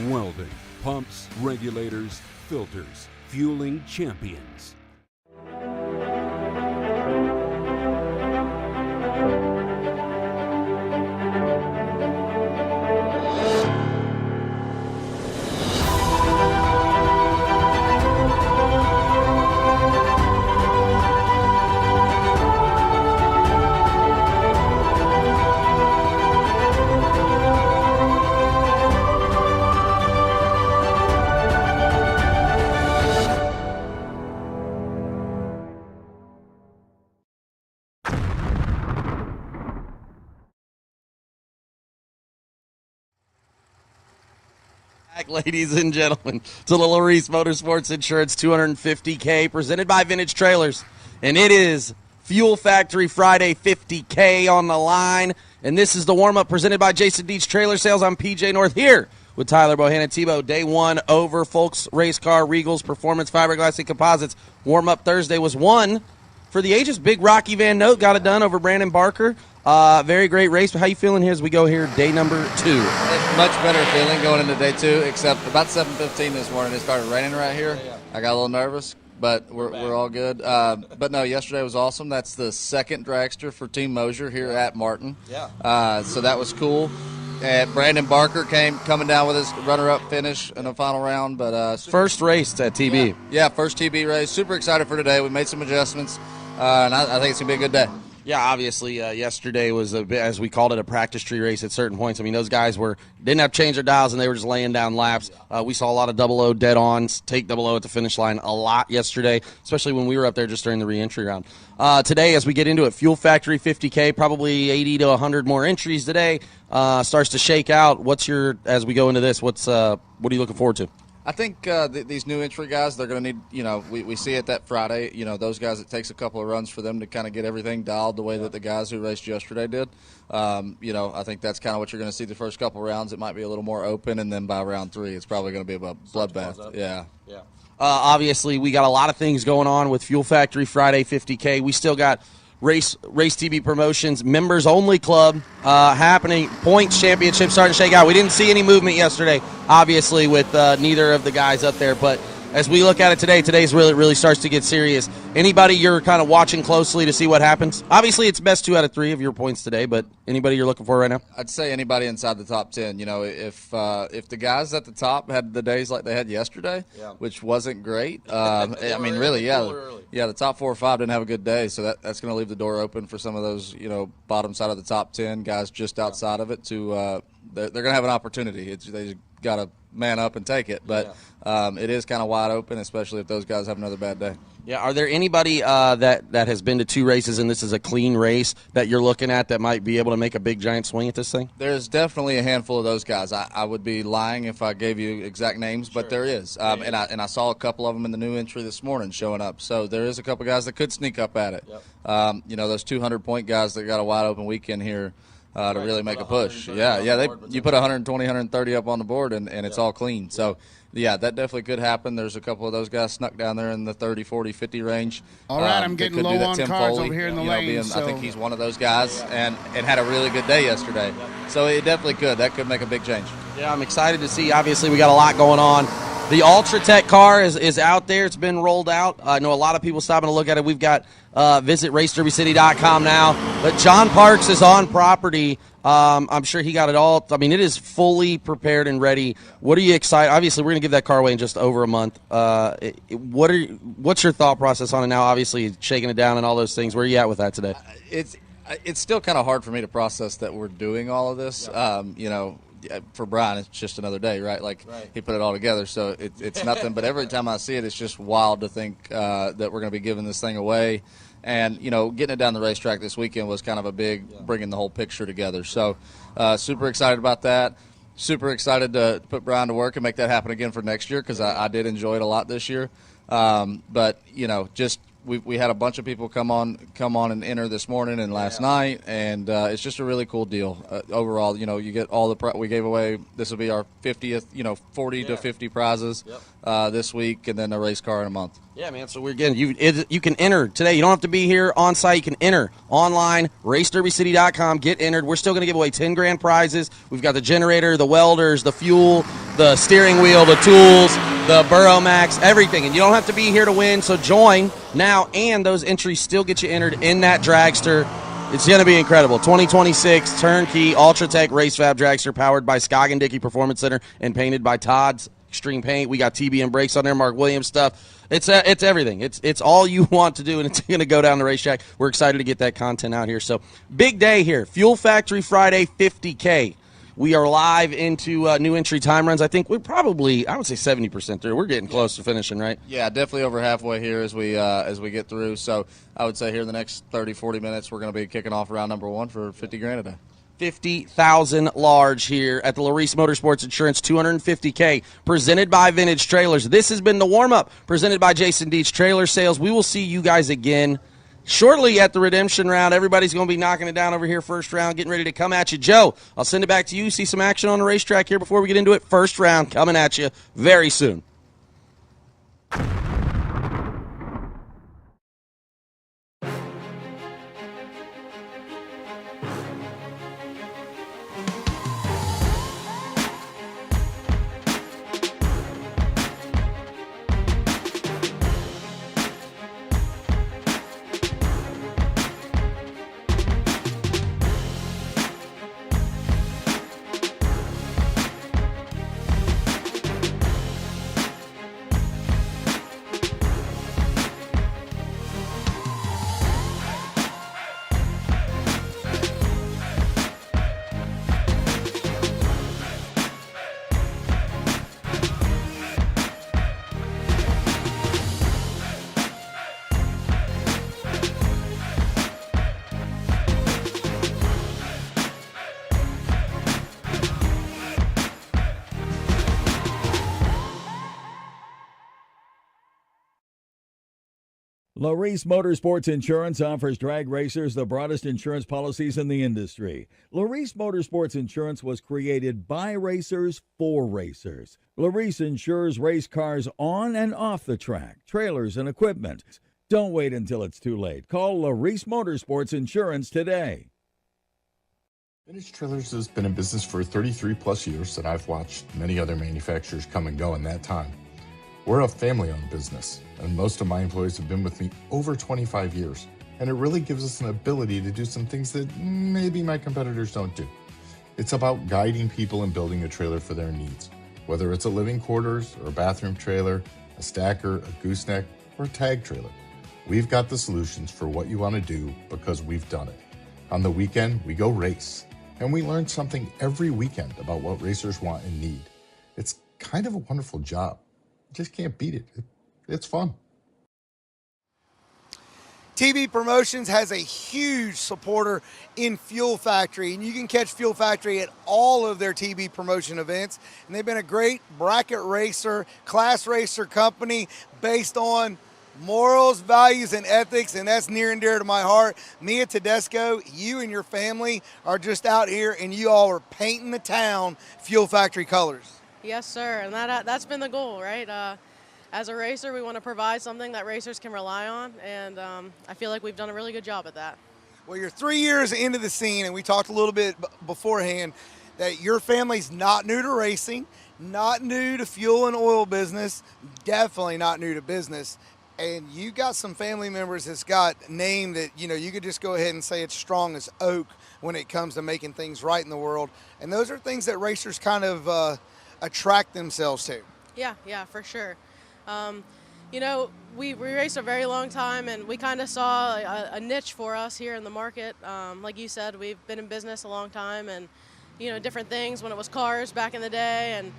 Welding, pumps, regulators, filters, fueling champions. Ladies and gentlemen, to the LARIS Motorsports Insurance $250K presented by Vintage Trailers. And it is Fuel Factory Friday 50K on the line. And this is the warm-up presented by Jason Deach Trailer Sales. I'm PJ North here with Tyler Bohannon Tebow. Day one over Folks Race Car, Riggeal's Performance Fiberglass and Composites. Warm-up Thursday was one for the ages. Big Rocky Van Note got it done over Brandon Barker. Very great race. How you feeling here as we go here, day number 2? Much better feeling going into day 2, except about 7:15 this morning it started raining right here. I got a little nervous, but we're all good. But no, yesterday was awesome. That's the second dragster for Team Moser here at Martin. So that was cool. And Brandon Barker coming down with his runner-up finish in the final round. But first race at TB. Yeah, first TB race. Super excited for today. We made some adjustments, and I think it's going to be a good day. Yeah, obviously, yesterday was a bit, as we called it, a practice tree race at certain points. I mean, those guys didn't have to change their dials, and they were just laying down laps. We saw a lot of double-O dead-ons, take double-O at the finish line a lot yesterday, especially when we were up there just during the re-entry round. Today, as we get into it, Fuel Factory 50K, probably 80 to 100 more entries today. Starts to shake out. As we go into this, what are you looking forward to? I think these new entry guys, they're going to need, we see it that Friday, those guys, it takes a couple of runs for them to kind of get everything dialed the way that the guys who raced yesterday did. I think that's kind of what you're going to see the first couple rounds. It might be a little more open, and then by round 3, it's probably going to be a bloodbath. Yeah. Obviously, we got a lot of things going on with Fuel Factory Friday 50K. We still got Race TV Promotions Members Only Club happening. Points Championship starting to shake out. We didn't see any movement yesterday, obviously, with neither of the guys up there. But as we look at it today's really starts to get serious. Anybody you're kind of watching closely to see what happens? Obviously, it's best 2 out of 3 of your points today, but anybody you're looking for right now? I'd say anybody inside the top 10. If the guys at the top had the days like they had yesterday, which wasn't great. I mean, really, the top 4 or 5 didn't have a good day, so that's going to leave the door open for some of those, bottom side of the top 10 guys just outside of it to they're going to have an opportunity. They got to man up and take it, but it is kind of wide open, especially if those guys have another bad day. Yeah, are there anybody that has been to 2 races and this is a clean race that you're looking at that might be able to make a big giant swing at this thing? There's definitely a handful of those guys. I would be lying if I gave you exact names, but there is. And I saw a couple of them in the new entry this morning showing up. So there is a couple guys that could sneak up at it. Those 200-point guys that got a wide open weekend here. To really make a push. You put 120, 130 up on the board, and it's all clean. So, that definitely could happen. There's a couple of those guys snuck down there in the 30, 40, 50 range. All right, I'm getting low on cars over here in the lane. I think he's one of those guys and had a really good day yesterday. So it definitely could. That could make a big change. Yeah, I'm excited to see. Obviously, we got a lot going on. The Ultra Tech car is out there. It's been rolled out. I know a lot of people stopping to look at it. We've got visit RaceDerbyCity.com now. But John Parks is on property. I'm sure he got it all. I mean, it is fully prepared and ready. What are you excited? Obviously, we're going to give that car away in just over a month. What's your thought process on it now? Obviously, shaking it down and all those things. Where are you at with that today? It's still kind of hard for me to process that we're doing all of this. for Brian, it's just another day, right? Like he put it all together, so it's nothing. But every time I see it, it's just wild to think that we're going to be giving this thing away. And, you know, getting it down the racetrack this weekend was kind of a big bringing the whole picture together. So super excited about that. Super excited to put Brian to work and make that happen again for next year, because I did enjoy it a lot this year. But, you know, just we had a bunch of people come on and enter this morning and last night, and it's just a really cool deal. Overall, you know, you get all the we gave away. This will be our 50th, you know, 40 to 50 prizes this week, and then a race car in a month. Yeah, man. So we're getting you can enter today. You don't have to be here on site. You can enter online, racederbycity.com. Get entered. We're still going to give away 10 grand prizes. We've got the generator, the welders, the fuel, the steering wheel, the tools, the Burromax, everything. And you don't have to be here to win. So join now, and those entries still get you entered in that dragster. It's going to be incredible. 2026 turnkey Ultra Tech Race Fab Dragster, powered by Skog and Dickey Performance Center and painted by Todd's Extreme Paint. We got TBM brakes on there, Mark Williams stuff. It's everything. It's all you want to do, and it's going to go down the racetrack. We're excited to get that content out here. So big day here. Fuel Factory Friday 50K. We are live into new entry time runs. I think we're probably, I would say 70% through. We're getting close to finishing, right? Yeah, definitely over halfway here as we get through. So I would say here in the next 30, 40 minutes, we're going to be kicking off round number 1 for 50 grand a day. 50,000 large here at the LARIS Motorsports Insurance 250K, presented by Vintage Trailers. This has been the warm-up, presented by Jason Dietz Trailer Sales. We will see you guys again shortly at the redemption round. Everybody's going to be knocking it down over here first round, getting ready to come at you. Joe, I'll send it back to you. See some action on the racetrack here before we get into it. First round coming at you very soon. LARIS Motorsports Insurance offers drag racers the broadest insurance policies in the industry. LARIS Motorsports Insurance was created by racers for racers. LARIS insures race cars on and off the track, trailers, and equipment. Don't wait until it's too late. Call LARIS Motorsports Insurance today. Vintage Trailers has been in business for 33 plus years, and I've watched many other manufacturers come and go in that time. We're a family-owned business, and most of my employees have been with me over 25 years, and it really gives us an ability to do some things that maybe my competitors don't do. It's about guiding people and building a trailer for their needs, whether it's a living quarters or a bathroom trailer, a stacker, a gooseneck, or a tag trailer. We've got the solutions for what you want to do because we've done it. On the weekend, we go race, and we learn something every weekend about what racers want and need. It's kind of a wonderful job. You just can't beat it. It's fun. TV Promotions has a huge supporter in Fuel Factory, and you can catch Fuel Factory at all of their TV promotion events. And they've been a great bracket racer, class racer company based on morals, values, and ethics, and that's near and dear to my heart. Mia Tedesco, you and your family are just out here, and you all are painting the town Fuel Factory colors. Yes, sir, and that's been the goal, right? As a racer, we want to provide something that racers can rely on, and I feel like we've done a really good job at that. Well, you're 3 years into the scene, and we talked a little bit beforehand that your family's not new to racing, not new to fuel and oil business, definitely not new to business, and you got some family members that's got a name that, you know, you could just go ahead and say it's strong as oak when it comes to making things right in the world, and those are things that racers kind of attract themselves to. Yeah, for sure. You know, we raced a very long time, and we kind of saw a niche for us here in the market. Like you said, we've been in business a long time, and different things when it was cars back in the day. And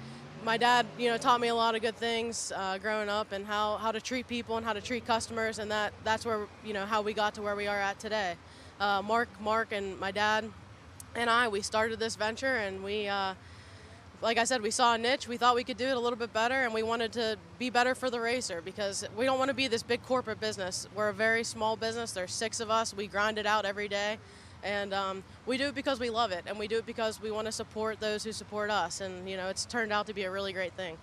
my dad, taught me a lot of good things growing up, and how to treat people and how to treat customers, and that's where, how we got to where we are at today. Mark and my dad and we started this venture, and we, like I said, we saw a niche. We thought we could do it a little bit better, and we wanted to be better for the racer, because we don't want to be this big corporate business. We're a very small business. There's 6 of us. We grind it out every day, and we do it because we love it, and we do it because we want to support those who support us, and it's turned out to be a really great thing.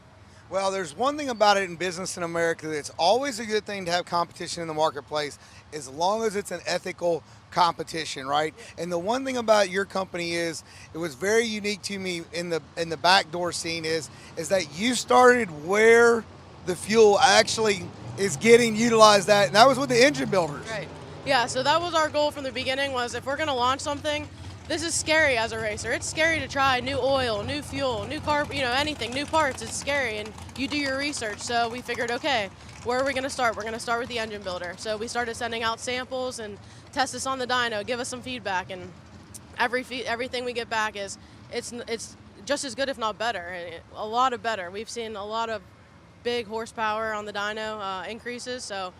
Well, there's one thing about it in business in America that's always a good thing to have competition in the marketplace, as long as it's an ethical competition, right? And the one thing about your company is, it was very unique to me in the backdoor scene is that you started where the fuel actually is getting utilized at, and that was with the engine builders. Right. Yeah, so that was our goal from the beginning, was if we're going to launch something, this is scary as a racer. It's scary to try new oil, new fuel, new car, anything, new parts. It's scary, and you do your research. So we figured, okay, where are we going to start? We're going to start with the engine builder. So we started sending out samples and test this on the dyno, give us some feedback, and everything we get back is it's just as good, if not better, a lot of better. We've seen a lot of big horsepower on the dyno increases, so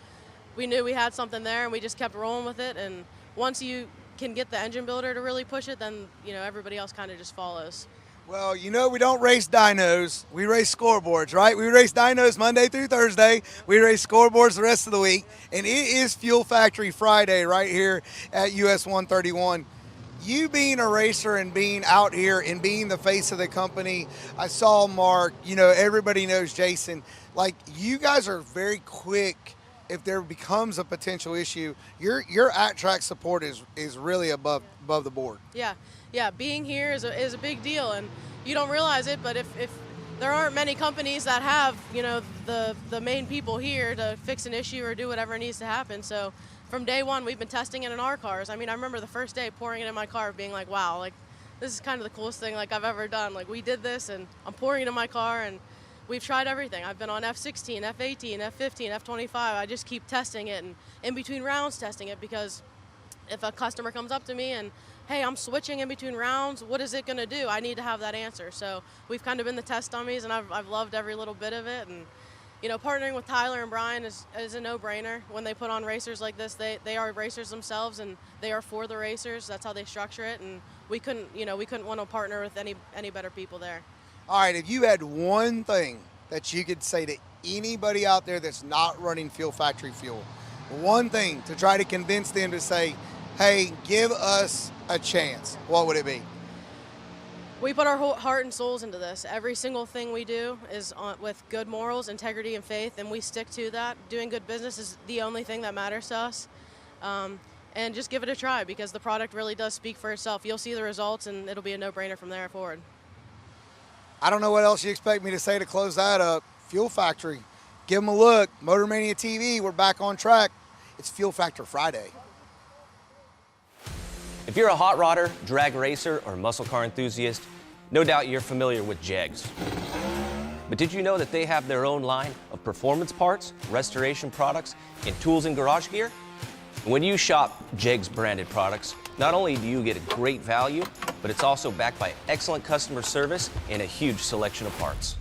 we knew we had something there, and we just kept rolling with it. And once you can get the engine builder to really push it, then everybody else kind of just follows. Well, we don't race dynos, we race scoreboards, right? We race dynos Monday through Thursday, we race scoreboards the rest of the week, and it is Fuel Factory Friday right here at US 131. You being a racer and being out here and being the face of the company, I saw Mark, everybody knows Jason, like, you guys are very quick. If there becomes a potential issue, your at-track support is really above the board. Yeah, being here is a big deal, and you don't realize it, but if there aren't many companies that have, the main people here to fix an issue or do whatever needs to happen. So from day one, we've been testing it in our cars. I mean, I remember the first day pouring it in my car, being like, wow, like, this is kind of the coolest thing like I've ever done. Like, we did this, and I'm pouring it in my car, and we've tried everything. I've been on F16, F18, F15, F25. I just keep testing it, and in between rounds testing it, because if a customer comes up to me and, hey, I'm switching in between rounds, what is it going to do? I need to have that answer. So we've kind of been the test dummies, and I've loved every little bit of it. And, partnering with Tyler and Brian is a no-brainer. When they put on racers like this, they are racers themselves, and they are for the racers. That's how they structure it, and we couldn't want to partner with any better people there. All right, if you had one thing that you could say to anybody out there that's not running Fuel Factory fuel, one thing to try to convince them to say, hey, give us a chance, what would it be? We put our whole heart and souls into this. Every single thing we do is with good morals, integrity, and faith, and we stick to that. Doing good business is the only thing that matters to us. And just give it a try, because the product really does speak for itself. You'll see the results, and it'll be a no-brainer from there forward. I don't know what else you expect me to say to close that up. Fuel Factory, give them a look. MotorManiaTV, we're back on track. It's Fuel Factor Friday. If you're a hot rodder, drag racer, or muscle car enthusiast, no doubt you're familiar with JEGS. But did you know that they have their own line of performance parts, restoration products, and tools and garage gear? When you shop JEGS branded products, not only do you get a great value, but it's also backed by excellent customer service and a huge selection of parts.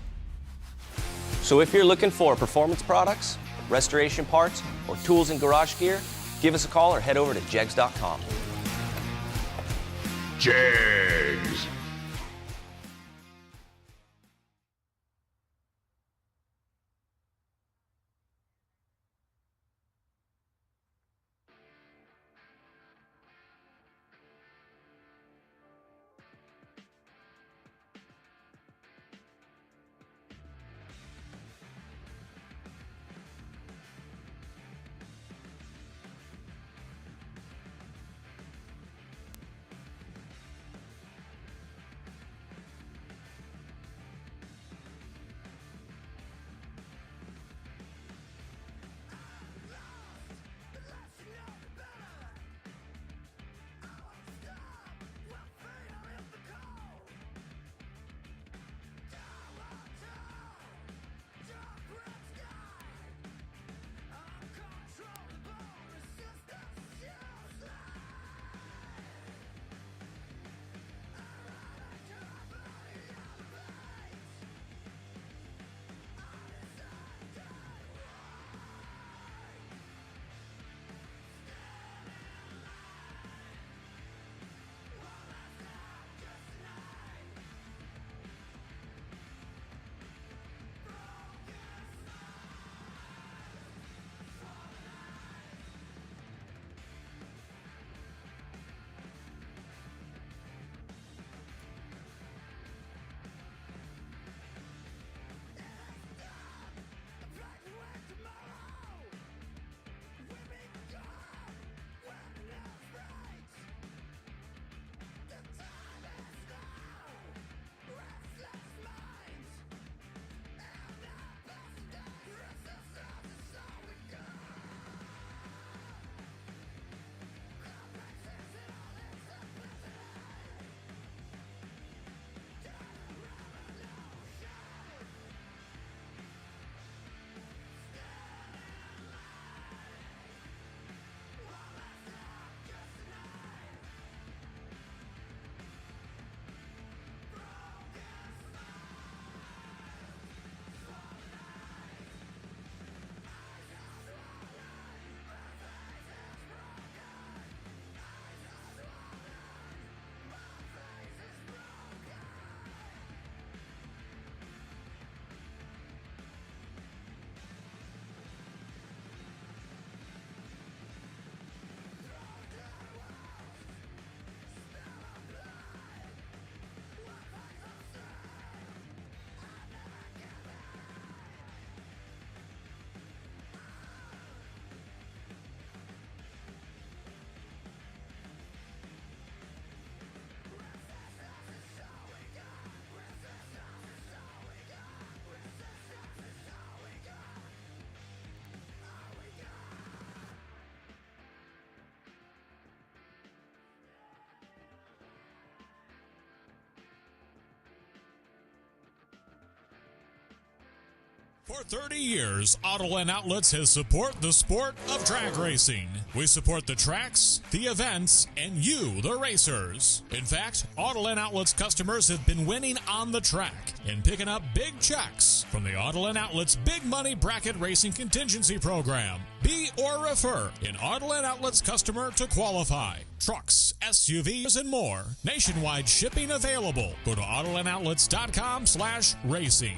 So if you're looking for performance products, restoration parts, or tools and garage gear, give us a call or head over to jegs.com. JEGS. For 30 years, Autoland Outlets has supported the sport of drag racing. We support the tracks, the events, and you, the racers. In fact, Autoland Outlets customers have been winning on the track and picking up big checks from the Autoland Outlets Big Money Bracket Racing Contingency Program. Be or refer an Autoland Outlets customer to qualify. Trucks, SUVs, and more. Nationwide shipping available. Go to AutolandOutlets.com/racing.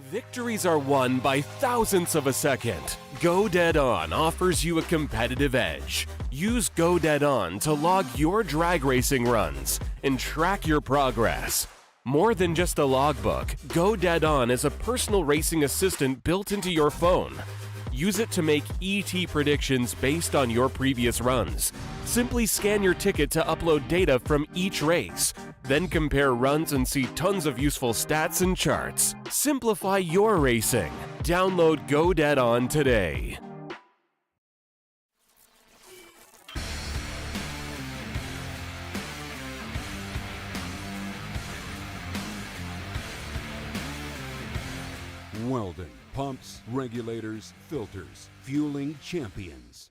Victories are won by thousandths of a second. Go Dead On offers you a competitive edge. Use Go Dead On to log your drag racing runs and track your progress. More than just a logbook, Go Dead On is a personal racing assistant built into your phone. Use it to make ET predictions based on your previous runs. Simply scan your ticket to upload data from each race. Then compare runs and see tons of useful stats and charts. Simplify your racing. Download Go Dead On today. Weldon, pumps, regulators, filters, fueling champions.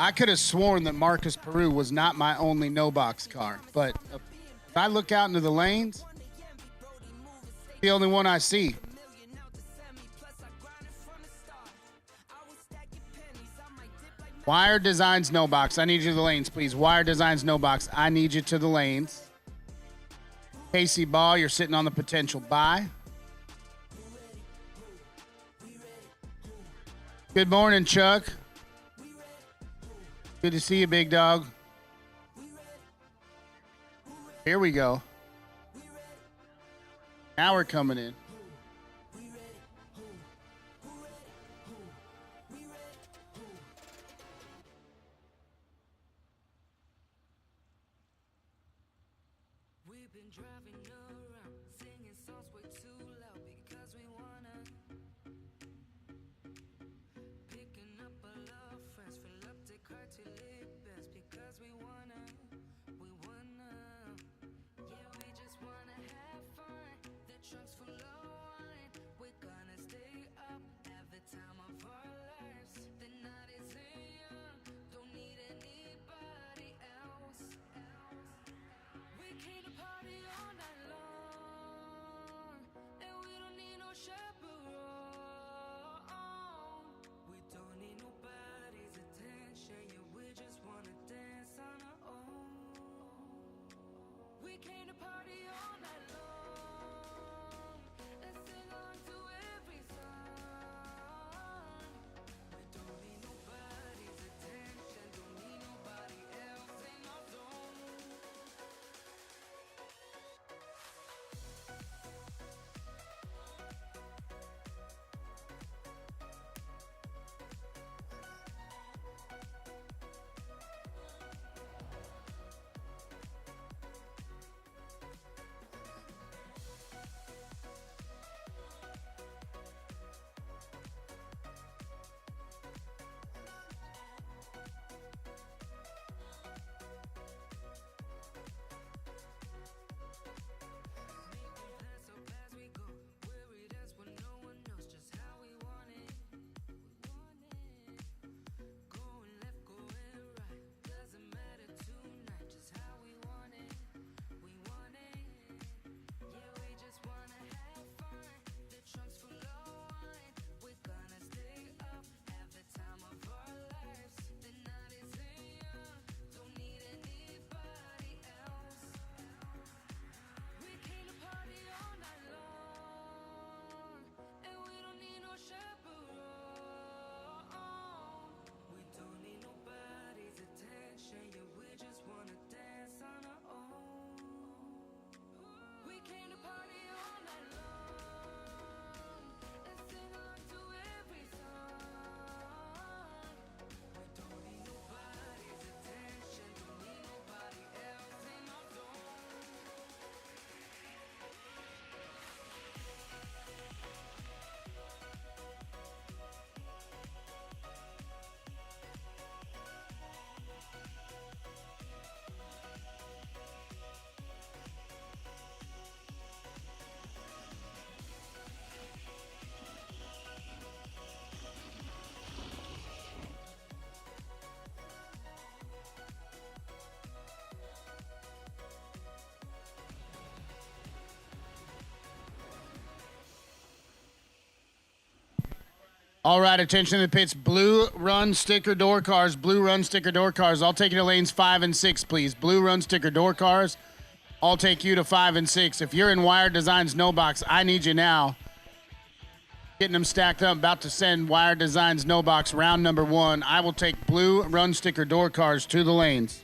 I could have sworn that Marcus Peru was not my only no-box car, but if I look out into the lanes, the only one I see. Wire Designs no box. I need you to the lanes, please. Wire Designs no box. I need you to the lanes. Casey Ball, you're sitting on the potential buy. Good morning, Chuck. Good to see you, big dog. Here we go. Now we're coming in. Trunks full of All right, attention to the pits. Blue run sticker door cars. Blue run sticker door cars. I'll take you to lanes 5 and 6, please. Blue run sticker door cars. I'll take you to 5 and 6. If you're in Wire Designs No Box, I need you now. Getting them stacked up. About to send Wire Designs No Box round number 1. I will take blue run sticker door cars to the lanes.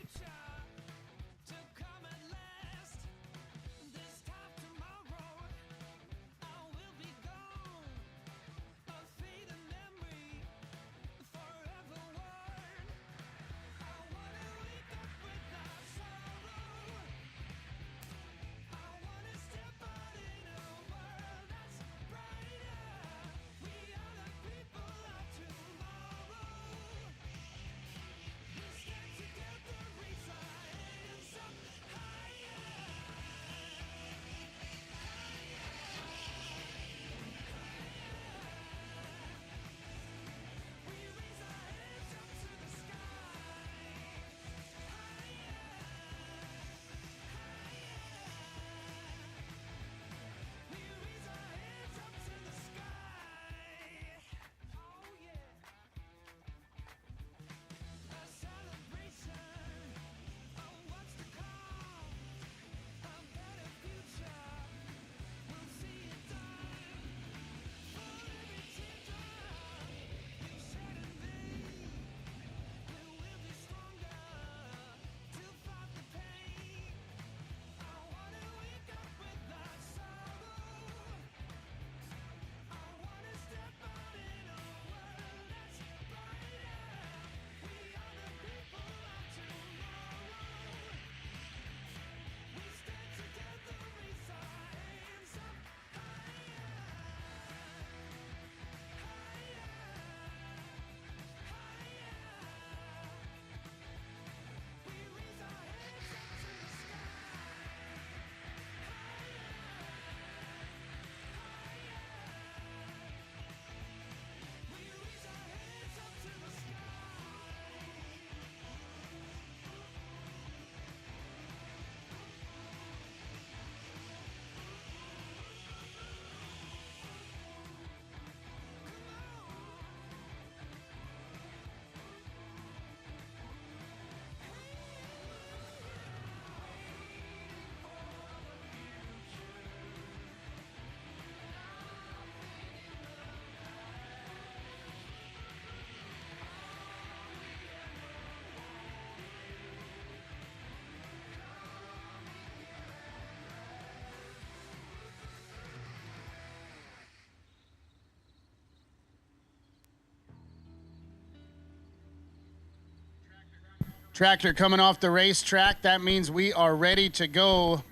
Tractor coming off the racetrack. That means we are ready to go.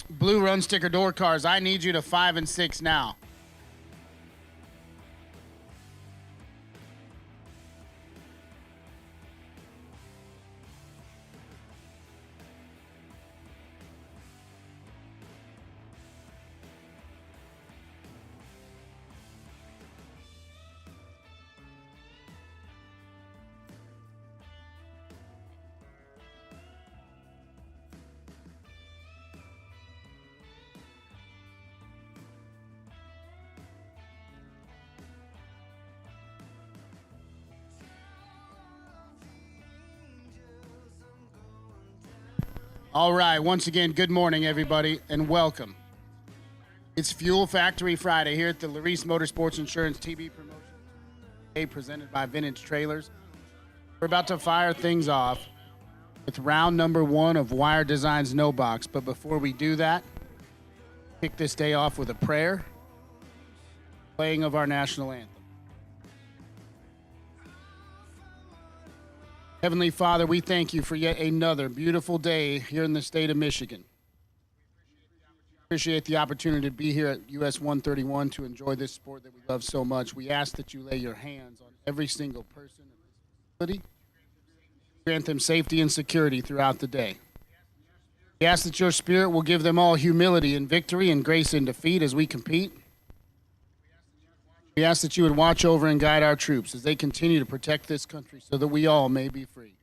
Blue run sticker door cars. I need you to 5 and 6 now. All right, once again, good morning, everybody, and welcome. It's Fuel Factory Friday here at the LARIS Motorsports Insurance TV promotion, presented by Vintage Trailers. We're about to fire things off with round number 1 of Wire Designs No Box. But before we do that, kick this day off with a prayer, playing of our national anthem. Heavenly Father, we thank you for yet another beautiful day here in the state of Michigan. Appreciate the opportunity to be here at US 131 to enjoy this sport that we love so much. We ask that you lay your hands on every single person in this facility. Grant them safety and security throughout the day. We ask that your spirit will give them all humility and victory and grace in defeat as we compete. We ask that you would watch over and guide our troops as they continue to protect this country so that we all may be free.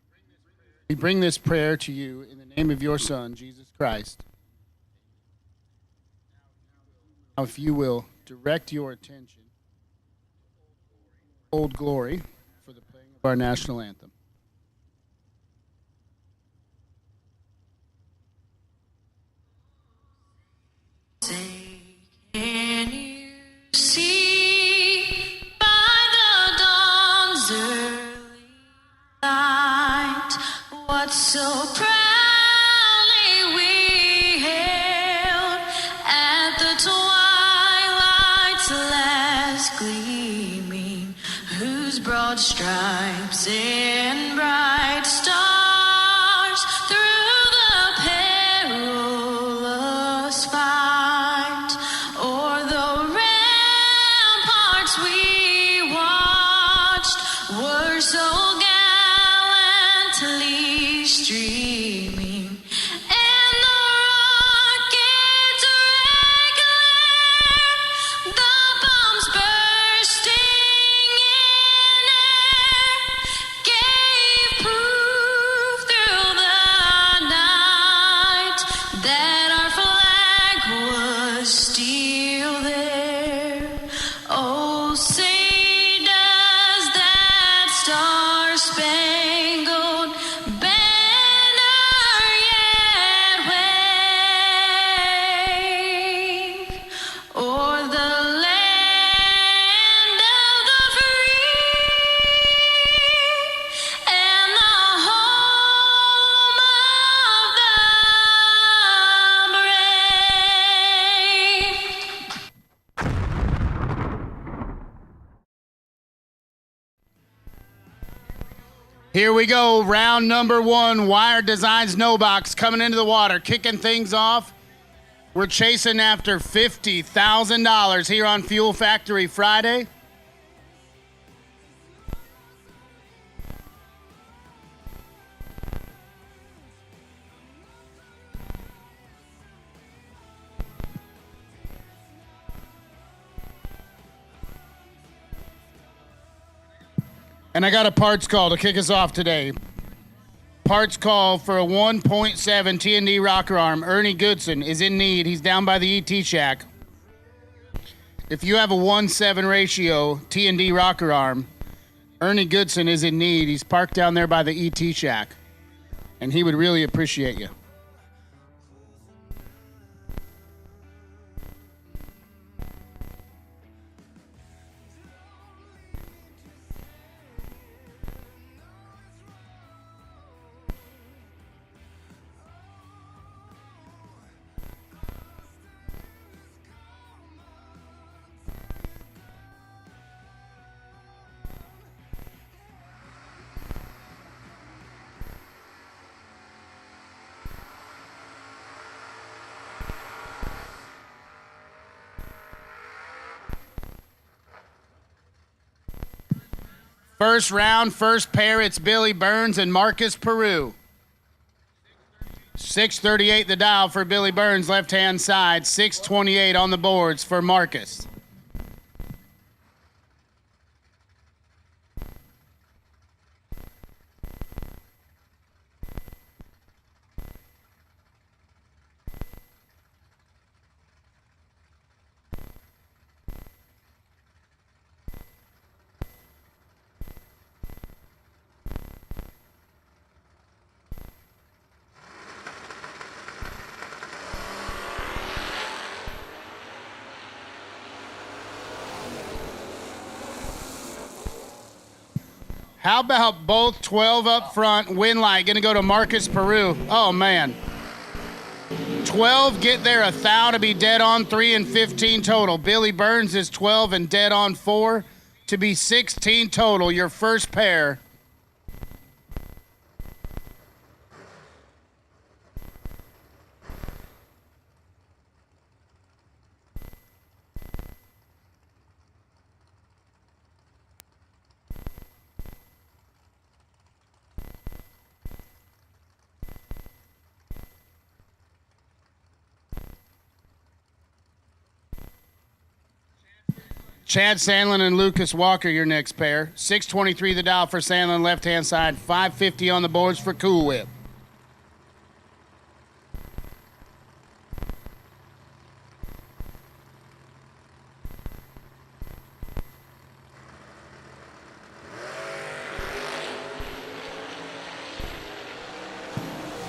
We bring this prayer to you in the name of your Son, Jesus Christ. Now, if you will direct your attention to Old Glory for the playing of our national anthem. Can you see by the dawn's early light what so proudly we hailed at the twilight's last gleaming, whose broad stripes and bright stars through the perilous fight o'er the ramparts we watched were so gallantly streaming, and the rockets regular, the bombs bursting in air, gave proof through the night that our flag was still there. Oh, say does that star-spangled banner yet wave o'er the land of the free and the home of the brave? Here we go, round number one, Wire Designs No Box coming into the water, kicking things off. We're chasing after $50,000 here on Fuel Factory Friday. And I got a parts call to kick us off today. Parts call for a 1.7 T&D rocker arm. Ernie Goodson is in need. He's down by the ET shack. If you have a 1/7 ratio T&D rocker arm, Ernie Goodson is in need. He's parked down there by the ET shack, and he would really appreciate you. First round, first pair, it's Billy Burns and Marcus Peru. 638 the dial for Billy Burns, left-hand side. 628 on the boards for Marcus. How about both 12 up front, win light, going to go to Marcus Peru. Oh, man. 12 get there, 1,000 to be dead on, 3 and 15 total. Billy Burns is 12 and dead on 4 to be 16 total, your first pair. Chad Sandlin and Lucas Walker, your next pair. 623 the dial for Sandlin, left-hand side. 550 on the boards for Cool Whip.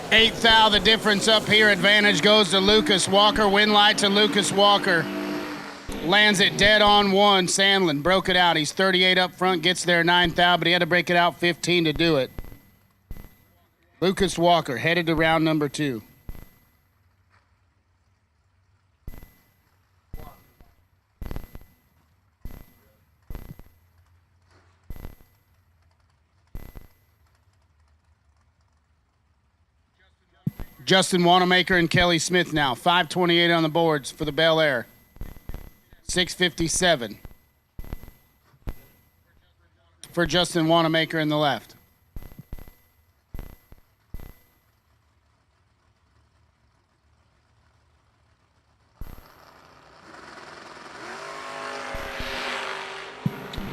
Eighth thou, the difference up here. Advantage goes to Lucas Walker. Win light to Lucas Walker. Lands it dead on one. Sandlin broke it out. He's 38 up front, gets there 9 thou, but he had to break it out 15 to do it. Lucas Walker headed to round number 2. Justin Wanamaker and Kelly Smith now. 5:28 on the boards for the Bel Air. 6:57 for Justin Wanamaker in the left.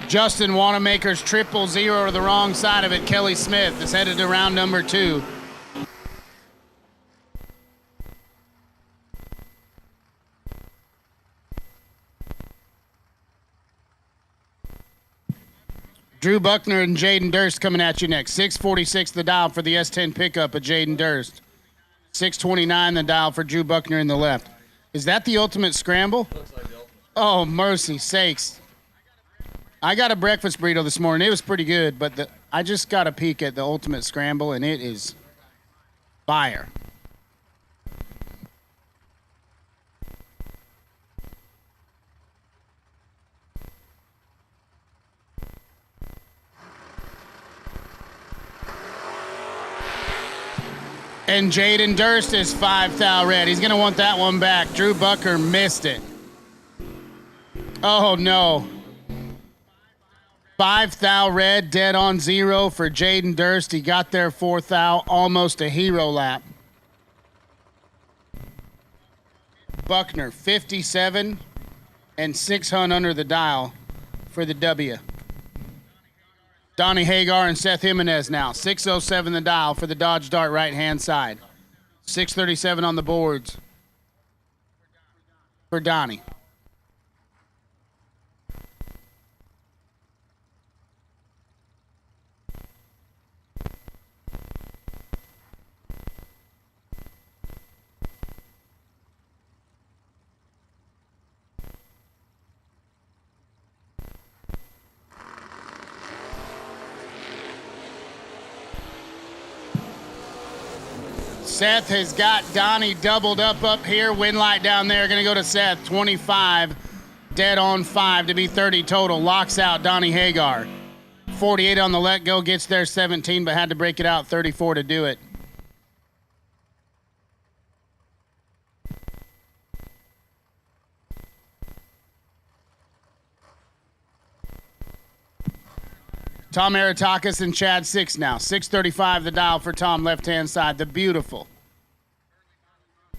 Justin Wanamaker's 000 to the wrong side of it. Kelly Smith is headed to round number 2. Drew Buckner and Jaden Durst coming at you next. 6:46 the dial for the S10 pickup of Jaden Durst. 6:29 the dial for Drew Buckner in the left. Is that the ultimate scramble? Looks like the ultimate. Oh, mercy sakes. I got a breakfast burrito this morning. It was pretty good, but I just got a peek at the ultimate scramble, and it is fire. And Jaden Durst is 5 thou red. He's going to want that one back. Drew Bucker missed it. Oh, no. 5 thou red, dead on 0 for Jaden Durst. He got there 4 thou, almost a hero lap. Buckner, 57 and 6 hunt under the dial for the W. Donnie Hagar and Seth Jimenez now. 6:07 the dial for the Dodge Dart right-hand side. 6:37 on the boards for Donnie. Seth has got Donnie doubled up here. Win light down there. Going to go to Seth. 25. Dead on 5 to be 30 total. Locks out Donnie Hagar. 48 on the let go. Gets there 17, but had to break it out 34 to do it. Tom Aratakis and Chad 6 now. 6:35 the dial for Tom, left-hand side. The beautiful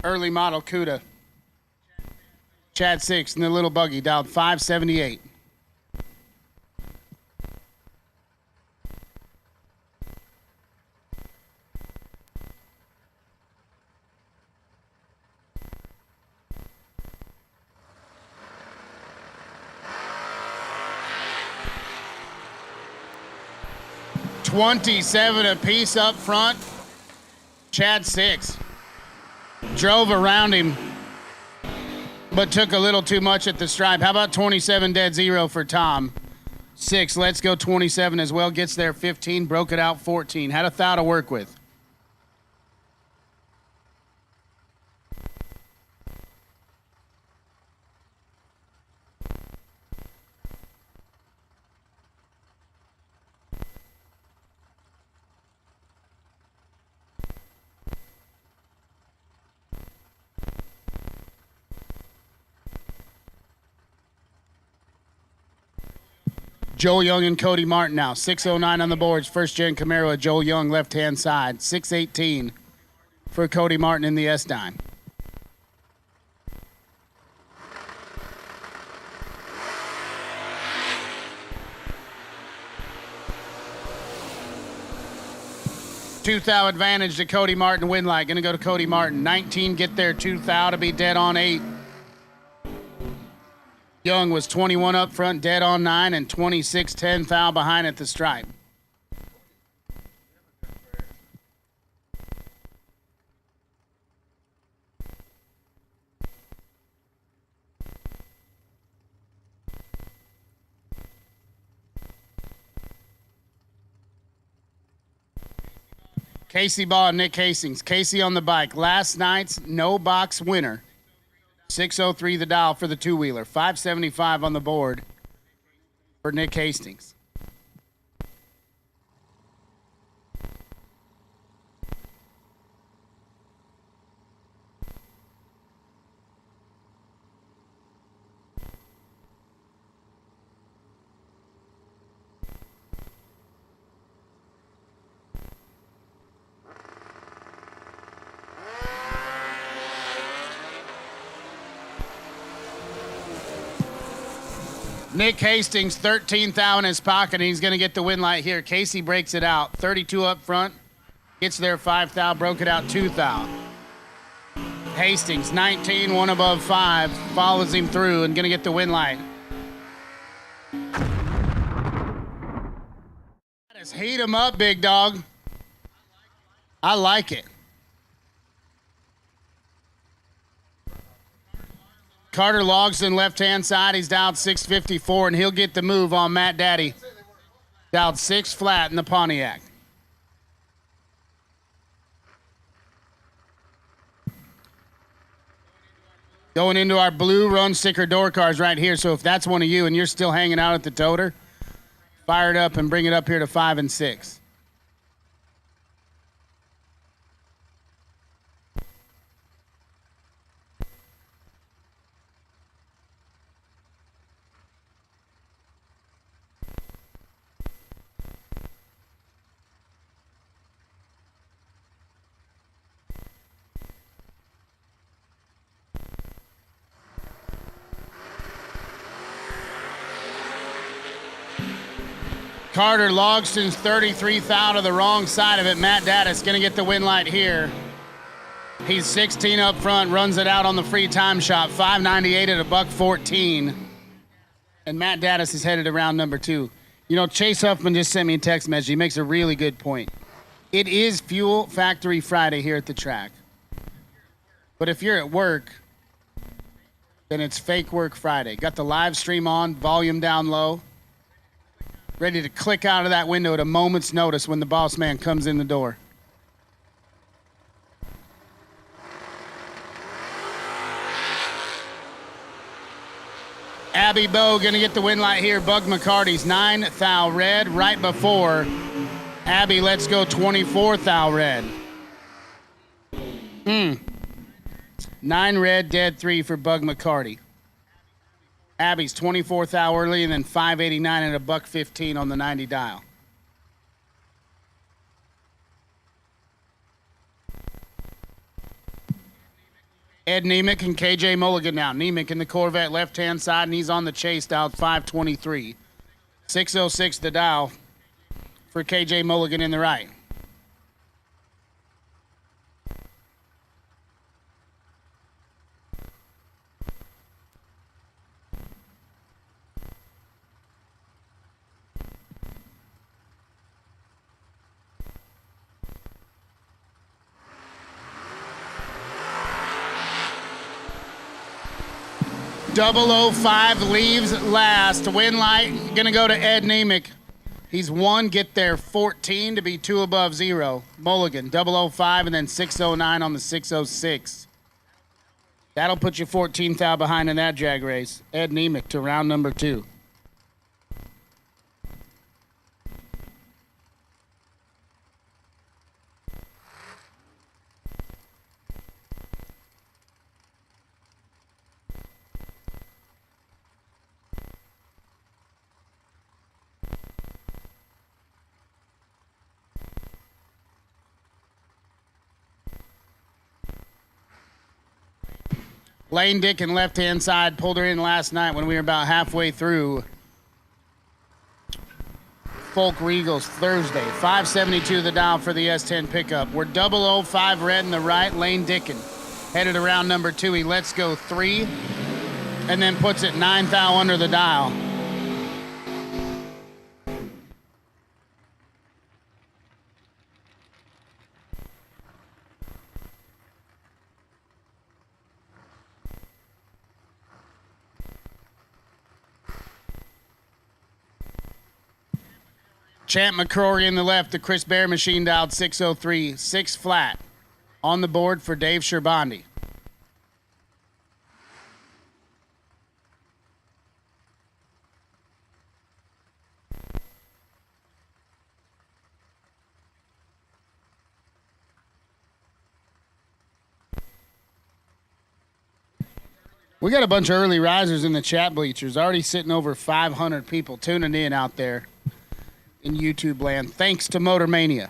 early model CUDA. Chad 6 in the little buggy, dialed 578. $27 apiece up front. Chad 6 drove around him, but took a little too much at the stripe. How about 27 dead 0 for Tom? 6, let's go 27 as well. Gets there 15, broke it out 14. Had a thou to work with. Joel Young and Cody Martin now. 6:09 on the boards. First gen Camaro of Joel Young, left-hand side. 6:18 for Cody Martin in the S-Dime. Two thou advantage to Cody Martin. Win light. Going to go to Cody Martin. 19 get there. 2 thou to be dead on 8. Young was 21 up front, dead on 9, and 26 10 thou behind at the stripe. Casey Ball and Nick Hastings. Casey on the bike. Last night's no box winner. 603 the dial for the two-wheeler. 575 on the board for Nick Hastings. Nick Hastings, 13th out in his pocket, and he's going to get the win light here. Casey breaks it out. 32 up front. Gets there 5th thou, broke it out 2th thou. Hastings, 19, one above 5, follows him through and going to get the win light. Just heat him up, big dog. I like it. Carter Logston, left-hand side. He's dialed 654, and he'll get the move on Matt Daddy. Dialed 6 flat in the Pontiac. Going into our blue run sticker door cars right here. So if that's one of you and you're still hanging out at the toter, fire it up and bring it up here to 5 and 6. Carter Logston's 33th out of the wrong side of it. Matt Daddis going to get the win light here. He's 16 up front, runs it out on the free time shot. 598 at $114. And Matt Daddis is headed to round number 2. You know, Chase Huffman just sent me a text message. He makes a really good point. It is Fuel Factory Friday here at the track. But if you're at work, then it's Fake Work Friday. Got the live stream on, volume down low. Ready to click out of that window at a moment's notice when the boss man comes in the door. Abby Bowe going to get the win light here. Bug McCarty's 9 thou red right before Abby lets go 24 thou red. 9 red, dead 3 for Bug McCarty. Abby's 24th thou early, and then 589 at $115 on the 90 dial. Ed Nemick and KJ Mulligan now. Nemick in the Corvette left-hand side, and he's on the chase, dialed 523. 606 the dial for KJ Mulligan in the right. .005 leaves last. Win light going to go to Ed Nemick. He's 1, get there 14 to be 2 above 0. Mulligan, 005 and then 609 on the 606. That'll put you 14th out behind in that jag race. Ed Nemick to round number 2. Lane Dickin, left-hand side, pulled her in last night when we were about halfway through Folk Regals Thursday. 572 the dial for the S10 pickup. We're 005 red in the right. Lane Dickin headed around number 2. He lets go 3 and then puts it 9 thou under the dial. Champ McCrory in the left, the Chris Bear machine dialed 603, 6 flat. On the board for Dave Sherbandi. We got a bunch of early risers in the chat bleachers. Already sitting over 500 people tuning in out there in YouTube land. Thanks to MotorMania.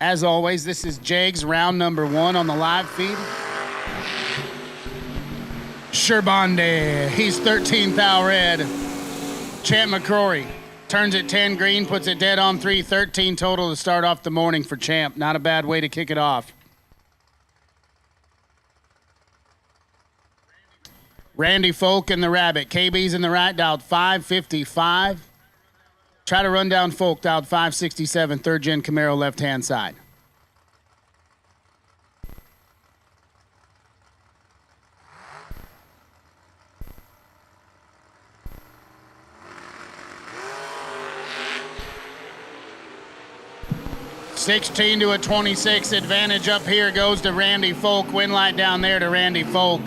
As always, this is Jags round number 1 on the live feed. Sherbandi, he's 13th thou red. Champ McCrory turns it 10 green, puts it dead on 3, 13 total to start off the morning for Champ. Not a bad way to kick it off. Randy Folk and the Rabbit. KB's in the right, dialed 555. Try to run down Folk, dialed 567, third gen Camaro left-hand side. $16 to a 26 advantage up here goes to Randy Folk. Win light down there to Randy Folk.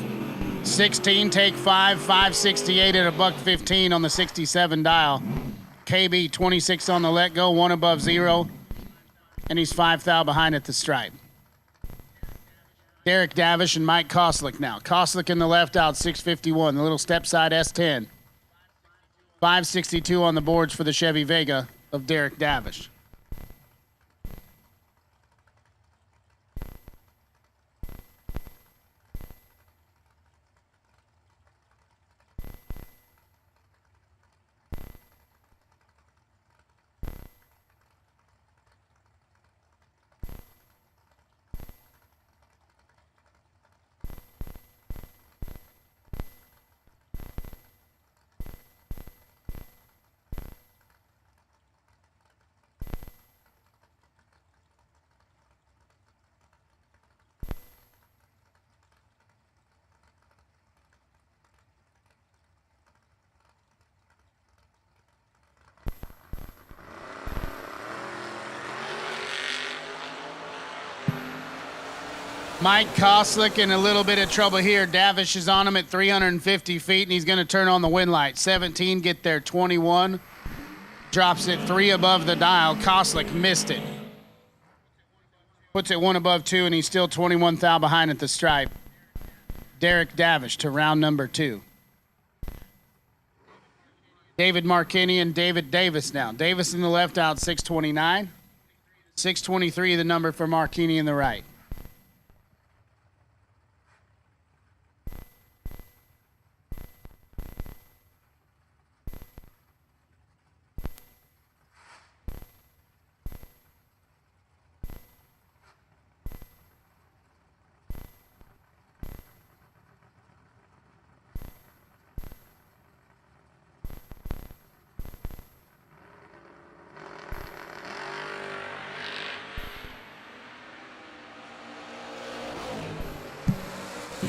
16, take 5, 568 at $1.15 on the 67 dial. KB 26 on the let go, 1 above 0, and he's 5 thou behind at the stripe. Derek Davish and Mike Koslick now. Koslick in the left out 651, the little step side S10. 562 on the boards for the Chevy Vega of Derek Davish. Mike Koslick in a little bit of trouble here. Davish is on him at 350 feet, and he's going to turn on the wind light. 17, get there, 21. Drops it 3 above the dial. Koslick missed it. Puts it 1 above 2, and he's still 21 thou behind at the stripe. Derek Davish to round number 2. David Marchini and David Davis now. Davis in the left out, 629. 623, the number for Marchini in the right.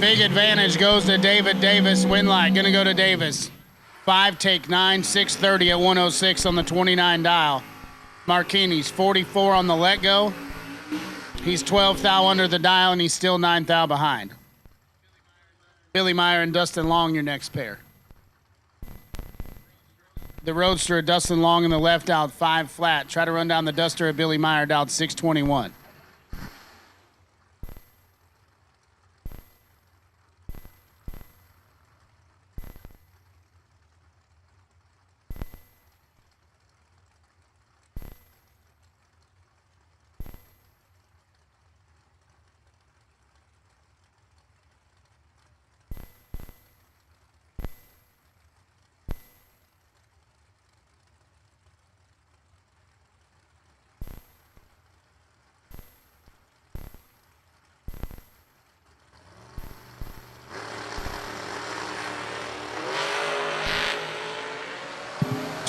Big advantage goes to David Davis. Win light, gonna go to Davis. 5, take 9, 630 at 106 on the 29 dial. Marchini's 44 on the let go. He's 12 thou under the dial, and he's still 9 thou behind. Billy Meyer and Dustin Long, your next pair. The Roadster of Dustin Long in the left out, 5 flat. Try to run down the Duster of Billy Meyer, dialed 621.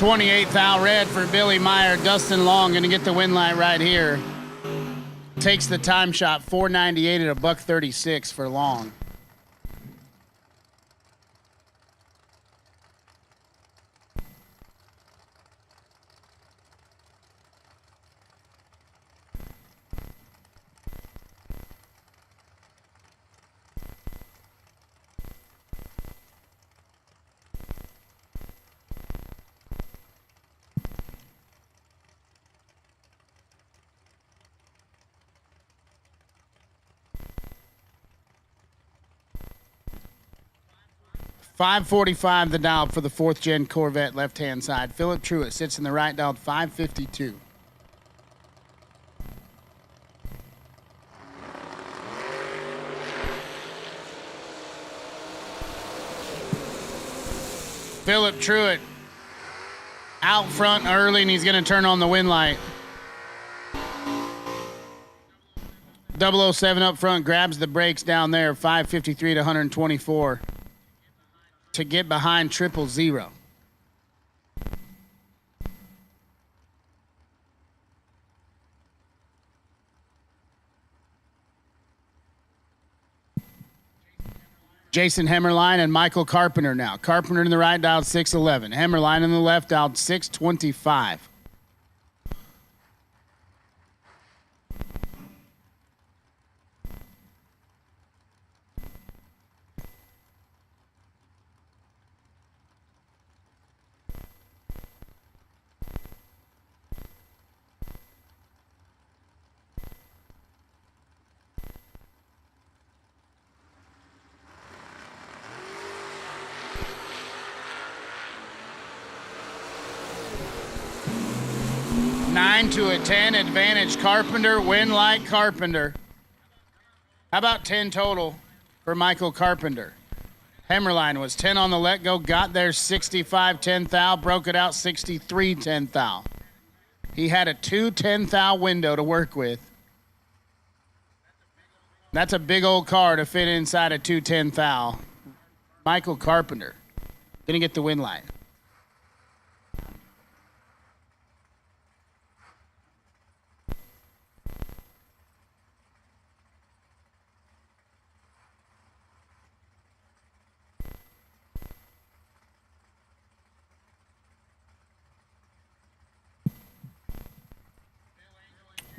$28 thou red for Billy Meyer. Dustin Long going to get the win light right here. Takes the time shot, 498 at $136 for Long. 545 the dial for the 4th gen Corvette left-hand side. Philip Truitt sits in the right dial, 552. Philip Truitt out front early, and he's going to turn on the wind light. 007 up front grabs the brakes down there, 553 to 124 to get behind 000. Jason Hemmerline and Michael Carpenter now. Carpenter in the right dialed 611. Hemmerline in the left dialed 625. Nine to a 10 advantage Carpenter, win like Carpenter. How about 10 total for Michael Carpenter? Hemmerline was 10 on the let go, got there 65 10 thou, broke it out 63 10 thou. He had a 2 10 thou window to work with. That's a big old car to fit inside a 2 10 thou. Michael Carpenter gonna get the win light.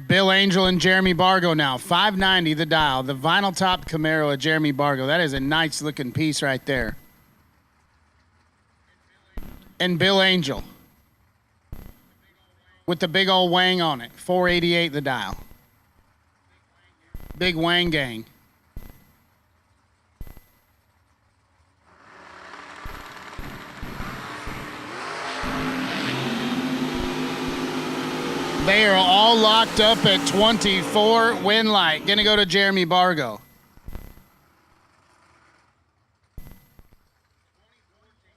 Bill Angel and Jeremy Bargo now. 590 the dial. The vinyl top Camaro of Jeremy Bargo. That is a nice looking piece right there. And Bill Angel with the big old wang on it. 488 the dial. Big wang gang. They are all locked up at 24. Win light. Gonna go to Jeremy Bargo.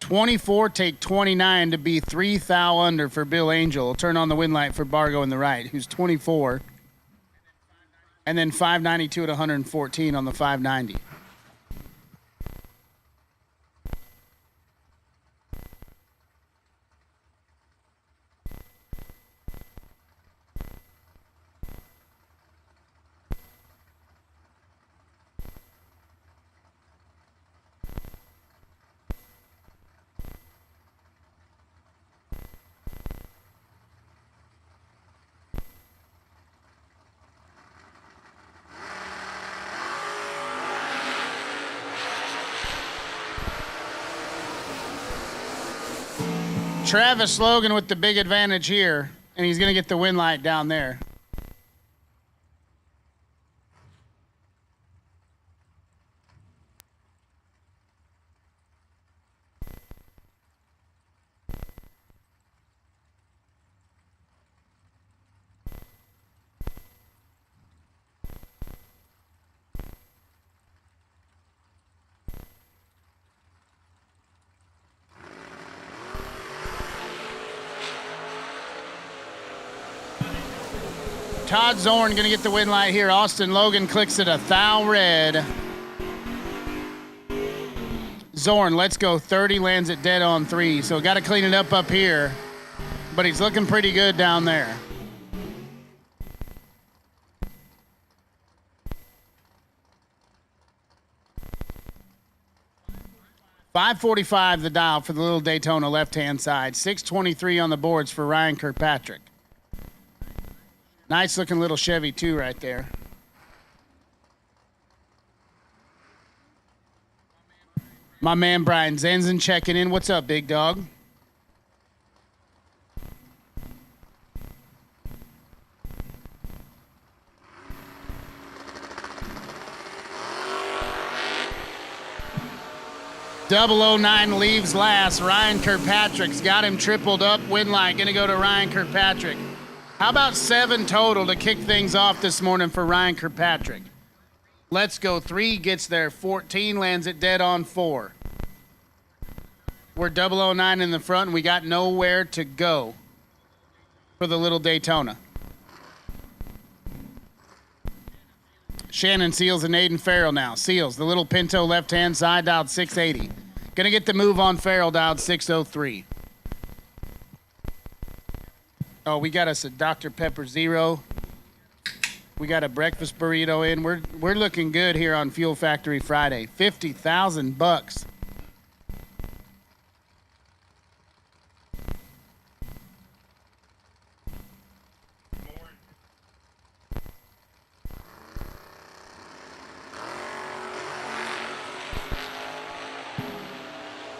24, take 29 to be 3 thou under for Bill Angel. We'll turn on the win light for Bargo in the right, who's 24. And then 592 at 114 on the 590. Travis Logan with the big advantage here, and he's going to get the win light down there. Todd Zorn going to get the win light here. Austin Logan clicks it a thou red. Zorn, let's go 30, lands it dead on 3. So got to clean it up here. But he's looking pretty good down there. $545 the dial for the little Daytona left-hand side. 623 on the boards for Ryan Kirkpatrick. Nice looking little Chevy too right there. My man Brian Zenzen checking in. What's up, big dog? 009 leaves last. Ryan Kirkpatrick's got him tripled up. Win light going to go to Ryan Kirkpatrick. How about 7 total to kick things off this morning for Ryan Kirkpatrick? Let's go 3, gets there 14, lands it dead on 4. We're 009 in the front, and we got nowhere to go for the little Daytona. Shannon Seals and Aiden Farrell now. Seals, the little Pinto left-hand side, dialed 680. Gonna get the move on Farrell, dialed 603. Oh, we got us a Dr. Pepper Zero. We got a breakfast burrito in. We're looking good here on Fuel Factory Friday. $50,000.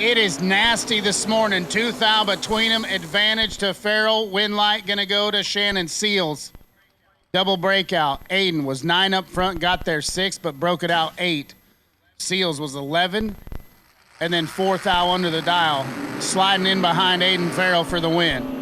It is nasty this morning. 2 thou between them. Advantage to Farrell. Win light going to go to Shannon Seals. Double breakout. Aiden was 9 up front, got there 6, but broke it out 8. Seals was 11. And then 4 thou under the dial. Sliding in behind Aiden Farrell for the win.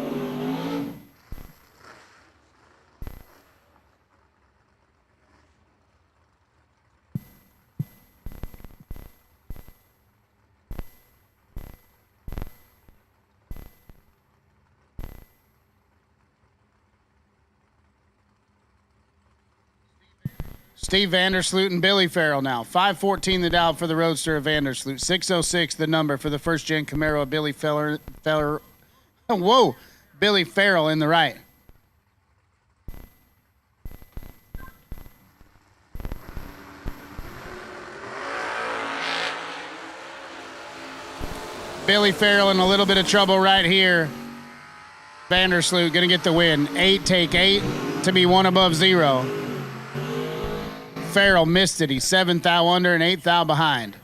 Steve Vandersloot and Billy Farrell now. 514 the dial for the Roadster of Vandersloot. 606 the number for the first-gen Camaro of Billy Billy Farrell in the right. Billy Farrell in a little bit of trouble right here. Vandersloot going to get the win. 8, take 8 to be 1 above 0. Farrell missed it. He's 7 thou under and 8 thou behind.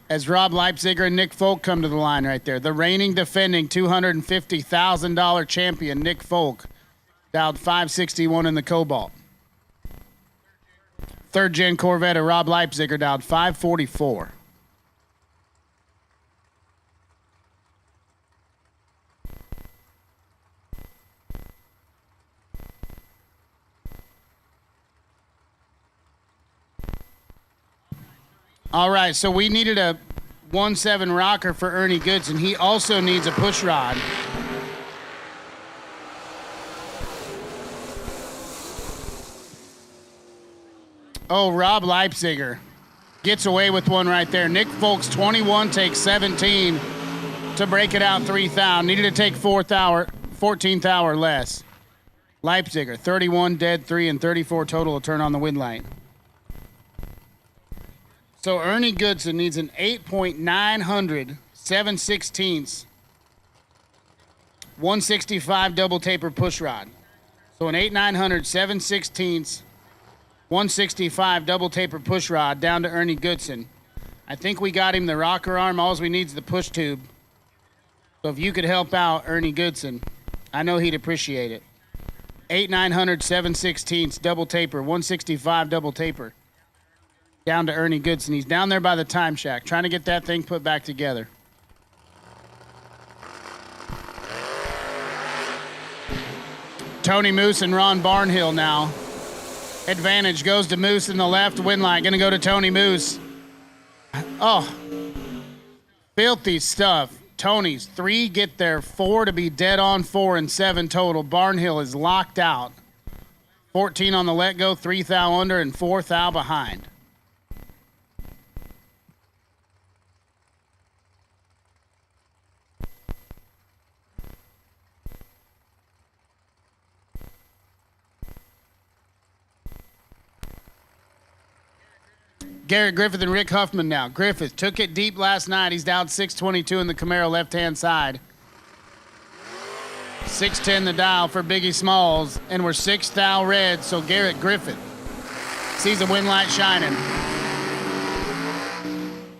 As Rob Leipziger and Nick Folk come to the line right there. The reigning defending $250,000 champion, Nick Folk, dialed 561 in the Cobalt. Third-gen Corvette of Rob Leipziger dialed 544. All right, so we needed a 1.7 rocker for Ernie Goodson. He also needs a push rod. Oh, Rob Leipziger gets away with one right there. Nick Folks, 21, takes 17 to break it out 3 thou. Needed to take 14 thou or less. Leipziger, 31, dead 3, and 34 total to turn on the win light. So Ernie Goodson needs an 8.900 7/16 165 double taper push rod. So an 8.900 7/16 165 double taper push rod down to Ernie Goodson. I think we got him the rocker arm. All we need is the push tube. So if you could help out Ernie Goodson, I know he'd appreciate it. 8.900 7/16 double taper 165 double taper. Down to Ernie Goodson. He's down there by the time shack, trying to get that thing put back together. Tony Moose and Ron Barnhill now. Advantage goes to Moose in the left. Win line going to go to Tony Moose. Oh, filthy stuff. Tony's 3 get there, 4 to be dead on 4 and 7 total. Barnhill is locked out. 14 on the let go, 3 thou under and 4 thou behind. Garrett Griffith and Rick Huffman now. Griffith took it deep last night. He's down 622 in the Camaro left-hand side. 610 the dial for Biggie Smalls, and we're 6 thou red, so Garrett Griffith sees the win light shining.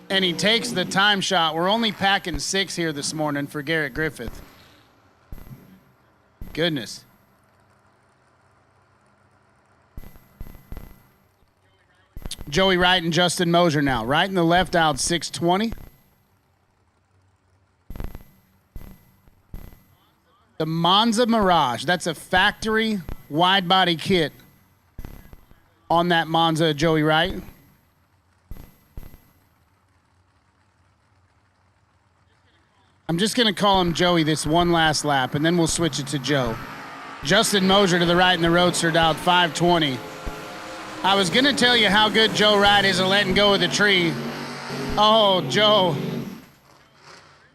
And he takes the time shot. We're only packing 6 here this morning for Garrett Griffith. Goodness. Joey Wright and Justin Moser now. Right in the left out 620. The Monza Mirage. That's a factory wide body kit on that Monza, Joey Wright. I'm just going to call him Joey this one last lap, and then we'll switch it to Joe. Justin Moser to the right in the Roadster dialed 520. I was going to tell you how good Joe Wright is at letting go of the tree. Oh, Joe.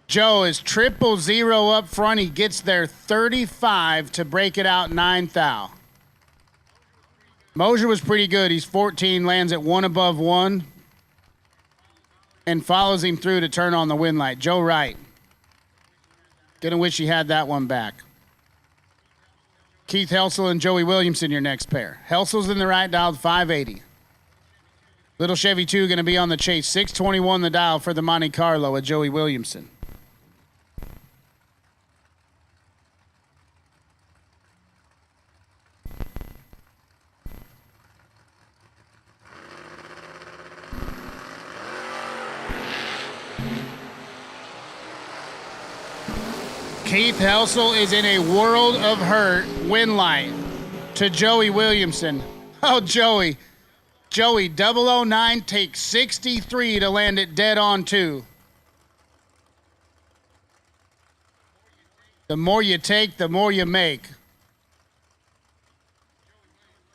Joe is 000 up front. He gets there 35 to break it out 9 thou. Moser was pretty good. He's 14, lands at 1 above 1, and follows him through to turn on the wind light. Joe Wright. Gonna wish he had that one back. Keith Helsel and Joey Williamson, your next pair. Helsel's in the right, dialed 580. Little Chevy 2 gonna be on the chase. 621 the dial for the Monte Carlo at Joey Williamson. Keith Helsel is in a world of hurt. Wind light to Joey Williamson. Oh, Joey. Joey, 009 takes 63 to land it dead on 2. The more you take, the more you make.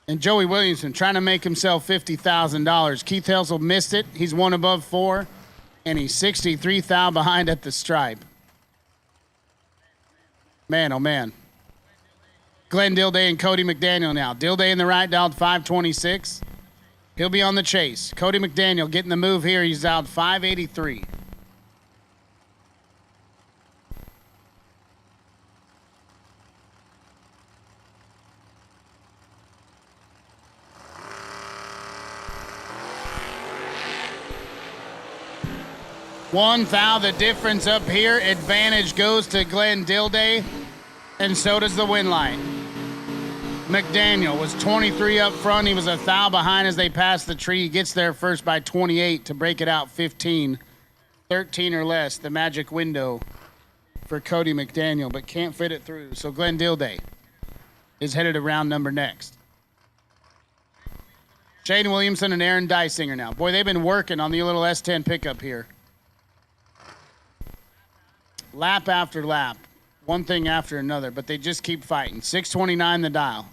And Joey Williamson trying to make himself $50,000. Keith Helsel missed it. He's 1 above 4, and he's 63 thou behind at the stripe. Man, oh man. Glenn Dilday and Cody McDaniel now. Dilday in the right, dialed 526. He'll be on the chase. Cody McDaniel getting the move here. He's dialed 583. One thou the difference up here. Advantage goes to Glenn Dilday, and so does the wind light. McDaniel was 23 up front. He was a thou behind as they passed the tree. He gets there first by 28 to break it out 15. 13 or less, the magic window for Cody McDaniel, but can't fit it through. So Glenn Dilday is headed to round number next. Shane Williamson and Aaron Dysinger now. Boy, they've been working on the little S10 pickup here. Lap after lap, one thing after another, but they just keep fighting. 629 the dial.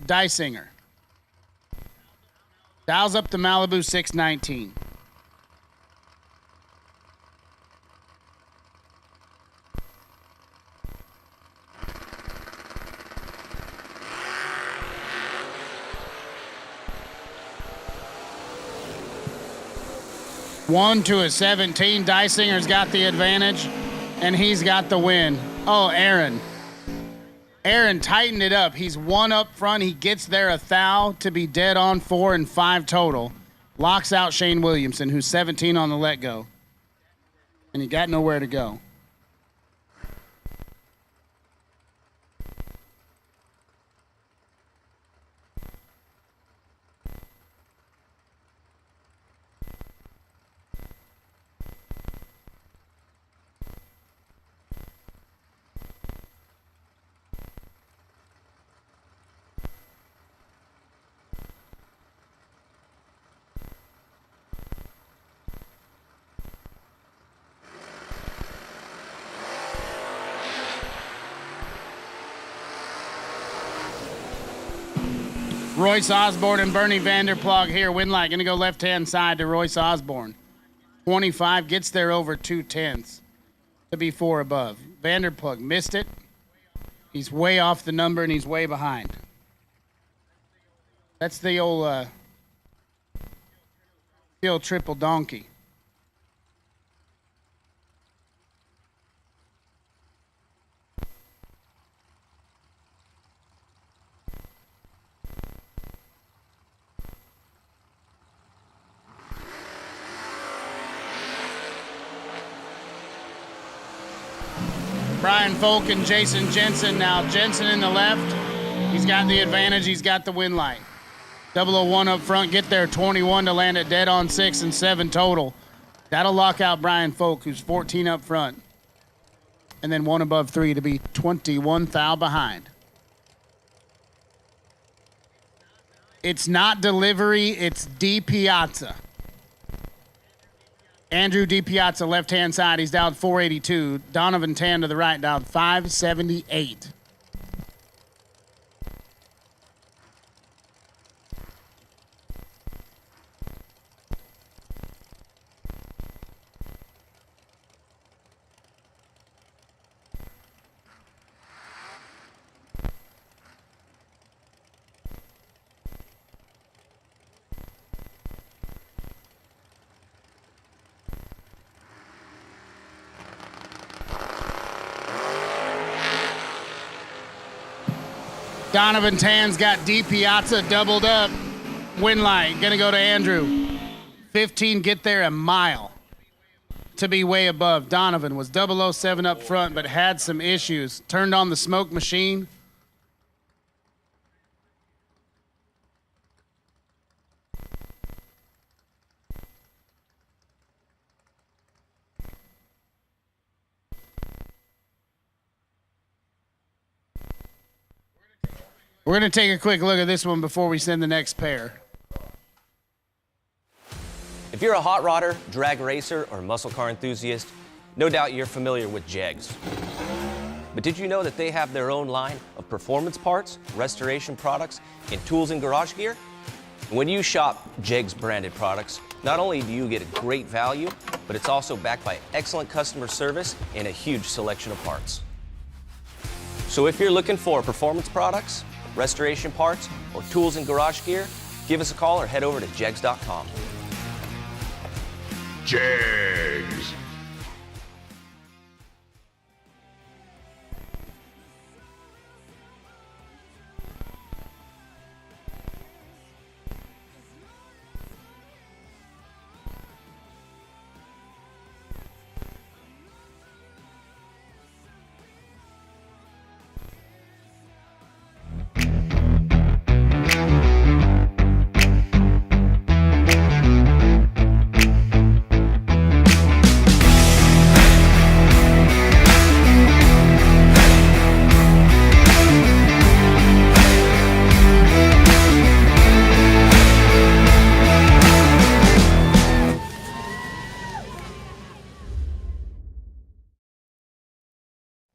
Dysinger dials up the Malibu 619. One to a 17. Dysinger's got the advantage, and he's got the win. Oh, Aaron. Aaron tightened it up. He's 1 up front. He gets there a thou to be dead on 4 and 5 total. Locks out Shane Williamson, who's 17 on the let go. And he got nowhere to go. Royce Osborne and Bernie Vanderplug here. Winlight going to go left-hand side to Royce Osborne. 25 gets there over 2/10 to be 4 above. Vanderplug missed it. He's way off the number, and he's way behind. That's the old triple donkey. Brian Folk and Jason Jensen now. Jensen in the left. He's got the advantage. He's got the win light. 001 up front, get there 21 to land it dead on 6 and 7 total. That'll lock out Brian Folk, who's 14 up front. And then 1 above 3 to be 21 thou behind. It's not delivery, it's D Piazza. Andrew D Piazza, left-hand side, he's down 482. Donovan Tan to the right, down 578. Donovan Tan's got D Piazza doubled up. Win light, gonna go to Andrew. 15, get there a mile to be way above. Donovan was 007 up front, but had some issues. Turned on the smoke machine. We're going to take a quick look at this one before we send the next pair. If you're a hot rodder, drag racer, or muscle car enthusiast, no doubt you're familiar with JEGS. But did you know that they have their own line of performance parts, restoration products, and tools and garage gear? When you shop JEGS branded products, not only do you get a great value, but it's also backed by excellent customer service and a huge selection of parts. So if you're looking for performance products, restoration parts, or tools and garage gear, give us a call or head over to jegs.com. JEGS.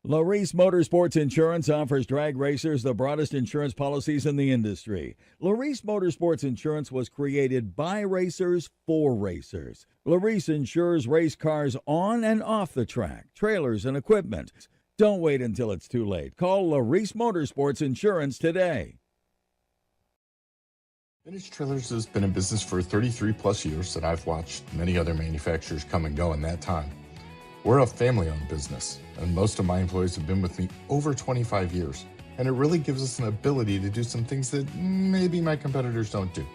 LARIS Motorsports Insurance offers drag racers the broadest insurance policies in the industry. LARIS Motorsports Insurance was created by racers for racers. LARIS insures race cars on and off the track, trailers, and equipment. Don't wait until it's too late. Call LARIS Motorsports Insurance today. Vintage Trailers has been in business for 33 plus years, and I've watched many other manufacturers come and go in that time. We're a family-owned business, and most of my employees have been with me over 25 years, and it really gives us an ability to do some things that maybe my competitors don't do.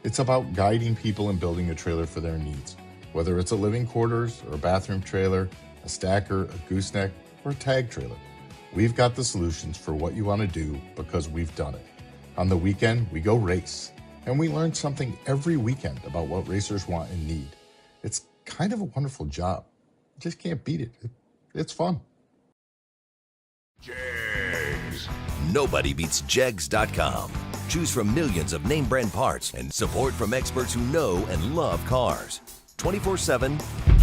It's about guiding people and building a trailer for their needs, whether it's a living quarters or a bathroom trailer, a stacker, a gooseneck, or a tag trailer. We've got the solutions for what you want to do because we've done it. On the weekend, we go race, and we learn something every weekend about what racers want and need. It's kind of a wonderful job. Just can't beat it. It's fun. JEGS. Nobody beats jegs.com. Choose from millions of name brand parts and support from experts who know and love cars. 24/7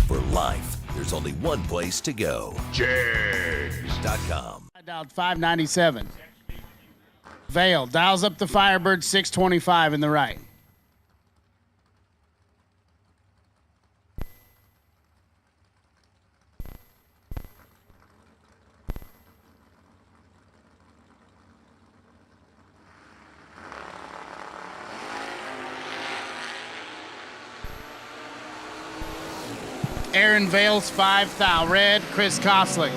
for life. There's only one place to go. JEGS.com. I dialed 597. Vale dials up the Firebird 625 in the right. Aaron Vale's 5 thou red. Chris Koslick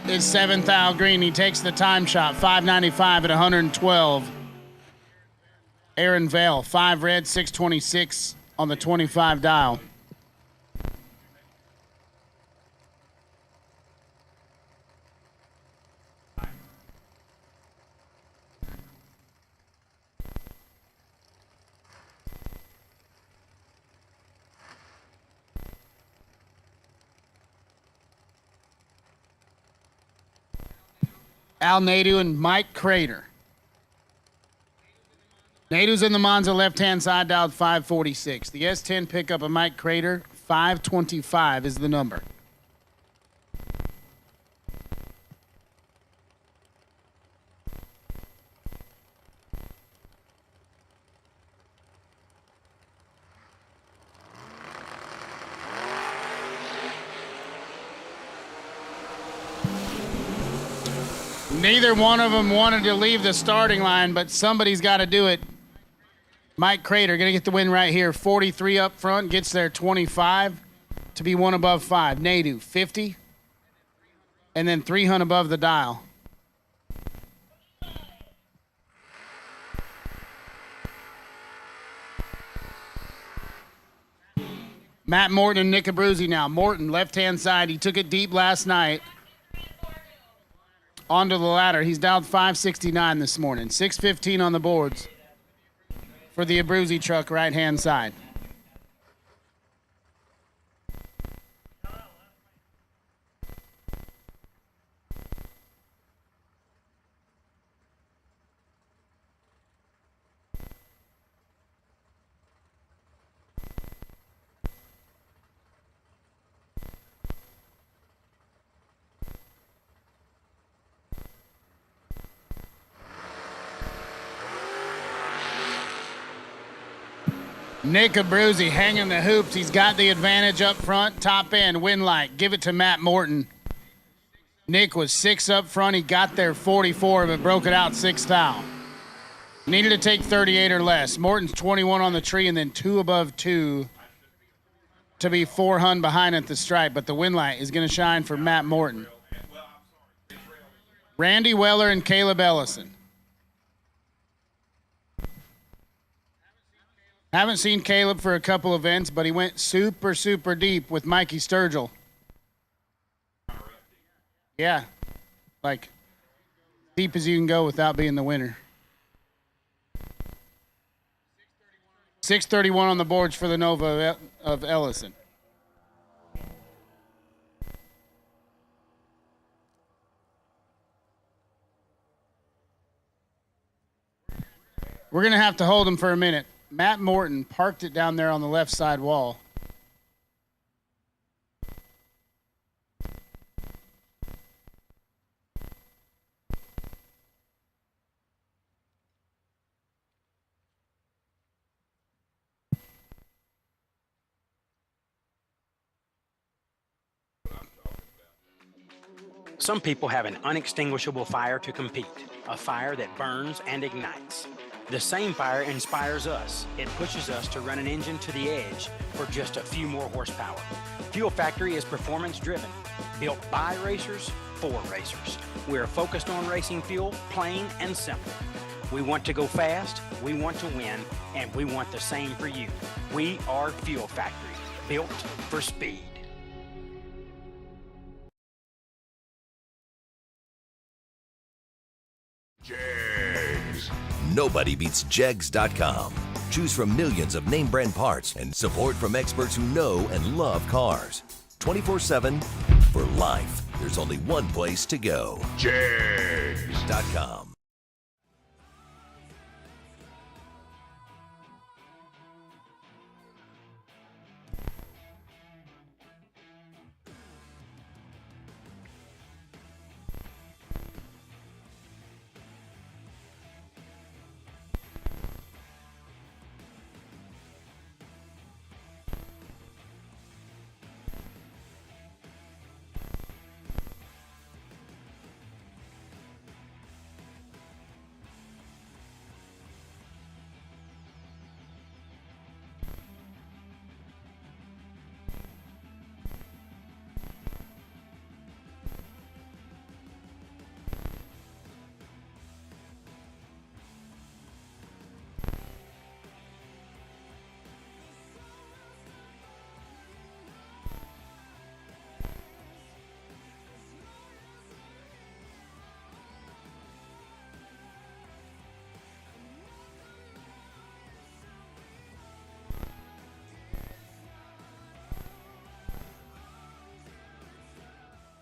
is 7 thou green. He takes the time shot, 595 at 112. Aaron Vale, 5 red, 626 on the 25 dial. Al Nadu and Mike Crater. Nadu's in the Monza left-hand side, dialed 546. The S10 pickup of Mike Crater, 525 is the number. Neither one of them wanted to leave the starting line, but somebody's got to do it. Mike Crater going to get the win right here. 43 up front, gets there 25 to be one above 5. Nadu, 50. And then 300 above the dial. Matt Morton and Nick Abruzzi now. Morton, left-hand side. He took it deep last night. Onto the ladder. He's dialed 569 this morning. 615 on the boards for the Abruzzi truck, right-hand side. Nick Abruzzi hanging the hoops. He's got the advantage up front, top end, win light. Give it to Matt Morton. Nick was 6 up front. He got there 44, but broke it out 6 thou. Needed to take 38 or less. Morton's 21 on the tree and then 2 above 2 to be 4 hun behind at the stripe, but the win light is going to shine for Matt Morton. Randy Weller and Caleb Ellison. Haven't seen Caleb for a couple events, but he went super, super deep with Mikey Sturgill. Yeah, like deep as you can go without being the winner. 631 on the boards for the Nova of Ellison. We're going to have to hold him for a minute. Matt Morton parked it down there on the left side wall. Some people have an unextinguishable fire to compete, a fire that burns and ignites. The same fire inspires us. It pushes us to run an engine to the edge for just a few more horsepower. Fuel Factory is performance driven, built by racers for racers. We're focused on racing fuel, plain and simple. We want to go fast, we want to win, and we want the same for you. We are Fuel Factory, built for speed. Jegs. Nobody beats Jegs.com. Choose from millions of name brand parts and support from experts who know and love cars. 24/7 for life. There's only one place to go. Jegs.com.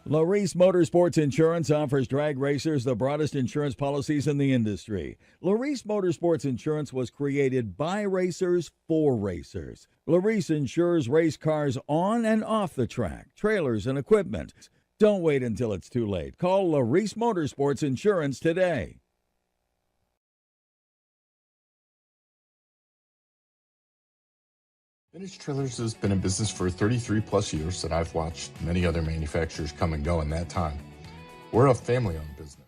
LARIS Motorsports Insurance offers drag racers the broadest insurance policies in the industry. LARIS Motorsports Insurance was created by racers for racers. LARIS insures race cars on and off the track, trailers, and equipment. Don't wait until it's too late. Call LARIS Motorsports Insurance today. Vintage Trailers has been in business for 33 plus years, and I've watched many other manufacturers come and go in that time. We're a family-owned business.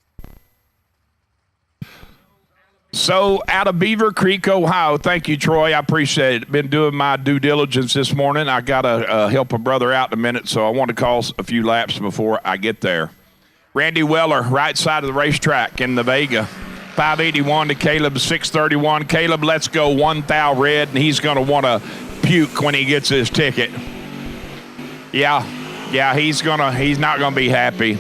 So, out of Beaver Creek, Ohio, thank you, Troy. I appreciate it. Been doing my due diligence this morning. I got to help a brother out in a minute, so I want to call a few laps before I get there. Randy Weller, right side of the racetrack in the Vega. 581 to Caleb, 631. Caleb, let's go 1,000 red, and he's going to want to puke when he gets his ticket. Yeah, he's not going to be happy.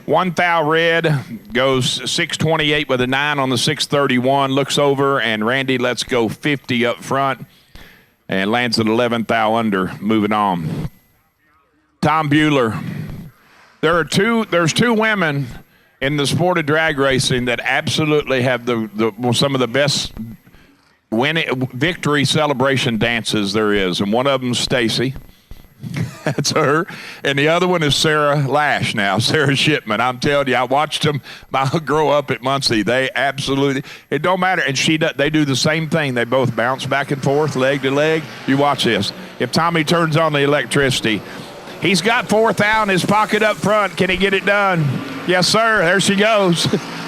1,000 red goes 628 with a 9 on the 631. Looks over, and Randy lets go 50 up front and lands at 11,000 under. Moving on. Tom Bueller. There's two women in the sport of drag racing that absolutely have some of the best victory celebration dances there is, and one of them's Stacy. That's her. And the other one is Sarah Lash now, Sarah Shipman. I'm telling you, I watched them grow up at Muncie. They absolutely, it don't matter. And they do the same thing. They both bounce back and forth, leg to leg. You watch this. If Tommy turns on the electricity, he's got 4,000 in his pocket up front. Can he get it done? Yes, sir. There she goes.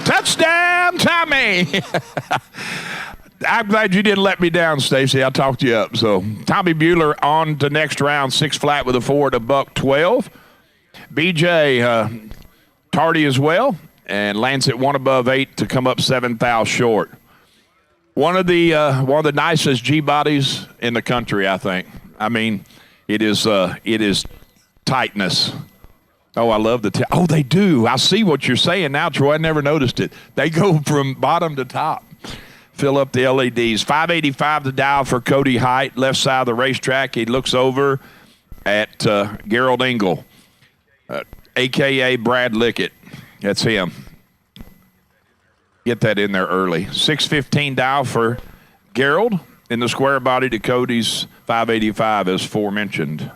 Touchdown, Tommy. I'm glad you didn't let me down, Stacy. I talked you up. So Tommy Bueller on to next round, 6 flat with a 4 at $112. BJ tardy as well and lands at 1 above 8 to come up 7,000 short. One of the nicest G bodies in the country, I think. I mean, it is tightness. Oh, I love they do. I see what you're saying now, Troy. I never noticed it. They go from bottom to top. Fill up the LEDs. 585 to dial for Cody Height, left side of the racetrack. He looks over at Gerald Engel, a.k.a. Brad Lickett. That's him. Get that in there early. 615 dial for Gerald in the square body to Cody's 585, as aforementioned.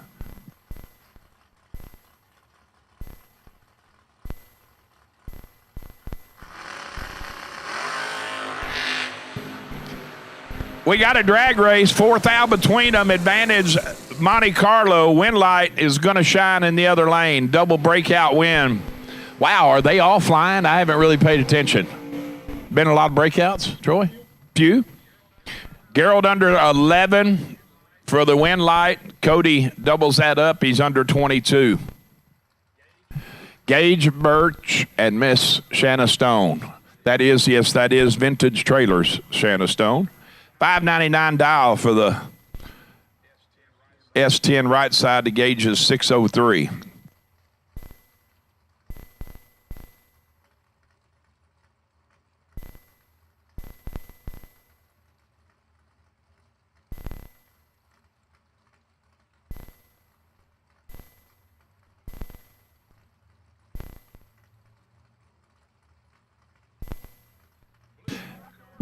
We got a drag race, 4,000 between them. Advantage Monte Carlo. Wind light is going to shine in the other lane. Double breakout win. Wow, are they all flying? I haven't really paid attention. Been a lot of breakouts, Troy? Few. Gerald under 11 for the wind light. Cody doubles that up. He's under 22. Gage Birch and Miss Shanna Stone. That is Vintage Trailers, Shanna Stone. 599 dial for the S10 right side to Gage's 603.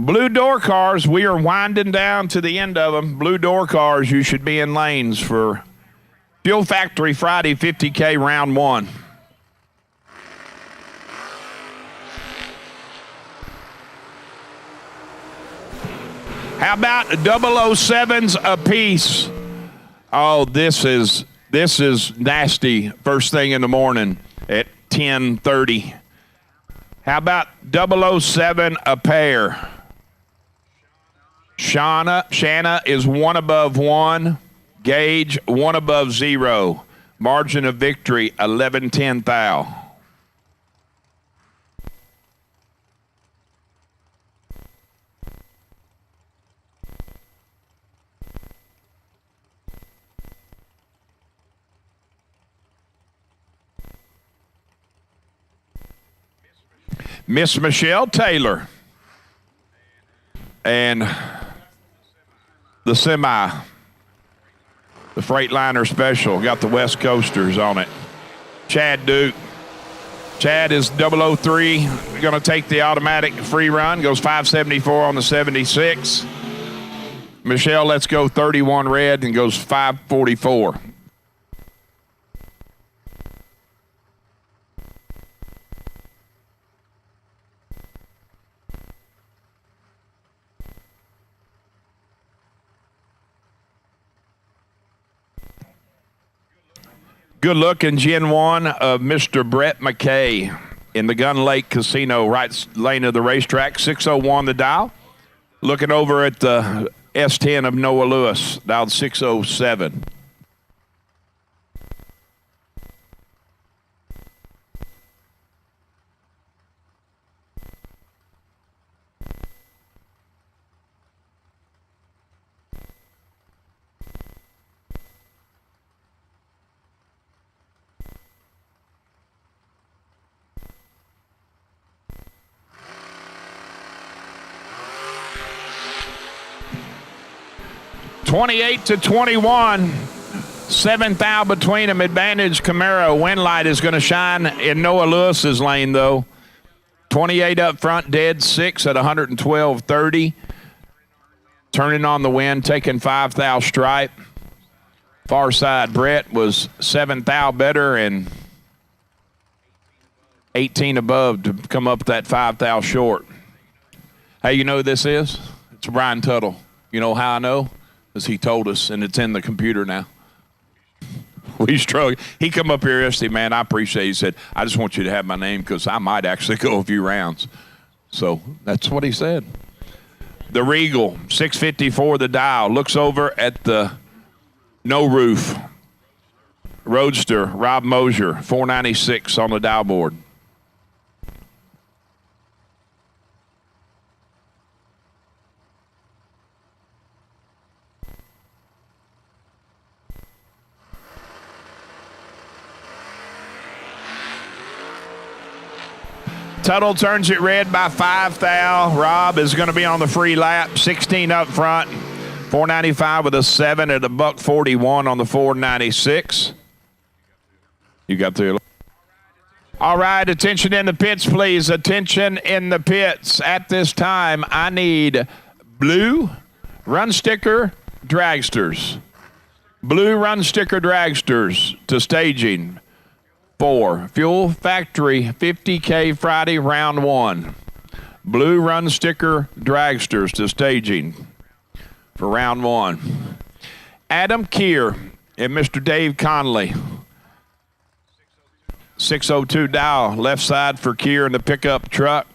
Blue door cars, we are winding down to the end of them. Blue door cars, you should be in lanes for Fuel Factory Friday 50K round 1. How about 007s apiece? Oh, this is nasty. First thing in the morning at 10:30. How about 007 a pair? Shanna is 1 above 1. Gage 1 above 0. Margin of victory 11-10 thou. Miss Michelle Taylor and the semi, the Freightliner Special, got the West Coasters on it. Chad Duke. Chad is 003. Going to take the automatic free run. Goes 574 on the 76. Michelle, let's go 31 red and goes 544. Good looking Gen 1 of Mr. Brett McKay in the Gun Lake Casino, right lane of the racetrack. 601 the dial. Looking over at the S10 of Noah Lewis, dialed 607. (28-21). Seventh out between them. Advantage Camaro. Wind light is going to shine in Noah Lewis's lane, though. 28 up front, dead 6 at 112.30. Turning on the wind, taking 5 thou stripe. Far side, Brett was 7 thou better and 18 above to come up that 5 thou short. Hey, you know who this is? It's Brian Tuttle. You know how I know? Because he told us, and it's in the computer now. We struggled. He come up here yesterday, man, I appreciate it. He said, I just want you to have my name because I might actually go a few rounds. So that's what he said. The Riggeal, 654 the dial, looks over at the no roof. Roadster, Rob Moser, 496 on the dial board. Tuttle turns it red by 5 thou. Rob is going to be on the free lap. 16 up front. 495 with a 7 at a $141 on the 496. You got through. All right, attention in the pits, please. Attention in the pits. At this time, I need blue run sticker dragsters. Blue run sticker dragsters to staging. 4, Fuel Factory 50K Friday round 1. Blue run sticker dragsters to staging for round 1. Adam Keir and Mr. Dave Conley. 602 dial, left side for Keir in the pickup truck.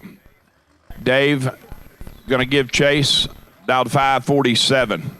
Dave going to give chase, dialed 547.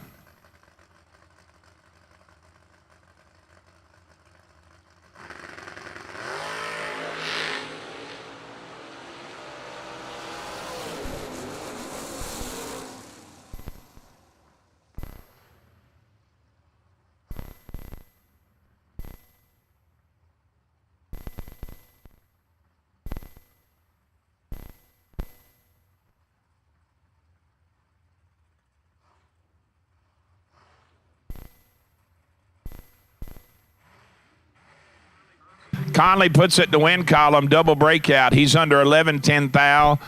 Conley puts it in the win column, double breakout. He's under 11/10 thou.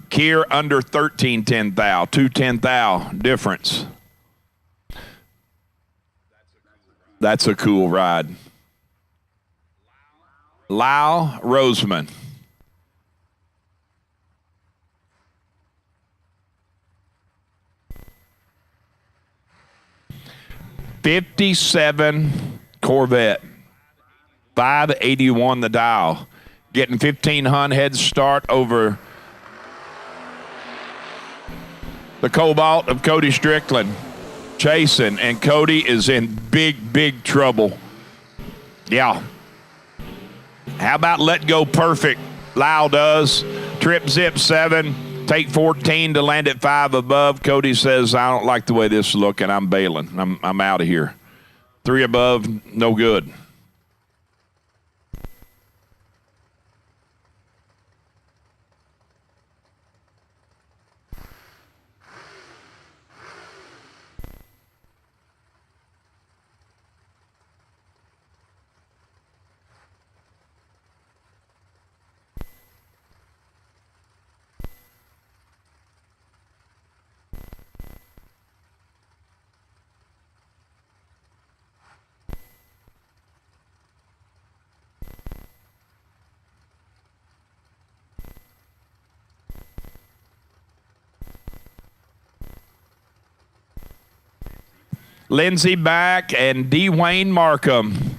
Keir under 13/10 thou. 2/10 thou difference. That's a cool ride. Lyle Roseman. '57 Corvette. 581 the dial. Getting 1,500 head start over the Cobalt of Cody Strickland. Chasing, and Cody is in big, big trouble. Yeah. How about let go perfect? Lyle does. Trip zip 7. Take 14 to land at 5 above. Cody says, I don't like the way this is looking. I'm bailing. I'm out of here. 3 above, no good. Lindsey back, and Dwayne Markham.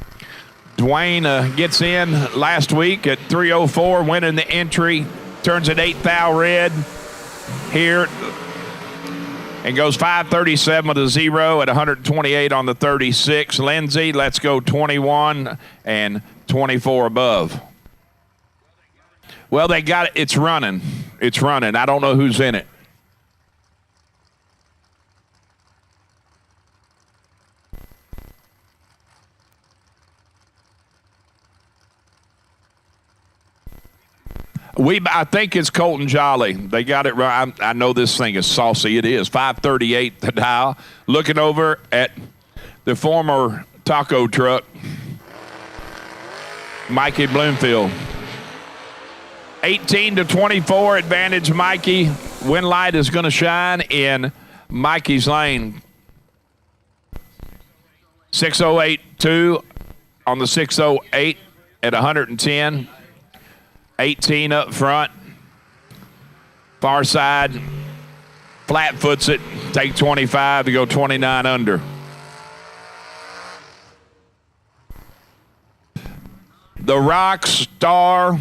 Dwayne gets in last week at 3:04, winning the entry. Turns at 8 thou red here and goes 5:37 with a 0 at 128 on the 36. Lindsey, let's go 21 and 24 above. Well, they got it. It's running. It's running. I don't know who's in it. I think it's Colton Jolly. They got it right. I know this thing is saucy. It is. 538 the dial. Looking over at the former taco truck, Mikey Bloomfield. 18 to 24 advantage Mikey. Wind light is going to shine in Mikey's lane. 608.2 on the 608 at 110. 18 up front. Far side. Flat foots it. Take 25 to go 29 under. The Rock Star.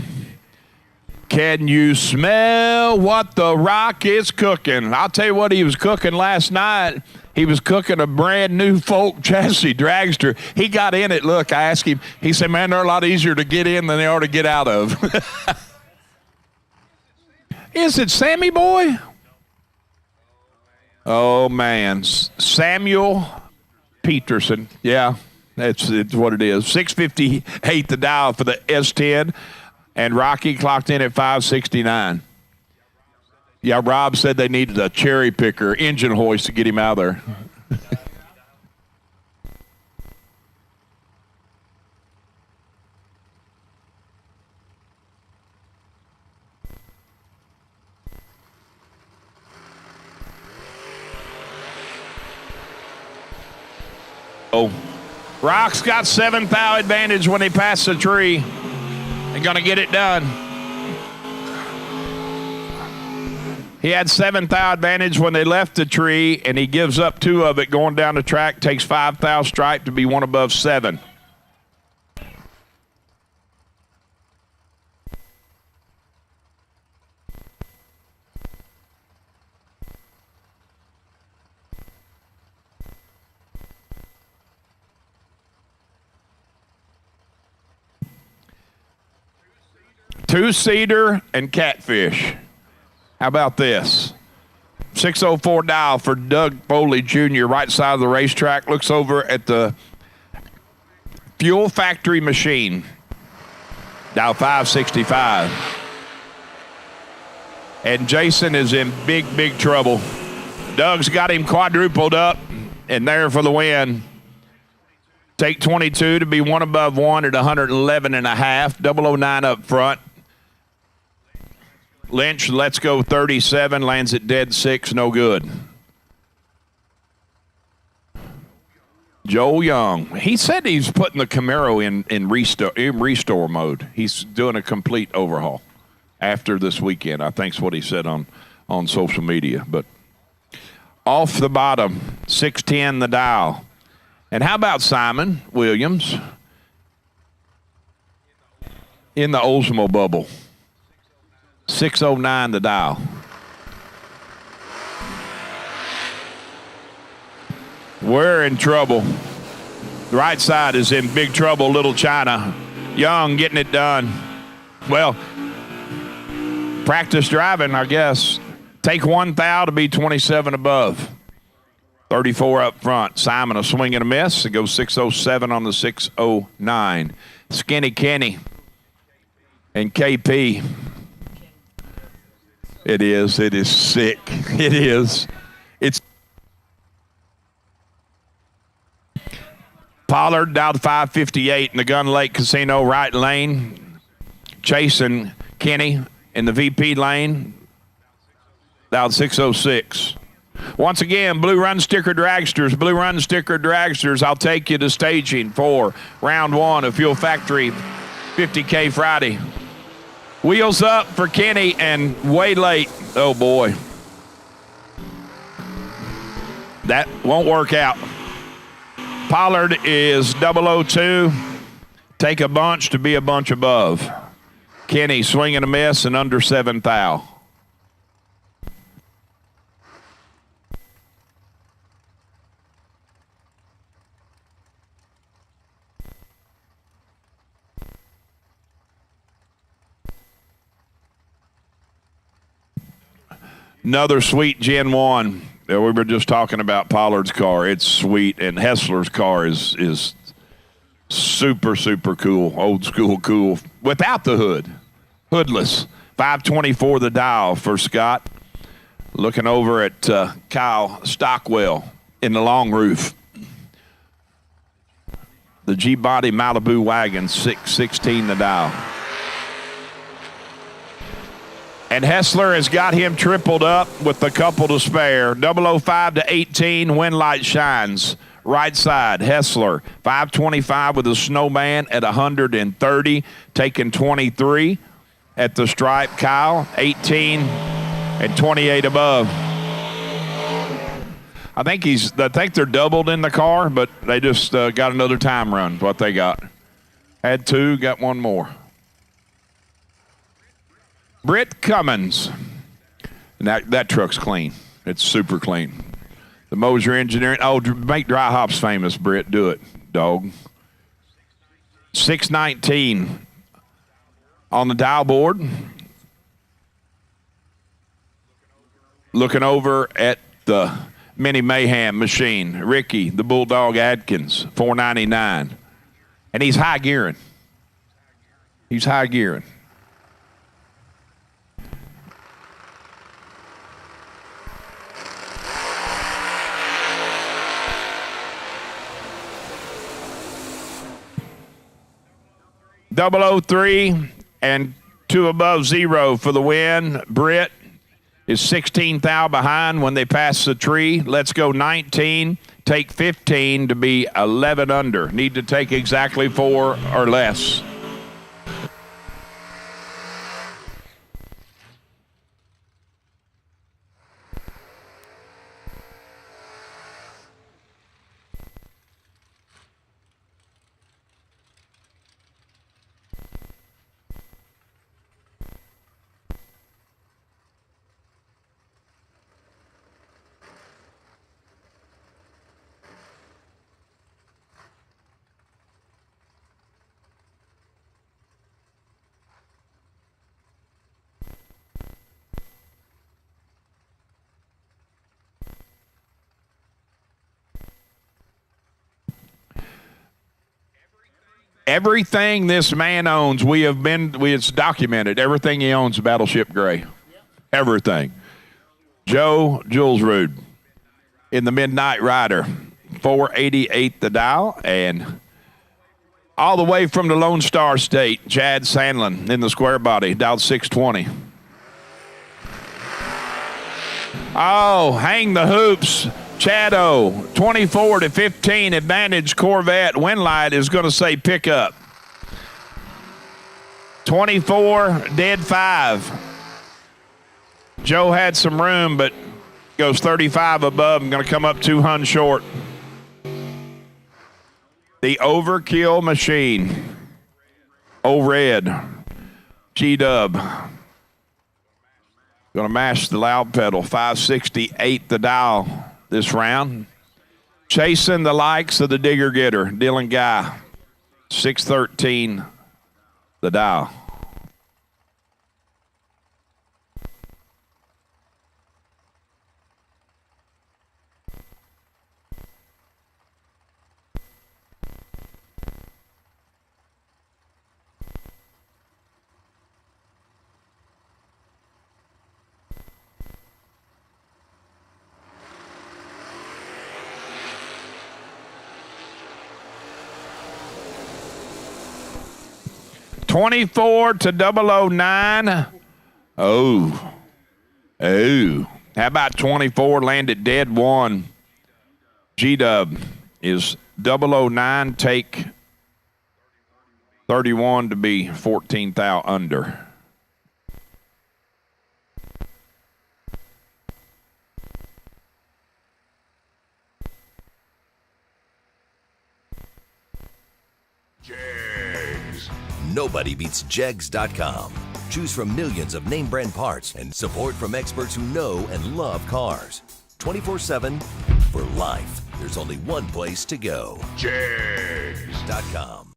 Can you smell what the Rock is cooking? I'll tell you what he was cooking last night. He was cooking a brand new folk chassis dragster. He got in it. Look, I asked him. He said, man, they're a lot easier to get in than they are to get out of. Is it Sammy Boy? Oh, man. Samuel Peterson. Yeah, it's what it is. 658 the dial for the S10. And Rocky clocked in at 569. Yeah, Rob said they needed a cherry picker, engine hoist to get him out of there. Oh, Rock's got 7 thou advantage when they pass the tree. They're going to get it done. He had 7 thou advantage when they left the tree, and he gives up 2 of it going down the track. Takes 5 thou stripe to be 1 above 7. Two-seater and catfish. How about this? 604 dial for Doug Foley Jr., right side of the racetrack. Looks over at the Fuel Factory machine. Dial 565. And Jason is in big, big trouble. Doug's got him quadrupled up and there for the win. Take 22 to be 1 above 1 at 111.5. 009 up front. Lynch, let's go 37, lands at dead 6, no good. Joe Young, he said he's putting the Camaro in restore mode. He's doing a complete overhaul after this weekend, I think is what he said on social media. But off the bottom, 610 the dial. And how about Simon Williams in the Oldsmo bubble? 609 the dial. We're in trouble. The right side is in big trouble, Little China. Young getting it done. Well, practice driving, I guess. Take 1 thou to be 27 above. 34 up front. Simon a swing and a miss. It goes 607 on the 609. Skinny Kenny and KP. It is sick. It is. It's Pollard down to 558 in the Gun Lake Casino right lane. Chasing Kenny in the VP lane. Down 606. Once again, Blue Run Sticker Dragsters. Blue Run Sticker Dragsters. I'll take you to staging for round 1 of Fuel Factory 50K Friday. Wheels up for Kenny and way late. Oh, boy. That won't work out. Pollard is 002. Take a bunch to be a bunch above. Kenny swing and a miss and under 7 thou. Another sweet Gen 1. We were just talking about Pollard's car. It's sweet, and Hessler's car is super, super cool, old school cool, without the hood, hoodless. 524 the dial for Scott. Looking over at Kyle Stockwell in the long roof. The G-Body Malibu wagon, 616 the dial. And Hessler has got him tripled up with a couple to spare. 005 to 18, wind light shines. Right side, Hessler. 525 with a snowman at 130, taking 23 at the stripe. Kyle, 18 and 28 above. I think they're doubled in the car, but they just got another time run, what they got. Had two, got one more. Britt Cummins. And that truck's clean. It's super clean. The Moser Engineering. Oh, make dry hops famous, Britt. Do it, dog. 619 on the dial board. Looking over at the Mini Mayhem machine. Ricky, the Bulldog Adkins, 499. And he's high gearing. He's high gearing. .003 and 2 above 0 for the win. Britt is 16 thou behind when they pass the tree. Let's go 19. Take 15 to be 11 under. Need to take exactly 4 or less. Everything this man owns, it's documented. Everything he owns, Battleship Gray. Everything. Joe Julesrud in the Midnight Rider, 488 the dial, and all the way from the Lone Star State, Chad Sandlin in the square body, dialed 620. Oh, hang the hoops. Chado, 24 to 15, advantage Corvette. Windlight is going to say pickup. 24, dead 5. Joe had some room, but goes 35 above. I'm going to come up 200 short. The Overkill Machine. O-Red. G-Dub. Going to mash the loud pedal. 568 the dial this round. Chasing the likes of the Digger Getter, Dylan Guy, 613 the dial. $24 to 009. Oh. How about 24 landed dead 1? G-Dub is 009, take 31 to be 14 thou under. nobody beats Jegs.com. Choose from millions of name brand parts and support from experts who know and love cars. 24/7 for life. There's only one place to go. Jegs.com.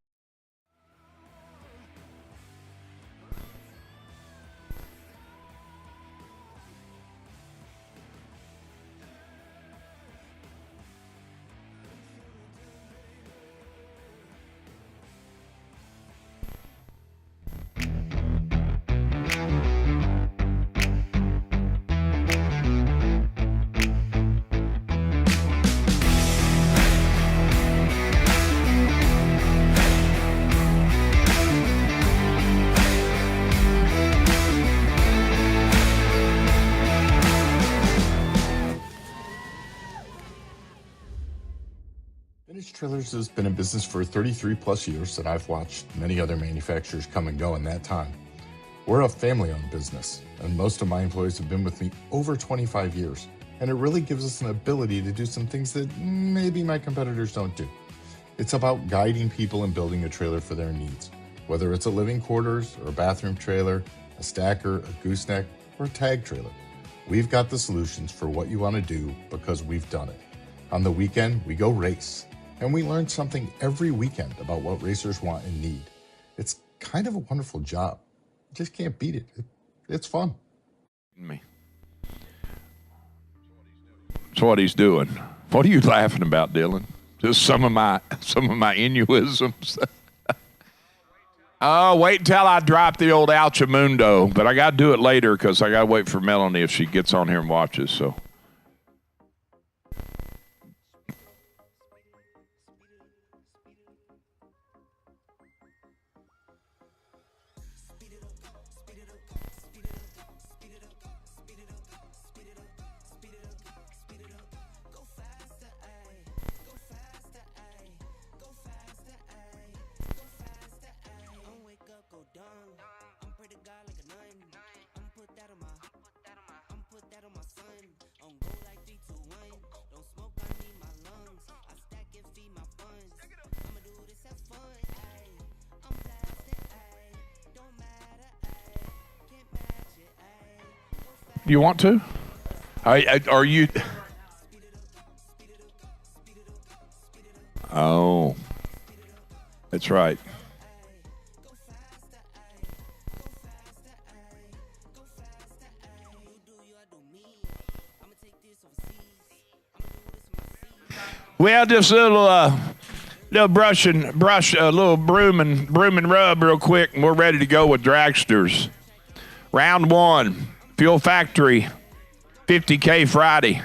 Vintage Trailers has been in business for 33 plus years, and I've watched many other manufacturers come and go in that time. We're a family-owned business, and most of my employees have been with me over 25 years, and it really gives us an ability to do some things that maybe my competitors don't do. It's about guiding people and building a trailer for their needs, whether it's a living quarters or a bathroom trailer, a stacker, a gooseneck, or a tag trailer. We've got the solutions for what you want to do because we've done it. On the weekend, we go race. And we learn something every weekend about what racers want and need. It's kind of a wonderful job. You just can't beat it. It's fun. Me. That's what he's doing. What are you laughing about, Dylan? Just some of my innuisms. Oh, wait until I drop the old Alchamundo. But I got to do it later because I got to wait for Melanie if she gets on here and watches. So. You want to? Are you? Oh, that's right. Well, just a little brush, a little broom and rub real quick, and we're ready to go with dragsters. Round one. Fuel Factory, 50K Friday.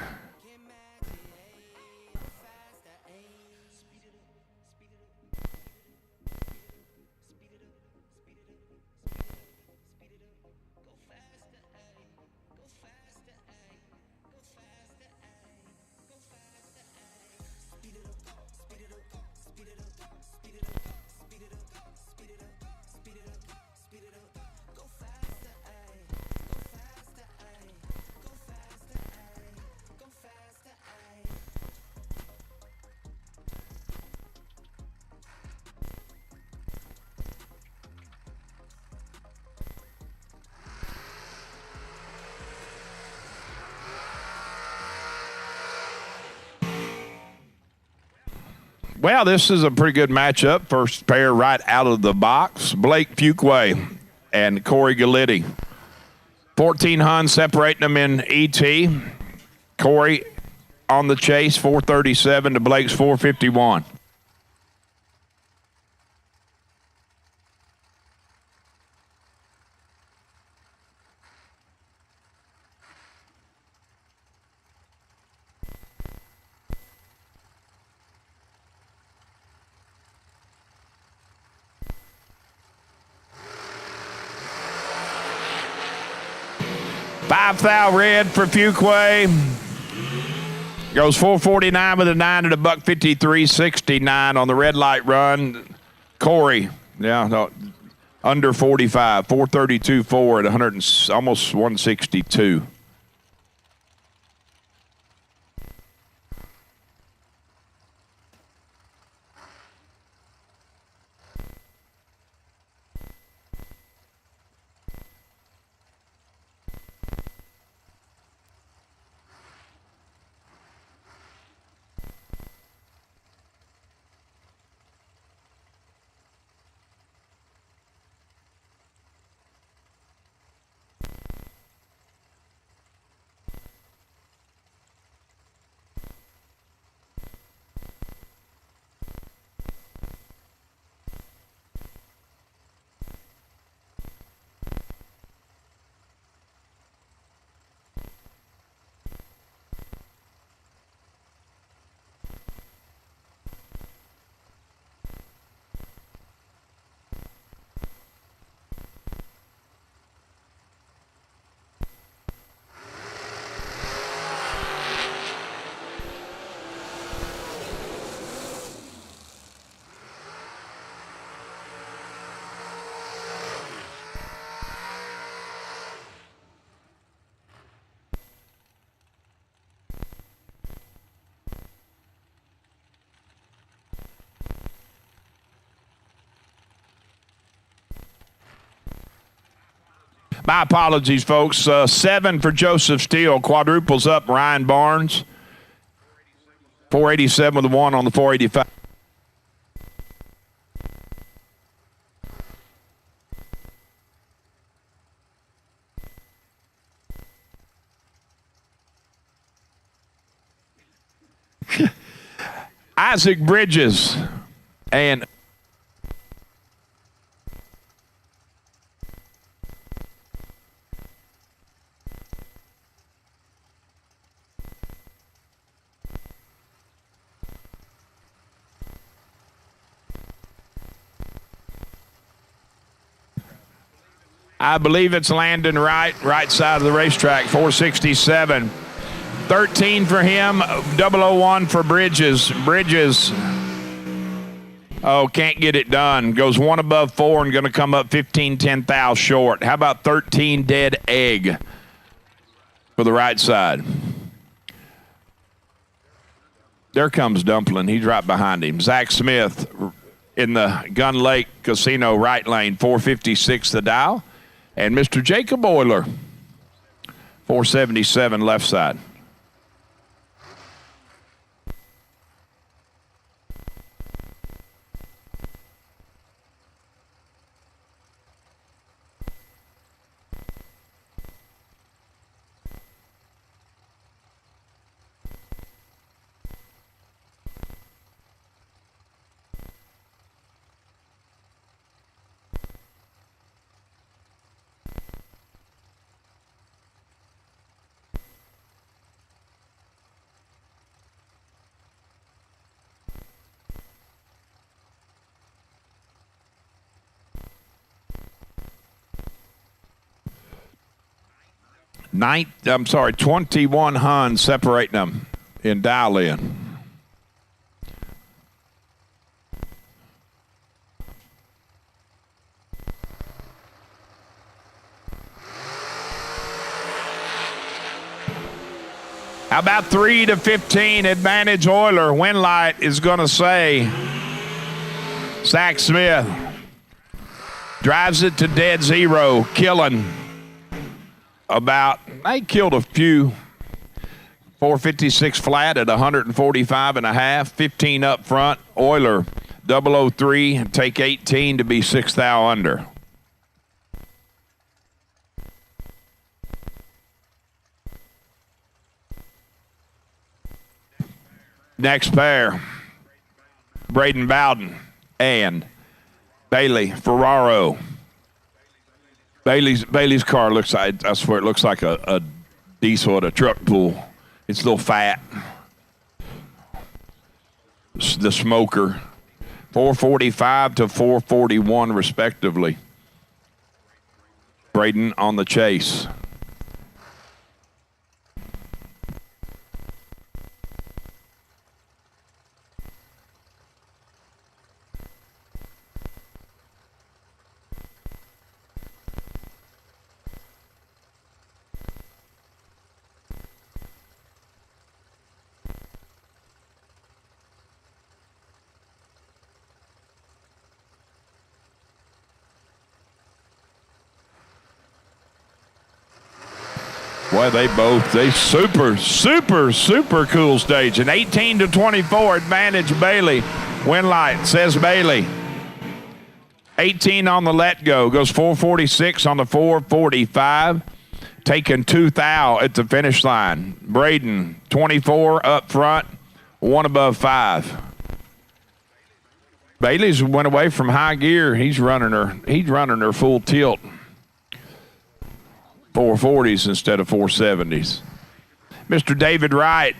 Well, this is a pretty good matchup. First pair right out of the box. Blake Fuquay and Corey Galletti. 14 Hun separating them in ET. Corey on the chase, 437 to Blake's 451. $5,000 red for Fuquay. Goes 449 with a 9 at a buck 53.69 on the red light run. Corey, under 45, 432.4 at 100, almost 162. My apologies, folks. 7 for Joseph Steele. Quadruples up Ryan Barnes. 487 with a 1 on the 485. Isaac Bridges and I believe it's Landon Wright, right side of the racetrack, 467. 13 for him, 001 for Bridges. Bridges, can't get it done. Goes 1 above 4 and going to come up 15 thou short. How about 13 dead egg for the right side? There comes Dumpling. He's right behind him. Zach Smith in the Gun Lake Casino right lane, 456 the dial. And Mr. Jacob Euler, 477 left side. Ninth, 21 Huns separating them in dial-in. How about 3 to 15 advantage Euler? Winlight is going to say Zach Smith drives it to dead zero, killing about, they killed a few. 456 flat at 145 and a half, 15 up front. Euler 003 and take 18 to be 6 thou under. Next pair, Braden Bowden and Bailey Ferraro. Bailey's car looks like, I swear it looks like a diesel at a truck pool. It's a little fat. The smoker. 445 to 441 respectively. Braden on the chase. Boy, they super cool stage. An 18 to 24 advantage Bailey. Winlight says Bailey. 18 on the let go. Goes 446 on the 445. Taking 2 thou at the finish line. Braden, 24 up front, 1 above 5. Bailey's went away from high gear. He's running her full tilt. 440s instead of 470s. Mr. David Wright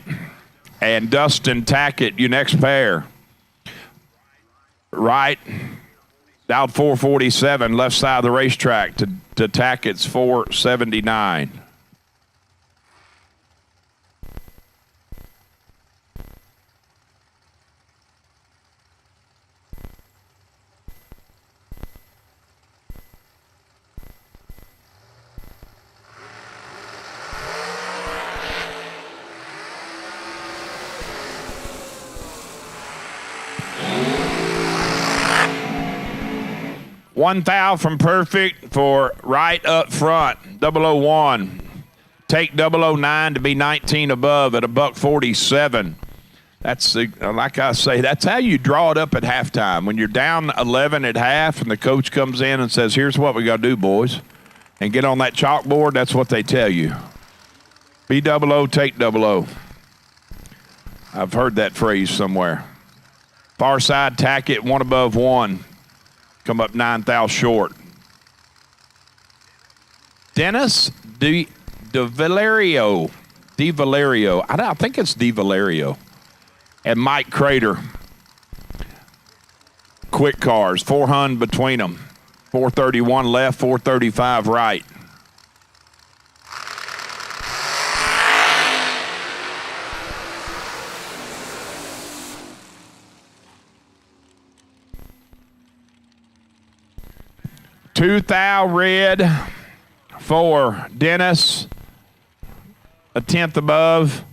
and Dustin Tackett, your next pair. Wright out 447, left side of the racetrack to Tackett's 479. 1 thou from Perfect for right up front. 001. Take 009 to be 19 above at $147. That's like I say, that's how you draw it up at halftime. When you're down 11 at half and the coach comes in and says, here's what we got to do, boys. And get on that chalkboard, that's what they tell you. Be 00, take 00. I've heard that phrase somewhere. Far side, tack it, 1 above 1. Come up 9 thou short. Dennis DeValerio. I think it's DeValerio. And Mike Crater. Quick cars, 400 between them. 431 left, 435 right. Two thou red for Dennis, a 10th above,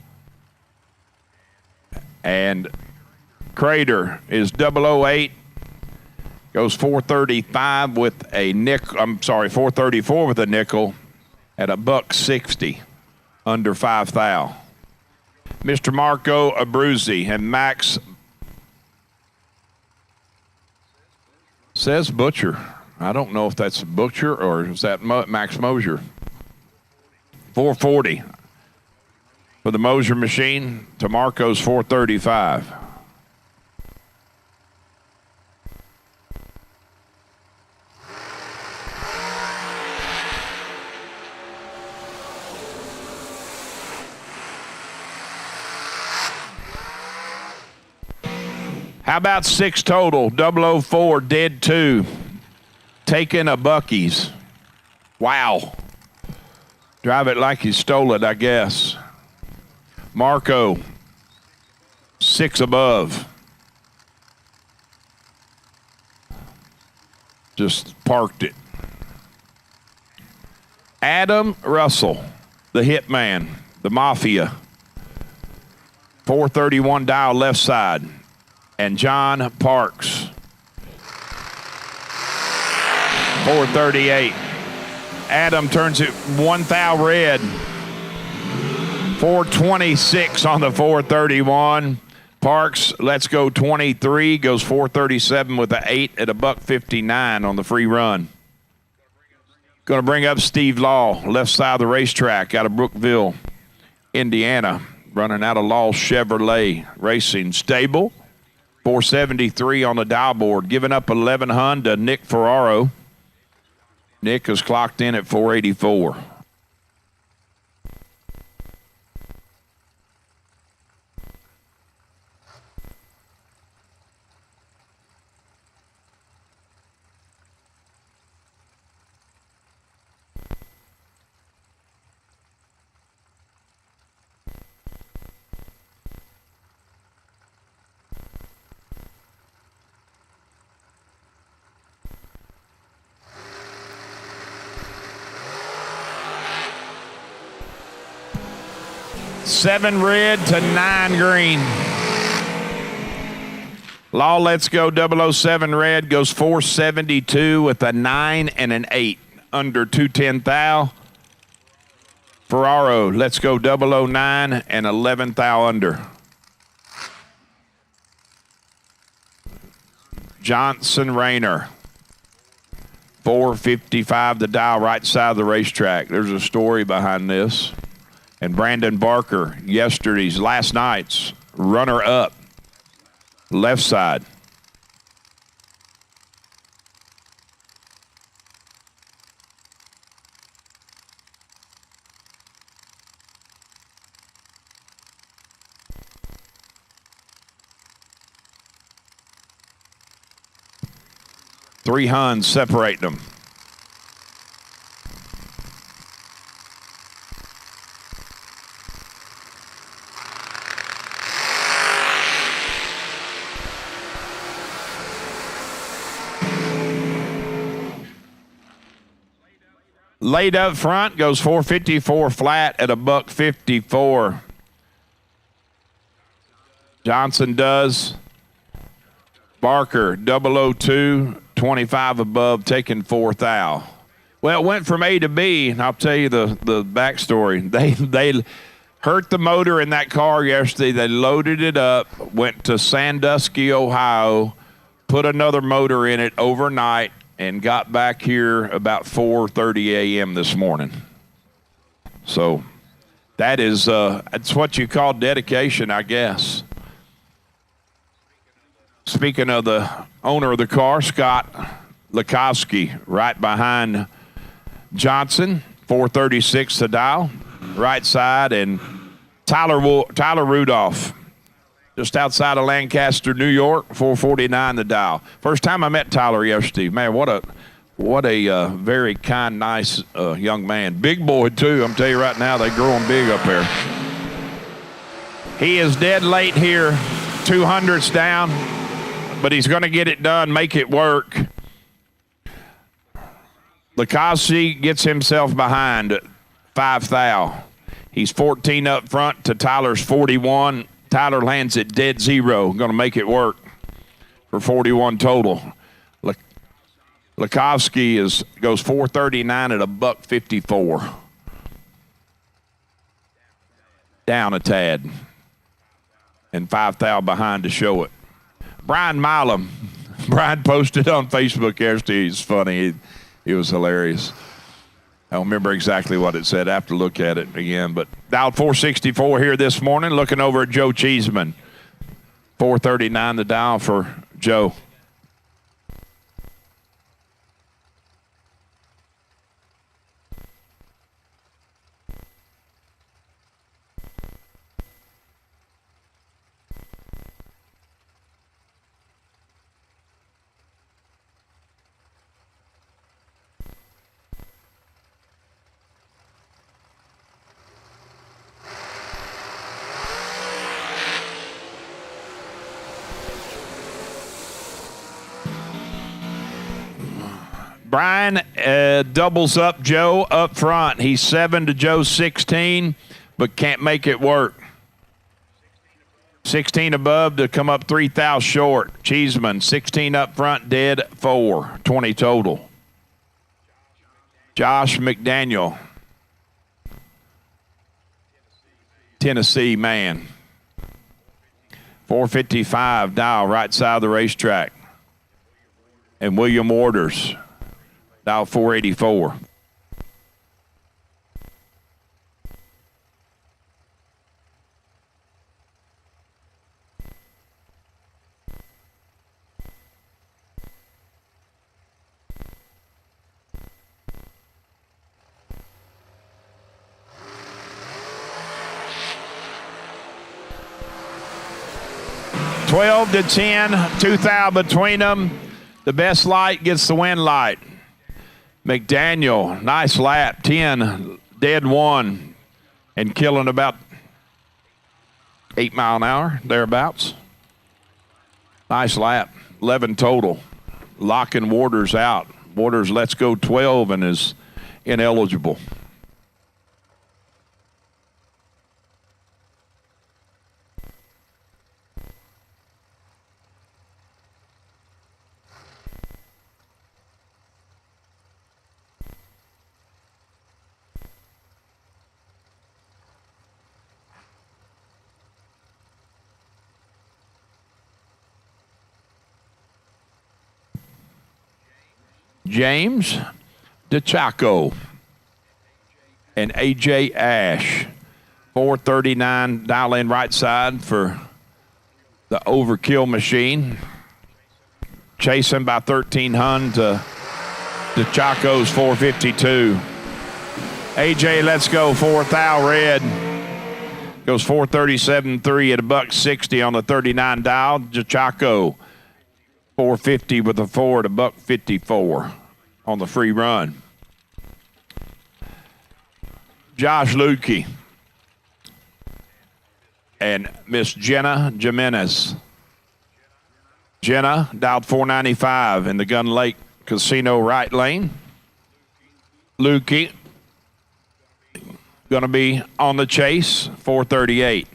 and Crater is 008, goes 435 with a nickel. I'm sorry, 434 with a nickel at $160, under 5 thou. Mr. Marco Abruzzi and Max says Butcher. I don't know if that's Butcher or is that Max Moser. 440 for the Moser machine to Marco's 435. How about 6 total? 004, dead 2. Taking a Buc-ee's. Wow. Drive it like he stole it, I guess. Marco, 6 above. Just parked it. Adam Russell, the hitman, the mafia. 431 dial left side. And John Parks. 438. Adam turns it 1 thou red. 426 on the 431. Parks, let's go 23, goes 437 with an 8 at $159 on the free run. Going to bring up Steve Law, left side of the racetrack out of Brookville, Indiana. Running out of Law Chevrolet Racing Stable. 473 on the dial board. Giving up 1100 to Nick Ferraro. Nick is clocked in at 484. Seven red to 9 green. Law Let's Go 007 red goes 472 with a 9 and an 8 under 210 thou. Ferraro Let's Go 009 and 11 thou under. Johnson Rayner 455 the dial right side of the racetrack. There's a story behind this. And Brandon Barker, last night's runner-up, left side. Three Huns separating them. Laid up front, goes 454 flat at $154. Johnson does. Barker, 002, 25 above, taking 4th thou. Well, it went from A to B, and I'll tell you the backstory. They hurt the motor in that car yesterday. They loaded it up, went to Sandusky, Ohio, put another motor in it overnight, and got back here about 4:30 a.m. this morning. So that is that's what you call dedication, I guess. Speaking of the owner of the car, Scott Lukowski, right behind Johnson, 436 the dial, right side, and Tyler Rudolph, just outside of Lancaster, New York, 449 the dial. First time I met Tyler yesterday. Man, what a very kind, nice young man. Big boy, too. I'm telling you right now, they're growing big up there. He is dead late here, 200s down, but he's going to get it done, make it work. Lukowski gets himself behind 5 thou. He's 14 up front to Tyler's 41. Tyler lands at dead zero. Going to make it work for 41 total. Lukowski goes 439 at $154. Down a tad. And 5 thou behind to show it. Brian Milam. Brian posted on Facebook yesterday. He's funny. He was hilarious. I don't remember exactly what it said. I have to look at it again. But dialed 464 here this morning, looking over at Joe Cheeseman. 439 the dial for Joe. Brian doubles up Joe up front. He's 7 to Joe's 16, but can't make it work. 16 above to come up 3 thou short. Cheeseman, 16 up front, dead 4. 20 total. Josh McDaniel, Tennessee man. 455 dial right side of the racetrack. And William Waters, dial 484. $12 to $10, 2 thou between them. The best light gets the win light. McDaniel, nice lap, 10, dead 1, and killing about 8 mile an hour, thereabouts. Nice lap, 11 total. Locking Waters out. Waters lets go 12 and is ineligible. James DeChaco and A.J. Ash. 439 dial in right side for the overkill machine. Chasing by 13 Hun to DeChaco's 452. A.J. let's go 4 thou red. Goes 437.3 at $160 on the 39 dial. DeChaco 450 with a 4 at $154 on the free run. Josh Lukey and Miss Jenna Jimenez. Jenna dialed 495 in the Gun Lake Casino right lane. Lukey going to be on the chase, 438.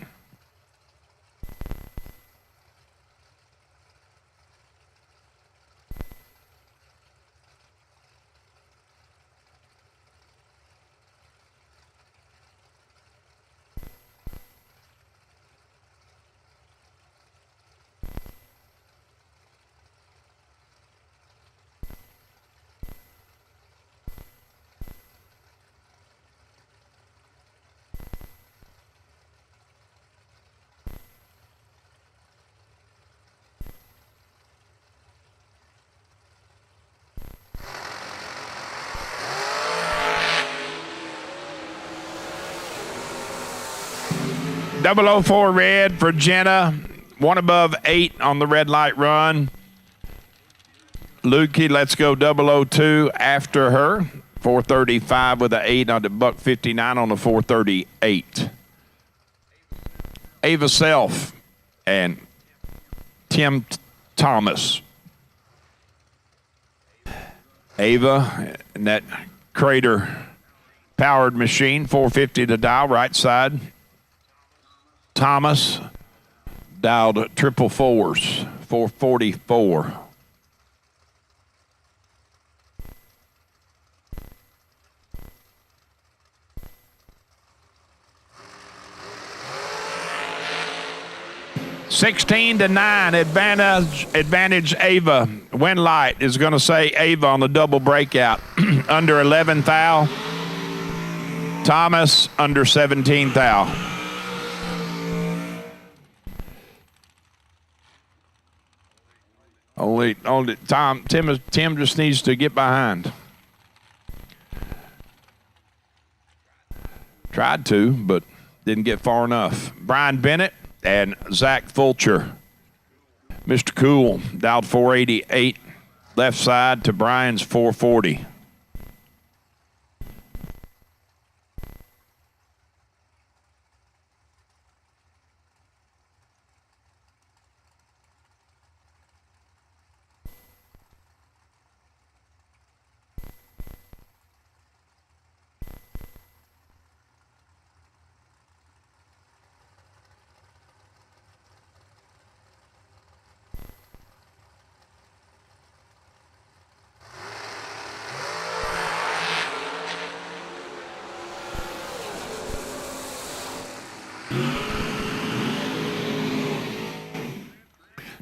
004 red for Jenna. 1 above 8 on the red light run. Lukey, let's go 002 after her. 435 with an 8 on the $159 on the 438. Ava Self and Tim Thomas. Ava and that Crater powered machine, 450 to dial, right side. Thomas dialed triple fours, 444. (16-9) advantage Ava. Wind light is going to say Ava on the double breakout. Under 11 thou. Thomas under 17 thou. Only Tim just needs to get behind. Tried to, but didn't get far enough. Brian Bennett and Zach Fulcher. Mr. Cool dialed 488 left side to Brian's 440.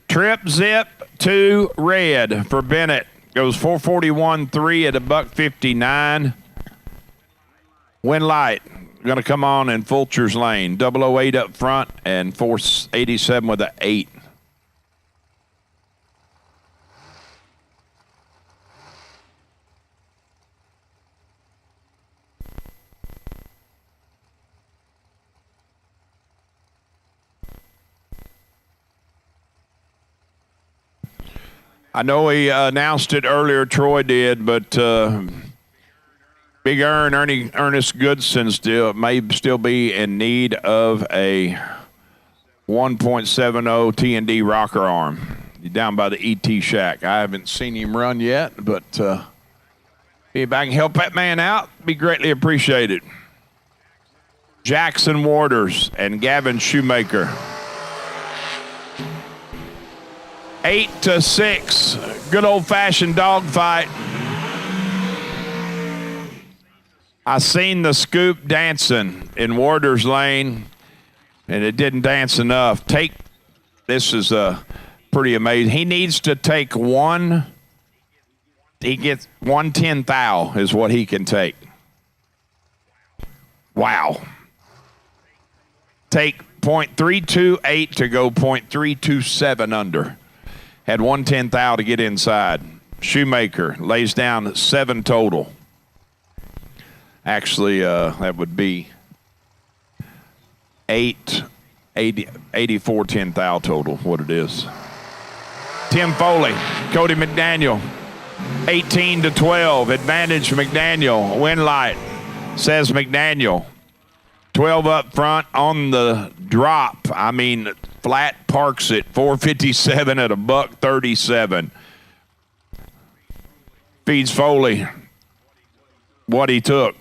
Trip zip to red for Bennett. Goes 441.3 at a $159. Wind light going to come on in Fulcher's lane. 008 up front and 487 with an 8. I know he announced it earlier, Troy did, but Big Ernest Goodson may still be in need of a 1.70 T&D rocker arm. He's down by the ET Shack. I haven't seen him run yet, but if I can help that man out, be greatly appreciated. Jackson Waters and Gavin Shoemaker. 8-6, good old-fashioned dogfight. I seen the scoop dancing in Waters' lane, and it didn't dance enough. This is pretty amazing. He needs to take one. He gets 1/10 thou is what he can take. Wow. Take .328 to go .327 under. Had 1/10 thou to get inside. Shoemaker lays down 7 total. Actually, that would be 84 10 thou total, what it is. Tim Foley, Cody McDaniel, 18-12. Advantage McDaniel. Wind light says McDaniel. 12 up front on the drop. I mean, flat parks it. 457 at a $137. Feeds Foley what he took.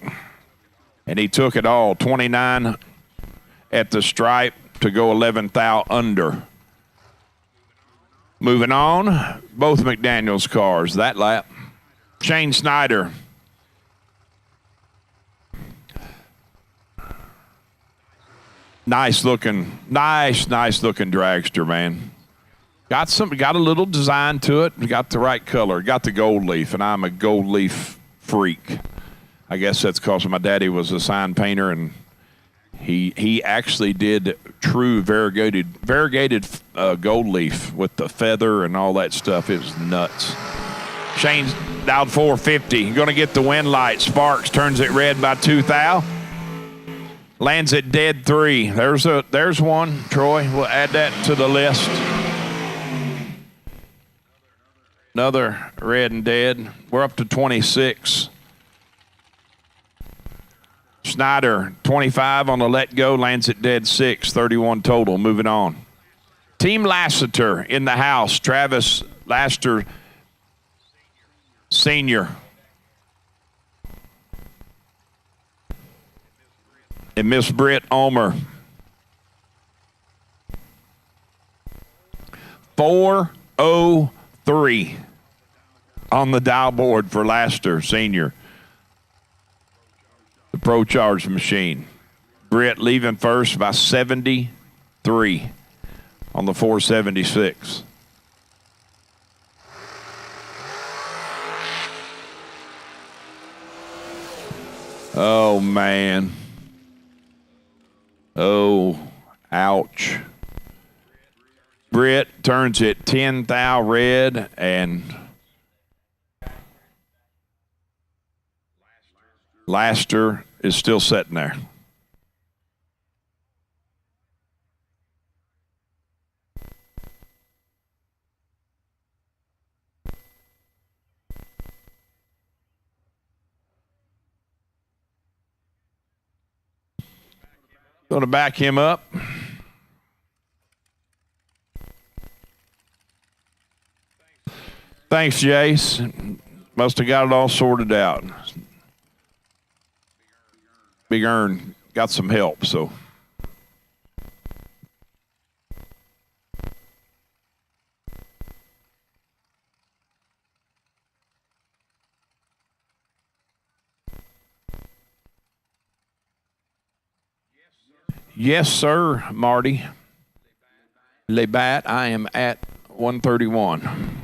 And he took it all. 29 at the stripe to go 11 thou under. Moving on, both McDaniel's cars that lap. Shane Snyder. Nice looking dragster, man. Got a little design to it. Got the right color. Got the gold leaf, and I'm a gold leaf freak. I guess that's because my daddy was a sign painter, and he actually did true variegated gold leaf with the feather and all that stuff. It was nuts. Shane's dialed 450. Going to get the wind light. Sparks turns it red by 2 thou. Lands at dead 3. There's one, Troy. We'll add that to the list. Another red and dead. We're up to 26. Snyder, 25 on the let go, lands at dead 6, 31 total. Moving on. Team Lassiter in the house. Travis Lassiter, Sr. And Miss Britt Omer. 403 on the dial board for Lassiter, Sr. The Pro Charge machine. Britt leaving first by 73 on the 476. Oh, man. Oh, ouch. Britt turns it 10 thou red, and Laster is still sitting there. Going to back him up. Thanks, Jace. Must have got it all sorted out. Big Earn got some help, so. Yes, sir, Marty. Lebat, I am at 131.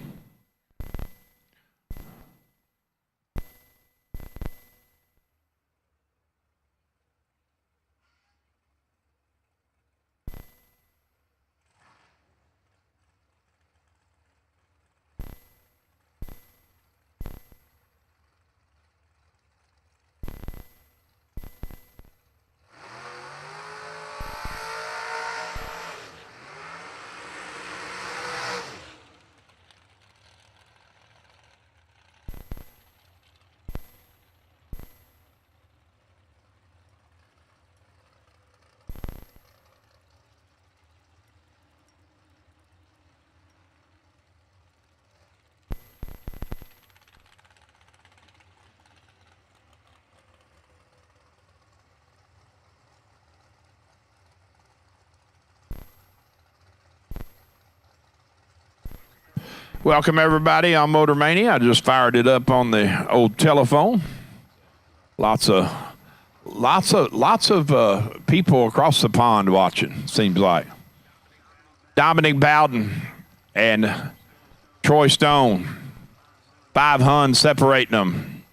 Welcome everybody on MotorMania. I just fired it up on the old telephone. Lots of people across the pond watching, seems like. Dominic Bowden and Troy Stone. 5 Huns separating them.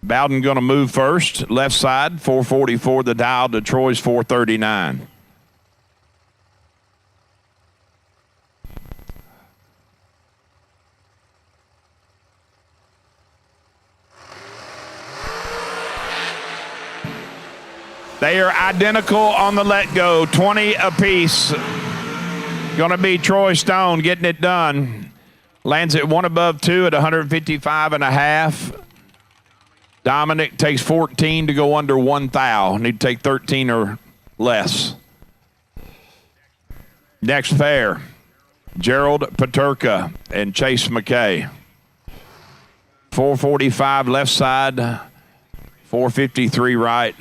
Bowden going to move first, left side, 444 the dial to Troy's 439. They are identical on the let go, 20 apiece. Going to be Troy Stone getting it done. Lands at 1 above 2 at 155.5. Dominic takes 14 to go under 1 thou. Need to take 13 or less. Next pair, Gerald Paterka and Chase McKay. 445 left side, 453 right.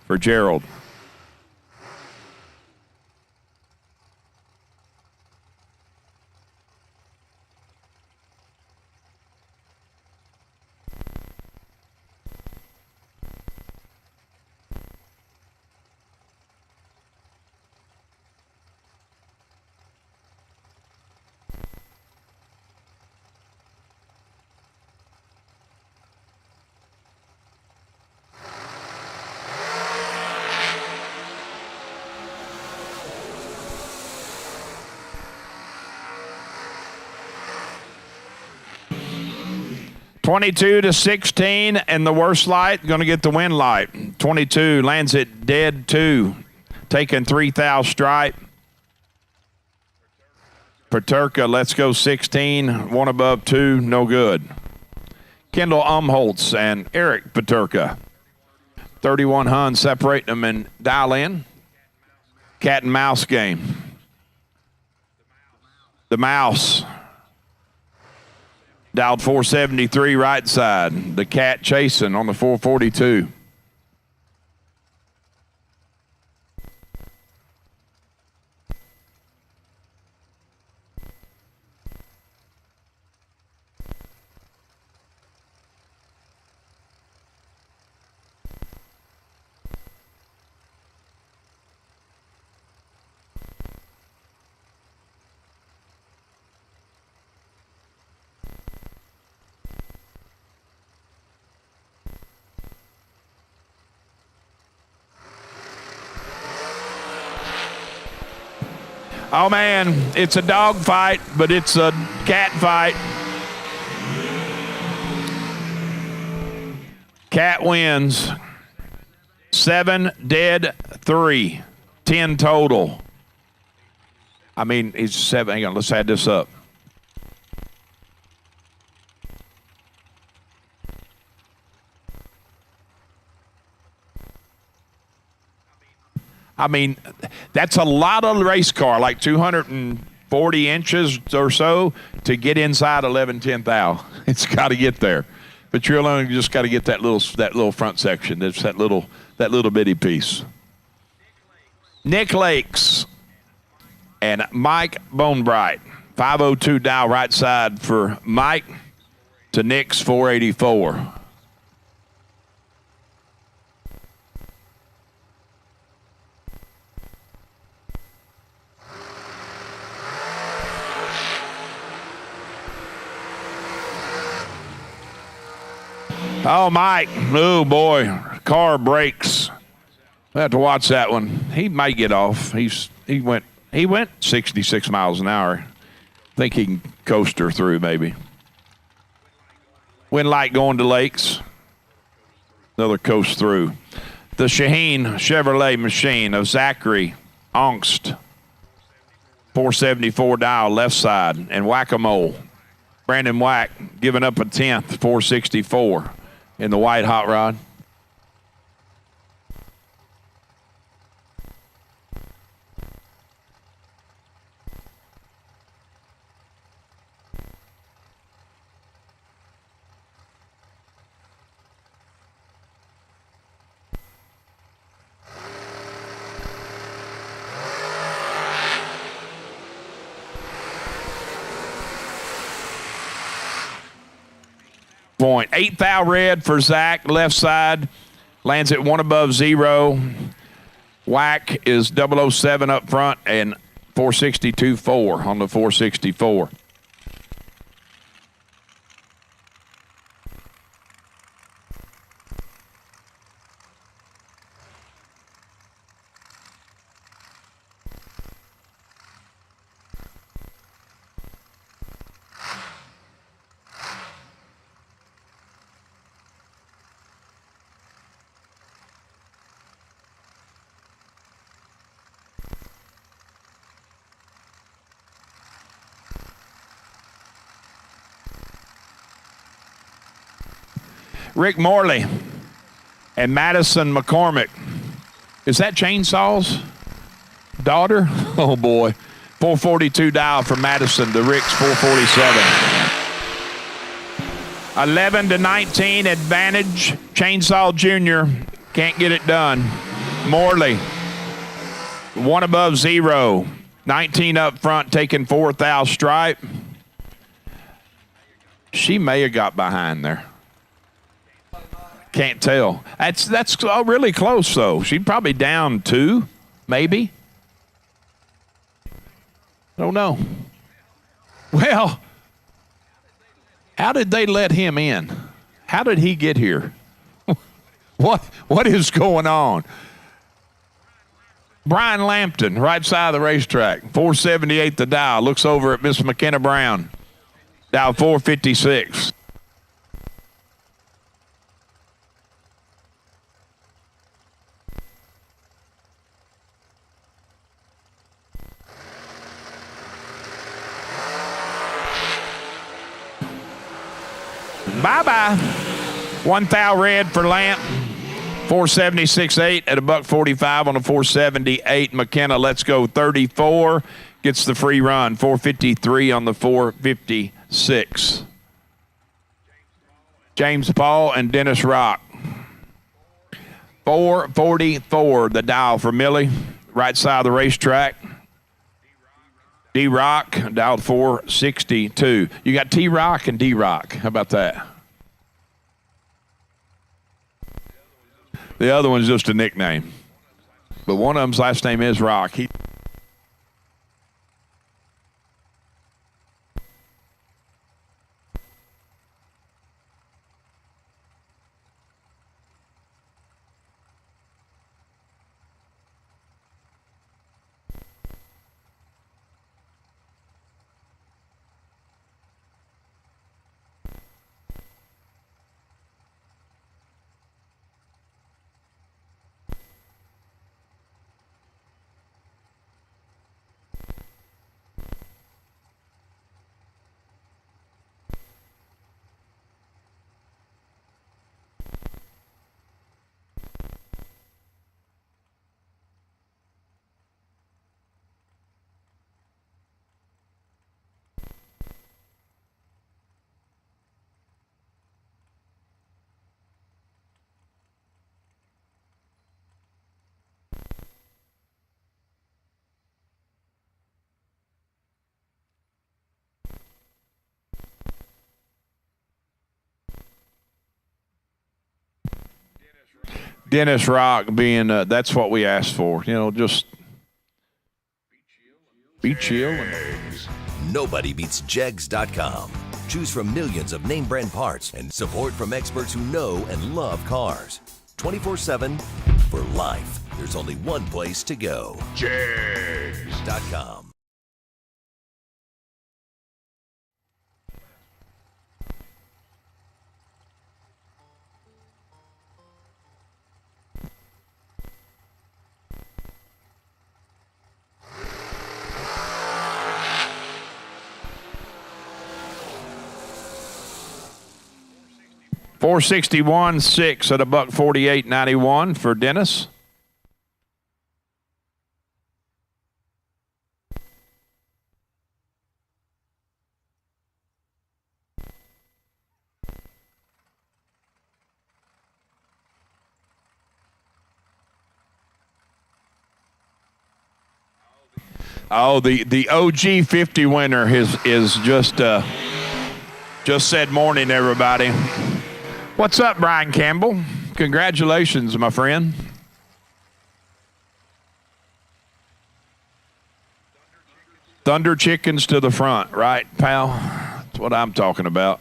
For Gerald. 22 to 16, and the worst light going to get the win light. 22 lands it dead 2, taking 3 thou stripe. Paterka, let's go 16, 1 above 2, no good. Kendall Umholtz and Eric Paterka. 31 Hun separating them and dial in. Cat and mouse game. The mouse dialed 473 right side. The cat chasing on the 442. Oh, man, it's a dog fight, but it's a cat fight. Cat wins. 7 dead, 3. 10 total. I mean, he's 7. Hang on, let's add this up. I mean, that's a lot of race car, like 240 inches or so to get inside 11/10 thou. It's got to get there, but you're only just got to get that little front section. That's that little bitty piece. Nick Lakes and Mike Bonebright. 502 dial right side for Mike to Nick's 484. Oh, Mike. Oh, boy. Car brakes. I have to watch that one. He might get off. He went 66 miles an hour. I think he can coast her through maybe. Wind light going to Lakes. Another coast through. The Shaheen Chevrolet machine of Zachary Ongst. 474 dial left side. And Whack-A-Mole. Brandon Whack giving up a 10th, 464. In the white hot rod. Point. 8 thou red for Zach, left side. Lands at 1 above 0. Whack is 007 up front and 462.4 on the 464. Rick Morley and Madison McCormick. Is that Chainsaw's daughter? Oh, boy. 442 dial for Madison to Rick's 447. 11 to 19 advantage. Chainsaw Jr. can't get it done. Morley, 1 above 0. 19 up front, taking 4 thou stripe. She may have got behind there. Can't tell. That's really close, though. She'd probably down 2, maybe. I don't know. Well, how did they let him in? How did he get here? What is going on? Brian Lampton, right side of the racetrack, 478 the dial. Looks over at Miss McKenna Brown. Dial 456. Bye-bye. 1 thou red for Lamp. 476.8 at $1.45 on a 478. McKenna, let's go 34. Gets the free run. 453 on the 456. James Paul and Dennis Rock. 444, the dial for Millie. Right side of the racetrack. D-Rock, dialed 462. You got T-Rock and D-Rock. How about that? The other one's just a nickname. But one of them's last name is Rock. Dennis Rock being, that's what we asked for. You know, just be chill. Nobody beats Jegs.com. Choose from millions of name brand parts and support from experts who know and love cars. 24/7 for life. There's only one place to go. Jegs.com. $461.6 at $148.91 for Dennis. Oh, the OG 50 winner is just said morning, everybody. What's up, Brian Campbell? Congratulations, my friend. Thunder chickens to the front, right, pal? That's what I'm talking about.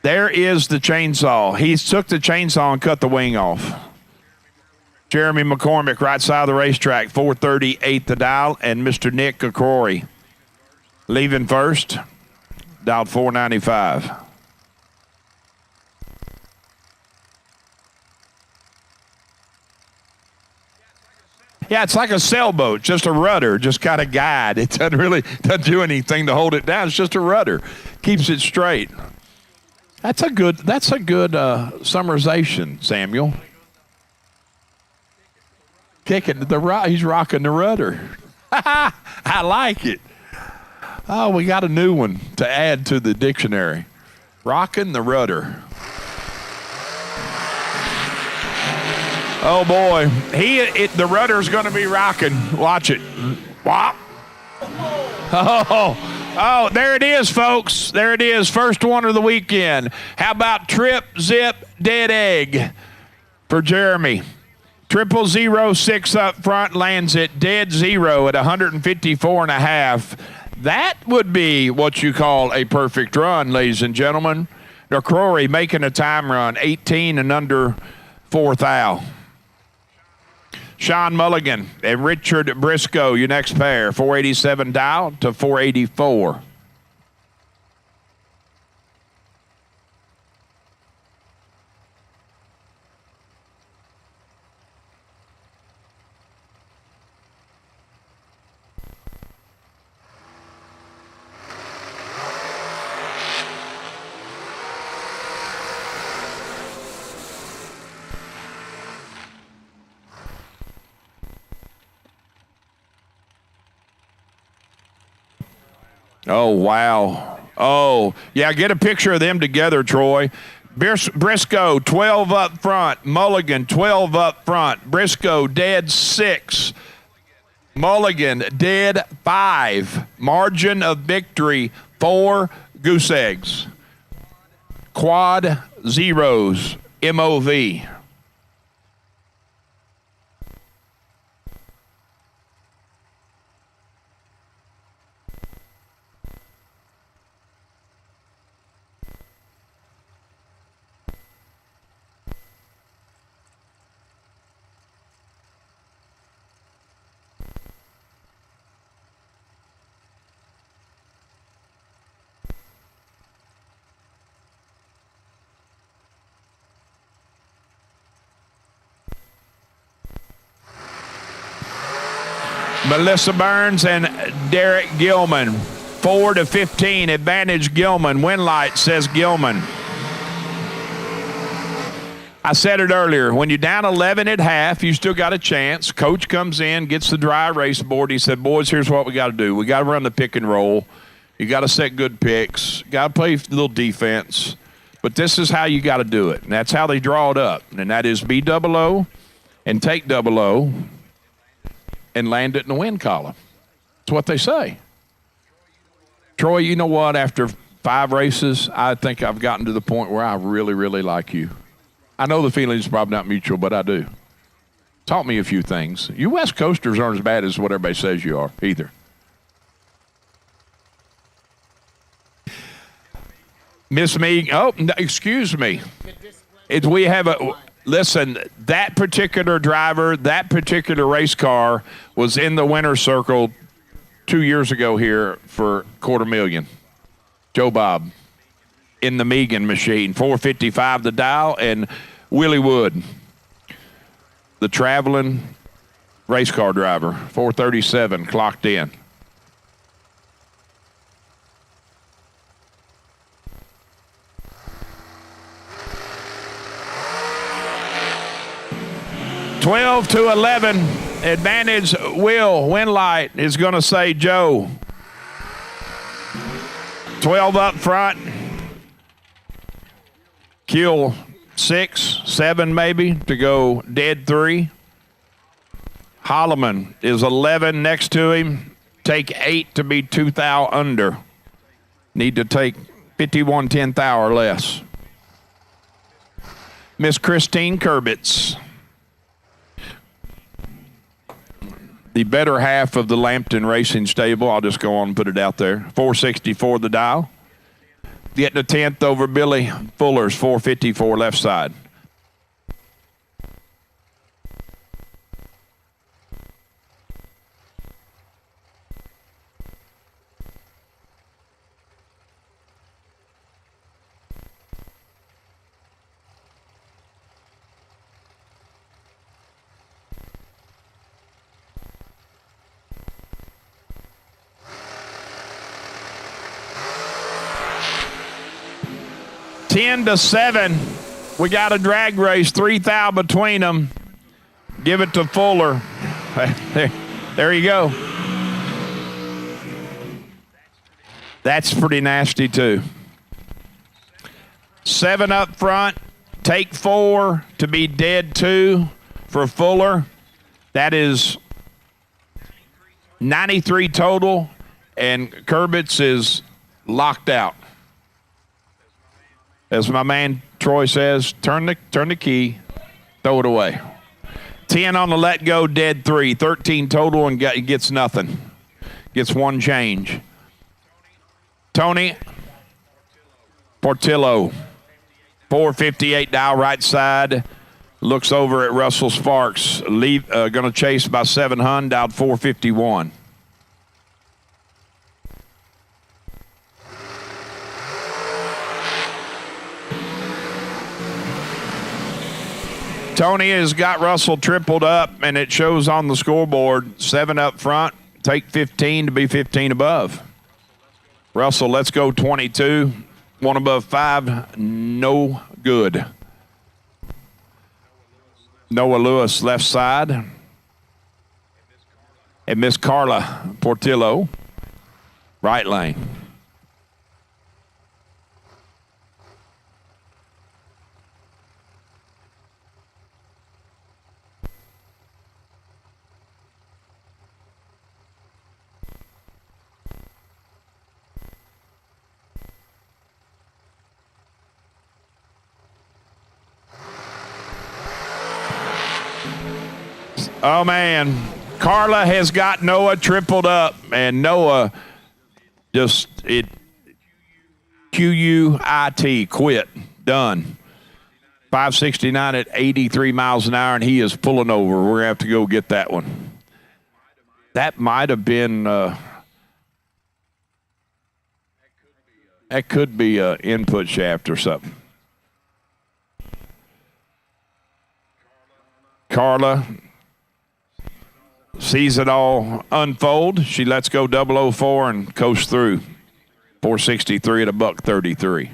There is the chainsaw. He took the chainsaw and cut the wing off. Jeremy McCormick, right side of the racetrack, 438 the dial, and Mr. Nick Akrory leaving first, dialed 495. Yeah, it's like a sailboat, just a rudder, just got a guide. It doesn't do anything to hold it down. It's just a rudder, keeps it straight. That's a good summarization, Samuel. Kicking he's rocking the rudder. I like it. Oh, we got a new one to add to the dictionary. Rocking the rudder. Oh boy, the rudder's going to be rocking. Watch it. Wop. Oh, there it is, folks. There it is. First one of the weekend. How about Trip, Zip, Dead Egg for Jeremy? 0006 up front lands at dead zero at 154.5. That would be what you call a perfect run, ladies and gentlemen. Crory making a time run, 18 and under 4 thou. Sean Mulligan and Richard Briscoe, your next pair, 487 dial to 484. Oh, wow. Oh, yeah, get a picture of them together, Troy. Briscoe, 12 up front. Mulligan, 12 up front. Briscoe, dead 6. Mulligan, dead 5. Margin of victory, 4 goose eggs. Quad zeros, MOV. Melissa Burns and Derek Gilman. 4-15, advantage Gilman. Win light says Gilman. I said it earlier, when you're down 11 at half, you still got a chance. Coach comes in, gets the dry erase board. He said, boys, here's what we got to do. We got to run the pick and roll. You got to set good picks. Got to play a little defense. But this is how you got to do it. And that's how they draw it up. And that is be double O and take double O and land it in the win column. That's what they say. Troy, you know what? After 5 races, I think I've gotten to the point where I really, really like you. I know the feeling's probably not mutual, but I do. Taught me a few things. You West Coasters aren't as bad as what everybody says you are, either. Miss Me, oh, no, excuse me. We have a... Listen, that particular driver, that particular race car was in the winner's circle 2 years ago here for $250,000. Joe Bob in the Megan machine, 455 the dial, and Willie Wood, the traveling race car driver, 437 clocked in. Twelve to 11, advantage Will. Win light is going to say Joe. 12 up front. Kill 6, 7 maybe to go dead 3. Holloman is 11 next to him. Take 8 to be 2 thou under. Need to take 51 10 thou or less. Miss Christine Kurbitz. The better half of the Lambton Racing Stable. I'll just go on and put it out there. 464 the dial. Getting a 10th over Billy Fuller's 454 left side. Ten to 7. We got a drag race, 3 thou between them. Give it to Fuller. There you go. That's pretty nasty too. 7 up front. Take 4 to be dead 2 for Fuller. That is 93 total, and Kurbitz is locked out. As my man Troy says, turn the key, throw it away. 10 on the let go, dead 3. 13 total and gets nothing. Gets 1 change. Tony Portillo, 458 dial right side. Looks over at Russell Sparks. Going to chase by 700, dialed 451. Tony has got Russell tripled up, and it shows on the scoreboard 7 up front, take 15 to be 15 above. Russell, let's go 22. 1 above 5, no good. Noah Lewis left side. And Miss Carla Portillo, right lane. Oh, man. Carla has got Noah tripled up, and Noah just, QUIT, quit, done. 569 at 83 miles an hour, and he is pulling over. We're going to have to go get that one. That might have been, that could be an input shaft or something. Carla sees it all unfold. She lets go 004 and coasts through. 463 at a $133.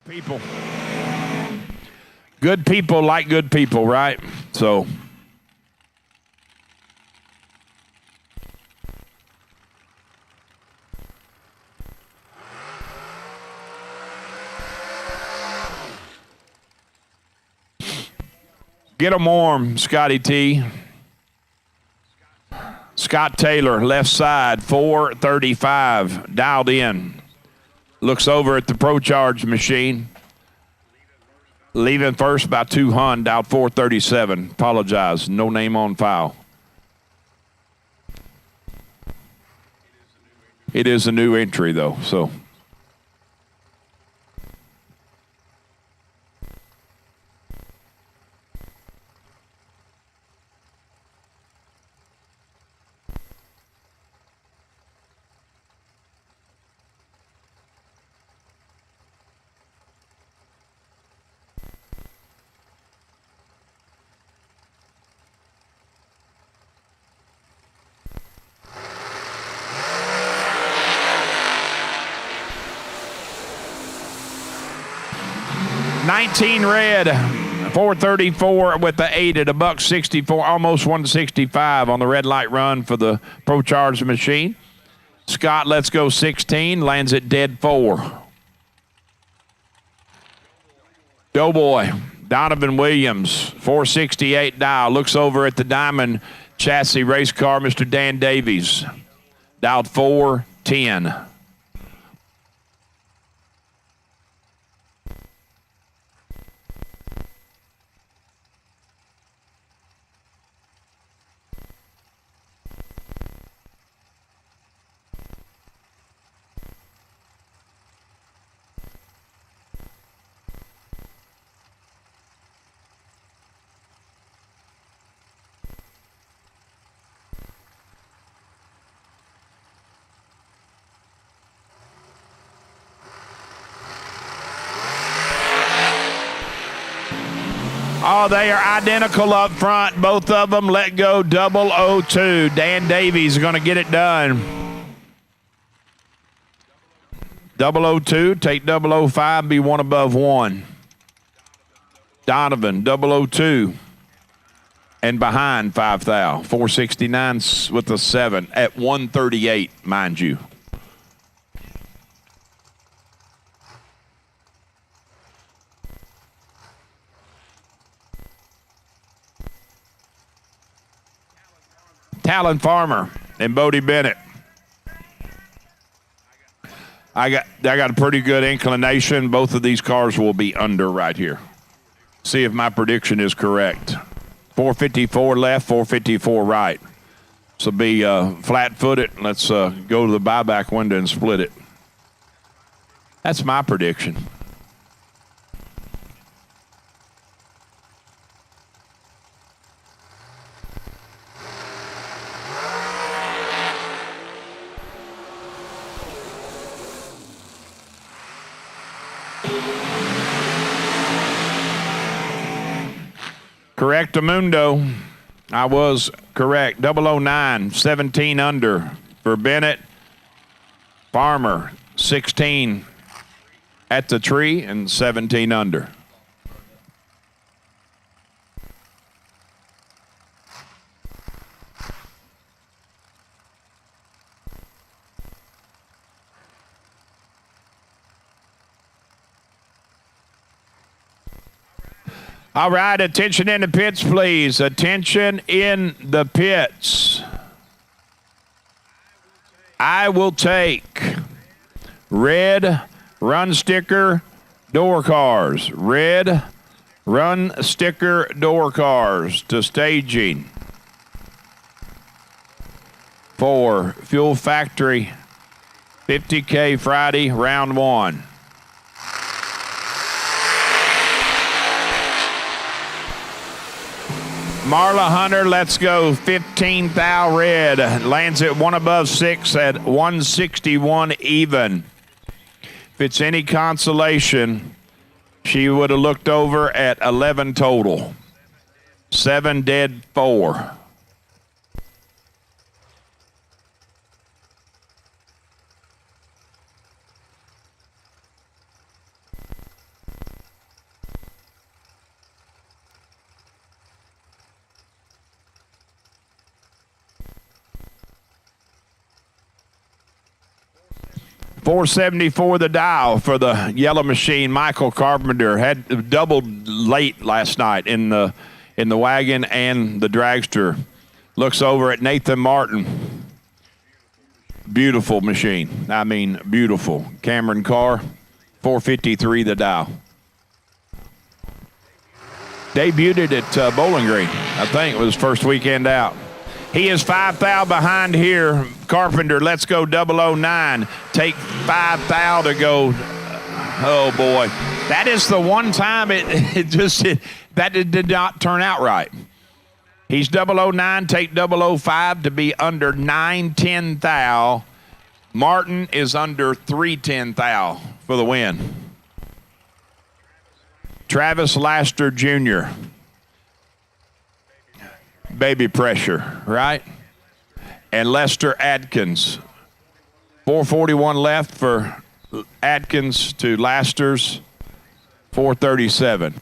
People. Good people like good people, right? So. Get them warm, Scotty T. Scott Taylor, left side, 435, dialed in. Looks over at the Pro Charge machine. Leaving first by 200, dialed 437. Apologize, no name on file. It is a new entry, though, so. Red, 434 with the 8 at a $164, almost 165 on the red light run for the Pro Charge machine. Scott lets go 16, lands at dead 4. Doughboy, Donovan Williams, 468 dial, looks over at the Diamond chassis race car, Mr. Dan Davies, dialed 410. Oh, they are identical up front. Both of them let go 002. Dan Davies is going to get it done. 002, take 005, be one above one. Donovan, 002. and behind 5 thou. 469 with a 7 at 138, mind you. Talon Farmer and Bodie Bennett. I got a pretty good inclination. Both of these cars will be under right here. See if my prediction is correct. 454 left, 454 right. So be flat-footed. Let's go to the buyback window and split it. That's my prediction. Correctamundo. I was correct. 009, 17 under for Bennett. Farmer, 16 at the tree and 17 under. All right, attention in the pits, please. Attention in the pits. I will take red run sticker door cars. Red run sticker door cars to staging for Fuel Factory 50K Friday, round 1. Marla Hunter, let's go. 15 thou red. Lands at 1 above 6 at 161 even. If it's any consolation, she would have looked over at 11 total. 7 dead 4. $474 the dial for the yellow machine. Michael Carpenter had doubled late last night in the wagon and the dragster. Looks over at Nathan Martin. Beautiful machine. I mean, beautiful. Cameron Carr, $453 the dial. Debuted at Bowling Green, I think it was first weekend out. He is 5 thou behind here. Carpenter, let's go 009. Take 5 thou to go. Oh, boy. That is the one time that did not turn out right. He's 009, take 005 to be under 910 thou. Martin is under 310 thou for the win. Travis Laster Jr. Baby pressure, right? And Lester Adkins. 441 left for Adkins to Laster's 437.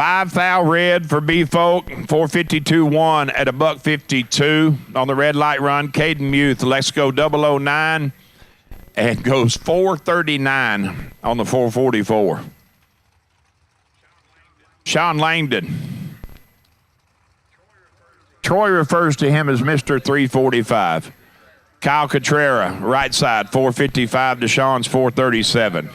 5,000 red for B-Folk, 452.1 at $152 on the red light run. Caden Muth, let's go 009, and goes 439 on the 444. Sean Langdon. Troy refers to him as Mr. 345. Kyle Cotrera, right side, 455 to Sean's 437.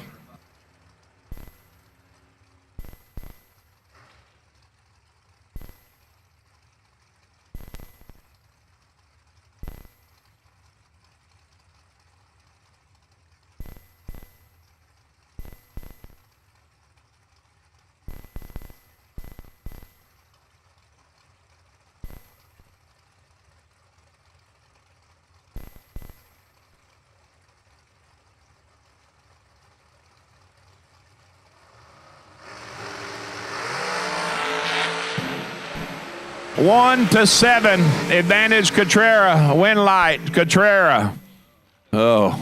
One to 7, advantage Cotrera, win light, Cotrera. Oh,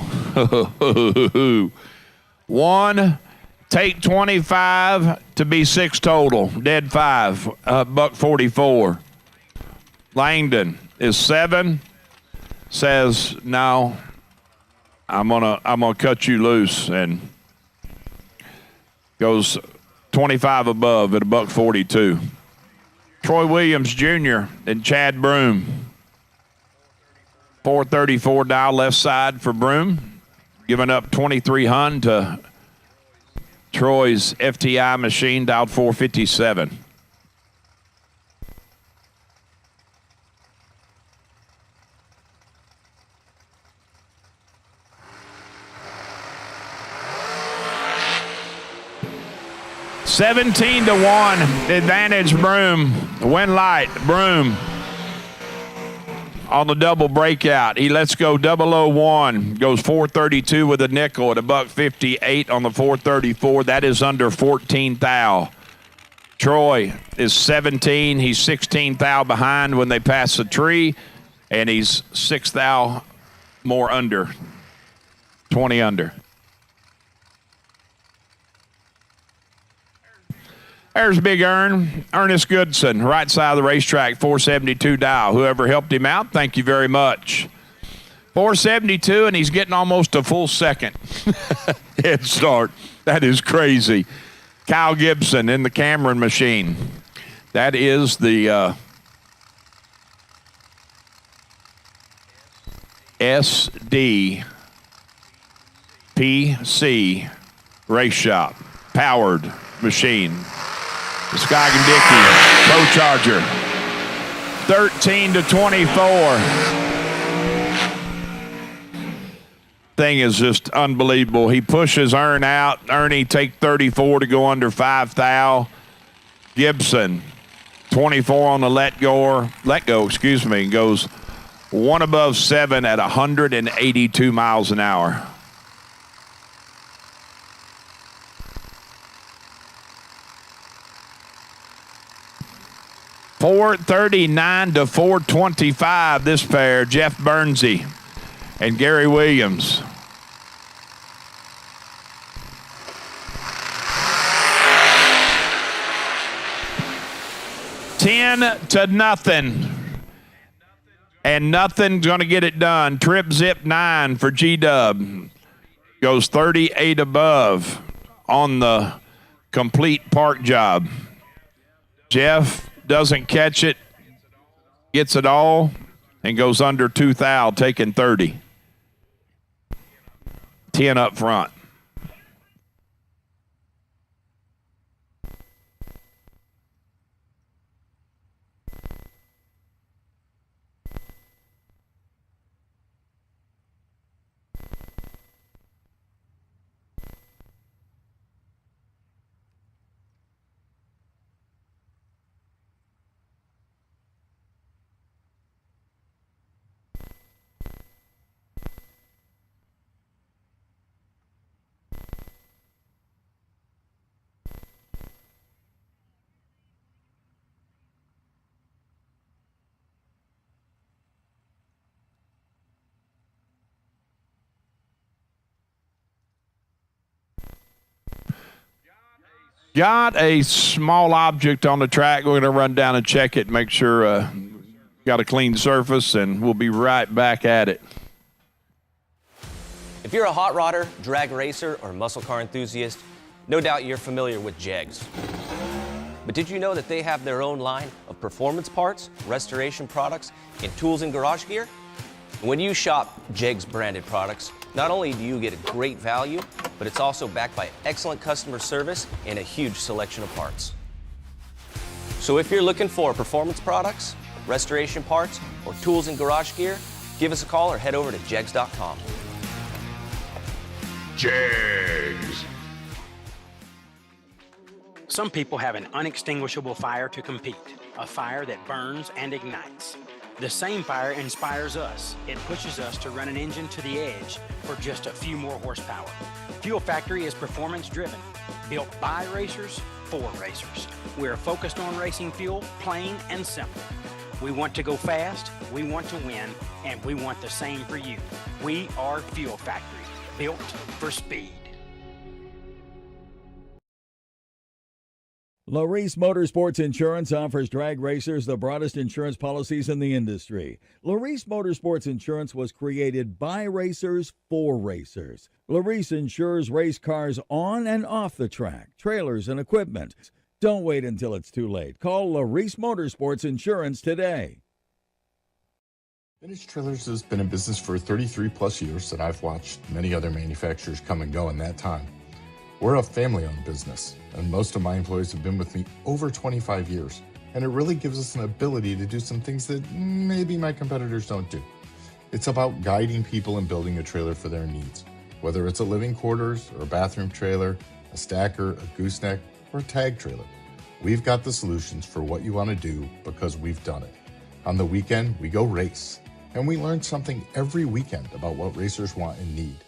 1, take 25 to be 6 total, dead 5, $144. Langdon is 7, says, no, I'm gonna cut you loose, and goes 25 above at $142. Troy Williams Jr. and Chad Broom. 434 dial left side for Broom. Giving up 2300 to Troy's FTI machine, dialed 457. $17 to 1, advantage Broom. Win light, Broom. On the double breakout, he lets go 001. Goes 432 with a nickel at $158 on the 434. That is under 14 thou. Troy is 17. He's 16 thou behind when they pass the tree, and he's 6 thou more under. 20 under. There's Big Ernest Goodson, right side of the racetrack, 472 dial. Whoever helped him out, thank you very much. 472, and he's getting almost a full second head start. That is crazy. Kyle Gibson in the Cameron machine. That is the SDPC Race Shop powered machine. The Skygon Dickey Pro Charger. 13 to 24. Thing is just unbelievable. He pushes Ern out. Ernie take 34 to go under 5 thou. Gibson 24 on the let go, goes 1 above 7 at 182 miles an hour. $439 to $425, this pair, Jeff Bernsey and Gary Williams. $10 to nothing. And nothing's going to get it done. Trip Zip 9 for G-Dub. Goes 38 above on the complete park job. Jeff doesn't catch it, gets it all, and goes under 2 thou, taking 30. 10 up front. Got a small object on the track. We're going to run down and check it, make sure got a clean surface, and we'll be right back at it. If you're a hot rodder, drag racer, or muscle car enthusiast, no doubt you're familiar with JEGS. But did you know that they have their own line of performance parts, restoration products, and tools and garage gear? When you shop JEGS branded products, not only do you get a great value, but it's also backed by excellent customer service and a huge selection of parts. So if you're looking for performance products, restoration parts, or tools and garage gear, give us a call or head over to jegs.com. Jegs. Some people have an unextinguishable fire to compete, a fire that burns and ignites. The same fire inspires us. It pushes us to run an engine to the edge for just a few more horsepower. Fuel Factory is performance driven, built by racers for racers. We're focused on racing fuel, plain and simple. We want to go fast, we want to win, and we want the same for you. We are Fuel Factory, built for speed. LARIS Motorsports Insurance offers drag racers the broadest insurance policies in the industry. LARIS Motorsports Insurance was created by racers for racers. LARIS insures race cars on and off the track, trailers, and equipment. Don't wait until it's too late. Call LARIS Motorsports Insurance today. Vintage Trailers has been in business for 33 plus years, and I've watched many other manufacturers come and go in that time. We're a family-owned business, and most of my employees have been with me over 25 years, and it really gives us an ability to do some things that maybe my competitors don't do. It's about guiding people and building a trailer for their needs, whether it's a living quarters or a bathroom trailer, a stacker, a gooseneck, or a tag trailer. We've got the solutions for what you want to do because we've done it. On the weekend, we go race, and we learn something every weekend about what racers want and need.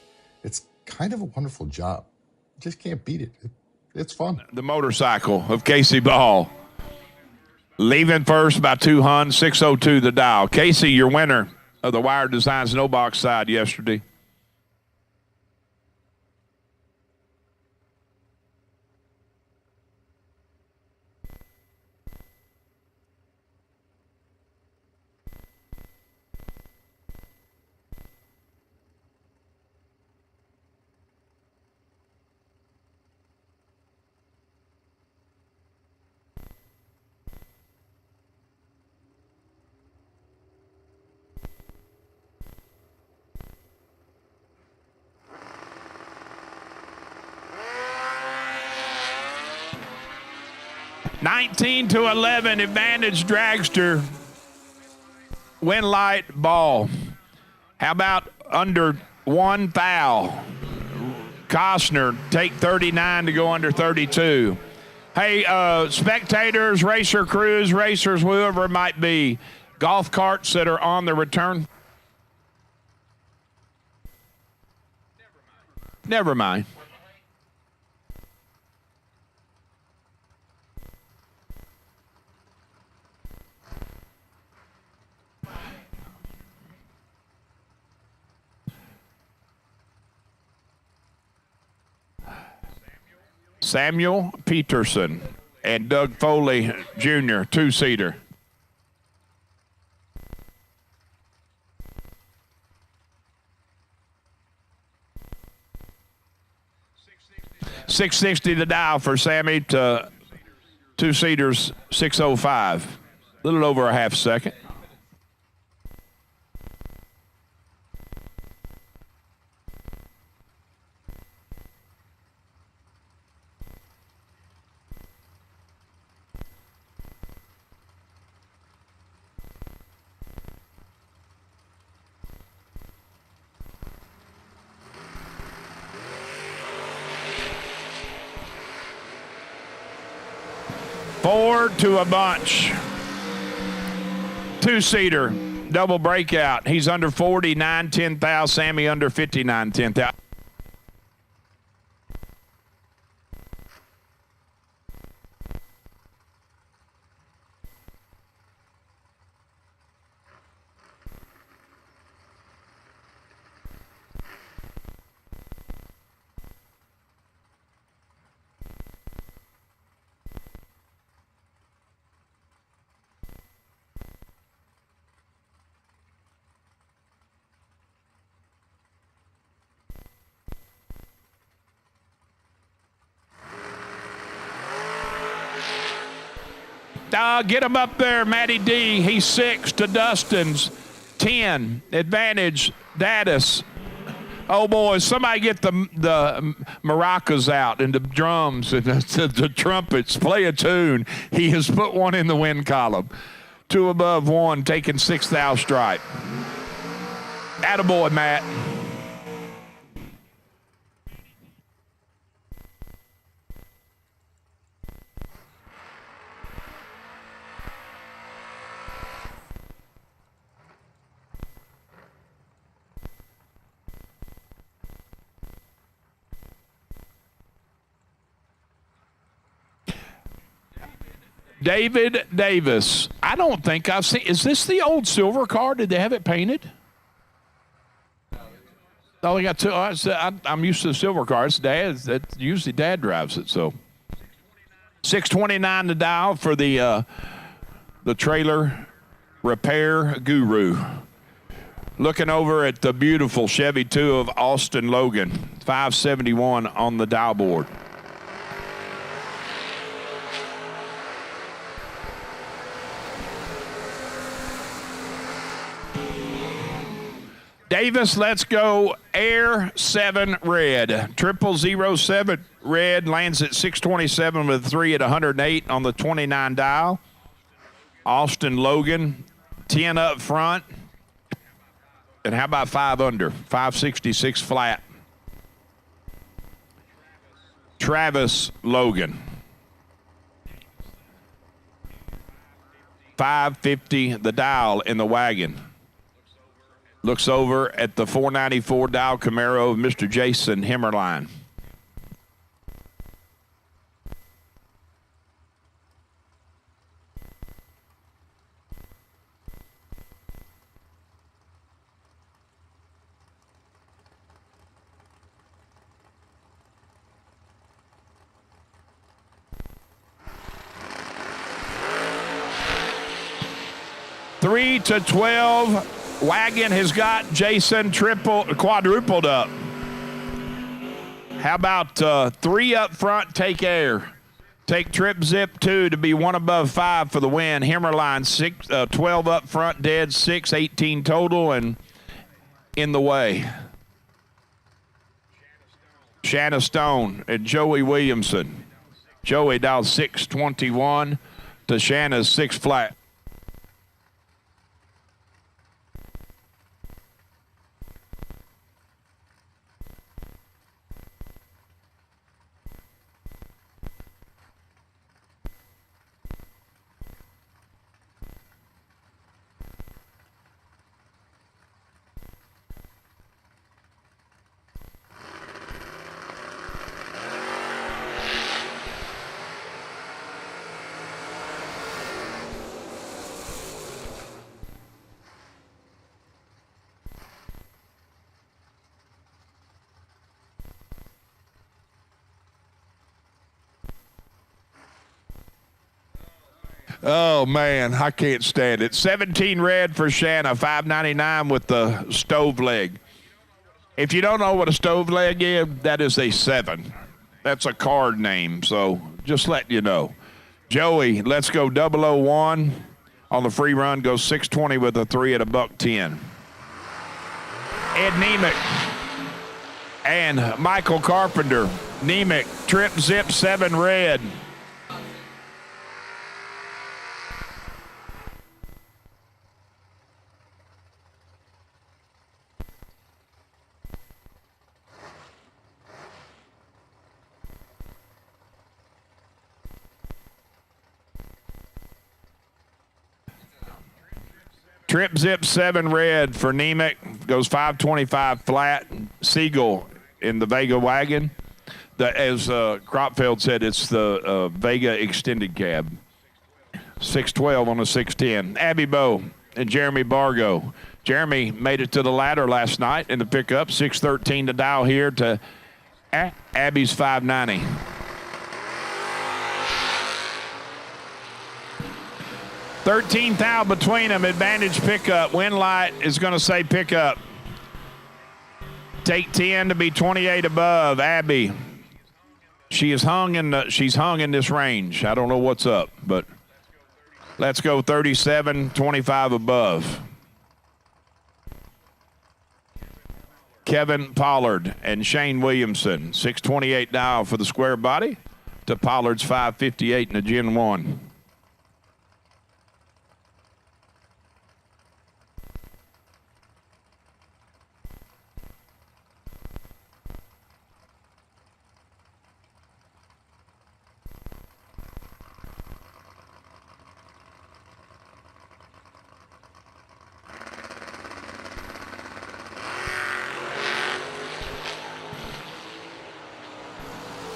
It's kind of a wonderful job. Just can't beat it. It's fun. The motorcycle of Casey Ball. Leaving first by 200, 602 the dial. Casey, your winner of the Wire Designs No Box side yesterday. (19-11) advantage Dragster. Win light Ball. How about under one foul? Costner take 39 to go under 32. Hey, spectators, racer crews, racers, whoever it might be, golf carts that are on the return. Never mind. Samuel Peterson and Doug Foley, Jr., two-seater. $660 the dial for Sammy to two-seaters, 605. A little over a half second. Forward to a bunch. Two-seater, double breakout. He's under 49, 10,000. Sammy under 59, 10,000. Get him up there, Matty D. He's 6 to Dustin's 10. Advantage, Daddis. Oh, boy, somebody get the maracas out and the drums and the trumpets. Play a tune. He has put one in the win column. 2 above 1, taking 6th thou stripe. Attaboy, Matt. David Davis. I don't think I've seen. Is this the old silver car? Did they have it painted? Oh, they got 2. I'm used to the silver cars. That usually Dad drives it. So 629 to dial for the trailer repair guru. Looking over at the beautiful Chevy 2 of Austin Logan. 571 on the dial board. Davis, let's go Air 7 Red. 0007 Red lands at 627 with 3 at 108 on the 29 dial. Austin Logan, 10 up front. And how about 5 under? 566 flat. Travis Logan. 550 the dial in the wagon. Looks over at the 494 dial Camaro of Mr. Jason Himmerline. Three to 12. Wagon has got Jason quadrupled up. How about 3 up front, take air. Take trip zip 2 to be 1 above 5 for the win. Himmerline 12 up front, dead 6, 18 total, and in the way. Shanna Stone and Joey Williamson. Joey dialed 621 to Shanna's 6 flat. Oh, man, I can't stand it. 17 red for Shanna, 599 with the stove leg. If you don't know what a stove leg is, that is a 7. That's a card name, so just letting you know. Joey, let's go 001 on the free run, goes 620 with a 3 at $110. Ed Nemec and Michael Carpenter. Nemec, trip zip 7 red. Trip zip 7 red for Nemec, goes 525 flat. Siegel in the Vega wagon. As Cropfield said, it's the Vega extended cab. 612 on the 610. Abby Bowe and Jeremy Bargo. Jeremy made it to the ladder last night in the pickup. 613 to dial here to Abby's 590. 13 thou between them. Advantage pickup. Wind light is going to say pickup. Take 10 to be 28 above. Abby. She's hung in this range. I don't know what's up, but Let's go 37, 25 above. Kevin Pollard and Shane Williamson, 628 dial for the square body to Pollard's 558 in the Gen 1.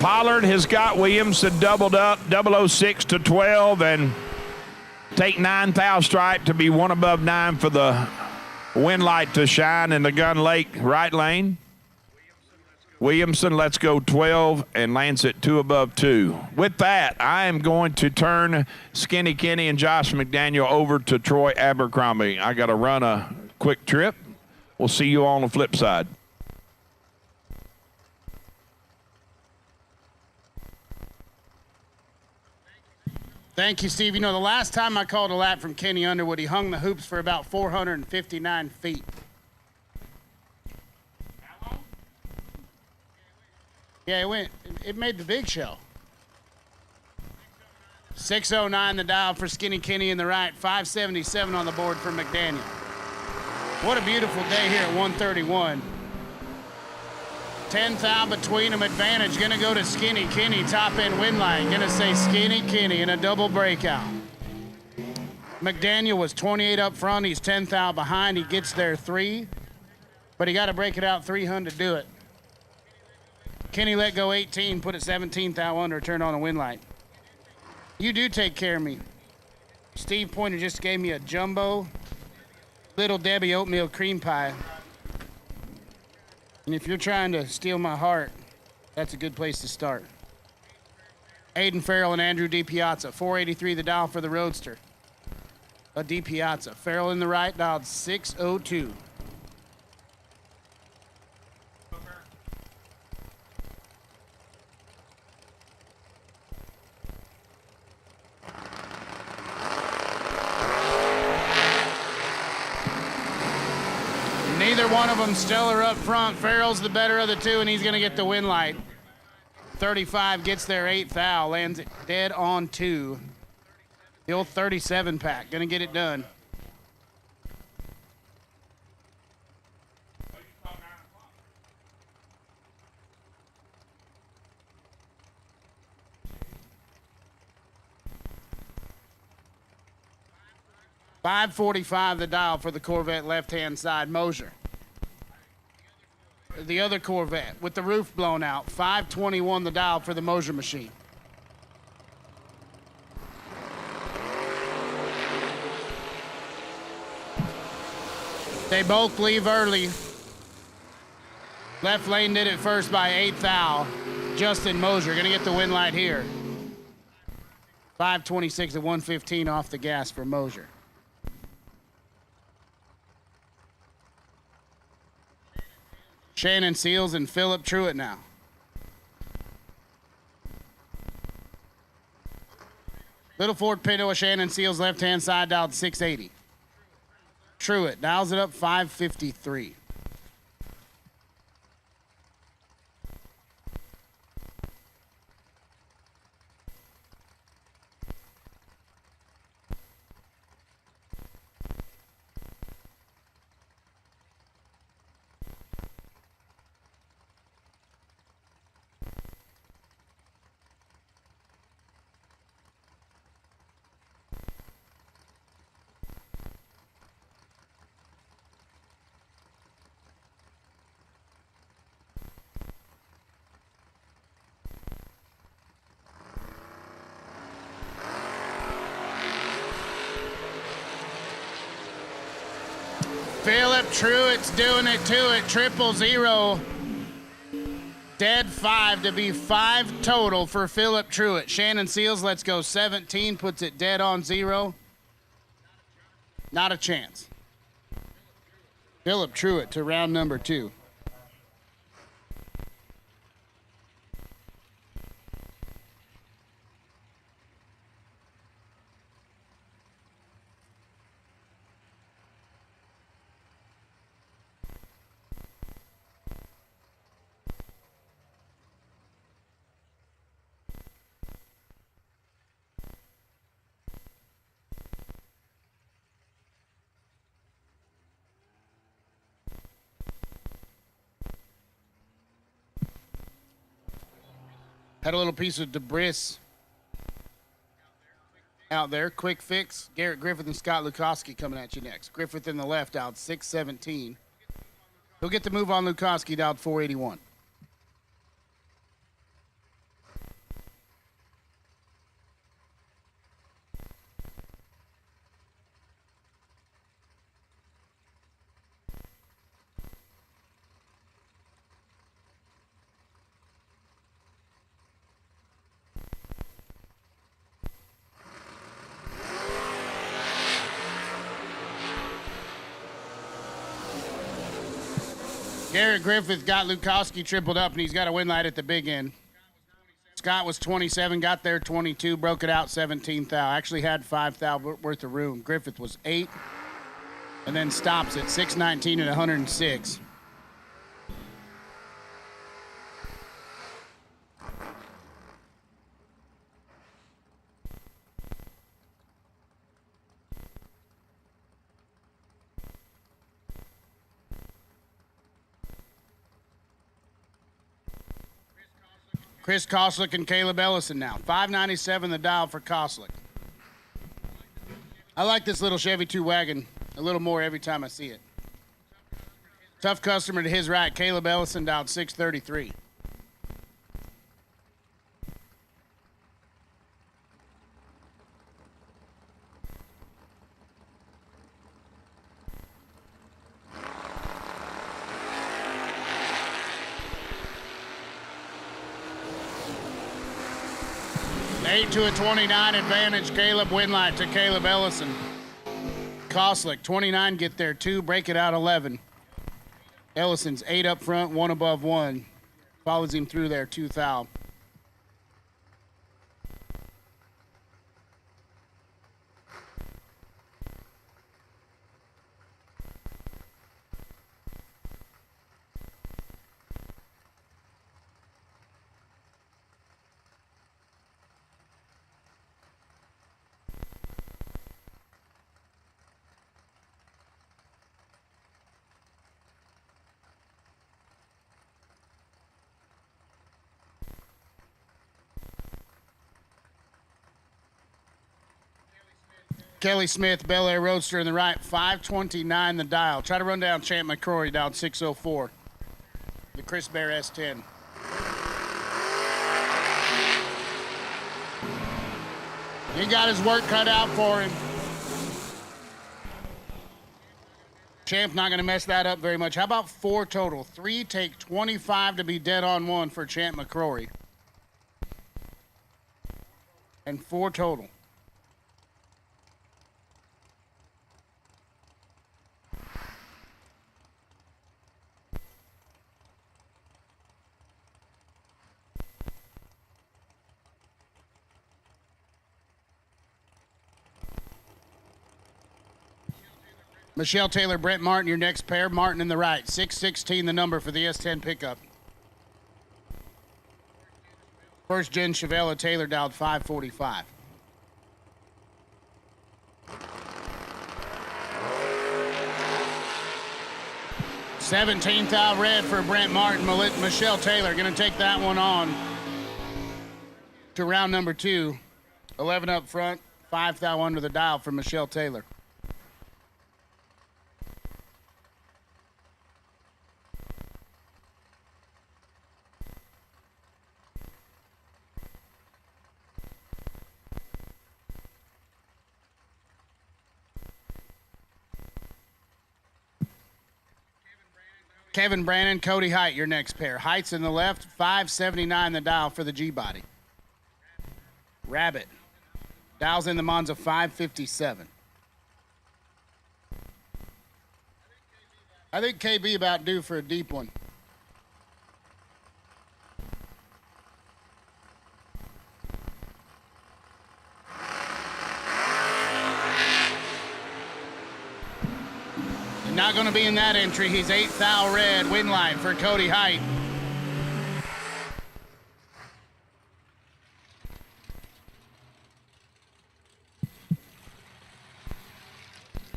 Pollard has got Williamson doubled up, 006 to 12, and take 9 thou stripe to be 1 above 9 for the wind light to shine in the Gun Lake right lane. Williamson, let's go 12, and Lance at 2 above 2. With that, I am going to turn Skinny Kenny and Josh McDaniel over to Troy Abercrombie. I got to run a quick trip. We'll see you on the flip side. Thank you, Steve. You know, the last time I called a lap from Kenny Underwood, he hung the hoops for about 459 feet. Yeah, it made the big show. 609 the dial for Skinny Kenny in the right, 577 on the board for McDaniel. What a beautiful day here at 131. 10 thou between them, advantage. Gonna go to Skinny Kenny, top end wind line. Gonna say Skinny Kenny in a double breakout. McDaniel was 28 up front. He's 10 thou behind. He gets there 3, but he got to break it out 300 to do it. Kenny let go 18, put it 17 thou under, turn on a wind light. You do take care of me. Steve Pointer just gave me a jumbo Little Debbie oatmeal cream pie. And if you're trying to steal my heart, that's a good place to start. Aiden Farrell and Andrew DiPiazza, 483 the dial for the Roadster. A DiPiazza. Farrell in the right, dialed 602. Neither one of them stellar up front. Farrell's the better of the two, and he's going to get the win light. 35 gets their 8th foul, lands it dead on 2. The old 37 pack, going to get it done. $545 the dial for the Corvette left-hand side, Moser. The other Corvette with the roof blown out, $521 the dial for the Moser machine. They both leave early. Left lane did it first by 8 thou. Justin Moser gonna get the win light here. 526 at 115 off the gas for Moser. Shannon Seals and Philip Truitt now. Little Ford Pinto with Shannon Seals left-hand side dialed 680. Truitt dials it up 553. Philip Truitt's doing it to it. 000. Dead 5 to be 5 total for Philip Truitt. Shannon Seals, let's go 17, puts it dead on 0. Not a chance. Philip Truitt to round number 2. Had a little piece of debris out there. Quick fix. Garrett Griffith and Scott Lukowski coming at you next. Griffith in the left out 617. He'll get the move on Lukowski down 481. Garrett Griffith got Lukowski tripled up, and he's got a win light at the big end. Scott was 27, got there 22, broke it out 17 thou. Actually had 5 thou worth of room. Griffith was 8, and then stops at 619 and 106. Chris Koslick and Caleb Ellison now. 597 the dial for Koslick. I like this little Chevy 2 wagon a little more every time I see it. Tough customer to his right. Caleb Ellison dialed 633. Eight to a 29 advantage. Caleb Winlight to Caleb Ellison. Koslick, 29, get there 2, break it out 11. Ellison's 8 up front, 1 above 1. Follows him through there, 2 thou. Kelly Smith, Bel Air Roadster in the right, 529 the dial. Try to run down Champ McCrory down 604. The Chris Bear S10. He got his work cut out for him. Champ not going to mess that up very much. How about 4 total? 3 take 25 to be dead on 1 for Champ McCrory. And 4 total. Michelle Taylor, Brett Martin, your next pair. Martin in the right. 616 the number for the S10 pickup. First gen Chevelle Taylor dialed 545. $17th out red for Brent Martin. Michelle Taylor going to take that one on to round number 2. 11 up front, 5 thou under the dial for Michelle Taylor. Kevin Brannon, Cody Height, your next pair. Height's in the left, 579 the dial for the G-body. Rabbit. Dials in the Monza 557. I think KB about due for a deep one. Not going to be in that entry. He's 8th thou red. Win line for Cody Height.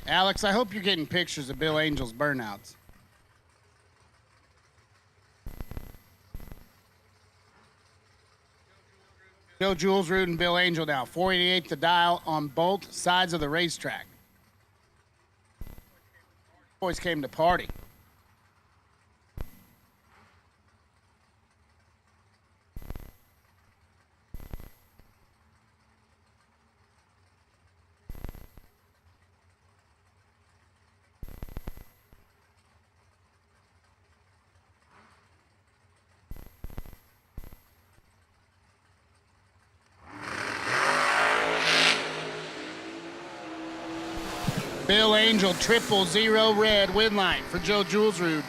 Alex, I hope you're getting pictures of Bill Angel's burnouts. Joe Julesrud and Bill Angel now. 488 the dial on both sides of the racetrack. Boys came to party. Bill Angel, 000 red win line for Joe Julesrud.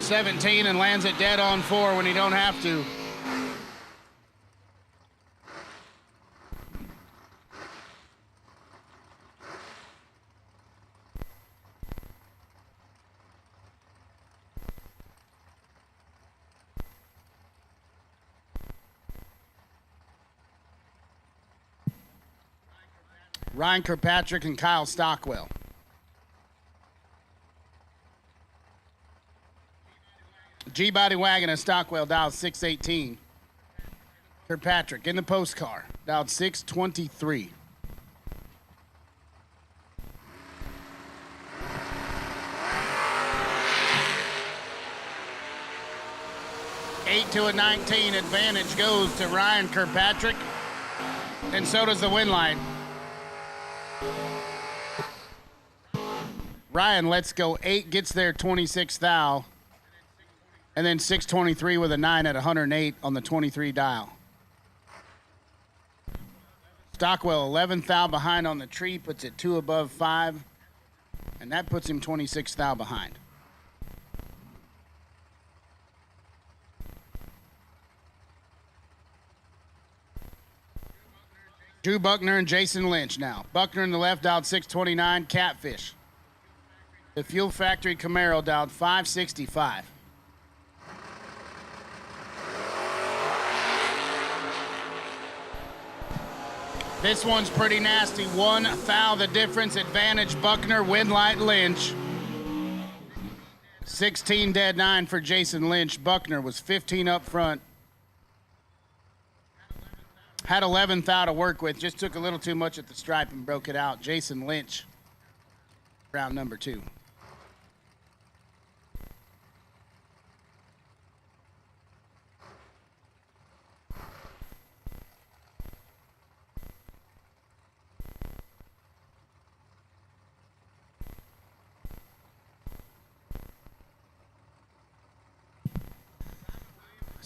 17 and lands it dead on 4 when he don't have to. Ryan Kirkpatrick and Kyle Stockwell. G-Body Wagon and Stockwell dialed 618. Kirkpatrick in the post car, dialed 623. Eight to a 19 advantage goes to Ryan Kirkpatrick, and so does the win line. Ryan lets go 8, gets there 26 thou, and then 623 with a 9 at 108 on the 23 dial. Stockwell 11 thou behind on the tree, puts it 2 above 5, and that puts him 26 thou behind. Drew Buckner and Jason Lynch now. Buckner in the left dialed 629, Catfish. The Fuel Factory Camaro dialed 565. This one's pretty nasty. 1 thou the difference, advantage Buckner, win light Lynch. 16 dead 9 for Jason Lynch. Buckner was 15 up front. Had 11 thou to work with, just took a little too much at the stripe and broke it out. Jason Lynch, round number 2.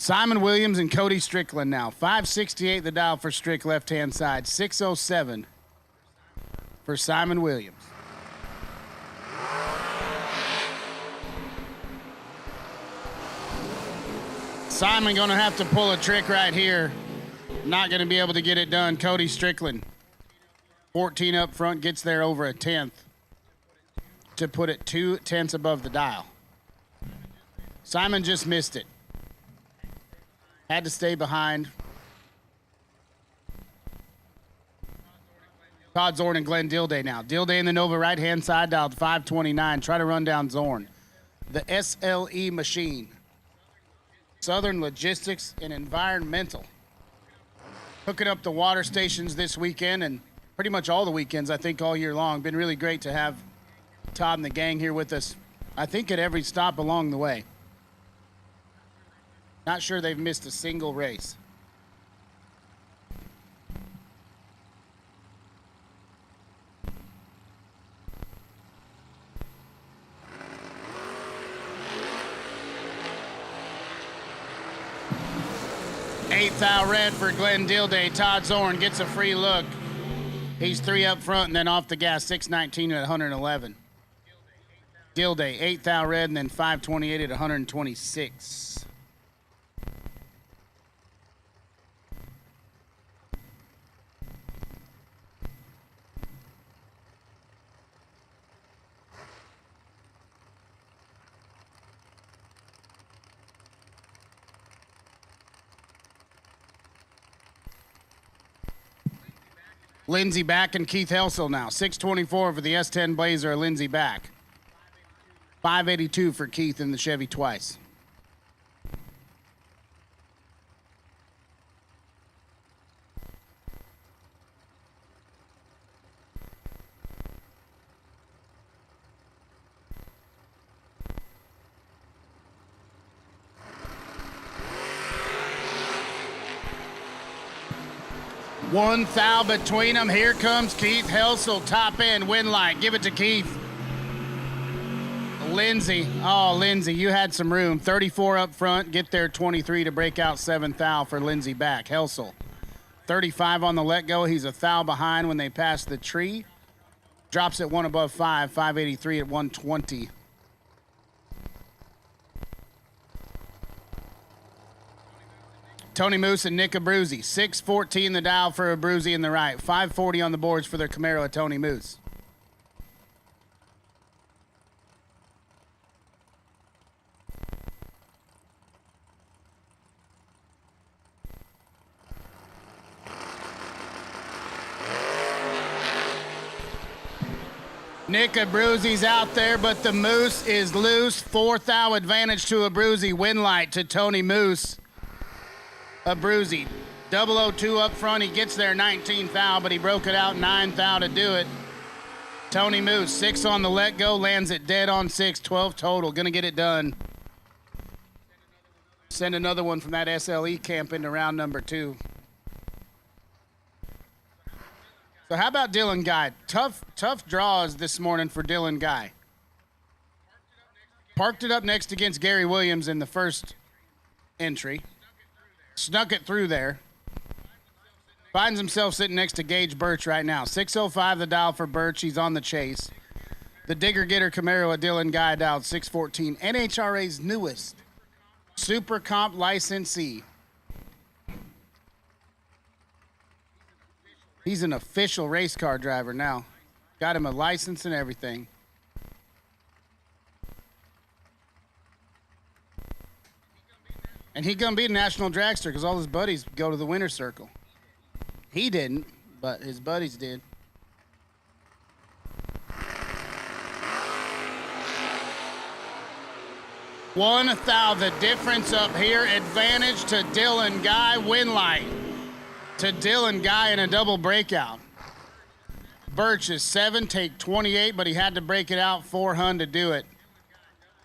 Simon Williams and Cody Strickland now. 568 the dial for Strick left-hand side. 607 for Simon Williams. Simon going to have to pull a trick right here. Not going to be able to get it done. Cody Strickland, 14 up front, gets there over a 10th to put it 2 tenths above the dial. Simon just missed it. Had to stay behind. Todd Zorn and Glenn Dilday now. Dilday in the Nova right-hand side, dialed 529. Try to run down Zorn. The SLE machine. Southern Logistics and Environmental. Hooking up the water stations this weekend and pretty much all the weekends, I think, all year long. Been really great to have Todd and the gang here with us, I think, at every stop along the way. Not sure they've missed a single race. Eighth thou red for Glenn Dilday. Todd Zorn gets a free look. He's 3 up front and then off the gas, 619 at 111. Dilday, 8th thou red and then 528 at 126. Lindsey Back and Keith Helsel now. 624 for the S10 Blazer, Lindsey Back. 582 for Keith in the Chevy Twice. 1 thou between them. Here comes Keith Helsel, top end, win light. Give it to Keith. Lindsay. Oh, Lindsay, you had some room. 34 up front. Get there 23 to break out 7 thou for Lindsay back. Helsel. 35 on the let go. He's a thou behind when they pass the tree. Drops at 1 above 5. 583 at 120. Tony Moose and Nick Abruzzi. 614 the dial for Abruzzi in the right. 540 on the boards for their Camaro at Tony Moose. Nick Abruzzi's out there, but the Moose is loose. 4 thou advantage to Abruzzi. Win light to Tony Moose. Abruzzi, 002 up front. He gets there 19 thou, but he broke it out 9 thou to do it. Tony Moose, 6 on the let go, lands it dead on 6, 12 total. Gonna get it done. Send another one from that SLE camp into round number 2. So how about Dylan Guy? Tough draws this morning for Dylan Guy. Parked it up next against Gary Williams in the first entry. Snuck it through there. Finds himself sitting next to Gage Birch right now. 605 the dial for Birch. He's on the chase. The Digger Getter Camaro at Dylan Guy dialed 614. NHRA's newest Super Comp licensee. He's an official race car driver now. Got him a license and everything. And he gonna be a national dragster because all his buddies go to the winner circle. He didn't, but his buddies did. One thou, the difference up here. Advantage to Dylan Guy, win light to Dylan Guy in a double breakout. Birch is 7, take 28, but he had to break it out 400 to do it.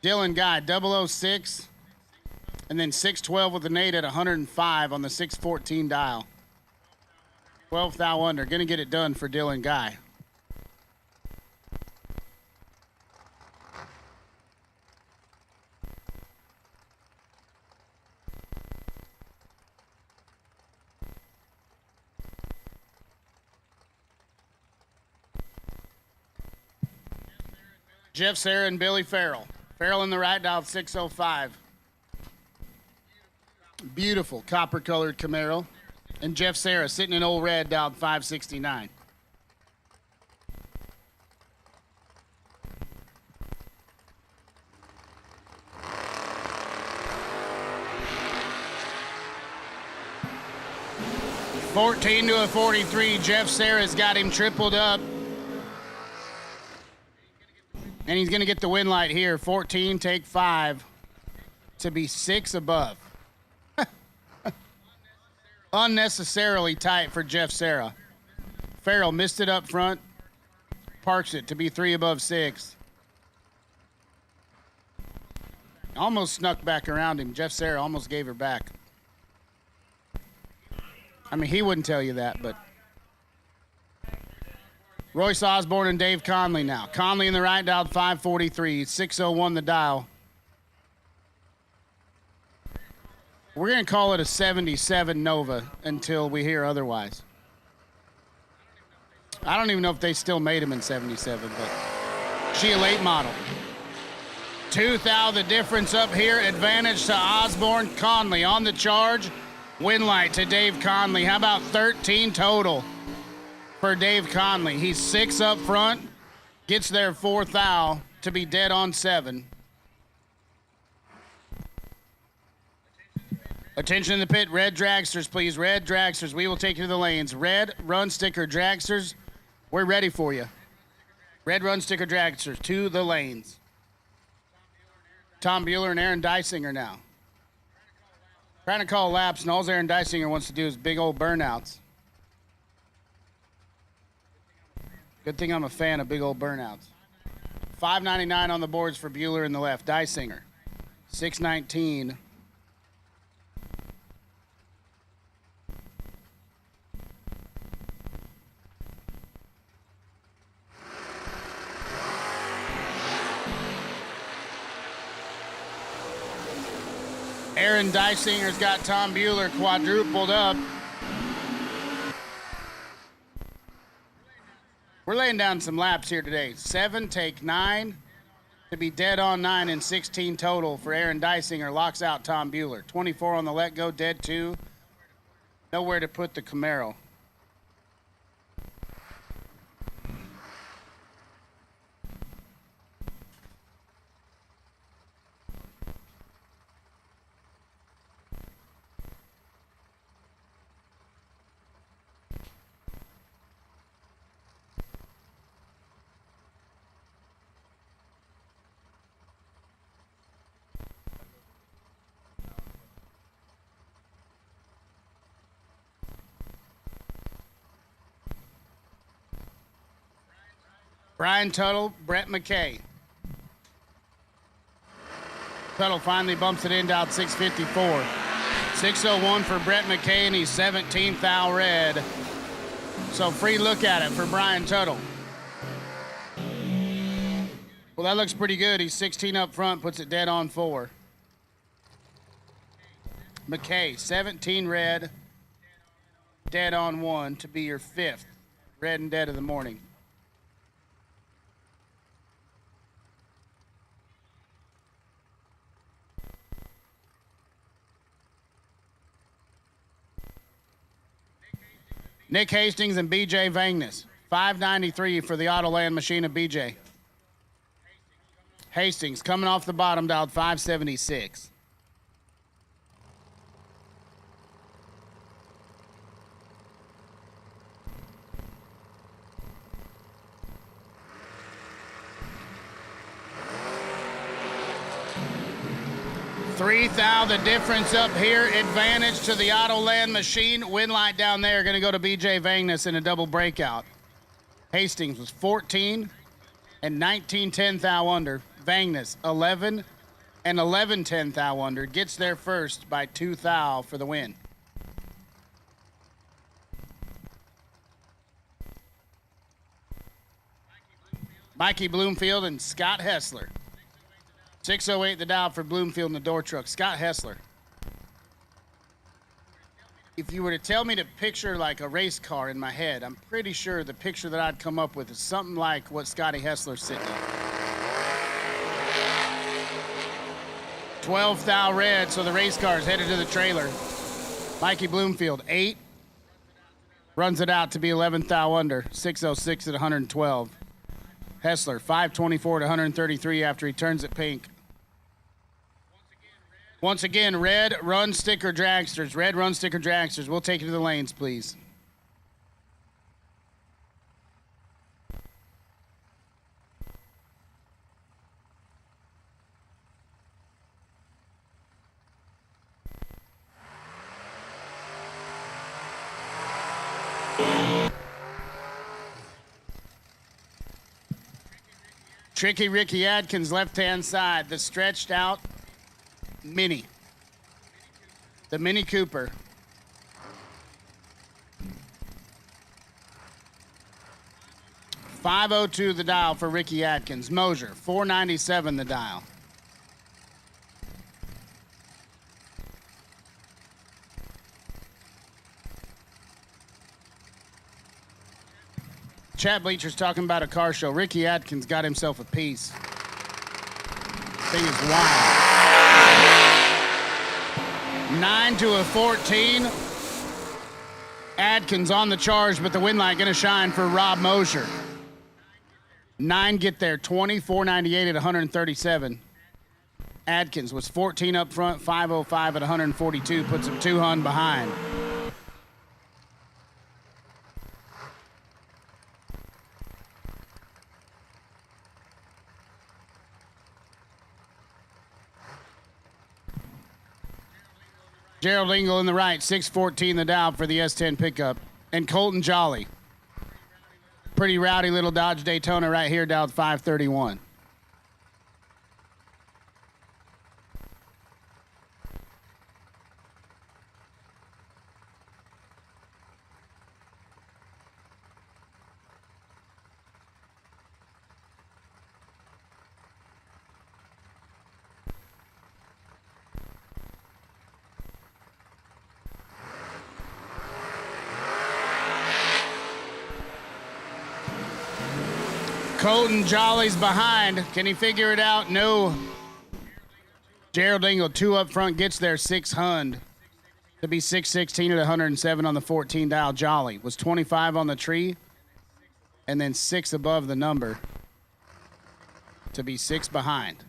Dylan Guy, 006, and then 612 with an 8 at 105 on the 614 dial. 12 thou under. Gonna get it done for Dylan Guy. Jeff Serra and Billy Farrell. Farrell in the right, dialed 605. Beautiful copper-colored Camaro. And Jeff Serra sitting in old red, dialed 569. $14 to a 43. Jeff Serra's got him tripled up. And he's going to get the win light here. 14, take 5 to be 6 above. Unnecessarily tight for Jeff Serra. Farrell missed it up front. Parks it to be 3 above 6. Almost snuck back around him. Jeff Serra almost gave her back. I mean, he wouldn't tell you that, but... Royce Osborne and Dave Conley now. Conley in the right, dialed 543. 601 the dial. We're going to call it a 77 Nova until we hear otherwise. I don't even know if they still made them in 77, but she a late model. 2 thou the difference up here. Advantage to Osborne. Conley on the charge. Win light to Dave Conley. How about 13 total for Dave Conley? He's 6 up front. Gets there 4 thou to be dead on 7. Attention in the pit. Red dragsters, please. Red dragsters. We will take you to the lanes. Red run sticker dragsters. We're ready for you. Red run sticker dragsters to the lanes. Tom Bueller and Aaron Dysinger now. Trying to call laps, and all Aaron Dysinger wants to do is big old burnouts. Good thing I'm a fan of big old burnouts. $5.99 on the boards for Bueller in the left. Dysinger, $6.19. Aaron Dysinger's got Tom Bueller quadrupled up. We're laying down some laps here today. 7, take 9 to be dead on 9 and 16 total for Aaron Dysinger. Locks out Tom Bueller. 24 on the let go, dead 2. Nowhere to put the Camaro. Brian Tuttle, Brett McKay. Tuttle finally bumps it in down 654. 601 for Brett McKay, and he's 17th out red. So free look at it for Brian Tuttle. Well, that looks pretty good. He's 16 up front, puts it dead on 4. McKay, 17 red, dead on 1 to be your 5th red and dead of the morning. Nick Hastings and BJ Vangnes. $593 for the Autoland machine of BJ. Hastings coming off the bottom, dialed 576. $3,000 the difference up here. Advantage to the Autoland machine. Win light down there going to go to BJ Vangnes in a double breakout. Hastings was 14 and 19 10th under. Vangnes 11 and 11 10th under. Gets there first by 2,000 for the win. Mikey Bloomfield and Scott Hessler. 608 the dial for Bloomfield in the door truck. Scott Hessler. If you were to tell me to picture like a race car in my head, I'm pretty sure the picture that I'd come up with is something like what Scotty Hessler's sitting in. 12,000 red, so the race car is headed to the trailer. Mikey Bloomfield, 8. Runs it out to be 11,000 under. 606 at 112. Hessler, 524 to 133 after he turns it pink. Once again, red run sticker dragsters. Red run sticker dragsters. We'll take you to the lanes, please. Tricky Ricky Adkins, left-hand side. The stretched out Mini. The Mini Cooper. $502 the dial for Ricky Adkins. Moser, $497 the dial. Chat bleachers talking about a car show. Ricky Adkins got himself a piece. Thing is wild. 9 to a 14. Adkins on the charge, but the win light gonna shine for Rob Moser. 9 get there, 24.98 at 137. Adkins was 14 up front, 505 at 142, puts him 200 behind. Gerald Engel in the right, 614 the dial for the S10 pickup. And Colton Jolly. Pretty rowdy little Dodge Daytona right here, dialed 531. Colton Jolly's behind. Can he figure it out? No. Gerald Engel, 2 up front, gets there, 600. To be 616 at 107 on the 14 dial. Jolly was 25 on the tree, and then 6 above the number to be 6 behind.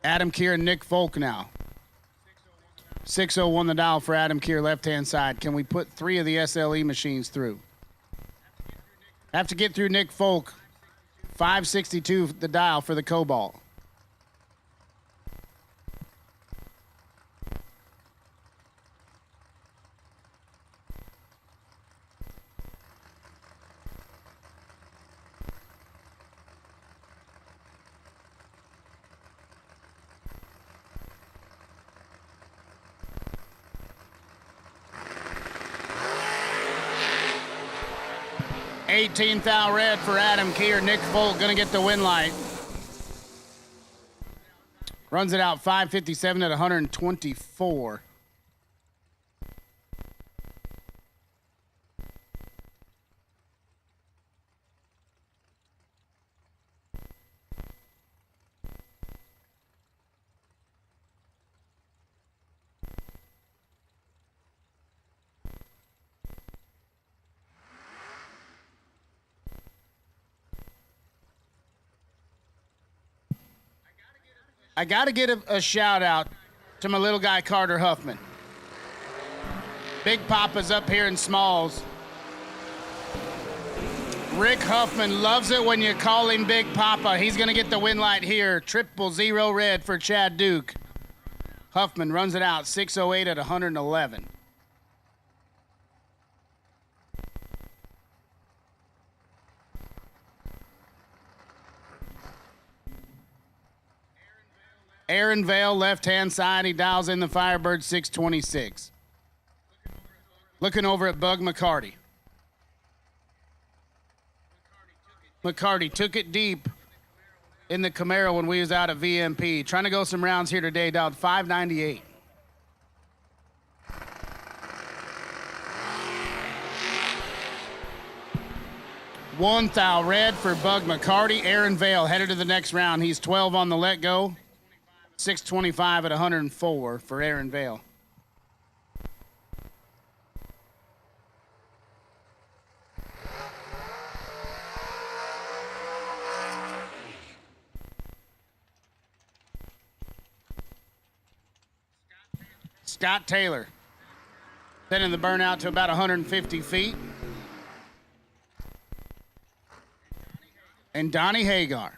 Adam Keir and Nick Folk now. 601 the dial for Adam Keir, left-hand side. Can we put 3 of the SLE machines through? Have to get through Nick Folk. 562 the dial for the Cobalt. $18 thou red for Adam Keir. Nick Folk gonna get the win light. Runs it out 557 at 124. I got to get a shout out to my little guy, Carter Huffman. Big Papa's up here in Smalls. Rick Huffman loves it when you call him Big Papa. He's going to get the win light here. 000 red for Chad Duke. Huffman runs it out 608 at 111. Aaron Vale, left-hand side. He dials in the Firebird 626. Looking over at Bug McCarty. McCarty took it deep in the Camaro when we was out at VMP. Trying to go some rounds here today, dialed 598. One thou red for Bug McCarty. Aaron Vale headed to the next round. He's 12 on the let go. 625 at 104 for Aaron Vale. Scott Taylor sending the burnout to about 150 feet. And Donnie Hagar.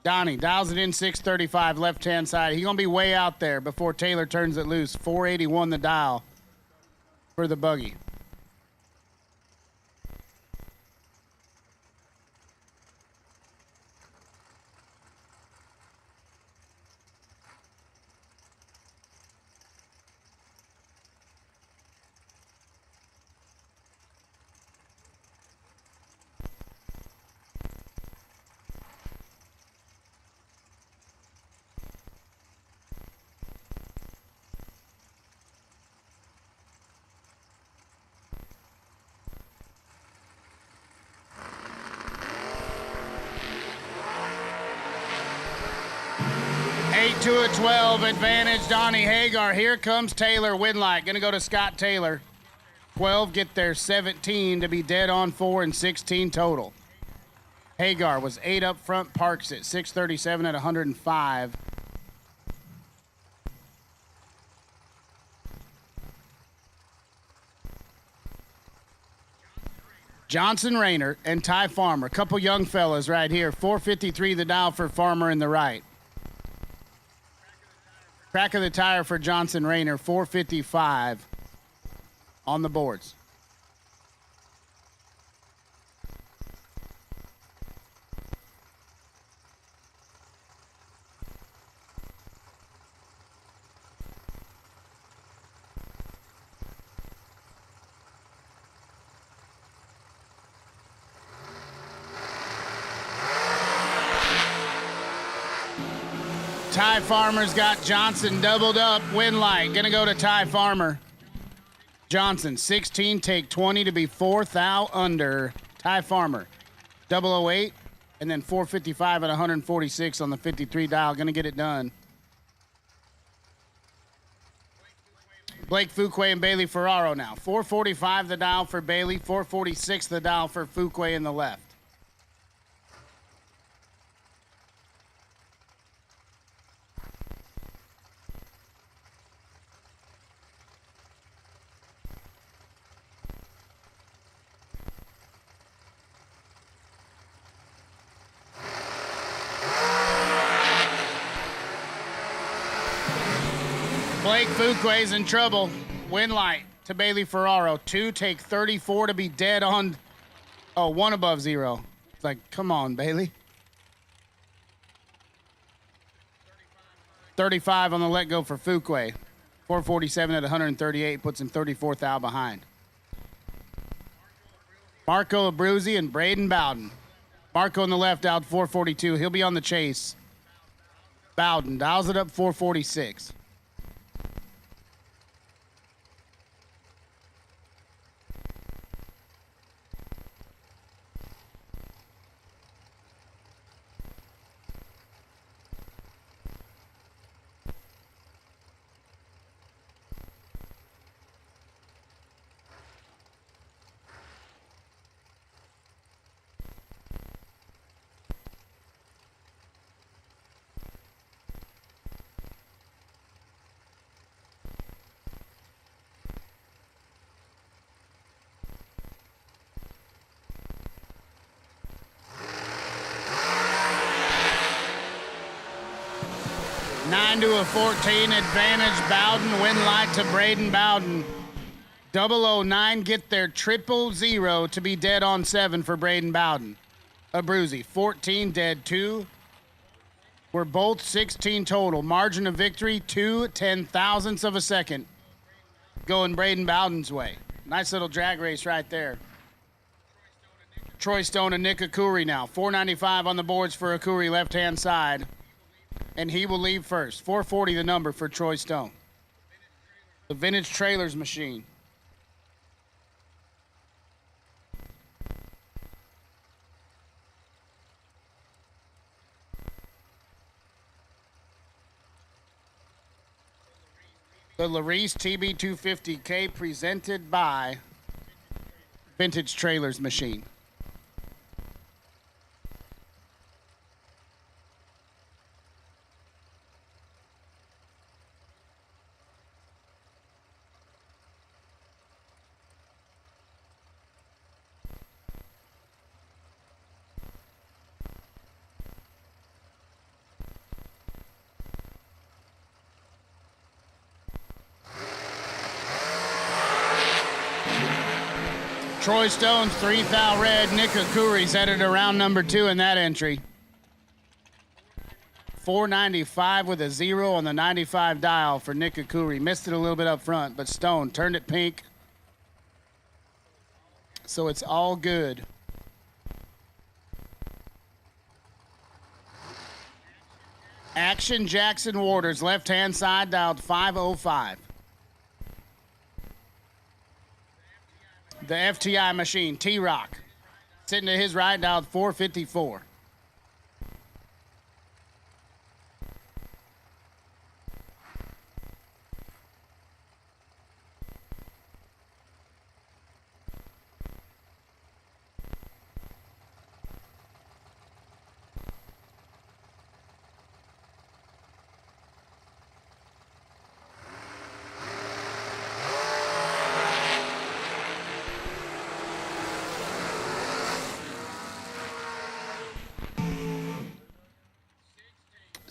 Donnie dials it in 635 left-hand side. He's going to be way out there before Taylor turns it loose. 481 the dial for the buggy. To a 12 advantage, Donnie Hagar. Here comes Taylor Winlight. Going to go to Scott Taylor. 12 get there, 17 to be dead on 4 and 16 total. Hagar was 8 up front, parks at 637 at 105. Johnson Rayner and Ty Farmer. A couple young fellas right here. 453 the dial for Farmer in the right. Crack of the tire for Johnson Rayner, 455 on the boards. Ty Farmer's got Johnson doubled up. Win light. Gonna go to Ty Farmer. Johnson, 16, take 20 to be 4th thou under. Ty Farmer, 008, and then 455 at 146 on the 53 dial. Going to get it done. Blake Fuquay and Bailey Ferraro now. 445 the dial for Bailey, 446 the dial for Fuquay in the left. Blake Fuquay's in trouble. Win light to Bailey Ferraro. 2, take 34 to be dead on. Oh, 1 above 0. It's like, come on, Bailey. 35 on the let go for Fuquay. 447 at 138 puts him 34th thou behind. Marco Abruzzi and Braden Bowden. Marco on the left out 442. He'll be on the chase. Bowden dials it up 446. Nine to a 14 advantage. Bowden win light to Braden Bowden. 009 get their 000 to be dead on 7 for Braden Bowden. Abruzzi 14 dead 2. We're both 16 total. Margin of victory 2 10,000ths of a second. Going Braden Bowden's way. Nice little drag race right there. Troy Stone and Nick Akuri now. 495 on the boards for Akuri left hand side. And he will leave first. 440 the number for Troy Stone. The Vintage Trailers machine. The LARIS TB250K presented by Vintage Trailers machine. Troy Stone's 3 thou red. Nick Akuri's headed around number 2 in that entry. 495 with a 0 on the 95 dial for Nick Akuri. Missed it a little bit up front, but Stone turned it pink. So it's all good. Action Jackson Waters, left-hand side, dialed 505. The FTI machine, T-Rock, sitting to his right, dialed 454.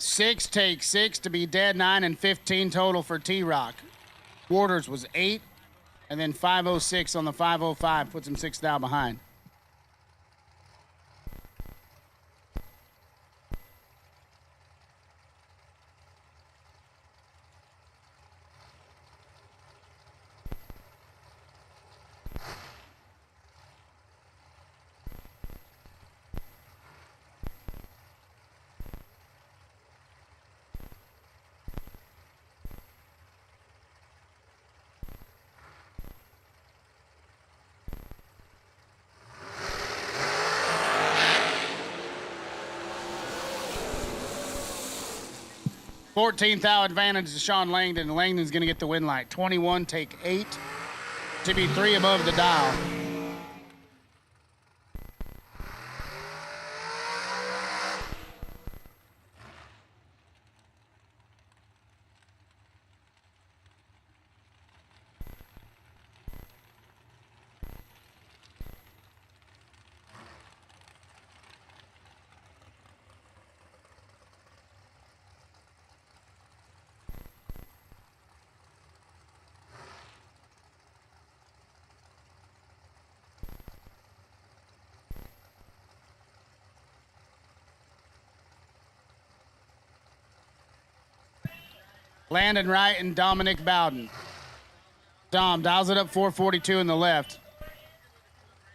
Six take 6 to be dead 9 and 15 total for T-Rock. Waters was 8 and then 506 on the 505 puts him 6 down behind. 14th thou advantage to Sean Langdon. Langdon's going to get the win light. 21, take 8 to be 3 above the dial. Landon Wright and Dominic Bowden. Dom dials it up 442 in the left.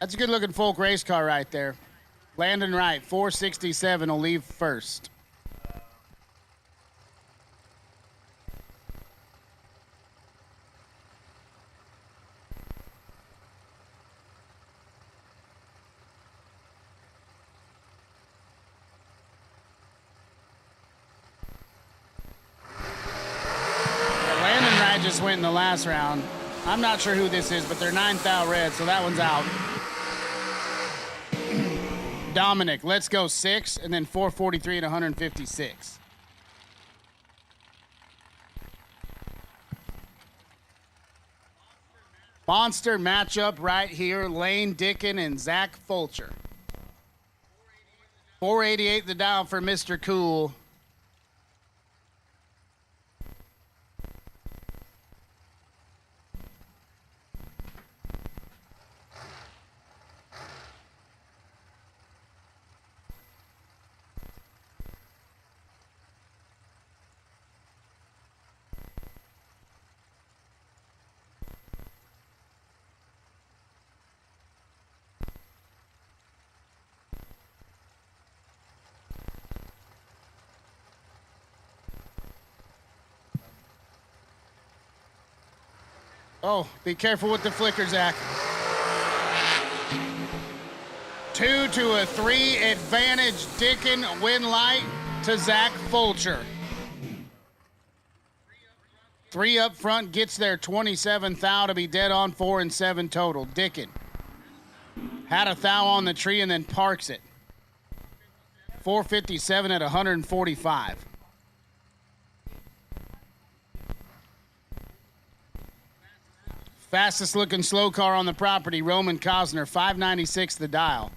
That's a good looking folk race car right there. Landon Wright, 467 will leave first. Just went in the last round. I'm not sure who this is, but they're 9th thou red, so that one's out. Dominic, let's go 6, and then 443 and 156. Monster matchup right here, Lane Dickin and Zach Fulcher. 488 the dial for Mr. Cool. Oh, be careful with the flicker, Zach. 2 to a 3 advantage. Dickin win light to Zach Fulcher. 3 up front gets their 27th thou to be dead on 4 and 7 total. Dickin had a thou on the tree and then parks it. 457 at 145. Fastest looking slow car on the property, Roman Cosner, 596 the dial.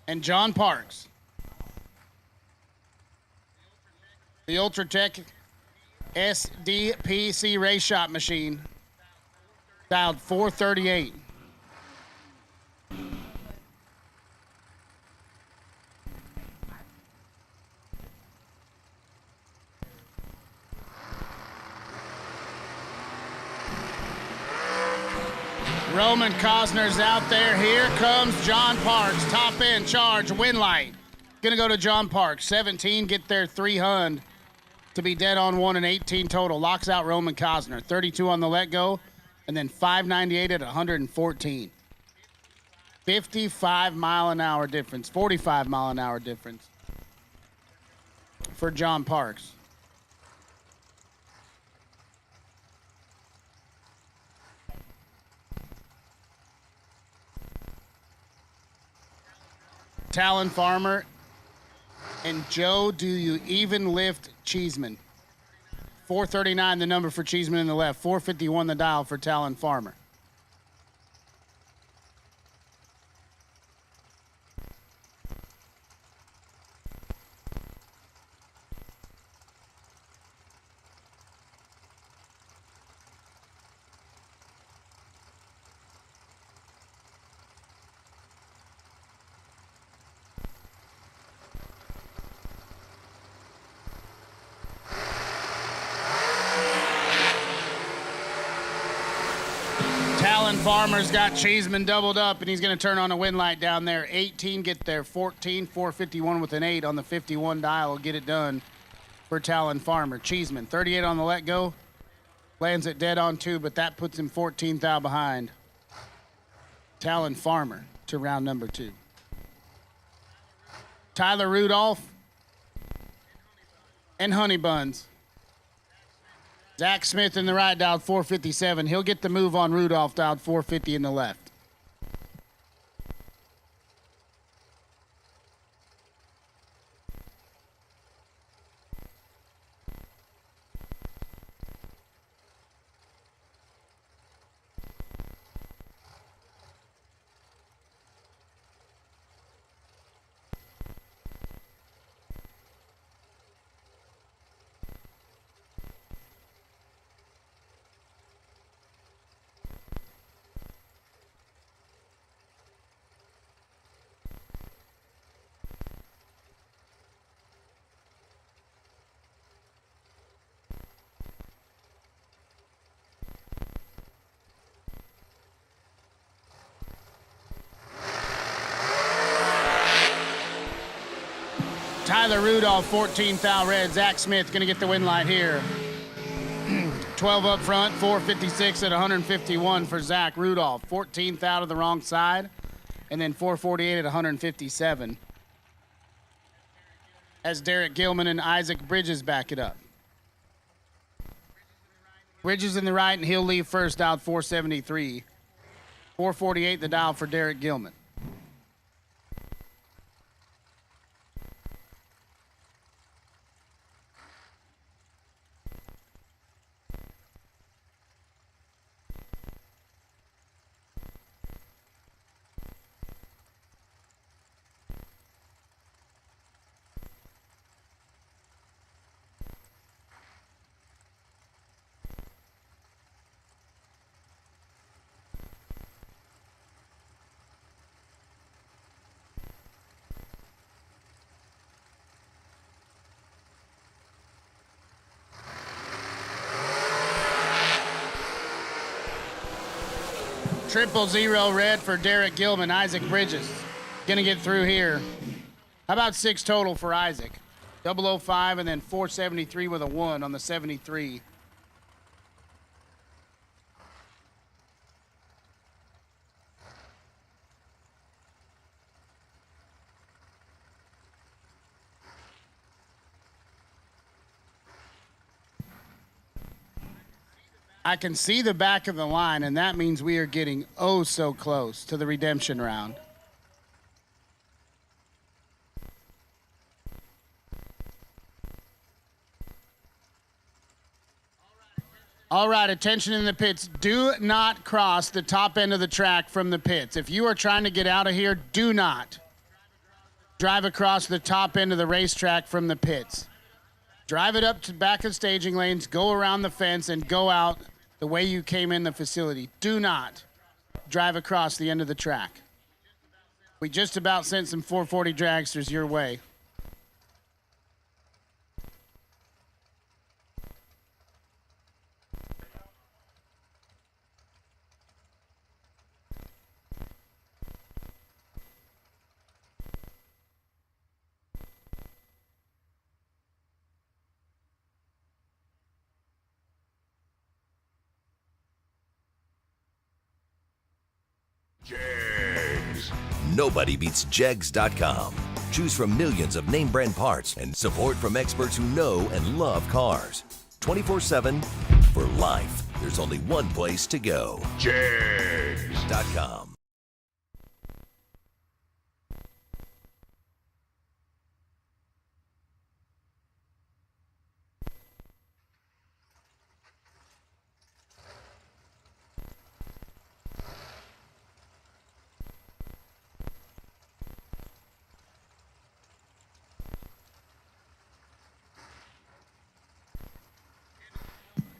And John Parks. The Ultratech SDPC race shot machine, dialed 438. Roman Cosner's out there. Here comes John Parks. Top end charge, win light. Gonna go to John Parks. 17, get there 300 to be dead on 1 and 18 total. Locks out Roman Cosner. 32 on the let go, and then 598 at 114. 55 mile an hour difference, 45 mile an hour difference for John Parks. Talon Farmer and Joe, do you even lift Cheeseman? 439 the number for Cheeseman in the left, 451 the dial for Talon Farmer. Farmer's got Cheeseman doubled up, and he's going to turn on a win light down there. 18, get there 14, 451 with an 8 on the 51 dial will get it done for Talon Farmer. Cheeseman, 38 on the let go, lands it dead on 2, but that puts him 14th out behind. Talon Farmer to round number 2. Tyler Rudolph and Honey Buns. Zach Smith in the right, dialed 457. He'll get the move on Rudolph, dialed 450 in the left. Tyler Rudolph, 14th out red. Zach Smith going to get the win light here. 12 up front, 456 at 151 for Zach Rudolph. 14th out of the wrong side, and then 448 at 157. As Derek Gilman and Isaac Bridges back it up. Bridges in the right, and he'll leave first, dialed 473. 448 the dial for Derek Gilman. Triple zero red for Derek Gilman. Isaac Bridges gonna get through here. How about 6 total for Isaac? 005 and then 473 with a 1 on the 73. I can see the back of the line, and that means we are getting oh so close to the redemption round. All right, attention in the pits. Do not cross the top end of the track from the pits. If you are trying to get out of here, do not drive across the top end of the racetrack from the pits. Drive it up to back of staging lanes, go around the fence, and go out the way you came in the facility. Do not drive across the end of the track. We just about sent some 440 dragsters your way. Jegs. Nobody beats Jegs.com. Choose from millions of name brand parts and support from experts who know and love cars. 24/7 for life. There's only one place to go. Jegs.com.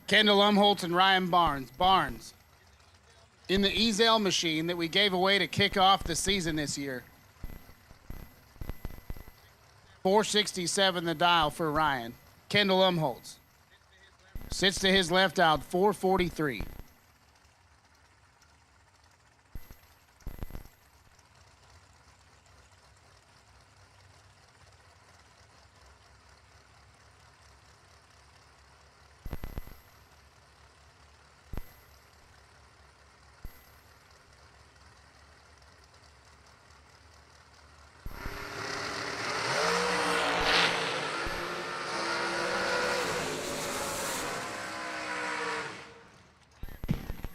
Kendall Umholtz and Ryan Barnes. Barnes in the Ezel machine that we gave away to kick off the season this year. 467 the dial for Ryan. Kendall Umholtz sits to his left out, 443.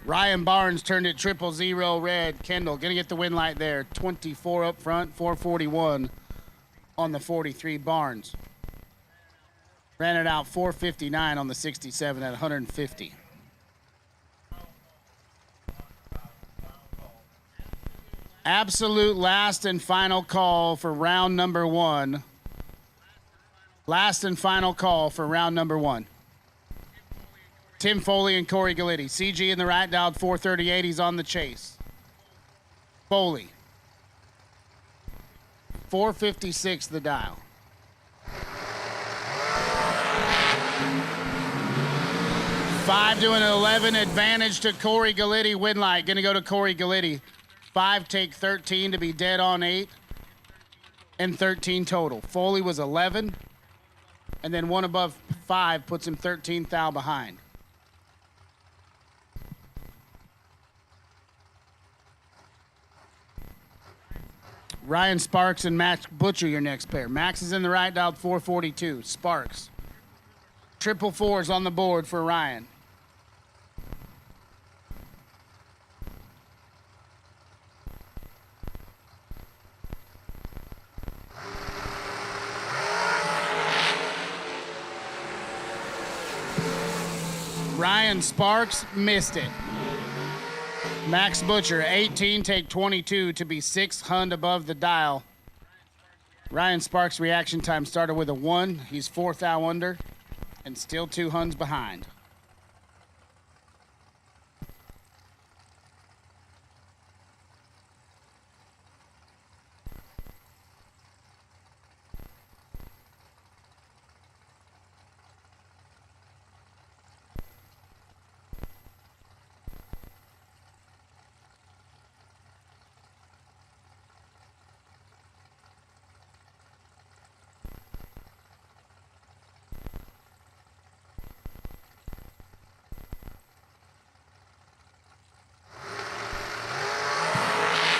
Ryan Barnes turned it 000 red. Kendall gonna get the win light there. 24 up front, 441 on the 43. Barnes ran it out 459 on the 67 at 150. Absolute last and final call for round number 1. Last and final call for round number 1. Tim Foley and Corey Gallitti. CG in the right, dialed 438. He's on the chase. Foley. 456 the dial. Five to an 11 advantage to Corey Gallitti. Win light going to go to Corey Gallitti. 5 take 13 to be dead on 8 and 13 total. Foley was 11 and then one above 5 puts him 13 thou behind. Ryan Sparks and Max Butcher, your next pair. Max is in the right, dialed 442. Sparks. 444s on the board for Ryan. Ryan Sparks missed it. Max Butcher, 18, take 22 to be 6 hund above the dial. Ryan Sparks' reaction time started with a 1. He's 4 thou under and still 2 hunds behind.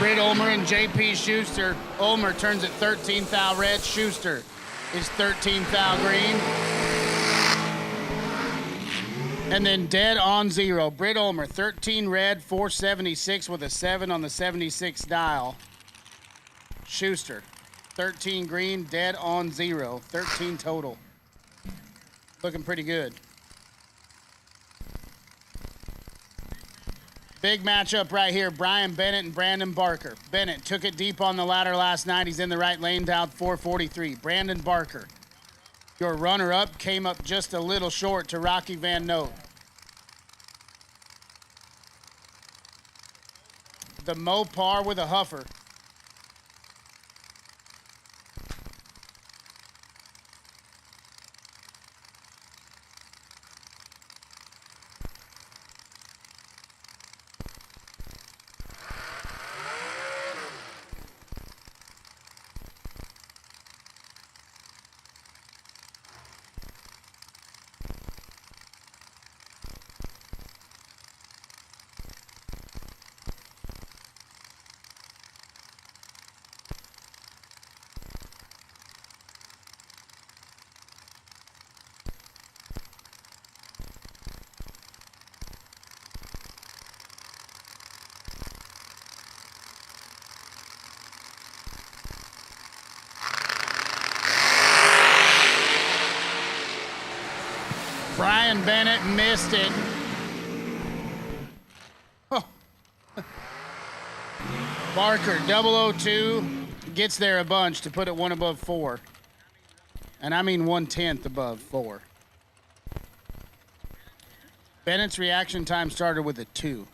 Britt Ulmer and JP Schuster. Ulmer turns it 13 thou red. Schuster is 13 thou green. And then dead on 0. Britt Ulmer, 13 red, 476 with a 7 on the 76 dial. Schuster, 13 green, dead on 0. 13 total. Looking pretty good. Big matchup right here. Brian Bennett and Brandon Barker. Bennett took it deep on the ladder last night. He's in the right lane, down 443. Brandon Barker, your runner-up, came up just a little short to Rocky Van Note. The Mopar with a huffer. Brian Bennett missed it. Oh. Barker, 002, gets there a bunch to put it 1 above 4. And I mean 1/10 above 4. Bennett's reaction time started with a 2.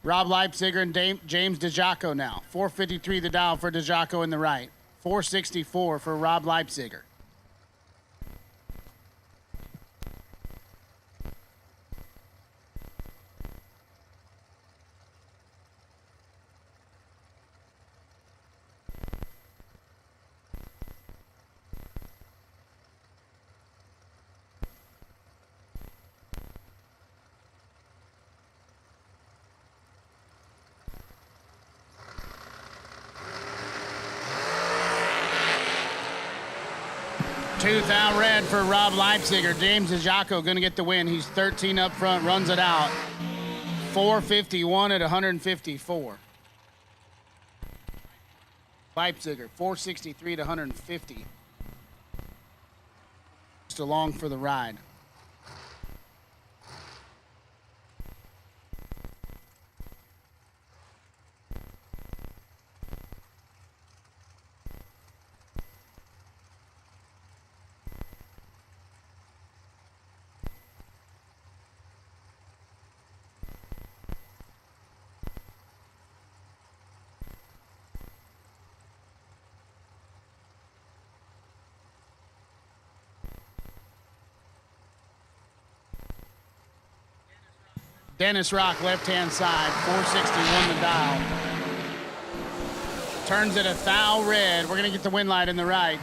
Rob Leipziger and James DeJaco now. 453 the dial for DeJaco in the right. 464 for Rob Leipziger. 2,000 red for Rob Leipziger. James Ajako going to get the win. He's 13 up front, runs it out. 451 at 154. Leipziger, 463 to 150. Just along for the ride. Dennis Rock, left-hand side, 461 the dial. Turns it 1,000 red. We're going to get the win light in the right.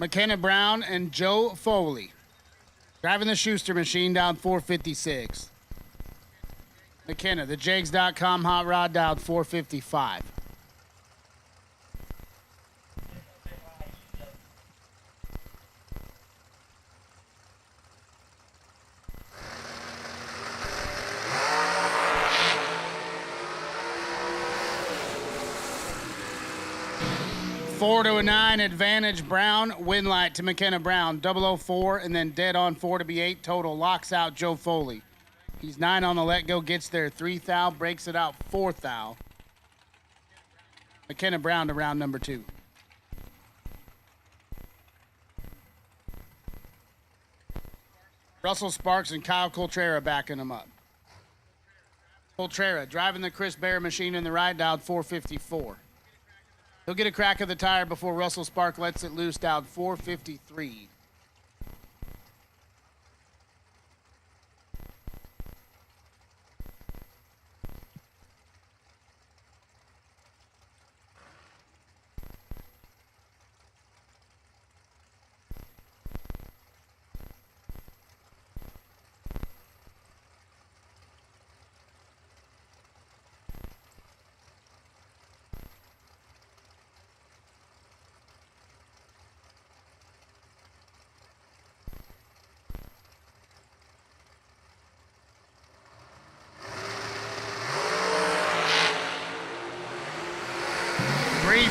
McKenna Brown and Joe Foley. Driving the Schuster machine down 456. McKenna, the Jags.com hot rod down 455. Four to a 9, advantage Brown, win light to McKenna Brown, 004, and then dead on 4 to be 8 total, locks out Joe Foley. He's 9 on the let go, gets there 3 thou, breaks it out 4 thou. McKenna Brown to round number 2. Russell Sparks and Kyle Coltrera backing him up. Coltrera driving the Chris Bear machine in the ride, dialed 454. He'll get a crack of the tire before Russell Spark lets it loose, down 453.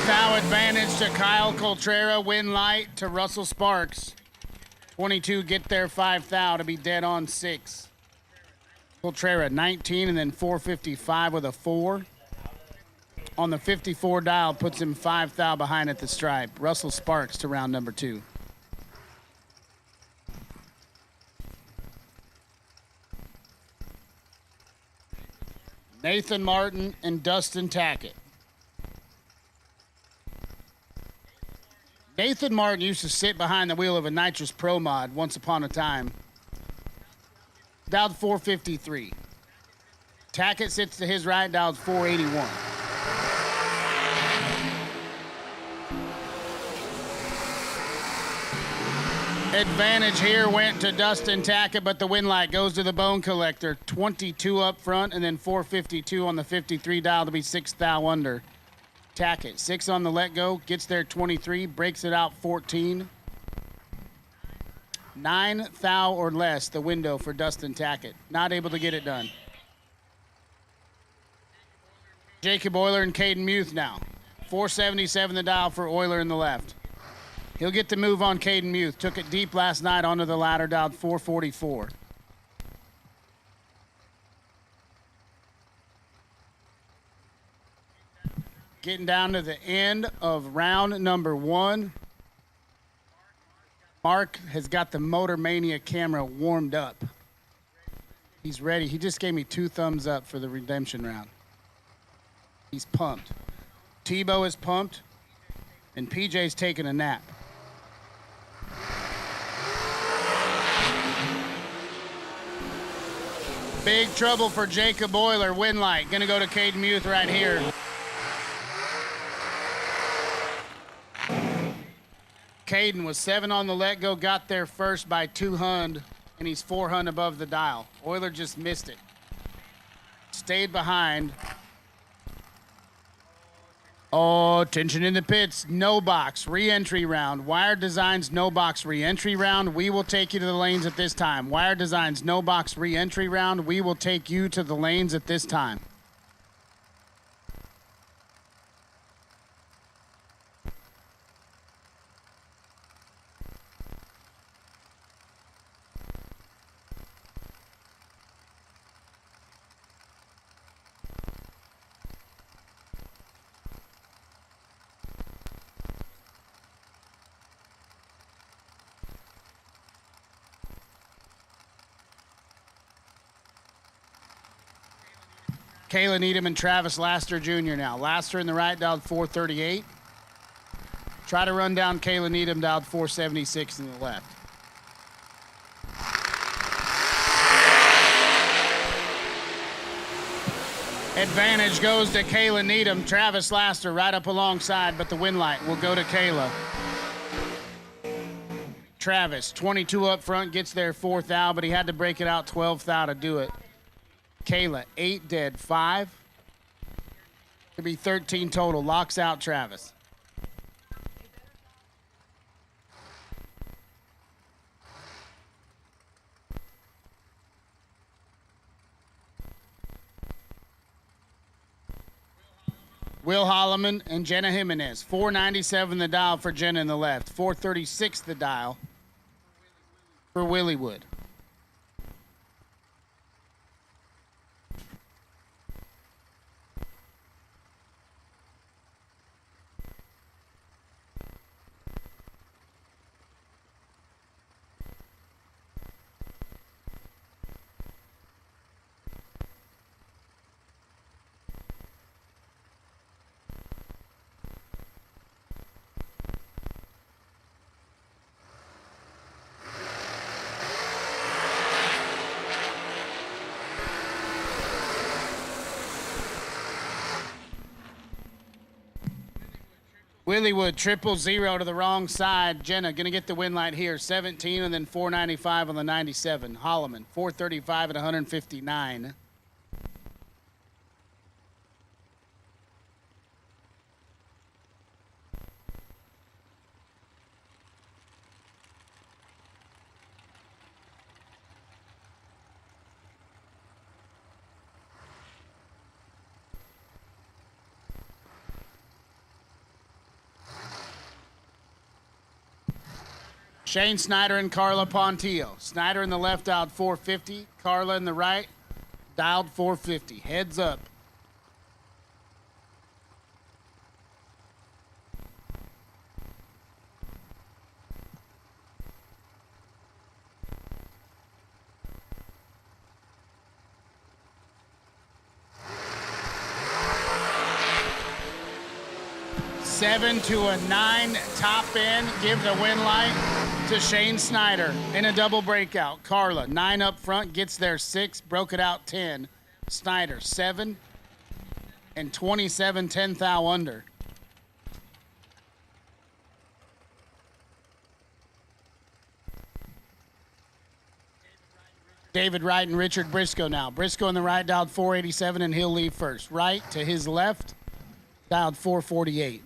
Thou advantage to Kyle Coltrera, win light to Russell Sparks. 22 get there 5 thou to be dead on 6. Coltrera 19 and then 455 with a 4. On the 54 dial puts him 5 thou behind at the stripe. Russell Sparks to round number 2. Nathan Martin and Dustin Tackett. Nathan Martin used to sit behind the wheel of a Nitrous Pro Mod once upon a time. Dialed 453. Tackett sits to his right, dialed 481. Advantage here went to Dustin Tackett, but the win light goes to the Bone Collector. 22 up front and then 452 on the 53 dial to be 6 thou under. Tackett, 6 on the let go, gets there 23, breaks it out 14. 9 thou or less, the window for Dustin Tackett. Not able to get it done. Jacob Euler and Caden Muth now. 477 the dial for Euler in the left. He'll get the move on Caden Muth. Took it deep last night onto the ladder, dialed 444. Getting down to the end of round number 1. Mark has got the MotorMania camera warmed up. He's ready. He just gave me 2 thumbs up for the redemption round. He's pumped. Tebow is pumped, and PJ's taking a nap. Big trouble for Jacob Euler. Win light. Gonna go to Caden Muth right here. Caden was 7 on the let-go, got there first by 200, and he's 400 above the dial. Euler just missed it. Stayed behind. Oh, tension in the pits. No box, re-entry round. Wire Designs, no box, re-entry round. We will take you to the lanes at this time. Wire Designs, no box, re-entry round. We will take you to the lanes at this time. Kayla Needham and Travis Laster Jr. now. Laster in the right, dialed 438. Try to run down Kayla Needham, dialed 476 in the left. Advantage goes to Kayla Needham. Travis Laster right up alongside, but the win light will go to Kayla. Travis, 22 up front, gets there 4th thou, but he had to break it out 12th thou to do it. Kayla, 8 dead, 5. Could be 13 total. Locks out Travis. Will Holloman and Jenna Jimenez. 497 the dial for Jenna in the left. 436 the dial for Willie Wood. Willie Wood, 000 to the wrong side. Jenna going to get the win light here. 17 and then 495 on the 97. Holloman, 435 at 159. Shane Snyder and Carla Pontillo. Snyder in the left dialed 450. Carla in the right dialed 450. Heads up. Seven to a 9 top end. Give the win light to Shane Snyder in a double breakout. Carla, 9 up front, gets there 6, broke it out 10. Snyder, 7 and 27, 10 thou under. David Wright and Richard Briscoe now. Briscoe in the right dialed 487 and he'll leave first. Wright to his left dialed 448.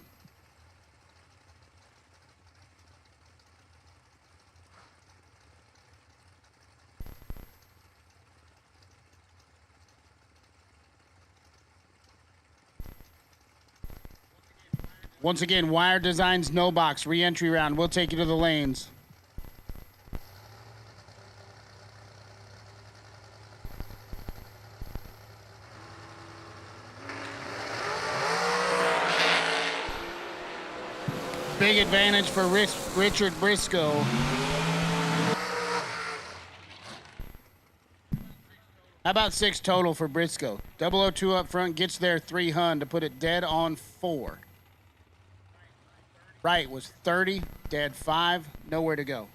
Once again, Wire Designs, no box, re-entry round. We'll take you to the lanes. big advantage for Richard Briscoe. How about 6 total for Briscoe? 002 up front gets there 300 to put it dead on 4. Right was 30, dead 5, nowhere to go.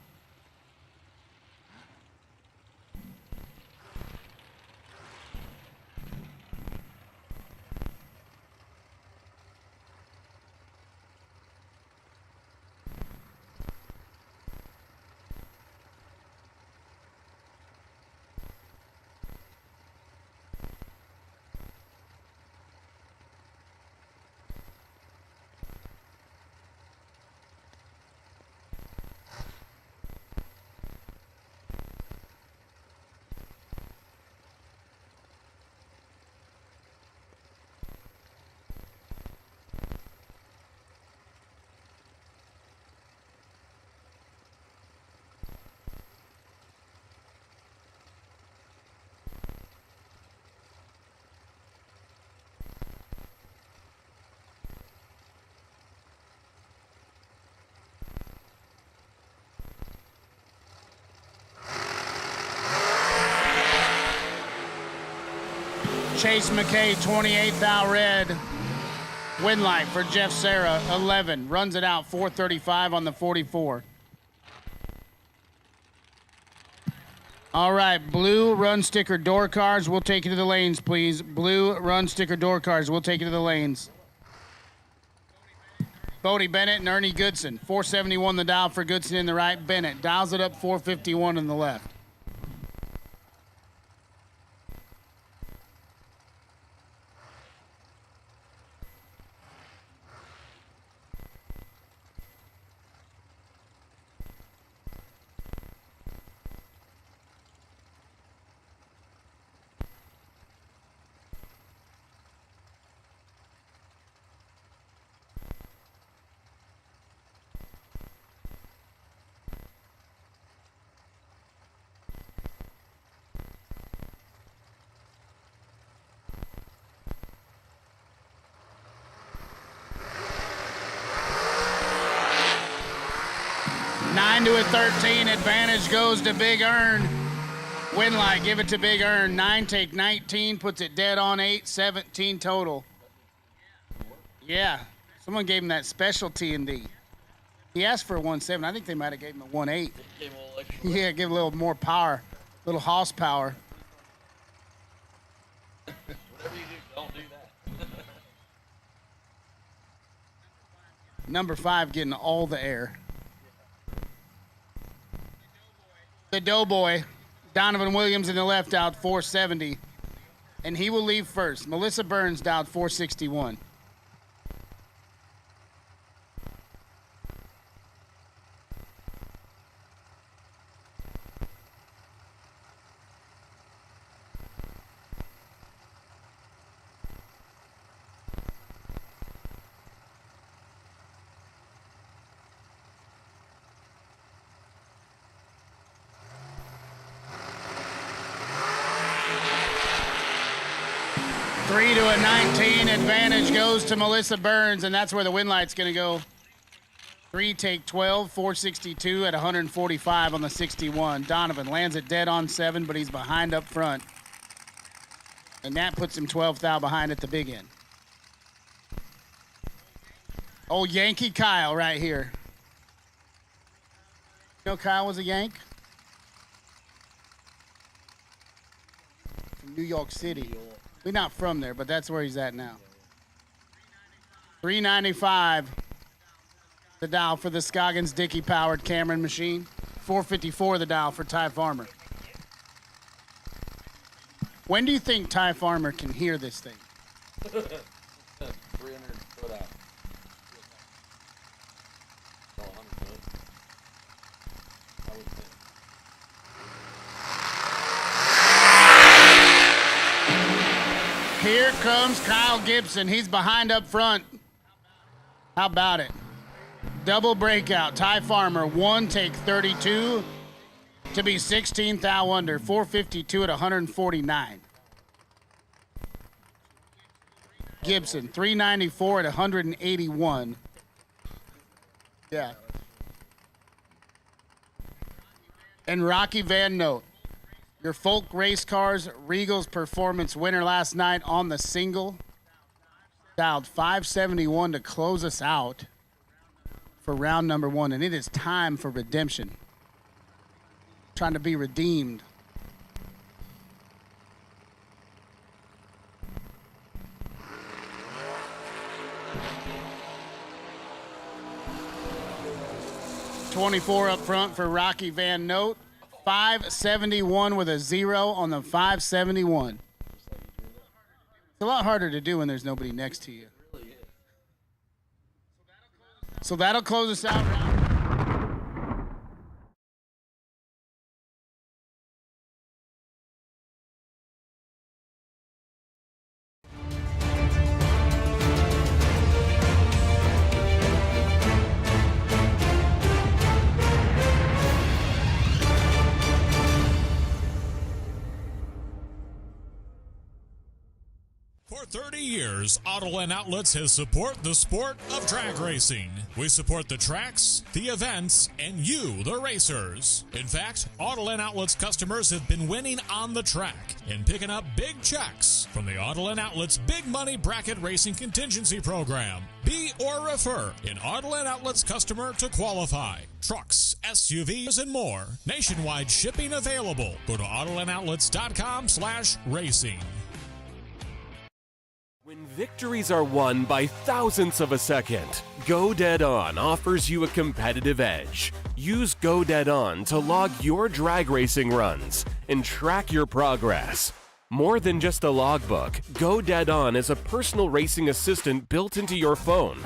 Chase McKay, 28th out red. Win light for Jeff Serra, 11. Runs it out, 435 on the 44. All right, blue run sticker door cars. We'll take you to the lanes, please. Blue run sticker door cars. We'll take you to the lanes. Bodie Bennett and Ernie Goodson. 471 the dial for Goodson in the right. Bennett dials it up 451 in the left. To a 13, advantage goes to Big Earn. Win light, give it to Big Earn. 9 take 19, puts it dead on 8, 17 total. Yeah, someone gave him that special T&D. He asked for a 1.7. I think they might have gave him a 1.8. Yeah, give a little more power, a little horsepower. Whatever you do, don't do that. Number 5 getting all the air. The Doughboy, Donovan Williams in the left out 470, and he will leave first. Melissa Burns dialed 461. To a 19, advantage goes to Melissa Burns, and that's where the win light's going to go. 3 take 12, 462 at 145 on the 61. Donovan lands it dead on 7, but he's behind up front. And that puts him 12th out behind at the big end. Old Yankee Kyle right here. You know Kyle was a Yank? From New York City. We're not from there, but that's where he's at now. 395, the dial for the Scoggins Dickey powered Cameron machine. 454 the dial for Ty Farmer. When do you think Ty Farmer can hear this thing? 300 foot out. Oh, 100 foot. I would think. Here comes Kyle Gibson. He's behind up front. How about it? Double breakout. Ty Farmer, 1 take 32 to be 16th out under. 452 at 149. Gibson, 394 at 181. Yeah. And Rocky Van Note, your folk race cars, Riggeal's performance winner last night on the single. Dialed 571 to close us out for round number 1, and it is time for redemption. Trying to be redeemed. $24 up front for Rocky Van Note. 571 with a 0 on the 571. It's a lot harder to do when there's nobody next to you. So that'll close us out. For 30 years, Autoland Outlets has supported the sport of drag racing. We support the tracks, the events, and you, the racers. In fact, Autoland Outlets customers have been winning on the track and picking up big checks from the Autoland Outlets Big Money Bracket Racing Contingency Program. Be or refer an Autoland Outlets customer to qualify. Trucks, SUVs, and more. Nationwide shipping available. Go to AutolandOutlets.com/racing. When victories are won by thousandths of a second, Go Dead On offers you a competitive edge. Use Go Dead On to log your drag racing runs and track your progress. More than just a logbook, Go Dead On is a personal racing assistant built into your phone.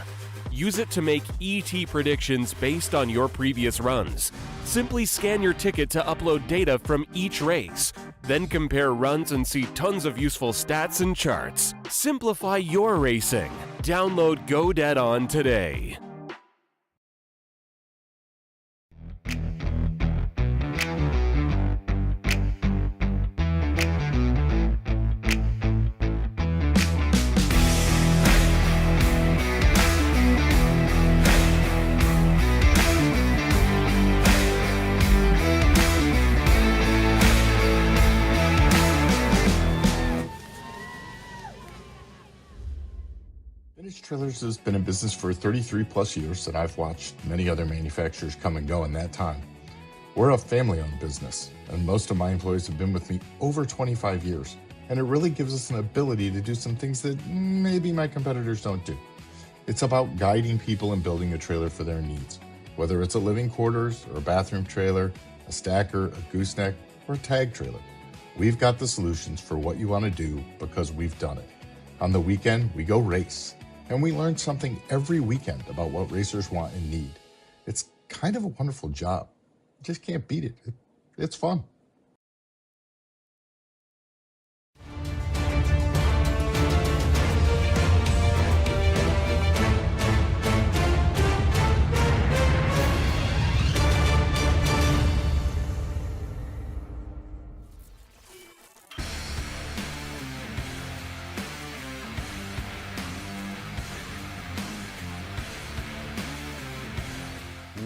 Use it to make ET predictions based on your previous runs. Simply scan your ticket to upload data from each race. Then compare runs and see tons of useful stats and charts. Simplify your racing. Download Go Dead On today. Vintage Trailers has been in business for 33 plus years, and I've watched many other manufacturers come and go in that time. We're a family-owned business, and most of my employees have been with me over 25 years, and it really gives us an ability to do some things that maybe my competitors don't do. It's about guiding people and building a trailer for their needs, whether it's a living quarters or a bathroom trailer, a stacker, a gooseneck, or a tag trailer. We've got the solutions for what you want to do because we've done it. On the weekend, we go race. And we learn something every weekend about what racers want and need. It's kind of a wonderful job. You just can't beat it. It's fun.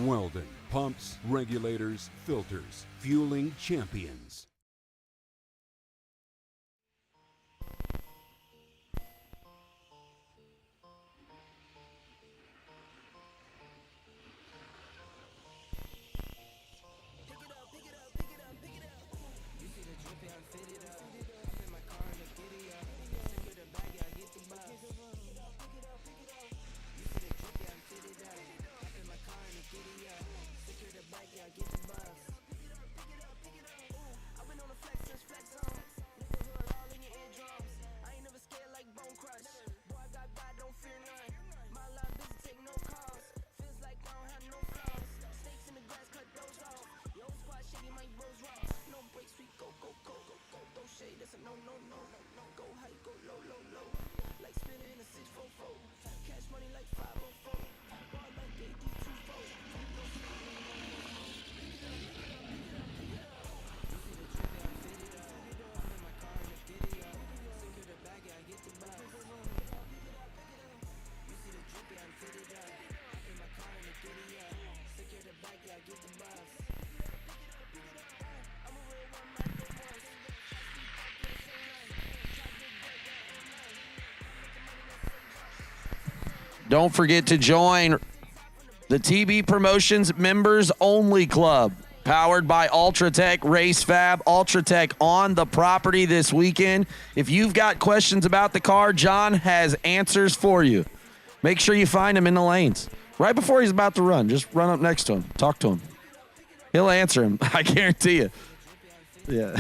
Weldon, pumps, regulators, filters, fueling champions. Don't forget to join the TB Promotions Members Only Club, powered by Ultratech Race Fab. Ultratech on the property this weekend. If you've got questions about the car, John has answers for you. Make sure you find him in the lanes. Right before he's about to run, just run up next to him. Talk to him. He'll answer him, I guarantee you. Yeah.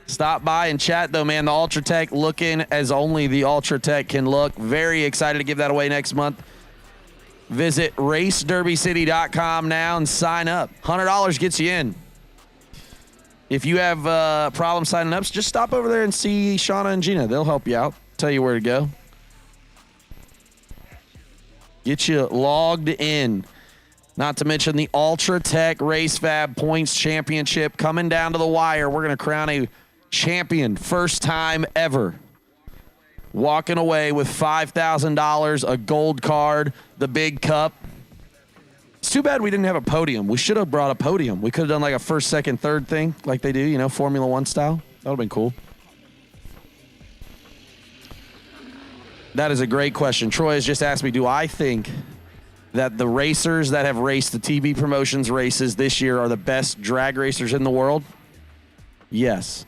Stop by and chat, though, man. The Ultratech looking as only the Ultratech can look. Very excited to give that away next month. Visit racederbycity.com now and sign up. $100 gets you in. If you have problems signing up, just stop over there and see Shauna and Gina. They'll help you out, tell you where to go. Get you logged in. Not to mention the Ultratech Race Fab Points Championship coming down to the wire. We're going to crown a champion, first time ever. Walking away with $5,000, a gold card, the big cup. It's too bad we didn't have a podium. We should have brought a podium. We could have done like a first, second, third thing like they do, you know, Formula One style. That would have been cool. That is a great question. Troy has just asked me, do I think that the racers that have raced the TB Promotions races this year are the best drag racers in the world? Yes.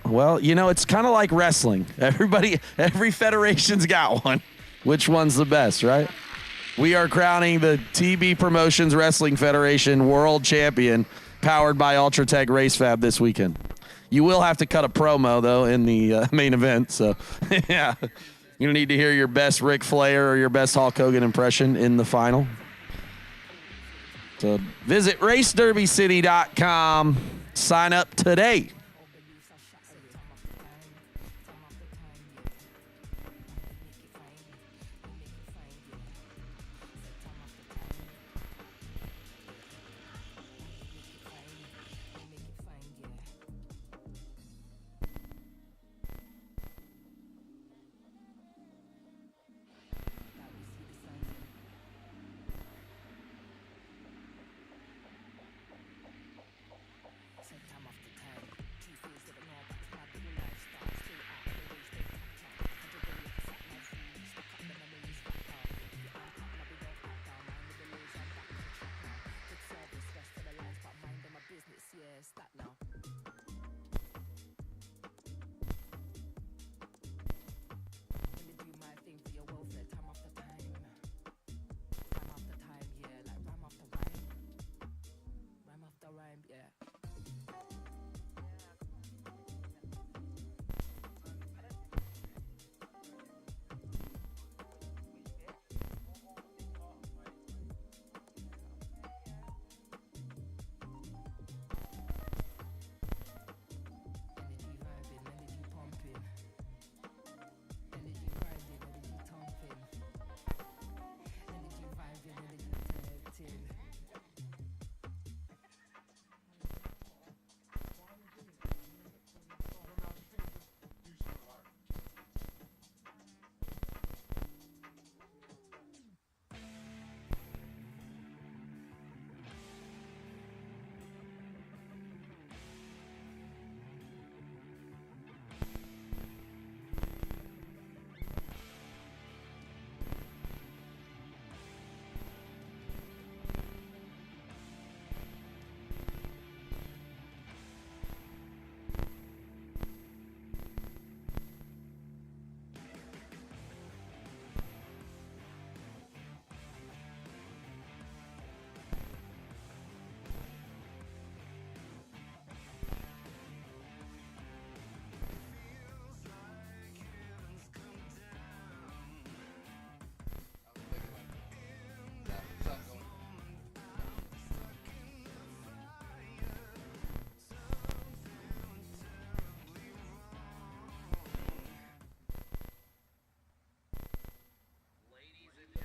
Well, you know, it's kind of like wrestling. Every federation's got one. Which one's the best, right? We are crowning the TB Promotions Wrestling Federation World Champion, powered by Ultratech Race Fab this weekend. You will have to cut a promo, though, in the main event. So, yeah, you need to hear your best Ric Flair or your best Hulk Hogan impression in the final. So visit racederbycity.com. Sign up today.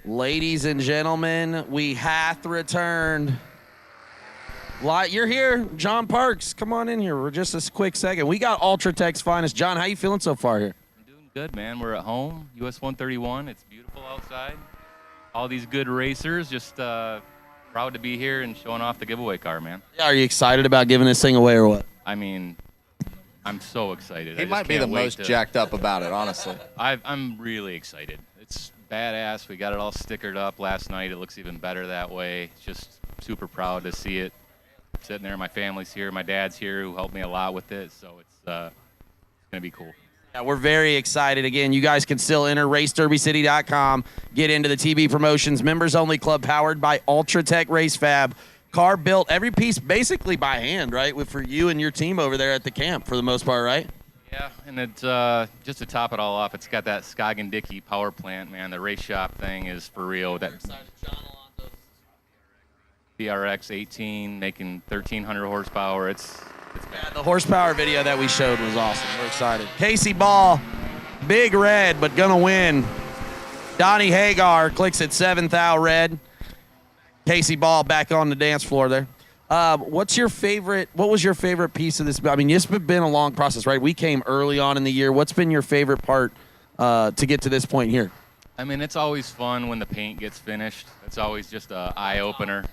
Ladies and gentlemen, we hath returned. You're here, John Parks. Come on in here for just a quick second. We got Ultratech's finest. John, how you feeling so far here? I'm doing good, man. We're at home, US 131. It's beautiful outside. All these good racers. Just proud to be here and showing off the giveaway car, man. Yeah, are you excited about giving this thing away or what? I mean, I'm so excited. He I just might be the can't wait most jacked up about it, honestly. I'm really excited. It's badass. We got it all stickered up last night. It looks even better that way. Just super proud to see it sitting there. My family's here. My dad's here who helped me a lot with it. So it's going to be cool. Yeah, we're very excited. Again, you guys can still enter racederbycity.com, get into the TB Promotions members-only club powered by Ultratech Race Fab. Car built, every piece basically by hand, right, for you and your team over there at the camp for the most part, right? Yeah, and it's just to top it all off, it's got that Scoggin Dickey power plant, man. The race shop thing is for real. That BRX 18 making 1,300 horsepower. It's yeah, the horsepower video that we showed was awesome. We're excited. Casey Ball, big red, but gonna win. Donnie Hagar clicks at 7th thou red. Casey Ball back on the dance floor there. What was your favorite piece of this? I mean, it's been a long process, right? We came early on in the year. What's been your favorite part to get to this point here? I mean, it's always fun when the paint gets finished. It's always just an eye-opener.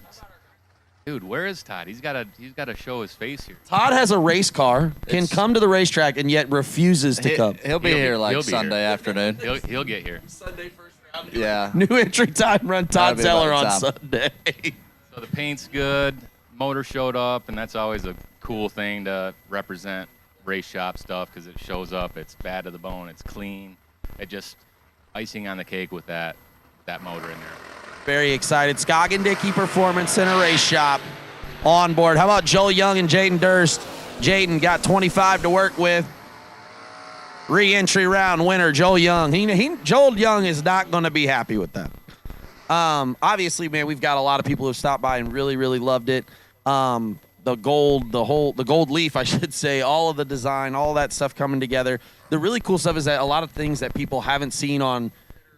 Dude, where is Todd? He's got to show his face here. Todd has a race car, can come to the racetrack, and yet refuses to come. He'll be here Sunday afternoon. He'll get here. Sunday first round. Yeah. New entry time run Todd Zeller on Sunday. So the paint's good. Motor showed up, and that's always a cool thing to represent race shop stuff because it shows up. It's bad to the bone. It's clean. It just icing on the cake with that motor in there. Very excited. Scoggin Dickey Performance Center Race Shop on board. How about Joel Young and Jaden Durst? Jaden got 25 to work with. Re-entry round winner, Joel Young. Joel Young is not going to be happy with that. Obviously, man, we've got a lot of people who have stopped by and really, really loved it. The gold leaf, I should say, all of the design, all that stuff coming together. The really cool stuff is that a lot of things that people haven't seen on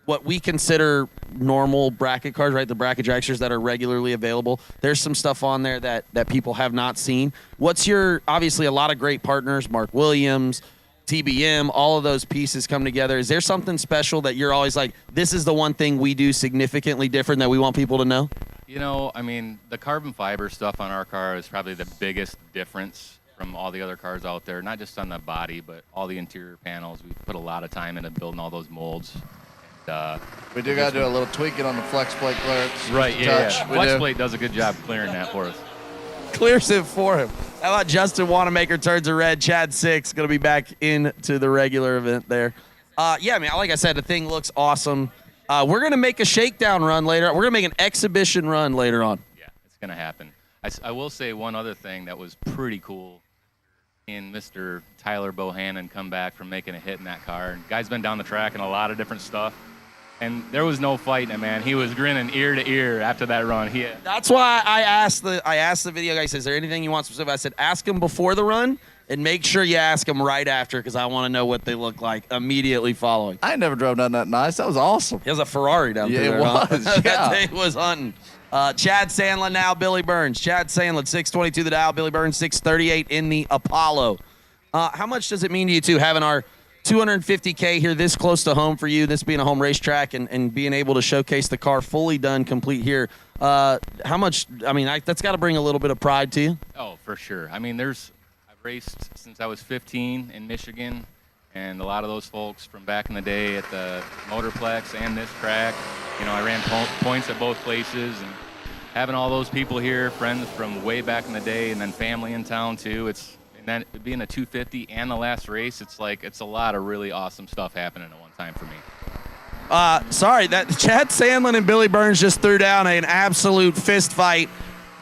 what we consider normal bracket cars, right? The bracket dragsters that are regularly available. There's some stuff on there that people have not seen. Obviously a lot of great partners, Mark Williams, TBM, all of those pieces come together. Is there something special that you're always like, this is the one thing we do significantly different that we want people to know? You know, I mean, the carbon fiber stuff on our car is probably the biggest difference from all the other cars out there, not just on the body, but all the interior panels. We put a lot of time into building all those molds. We do got to do a little tweaking on the flex plate clearance. Right, yeah. Flex plate does a good job clearing that for us. Clears it for him. How about Justin Wanamaker turns a red? Chad 6 going to be back into the regular event there. Yeah, man, like I said, the thing looks awesome. We're going to make a shakedown run later. We're going to make an exhibition run later on. Yeah, it's going to happen. I will say one other thing that was pretty cool. And Mr. Tyler Bohannon come back from making a hit in that car. And guy's been down the track in a lot of different stuff. And there was no fighting it, man. He was grinning ear to ear after that run. That's why I asked the video guy, is there anything you want specific? I said, ask him before the run and make sure you ask him right after because I want to know what they look like immediately following. I never drove nothing that nice. That was awesome. It was a Ferrari down there. It was, Huh? yeah. That day was hunting. Chad Sandlin now, Billy Burns. Chad Sandlin, 622 the dial. Billy Burns, 638 in the Apollo. How much does it mean to you two having our 250K here this close to home for you, this being a home racetrack and being able to showcase the car fully done, complete here? How much, I mean, that's got to bring a little bit of pride to you. Oh, for sure. I mean, I've raced since I was 15 in Michigan, and a lot of those folks from back in the day at the Motorplex and this track, you know, I ran points at both places, and having all those people here, friends from way back in the day, and then family in town too, and then being a 250 and the last race, it's a lot of really awesome stuff happening at one time for me. Sorry, that Chad Sandlin and Billy Burns just threw down an absolute fist fight.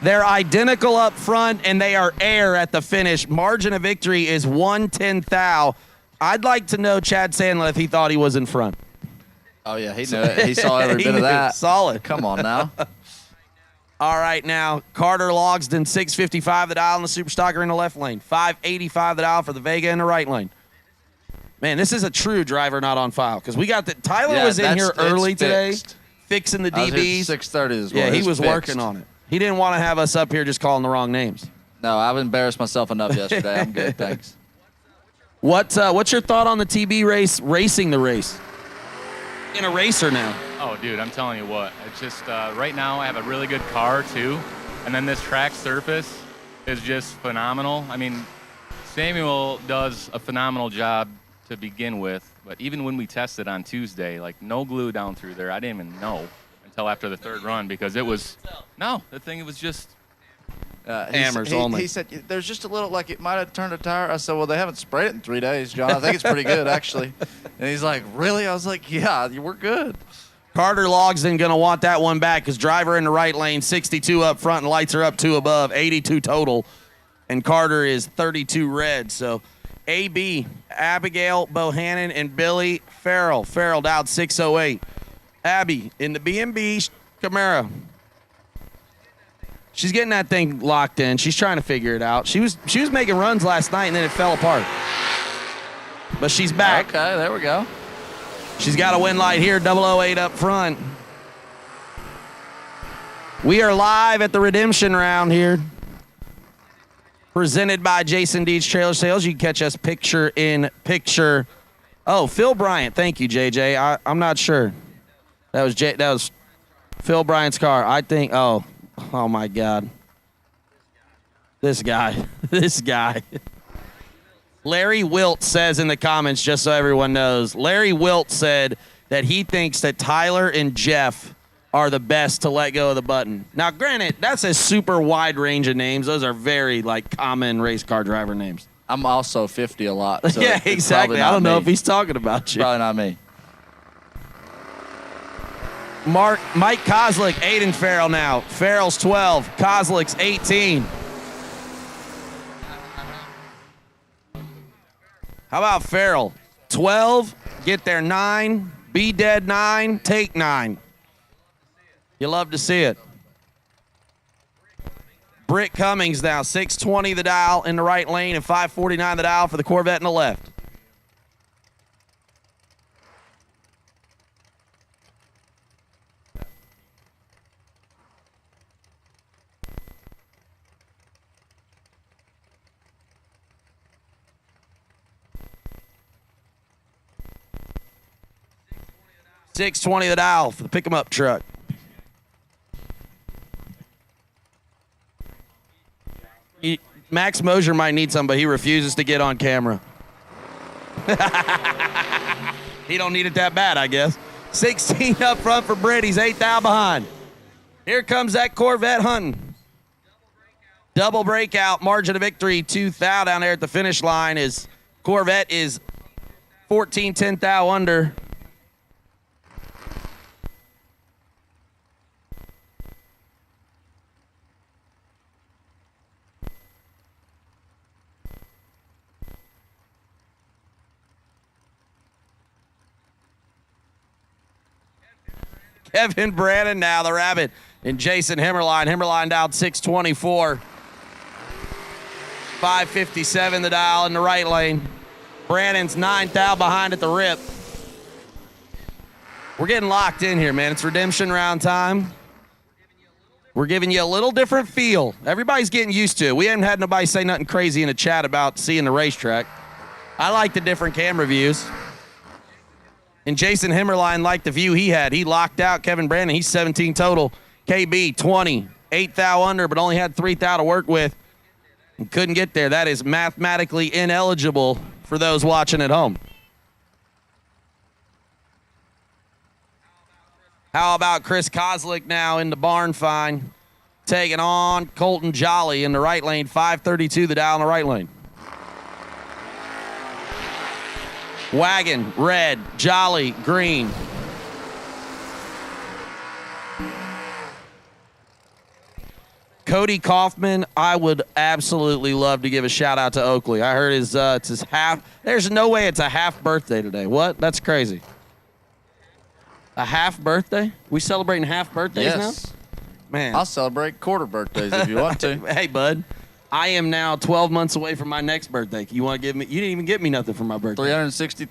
They're identical up front, and they are air at the finish. Margin of victory is 1/10 thou. I'd like to know Chad Sandlin if he thought he was in front. Oh, yeah, he knew it. He saw every bit of that. Solid. Come on now. All right, now, Carter Logsdon, 655 the dial in the Super Stocker in the left lane. 585 the dial for the Vega in the right lane. Man, this is a true driver not on file because we got Tyler was in here early today fixing the DBs. 6:30 as well. Yeah, he was working on it. He didn't want to have us up here just calling the wrong names. No, I've embarrassed myself enough yesterday. I'm good, thanks. What's your thought on the TB race, racing the race? In a racer now. Oh, dude, I'm telling you what. It's just right now I have a really good car, too. And then this track surface is just phenomenal. I mean, Samuel does a phenomenal job to begin with, but even when we tested on Tuesday, like no glue down through there, I didn't even know until after the third run because it was, no, the thing, it was just hammers only. He said, there's just a little, like it might have turned a tire. I said, well, they haven't sprayed it in 3 days, John. I think it's pretty good, actually. And he's like, really? I was like, yeah, we're good. Carter Logsdon going to want that one back because driver in the right lane, 62 up front, and lights are up 2 above, 82 total. And Carter is 32 red. So AB, Abigail Bohannon, and Billy Farrell. Farrell down 608. Abby in the B&B Camaro. She's getting that thing locked in. She's trying to figure it out. She was making runs last night, and then it fell apart. But she's back. Okay, there we go. She's got a win light here, 008 up front. We are live at the redemption round here. Presented by Jason Deeds Trailer Sales. You can catch us picture in picture. Oh, Phil Bryant. Thank you, JJ. I'm not sure. That was Phil Bryant's car. I think. Oh my God. This guy. This guy. Larry Wilt says in the comments, just so everyone knows, Larry Wilt said that he thinks that Tyler and Jeff are the best to let go of the button. Now, granted, that's a super wide range of names. Those are very, like, common race car driver names. I'm also 50 a lot. So yeah, exactly. I don't know if he's talking about you. Probably not me. Mike Kozlik, Aiden Farrell now. Farrell's 12. Kozlik's 18. How about Farrell? 12, get there 9, be dead 9, take 9. You love to see it. Britt Cummings now, 620 the dial in the right lane and 549 the dial for the Corvette in the left. $620 the dial for the pick-em-up truck. Max Moser might need some, but he refuses to get on camera. He don't need it that bad, I guess. 16 up front for Britt. He's 8 thou behind. Here comes that Corvette hunting. Double breakout, margin of victory, 2 thou down there at the finish line. Is Corvette is 14 10 thou under. Kevin Brannon now, the Rabbit, and Jason Himmerline. Himmerline down 624. 557 the dial in the right lane. Brannon's 9 thou behind at the rip. We're getting locked in here, man. It's redemption round time. We're giving you a little different feel. Everybody's getting used to it. We haven't had nobody say nothing crazy in the chat about seeing the racetrack. I like the different camera views. And Jason Himmerline liked the view he had. He locked out Kevin Brandon. He's 17 total. KB, 20. 8 thou under, but only had 3 thou to work with. And couldn't get there. That is mathematically ineligible for those watching at home. How about Chris Kozlik now in the barn find, taking on Colton Jolly in the right lane. 532 the dial in the right lane. Wagon, red. Jolly, green. Cody Kaufman, I would absolutely love to give a shout out to Oakley. I heard it's his half. There's no way it's a half birthday today. What? That's crazy. A half birthday? We celebrating half birthdays now? Man. I'll celebrate quarter birthdays if you want to. Hey, bud. I am now 12 months away from my next birthday. You want to give me? You didn't even get me nothing for my birthday. 60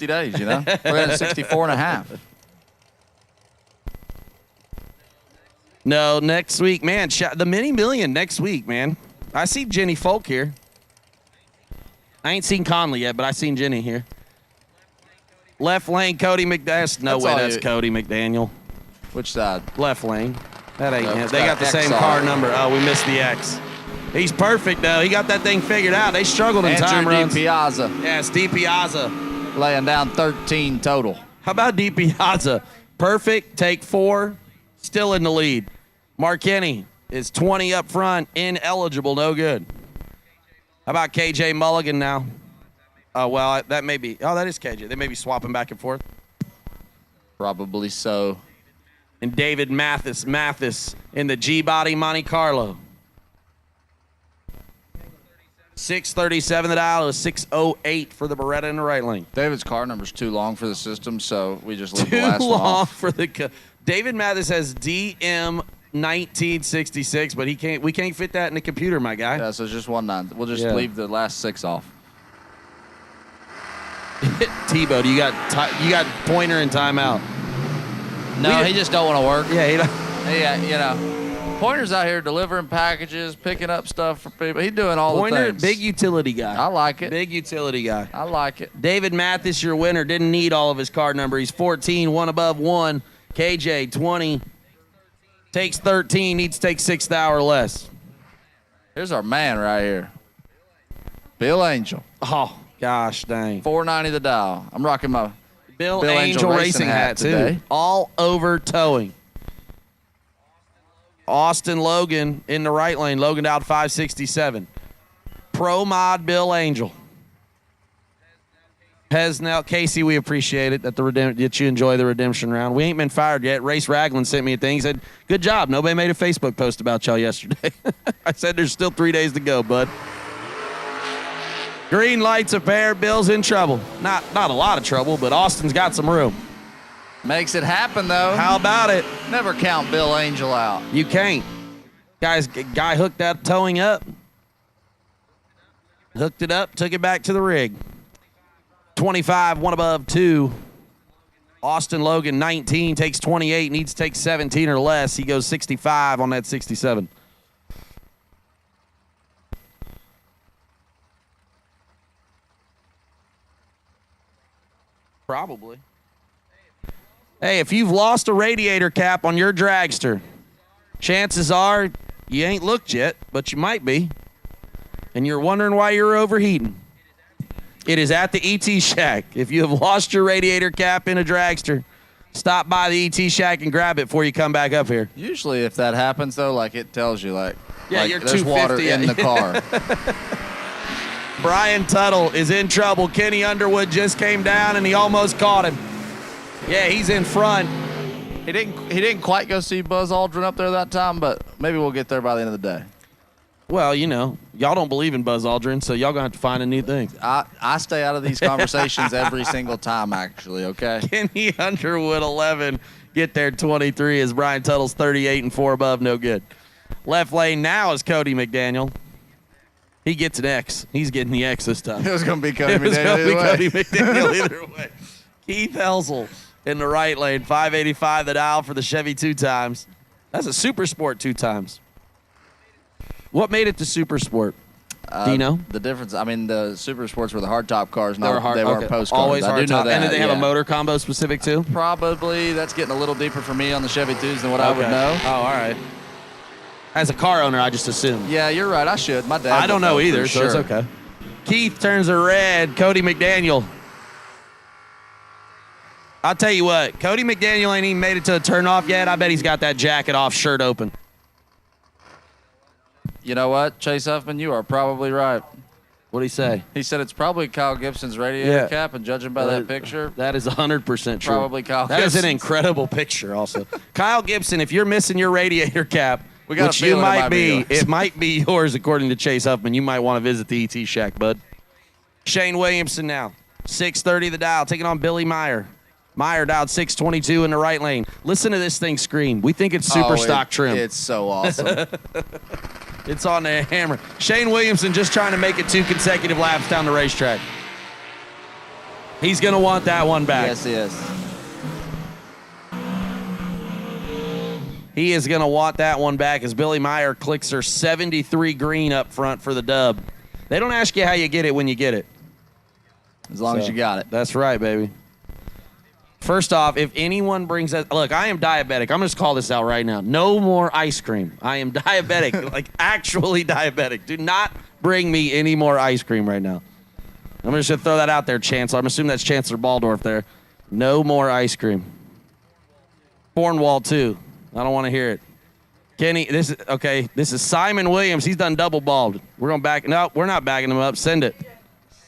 days, you know? 364 and a half. No, next week, man. The mini million next week, man. I see Jenny Folk here. I ain't seen Conley yet, but I seen Jenny here. Left lane, Cody McDaniel. No way, that's Cody McDaniel. Which side? Left lane. That ain't him. They got got the X same on car it. number. Oh, we missed the X. He's perfect, though. He got that thing figured out. They struggled in Andrew time runs. Piazza. Yes, Piazza. Laying down 13 total. How about Piazza? Perfect, take 4, still in the lead. Mark Kenny is 20 up front, ineligible, no good. How about KJ Mulligan now? Oh, well, that may be. Oh, that is KJ. They may be swapping back and forth. Probably so. And David Mathis in the G-Body Monte Carlo. 637 the dial, 608 for the Beretta in the right lane. David's car number's too long for the system, so we just leave the last one Too long off. for the. David Mathis has DM 1966, but we can't fit that in the computer, my guy. Yeah, so it's just 19. We'll just leave the last 6 off. Tebow, you got pointer and timeout. No, he just don't want to work. Yeah, he don't. Yeah, Pointer's out here delivering packages, picking up stuff for people. He's doing all the things. Big utility guy. I like it. Big utility guy. I like it. David Mathis, your winner, didn't need all of his card number. He's 14, one above one. KJ, 20, takes 13, needs to take 6th hour or less. Here's our man right here. Bill Angel. Oh, gosh dang. 490 the dial. I'm rocking my Bill Angel racing hat, today. too. All over towing. Austin Logan in the right lane. Logan out 567. Pro Mod Bill Angel. Now, Casey, we appreciate it that you enjoy the redemption round. We ain't been fired yet. Race Ragland sent me a thing. He said, good job. Nobody made a Facebook post about y'all yesterday. I said there's still 3 days to go, bud. Green lights a pair. Bill's in trouble. Not a lot of trouble, but Austin's got some room. Makes it happen, though. How about it? Never count Bill Angel out. You can't. Guy hooked that towing up. Hooked it up, took it back to the rig. 25, one above 2. Austin Logan, 19, takes 28, needs to take 17 or less. He goes 65 on that 67. Probably. Hey, if you've lost a radiator cap on your dragster, chances are you ain't looked yet, but you might be. And you're wondering why you're overheating. It is at the ET Shack. If you have lost your radiator cap in a dragster, stop by the ET Shack and grab it before you come back up here. Usually if that happens, though, like it tells you, you're there's water in the car. Brian Tuttle is in trouble. Kenny Underwood just came down, and he almost caught him. Yeah, he's in front. He didn't quite go see Buzz Aldrin up there that time, but maybe we'll get there by the end of the day. Well, y'all don't believe in Buzz Aldrin, so y'all going to have to find a new thing. I stay out of these conversations every single time, actually, okay? Kenny Underwood, 11. Get there, 23, as Brian Tuttle's 38 and 4 above, no good. Left lane now is Cody McDaniel. He gets an X. He's getting the X this time. It was going to be Cody McDaniel either way. Keith Helsel in the right lane, 585 the dial for the Chevy 2 times. That's a Super Sport 2 times. What made it to Super Sport? Do you know? The difference, the Super Sports were the hardtop cars. They weren't post cars. Always I do know that. And did they have a motor combo specific too? Probably. That's getting a little deeper for me on the Chevy 2s than what I would know. Oh, all right. As a car owner, I just assumed. Yeah, you're right. I should. My dad. I don't know either, so sure. it's okay. Keith turns a red. Cody McDaniel. I'll tell you what. Cody McDaniel ain't even made it to the turnoff yet. I bet he's got that jacket off, shirt open. You know what, Chase Huffman, you are probably right. What'd he say? He said it's probably Kyle Gibson's radiator cap, and judging by that picture, that is 100% true. Probably Kyle That Gibson's. is an incredible picture also. Kyle Gibson, if you're missing your radiator cap, We got a which you feeling might be, yours. it might be yours according to Chase Huffman. You might want to visit the ET Shack, bud. Shane Williamson now, 630 the dial, taking on Billy Meyer. Meyer dialed 622 in the right lane. Listen to this thing scream. We think it's super stock trim. It's so awesome. It's on the hammer. Shane Williamson just trying to make it 2 consecutive laps down the racetrack. He's going to want that one back. Yes, he is. He is going to want that one back as Billy Meyer clicks her 73 green up front for the dub. They don't ask you how you get it when you get it. As long as you got it. That's right, baby. First off, if anyone brings that, look, I am diabetic. I'm going to just call this out right now. No more ice cream. I am diabetic, like actually diabetic. Do not bring me any more ice cream right now. I'm just going to throw that out there, Chancellor. I'm assuming that's Chancellor Baldorf there. No more ice cream. Cornwall, too. I don't want to hear it. Kenny, this is Simon Williams. He's done double balled. We're going back. No, we're not backing him up. Send it.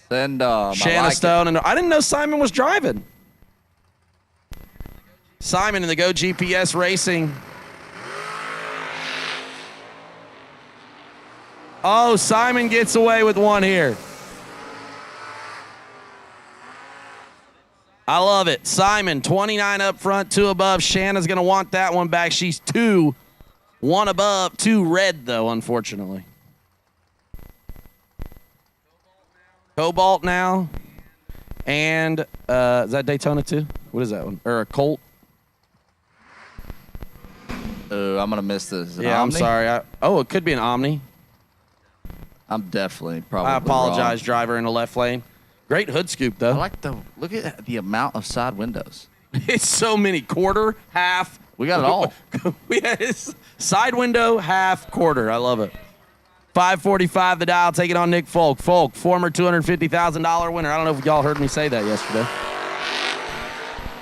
Send Shanna Stone. And I didn't know Simon was driving. Simon in the Go GPS Racing. Oh, Simon gets away with one here. I love it. Simon, 29 up front, 2 above. Shanna's going to want that one back. She's 2, 1 above, 2 red, though, unfortunately. Cobalt now. And is that Daytona, too? What is that one? Or a Colt? Oh, I'm going to miss this. Yeah, Omni? I'm sorry. It could be an Omni. I'm definitely probably I apologize, wrong. driver in the left lane. Great hood scoop, though. I like look at the amount of side windows. It's so many. Quarter, half. We got it all. It's side window, half, quarter. I love it. 545 the dial, taking on Nick Folk. Folk, former $250,000 winner. I don't know if y'all heard me say that yesterday.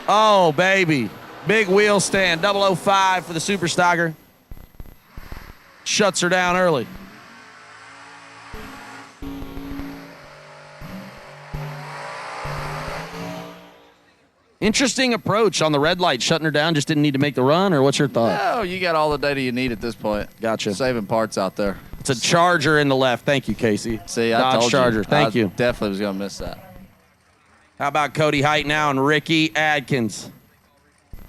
Oh, baby. Big wheel stand, 005 for the Super Stocker. Shuts her down early. Interesting approach on the red light, shutting her down. Just didn't need to make the run, or what's your thought? No, you got all the data you need at this point. Gotcha. Saving parts out there. It's a Charger in the left. Thank you, Casey. See, I Dodge told Charger. you. Thank you. Definitely was going to miss that. How about Cody Height now and Ricky Adkins?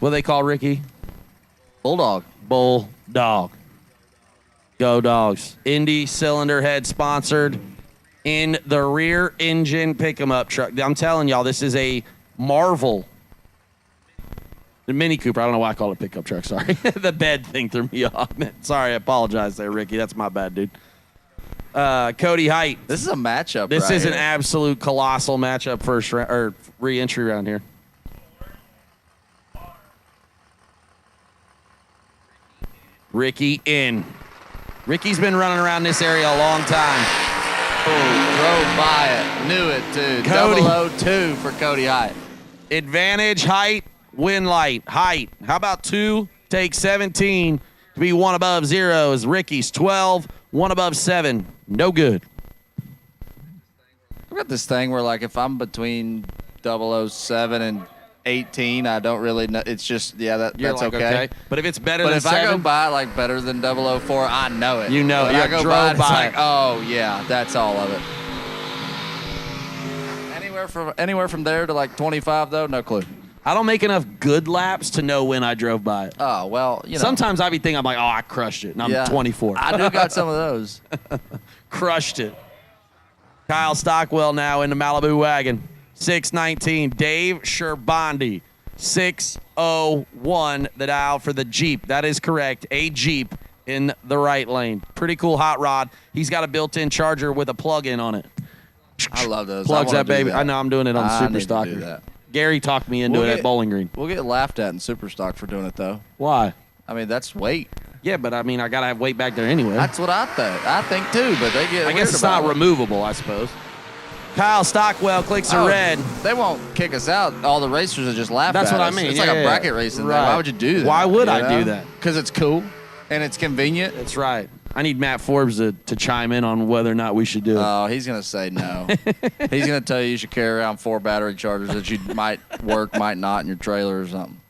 What do they call Ricky? Bulldog. Bulldog. Go Dogs. Indy cylinder head sponsored in the rear engine pick-em-up truck. I'm telling y'all, this is a marvel. The Mini Cooper. I don't know why I call it pickup truck. Sorry. The bed thing threw me off. Sorry, I apologize there, Ricky. That's my bad, dude. Cody Height. This is a matchup. This right is here. an absolute colossal matchup first round or re-entry round here. Ricky in. Ricky's been running around this area a long time. Oh, drove by it. Knew it, too. Cody. 002 for Cody Height. Advantage, height, win light. Height. How about 2? Take 17 to be 1 above 0 is Ricky's 12, 1 above 7. No good. I've got this thing where, like, if I'm between 007 and 18, I don't really know. It's just, yeah, that's like, okay. But if it's better but than if 7, I go by, like, better than 004, I know it. You know When it. I You go drove by, it's by like, it. oh, yeah, that's all of it. Anywhere from there to, like, 25, though, no clue. I don't make enough good laps to know when I drove by it. Oh, well, you know. Sometimes I be thinking, I'm like, oh, I crushed it, and I'm 24. I do got some of those. Crushed it. Kyle Stockwell now in the Malibu wagon. 619. Dave Sherbandi. 601 the dial for the Jeep. That is correct. A Jeep in the right lane. Pretty cool hot rod. He's got a built-in charger with a plug-in on it. I love those. Plugs that baby. That. I know I'm doing it on the Super need to do Stocker. that. Gary talked me into it at Bowling Green. We'll get laughed at in Superstock for doing it, though. Why? I mean, that's weight. Yeah, but I mean, I got to have weight back there anyway. That's what I think. I think, too, but they get I guess it's not removable, I suppose. Kyle Stockwell clicks a red. They won't kick us out. All the racers are just laughing That's at what us. I mean. It's Yeah, like a yeah, bracket yeah. racing Right. thing. Why would you do that? Why would I do that? Because it's cool and it's convenient. That's right. I need Matt Forbes to chime in on whether or not we should do it. Oh, he's going to say no. He's going to tell you should carry around 4 battery chargers that you might work, might not in your trailer or something.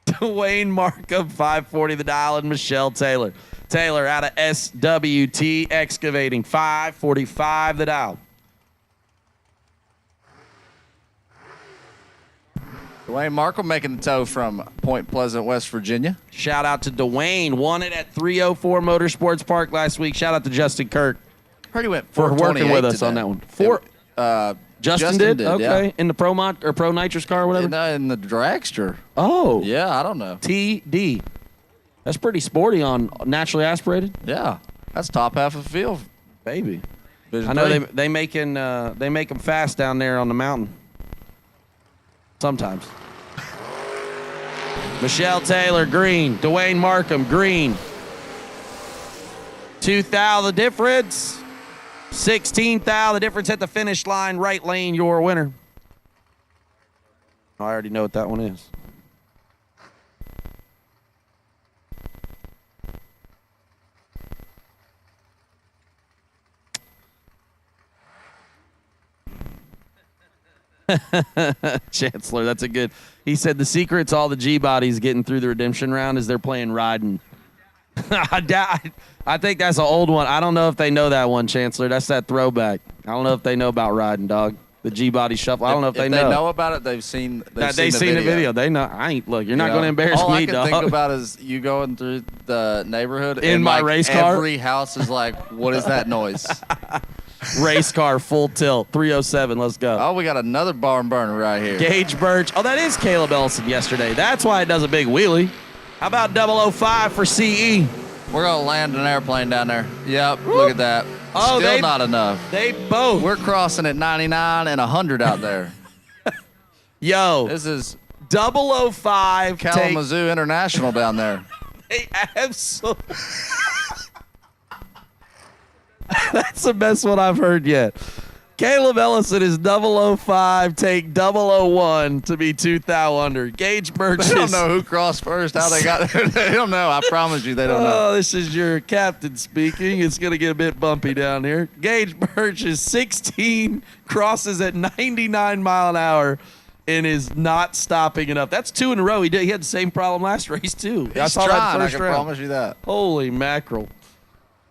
Dwayne Markham, 540 the dial, and Michelle Taylor. Taylor out of SWT Excavating, 545 the dial. Dwayne Markle making the tow from Point Pleasant, West Virginia. Shout out to Dwayne. Won it at 304 Motorsports Park last week. Shout out to Justin Kirk. Heard he went for working with us today. on that one. Justin did? Okay. Yeah. In the Pro Nitrous car or whatever? In the Dragster. Oh. Yeah, I don't know. TD. That's pretty sporty on naturally aspirated. Yeah. That's top half of the field. Baby. Vision I know 3. they make them fast down there on the mountain. Sometimes. Michelle Taylor, green. Dwayne Markham, green. 2 thou the difference. 16 thou the difference at the finish line. Right lane, your winner. I already know what that one is. Chancellor, that's a good. He said the secret's all the G-bodies getting through the redemption round is they're playing riding. I think that's an old one. I don't know if they know that one, Chancellor. That's that throwback. I don't know if they know about riding, dog. The G-body shuffle. I don't know if they know. If they know about it, they've seen the video. They know. I ain't. Look, you're not going to embarrass all me, dog. dog. All I can think about is you going through the neighborhood in and my like race car. Every house is like, what is that noise? Race car, full tilt, 307. Let's go. Oh, we got another barn burner right here. Gage Birch. Oh, that is Caleb Ellison yesterday. That's why it does a big wheelie. How about 005 for CE? We're going to land an airplane down there. Yep, look at that. Oh, Still not enough. They both. We're crossing at 99 and 100 out there. Yo. This is 005. Kalamazoo International down there. They absolutely. That's the best one I've heard yet. Caleb Ellison is 005, take 001 to be 2 thou under. Gage Birch. They don't know who crossed first, how they got there. They don't know. I promise you they don't know. Oh, this is your captain speaking. It's going to get a bit bumpy down here. Gage Birch is 16, crosses at 99 mile an hour, and is not stopping enough. That's 2 in a row. He had the same problem last race, too. I saw that first I can round. promise you that. Holy mackerel.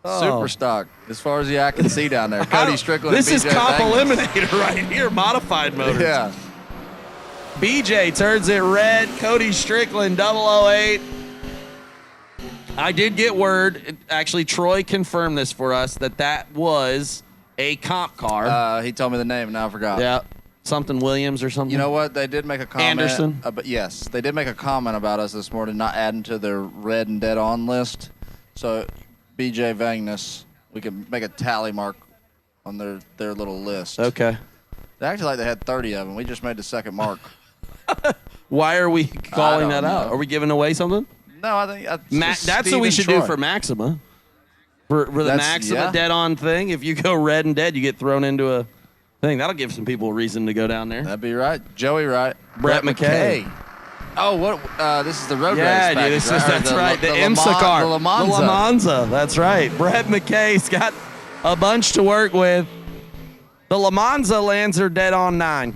Super stock, as far as the eye can see down there. Cody Strickland. This is BJ Comp Bangles. Eliminator right here, modified motors. Yeah. BJ turns it red. Cody Strickland, 008. I did get word, actually, Troy confirmed this for us, that was a comp car. He told me the name, and now I forgot. Yeah, something Williams or something. You know what? They did make a comment. Anderson? But yes, they did make a comment about us this morning, not adding to their red and dead on list. So, BJ Vangness, we can make a tally mark on their little list. Okay. They actually like they had 30 of them. We just made the second mark. Why are we calling that out? Are we giving away something? No, I think that's what we should do for Maxima. For the Maxima dead on thing, if you go red and dead, you get thrown into a thing. That'll give some people a reason to go down there. That'd be right. Joey Wright. Brett McKay. Oh, what? This is the road race. Yeah, dude, that's right. The IMSA car. The Lamanza. The Lamanza. That's right. Brett McKay's got a bunch to work with. The Lamanza lands her dead on 9.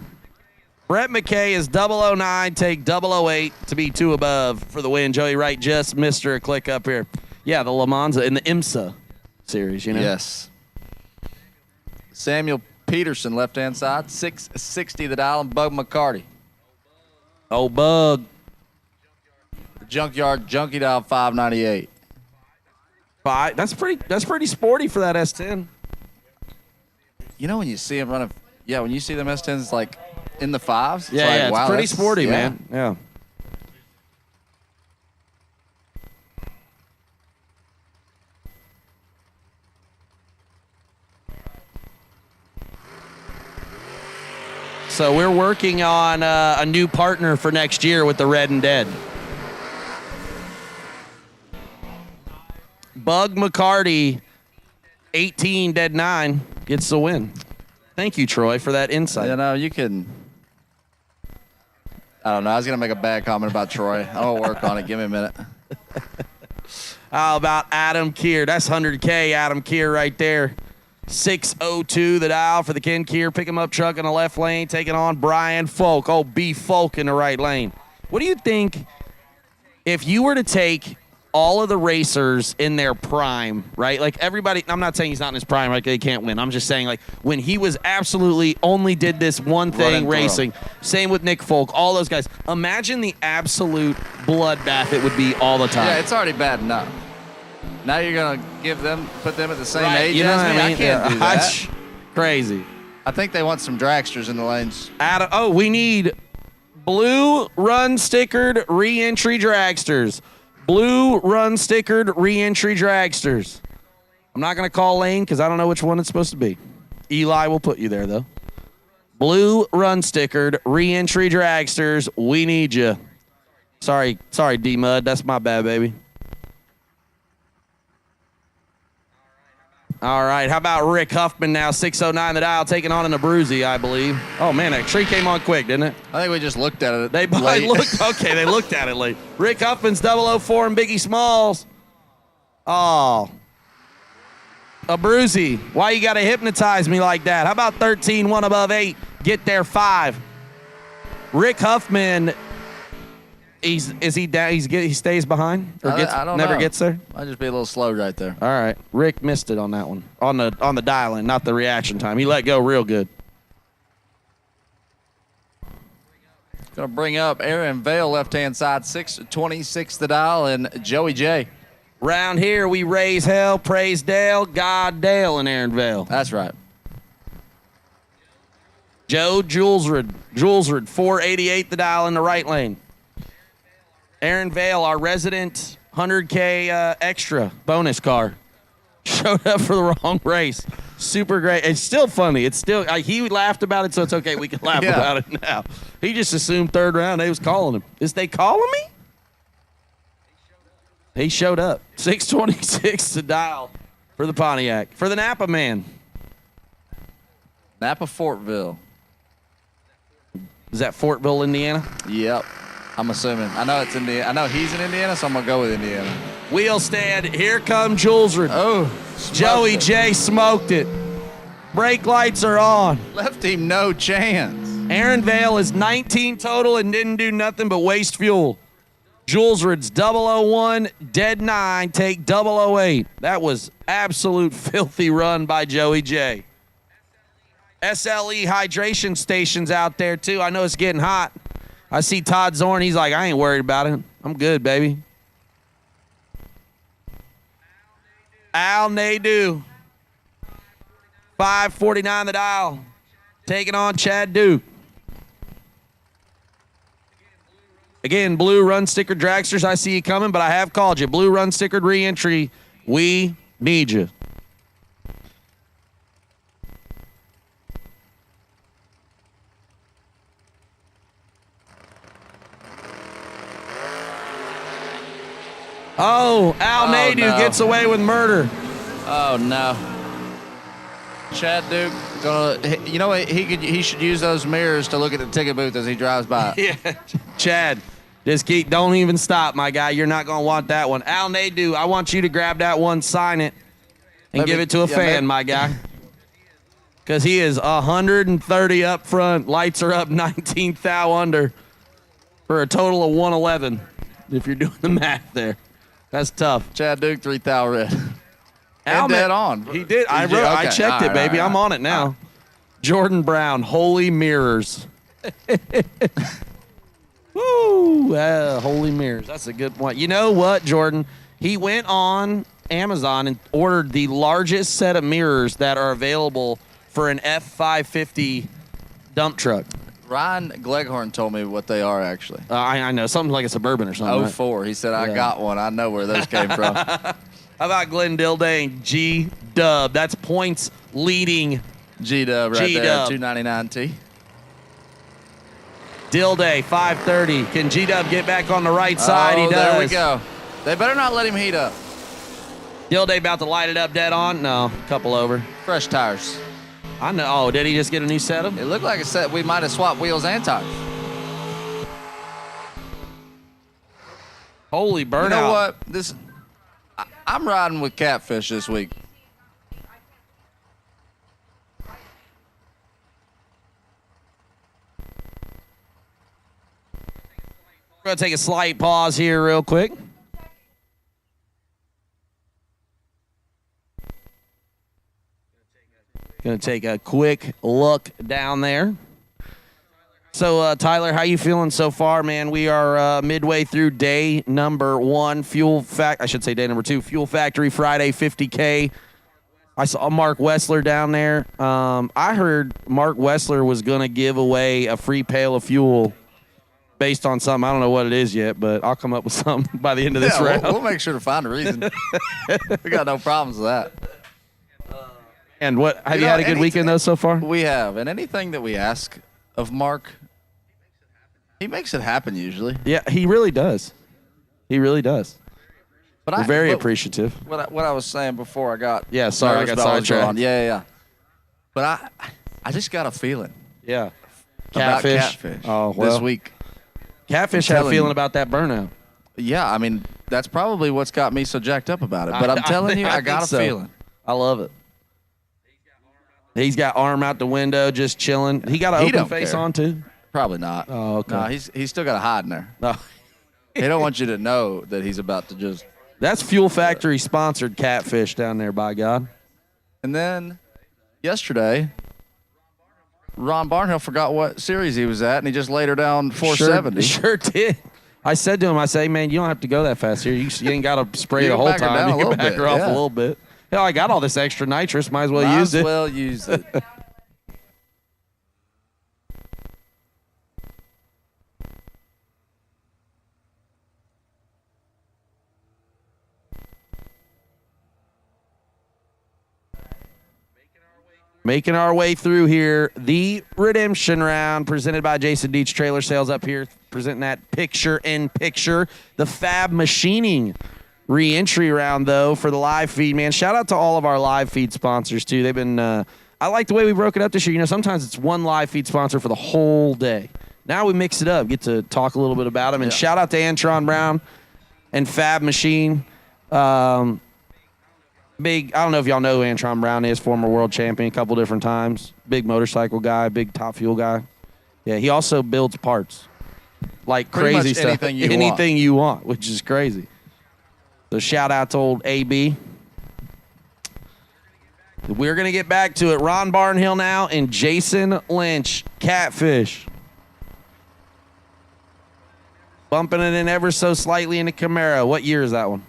Brett McKay is 009, take 008 to be 2 above for the win. Joey Wright just missed her a click up here. Yeah, the Lamanza in the IMSA series, you know? Yes. Samuel Peterson, left-hand side, 660 the dial, and Bug McCarty. Oh, Bug. The Junkyard Junkie dial 598. That's pretty sporty for that S10. You know when you see them running, when you see them S10s, it's like in the 5s. It's It's wow, pretty sporty, man. Yeah. So we're working on a new partner for next year with the Red and Dead. Bug McCarty, 18 dead 9, gets the win. Thank you, Troy, for that insight. You know, you can. I don't know. I was going to make a bad comment about Troy. I'll work on it. Give me a minute. How about Adam Keir? That's 100K, Adam Keir right there. 602 the dial for the Ken Keir pick him up truck in the left lane, taking on Brian Folk. Oh, B Folk in the right lane. What do you think if you were to take all of the racers in their prime, right? Like everybody, I'm not saying he's not in his prime, like they can't win. I'm just saying like when he was absolutely only did this one thing, racing. Same with Nick Folk, all those guys. Imagine the absolute bloodbath it would be all the time. Yeah, it's already bad enough. Now you're going to put them at the same age you know as me? what I mean? I can't do that. Crazy. I think they want some dragsters in the lanes. We need blue run stickered re-entry dragsters. Blue run stickered re-entry dragsters. I'm not going to call lane because I don't know which one it's supposed to be. Eli will put you there, though. Blue run stickered re-entry dragsters. We need you. Sorry, D-Mud. That's my bad, baby. All right, how about Rick Huffman now, 609 the dial, taking on an Abruzzi, I believe. Oh, man, that tree came on quick, didn't it? I think we just looked at it. They looked at it late. Rick Huffman's 004 and Biggie Smalls. Oh. Abruzzi, why you got to hypnotize me like that? How about 13, 1 above 8, get there 5. Rick Huffman, he stays behind or I don't never know. gets there? Might just be a little slow right there. All right. Rick missed it on that one. On the dial-in, not the reaction time. He let go real good. Going to bring up Aaron Vale, left-hand side, 626 the dial, and Joey J. Round here, we raise hell, praise Dale, God Dale, and Aaron Vale. That's right. Joe Julesrud, 488 the dial in the right lane. Aaron Vale, our resident 100K extra bonus car, showed up for the wrong race. Super great. It's still funny. It's still he laughed about it, so it's okay. We can laugh about it now. He just assumed third round. They was calling him. Is they calling me? He showed up. 626 to dial for the Pontiac. For the Napa man. Napa Fortville. Is that Fortville, Indiana? Yep. I'm assuming. I know it's Indiana. I know he's in Indiana, so I'm going to go with Indiana. Wheel stand. Here come Julesrud. Oh. Joey J smoked it. Brake lights are on. Left him no chance. Aaron Vale is 19 total and didn't do nothing but waste fuel. Julesrud's 001, dead 9, take 008. That was absolute filthy run by Joey J. SLE hydration stations out there, too. I know it's getting hot. I see Todd Zorn. He's like, I ain't worried about it. I'm good, baby. Al Nadeau. 549 the dial. Taking on Chad Duke. Again, blue run stickered dragsters, I see you coming, but I have called you. Blue run stickered re-entry. We need you. Oh, Al Nadeau gets away with murder. Oh, no. Chad Duke, you know what? He should use those mirrors to look at the ticket booth as he drives by. Yeah, Chad, don't even stop, my guy. You're not going to want that one. Al Nadeau, I want you to grab that one, sign it, and give it to a fan, my guy. Because he is 130 up front. Lights are up 19 thou under for a total of 111, if you're doing the math there. That's tough. Chad Duke, 3 thou red. And dead on. He did. I checked it, baby. I'm on it now. Jordan Brown, holy mirrors. Woo! Holy mirrors. That's a good one. You know what, Jordan? He went on Amazon and ordered the largest set of mirrors that are available for an F550 dump truck. Ryan Gleghorn told me what they are, actually. I know. Something like a Suburban or something. 04. He said, I got one. I know where those came from. How about Glenn Dilday and G-Dub? That's points leading. G-Dub right there, 299T. Dilday, 530. Can G-Dub get back on the right side? He does. There we go. They better not let him heat up. Dilday about to light it up dead on? No, couple over. Fresh tires. I know. Oh, did he just get a new set of them? It looked like a set. We might have swapped wheels and tires. Holy burnout. You know what? I'm riding with Catfish this week. We're going to take a slight pause here real quick. Going to take a quick look down there. So, Tyler, how you feeling so far, man? We are midway through day number 1, day number 2, Fuel Factory Friday 50K. I saw Mark Wessler down there. I heard Mark Wessler was going to give away a free pail of fuel based on something. I don't know what it is yet, but I'll come up with something by the end of this round. We'll make sure to find a reason. We got no problems with that. And what? Have you had a good weekend, though, so far? We have. And anything that we ask of Mark, He makes it happen usually. Yeah, he really does. He really does. But we're very appreciative. What I was saying before I got sorry, I got sidetracked. Yeah. But I just got a feeling. Yeah. About Catfish. Oh, well. This week. Catfish had a feeling about that burnout. Yeah, I mean, that's probably what's got me so jacked up about it. But I'm telling you, I got a feeling. I love it. He's got arm out the window, just chilling. He got an open face on, too? Probably not. Oh, okay. No, he's still got to hide in there. No. He don't want you to know that he's about to just... That's Fuel Factory sponsored Catfish down there, by God. And then yesterday, Ron Barnhill forgot what series he was at, and he just laid her down 470. Sure did. I said to him, I say, man, you don't have to go that fast here. You ain't got to spray the whole time. You can back her off a little bit. Hell, I got all this extra nitrous. Might as well use it. Might as well use it. Making our way through here, the redemption round presented by Jason Deach Trailer Sales up here, presenting that picture-in-picture. The Fab Machining re-entry round, though, for the live feed, man. Shout out to all of our live feed sponsors, too. They've been, I like the way we broke it up this year. You know, sometimes it's one live feed sponsor for the whole day. Now we mix it up, get to talk a little bit about them. And shout out to Antron Brown and Fab Machine. Big, I don't know if y'all know who Antron Brown is, former world champion a couple different times. Big motorcycle guy, big top fuel guy. Yeah, he also builds parts. Like pretty crazy much stuff. Anything you want, which is crazy. So shout out to old AB. We're going to get back to it. Ron Barnhill now and Jason Lynch. Catfish. Bumping it in ever so slightly in the Camaro. What year is that one?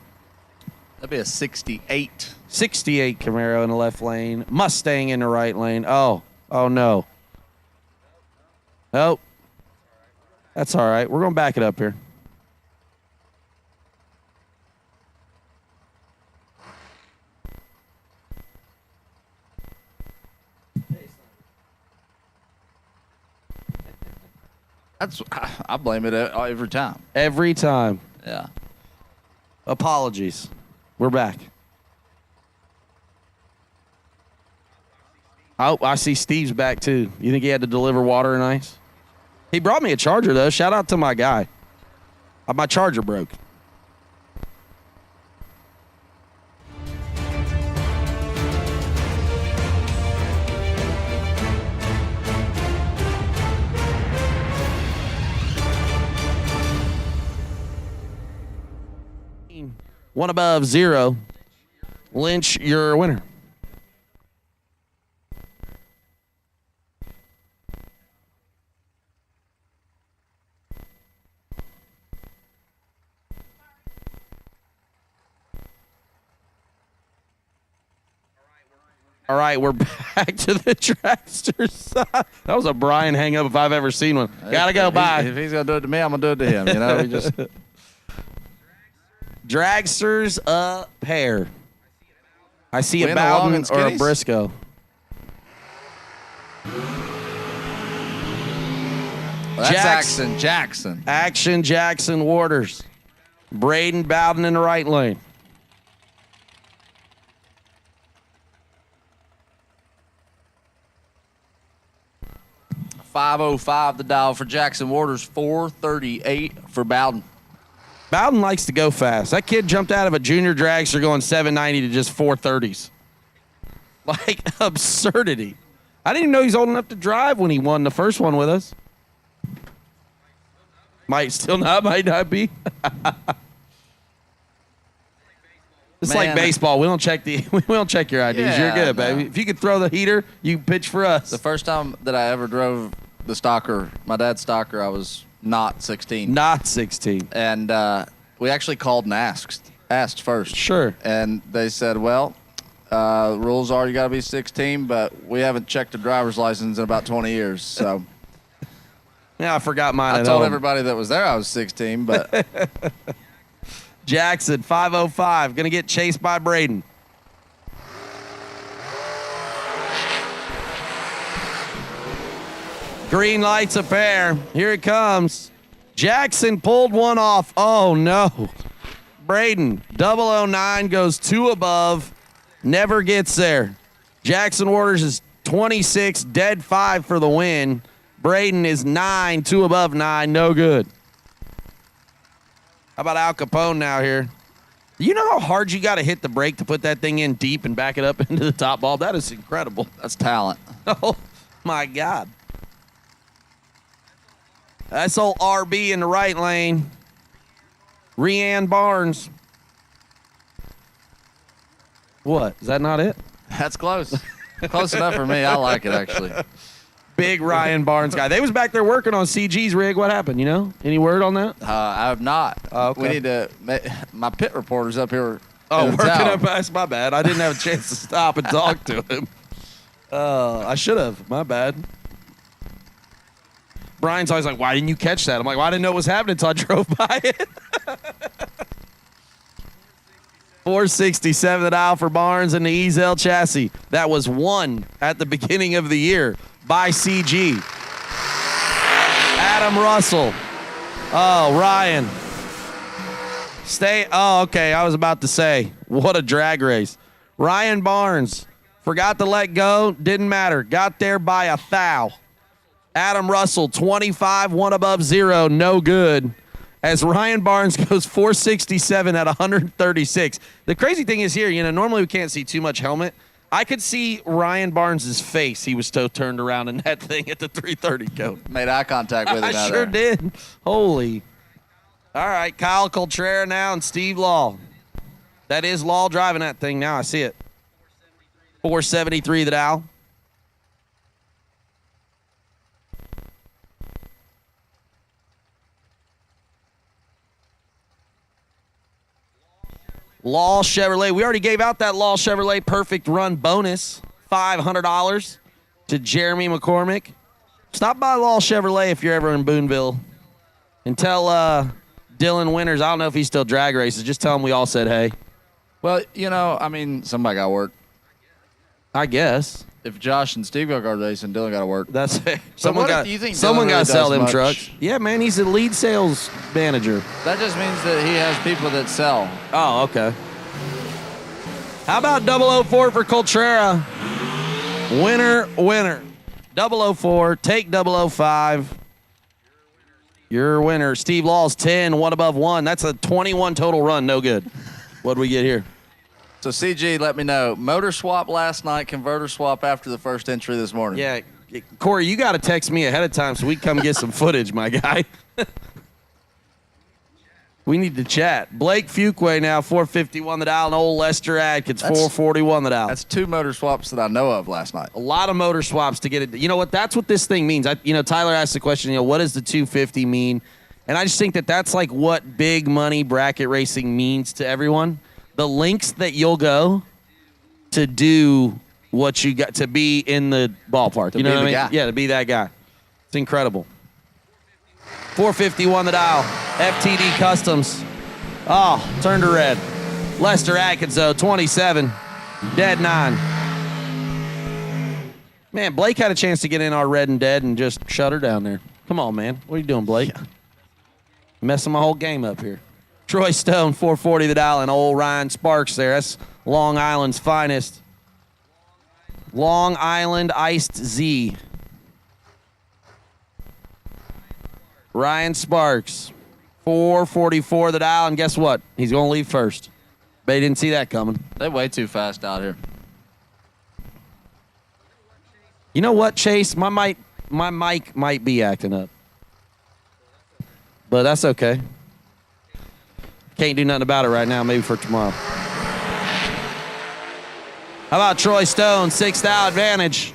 That'd be a 68. 68 Camaro in the left lane. Mustang in the right lane. Oh no. Oh. That's all right. We're going to back it up here. I blame it every time. Every time. Yeah. Apologies. We're back. Oh, I see Steve's back, too. You think he had to deliver water and ice? He brought me a charger, though. Shout out to my guy. My charger broke. One above zero. Lynch, your winner. All right, we're back to the dragster side. That was a Brian hang-up if I've ever seen one. Gotta go, bye. If he's going to do it to me, I'm going to do it to him. You know, we just... Dragsters a pair. I see a Bowden or a Briscoe. Well, that's Jackson. Action Jackson Waters. Braden Bowden in the right lane. .505 the dial for Jackson Waters. 438 for Bowden. Bowden likes to go fast. That kid jumped out of a junior dragster going 790 to just 430s. Like, absurdity. I didn't even know he's old enough to drive when he won the first one with us. Might not be. It's like baseball. We don't check your IDs. Yeah, You're good, baby. If you could throw the heater, you can pitch for us. The first time that I ever drove the Stalker, my dad's Stalker, I was not 16. Not 16. And we actually called and asked first. Sure. And they said, well, rules are you got to be 16, but we haven't checked a driver's license in about 20 years. So yeah, I forgot mine I at told home. everybody that was there I was 16, but Jackson, 505, going to get chased by Braden. Green lights a pair. Here it comes. Jackson pulled one off. Oh, no. Braden, 009 goes 2 above. Never gets there. Jackson Waters is 26, dead 5 for the win. Braden is 9, 2 above 9, no good. How about Al Capone now here? You know how hard you got to hit the brake to put that thing in deep and back it up into the top bulb? That is incredible. That's talent. Oh, my God. That's old RB in the right lane. Rhiann Barnes. What? Is that not it? That's close. Close enough for me. I like it, actually. Big Ryan Barnes guy. They was back there working on CG's rig. What happened, you know? Any word on that? I have not. Okay. We need to – my pit reporter's up here. Oh, working up. That's my bad. I didn't have a chance to stop and talk to him. I should have. My bad. Brian's always like, why didn't you catch that? I'm like, well, I didn't know what was happening until I drove by it. 467 dial for Barnes and the Ezel chassis. That was won at the beginning of the year by CG. Adam Russell. Oh, Ryan. Oh, okay. I was about to say, what a drag race. Ryan Barnes forgot to let go. Didn't matter. Got there by a thou. Adam Russell, 25, 1 above 0, no good. As Ryan Barnes goes 467 at 136. The crazy thing is here, you know, normally we can't see too much helmet. I could see Ryan Barnes' face. He was so turned around in that thing at the 330 code. Made eye contact with it. I sure did. Holy. All right, Kyle Coltrera now and Steve Law. That is Law driving that thing now. I see it. 473 the dial. Law Chevrolet. We already gave out that Law Chevrolet Perfect Run bonus, $500 to Jeremy McCormick. Stop by Law Chevrolet if you're ever in Boonville. And tell Dylan Winters, I don't know if he still drag races, just tell him we all said hey. Well, you know, I mean, somebody got to work. I guess. If Josh and Steve go racing, Dylan got to work. That's it. So Someone got to sell them trucks. Yeah, man, he's the lead sales manager. That just means that he has people that sell. Oh, okay. How about 004 for Coltrera? Winner. 004, take 005. Your winner. Steve Law's 10, 1 above 1. That's a 21 total run, no good. What do we get here? So, CG, let me know. Motor swap last night, converter swap after the first entry this morning. Yeah, Corey, you got to text me ahead of time so we can come get some footage, my guy. We need to chat. Blake Fuquay now, 451 the dial, and old Lester Adkins, 441 the dial. That's 2 motor swaps that I know of last night. A lot of motor swaps to get it. You know what? That's what this thing means. Tyler asked the question, what does the 250 mean? And I just think that that's like what big money bracket racing means to everyone. The links that you'll go to do what you got to be in the ballpark. You know what I mean? Guy. Yeah, to be that guy. It's incredible. 451 the dial. FTD Customs. Oh, turned to red. Lester Atkins, though, 27. Dead 9. Man, Blake had a chance to get in our red and dead and just shut her down there. Come on, man. What are you doing, Blake? Messing my whole game up here. Troy Stone, 440 the dial, and old Ryan Sparks there. That's Long Island's finest. Long Island Iced Z. Ryan Sparks, 444 the dial, and guess what? He's going to leave first. They didn't see that coming. They're way too fast out here. You know what, Chase? My mic might be acting up. But that's okay. Can't do nothing about it right now, maybe for tomorrow. How about Troy Stone, 6th out advantage?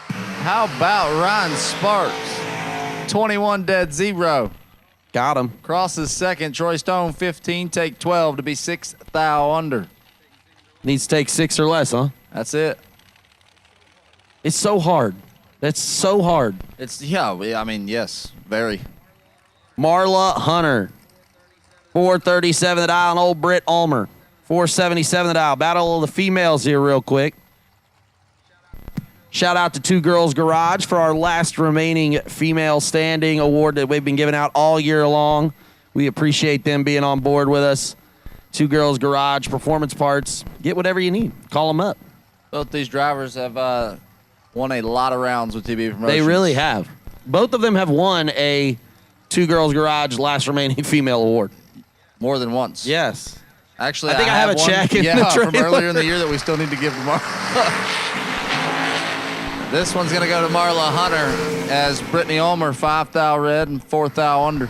How about Ryan Sparks? 21 dead 0. Got him. Crosses second. Troy Stone 15, take 12 to be 6th thou under. Needs to take 6 or less, huh? That's it. It's so hard. That's so hard. Yes, very. Marla Hunter, 437 the dial, and old Britt Ulmer, 477 the dial. Battle of the females here real quick. Shout out to Two Girls Garage for our last remaining female standing award that we've been giving out all year long. We appreciate them being on board with us. Two Girls Garage, performance parts. Get whatever you need. Call them up. Both these drivers have won a lot of rounds with TB Promotions. They really have. Both of them have won a Two Girls Garage last remaining female award. More than once. Yes. Actually, I think I have a one, check in the from trailer. earlier in the year that we still need to give to Marla. This one's going to go to Marla Hunter as Brittany Ulmer, 5 thou red and 4 thou under.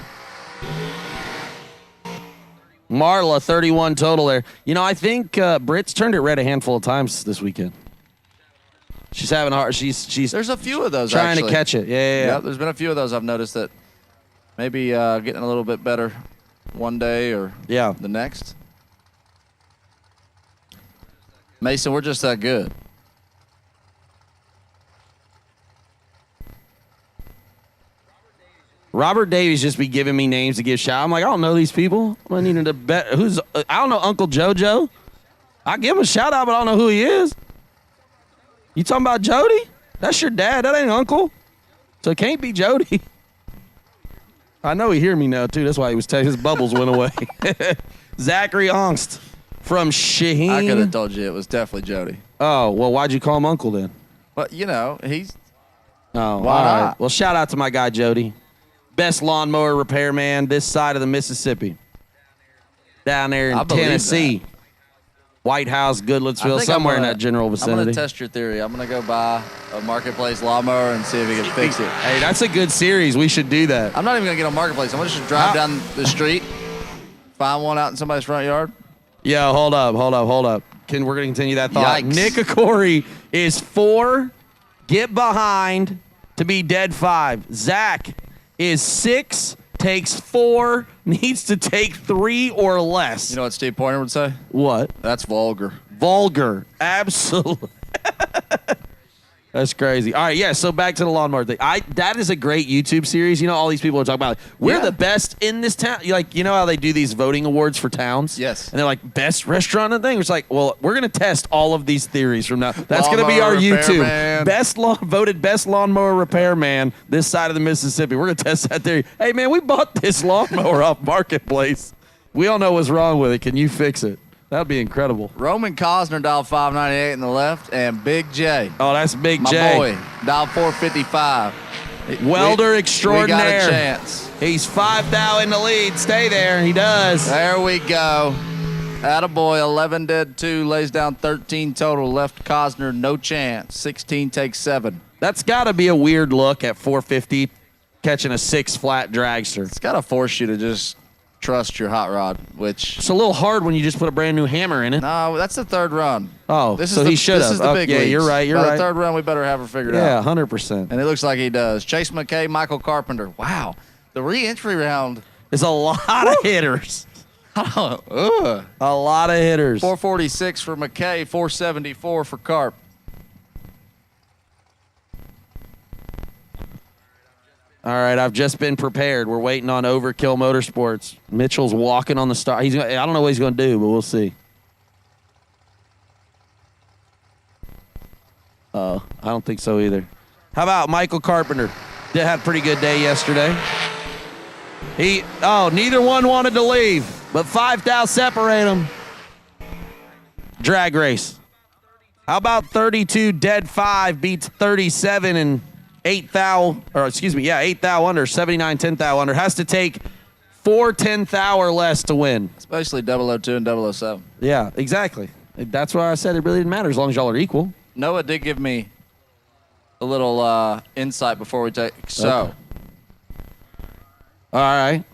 Marla, 31 total there. You know, I think Britt's turned it red a handful of times this weekend. She's having a hard. She's. There's a few of those. Trying actually. to catch it. Yeah. There's been a few of those I've noticed that maybe getting a little bit better one day or the next. Mason, we're just that good. Robert Davies just be giving me names to give shout. I'm like, I don't know these people. I needed to bet who's. I don't know Uncle JoJo. I give him a shout out, but I don't know who he is. You talking about Jody? That's your dad. That ain't Uncle. So it can't be Jody. I know he hear me now too. That's why he was his bubbles went away. Zachary Ongst from Shaheen. I could have told you it was definitely Jody. Oh well, why'd you call him Uncle then? But you know he's. Oh, why all not? right. Well, shout out to my guy Jody. Best lawnmower repairman this side of the Mississippi. Down there in Tennessee. White House, Goodlettsville, somewhere in that general vicinity. I'm going to test your theory. I'm going to go buy a Marketplace lawnmower and see if he can fix it. Hey, that's a good series. We should do that. I'm not even going to get on Marketplace. I'm going to just drive down the street, find one out in somebody's front yard. Yeah, hold up. We're going to continue that thought. Yikes. Nick Okori is 4, get behind to be dead 5. Zach is 6, takes 4, needs to take 3 or less. You know what Steve Pointer would say? What? That's vulgar. Vulgar. Absolutely. That's crazy. All right, yeah, so back to the lawnmower thing. That is a great YouTube series. You know, all these people are talking about, we're the best in this town. Like, you know how they do these voting awards for towns? Yes. And they're like, best restaurant and thing. It's like, well, we're going to test all of these theories from now. That's going to be our YouTube. Man. Voted best lawnmower repairman this side of the Mississippi. We're going to test that theory. Hey, man, we bought this lawnmower off Marketplace. We all know what's wrong with it. Can you fix it? That'd be incredible. Roman Cosner dialed 598 in the left, and Big J. Oh, that's Big My J. boy, dialed 455. Welder extraordinaire. We got a chance. He's 5 thou in the lead. Stay there. He does. There we go. Attaboy, 11 dead 2, lays down 13 total. Left Cosner, no chance. 16 takes 7. That's got to be a weird look at 450 catching a 6 flat dragster. It's got to force you to just trust your hot rod, which it's a little hard when you just put a brand new hammer in it. No, that's the 3rd run. Oh, this so is he should have. This is the big yeah, leagues. you're right. By the 3rd run, we better have her figured out. Yeah, 100%. And it looks like he does. Chase McKay, Michael Carpenter. Wow, the re-entry round is a lot of hitters. A lot of hitters. 446 for McKay, 474 for Carp. All right, I've just been prepared. We're waiting on Overkill Motorsports. Mitchell's walking on the start. I don't know what he's going to do, but we'll see. I don't think so either. How about Michael Carpenter? They had a pretty good day yesterday. Neither one wanted to leave, but 5 thou separate them. Drag race. How about 32 dead 5 beats 37 and 8 thou under, 79 10 thou under. Has to take 4 10 thou or less to win. It's basically 002 and 007. Yeah, exactly. That's why I said it really didn't matter as long as y'all are equal. Noah did give me a little insight before we take. So, Okay. All right.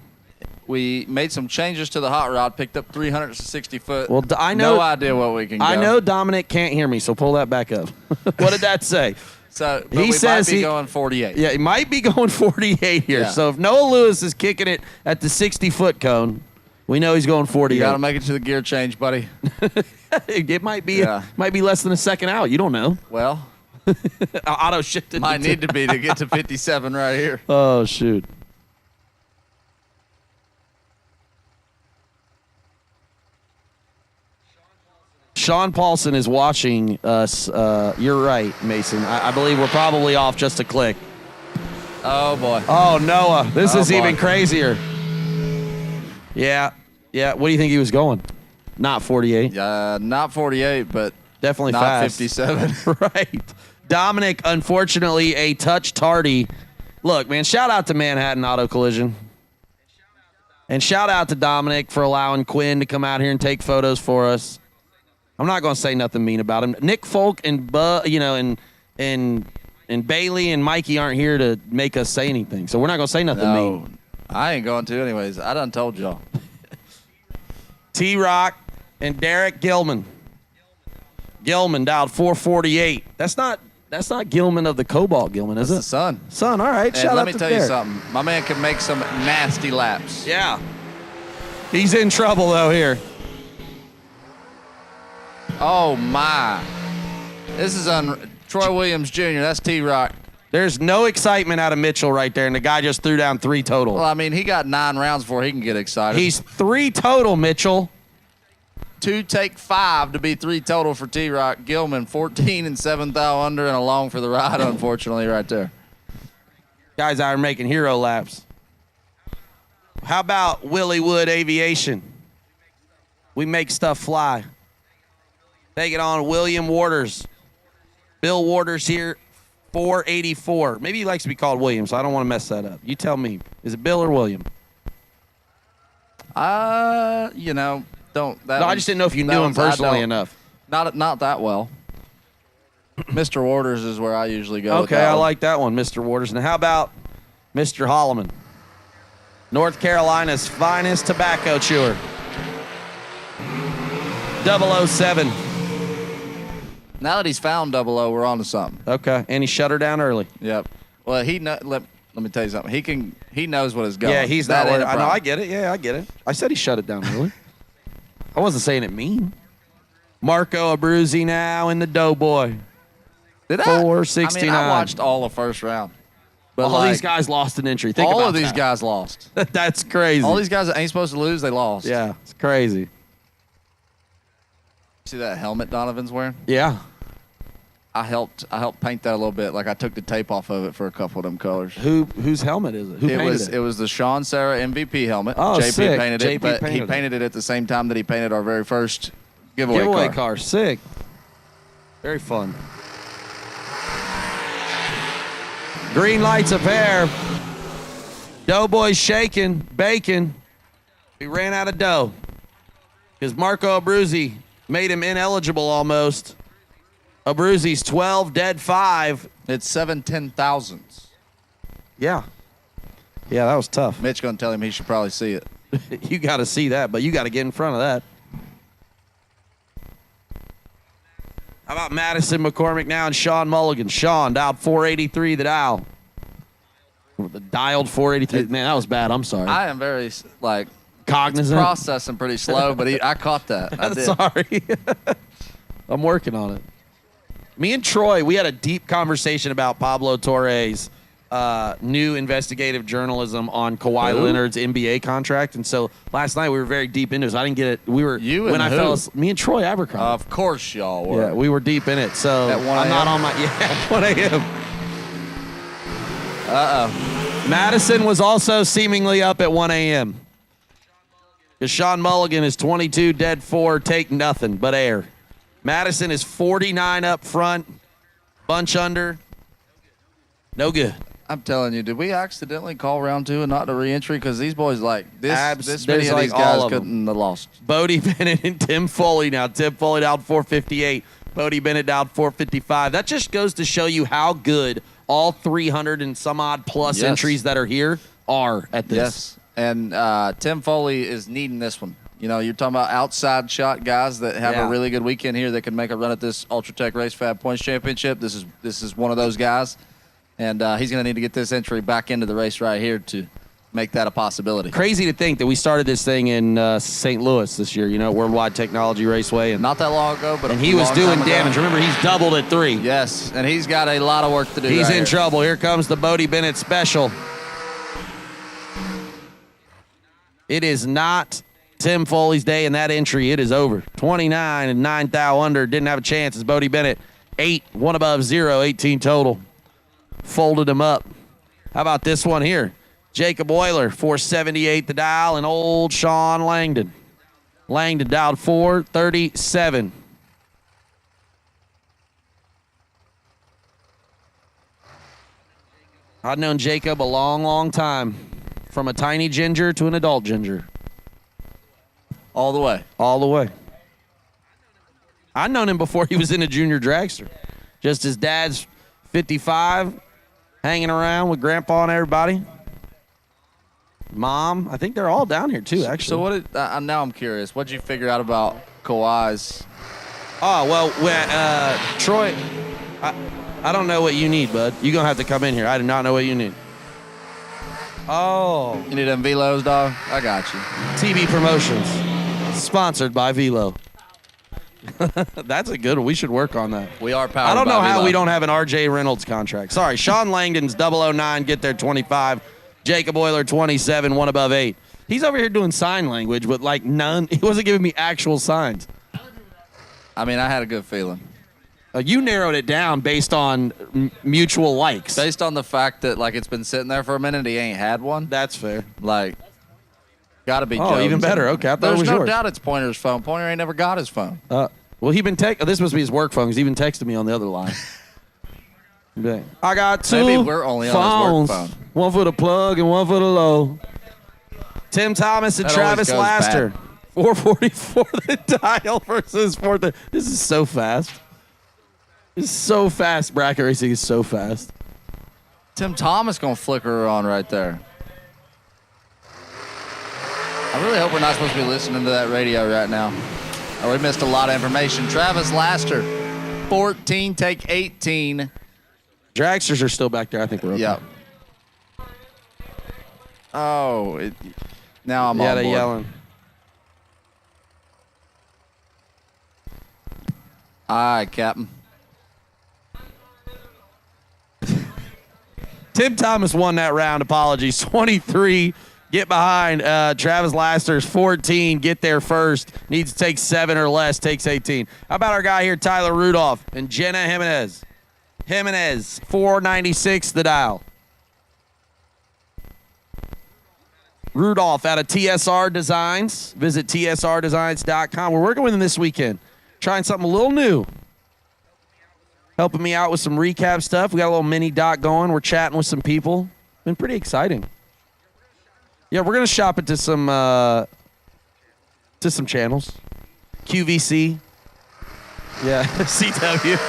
We made some changes to the hot rod, picked up 360 foot. Well, I know. No idea what we can go. I know Dominic can't hear me, so pull that back up. What did that say? So He we says might be he- going 48. Yeah, he might be going 48 here. Yeah. So if Noah Lewis is kicking it at the 60-foot cone, we know he's going 48. You got to make it to the gear change, buddy. It might be less than a second out. You don't know. Well, auto shifted. might need to be to get to 57 right here. Oh shoot. Sean Paulson is watching us. You're right, Mason. I believe we're probably off just a click. Oh, boy. Oh, Noah. This is boy. even crazier. Yeah. Yeah. What do you think he was going? Not 48. Not 48, but definitely not fast. 57. Right. Dominic, unfortunately, a touch tardy. Look, man, shout out to Manhattan Auto Collision. And shout out to Dominic for allowing Quinn to come out here and take photos for us. I'm not going to say nothing mean about him. Nick Folk and and Bailey and Mikey aren't here to make us say anything, so we're not going to say nothing mean. I ain't going to anyways. I done told y'all. T-Rock and Derek Gilman. Gilman dialed 448. That's not Gilman of the Cobalt Gilman, is it? That's the son. Son, all right. And Shout out let me to tell you Derek. something. My man can make some nasty laps. Yeah. He's in trouble, though, here. Oh, my. This is Troy Williams Jr. That's T-Rock. There's no excitement out of Mitchell right there, and the guy just threw down 3 total. Well, I mean, he got 9 rounds before he can get excited. He's 3 total, Mitchell. 2 take 5 to be 3 total for T-Rock. Gilman, 14 and 7th thou under and along for the ride, unfortunately, right there. Guys out here making hero laps. How about Willie Wood Aviation? We make stuff fly. Take it on William Waters. Bill Waters here, 484. Maybe he likes to be called William, so I don't want to mess that up. You tell me. Is it Bill or William? Don't. No, I just didn't know if you knew him personally enough. Not that well. Mr. Waters is where I usually go. Okay, I like that one, Mr. Waters. And how about Mr. Holloman? North Carolina's finest tobacco chewer. 007. Now that he's found 00, we're on to something. Okay, and he shut her down early. Yep. Well, let me tell you something. He knows what is going. Yeah, he's not worried. I know, problem. I get it. Yeah, I get it. I said he shut it down early. I wasn't saying it mean. Marco Abruzzi now in the Doughboy. Did 469. I watched all of first round. But all these guys lost an entry. Think all about of these that. guys lost. That's crazy. All these guys that ain't supposed to lose, they lost. Yeah, it's crazy. See that helmet Donovan's wearing? Yeah. I helped paint that a little bit. Like I took the tape off of it for a couple of them colors. Whose helmet is it? Who painted it? It was the Sean Sarah MVP helmet. Oh, JP sick. painted JP it, but he painted painted it at the same time that he painted our very first giveaway car. Sick. Very fun. Green lights of hair. Doughboy's shaking, bacon. We ran out of dough because Marco Abruzzi made him ineligible almost. Abruzzi's 12, dead 5. It's 7 10,000s. Yeah. Yeah, that was tough. Mitch gonna tell him he should probably see it. You got to see that, but you got to get in front of that. How about Madison McCormick now and Sean Mulligan? Sean dialed 483 the dial. The dialed 483. Man, that was bad. I'm sorry. I am very cognizant. Processing pretty slow, but I caught that. I did. Sorry. I'm working on it. Me and Troy, we had a deep conversation about Pablo Torre's new investigative journalism on Kawhi Leonard's NBA contract, and so last night we were very deep into it. So I didn't get it. We were me and Troy Abercrombie. Of course, y'all were. Yeah, we were deep in it. So at 1 I'm not a.m.? on my at 1 a.m. Madison was also seemingly up at 1 a.m. Because Sean Mulligan is 22, dead 4, take nothing but air. Madison is 49 up front, bunch under. No good. I'm telling you, did we accidentally call round 2 and not the re-entry? Because these boys this many there's of these all guys of them. couldn't have lost. Bodie Bennett and Tim Foley now. Tim Foley down 458. Bodie Bennett down 455. That just goes to show you how good all 300 and some odd plus entries that are here are at this. Yes, and Tim Foley is needing this one. You know, you're talking about outside shot guys that have a really good weekend here that can make a run at this Ultratech Race Fab Points Championship. This is one of those guys, and he's going to need to get this entry back into the race right here to make that a possibility. Crazy to think that we started this thing in St. Louis this year, Worldwide Technology Raceway. And not that long ago, but he was doing damage. Remember, he's doubled at 3. Yes, and he's got a lot of work to do. He's right in here. trouble. Here comes the Bodie Bennett special. It is not Tim Foley's day in that entry. It is over. 29 and 9 thou under. Didn't have a chance. It's Bodie Bennett. 8, 1 above 0, 18 total. Folded him up. How about this one here? Jacob Euler, 478 the dial, and old Sean Langdon. Langdon dialed 437. I've known Jacob a long, long time. From a tiny ginger to an adult ginger. All the way. All the way. I've known him before he was in a junior dragster. Just his dad's 55, hanging around with Grandpa and everybody. Mom, I think they're all down here too, actually. So what? Now I'm curious. What did you figure out about Kawhi's? Oh well, Troy, I don't know what you need, bud. You're gonna have to come in here. I do not know what you need. Oh, you need them velos, dog? I got you. TV Promotions, sponsored by Velo. That's a good one. We should work on that. We are powered by I don't know how Velo. we don't have an RJ Reynolds contract. Sorry, Sean Langdon's 009, get there 25. Jacob Euler 27, 1 above 8. He's over here doing sign language, but like none. He wasn't giving me actual signs. I mean, I had a good feeling. You narrowed it down based on mutual likes. Based on the fact that like it's been sitting there for a minute, he ain't had one. That's fair. Like, gotta be. Oh, Jones. even better. Okay, I thought it There's was no yours. doubt it's Pointer's phone. Pointer ain't never got his phone. Well, he been this must be his work phone because he been texting me on the other line. I got 2 Maybe we're only on phones. his work phone. One for the plug and one for the low. Tim Thomas and That Travis always goes Laster. 444 the dial versus 4. This is so fast. This is so fast. Bracket racing is so fast. Tim Thomas gonna flicker on right there. I really hope we're not supposed to be listening to that radio right now. Oh, we missed a lot of information. Travis Laster, 14, take 18. Dragsters are still back there. I think we're okay. Yep. Oh, now I'm on they're board. yelling. Aye, Captain. Tim Thomas won that round. Apologies. 23. Get behind. Travis Laster's 14. Get there first. Needs to take 7 or less. Takes 18. How about our guy here, Tyler Rudolph and Jenna Jimenez? Jimenez, 496 the dial. Rudolph out of TSR Designs. Visit tsrdesigns.com. We're working with him this weekend. Trying something a little new. Helping me out with some recap stuff. We got a little mini doc going. We're chatting with some people. Been pretty exciting. Yeah, we're gonna shop it to some channels. QVC. Yeah, CW.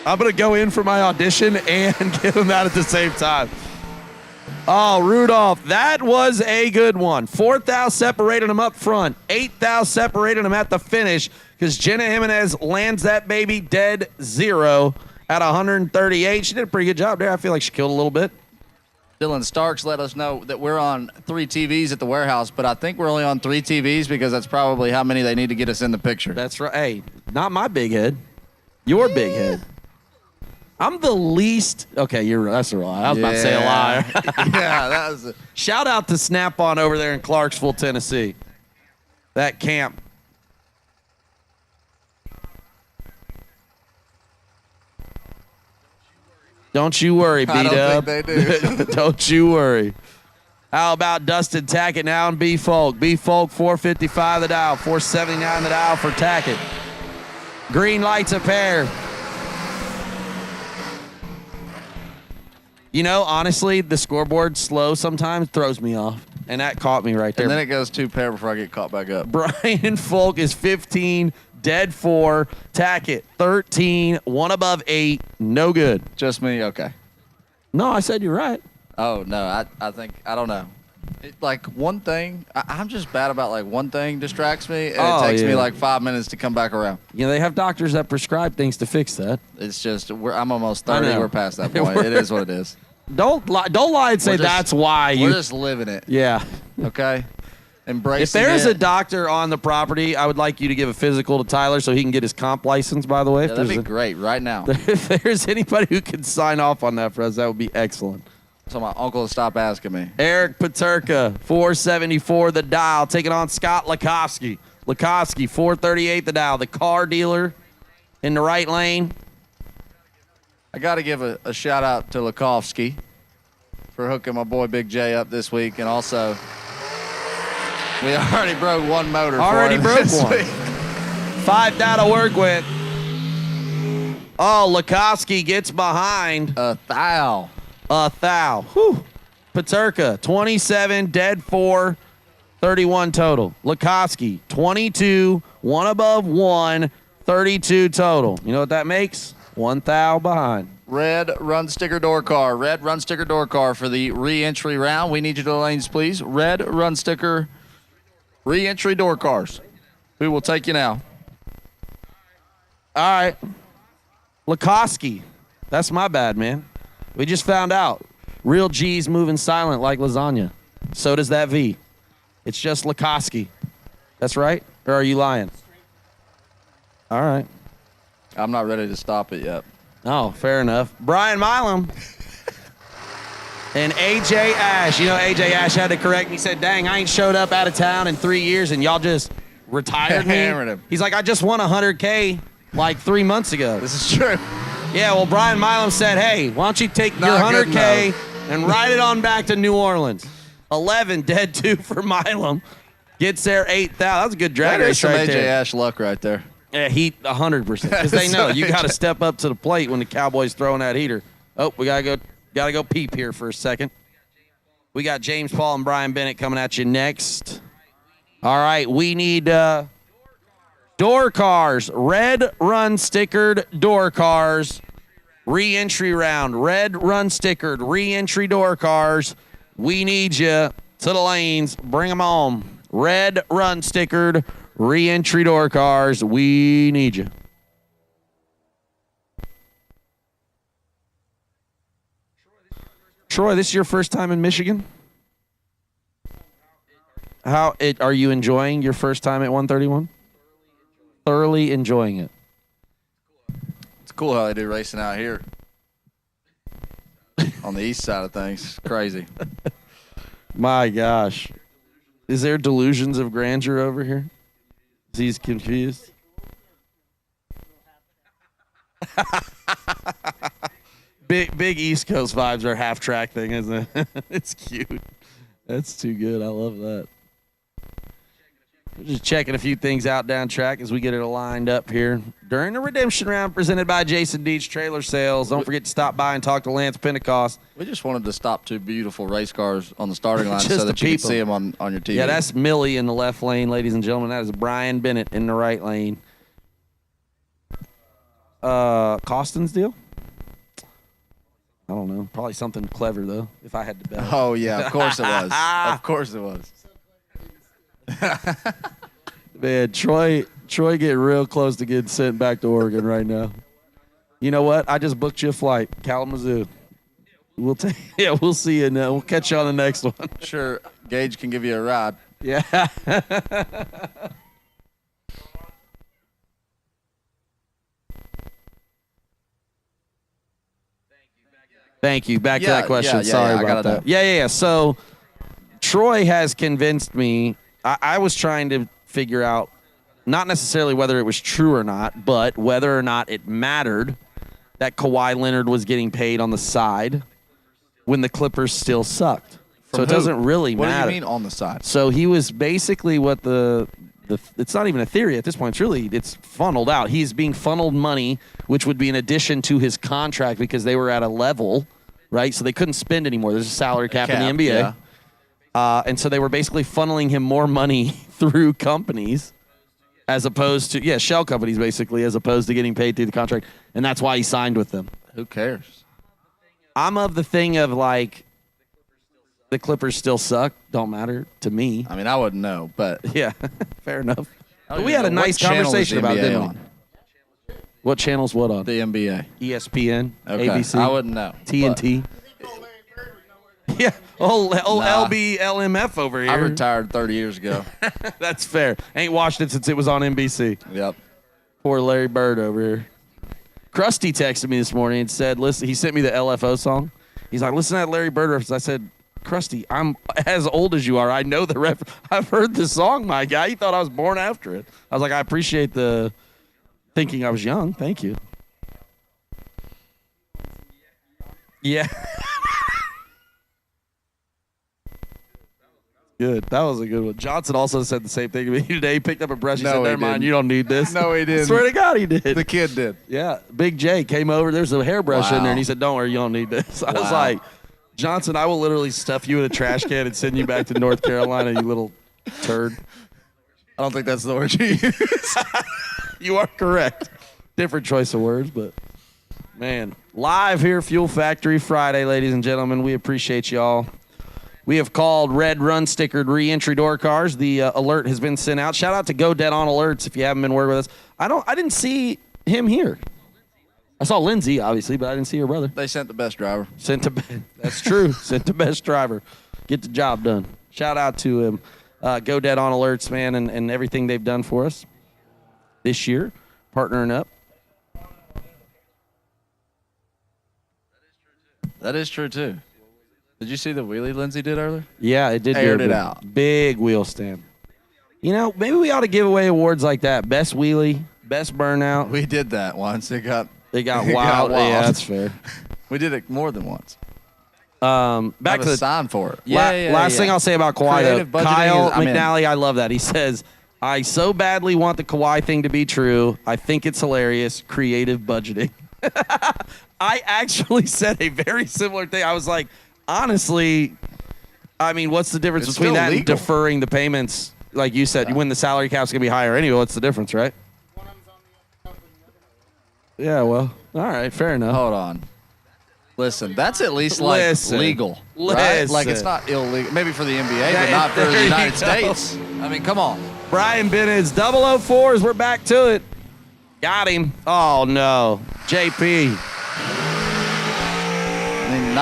I'm gonna go in for my audition and give them out at the same time. Oh, Rudolph, that was a good one. 4th thou separated him up front. 8th thou separated him at the finish because Jenna Jimenez lands that baby dead 0 at 138. She did a pretty good job there. I feel like she killed a little bit. Dylan Starks let us know that we're on 3 TVs at the warehouse, but I think we're only on 3 TVs because that's probably how many they need to get us in the picture. That's right. Hey, not my big head. Your big head. I'm the least. Okay, that's a lie. I was about to say a lie. Yeah, that was. Shout out to Snap-on over there in Clarksville, Tennessee. That camp. Don't you worry, B-Dub. I don't think they do. Don't you worry. How about Dustin Tackett now in B-Folk? B-Folk, 455 the dial, 479 the dial for Tackett. Green lights a pair. You know, honestly, the scoreboard slow sometimes throws me off. And that caught me right there. And then it goes 2 pair before I get caught back up. Brian Folk is 15, dead 4. Tackett, 13, 1 above 8, no good. Just me? Okay. No, I said you're right. Oh, no, I think, I don't know. Like one thing, I'm just bad about like one thing distracts me, and it takes me like 5 minutes to come back around. You know, they have doctors that prescribe things to fix that. It's just, I'm almost 30, we're past that point. It is what it is. Don't lie and say that's why you. We're just living it. Yeah. Okay. Embracing If there's it. a doctor on the property, I would like you to give a physical to Tyler so he can get his comp license, by the way. Yeah, that'd be great right now. If there's anybody who can sign off on that for us, that would be excellent. So my uncle will stop asking me. Eric Paterka, 474 the dial, taking on Scott Lukowski. Lukowski, 438 the dial, the car dealer in the right lane. I got to give a shout out to Lukowski for hooking my boy Big J up this week, and also we already broke one motor. Already for him broke this one. week. 5 down to work with. Oh, Lukowski gets behind. A thou. Whew. Paterka, 27, dead 4, 31 total. Lukowski, 22, one above 1, 32 total. You know what that makes? 1 thou behind. Red run sticker door car. Red run sticker door car for the re-entry round. We need you to the lanes, please. Red run sticker re-entry door cars. We will take you now. All right. Lukowski. That's my bad, man. We just found out. Real G's moving silent like lasagna. So does that V. It's just Lukowski. That's right? Or are you lying? All right. I'm not ready to stop it yet. Oh, fair enough. Brian Milam and AJ Ash. You know, AJ Ash had to correct me. He said, dang, I ain't showed up out of town in 3 years and y'all just retired me. Hammered him. He's like, I just won 100K like 3 months ago. This is true. Yeah, well, Brian Milam said, hey, why don't you take your Not good 100K enough. and ride it on back to New Orleans. 11, dead 2 for Milam. Gets there 8,000. That's a good drag That is race some right AJ there. Ash luck right there. Yeah, heat 100%. Because they know you got to step up to the plate when the Cowboys throwing that heater. Oh, we gotta go peep here for a second. We got James Paul and Brian Bennett coming at you next. All right, we need door cars, red run stickered door cars, re-entry round, red run stickered re-entry door cars. We need you to the lanes. Bring them on. Red run stickered re-entry door cars. We need you. Troy, this is your first time in Michigan? Are you enjoying your first time at 131? Thoroughly enjoying it. It's cool how they do racing out here on the east side of things. Crazy. My gosh. Is there delusions of grandeur over here? Is he confused? Big East Coast vibes are half track thing, isn't it? It's cute. That's too good. I love that. We're just checking a few things out down track as we get it lined up here during the redemption round presented by Jason Deach Trailer Sales. Don't forget to stop by and talk to Lance Pentecost. We just wanted to stop 2 beautiful race cars on the starting line Just so that to you peep could see them on your TV. Yeah, that's Millie in the left lane, ladies and gentlemen. That is Brian Bennett in the right lane. Costin's deal? I don't know. Probably something clever, though, if I had to bet. Oh, yeah, of course it was. Of course it was. Man, Troy getting real close to getting sent back to Oregon right now. You know what? I just booked you a flight, Kalamazoo. We'll see you now. We'll catch you on the next one. Sure, Gage can give you a ride. Yeah. Thank you. Back to that question. Sorry about that. Yeah. So Troy has convinced me. I was trying to figure out not necessarily whether it was true or not, but whether or not it mattered that Kawhi Leonard was getting paid on the side when the Clippers still sucked. So it doesn't really matter. What do you mean on the side? So he was basically what the it's not even a theory at this point. It's funneled out. He's being funneled money, which would be in addition to his contract because they were at a level, right? So they couldn't spend anymore. There's a salary cap in the NBA. Yeah. And so they were basically funneling him more money through companies as opposed to, shell companies basically, as opposed to getting paid through the contract. And that's why he signed with them. Who cares? I'm of the thing of like, the Clippers still suck. Don't matter to me. I mean, I wouldn't know, but. Yeah, fair enough. But we had a nice conversation about it, didn't we? What channel's what on? The NBA. ESPN, Okay. ABC. I wouldn't know. TNT. Yeah, LB LMF over here. I retired 30 years ago. That's fair. Ain't watched it since it was on NBC. Yep. Poor Larry Bird over here. Krusty texted me this morning and said, listen, he sent me the LFO song. He's like, listen to that Larry Bird reference. I said, Krusty, I'm as old as you are. I know the ref. I've heard the song, my guy. He thought I was born after it. I was like, I appreciate the thinking I was young. Thank you. Yeah. Good. That was a good one. Johnson also said the same thing to me today. He picked up a brush. He said, never mind, you don't need this. No, he didn't. Swear to God, he did. The kid did. Yeah. Big J came over. There's a hairbrush in Wow. there, and he said, don't worry, you don't need this. I was Wow. like, Johnson, I will literally stuff you in a trash can and send you back to North Carolina, you little turd. I don't think that's the word you use. You are correct. Different choice of words, but, man. Live here, Fuel Factory Friday, ladies and gentlemen. We appreciate y'all. We have called red run stickered re-entry door cars. The alert has been sent out. Shout out to Go Dead On Alerts if you haven't been working with us. I didn't see him here. I saw Lindsay, obviously, but I didn't see her brother. They sent the best driver. That's true. Sent the best driver. Get the job done. Shout out to him. Go Dead On Alerts, man, and everything they've done for us this year, partnering up. That is true, too. Did you see the wheelie Lindsay did earlier? Yeah, it did. Aired it out. Big wheel stand. You know, maybe we ought to give away awards like that. Best wheelie, best burnout. We did that once. It got wild. Yeah, that's fair. We did it more than once. Back to the sign for it. Last thing I'll say about Kawhi, Creative though. budgeting Kyle I'm in. McNally, I love that. He says, I so badly want the Kawhi thing to be true. I think it's hilarious. Creative budgeting. I actually said a very similar thing. I was like, honestly, I mean, what's the difference It's between still that and legal. deferring the payments? Like you said, when the salary cap's going to be higher anyway, what's the difference, right? Yeah, well, all right, fair enough. Hold on. Listen, that's at least like legal, right? Like it's not illegal. Maybe for the NBA, but not for the United States. I mean, come on. Brian Bennett's 004s. We're back to it. Got him. Oh, no. JP. I mean,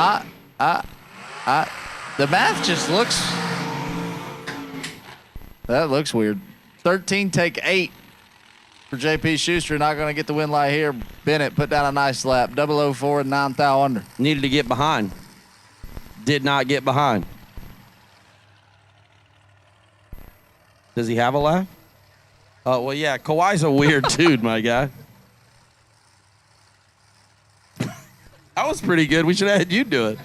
the math just looks. That looks weird. 13, take 8 for JP Schuster. Not going to get the win light here. Bennett put down a nice lap. 004 and 9 thou under. Needed to get behind. Did not get behind. Does he have a lap? Oh, well, yeah. Kawhi's a weird dude, my guy. That was pretty good. We should have had you do it.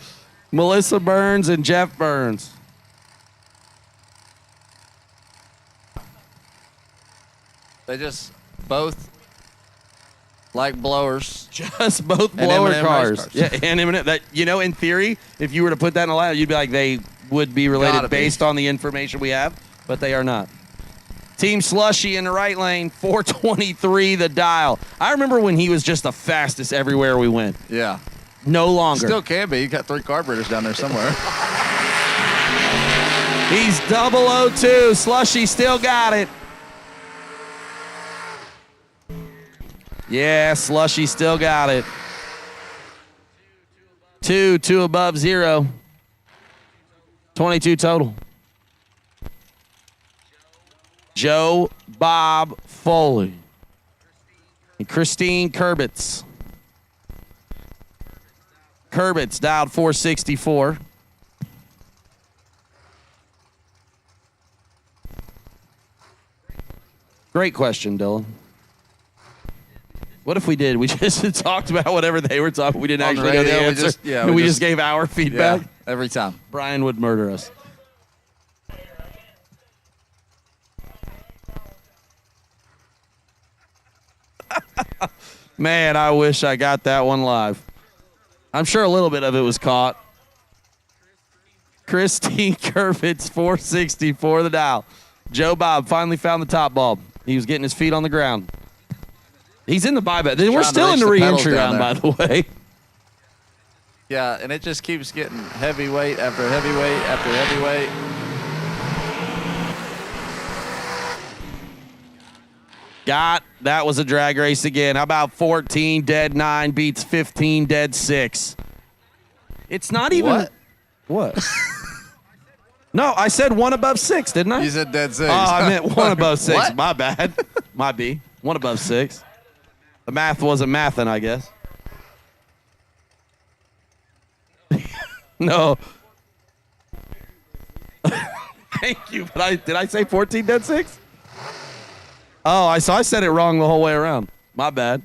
Melissa Burns and Jeff Burns. They just both like blowers. Just both And blower M&M cars. race cars. Yeah, and M&M. That, you know, in theory, if you were to put that in a lab, you'd be like, they would be related Gotta be. based on the information we have, but they are not. Team Slushy in the right lane, 423 the dial. I remember when he was just the fastest everywhere we went. Yeah. No longer. Still can be. You got 3 carburetors down there somewhere. He's 002. Slushy still got it. Yeah, Slushy still got it. 2 above 0. 22 total. Joe Bob Foley and Christine Kurbitz. Kurbitz dialed 464. Great question, Dylan. What if we did? We just talked about whatever they were talking. We didn't On the actually know the radio, answer. We just gave our feedback. Yeah, every time. Brian would murder us. Man, I wish I got that one live. I'm sure a little bit of it was caught. Christine Kurvitz, 464 the dial. Joe Bob finally found the top bulb. He was getting his feet on the ground. He's in the buyback. We're still in the re-entry round, by the way. Yeah, and it just keeps getting heavyweight after heavyweight after heavyweight. That was a drag race again. How about 14 dead 9 beats 15 dead 6? It's not even. What? No, I said 1 above 6, didn't I? You said dead 6. Oh, I meant 1 above 6. What? My bad. Might be 1 above 6. The math wasn't mathin', I guess. No. Thank you, but did I say 14 dead 6? Oh, I said it wrong the whole way around. My bad.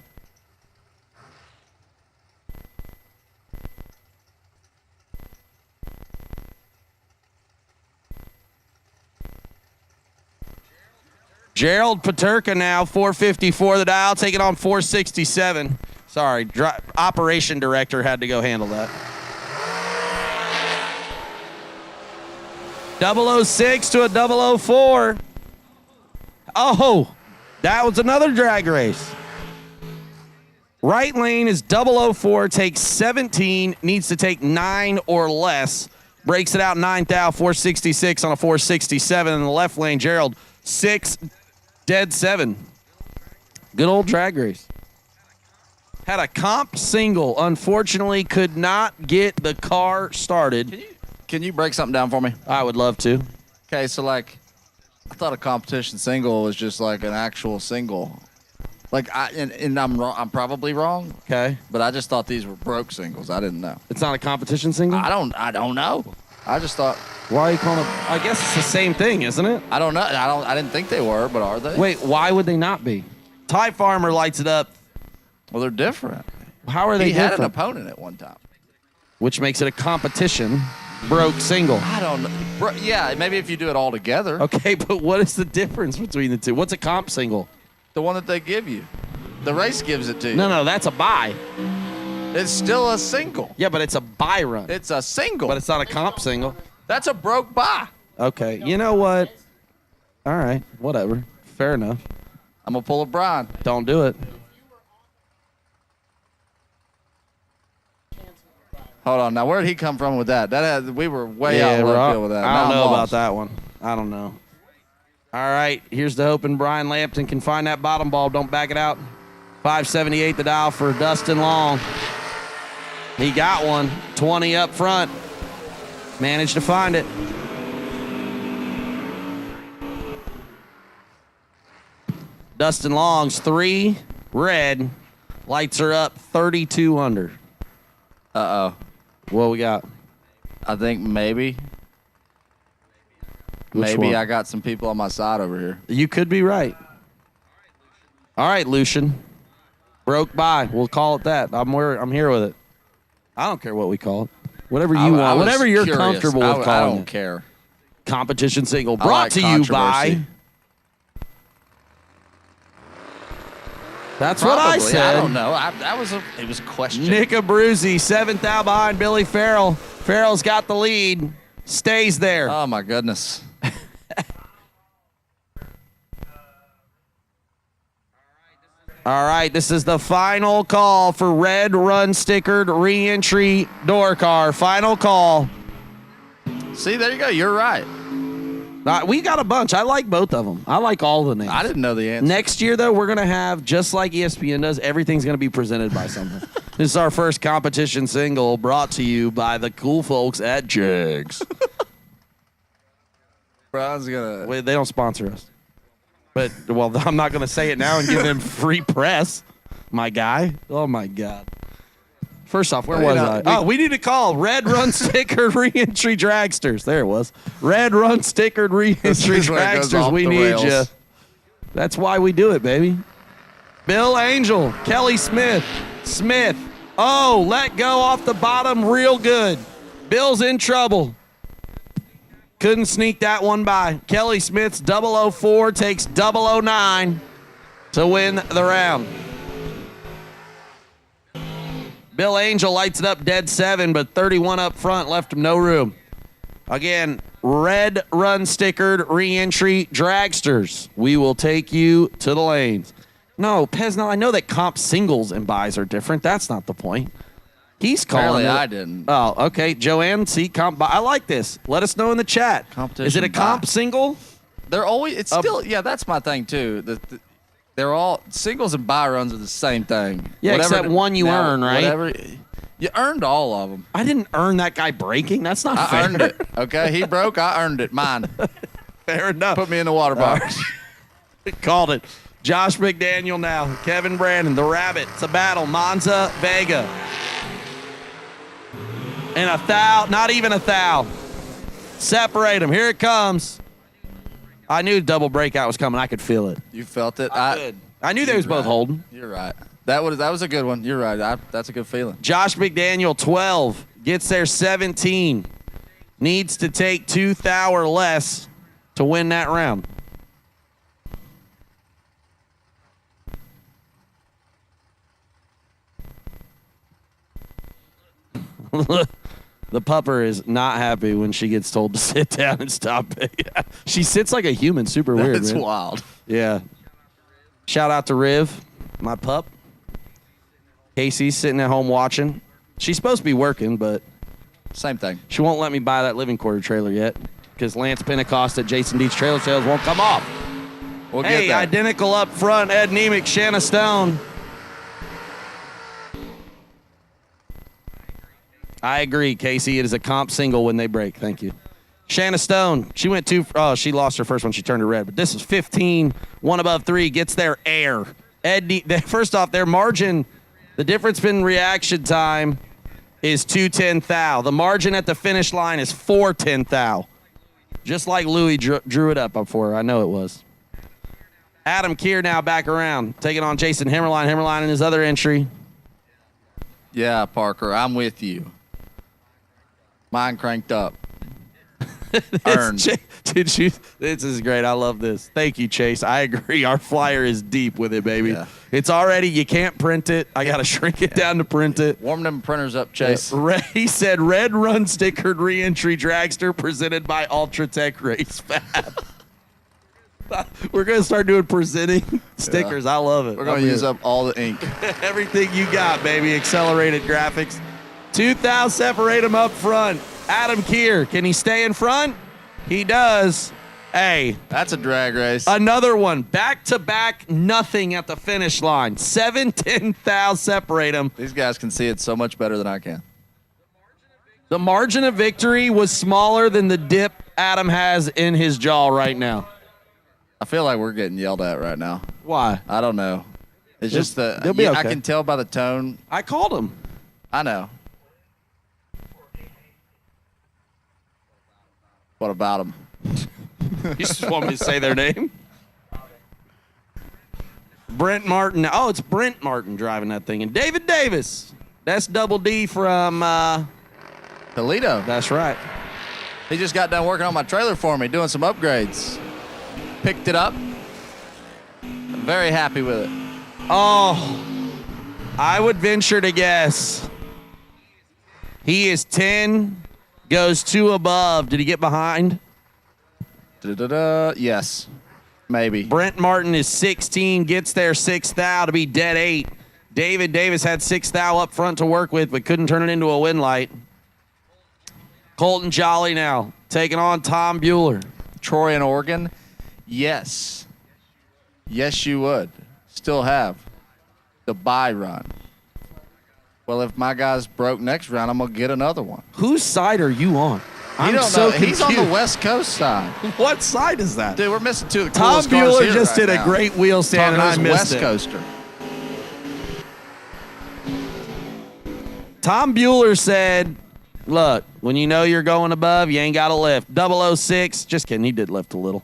Gerald Paterka now, 454 the dial, taking on 467. Sorry, operation director had to go handle that. 006 to a 004. Oh, that was another drag race. Right lane is 004, takes 17, needs to take 9 or less. Breaks it out 9 thou, 466 on a 467. In the left lane, Gerald, 6, dead 7. Good old drag race. Had a comp single. Unfortunately, could not get the car started. Can you break something down for me? I would love to. Okay, so like, I thought a competition single was just like an actual single. Like, and I'm wrong. I'm probably wrong. Okay. But I just thought these were broke singles. I didn't know. It's not a competition single? I don't know. I just thought. Why are you calling it? I guess it's the same thing, isn't it? I don't know. I didn't think they were, but are they? Wait, why would they not be? Ty Farmer lights it up. Well, they're different. How are they different? He had an opponent at one time. Which makes it a competition broke single. I don't know. Yeah, maybe if you do it all together. Okay, but what is the difference between the two? What's a comp single? The one that they give you. The race gives it to you. No, that's a buy. It's still a single. Yeah, but it's a buy run. It's a single. But it's not a comp single. That's a broke buy. Okay, you know what? All right, whatever. Fair enough. I'm going to pull a Brian. Don't do it. Hold on. Now, where did he come from with that? We were way out of left field with that. I don't Now know I'm about lost. that one. I don't know. All right, here's the hope, and Brian Lampton can find that bottom ball. Don't back it out. 578 the dial for Dustin Long. He got one. 20 up front. Managed to find it. Dustin Long's 3 red. Lights are up 32 under. Uh-oh. What we got? I think maybe. Which one? I got some people on my side over here. You could be right. All right, Lucian. Broke by. We'll call it that. I'm here with it. I don't care what we call it. Whatever you want. Whatever you're comfortable with calling I it. don't care. Competition single brought to you by. That's what I said. I don't know. It was a question. Nick Abruzzi, 7th out behind Billy Farrell. Farrell's got the lead. Stays there. Oh, my goodness. All right, this is the final call for red run stickered re-entry door car. Final call. See, there you go. You're right. We got a bunch. I like both of them. I like all the names. I didn't know the answer. Next year, though, we're going to have, just like ESPN does, everything's going to be presented by something. This is our first competition single brought to you by the cool folks at Jags. Brian's going to... Wait, they don't sponsor us. But, well, I'm not going to say it now and give them free press, my guy. Oh, my God. First off, where was I? We need to call Red Run Stickered Re-Entry Dragsters. There it was. Red Run Stickered Re-Entry Dragsters. We need you. That's why we do it, baby. Bill Angel, Kelly Smith. Oh, let go off the bottom real good. Bill's in trouble. Couldn't sneak that one by. Kelly Smith's 004 takes 009 to win the round. Bill Angel lights it up dead 7, but 31 up front left him no room. Again, red run stickered re-entry dragsters. We will take you to the lanes. No, Pesnell, I know that comp singles and buys are different. That's not the point. He's calling Apparently it. I didn't. Oh, okay. Joanne, see, comp buy. I like this. Let us know in the chat. Is it a comp single? They're always, it's still, yeah, that's my thing too. They're all, singles and buy runs are the same thing. Yeah, except one you earn, right? Whatever, you earned all of them. I didn't earn that guy breaking. That's not fair. I earned it. Okay, he broke. I earned it. Mine. Fair enough. Put me in the water box. Called it. Josh McDaniel now. Kevin Brandon, the Rabbit. It's a battle. Monza, Vega. And a thou, not even a thou. Separate them. Here it comes. I knew double breakout was coming. I could feel it. You felt it? I knew they was both holding. You're right. That was a good one. You're right. That's a good feeling. Josh McDaniel, 12. Gets there 17. Needs to take 2 thou or less to win that round. The pupper is not happy when she gets told to sit down and stop. She sits like a human. Super weird. It's man. wild. Yeah. Shout out to Riv, my pup. Casey's sitting at home watching. She's supposed to be working, but same thing. She won't let me buy that living quarter trailer yet because Lance Pentecost at Jason Deets Trailer Sales won't come off. We'll hey, get that. identical up front, Ed Nemick, Shanna Stone. I agree, Casey. It is a comp single when they break. Thank you. Shanna Stone, she went she lost her first one. She turned to red, but this is 15, 1 above 3, gets their air. First off, their margin, the difference in reaction time is 2/10 thou. The margin at the finish line is 4/10 thou. Just like Louis drew it up before. I know it was. Adam Keir now back around, taking on Jason Himmerline. Himmerline in his other entry. Yeah, Parker, I'm with you. Mine cranked up. Earned. This is great. I love this. Thank you, Chase. I agree. Our flyer is deep with it, baby. Yeah. It's already, you can't print it. I got to shrink it down to print it. Warm them printers up, Chase. He said, red run stickered re-entry dragster presented by Ultratech Race Fab. We're going to start doing presenting stickers. I love it. We're going to use up all the ink. Everything you got, baby. Accelerated graphics. 2 thou, separate them up front. Adam Keir, can he stay in front? He does. Hey. That's a drag race. Another one. Back-to-back, nothing at the finish line. 7/10 thou, separate them. These guys can see it so much better than I can. The margin of victory was smaller than the dip Adam has in his jaw right now. I feel like we're getting yelled at right now. Why? I don't know. It's just they'll be okay. I can tell by the tone. I called him. I know. What about them? You just want me to say their name? Brent Martin. Oh, it's Brent Martin driving that thing. And David Davis. That's Double D from Toledo. That's right. He just got done working on my trailer for me, doing some upgrades. Picked it up. I'm very happy with it. Oh, I would venture to guess he is 10, goes 2 above. Did he get behind? Yes, maybe. Brent Martin is 16, gets there 6 thou to be dead 8. David Davis had 6 thou up front to work with, but couldn't turn it into a win light. Colton Jolly now taking on Tom Bueller. Troy and Oregon. Yes. Yes, you would. Still have the bye run. Well, if my guy's broke next round, I'm going to get another one. Whose side are you on? I'm so confused. He's on the West Coast side. What side is that? Dude, we're missing 2 of the Tom coolest cars Bueller here just right did now. a great wheel stand, and I missed West it. Coaster. Tom Bueller said, look, when you know you're going above, you ain't got to lift. 006, just kidding, he did lift a little.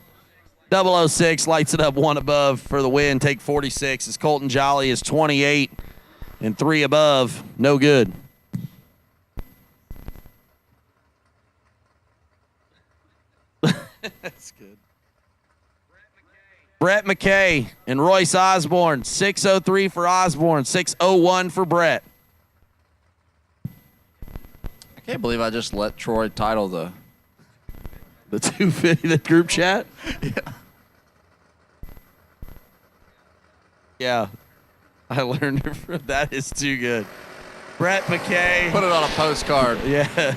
006 lights it up 1 above for the win, take 46. As Colton Jolly is 28 and 3 above, no good. That's good. Brett McKay and Royce Osborne, 603 for Osborne, 601 for Brett. I can't believe I just let Troy title the 250, the group chat? Yeah. Yeah. I learned it from that is too good. Brett McKay. Put it on a postcard. Yeah.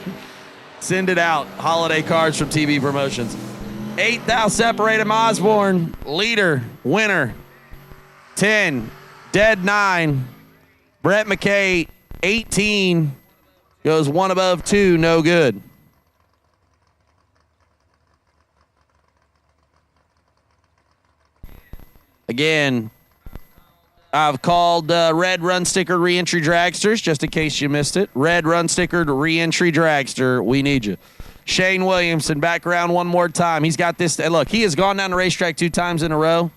Send it out. Holiday cards from TV Promotions. 8 thou, separate him, Osborne. Leader, winner. 10, dead 9. Brett McKay, 18. Goes 1 above 2, no good. Again, I've called red run sticker re-entry dragsters, just in case you missed it. Red run stickered re-entry dragster. We need you. Shane Williamson, back around one more time. He's got this. Look, he has gone down the racetrack 2 times in a row.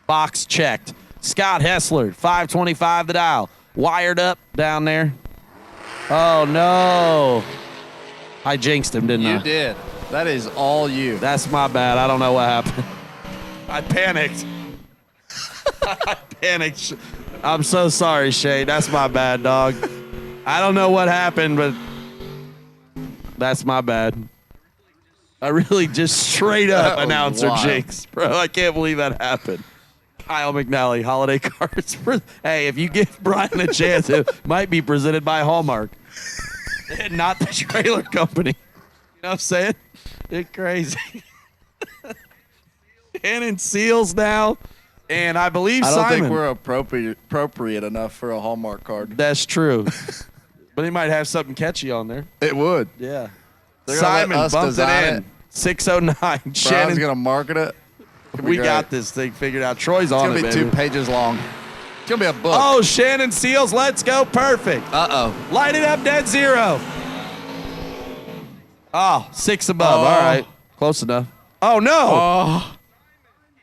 Box checked. Scott Hessler, 525 the dial. Wired up down there. Oh, no. I jinxed him, didn't I? You did. That is all you. That's my bad. I don't know what happened. I panicked. I panicked. I'm so sorry, Shane. That's my bad, dog. I don't know what happened, but that's my bad. I really just straight up announcer jinx, bro. I can't believe that happened. Kyle McNally, holiday cards. Hey, if you give Brian a chance, it might be presented by Hallmark and not the trailer company. You know what I'm saying? It's crazy. Shannon Seals now, and I believe Simon. I don't think we're appropriate enough for a Hallmark card. That's true. But he might have something catchy on there. It would. Yeah. Simon bumped it in. 609. Shannon's Shannon's going to market it. We got this thing figured out. Troy's on it, It's going to be 2 pages long. It's going to be a book. Oh, Shannon Seals, let's go. Perfect. Uh-oh. Light it up, dead zero. Oh, 6 above. Oh. All right. Close enough. Oh, no. Oh.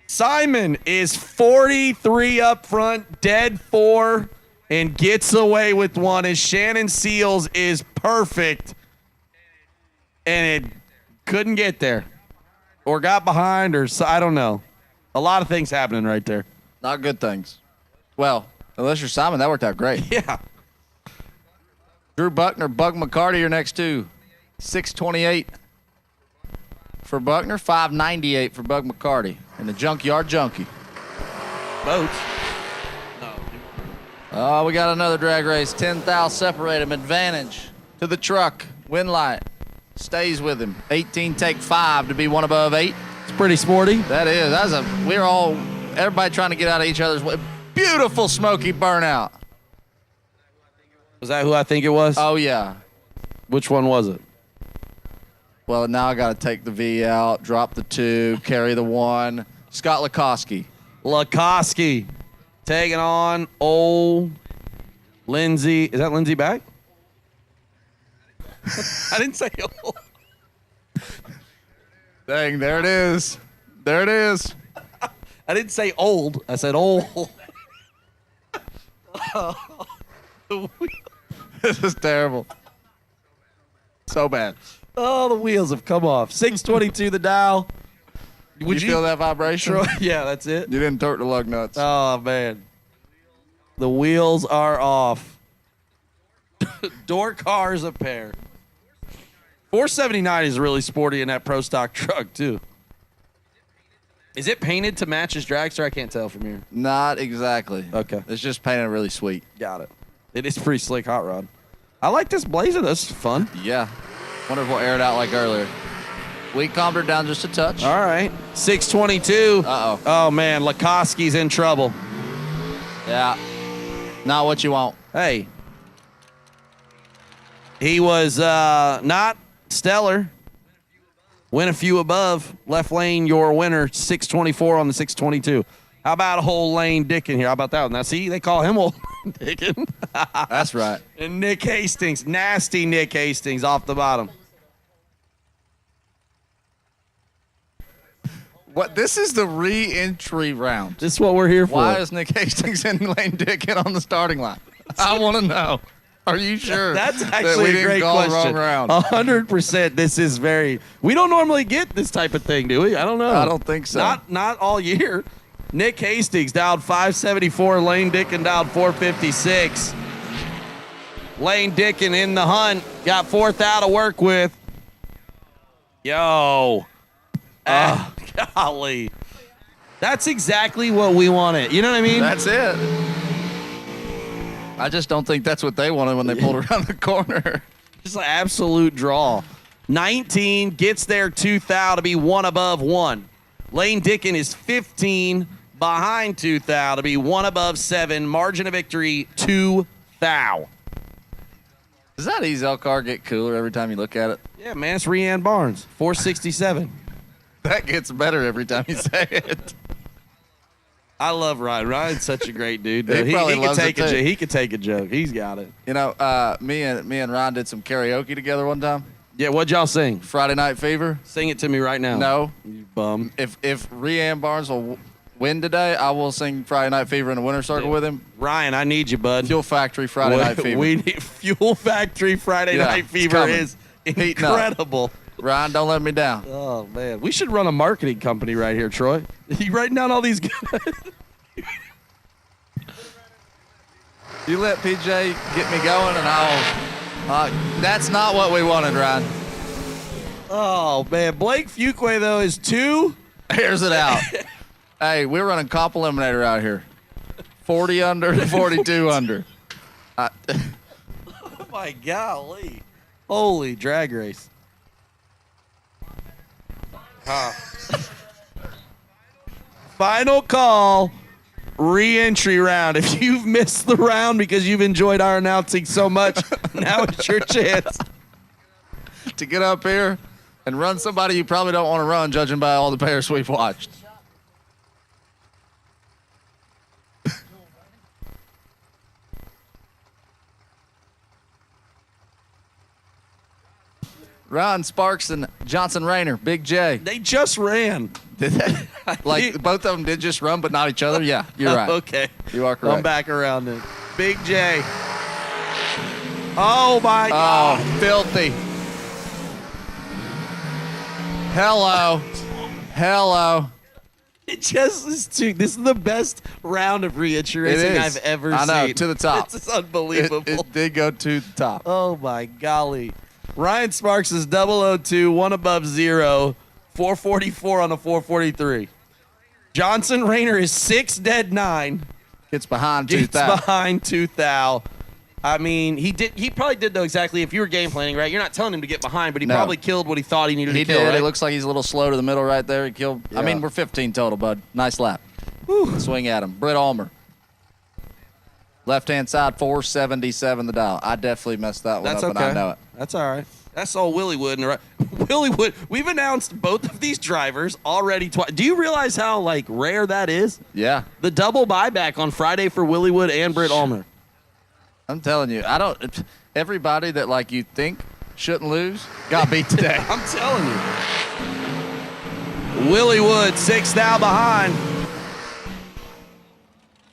Simon is 43 up front, dead 4, and gets away with 1 as Shannon Seals is perfect. And it couldn't get there. Or got behind, or I don't know. A lot of things happening right there. Not good things. Well, unless you're Simon, that worked out great. Yeah. Drew Buckner, Bug McCarty are next 2. 628 for Buckner, 598 for Bug McCarty. And the Junkyard Junkie. Boats. Oh, we got another drag race. 10 thou separate him. Advantage to the truck. Win light. Stays with him. 18 take 5 to be 1 above 8. It's pretty sporty. That is. We're all, everybody trying to get out of each other's way. Beautiful smoky burnout. Was that who I think it was? Oh, yeah. Which one was it? Well, now I got to take the V out, drop the 2, carry the 1. Scott Lakoski. Lakoski taking on old Lindsay. Is that Lindsay back? I didn't say old. Dang, there it is. There it is. I didn't say old. I said old. This is terrible. So bad. Oh, the wheels have come off. 622 the dial. Would you feel that vibration? Yeah, that's it. You didn't torque the lug nuts. Oh, man. The wheels are off. Door cars a pair. 479 is really sporty in that Pro Stock truck, too. Is it painted to match his dragster? I can't tell from here. Not exactly. Okay. It's just painted really sweet. Got it. It is pretty slick hot rod. I like this blazer. This is fun. Yeah. Wonder if we'll air it out like earlier. We calmed her down just a touch. All right. 622. Uh-oh. Oh, man. Lakoski's in trouble. Yeah. Not what you want. Hey. He was not stellar. Went a few above. Left lane, your winner. 624 on the 622. How about a whole Lane Dickin here? How about that one? Now, see, they call him old Dickin. That's right. And Nick Hastings. Nasty Nick Hastings off the bottom. What? This is the re-entry round. This is what we're here for. Why is Nick Hastings and Lane Dickin on the starting line? I want to know. Are you sure? That's actually that a great call question. The wrong round? 100%. This is very. We don't normally get this type of thing, do we? I don't know. I don't think so. Not all year. Nick Hastings dialed 574. Lane Dickin dialed 456. Lane Dickin in the hunt. Got 4th out to work with. Yo. Golly. That's exactly what we wanted. You know what I mean? That's it. I just don't think that's what they wanted when they pulled around the corner. Just an absolute draw. 19 gets there 2 thou to be 1 above 1. Lane Dickin is 15 behind 2 thou to be 1 above 7. Margin of victory 2 thou. Does that Ezel car get cooler every time you look at it? Yeah, man, it's Rhiann Barnes. 467. That gets better every time you say it. I love Ryan. Ryan's such a great dude. He probably could loves it, take a too. he could take a joke. He's got it. You know, me and Ryan did some karaoke together one time. Yeah, what'd y'all sing? Friday Night Fever. Sing it to me right now. No. You bum. If Rhiann Barnes will win today, I will sing Friday Night Fever in the winner's circle with him. Ryan, I need you, bud. Fuel Factory Friday Night Fever. We need Fuel Factory Friday Night Fever is incredible. Ryan, don't let me down. Oh, man. We should run a marketing company right here, Troy. You writing down all these guys? You let PJ get me going, and I'll. That's not what we wanted, Ryan. Oh, man. Blake Fuquay, though, is 2. Here's it out. Hey, we're running comp eliminator out here. 40 under, 42 under. Oh, my golly. Holy drag race. Final call. Re-entry round. If you've missed the round because you've enjoyed our announcing so much, now it's your chance to get up here and run somebody you probably don't want to run, judging by all the pairs we've watched. Ron Sparks and Johnson Rayner, Big J. They just ran. Did they? Like, both of them did just run, but not each other? Yeah, you're right. Okay. You are correct. I'm back around then. Big J. Oh, my God. Oh, filthy. Hello. Hello. It just is too. This is the best round of re-entry racing I've ever seen. I know, to the top. This is unbelievable. It did go to the top. Oh, my golly. Ryan Sparks is 002, 1 above 0, 444 on a 443. Johnson Rayner is 6 dead 9. Gets behind Gets 2,000. behind 2,000. I mean, he probably did though exactly. If you were game planning, right? You're not telling him to get behind, but he probably killed what he thought he needed to kill. He did. Right? It looks like he's a little slow to the middle right there. He killed. Yeah. I mean, we're 15 total, bud. Nice lap. Swing at him. Britt Ulmer. Left-hand side, 477 the dial. I definitely messed that one That's up, okay. and I know it. That's all right. That's all Willie Wood. Willie Wood. We've announced both of these drivers already twice. Do you realize how rare that is? Yeah. The double buyback on Friday for Willie Wood and Britt Ulmer. I'm telling you, everybody that you think shouldn't lose got beat today. I'm telling you. Willie Wood, 6 thou behind.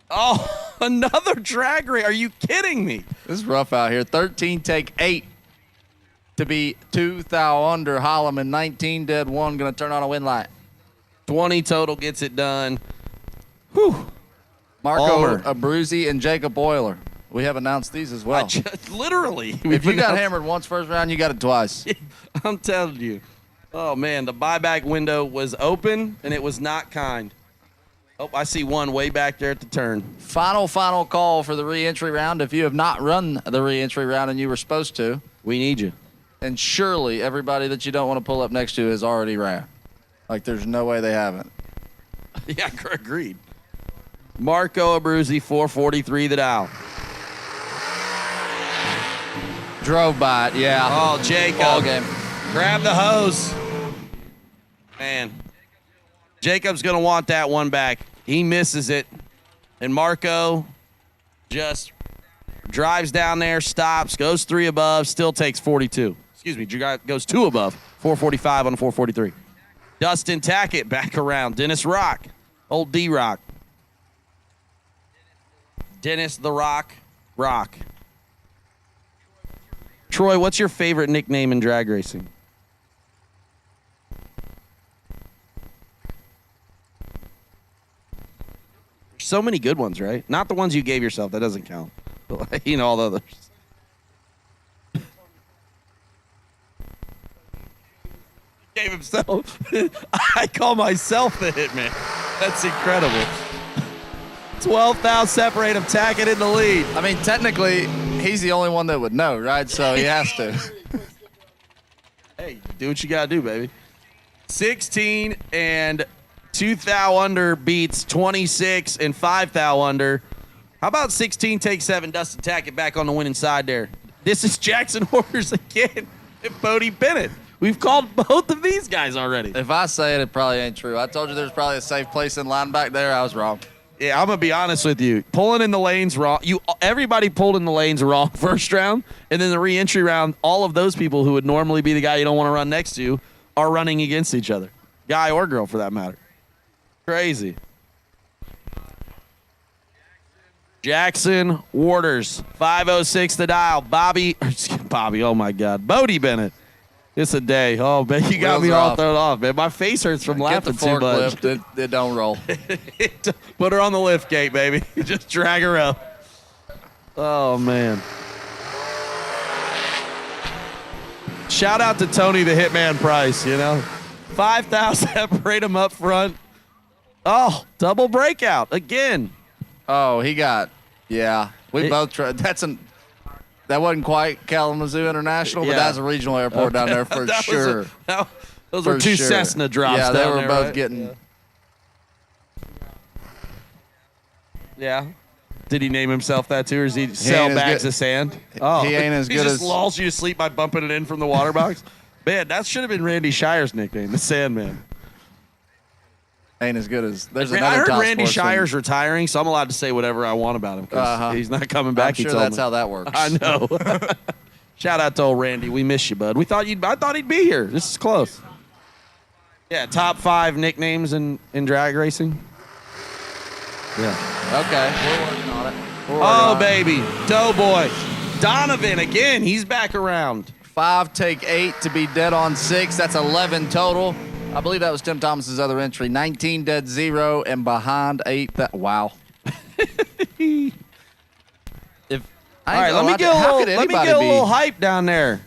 Oh, another drag race. Are you kidding me? This is rough out here. 13 take 8 to be 2 thou under. Holloman, 19 dead 1, going to turn on a win light. 20 total gets it done. Whew. Marco Abruzzi and Jacob Boiler. We have announced these as well. Literally. If you got hammered once first round, you got it twice. I'm telling you. Oh, man, the buyback window was open, and it was not kind. Oh, I see one way back there at the turn. Final call for the re-entry round. If you have not run the re-entry round and you were supposed to, we need you. And surely everybody that you don't want to pull up next to has already ran. There's no way they haven't. Yeah, agreed. Marco Abruzzi, 443 the dial. Drove by it, yeah. Oh, Jacob. Ball game. Grab the hose. Man. Jacob's going to want that one back. He misses it. And Marco just drives down there, stops, goes 3 above, still takes 42. Excuse me, goes 2 above, 445 on a 443. Dustin Tackett back around. Dennis Rock. Old D-Rock. Dennis the Rock. Rock. Troy, what's your favorite nickname in drag racing? So many good ones, right? Not the ones you gave yourself. That doesn't count. But, all the others. Gave himself. I call myself the hitman. That's incredible. 12,000 separate him. Tackett in the lead. I mean, technically, he's the only one that would know, right? So he has to. Hey, do what you got to do, baby. 16 and 2 thou under beats 26 and 5 thou under. How about 16 take 7, Dustin Tackett back on the winning side there. This is Jackson Horters again and Bodie Bennett. We've called both of these guys already. If I say it, it probably ain't true. I told you there's probably a safe place in line back there. I was wrong. Yeah, I'm gonna be honest with you. Pulling in the lanes wrong. Everybody pulled in the lanes wrong first round, and then the re-entry round. All of those people who would normally be the guy you don't want to run next to are running against each other, guy or girl for that matter. Crazy. Jackson Waters, 506 the dial. Bobby. Oh my God, Bodie Bennett. It's a day. Oh, man, you got me all thrown off, man. My face hurts from laughing too much. It don't roll. Put her on the lift gate, baby. Just drag her up. Oh, man. Shout out to Tony the Hitman Price, 5,000, separate him up front. Oh, double breakout again. Oh, he got, we both tried. That wasn't quite Kalamazoo International, but that's a regional airport down there for sure. Those were two Cessna drops. Yeah, they down were there, both right? getting. Yeah. Did he name himself that too, or does he sell bags of sand? Oh, he ain't as good He as. just lulls you to sleep by bumping it in from the water box. Man, that should have been Randy Shire's nickname, the Sandman. Ain't as good as. There's I another heard top Randy sportsman. Shire's retiring, so I'm allowed to say whatever I want about him because he's not coming back. I'm sure he told that's me. how that works. I know. Shout out to old Randy. We miss you, bud. I thought he'd be here. This is close. Yeah, top 5 nicknames in drag racing. Yeah. Okay, we're working on it. Oh, baby. Doughboy. Donovan, again, he's back around. 5, take 8 to be dead on 6. That's 11 total. I believe that was Tim Thomas's other entry. 19 dead 0 and behind 8. Wow. All right, let me get a little hype down there.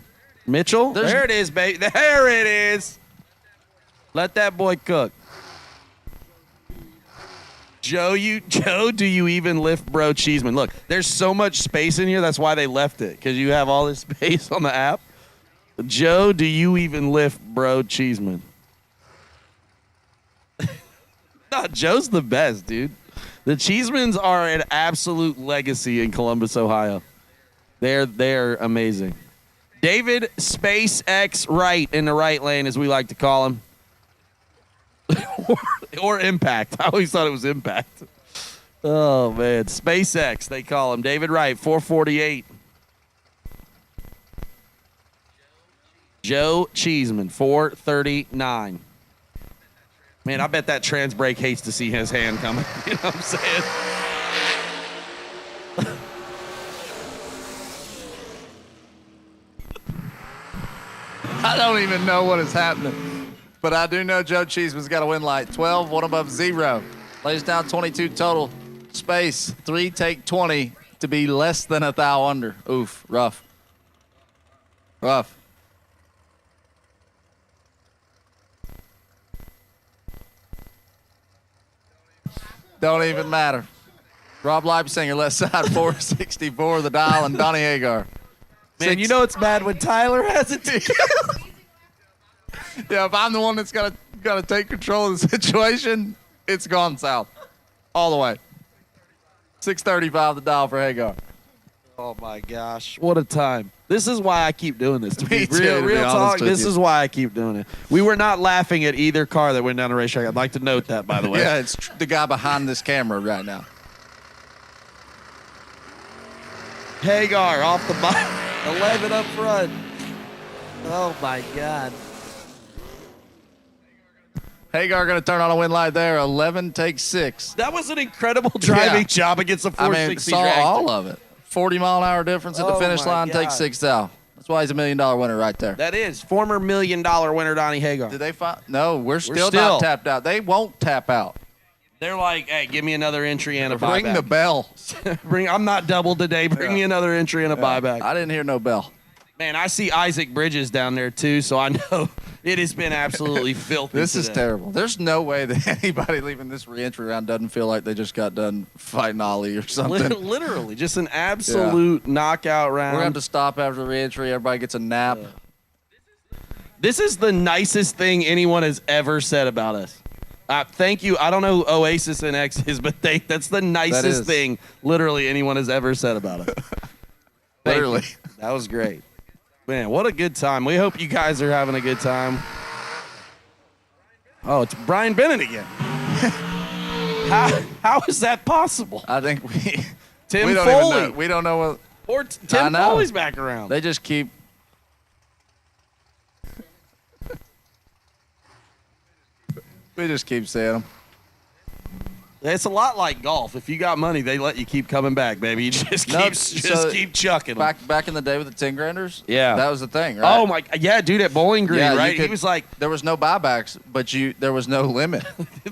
Mitchell, there it is, baby. There it is. Let that boy cook. Joe, do you even lift Bro Cheeseman? Look, there's so much space in here. That's why they left it, because you have all this space on the app. Joe, do you even lift Bro Cheeseman? No, Joe's the best, dude. The Cheesemans are an absolute legacy in Columbus, Ohio. They're amazing. David SpaceX Wright in the right lane, as we like to call him. or Impact. I always thought it was Impact. Oh, man. SpaceX, they call him. David Wright, 448. Joe Cheeseman, 439. Man, I bet that trans brake hates to see his hand coming. You know what I'm saying? I don't even know what is happening. But I do know Joe Cheeseman's got a win light. 12, one above 0. Lays down 22 total. Space, 3, take 20 to be less than a thou under. Oof, rough. Rough. Don't even matter. Rob Leipsinger, left side, 464, the dial, and Donnie Hagar. Man, you know it's bad when Tyler has it. Yeah, if I'm the one that's got to take control of the situation, it's gone south. All the way. 635 the dial for Hagar. Oh, my gosh. What a time. This is why I keep doing this. Me too, to be real honest talk, with this you. is why I keep doing it. We were not laughing at either car that went down the racetrack. I'd like to note that, by the way. Yeah, it's the guy behind this camera right now. Hagar off the bike. 11 up front. Oh, my God. Hagar going to turn on a win light there. 11 takes 6. That was an incredible driving job against the 460 saw drag. all of it. 40-mile-an-hour difference at the finish my line. God. Takes 6 thou. That's why he's $1 million winner right there. That is. Former $1 million winner Donnie Hagar. Did they find? No, we're still not tapped out. They won't tap out. They're like, hey, give me another entry and a Bring buyback. the bell. I'm not doubled today. Bring me another entry and a buyback. I didn't hear no bell. Man, I see Isaac Bridges down there, too, so I know it has been absolutely filthy This is today. terrible. There's no way that anybody leaving this re-entry round doesn't feel like they just got done fighting Ollie or something. Literally, just an absolute knockout round. We're going to have to stop after the re-entry. Everybody gets a nap. This is the nicest thing anyone has ever said about us. Thank you. I don't know who Oasis and X is, but that's the nicest thing literally anyone has ever said about us. Literally. That was great. Man, what a good time. We hope you guys are having a good time. Oh, it's Brian Bennett again. How is that possible? I think we Tim we don't Foley. even know. We don't know what. Or Tim Foley's back around. They just keep. We just keep seeing them. It's a lot like golf. If you got money, they let you keep coming back, baby. You just keep chucking them. Back in the day with the 10 granders, yeah, that was the thing, right? Oh my, yeah, dude, at Bowling Green, right? He was like, there was no buybacks, but there was no limit.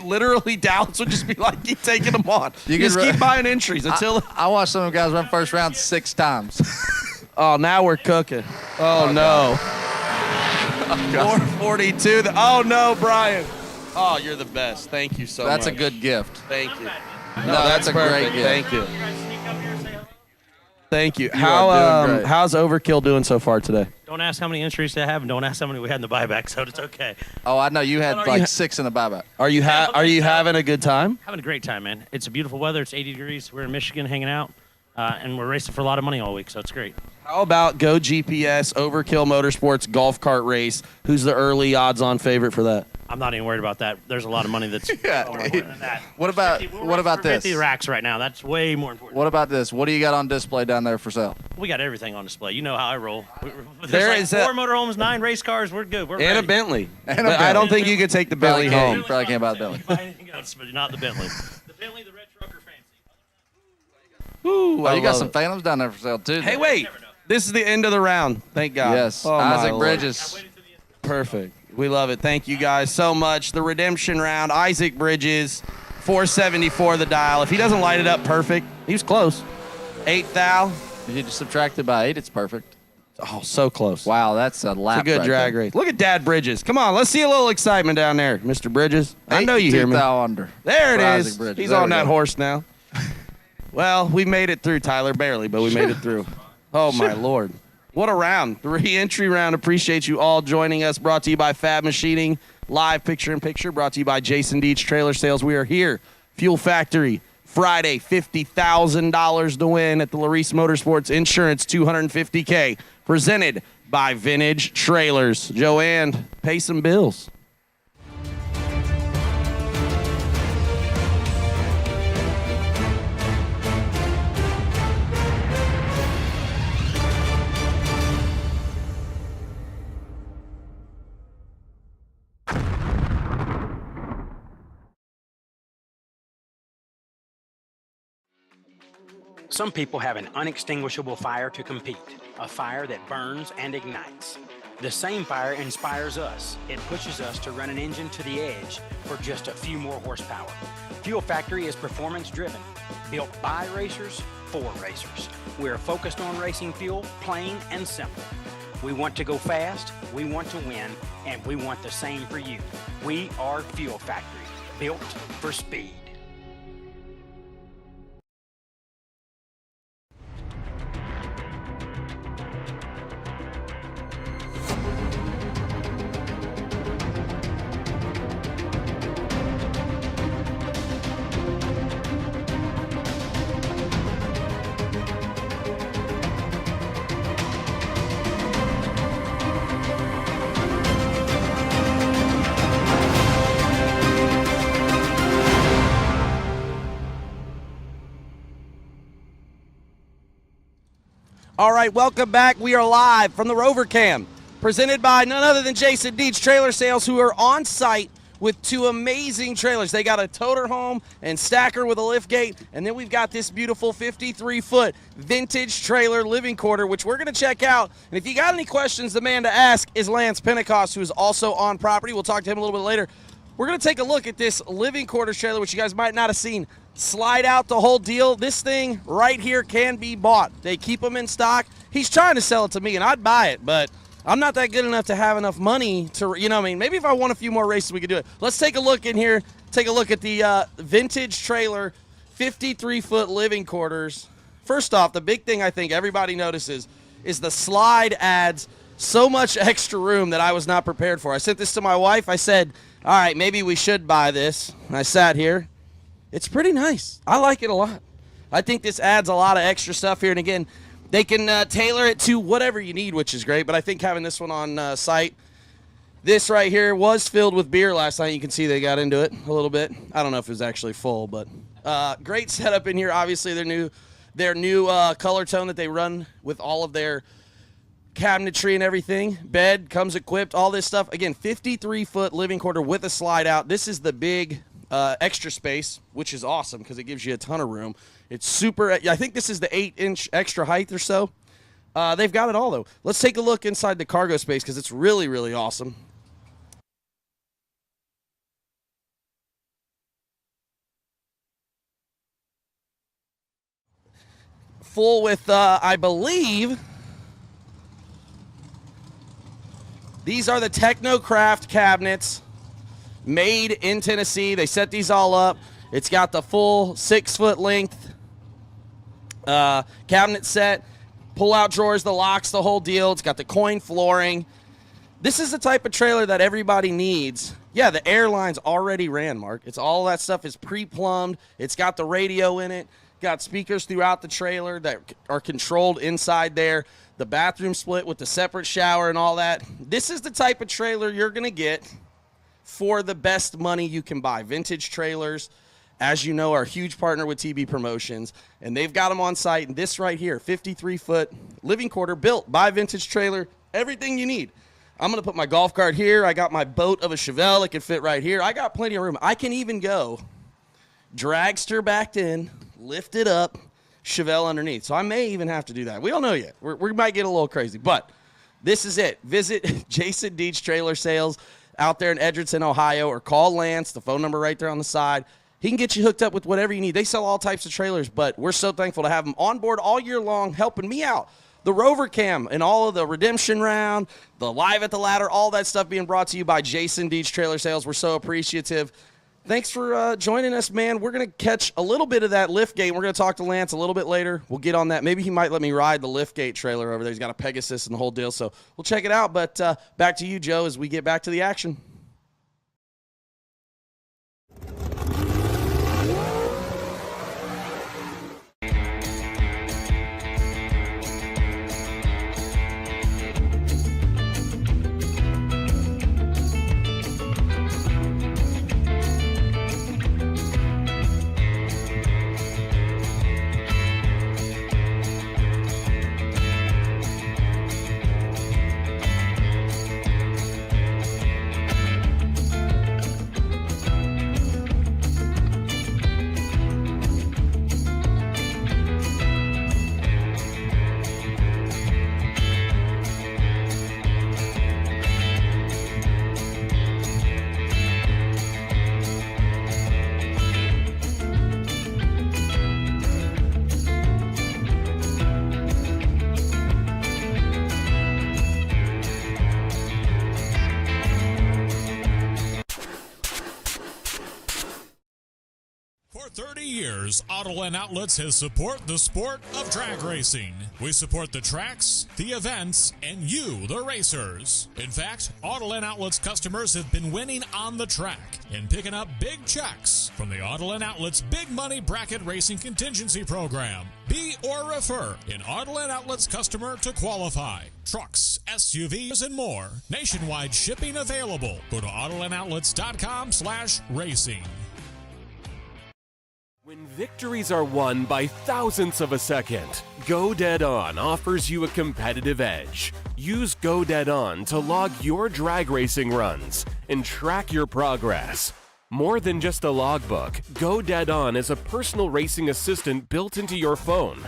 Literally, Dallas would just be like, keep taking them on. You just keep buying entries until. I watched some of the guys run first round 6 times. Oh, now we're cooking. Oh no. 442. Oh no, Brian. Oh, you're the best. Thank you so much. That's a good gift. Thank you. No, that's a great gift. Thank you. Thank you. How's Overkill doing so far today? Don't ask how many entries they have, and don't ask how many we had in the buyback, so it's okay. Oh, I know you had like 6 in the buyback. Are you having a good time? Having a great time, man. It's a beautiful weather. It's 80 degrees. We're in Michigan hanging out, and we're racing for a lot of money all week, so it's great. How about Go GPS Overkill Motorsports golf cart race? Who's the early odds-on favorite for that? I'm not even worried about that. There's a lot of money that's more important than that. What about this? 50 racks right now. That's way more important. What about this? What do you got on display down there for sale? We got everything on display. You know how I roll. There is 4 motorhomes, 9 race cars. We're good. We're and ready. a Bentley. I don't think you could take the Bentley home. You probably can't buy the Bentley. Anything else, but not the Bentley. The Bentley, the red truck, are fancy. Ooh, you got some Phantoms down there for sale too. Hey, wait. This is the end of the round. Thank God. Yes. Oh, Isaac Bridges. Perfect. We love it. Thank you guys so much. The redemption round, Isaac Bridges, 474 the dial. If he doesn't light it up perfect, he was close. 8 thou. If you just subtract it by 8, it's perfect. Oh, so close. Wow, that's a lap. It's a good drag race. Look at Dad Bridges. Come on, let's see a little excitement down there, Mr. Bridges. I know you hear me. Thou under. There it Isaac is. Bridges. He's There on we that go. horse now. Well, we made it through, Tyler. Barely, but we made it through. Oh, my Lord. What a round. The re-entry round. Appreciate you all joining us. Brought to you by Fab Machining. Live picture-in-picture. Brought to you by Jason Deach Trailer Sales. We are here. Fuel Factory. Friday, $50,000 to win at the LARIS Motorsports Insurance, $250K. Presented by Vintage Trailers. Joanne, pay some bills. Some people have an unextinguishable fire to compete, a fire that burns and ignites. The same fire inspires us. It pushes us to run an engine to the edge for just a few more horsepower. Fuel Factory is performance driven, built by racers for racers. We're focused on racing fuel, plain and simple. We want to go fast, we want to win, and we want the same for you. We are Fuel Factory, built for speed. All right, welcome back. We are live from the Rover Cam, presented by none other than Jason Deach Trailer Sales, who are on site with 2 amazing trailers. They got a toter home and stacker with a lift gate, and then we've got this beautiful 53-foot vintage trailer living quarter, which we're going to check out. And if you got any questions, the man to ask is Lance Pentecost, who is also on property. We'll talk to him a little bit later. We're going to take a look at this living quarters trailer, which you guys might not have seen. Slide out the whole deal. This thing right here can be bought. They keep them in stock. He's trying to sell it to me, and I'd buy it, but I'm not that good enough to have enough money to, you know what I mean? Maybe if I won a few more races, we could do it. Let's take a look in here. Take a look at the vintage trailer, 53-foot living quarters. First off, the big thing I think everybody notices is the slide adds so much extra room that I was not prepared for. I sent this to my wife. I said, all right, maybe we should buy this. And I sat here. It's pretty nice. I like it a lot. I think this adds a lot of extra stuff here. And again, they can tailor it to whatever you need, which is great. But I think having this one on site, This right here was filled with beer last night. You can see they got into it a little bit. I don't know if it was actually full, but great setup in here. Obviously, their new color tone that they run with all of their cabinetry and everything. Bed comes equipped, all this stuff. Again, 53-foot living quarter with a slide out. This is the big extra space, which is awesome because it gives you a ton of room. It's super. I think this is the 8-inch extra height or so. They've got it all, though. Let's take a look inside the cargo space because it's really, really awesome. Full with, I believe, these are the Technocraft cabinets made in Tennessee. They set these all up. It's got the full 6-foot length cabinet set, pull-out drawers, the locks, the whole deal. It's got the coin flooring. This is the type of trailer that everybody needs. Yeah, the airlines already ran, Mark. It's all that stuff is pre-plumbed. It's got the radio in it. Got speakers throughout the trailer that are controlled inside there. The bathroom split with the separate shower and all that. This is the type of trailer you're going to get for the best money you can buy. Vintage trailers, as you know, are a huge partner with TB Promotions, and they've got them on site. And this right here, 53-foot living quarter built by Vintage Trailer, everything you need. I'm going to put my golf cart here. I got my boat of a Chevelle. It can fit right here. I got plenty of room. I can even go dragster backed in, lift it up, Chevelle underneath. So I may even have to do that. We don't know yet. We might get a little crazy, but this is it. Visit Jason Deach Trailer Sales out there in Edgerton, Ohio, or call Lance, the phone number right there on the side. He can get you hooked up with whatever you need. They sell all types of trailers, but we're so thankful to have them on board all year long, helping me out. The Rover Cam and all of the redemption round, the Live at the Ladder, all that stuff being brought to you by Jason Deach Trailer Sales. We're so appreciative. Thanks for joining us, man. We're going to catch a little bit of that liftgate. We're going to talk to Lance a little bit later. We'll get on that. Maybe he might let me ride the liftgate trailer over there. He's got a Pegasus and the whole deal, so we'll check it out. But back to you, Joe, as we get back to the action. For 30 years, Autoland Outlets has supported the sport of drag racing. We support the tracks, the events, and you, the racers. In fact, Autoland Outlets customers have been winning on the track and picking up big checks from the Autoland Outlets Big Money Bracket Racing Contingency Program. Be or refer an Autoland Outlets customer to qualify. Trucks, SUVs, and more. Nationwide shipping available. Go to AutolandOutlets.com/racing. When victories are won by thousandths of a second, Go Dead On offers you a competitive edge. Use Go Dead On to log your drag racing runs and track your progress. More than just a logbook, Go Dead On is a personal racing assistant built into your phone.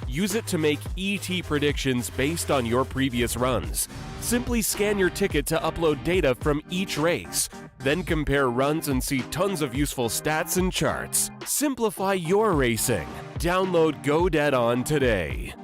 Use it to make ET predictions based on your previous runs. Simply scan your ticket to upload data from each race. Then compare runs and see tons of useful stats and charts. Simplify your racing. Download Go Dead On today.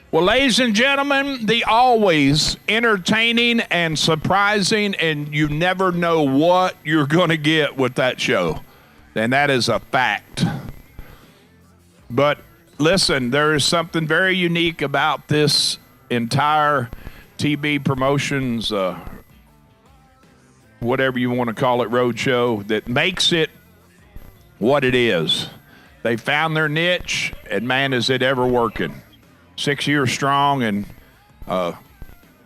Well, ladies and gentlemen, the always entertaining and surprising, and you never know what you're going to get with that show. And that is a fact. But listen, there is something very unique about this entire TB Promotions, whatever you want to call it, road show, that makes it what it is. They found their niche, and man, is it ever working. 6 years strong, and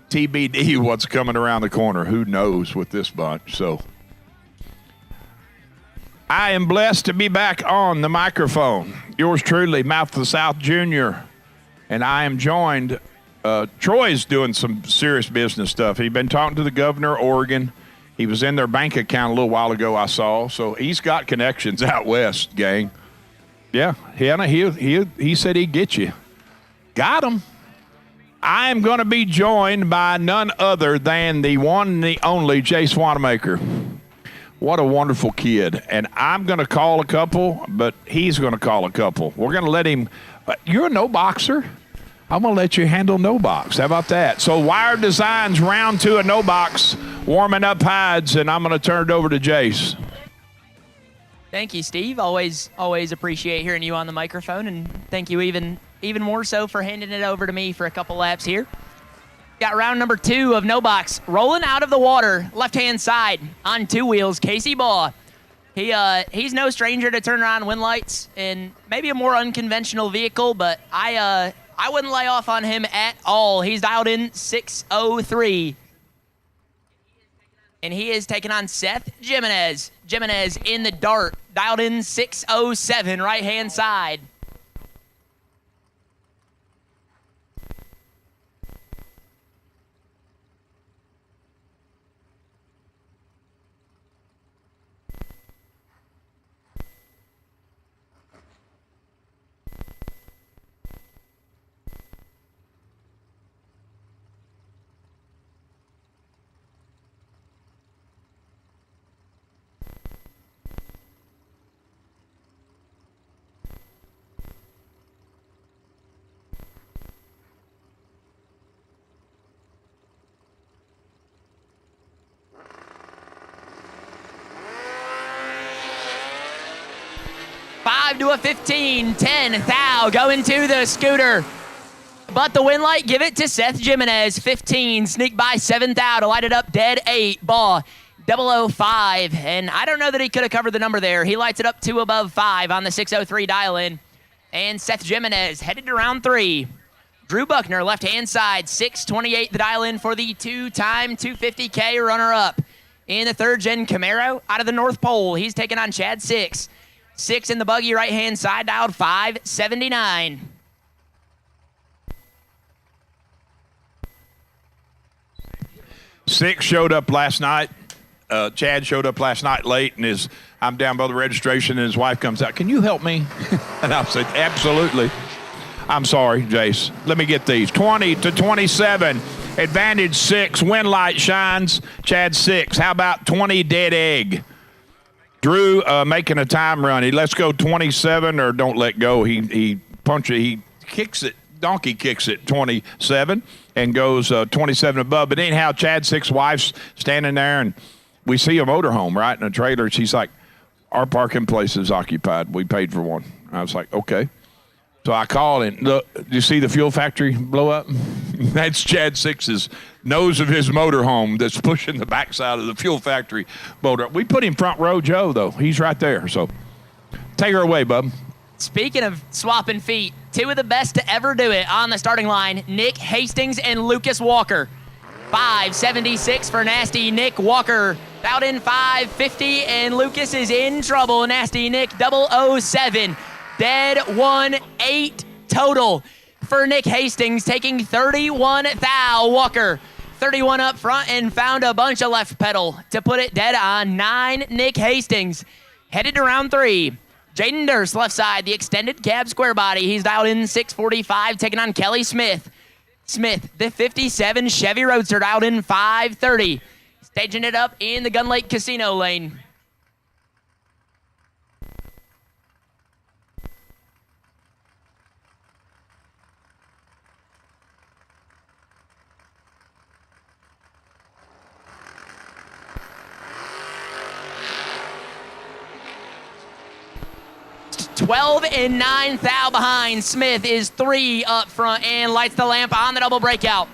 TBD what's coming around the corner. Who knows with this bunch. So I am blessed to be back on the microphone. Yours truly, Mouth of the South Jr. And I am joined, Troy's doing some serious business stuff. He's been talking to the governor of Oregon. He was in their bank account a little while ago, I saw. So he's got connections out west, gang. Yeah, he said he'd get you. Got him. I am going to be joined by none other than the one and the only Jace Wanamaker. What a wonderful kid. And I'm going to call a couple, but he's going to call a couple. We're going to let him. You're a no boxer. I'm going to let you handle no box. How about that? So Wired Designs round 2 of no box, warming up hides, and I'm going to turn it over to Jace. Thank you, Steve. Always appreciate hearing you on the microphone, and thank you even more so for handing it over to me for a couple laps here. Got round number 2 of no box. Rolling out of the water, left-hand side on 2 wheels, Casey Baugh. He's no stranger to turn around wind lights in maybe a more unconventional vehicle, but I wouldn't lay off on him at all. He's dialed in 603. And he is taking on Seth Jimenez. Jimenez in the dart, dialed in 607, right-hand side. To a 15, 10, Thou going to the scooter. But the win light, give it to Seth Jimenez. 15, sneak by 7 Thou to light it up dead 8. Baugh, 005. And I don't know that he could have covered the number there. He lights it up 2 above 5 on the 603 dial in. And Seth Jimenez headed to round 3. Drew Buckner, left-hand side, 628 the dial in for the 2-time 250K runner-up. In the 3rd-gen Camaro, out of the North Pole, he's taking on Chad 6. 6 in the buggy, right-hand side, dialed 579. Six showed up last night. Chad showed up last night late, and I'm down by the registration, and his wife comes out. Can you help me? And I said, absolutely. I'm sorry, Jace. Let me get these. 20 to 27. Advantage 6. Wind light shines. Chad 6. How about 20 dead egg? Drew making a time run. He lets go 27 or don't let go. He punches. He kicks it. Donkey kicks it 27 and goes 27 above. But anyhow, Chad 6 wife's standing there, and we see a motorhome right in a trailer. She's like, our parking place is occupied. We paid for one. I was like, okay. So I called and look, do you see the fuel factory blow up? That's Chad 6's nose of his motorhome that's pushing the backside of the fuel factory motor. We put him front row, Joe, though. He's right there. So take her away, bub. Speaking of swapping feet, 2 of the best to ever do it on the starting line, Nick Hastings and Lucas Walker. 576 for Nasty Nick Walker. Out in 550, and Lucas is in trouble. Nasty Nick 007. Dead 1-8 total for Nick Hastings, taking 31 Thou. Walker 31 up front and found a bunch of left pedal to put it dead on 9 Nick Hastings. Headed to round 3. Jaden Durst, left side, the extended cab square body. He's dialed in 645, taking on Kelly Smith. Smith, the 57 Chevy Roadster, dialed in 530. Staging it up in the Gun Lake Casino lane. 12 and 9 thou behind. Smith is 3 up front and lights the lamp on the double breakout.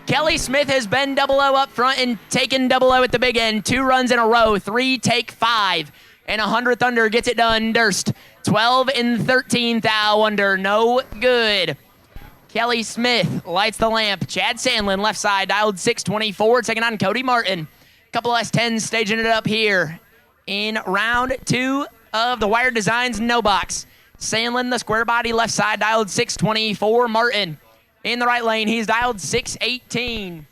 Kelly Smith has been 00 up front and taken 00 at the big end. 2 runs in a row, 3 take 5. And 100th under gets it done. Durst, 12 and 13 thou under, no good. Kelly Smith lights the lamp. Chad Sandlin, left side, dialed 624, taking on Cody Martin. Couple S10s staging it up here in round 2 of the Wired Designs No Box. Sandlin, the square body, left side, dialed 624. Martin in the right lane, he's dialed 618.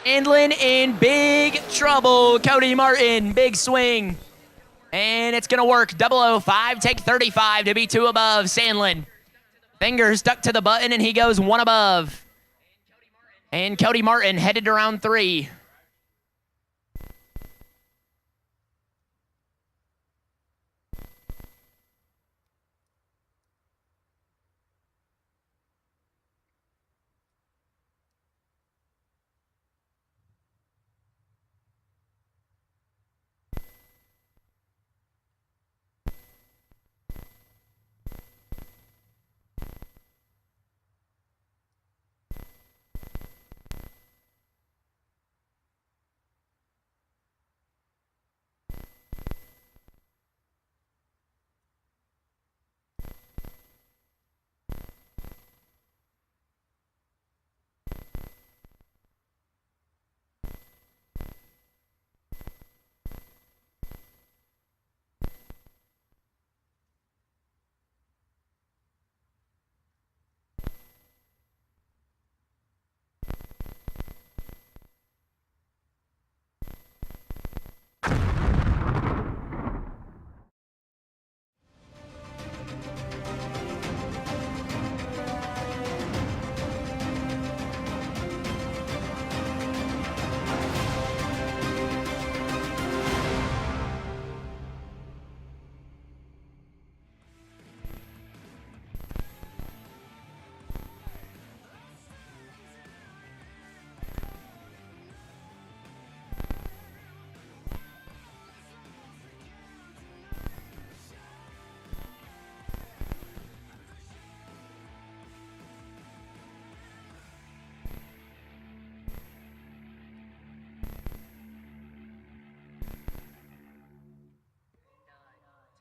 Sandlin in big trouble. Cody Martin, big swing. And it's going to work. 005, take 35 to be 2 above Sandlin. Finger stuck to the button, and he goes 1 above. And Cody Martin headed to round 3.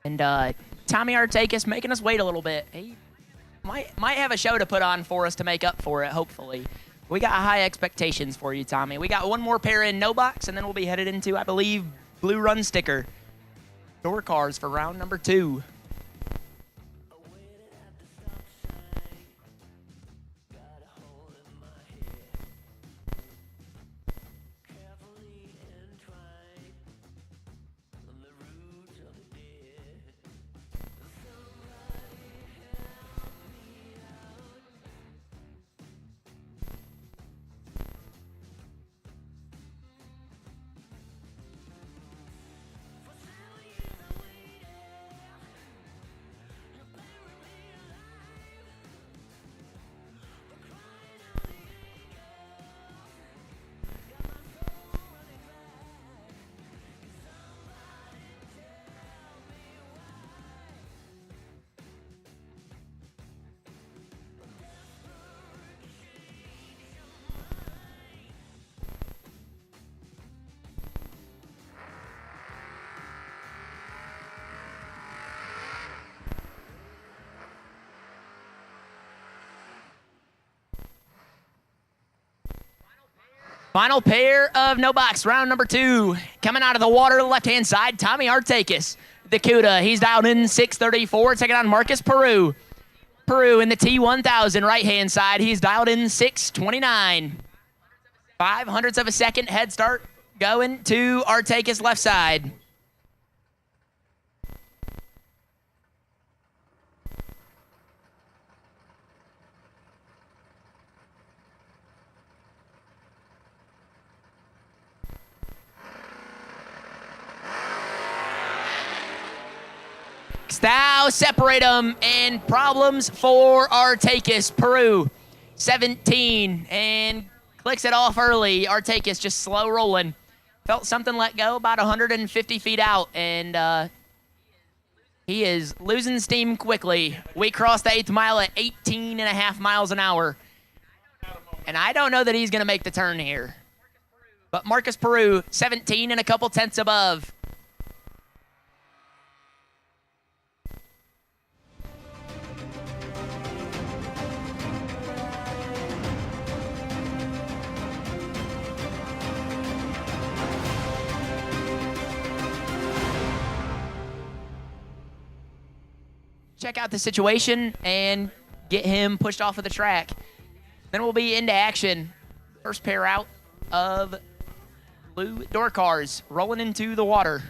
And Tommy Artakis making us wait a little bit. He might have a show to put on for us to make up for it, hopefully. We got high expectations for you, Tommy. We got one more pair in no box, and then we'll be headed into, I believe, Blue Run Sticker. Door cars for round number 2. Final pair of no box, round number 2. Coming out of the water, left-hand side, Tommy Artakis. The CUDA, he's dialed in 634, taking on Marcus Peru. Peru in the T1000, right-hand side, he's dialed in 629. 0.05 of a second head start going to Artakis left side. 6th. Now separate them, and problems for Artakis. Peru, 17, and clicks it off early. Artakis just slow rolling. Felt something let go about 150 feet out, and he is losing steam quickly. We crossed the 8th mile at 18.5 miles an hour. And I don't know that he's going to make the turn here. But Marcus Peru, 17 and a couple tenths above. Check out the situation and get him pushed off of the track. Then we'll be into action. First pair out of blue door cars rolling into the water.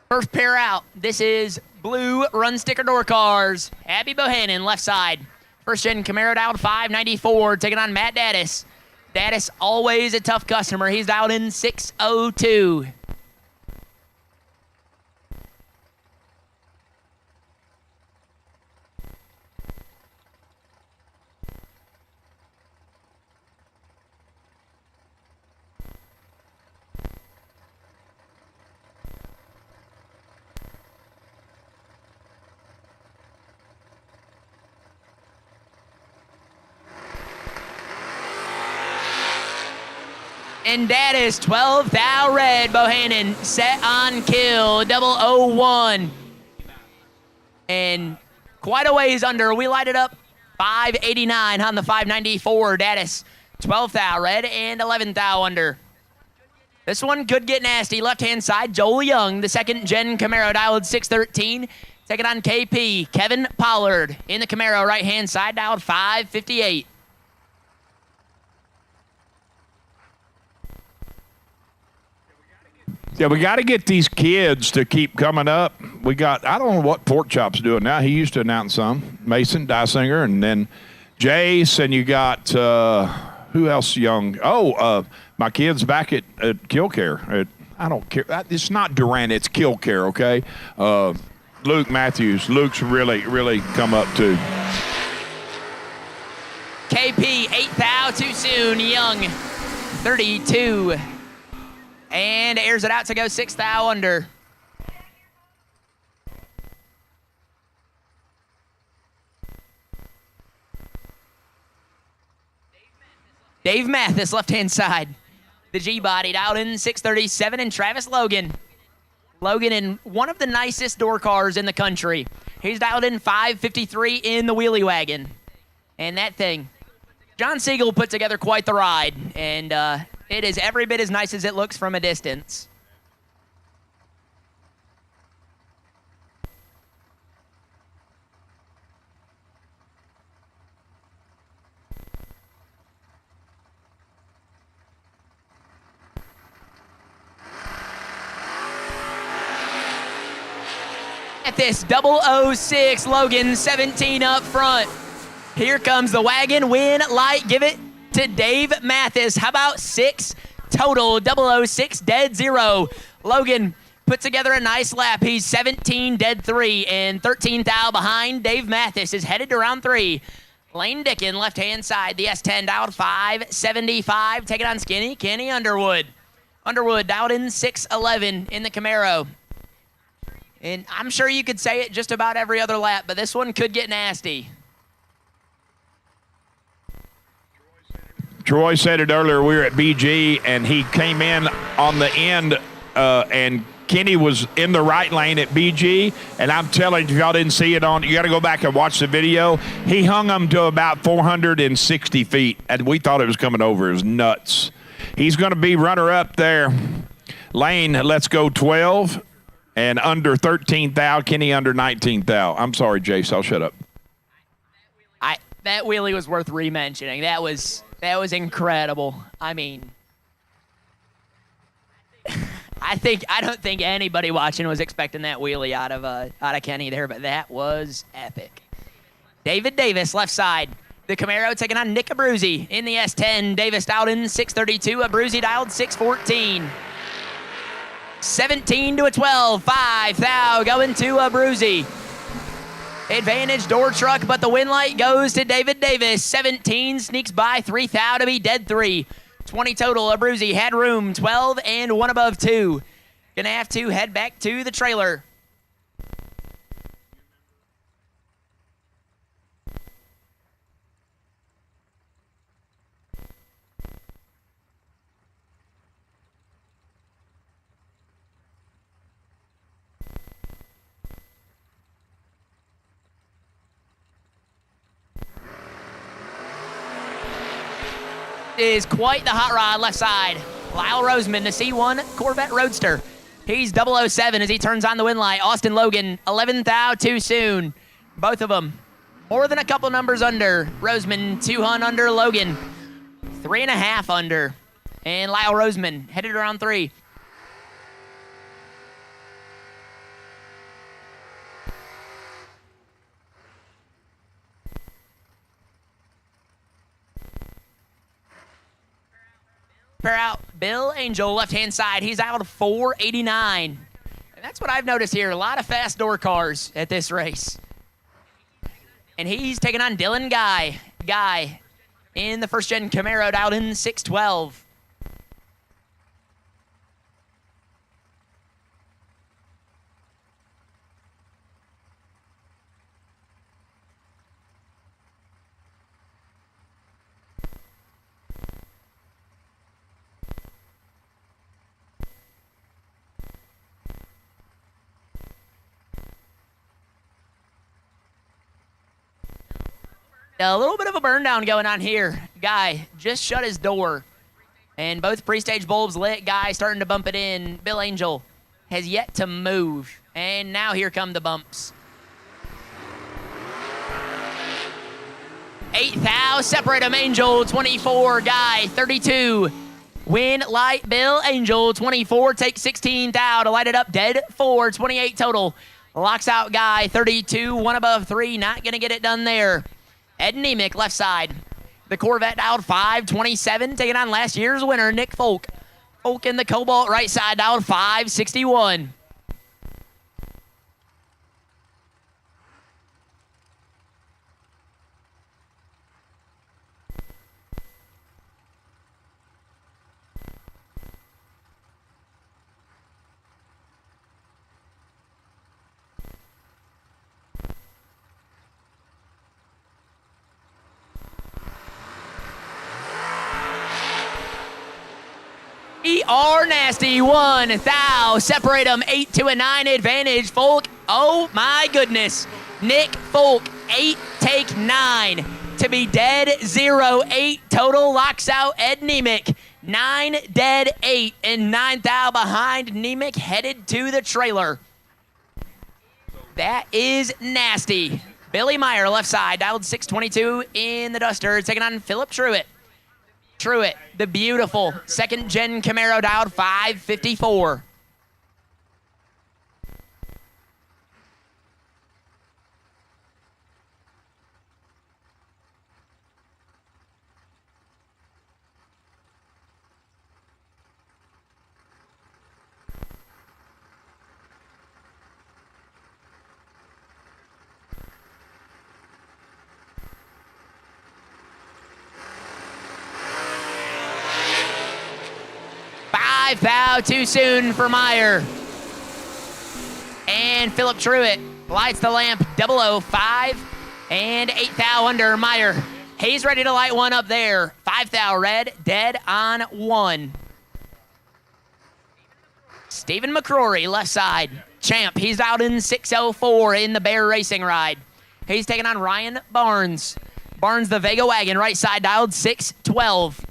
First pair out. This is blue run sticker door cars. Abby Bohannon, left side. First gen Camaro dialed 594, taking on Matt Daddis. Daddis, always a tough customer. He's dialed in 602. And that is 12 thou red. Bohannon set on kill. 001. And quite a ways under. We light it up. 589 on the 594. That is 12 thou red and 11 thou under. This one could get nasty. Left-hand side, Joel Young, the second-gen Camaro, dialed 613. Taking on KP, Kevin Pollard in the Camaro, right-hand side, dialed 558. Yeah, we got to get these kids to keep coming up. I don't know what Pork Chop's doing now. He used to announce some. Mason, Dysinger, and then Jace, and you got, who else young? My kid's back at Killcare. I don't care. It's not Durant, it's Killcare, okay? Luke Matthews. Luke's really, really come up too. KP, 8 thou too soon. Young, 32. And airs it out to go 6 thou under. Dave Mathis, left-hand side. The G-body dialed in 637, and Travis Logan. Logan in one of the nicest door cars in the country. He's dialed in 553 in the wheelie wagon. And that thing, John Siegel put together quite the ride, and it is every bit as nice as it looks from a distance. At this 006, Logan 17 up front. Here comes the wagon, win, light, give it to Dave Mathis. How about 6 total? 006, dead 0. Logan put together a nice lap. He's 17, dead 3, and 13 thou behind. Dave Mathis is headed to round 3. Lane Dickin, left-hand side. The S10 dialed 575. Take it on Skinny. Kenny Underwood. Underwood dialed in 611 in the Camaro. And I'm sure you could say it just about every other lap, but this one could get nasty. Troy said it earlier. We were at BG, and he came in on the end, and Kenny was in the right lane at BG. And I'm telling you, if y'all didn't see it you got to go back and watch the video. He hung them to about 460 feet, and we thought it was coming over. It was nuts. He's going to be runner-up there. Lane, let's go 12. And under 13 thou, Kenny under 19 thou. I'm sorry, Jace, I'll shut up. That wheelie was worth re-mentioning. That was incredible. I mean, I don't think anybody watching was expecting that wheelie out of Kenny there, but that was epic. David Davis, left side. The Camaro taking on Nick Abruzzi in the S10. Davis dialed in 632. Abruzzi dialed 614. 17 to a 12. 5 thou going to Abruzzi. Advantage door truck, but the win light goes to David Davis. 17 sneaks by 3 thou to be dead 3. 20 total. Abruzzi had room. 12 and 1 above 2. Gonna have to head back to the trailer. Is quite the hot rod left side. Lyle Roseman, the C1 Corvette Roadster. He's 007 as he turns on the win light. Austin Logan, 11 thou too soon. Both of them more than a couple numbers under. Roseman, 200 under. Logan, 3.5 under. And Lyle Roseman headed around 3. Pair out Bill Angel, left-hand side. He's out of 489. And that's what I've noticed here. A lot of fast door cars at this race. And he's taking on Dylan Guy. Guy in the first-gen Camaro, dialed in 612. A little bit of a burn down going on here. Guy just shut his door. And both pre-stage bulbs lit. Guy starting to bump it in. Bill Angel has yet to move. And now here come the bumps. 8th thou, separate him, Angel, 24, Guy, 32. Win, light, Bill, Angel, 24, take 16th thou to light it up, dead 4, 28 total. Locks out Guy, 32, 1 above 3, not going to get it done there. Ed Nemick, left side. The Corvette dialed 527, taking on last year's winner, Nick Folk. Folk in the Cobalt, right side, dialed 561. ER Nasty, 1 thou, separate them, 8 to a 9 advantage. Folk, oh my goodness. Nick Folk, 8, take 9. To be dead, 0, 8 total, locks out Ed Nemick. 9, dead, 8, and 9 thou behind Nemick, headed to the trailer. That is nasty. Billy Meyer, left side, dialed 622 in the Duster, taking on Philip Truitt. Truitt, the beautiful second-gen Camaro, dialed 554. Thou too soon for Meyer. And Philip Truitt lights the lamp, 005 and 8 thou under Meyer. He's ready to light one up there. 5 thou red, dead on 1. Stephen McCrory, left side. Champ, he's out in 604 in the Bear Racing ride. He's taking on Ryan Barnes. Barnes, the Vega wagon, right side, dialed 612.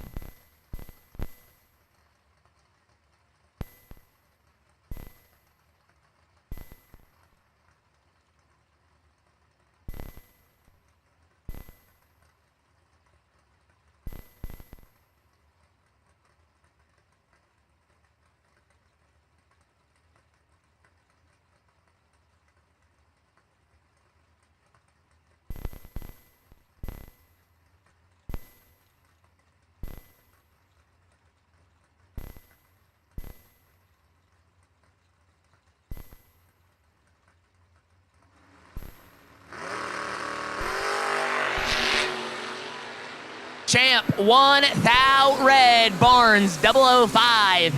Champ, 1 thou red. Barnes, 005.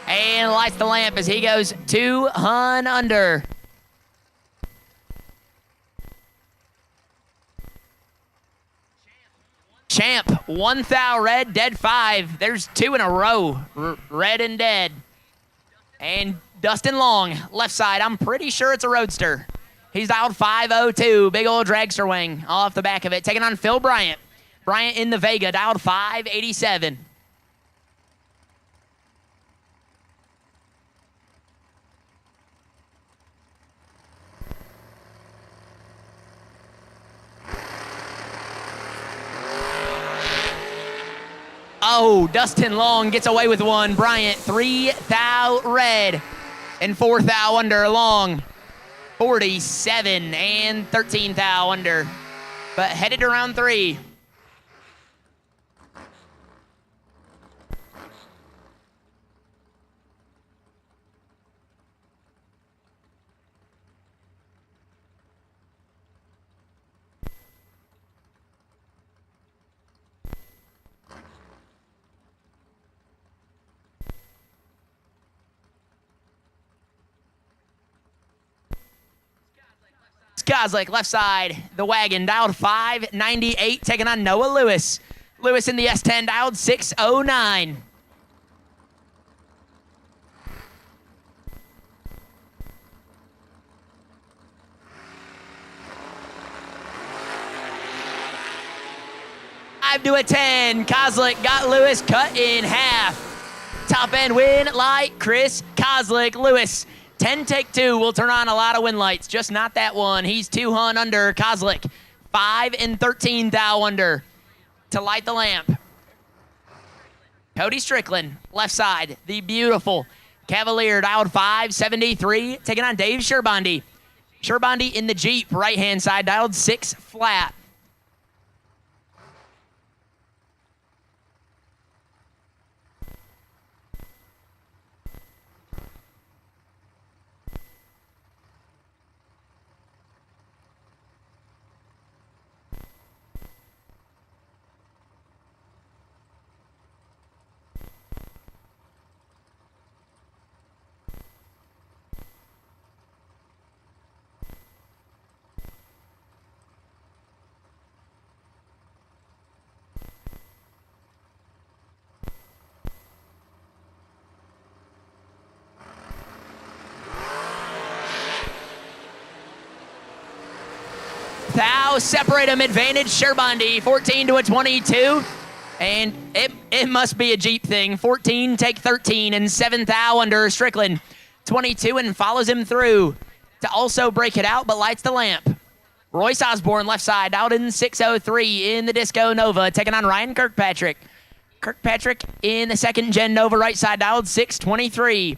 And lights the lamp as he goes 200 under. Champ, 1 thou red, dead 5. There's 2 in a row, red and dead. And Dustin Long, left side. I'm pretty sure it's a Roadster. He's dialed 502, big old dragster wing off the back of it, taking on Phil Bryant. Bryant in the Vega, dialed 587. Oh, Dustin Long gets away with one. Bryant, 3 thou red and 4 thou under. Long, 47 and 13 thou under, but headed to round 3. Kozlik, left side, the wagon, dialed 598, taking on Noah Lewis. Lewis in the S10, dialed 609. 5 to a 10. Kozlik got Lewis cut in half. Top end win light, Chris Kozlik. Lewis, 10 take 2 will turn on a lot of win lights, just not that one. He's 200 under. Kozlik, 5 and 13 thou under to light the lamp. Cody Strickland, left side, the beautiful Cavalier, dialed 573, taking on Dave Sherbondi. Sherbondi in the Jeep, right-hand side, dialed 6 flat. Thou separate them, advantage Sherbondi, 14 to a 22. And it must be a Jeep thing. 14, take 13, and 7 thou under Strickland. 22 and follows him through to also break it out, but lights the lamp. Royce Osborne, left side, out in 603 in the Disco Nova, taking on Ryan Kirkpatrick. Kirkpatrick in the second gen Nova, right side, dialed 623.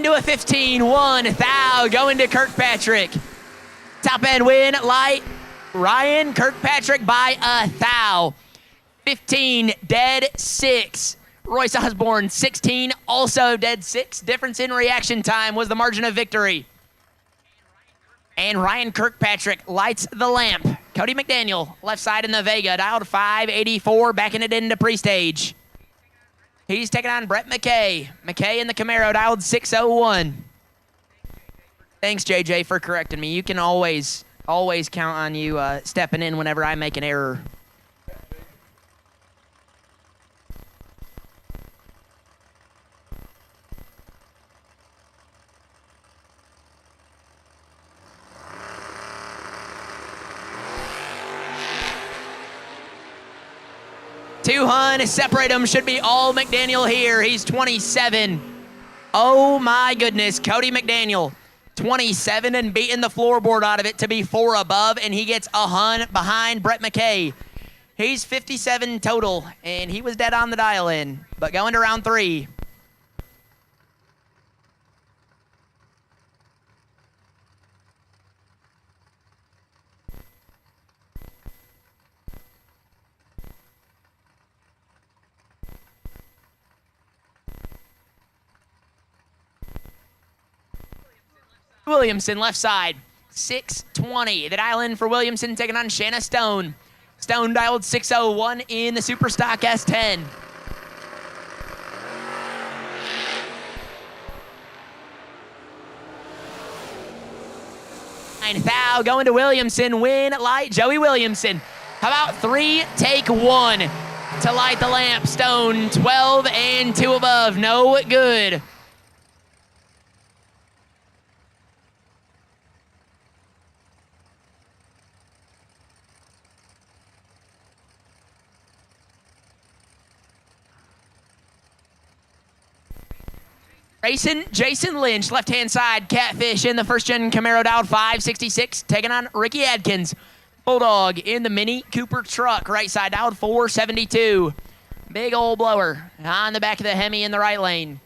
To a 15, 1 thou going to Kirkpatrick. Top end win, light, Ryan Kirkpatrick by a thou. 15, dead 6. Royce Osborne, 16, also dead 6. Difference in reaction time was the margin of victory. And Ryan Kirkpatrick lights the lamp. Cody McDaniel, left side in the Vega, dialed 584, backing it into pre-stage. He's taking on Brett McKay. McKay in the Camaro, dialed 601. Thanks, JJ, for correcting me. You can always count on you stepping in whenever I make an error. $200, separate them, should be all McDaniel here. He's 27. Oh my goodness, Cody McDaniel, 27 and beating the floorboard out of it to be 4 above, and he gets a hun behind Brett McKay. He's 57 total, and he was dead on the dial in, but going to round 3. Williamson, left side, 620. The dial in for Williamson, taking on Shanna Stone. Stone dialed 601 in the Superstock S10. And thou going to Williamson, win light Joey Williamson. How about 3, take 1 to light the lamp? Stone, 12 and 2 above, no good. Jason Lynch, left-hand side, Catfish in the first-gen Camaro, dialed 566, taking on Ricky Adkins. Bulldog in the Mini Cooper truck, right side, dialed 472. Big old blower on the back of the Hemi in the right lane.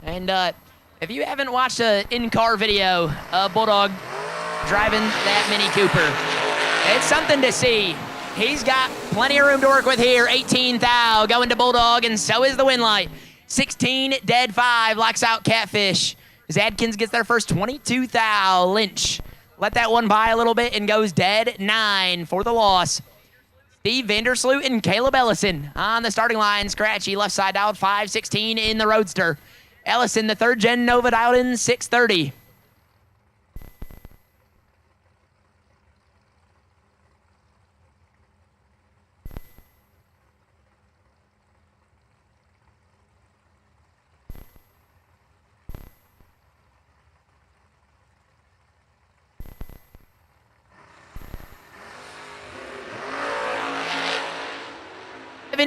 And if you haven't watched an in-car video of Bulldog driving that Mini Cooper, it's something to see. He's got plenty of room to work with here. 18 thou going to Bulldog, and so is the win light. 16 dead 5 locks out Catfish. As Adkins gets their first 22 thou. Lynch Let that one by a little bit and goes dead 9 for the loss. Steve Vandersloot and Caleb Ellison on the starting line. Scratchy left side out 516 in the Roadster. Ellison, the third gen Nova dialed in 630.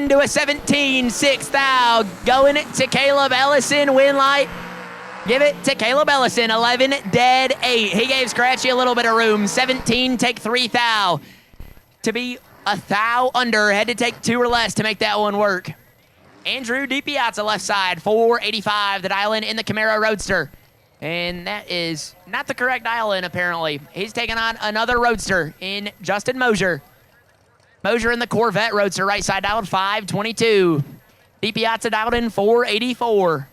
To a 17, 6 thou. Going to Caleb Ellison, win light. Give it to Caleb Ellison, 11, dead 8. He gave Scratchy a little bit of room. 17, take 3 thou. To be a thou under, had to take 2 or less to make that one work. Andrew DiPiazza left side, 485, the dial in the Camaro Roadster. And that is not the correct dial in, apparently. He's taking on another Roadster in Justin Moser. Moser in the Corvette Roadster, right side dialed 522. DiPiazza dialed in 484.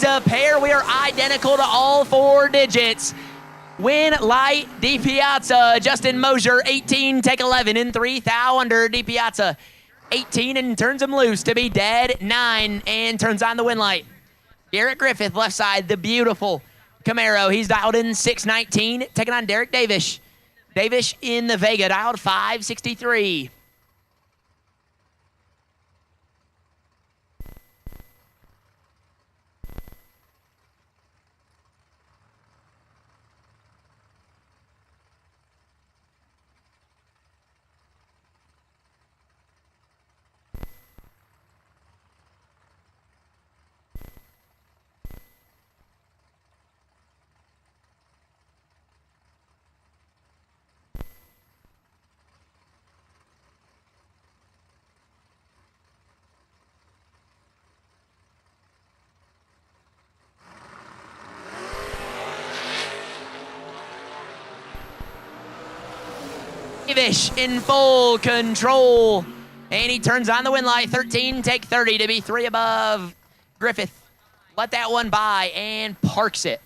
A pair. We are identical to all 4 digits. Win light, DiPiazza. Justin Moser, 18, take 11 in 3 thou under. DiPiazza, 18 and turns him loose to be dead 9 and turns on the win light. Garrett Griffith left side, the beautiful Camaro. He's dialed in 619, taking on Derek Davish. Davish in the Vega, dialed 563. Davish in full control. And he turns on the win light. 13, take 30 to be 3 above Griffith. Let that one by and parks it.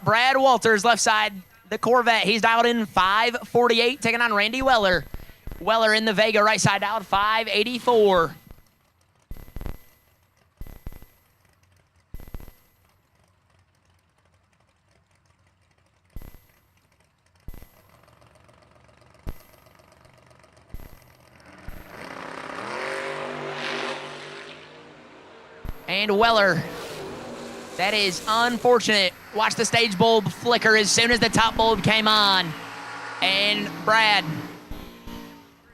Brad Walters, left side, the Corvette. He's dialed in 548, taking on Randy Weller. Weller in the Vega, right side dialed 584. And Weller. That is unfortunate. Watch the stage bulb flicker as soon as the top bulb came on. And Brad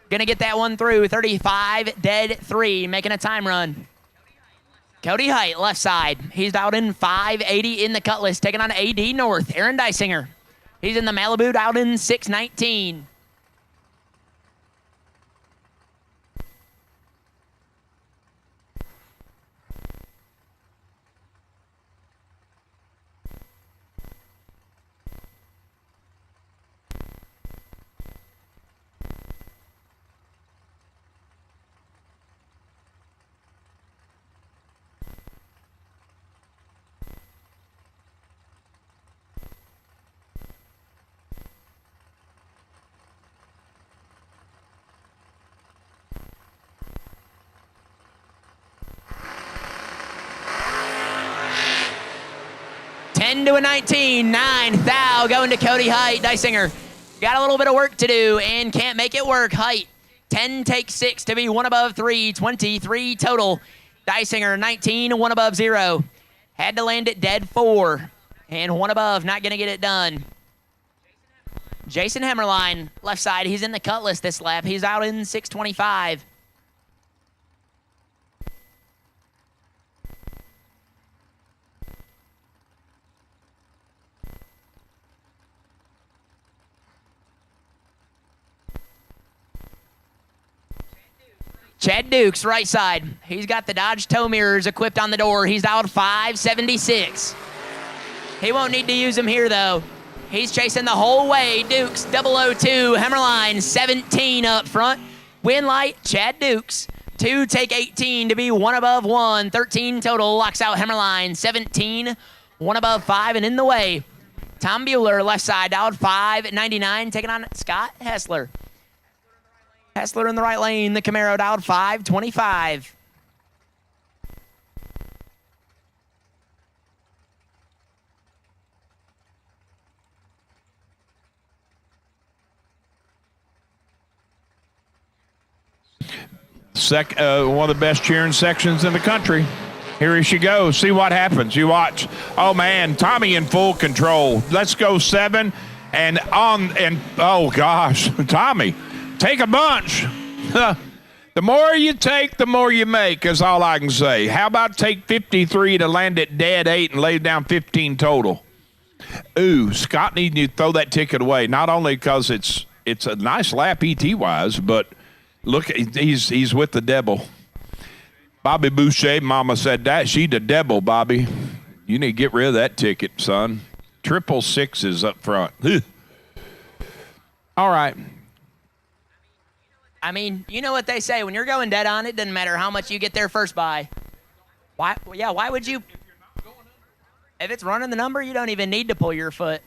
gonna get that one through. 35, dead 3, making a time run. Cody Height, left side. He's dialed in 580 in the Cutlass, taking on AD North. Aaron Dysinger. He's in the Malibu, dialed in 619. To a 19, 9 thou going to Cody Height. Dysinger got a little bit of work to do and can't make it work. Height, 10 take 6 to be 1 above 3, 23 total. Dysinger, 19, 1 above 0. Had to land it dead 4 and 1 above, not going to get it done. Jason Hemmerline, left side, he's in the Cutlass this lap. He's out in 625. Chad Dukes, right side. He's got the Dodge tow mirrors equipped on the door. He's dialed 576. He won't need to use them here, though. He's chasing the whole way. Dukes, 002, Hammerline, 17 up front. Win light, Chad Dukes. 2 take 18 to be 1 above 1. 13 total, locks out Hammerline. 17, 1 above 5, and in the way. Tom Bueller, left side, dialed 599, taking on Scott Hessler. Hessler in the right lane, the Camaro dialed 525. One of the best cheering sections in the country. Here she goes. See what happens. You watch. Oh, man, Tommy in full control. Let's go 7 and on. And, oh, gosh, Tommy, take a bunch. The more you take, the more you make is all I can say. How about take 53 to land at dead 8 and lay down 15 total? Ooh, Scott needs to throw that ticket away, not only because it's a nice lap ET-wise, but look, he's with the devil. Bobby Boucher, mama said that. She the devil, Bobby. You need to get rid of that ticket, son. 666 is up front. Ugh. All right. I mean, you know what they say. When you're going dead on, it doesn't matter how much you get there first by. Why? Yeah, why would you? If it's running the number, you don't even need to pull your foot.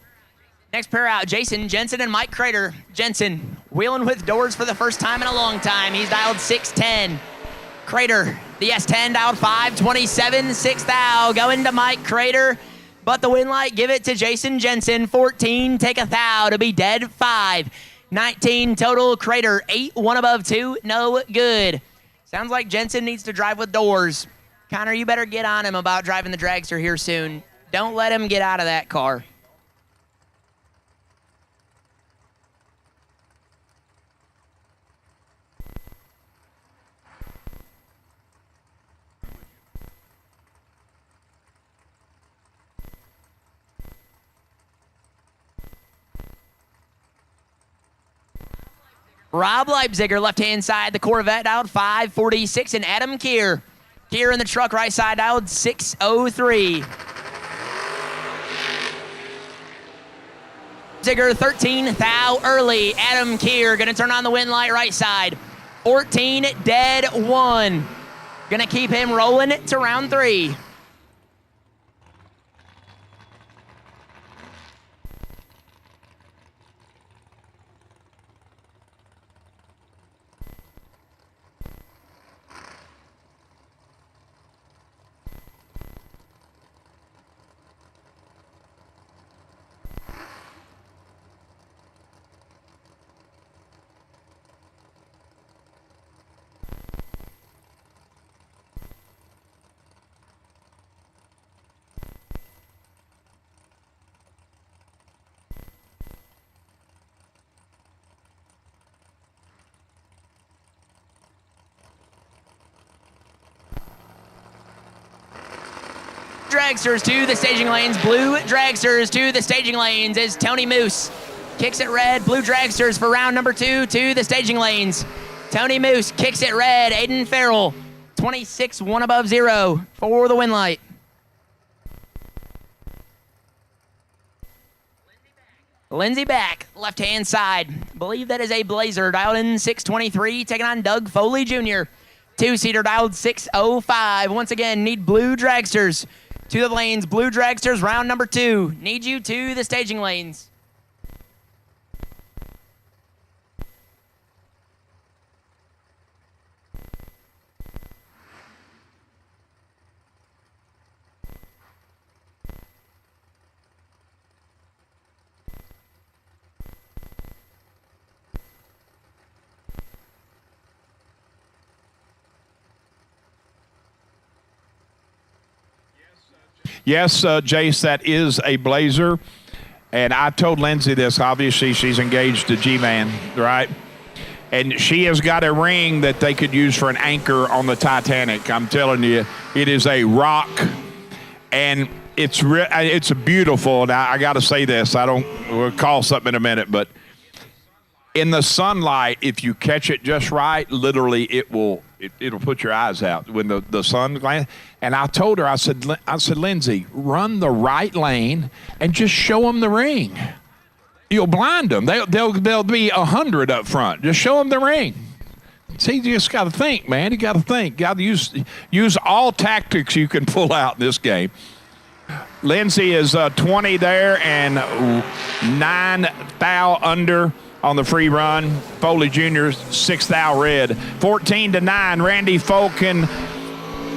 Next pair out, Jason Jensen and Mike Crater. Jensen wheeling with doors for the first time in a long time. He's dialed 610. Crater, the S10 dialed 527. Sixth thou going to Mike Crater. But the win light, give it to Jason Jensen. 14, take a thou to be dead 5. 19 total, Crater 8, 1 above 2, no good. Sounds like Jensen needs to drive with doors. Connor, you better get on him about driving the dragster here soon. Don't let him get out of that car. Rob Leipziger, left-hand side, the Corvette dialed 546, and Adam Keir. Keir in the truck, right side, dialed 603. Leipziger, 13, thou early. Adam Keir going to turn on the win light, right side. 14, dead 1. Going to keep him rolling to round 3. Dragsters to the staging lanes. Blue Dragsters to the staging lanes as Tony Moose kicks it red. Blue Dragsters for round number 2 to the staging lanes. Tony Moose kicks it red. Aiden Farrell, 26, 1 above 0 for the win light. Lindsey back, left-hand side. Believe that is a Blazer, dialed in 623, taking on Doug Foley Jr. Two-seater dialed 605. Once again, need Blue Dragsters to the lanes. Blue Dragsters, round number 2. Need you to the staging lanes. Yes, Jace, that is a Blazer. And I told Lindsay this. Obviously, she's engaged to G-Man, right? And she has got a ring that they could use for an anchor on the Titanic. I'm telling you, it is a rock. And it's beautiful. Now, I got to say this. We'll call something in a minute. But in the sunlight, if you catch it just right, literally it will it'll put your eyes out when the sun glance. And I told her, I said, Lindsay, run the right lane and just show them the ring. You'll blind them. They'll be 100 up front. Just show them the ring. See, you just got to think, man. You got to think. Got to use all tactics you can pull out in this game. Lindsay is 20 there and 9 thou under on the free run. Foley Jr. 6 thou red. 14-9. Randy Folkin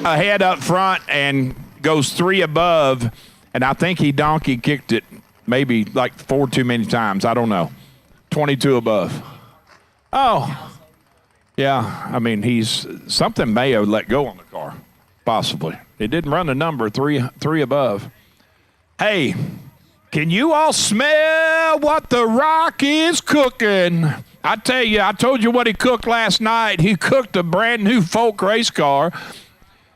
ahead up front and goes 3 above. And I think he donkey kicked it maybe like 4 too many times. I don't know. 22 above. Oh. Yeah, I mean, something may have let go on the car, possibly. It didn't run the number 3 above. Hey, can you all smell what the Rock is cooking? I tell you, I told you what he cooked last night. He cooked a brand new folk race car.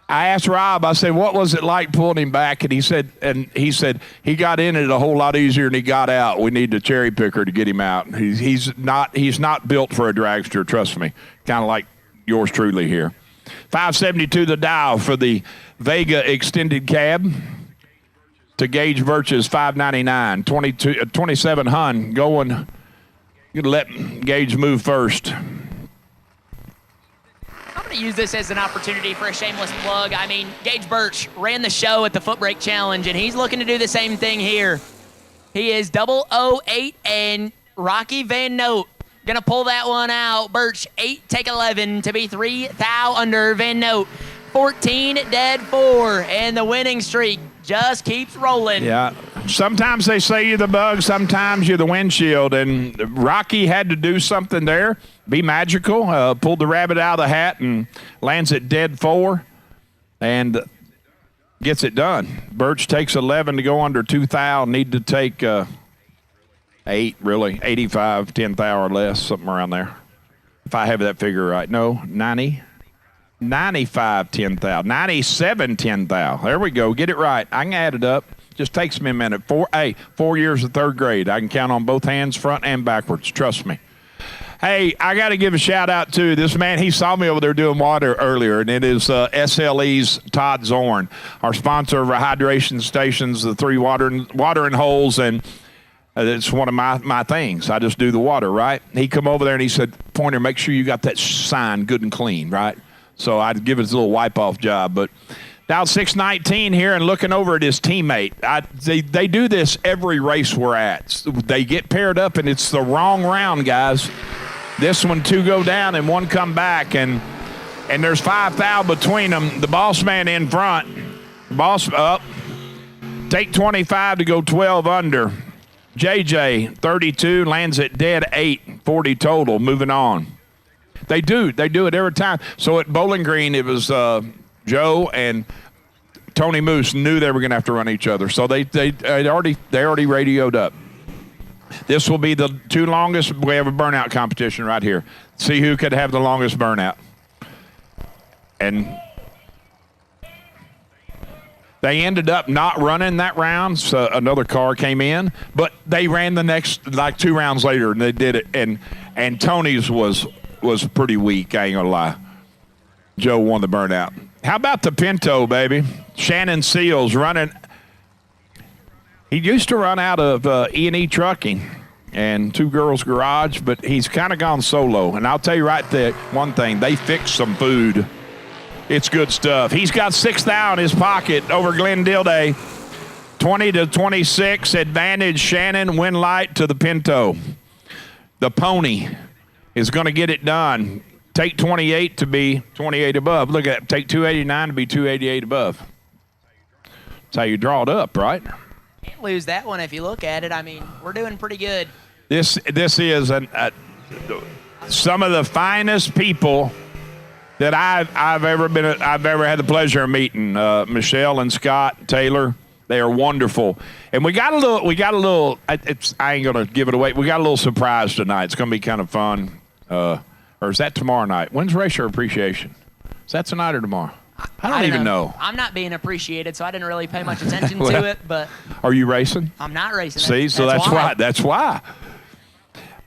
I asked Rob, I said, what was it like pulling him back? And he said he got in it a whole lot easier than he got out. We need the cherry picker to get him out. He's not built for a dragster, trust me. Kind of like yours truly here. 572 the dial for the Vega extended cab. To Gage Birch's 599. 27 Hun going. You're going to let Gage move first. I'm going to use this as an opportunity for a shameless plug. I mean, Gage Birch ran the show at the Foot Brake Challenge, and he's looking to do the same thing here. He is 008 and Rocky Van Note. Going to pull that one out. Birch, 8, take 11 to be 3 thou under. Van Note, 14, dead 4. And the winning streak just keeps rolling. Yeah. Sometimes they say you're the bug, sometimes you're the windshield. And Rocky had to do something there, be magical, pulled the rabbit out of the hat and lands at dead 4 and gets it done. Birch takes 11 to go under 2 thou. Need to take 8, really. 85, 10 thou or less, something around there. If I have that figure right. No, 90. 95 10 thou, 97 10 thou. There we go. Get it right. I can add it up. Just takes me a minute. 4 years of 3rd grade. I can count on both hands, front and backwards. Trust me. Hey, I got to give a shout out to this man. He saw me over there doing water earlier, and it is SLE's Todd Zorn, our sponsor of our hydration stations, the 3 watering holes, and it's one of my things. I just do the water, right? He come over there and he said, Pointer, make sure you got that sign good and clean, right? So I'd give it a little wipe-off job. But now 619 here and looking over at his teammate. They do this every race we're at. They get paired up, and it's the wrong round, guys. This one, 2 go down and 1 come back, and there's 5 thou between them. The boss man in front. Boss up. Take 25 to go 12 under. JJ, 32, lands at dead 8, 40 total. Moving on. They do it every time. So at Bowling Green, it was Joe and Tony Moose knew they were going to have to run each other. So they already radioed up. This will be the 2 longest. We have a burnout competition right here. See who could have the longest burnout. And they ended up not running that round, so another car came in. But they ran the next, like 2 rounds later, and they did it. And Tony's was pretty weak, I ain't gonna lie. Joe won the burnout. How about the Pinto, baby? Shannon Seals running. He used to run out of E&E Trucking and 2 Girls Garage, but he's kind of gone solo. And I'll tell you right there, one thing, they fixed some food. It's good stuff. He's got 6 thou in his pocket over Glenn Dilday. 20-26, advantage Shannon, win light to the Pinto. The Pony is going to get it done. Take 28 to be 28 above. Look at that. Take 289 to be 288 above. That's how you draw it up, right? Can't lose that one if you look at it. I mean, we're doing pretty good. This is some of the finest people that I've ever had the pleasure of meeting. Michelle and Scott Taylor, they are wonderful. And we got a little. I ain't gonna give it away. We got a little surprise tonight. It's gonna be kind of fun. Or is that tomorrow night? When's Racer Appreciation? Is that tonight or tomorrow? I don't even know. I'm not being appreciated, so I didn't really pay much attention to it. But are you racing? I'm not racing. See, so that's why. That's why.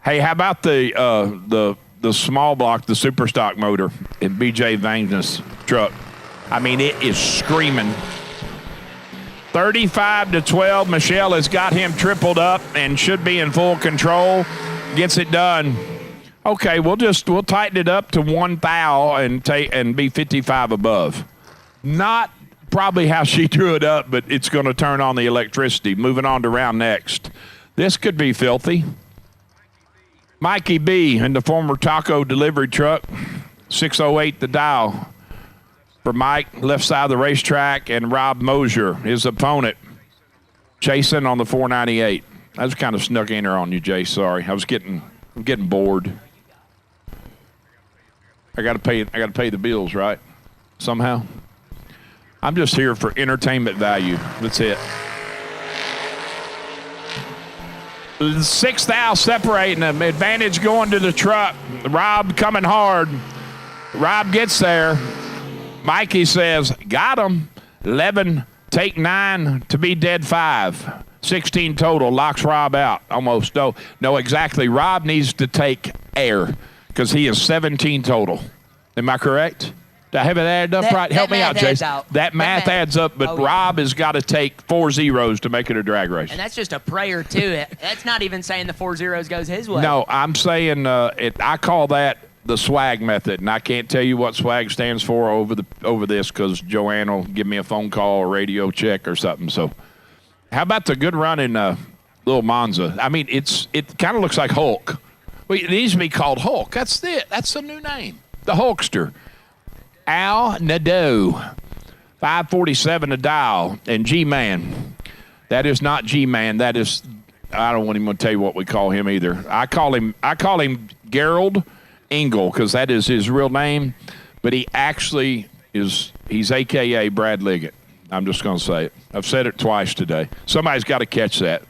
Hey, how about the the small block, the super stock motor in BJ Vane's truck. I mean, it is screaming. 35-12. Michelle has got him tripled up and should be in full control. Gets it done. Okay, we'll tighten it up to 1 thou and be 55 above. Not probably how she drew it up, but it's going to turn on the electricity. Moving on to round next. This could be filthy. Mikey B in the former taco delivery truck. 608 the dial for Mike, left side of the racetrack, and Rob Moser, his opponent, chasing on the 498. I was kind of snuck in there on you, Jay. Sorry, I'm getting bored. I got to pay the bills, right? Somehow. I'm just here for entertainment value. That's it. 6 thou separating them. Advantage going to the truck. Rob coming hard. Rob gets there. Mikey says, got him. 11, take 9 to be dead 5. 16 total, locks Rob out. Almost. No, exactly. Rob needs to take air because he is 17 total. Am I correct? Did I have it added up right? Help me out, Jason. That math adds up, but Rob has got to take 4 zeros to make it a drag race. And that's just a prayer, too. That's not even saying the 4 zeros goes his way. No, I'm saying I call that the swag method, and I can't tell you what swag stands for over this because Joanne will give me a phone call or radio check or something. So how about the good run in Little Monza? I mean, it kind of looks like Hulk. Well, it needs to be called Hulk. That's it. That's the new name. The Hulkster. Al Nadeau, 547 a dial, and G-Man. That is not G-Man. That is, I don't want him to tell you what we call him either. I call him Gerald Engel because that is his real name, but he actually he's AKA Brad Liggett. I'm just going to say it. I've said it twice today. Somebody's got to catch that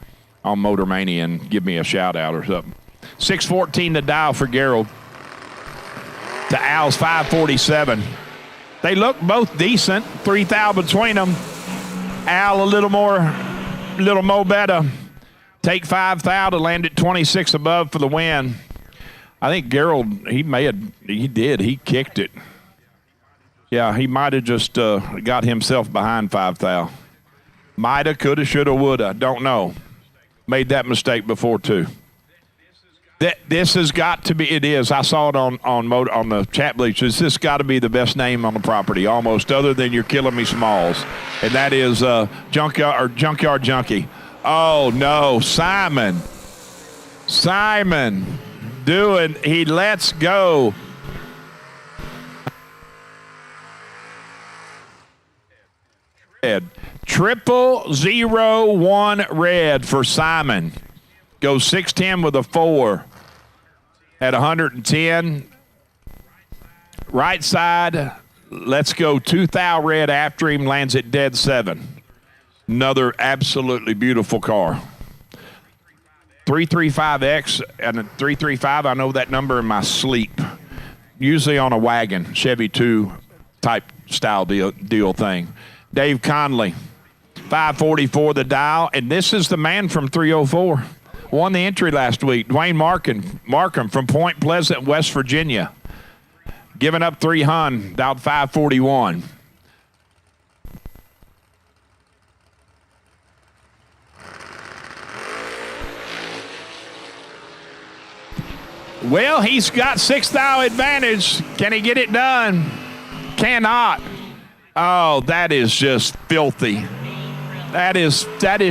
on MotorMania and give me a shout out or something. 614 to dial for Gerald. To Al's 547. They look both decent. 3 thou between them. Al a little more better. Take 5 thou to land at 26 above for the win. I think Gerald, he kicked it. Yeah, he might have just got himself behind 5 thou. Mighta, coulda, shoulda, woulda. Don't know. Made that mistake before too. This has got to be. It is. I saw it on the chat bleachers. This has got to be the best name on the property, almost, other than You're Killing Me Smalls, and that is Junkyard Junkie. Oh no, Simon, he lets go. Red. 0001 red for Simon. Goes 610 with a 4 at 110. Right side, let's go 2 thou red after him, lands at dead 7. Another absolutely beautiful car. 335X and a 335, I know that number in my sleep. Usually on a wagon, Chevy 2 type style deal thing. Dave Conley, 544 the dial, and this is the man from 304. Won the entry last week. Dwayne Markham from Point Pleasant, West Virginia. Giving up 300, dialed 541. Well, he's got 6 thou advantage. Can he get it done? Cannot. Oh, that is just filthy. That is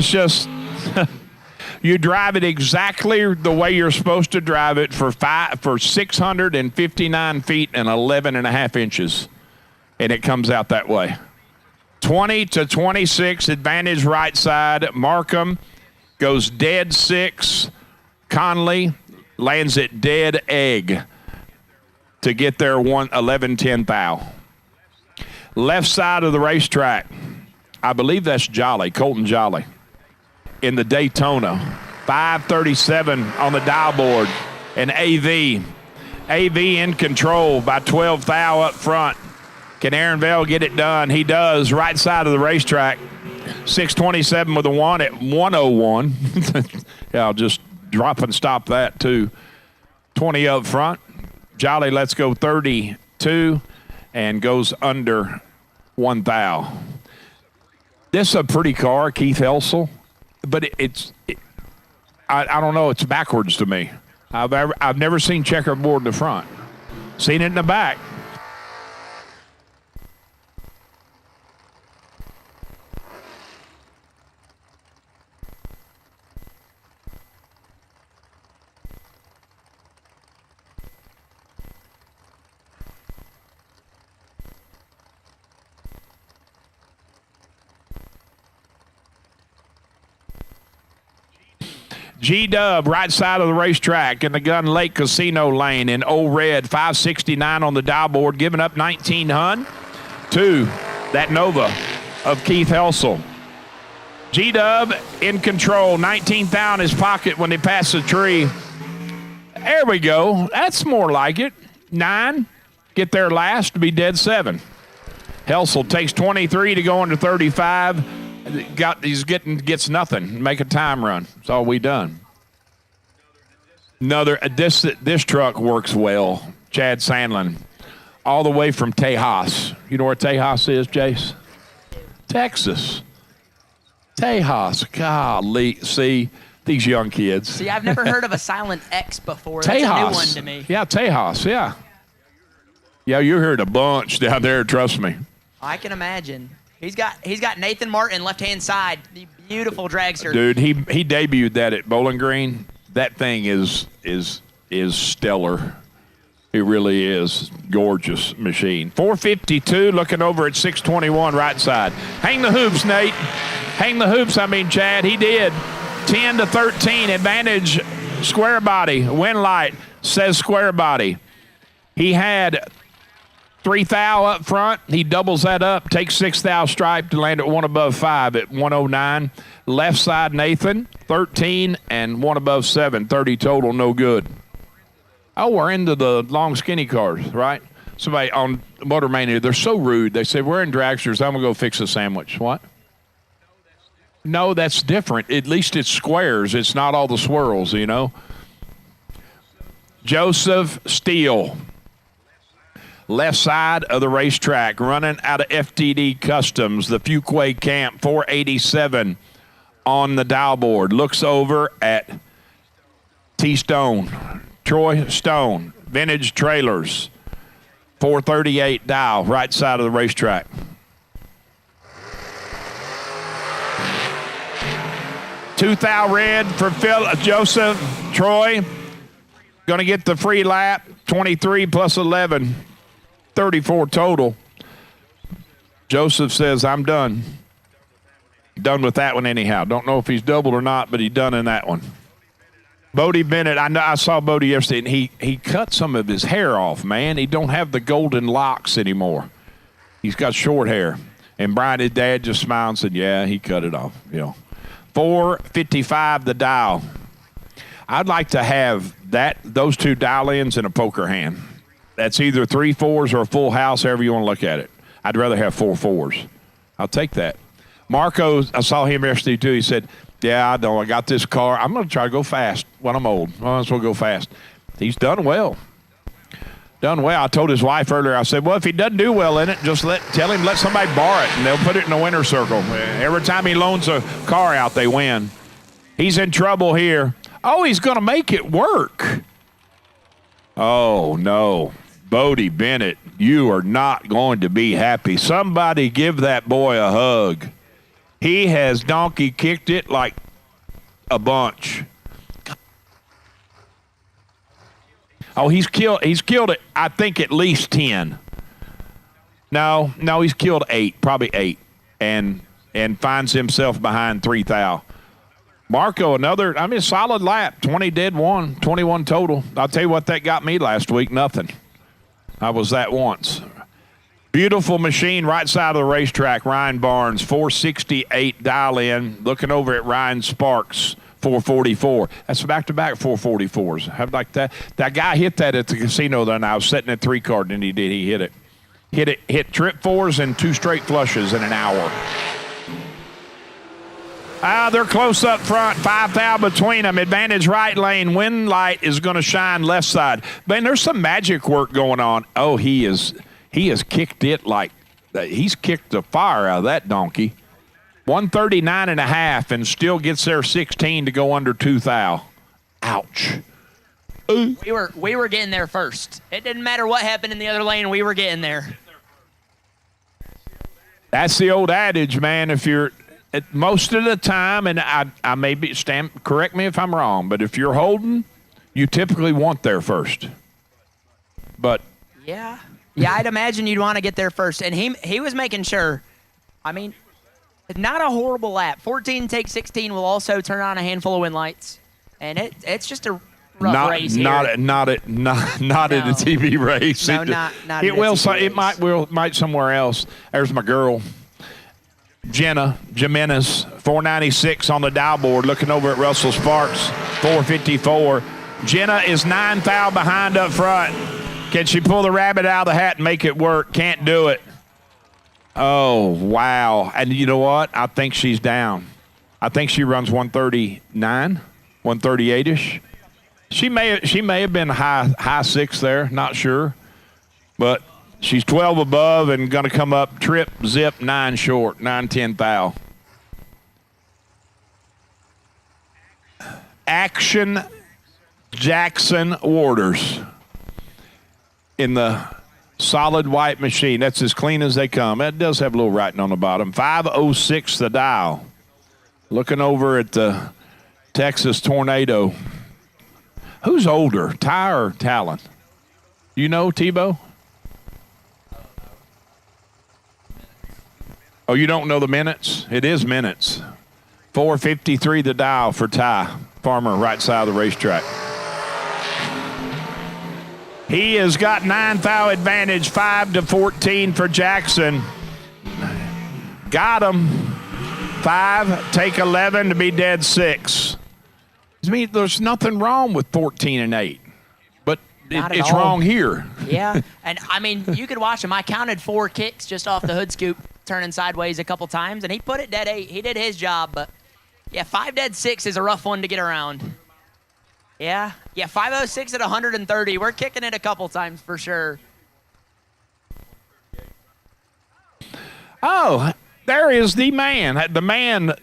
just... You drive it exactly the way you're supposed to drive it for 659 feet and 11 and a half inches, and it comes out that way. 20-26, advantage right side. Markham goes dead 6. Conley lands at dead egg to get there 11-10 thou. Left side of the racetrack, I believe that's Jolly, Colton Jolly. In the Daytona, 537 on the dial board, and AV in control by 12 thou up front. Can Aaron Vale get it done? He does. Right side of the racetrack, 627 with a 1 at 101. Yeah, I'll just drop and stop that too. 20 up front. Jolly lets go 32 and goes under 1 thou. This is a pretty car, Keith Helsel, but I don't know. It's backwards to me. I've never seen checkerboard in the front. Seen it in the back. G-Dub, right side of the racetrack in the Gun Lake Casino lane in Old Red, 569 on the dial board, giving up 1900 to that Nova of Keith Helsel. G-Dub in control, 19,000 in his pocket when they pass the tree. There we go. That's more like it. 9, get there last to be dead 7. Helsel takes 23 to go into 35. Gets nothing. Make a time run. That's all we done. This truck works well. Chad Sandlin, all the way from Tejas. You know where Tejas is, Jace? Texas. Tejas. Golly, see these young kids. See, I've never heard of a silent X before. That's a new one to me. Yeah, Tejas. Yeah. Yeah, you heard a bunch down there. Trust me. I can imagine. He's got Nathan Martin left-hand side, the beautiful dragster. Dude, he debuted that at Bowling Green. That thing is stellar. It really is. Gorgeous machine. 452, looking over at 621 right side. Hang the hoops, Nate. Hang the hoops, Chad. He did. 10 to 13, advantage square body. Wind light says square body. He had 3 thou up front. He doubles that up, takes 6 thou stripe to land at 1 above 5 at 109. Left side, Nathan, 13 and 1 above 7, 30 total, no good. Oh, we're into the long skinny cars, right? Somebody on MotorMania, they're so rude. They say, we're in dragsters. I'm going to go fix a sandwich. What? No, that's different. At least it's squares. It's not all the swirls, you know. Joseph Steele. Left side of the racetrack, running out of FTD Customs, the Fuquay Camp, 487 on the dial board. Looks over at T. Stone, Troy Stone, Vintage Trailers, 438 dial, right side of the racetrack. Two thou red for Joseph Troy. Going to get the free lap, 23 plus 11. 34 total. Joseph says, I'm done. Done with that one anyhow. Don't know if he's doubled or not, but he's done in that one. Bodie Bennett, I saw Bodie yesterday, and he cut some of his hair off, man. He don't have the golden locks anymore. He's got short hair. And Brian, his dad, just smiled and said, yeah, he cut it off. 455 the dial. I'd like to have those two dial-ins in a poker hand. That's either 3 4s or a full house, however you want to look at it. I'd rather have 4 4s. I'll take that. Marco, I saw him yesterday too. He said, yeah, I know. I got this car. I'm going to try to go fast when I'm old. I might as well go fast. He's done well. Done well. I told his wife earlier, I said, well, if he doesn't do well in it, just tell him let somebody borrow it, and they'll put it in the winner's circle. Every time he loans a car out, they win. He's in trouble here. Oh, he's going to make it work. Oh, no. Bodie Bennett, you are not going to be happy. Somebody give that boy a hug. He has donkey kicked it like a bunch. Oh, he's killed it, I think, at least 10. No, he's killed 8, probably 8, and finds himself behind 3 thou. Marco, solid lap, 20 dead 1, 21 total. I'll tell you what that got me last week, nothing. I was that once. Beautiful machine, right side of the racetrack, Ryan Barnes, 468 dial in, looking over at Ryan Sparks, 444. That's back-to-back 444s. How like that? That guy hit that at the casino the other night. I was sitting at 3 card, and he hit it. Hit trip 4s and 2 straight flushes in an hour. They're close up front. 5 thou between them. Advantage right lane. Wind light is going to shine left side. Man, there's some magic work going on. Oh, he has kicked it like he's kicked the fire out of that donkey. 139.5 and still gets there 16 to go under 2 thou. Ouch. We were getting there first. It didn't matter what happened in the other lane. We were getting there. That's the old adage, man. If you're most of the time, and I may be correct me if I'm wrong, but if you're holding, you typically want there first. But yeah, I'd imagine you'd want to get there first, and he was making sure. I mean, not a horrible lap. 14 take 16 will also turn on a handful of wind lights, and it's just a rough race here. Not in a TV race. No, not it will. It might somewhere else. There's my girl. Jenna Jimenez, 496 on the dial board, looking over at Russell Sparks, 454. Jenna is 9 thou behind up front. Can she pull the rabbit out of the hat and make it work? Can't do it. Oh, wow. And you know what? I think she's down. I think she runs 139, 138-ish. She may have been high 6 there, not sure. But she's 12 above and going to come up trip, zip, 9 short, 9-10 thou. Action Jackson Waters in the solid white machine. That's as clean as they come. It does have a little writing on the bottom. 506 the dial. Looking over at the Texas Tornado. Who's older, Ty or Talon? You know, Tebow? Oh, you don't know the minutes? It is minutes. 4:53 the dial for Ty Farmer, right side of the racetrack. He has got 9 thou advantage, 5-14 for Jackson. Got him. 5, take 11 to be dead 6. I mean, there's nothing wrong with 14 and 8, but it's wrong here. Yeah, and I mean, you could watch him. I counted 4 kicks just off the hood scoop, turning sideways a couple times, and he put it dead 8. He did his job, but yeah, 5 dead 6 is a rough one to get around. Yeah, 506 at 130. We're kicking it a couple times for sure. Oh, there is the man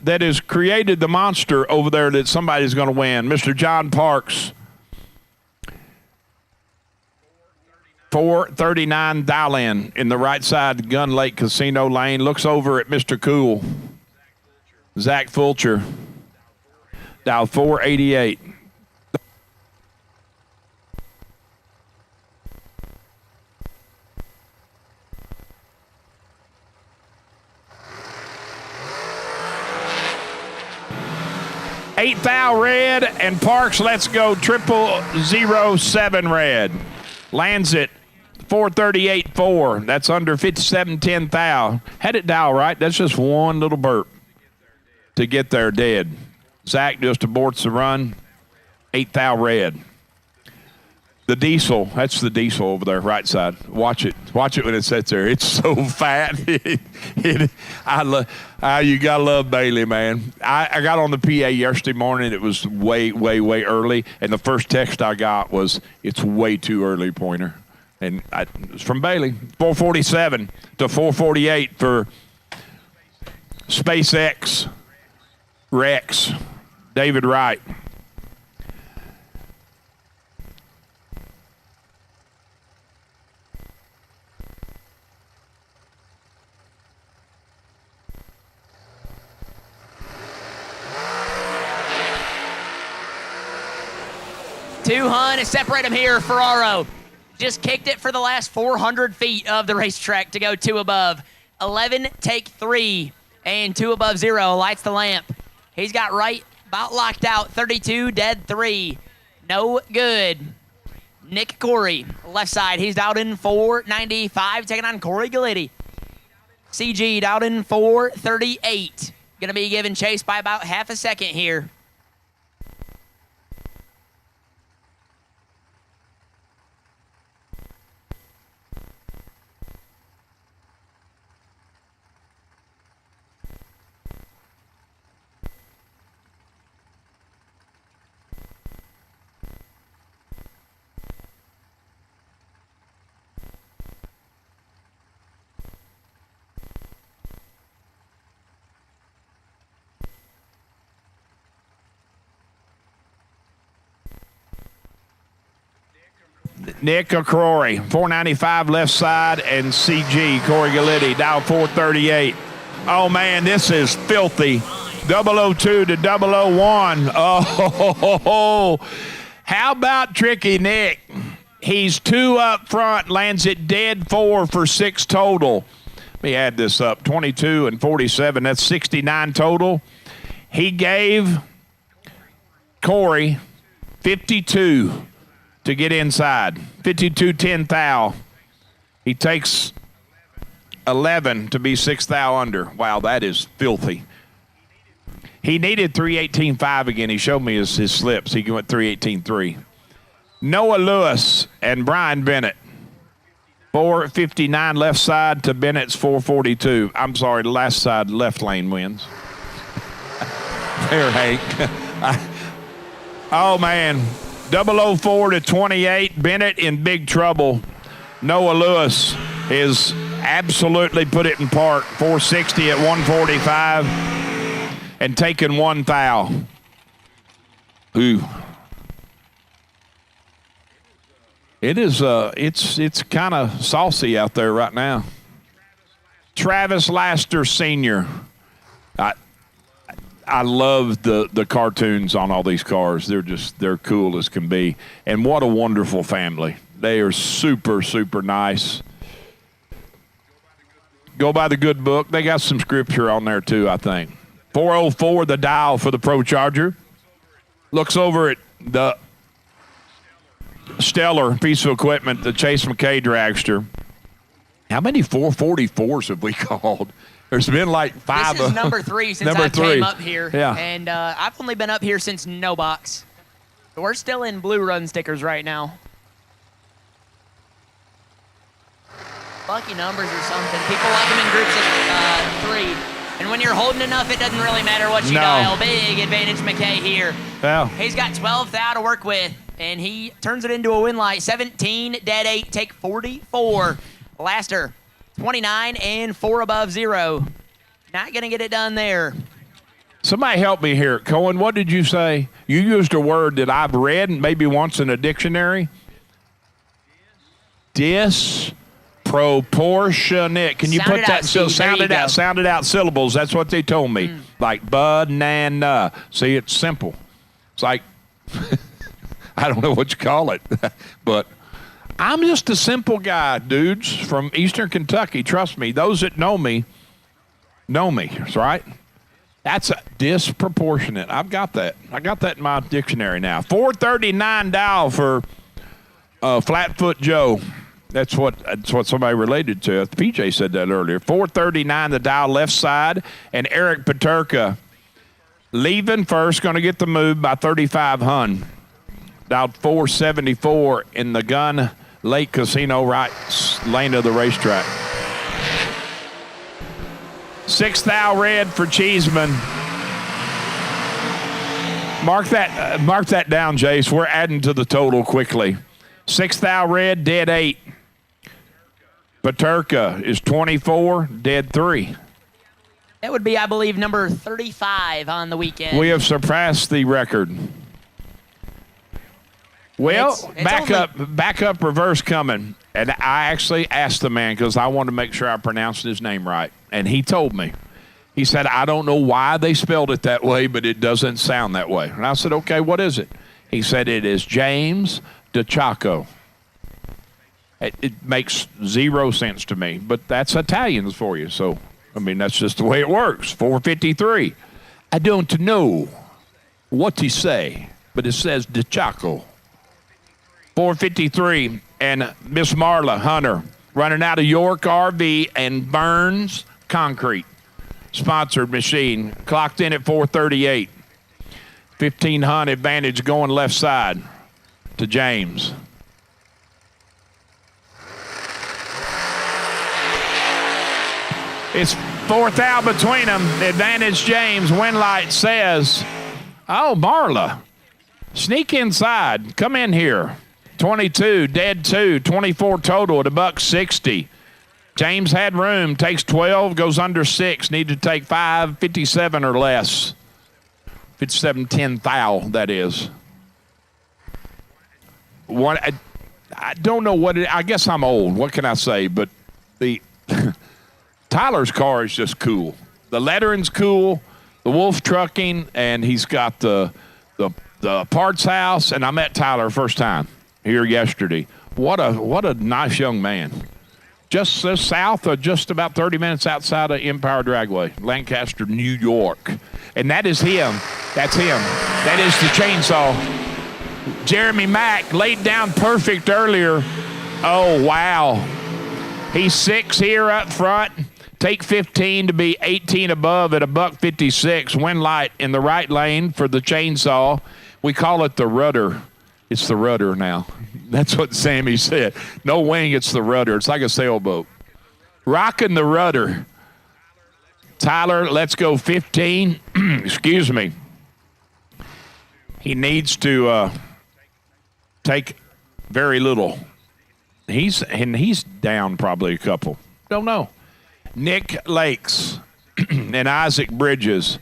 that has created the monster over there that somebody's going to win, Mr. John Parks. 439 dial in the right side Gun Lake Casino lane. Looks over at Mr. Cool. Zach Fulcher. Dial 488. Eight thou red, and Parks lets go 0007 red. Lands it 438.4. That's under 57.10 thou. Had it dial right. That's just one little burp to get there dead. Zach just aborts the run. 8 thou red. The diesel, that's the diesel over there, right side. Watch it. Watch it when it sits there. It's so fat. You gotta love Bailey, man. I got on the PA yesterday morning. It was way early, and the first text I got was, "It's way too early, Pointer." And it was from Bailey. 447 to 448 for SpaceX Rex, David Wright. to separate them here. Ferraro just kicked it for the last 400 feet of the racetrack to go 2 above. 11, take 3, and 2 above 0. Lights the lamp. He's got right about locked out. 32, dead 3. No good. Nick Corey, left side. He's out in 495, taking on Corey Galletti. CG out in 438. Going to be given chase by about half a second here. Nick O'Crory, 495 left side, and CG, Corey Galletti, dial 438. Oh, man, this is filthy. 002 to 001. Oh, how about Tricky Nick? He's 2 up front, lands it dead 4 for 6 total. Let me add this up. 22 and 47, that's 69 total. He gave Corey 52 to get inside. 52-10 thou. He takes 11 to be 6 thou under. Wow, that is filthy. He needed 318.5 again. He showed me his slips. He went 318.3. Noah Lewis and Brian Bennett. 459 left side to Bennett's 442. I'm sorry, the last side left lane wins. There, Hank. Oh, man. 004 to 28. Bennett in big trouble. Noah Lewis is absolutely put it in park. 460 at 145 and taking 1 thou. Ooh. It is it's kind of saucy out there right now. Travis Laster Sr. I love the cartoons on all these cars. They're cool as can be. And what a wonderful family. They are super, super nice. Go by the good book. They got some scripture on there too, I think. 404, the dial for the Pro Charger. Looks over at the stellar piece of equipment, the Chase McKay Dragster. How many 444s have we called? There's been like 5. This is number 3 since I came up here. Yeah. And I've only been up here since no box. So we're still in blue run stickers right now. Lucky numbers or something. People like them in groups of 3. And when you're holding enough, it doesn't really matter what you dial. Big advantage McKay here. Yeah. He's got 12 thou to work with, and he turns it into a win light. 17, dead 8, take 44. Laster, 29 and 4 above 0. Not going to get it done there. Somebody help me here. Cohen, what did you say? You used a word that I've read maybe once in a dictionary. Disproportionate. Can you put that? So sounded out syllables. That's what they told me. Like banana. See, it's simple. It's like, I don't know what you call it, but I'm just a simple guy, dudes, from Eastern Kentucky. Trust me. Those that know me, right? That's disproportionate. I've got that. I got that in my dictionary now. 439 dial for Flatfoot Joe. That's what somebody related to. PJ said that earlier. 439 the dial left side, and Eric Paterka leaving first, going to get the move by 35 hun. Dialed 474 in the Gun Lake Casino right lane of the racetrack. 6 thou red for Cheeseman. Mark that down, Jace. We're adding to the total quickly. 6 thou red, dead 8. Paterka is 24, dead 3. That would be, I believe, number 35 on the weekend. We have surpassed the record. Well, it's back up, reverse coming. And I actually asked the man because I wanted to make sure I pronounced his name right. And he told me. He said, I don't know why they spelled it that way, but it doesn't sound that way. And I said, okay, what is it? He said, it is James DiCiacco. It makes 0 sense to me, but that's Italians for you. So, I mean, that's just the way it works. 453. I don't know what to say, but it says DiCiacco. 453, and Miss Marla Hunter running out of York RV and Burns Concrete. Sponsored machine. Clocked in at 438. 1500 advantage going left side to James. It's 4 thou between them. Advantage James. Win light says, oh, Marla, sneak inside. Come in here. 22, dead 2, 24 total at $160. James had room, takes 12, goes under 6. Need to take 5, 57 or less. 57, 10 thou, that is. I don't know what I guess I'm old. What can I say? But the Tyler's car is just cool. The lettering's cool. The Wolf Trucking, and he's got the parts house. And I met Tyler first time here yesterday. What a nice young man. Just south of just about 30 minutes outside of Empire Dragway, Lancaster, New York. And that is him. That's him. That is the chainsaw. Jeremy Mack laid down perfect earlier. Oh, wow. He's 6 here up front. Take 15 to be 18 above at $156. Wind light in the right lane for the chainsaw. We call it the rudder. It's the rudder now. That's what Sammy said. No wing, it's the rudder. It's like a sailboat. Rocking the rudder. Tyler, let's go 15. Excuse me. He needs to take very little. He's down probably a couple. Don't know. Nick Lakes and Isaac Bridges.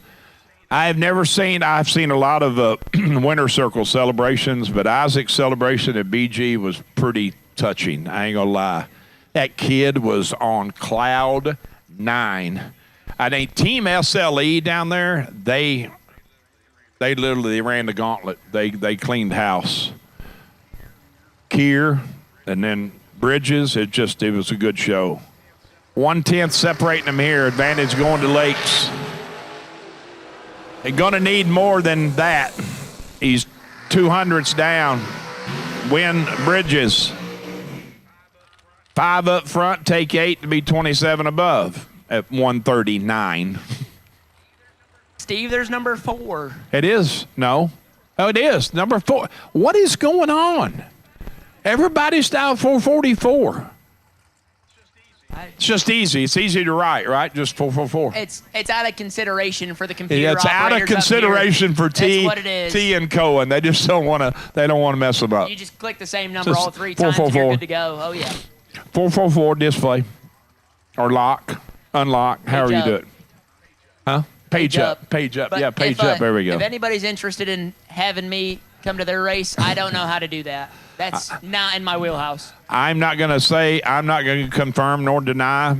I've seen a lot of Winter Circle celebrations, but Isaac's celebration at BG was pretty touching. I ain't gonna lie. That kid was on cloud 9. I think Team SLE down there, they literally ran the gauntlet. They cleaned house. Keir and then Bridges, it was a good show. 1/10 separating them here. Advantage going to Lakes. They're going to need more than that. He's 200s down. Win Bridges. 5 up front, take 8 to be 27 above at 139. Steve, there's number 4. It is. No. Oh, it is. Number 4. What is going on? Everybody's down 444. It's just easy. It's easy to write, right? Just 444. It's out of consideration for the computer. Yeah, it's out of consideration for That's what it is. T and Cohen. They just don't want to. They don't want to mess them up. You just click the same number Just all 3 times and you're good to go. Oh yeah. 444 display or lock, unlock. However you do it. Huh? Page up. Page up. But Yeah, page if, up. There we go. If anybody's interested in having me come to their race, I don't know how to do that. That's not in my wheelhouse. I'm not going to confirm nor deny.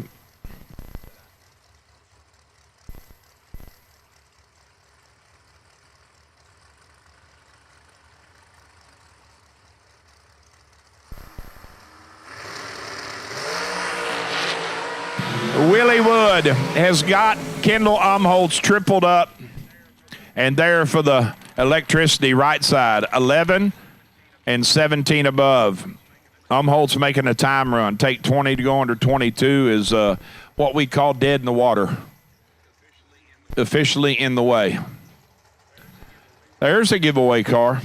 Willie Wood has got Kendall Umholtz tripled up, and there for the electricity right side, 11 and 17 above. Umholtz making a time run. Take 20 to go under 22 is what we call dead in the water. Officially in the way. There's a giveaway car.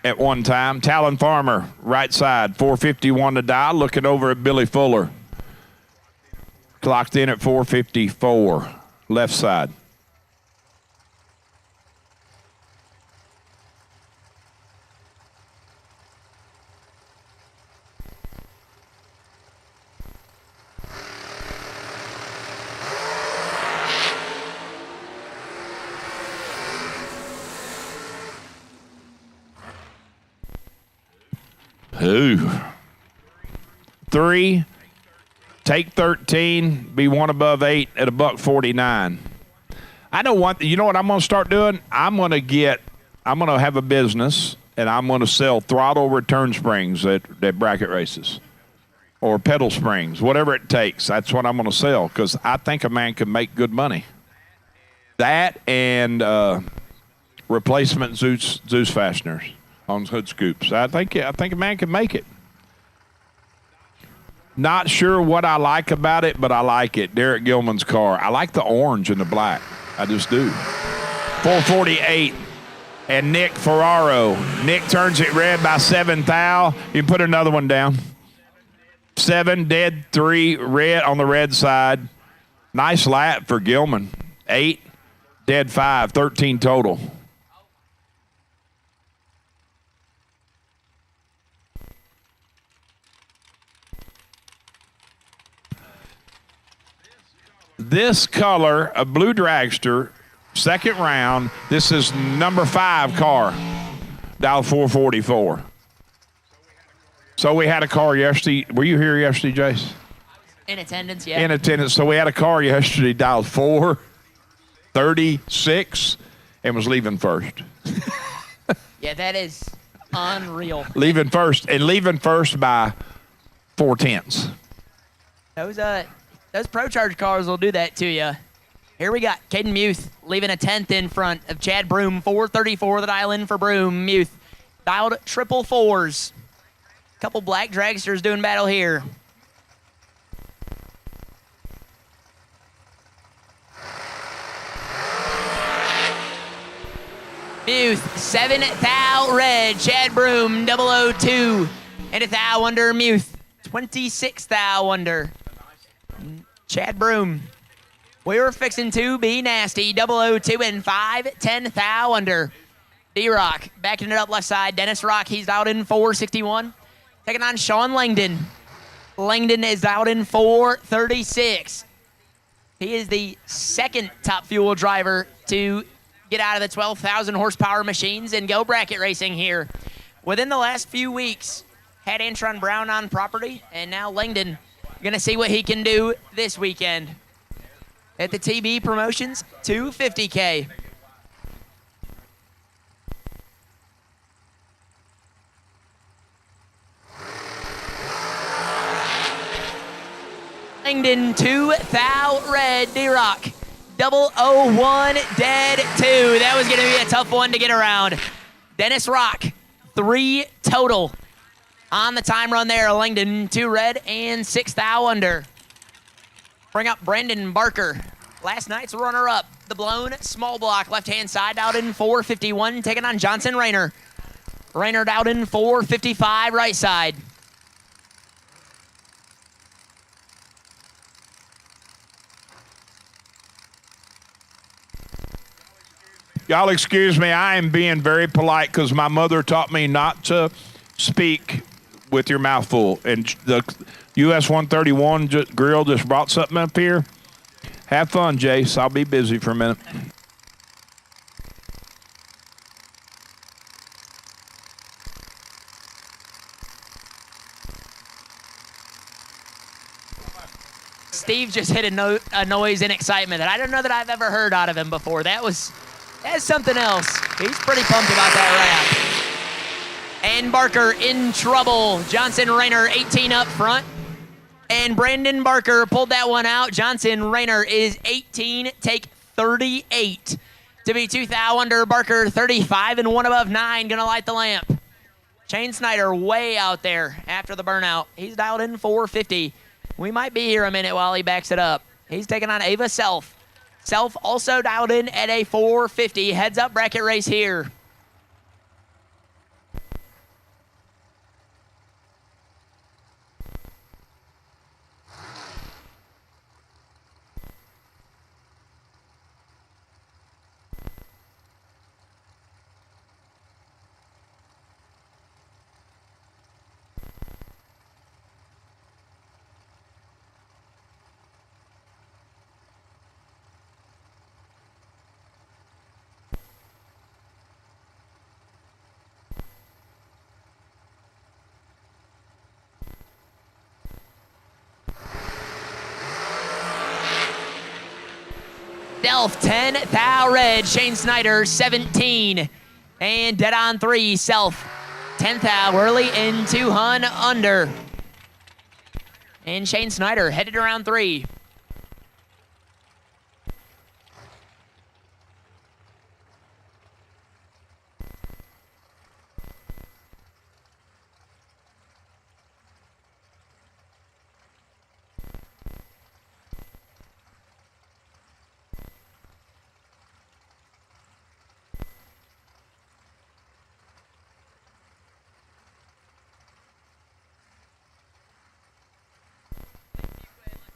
At one time, Talon Farmer, right side, 451 to die, looking over at Billy Fuller. Clocked in at 454, left side. Ooh. 3, take 13, be 1 above 8 at $149. I know what, you know what I'm going to start doing? I'm going to have a business, and I'm going to sell throttle return springs at bracket races or pedal springs, whatever it takes. That's what I'm going to sell because I think a man can make good money. That and replacement Zeus fasteners on hood scoops. I think a man can make it. Not sure what I like about it, but I like it. Derek Gilman's car. I like the orange and the black. I just do. 448. And Nick Ferraro. Nick turns it red by 7 thou. You can put another one down. 7 dead, 3 red on the red side. Nice lap for Gilman. 8 dead, 5, 13 total. This color, a blue dragster, second round. This is number 5 car, dial 444. So we had a car yesterday. Were you here yesterday, Jace? In attendance, yeah. In attendance. So we had a car yesterday dialed 436 and was leaving first. Yeah, that is unreal. Leaving first by 4/10. Those Pro Charge cars will do that to you. Here we got Caden Muth leaving a 10th in front of Chad Broom. 434 the dial in for Broom. Muth dialed triple fours. Couple black dragsters doing battle here. Muth, 7 thou red. Chad Broom, 002. And a thou under Muth. 26 thou under. Chad Broom. We were fixing to be nasty. 002 and 5. 10 thou under. D-Rock backing it up left side. Dennis Rock, he's dialed in 461. Taking on Sean Langdon. Langdon is dialed in 436. He is the second top fuel driver to get out of the 12,000 horsepower machines and go bracket racing here. Within the last few weeks, had Antron Brown on property, and now Langdon going to see what he can do this weekend at the TB Promotions 250K. Langdon, 2 thou red. D-Rock, 001 dead 2. That was going to be a tough one to get around. Dennis Rock, 3 total on the time run there. Langdon, 2 red and 6 thou under. Bring up Brandon Barker, last night's runner-up. The blown small block left-hand side out in 451, taking on Johnson Rayner. Rayner out in 455 right side. Y'all excuse me, I am being very polite because my mother taught me not to speak with your mouth full. And the US 131 grill just brought something up here. Have fun, Jace. I'll be busy for a minute. Steve just hit a noise in excitement that I don't know that I've ever heard out of him before. That's something else. He's pretty pumped about that rap. And Barker in trouble. Johnson Rayner 18 up front. And Brandon Barker pulled that one out. Johnson Rayner is 18, take 38 to be 2 thou under. Barker 35 and 1 above 9. Gonna light the lamp. Shane Snyder way out there after the burnout. He's dialed in 450. We might be here a minute while he backs it up. He's taking on Ava Self. Self also dialed in at a 450. Heads up bracket race here. Delph 10 thou red. Shane Snyder 17. And dead on 3. Self 10 thou early and 200 under. And Shane Snyder headed around 3.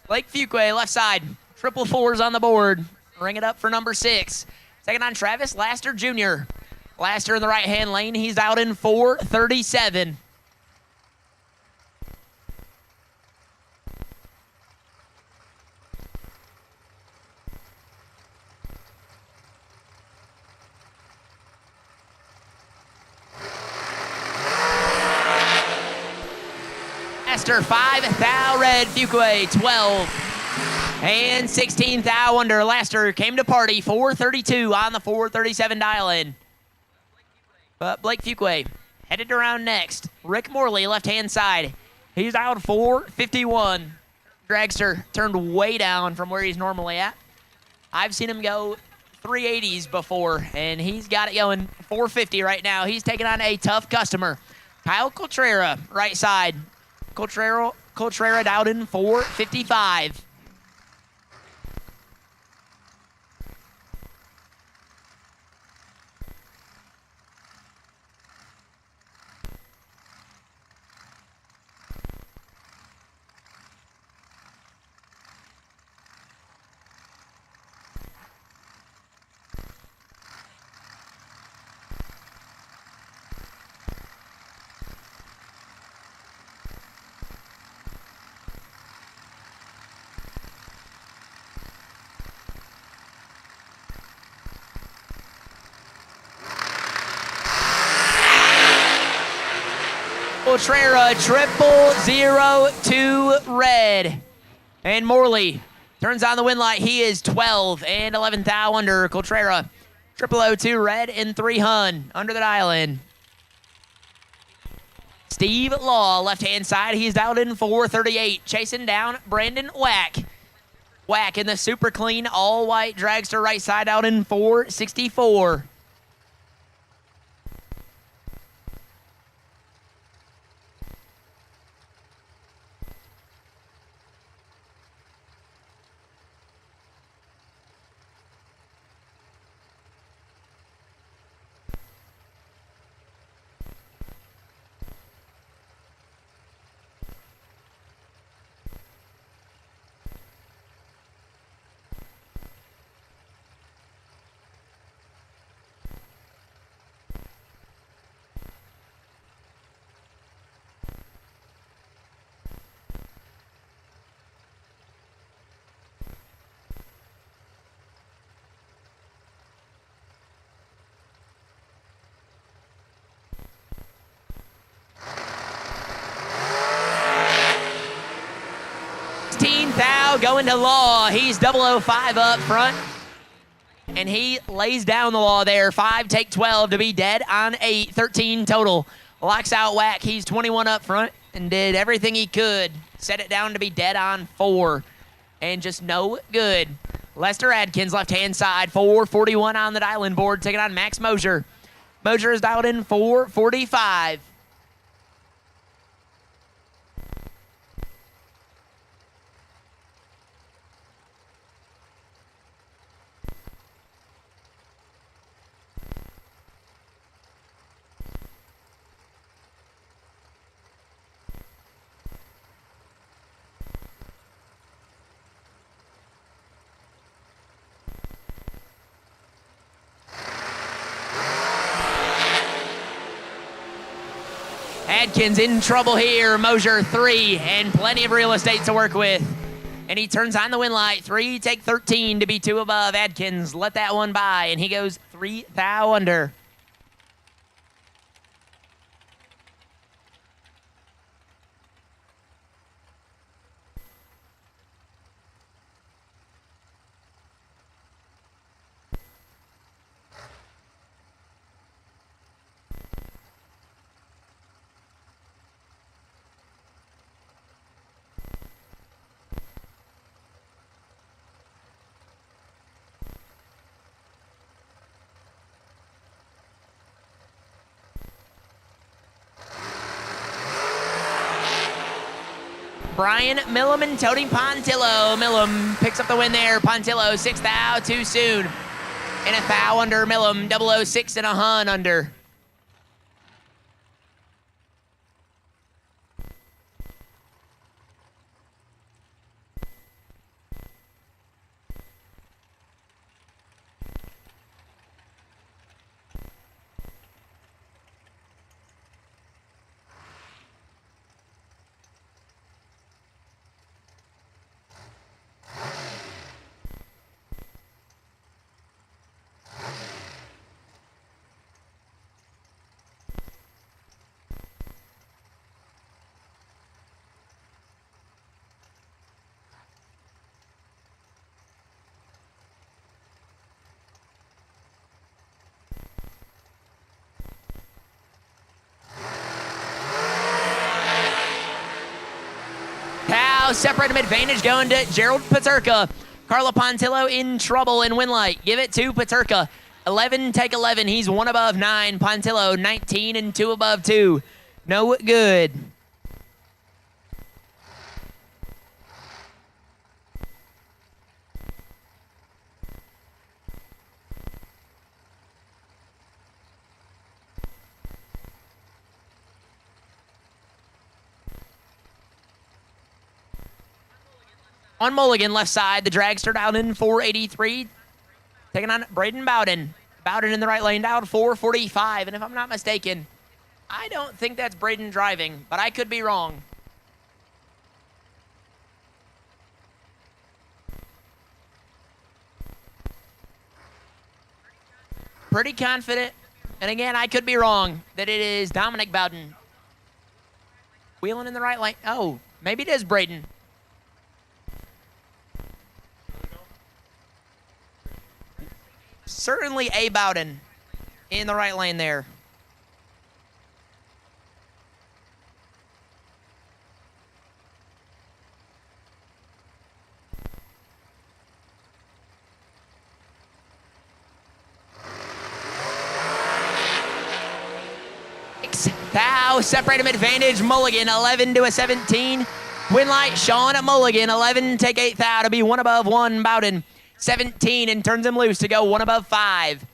Blake Fuquay, left side. Triple fours on the board. Ring it up for number 6. Second on Travis Laster Jr. Laster in the right-hand lane. He's out in 437. Laster, 5 thou red. Fuquay, 12. And 16 thou under. Laster came to party, 432 on the 437 dial-in. But Blake Fuquay headed around next. Rick Morley, left-hand side. He's out 451. Dragster turned way down from where he's normally at. I've seen him go 380s before, and he's got it going 450 right now. He's taking on a tough customer. Kyle Coltrera, right side. Coltrera dialed in 455. Coltrera, 002 red. And Morley turns on the win light. He is 12 and 11 thou under. Coltrera, 002 red and 300 under the dial-in. Steve Law, left-hand side. He's dialed in 438. Chasing down Brandon Wack. Wack in the super clean all-white dragster right side out in 464. Thou going to Law. He's 005 up front. And he lays down the Law there. 5, take 12 to be dead on 8. 13 total. Locks out Wack. He's 21 up front and did everything he could. Set it down to be dead on 4. And just no good. Lester Adkins, left-hand side. 441 on the dial-in board. Taking on Max Moser. Moser is dialed in 445. Adkins in trouble here. Moser 3 and plenty of real estate to work with. And he turns on the win light. 3, take 13 to be 2 above. Adkins let that one by, and he goes 3 thou under. Brian Millum and Tony Pontillo. Millum picks up the win there. Pontillo, 6 thou too soon. And a thou under Millum, 006 and a hun under. Separatum advantage going to Gerald Paterka. Carlo Pontillo in trouble in Winlight. Give it to Paterka. 11, take 11. He's 1 above 9. Pontillo, 19 and 2 above 2. No good. On Mulligan, left side, the dragster down in 483. Taking on Braden Bowden. Bowden in the right lane down 445. And if I'm not mistaken, I don't think that's Braden driving, but I could be wrong. Pretty confident. And again, I could be wrong that it is Dominic Bowden. Wheeling in the right lane. Oh, maybe it is Braden. Certainly A. Bowden in the right lane there. Thou, Separatum advantage, Mulligan, 11 to a 17. Winlight, Sean at Mulligan, 11, take 8 thou to be 1 above 1, Bowden. 17 and turns him loose to go 1 above 5.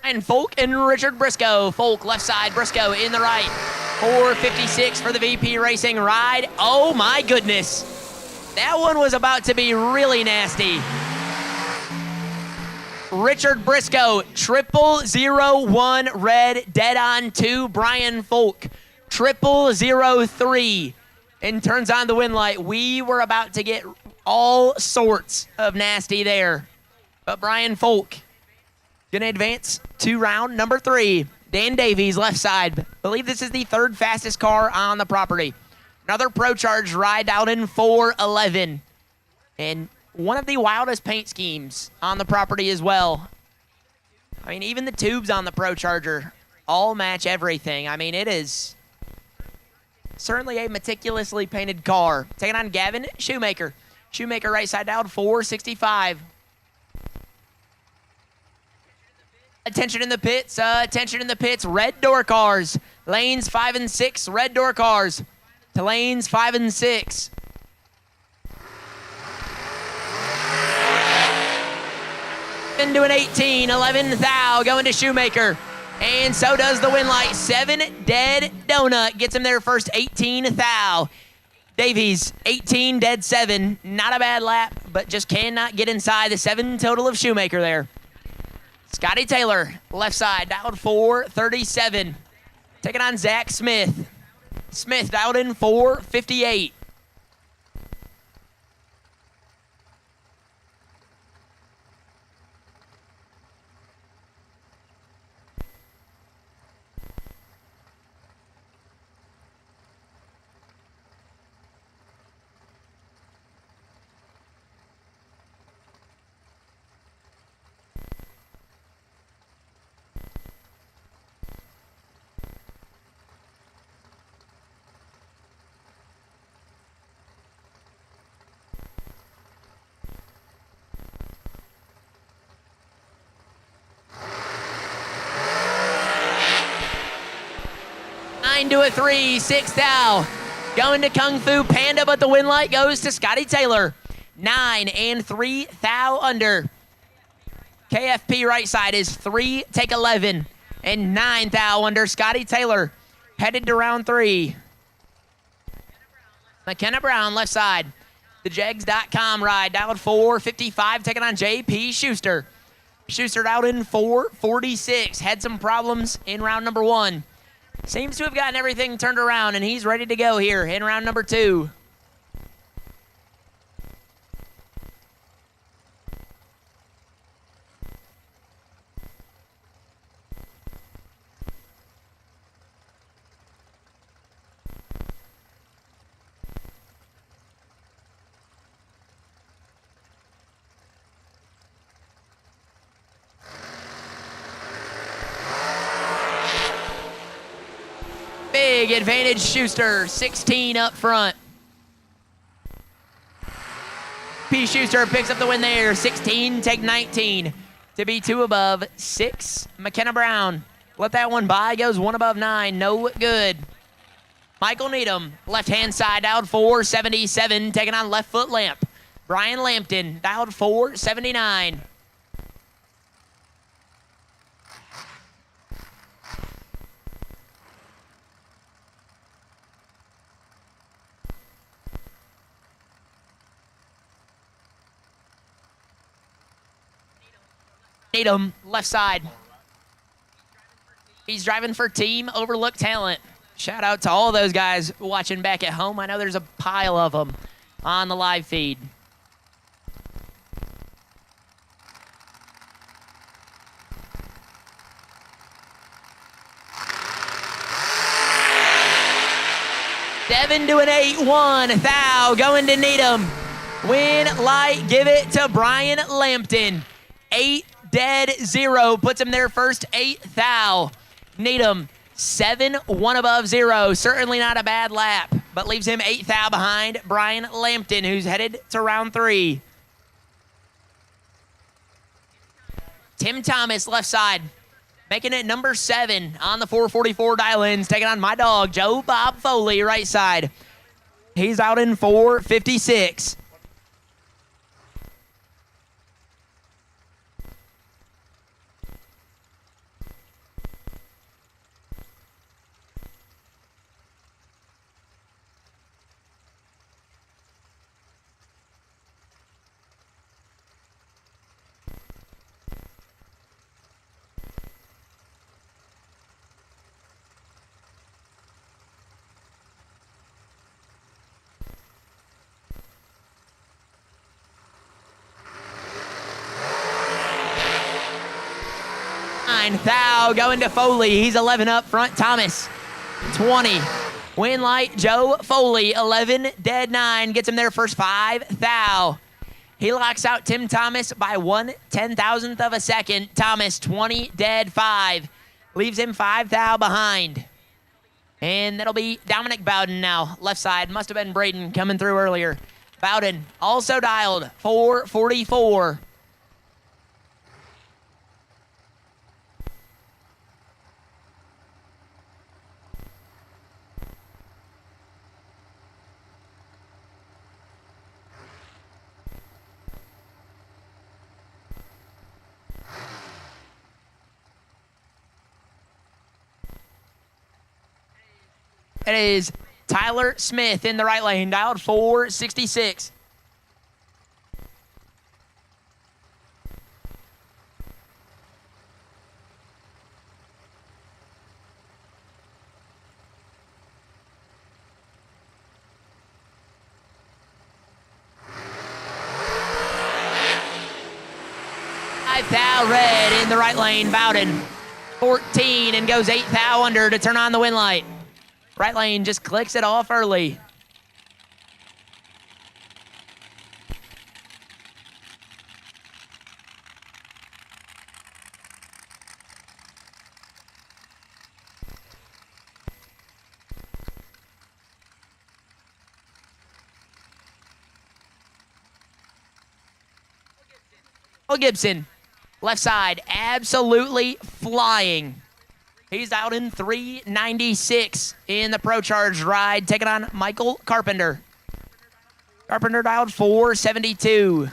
And Folk and Richard Briscoe. Folk left side, Briscoe in the right. 456 for the VP Racing ride. Oh my goodness. That one was about to be really nasty. Richard Briscoe, 0001 red, dead on 2. Brian Folk, 0003. And turns on the win light. We were about to get all sorts of nasty there. But Brian Folk gonna advance to round number 3. Dan Davies, left side. Believe this is the 3rd fastest car on the property. Another Pro Charge ride out in 411. And one of the wildest paint schemes on the property as well. I mean, even the tubes on the Pro Charger all match everything. I mean, it is certainly a meticulously painted car. Taking on Gavin Shoemaker. Shoemaker right side down, 465. Attention in the pits, attention in the pits. Red door cars. Lanes 5 and 6, red door cars to lanes 5 and 6. Into an 18, 11 thou going to Shoemaker. And so does the win light. 7 dead donut gets him their first 18 thou. Davies, 18 dead 7. Not a bad lap, but just cannot get inside the 7 total of Shoemaker there. Scotty Taylor, left side, dialed 437. Taking on Zach Smith. Smith dialed in 458. To a 3, 6 thou. Going to Kung Fu Panda, but the win light goes to Scotty Taylor. 9 and 3 thou under. KFP right side is 3, take 11. And 9 thou under. Scotty Taylor headed to round 3. McKenna Brown left side. The Jegs.com ride dialed 455, taking on JP Schuster. Schuster out in 446. Had some problems in round number 1. seems to have gotten everything turned around, and he's ready to go here in round number 2. Big advantage, Schuster, 16 up front. P. Schuster picks up the win there, 16, take 19. To be 2 above, 6, McKenna Brown. Let that one by, goes 1 above 9, no good. Michael Needham, left-hand side, dialed 477, taking on left foot lamp. Brian Lampton, dialed 479. Needham, left side. He's driving for Team Overlook Talent. Shout out to all those guys watching back at home. I know there's a pile of them on the live feed. Devin doing 8-1. Thou going to Needham. Win light, give it to Brian Lampton. 8-0 puts him there first. 8 thou. Needham 7 1 above 0. Certainly not a bad lap, but leaves him 8 thou behind Brian Lampton, who's headed to round 3. Tim Thomas left side, making it number 7 on the 444 dial-ins, taking on my dog Joe Bob Foley right side. He's out in 456. Thou going to Foley. He's 11 up front. Thomas 20. Win light, Joe Foley 11 dead 9. Gets him there first 5 thou. He locks out Tim Thomas by 1/10,000th of a second. Thomas 20 dead 5. Leaves him 5 thou behind. And that'll be Dominic Bowden now. Left side. Must have been Braden coming through earlier. Bowden also dialed 444. It is Tyler Smith in the right lane, dialed 466. Thou red in the right lane, Bowden 14 and goes 8 thou under to turn on the win light. Right lane just clicks it off early. Gibson, left side, absolutely flying. He's out in 396 in the Pro Charged ride, taking on Michael Carpenter. Carpenter dialed 472.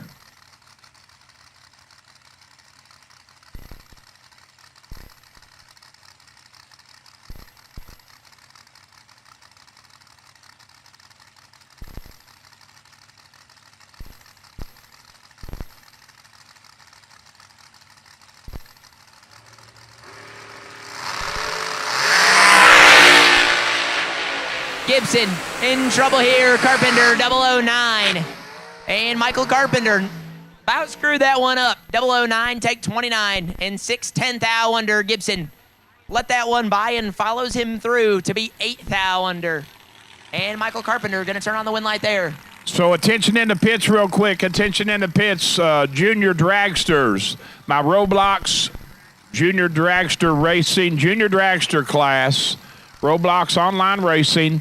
Gibson in trouble here. Carpenter, 009. And Michael Carpenter about screwed that one up. 009, take 29. And 6/10 thou under Gibson. Let that one by and follows him through to be 8 thou under. And Michael Carpenter going to turn on the win light there. So attention in the pits real quick. Attention in the pits, Junior Dragsters. My Roblox Junior Dragster Racing, Junior Dragster class, Roblox Online Racing.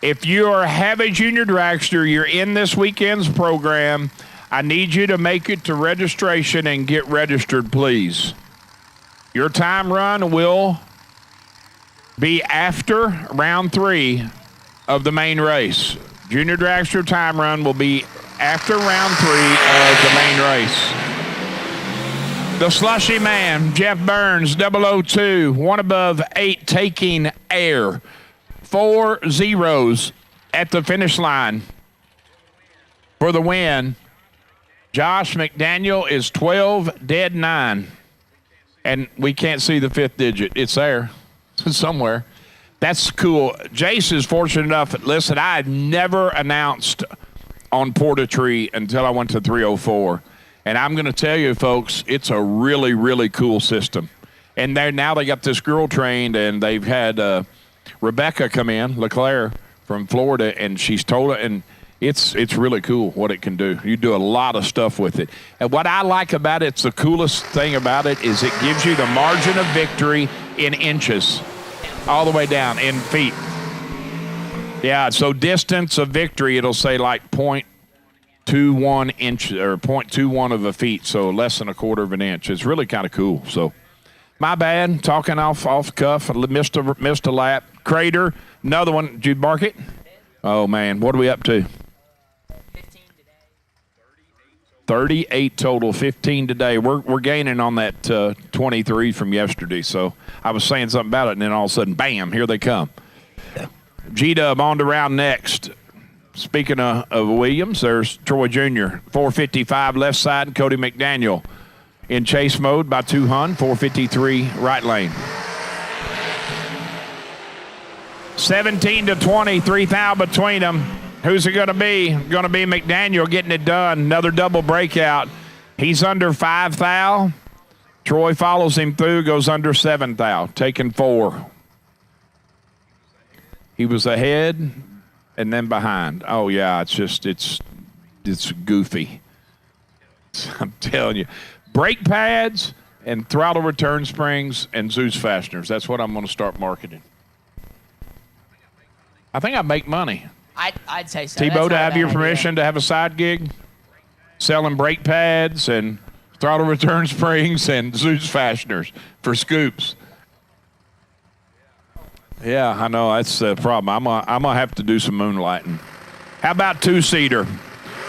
If you have a Junior Dragster, you're in this weekend's program, I need you to make it to registration and get registered, please. Your time run will be after round 3 of the main race. Junior Dragster time run will be after round 3 of the main race. The Slushy Man, Jeff Burns, 002, 1 above 8, taking air. 4 zeros at the finish line for the win. Josh McDaniel is 12, dead 9. And we can't see the 5th digit. It's there somewhere. That's cool. Jace is fortunate enough. Listen, I had never announced on Portatree until I went to 304. And I'm going to tell you, folks, it's a really, really cool system. And now they got this girl trained, and they've had Rebecca come in, LeClaire from Florida, and she's told it, and it's really cool what it can do. You do a lot of stuff with it. And what I like about it, it's the coolest thing about it, is it gives you the margin of victory in inches. All the way down in feet. Yeah, so distance of victory, it'll say like 0.21 inch or 0.21 of a feet, so less than a quarter of an inch. It's really kind of cool. So, my bad, talking off cuff, missed a lap. Crater, another one. Did you mark it? Oh man, what are we up to? 15 today. 38 total, 15 today. We're gaining on that 23 from yesterday. So I was saying something about it, and then all of a sudden, bam, here they come. G-Dub on to round next. Speaking of Williams, there's Troy Jr., 455 left side, and Cody McDaniel in chase mode by 200, 453 right lane. 17 to 20, 3 thou between them. Who's it going to be? Going to be McDaniel getting it done. Another double breakout. He's under 5 thou. Troy follows him through, goes under 7 thou, taking 4. He was ahead and then behind. Oh, yeah, it's goofy. I'm telling you. Brake pads and throttle return springs and Zeus fasteners. That's what I'm going to start marketing. I think I make money. I'd say so. T-Bo, to have your permission to have a side gig? Selling brake pads and throttle return springs and Zeus fasteners for scoops. Yeah, I know. That's the problem. I'm gonna have to do some moonlighting. How about 2-seater?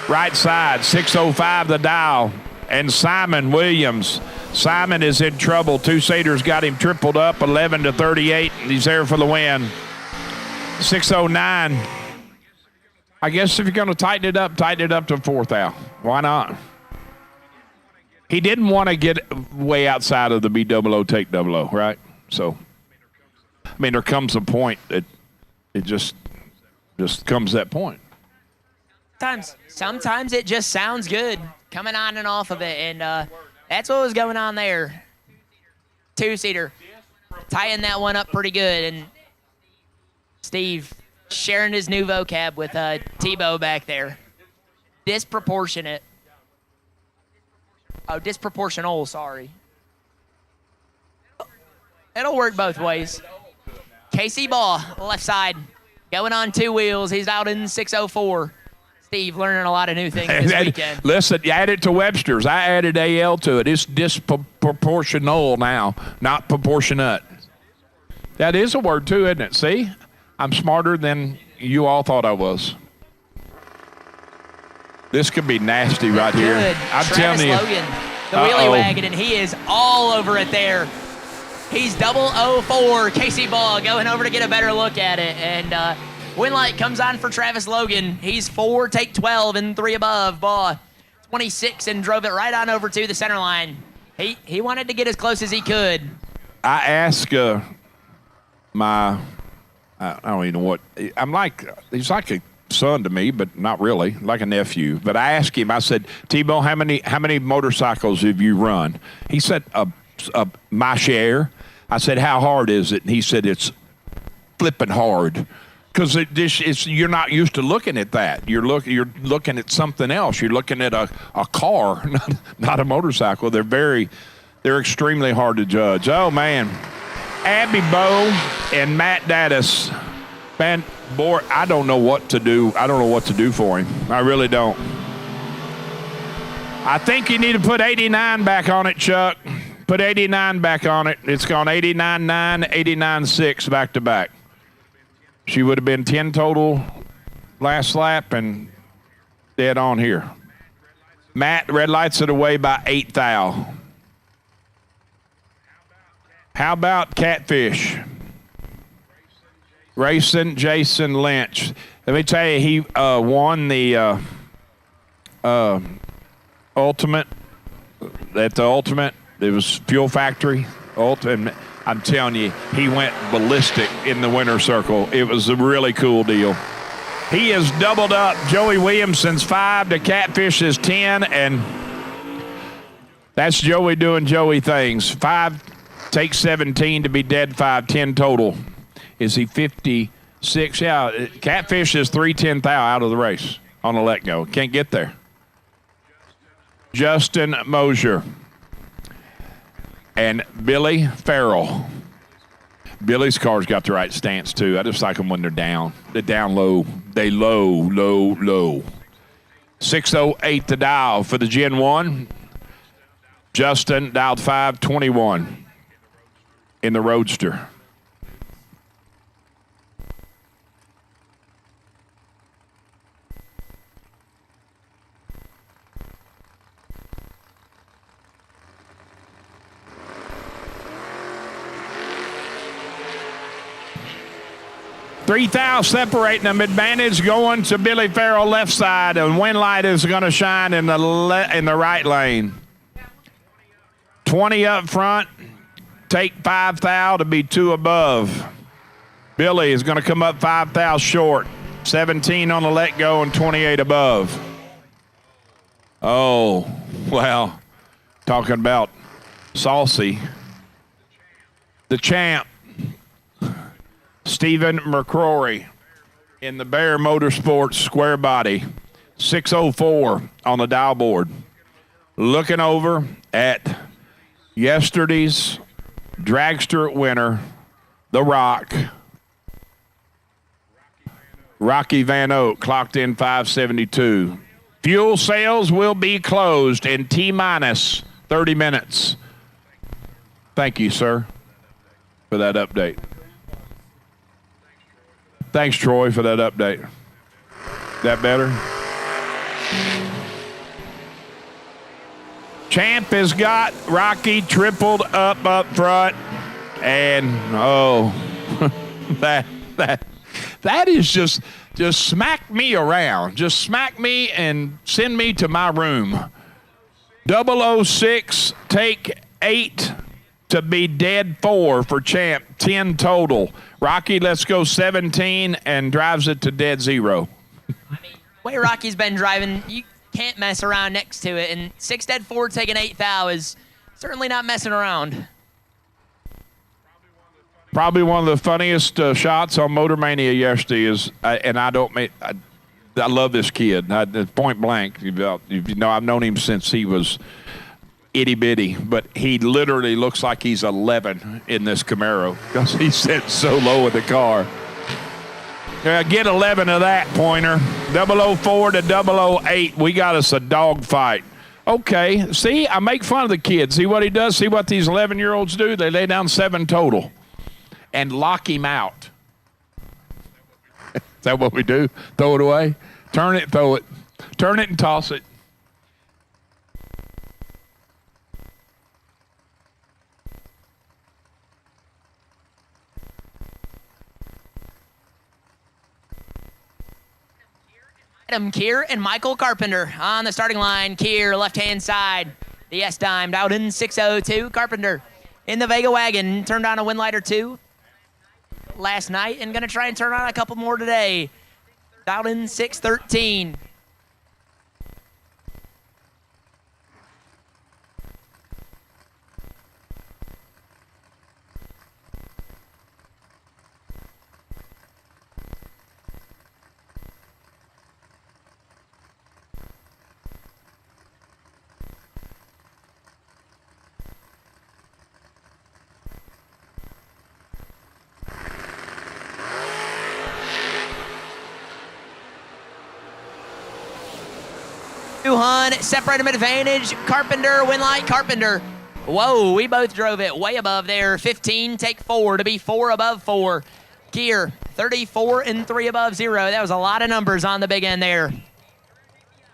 Right side, 605 the dial. And Simon Williams. Simon is in trouble. 2-seater's got him tripled up, 11 to 38, and he's there for the win. 609. I guess if you're going to tighten it up to 4 thou. Why not? He didn't want to get way outside of the B00 take 00, right? So, I mean, there comes a point that it just comes that point. Sometimes it just sounds good coming on and off of it, and that's what was going on there. 2-seater. Tying that one up pretty good, and Steve sharing his new vocab with T-Bo back there. Disproportionate. Oh, disproportional, sorry. It'll work both ways. Casey Ball, left side, going on 2 wheels. He's out in 604. Steve learning a lot of new things this weekend. Listen, add it to Webster's. I added AL to it. It's disproportional now, not proportionate. That is a word too, isn't it? See? I'm smarter than you all thought I was. This could be nasty right here. I'm telling you. Logan, the wheelie wagon, and he is all over it there. He's 004. Casey Ball going over to get a better look at it. And win light comes on for Travis Logan. He's 4, take 12, and 3 above. Ball 26 and drove it right on over to the center line. He wanted to get as close as he could. I asked I don't even know what I'm like. He's like a son to me, but not really, like a nephew. But I asked him. I said, T-Bone, how many motorcycles have you run? He said, my share. I said, how hard is it? And he said, it's flipping hard. Because you're not used to looking at that. You're looking at something else. You're looking at a car, not a motorcycle. They're extremely hard to judge. Oh man, Abby Bowe and Matt Dattis, man, boy, I don't know what to do. I don't know what to do for him. I really don't. I think you need to put 89 back on it, Chuck. Put 89 back on it. It's gone 89.9, 89.6 back to back. She would have been 10 total last lap and dead on here. Matt red lights it away by 8 thou. How about Catfish? Racing Jason Lynch. Let me tell you, he won the Ultimate. At the Ultimate, it was Fuel Factory. Ultimate. I'm telling you, he went ballistic in the winner's circle. It was a really cool deal. He has doubled up Joey Williamson's 5 to Catfish's 10, and that's Joey doing Joey things. 5 takes 17 to be dead 5, 10 total. Is he 56? Yeah, Catfish is 3/10 thou out of the race on a let go. Can't get there. Justin Moser. And Billy Farrell. Billy's car's got the right stance, too. I just like them when they're down. They're down low. They low. 608 to dial for the Gen 1. Justin dialed 521 in the Roadster. Three thou separating them. Advantage going to Billy Farrell left side, and wind light is going to shine in the right lane. 20 up front. Take 5 thou to be 2 above. Billy is going to come up 5 thou short. 17 on the let go and 28 above. Oh, well, talking about saucy. The champ. Stephen McCrory in the Bear Motorsports square body. 604 on the dial board. Looking over at yesterday's dragster winner, The Rock. Rocky Van Oak clocked in 572. Fuel sales will be closed in T-minus 30 minutes. Thank you, sir, for that update. Thanks, Troy, for that update. That better? Champ has got Rocky tripled up front. And, oh, that is just smack me around. Just smack me and send me to my room. 006, take 8 to be dead 4 for Champ, 10 total. Rocky, let's go 17 and drives it to dead 0. I mean, the way Rocky's been driving, you can't mess around next to it. And 6 dead 4 taking 8 thou is certainly not messing around. Probably one of the funniest shots on MotorMania yesterday is, and I love this kid. Point blank, you know, I've known him since he was itty bitty, but he literally looks like he's 11 in this Camaro because he sits so low in the car. Get 11 of that, Pointer. 004 to 008. We got us a dog fight. Okay, see, I make fun of the kid. See what he does? See what these 11-year-olds do? They lay down 7 total and lock him out. Is that what we do? Throw it away? Turn it, throw it. Turn it and toss it. Adam Keir and Michael Carpenter on the starting line. Keir, left-hand side. The S-dime out in 602. Carpenter in the Vega wagon. Turned on a wind light or 2. last night and going to try and turn on a couple more today. Dialed in 613. Hunt, separate him advantage. Carpenter, win light, Carpenter. Whoa, we both drove it way above there. 15, take 4 to be 4 above 4. Gear, 34 and 3 above 0. That was a lot of numbers on the big end there.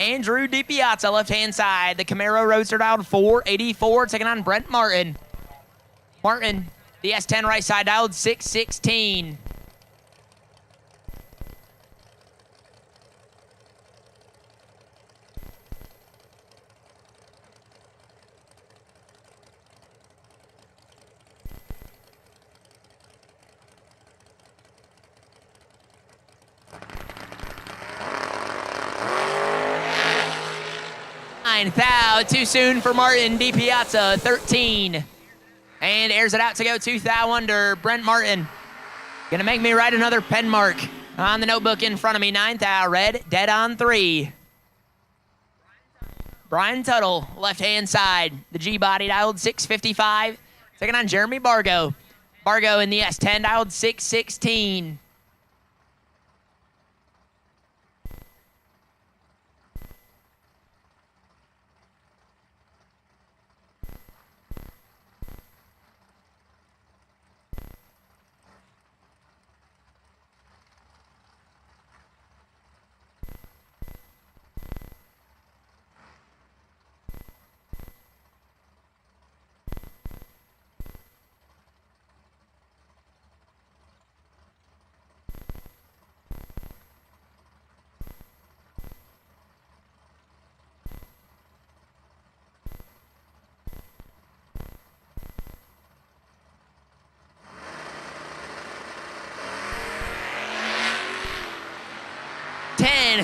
Andrew DiPiazza, left-hand side. The Camaro Roadster dialed 484, taking on Brent Martin. Martin, the S10 right side dialed 616. Thou, too soon for Martin. DiPiazza, 13. And airs it out to go 2 thou under. Brent Martin. Gonna make me write another pen mark on the notebook in front of me. 9 thou, red, dead on 3. Brian Tuttle, left-hand side. The G-body dialed 655. Taking on Jeremy Bargo. Bargo in the S10 dialed 616.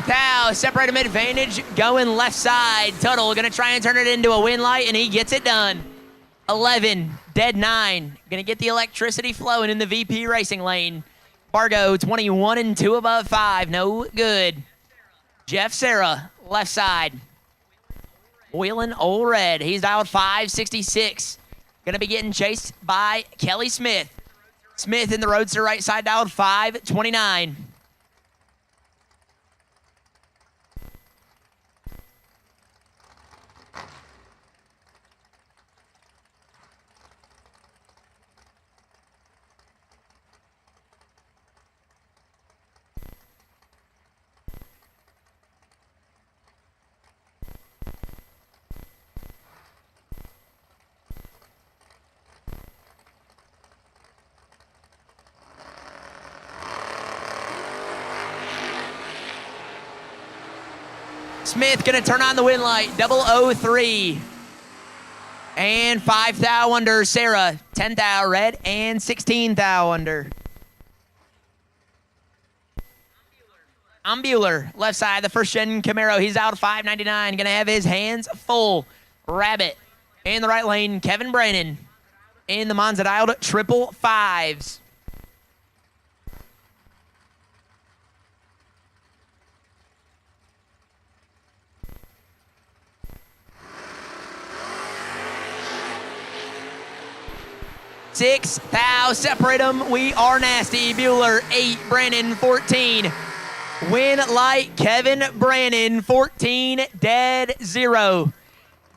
Thou, separate him advantage, going left side. Tuttle gonna try and turn it into a win light, and he gets it done. 11, dead 9. Gonna get the electricity flowing in the VP racing lane. Bargo, 21 and 2 above 5, no good. Jeff Serra, left side. Wheeling Old Red, he's dialed 566. Gonna be getting chased by Kelly Smith. Smith in the Roadster right side dialed 529. Smith gonna turn on the win light, 003. And 5 thou under Sarah, 10 thou red, and 16 thou under. Bueller, left side, the first gen Camaro, he's out 599, gonna have his hands full. Rabbit in the right lane, Kevin Brannon. In the Monza dialed 555s. Six thou, separate them. We are nasty. Bueller, 8. Brannon, 14. Win light, Kevin Brannon, 14. Dead 0.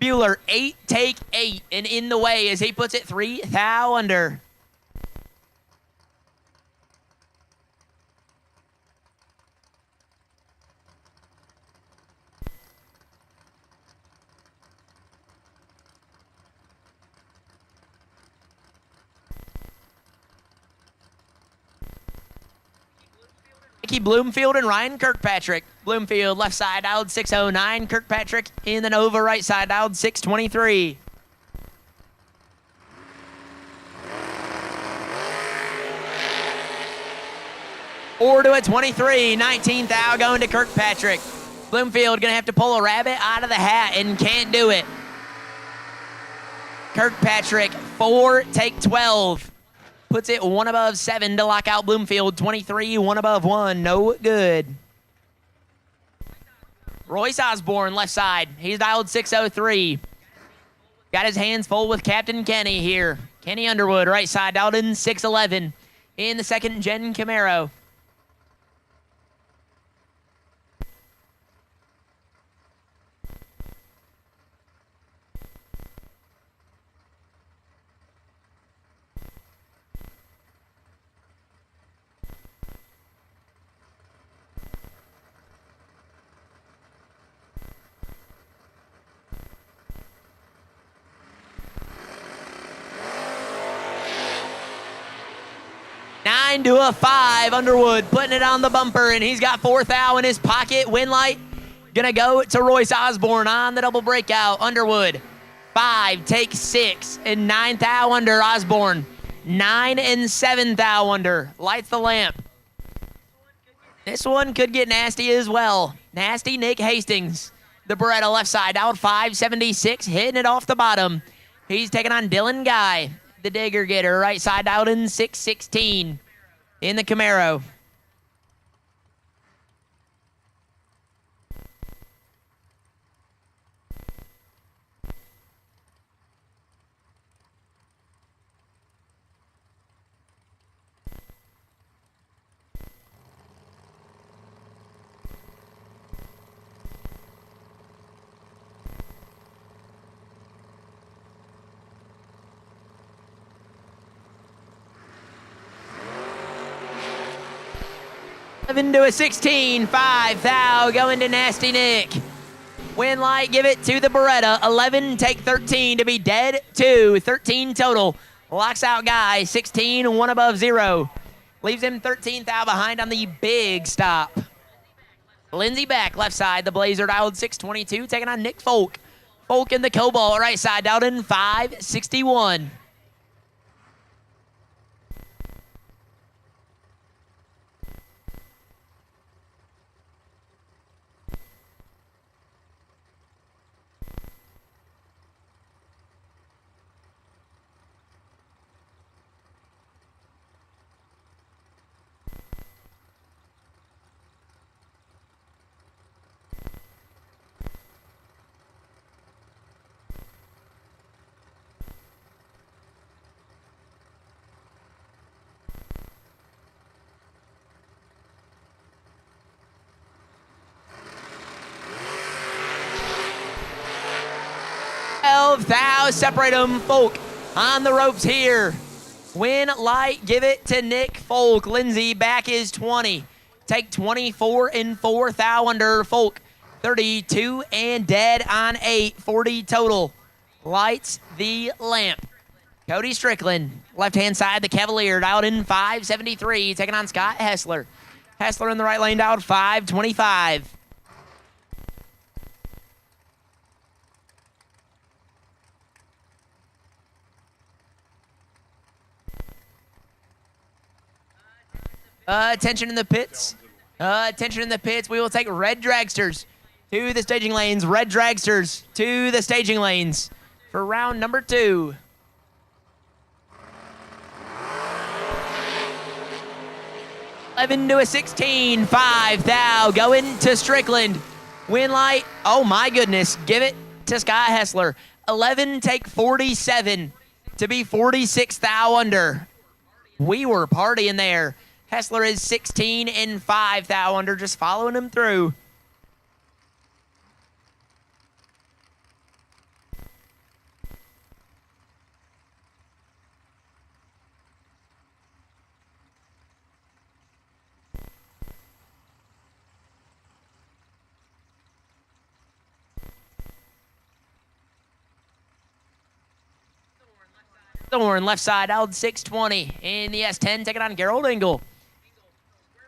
Bueller, 8, take 8. And in the way as he puts it 3 thou under. Bloomfield and Ryan Kirkpatrick. Bloomfield left side dialed 609. Kirkpatrick in the Nova right side dialed 623. 4 to a 23. 19 thou going to Kirkpatrick. Bloomfield going to have to pull a rabbit out of the hat and can't do it. Kirkpatrick, 4, take 12. Puts it 1 above 7 to lock out Bloomfield. 23, 1 above 1. No good. Royce Osborne, left side. He's dialed 603. Got his hands full with Captain Kenny here. Kenny Underwood, right side, dialed in 611 in the second-gen Camaro. To a 5, Underwood putting it on the bumper, and he's got 4 thou in his pocket. Win light gonna go to Royce Osborne on the double breakout. Underwood, 5, take 6, and 9 thou under Osborne. 9 and 7 thou under. Lights the lamp. This one could get nasty as well. Nasty Nick Hastings. The Beretta left side out 576, hitting it off the bottom. He's taking on Dylan Guy, the digger getter, right side out in 616. In the Camaro. To a 16, 5 thou going to Nasty Nick. Win light, give it to the Beretta. 11, take 13 to be dead 2. 13 total. Locks out Guy. 16, 1 above 0. Leaves him 13 thou behind on the big stop. Lindsey back, left side. The Blazer dialed 622, taking on Nick Folk. Folk in the Cobalt, right side, dialed in 561. Thou separate them. Folk on the ropes here. Win light, give it to Nick Folk. Lindsey back is 20. Take 24 and 4 thou under Folk. 32 and dead on 8. 40 total. Lights the lamp. Cody Strickland, left-hand side, the Cavalier, dialed in 573, taking on Scott Hessler. Hessler in the right lane, dialed 525. Attention in the pits. Attention in the pits. We will take red dragsters to the staging lanes. Red dragsters to the staging lanes for round number 2. To a 16, 5 thou going to Strickland. Win light. Oh my goodness. Give it to Scott Hessler. 11 take 47 to be 46 thou under. We were partying there. Hessler is 16 and 5 thou under, just following him through. Thorne, left side, out 620 in the S10, taking on Gerald Engel.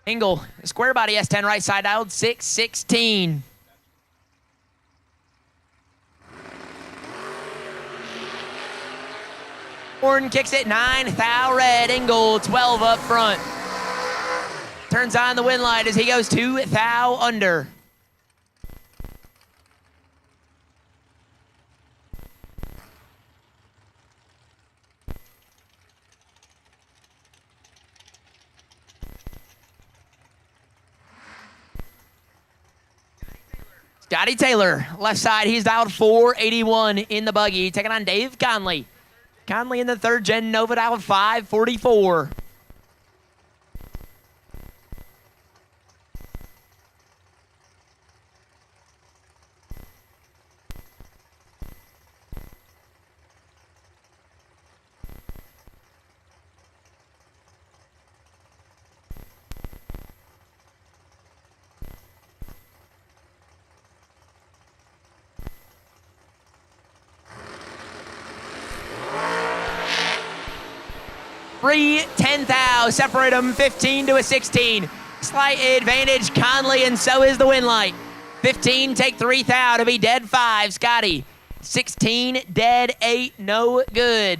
Engel, square body S10, right side, dialed 616. Thorne kicks it 9, thou red, Engel 12 up front. turns on the wind light as he goes 2 thou under. Scotty Taylor, left side, he's dialed 481 in the buggy, taking on Dave Conley. Conley in the third gen Nova dialed 544. Free 10 thou, separate them 15 to a 16. Slight advantage Conley, and so is the win light. 15 take 3 thou to be dead 5, Scotty. 16 dead 8, no good.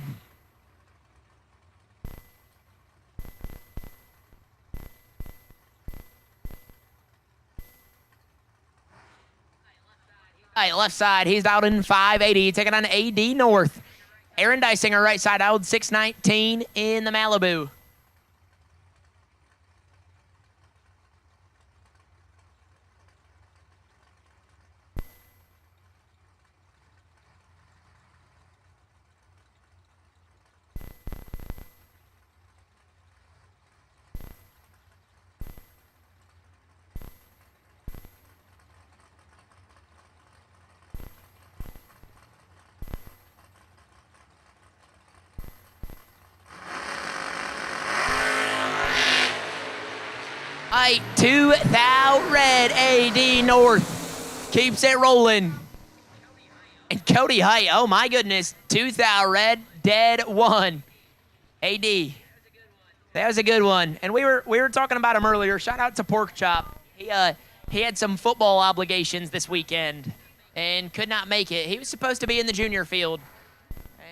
All right, left side, he's out in 580, taking on AD North. Aaron Dysinger, right side, out 619 in the Malibu. All right, 2 thou red, AD North keeps it rolling. And Cody Height, oh my goodness, 2 thou red, dead 1. AD, that was a good one. And we were talking about him earlier. Shout out to Pork Chop. He had some football obligations this weekend and could not make it. He was supposed to be in the junior field,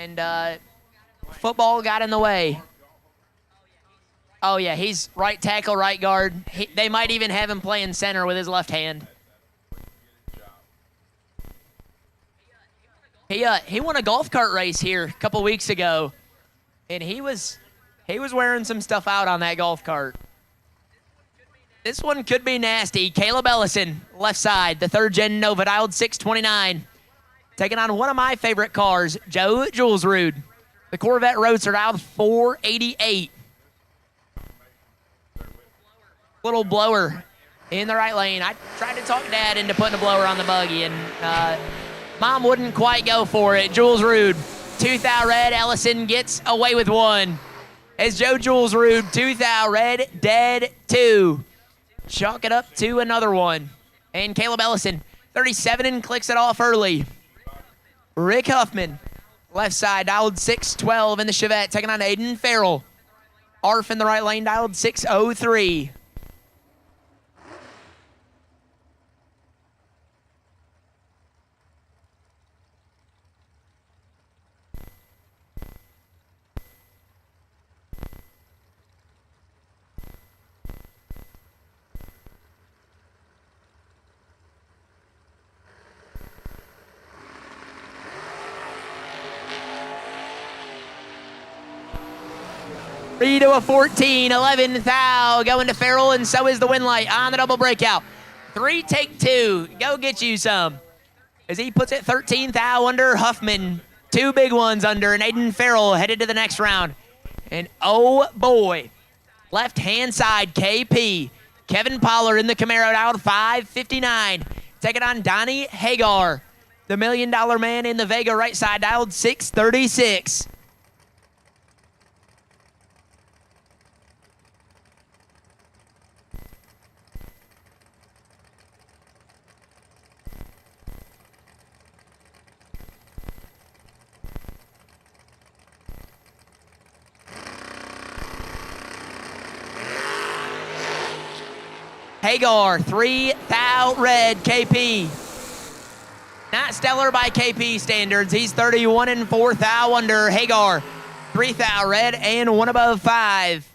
and football got in the way. Oh, yeah, he's right tackle, right guard. They might even have him playing center with his left hand. He won a golf cart race here a couple weeks ago, and he was wearing some stuff out on that golf cart. This one could be nasty. Caleb Ellison, left side, the third gen Nova, dialed 629. Taking on one of my favorite cars, Joe Julesrud. The Corvette Roadster, dialed 488. Little blower in the right lane. I tried to talk Dad into putting a blower on the buggy, and Mom wouldn't quite go for it. Julesrud, 2 thou red. Ellison gets away with 1. As Joe Julesrud, 2 thou red, dead 2. Chalk it up to another one. And Caleb Ellison, 37, and clicks it off early. Rick Huffman, left side, dialed 612 in the Chevette, taking on Aiden Farrell. Arf in the right lane, dialed 603. Three to a 14, 11 thou going to Farrell, and so is the win light on the double breakout. 3 take 2, go get you some. As he puts it 13 thou under Huffman. 2 big ones under, and Aiden Farrell headed to the next round. And oh boy, left hand side KP. Kevin Pollard in the Camaro out 559. Taking on Donnie Hagar. The $1 Million Man in the Vega right side dialed 636. Hagar, 3 thou red, KP. Not stellar by KP standards. He's 31 and 4 thou under. Hagar, 3 thou red and 1 above 5.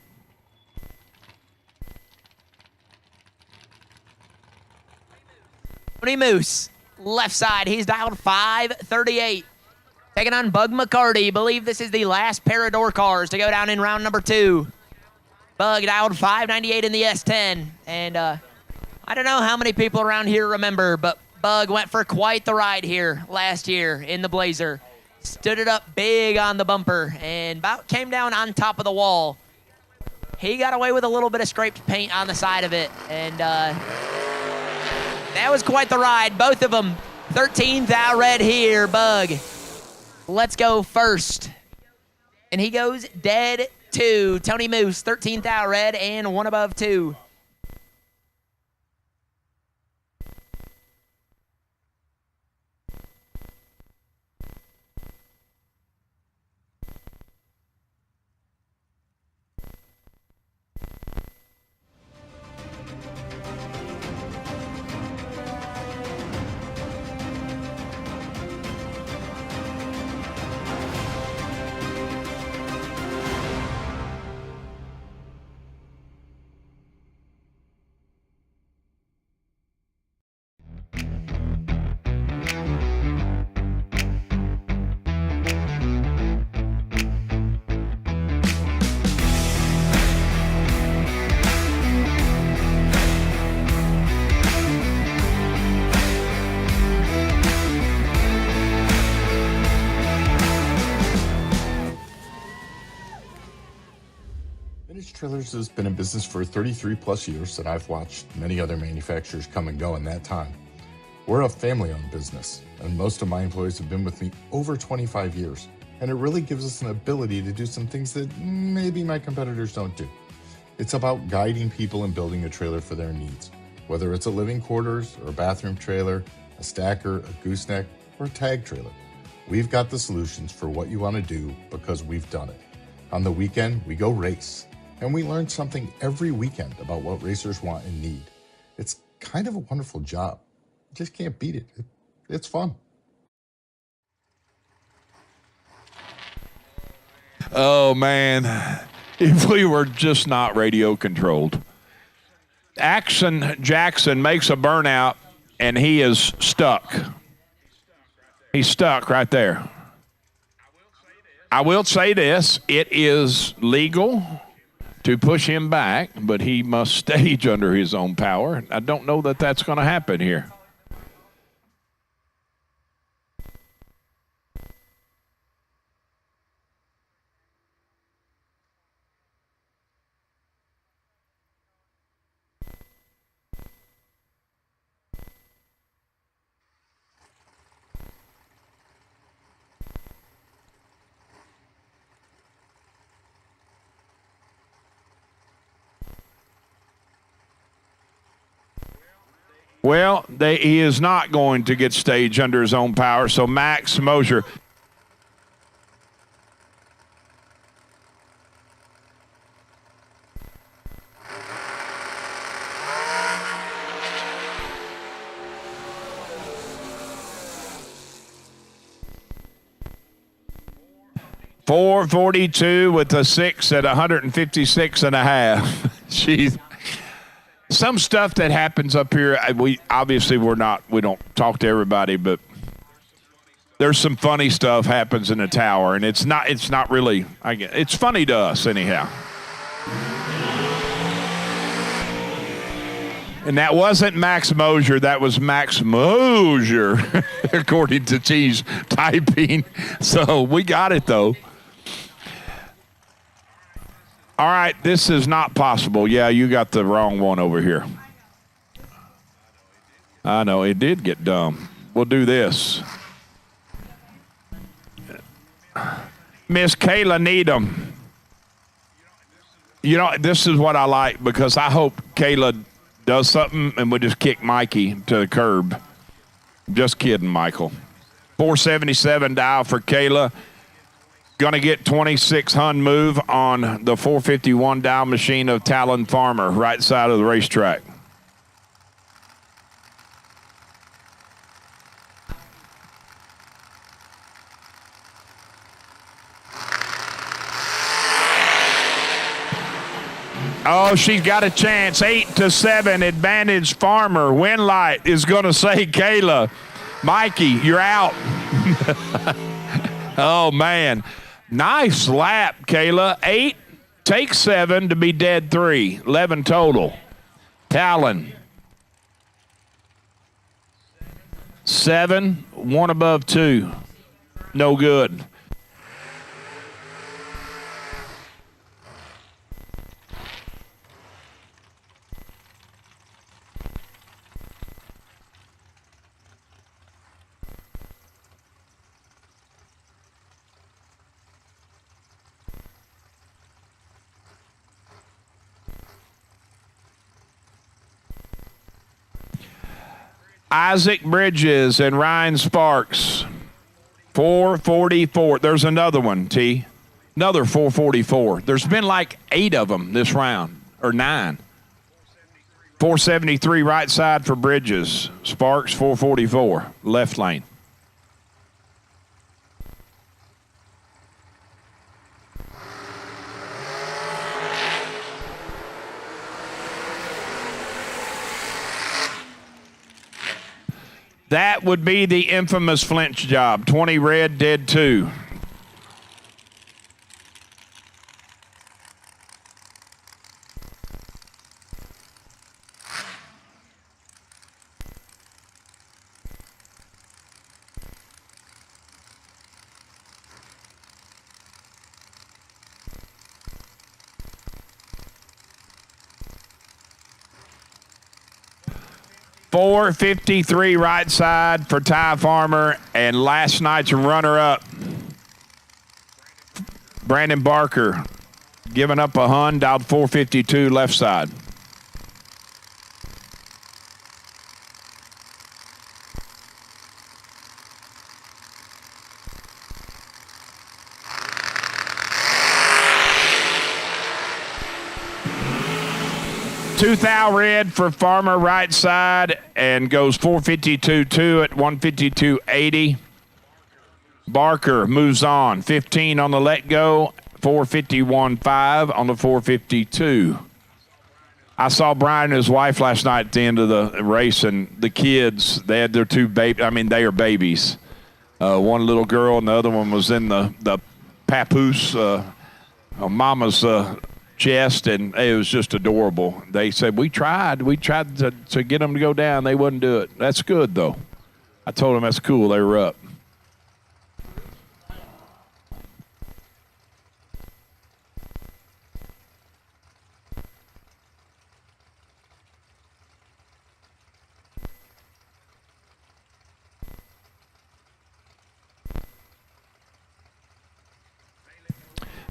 Tony Moose, left side. He's dialed 538. Taking on Bug McCarty. Believe this is the last pair of door cars to go down in round number 2. Bug dialed 598 in the S10. And I don't know how many people around here remember, but Bug went for quite the ride here last year in the Blazer. Stood it up big on the bumper and about came down on top of the wall. He got away with a little bit of scraped paint on the side of it. And that was quite the ride. Both of them 13th thou red here, Bug. Let's go first. And he goes dead 2. Tony Moose, 13th thou red and 1 above 2. Vintage Trailers has been in business for 33 plus years, and I've watched many other manufacturers come and go in that time. We're a family-owned business, and most of my employees have been with me over 25 years, and it really gives us an ability to do some things that maybe my competitors don't do. It's about guiding people and building a trailer for their needs, whether it's a living quarters or a bathroom trailer, a stacker, a gooseneck, or a tag trailer. We've got the solutions for what you want to do because we've done it. On the weekend, we go race. And we learn something every weekend about what racers want and need. It's kind of a wonderful job. You just can't beat it. It's fun. Oh, man. If we were just not radio controlled. Action Jackson makes a burnout, and he is stuck. He's stuck right there. I will say this. It is legal to push him back, but he must stage under his own power. I don't know that that's going to happen here. Well, he is not going to get staged under his own power, so Max Moser. .442 with a 6 at 156.5. Jeez. Some stuff that happens up here, we don't talk to everybody, but there's some funny stuff happens in the tower, and it's not really, it's funny to us anyhow. And that wasn't Max Moser, that was Max Moser, according to Cheese typing. So we got it though. All right, this is not possible. Yeah, you got the wrong one over here. I know, it did get dumb. We'll do this. Miss Kayla Needham. You know, this is what I like because I hope Kayla does something and we just kick Mikey to the curb. Just kidding, Michael. 477 dial for Kayla. Going to get 26 Hun move on the 451 dial machine of Talon Farmer, right side of the racetrack. Oh, she's got a chance. 8-7 advantage Farmer. Winlight is going to say Kayla. Mikey, you're out. Oh, man. Nice lap, Kayla. 8, take 7 to be dead 3. 11 total. Talon. 7, 1 above 2. No good. Isaac Bridges and Ryan Sparks, 444. There's another one, T. Another 444. There's been like 8 of them this round, or 9. 473 right side for Bridges. Sparks, 444, left lane. That would be the infamous flinch job. 20 red, dead 2. $453 right side for Ty Farmer, and last night's runner-up, Brandon Barker, giving up a hun, dialed 452 left side. $2,000 red for Farmer right side and goes 452.2 at 152.80. Barker moves on. 15 on the let go, 451.5 on the 452. I saw Brian and his wife last night at the end of the race, and the kids, they had their 2 babies. I mean, they are babies. One little girl and the other one was in the papoose, mama's chest, and it was just adorable. They said, we tried to get them to go down. They wouldn't do it. That's good, though. I told them that's cool. They were up.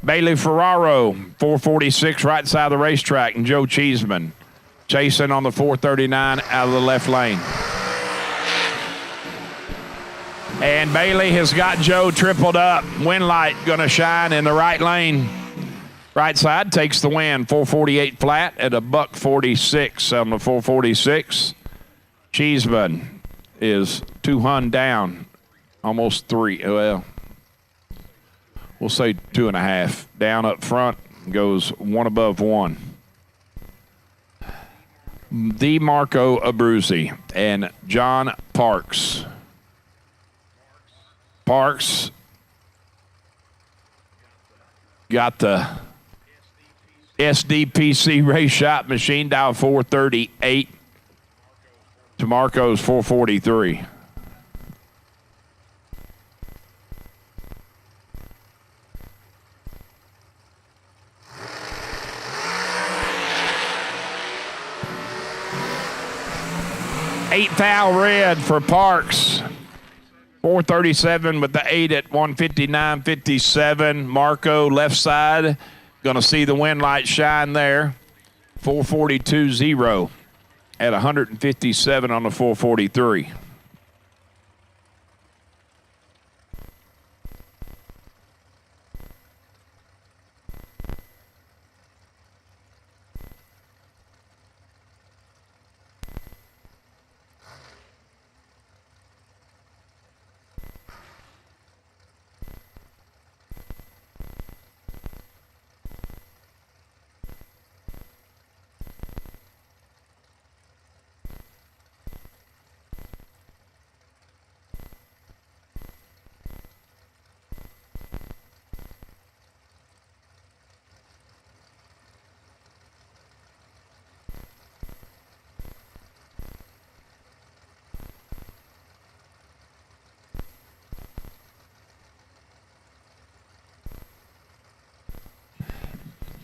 Bailey Ferraro, 446 right side of the racetrack, and Joe Cheeseman chasing on the 439 out of the left lane. And Bailey has got Joe tripled up. Winlight going to shine in the right lane. Right side takes the win, 448 flat at a $146 on the 446. Cheeseman is 200 down, almost 3. Well, we'll say 2.5. Down up front, goes 1 above 1. The Marco Abruzzi and John Parks. Parks got the SDPC race shot machine, dial 438 to Marco's 443. $8,000 red for Parks. 437 with the 8 at 159.57. Marco left side. Going to see the wind light shine there. 442.0 at 157 on the 443.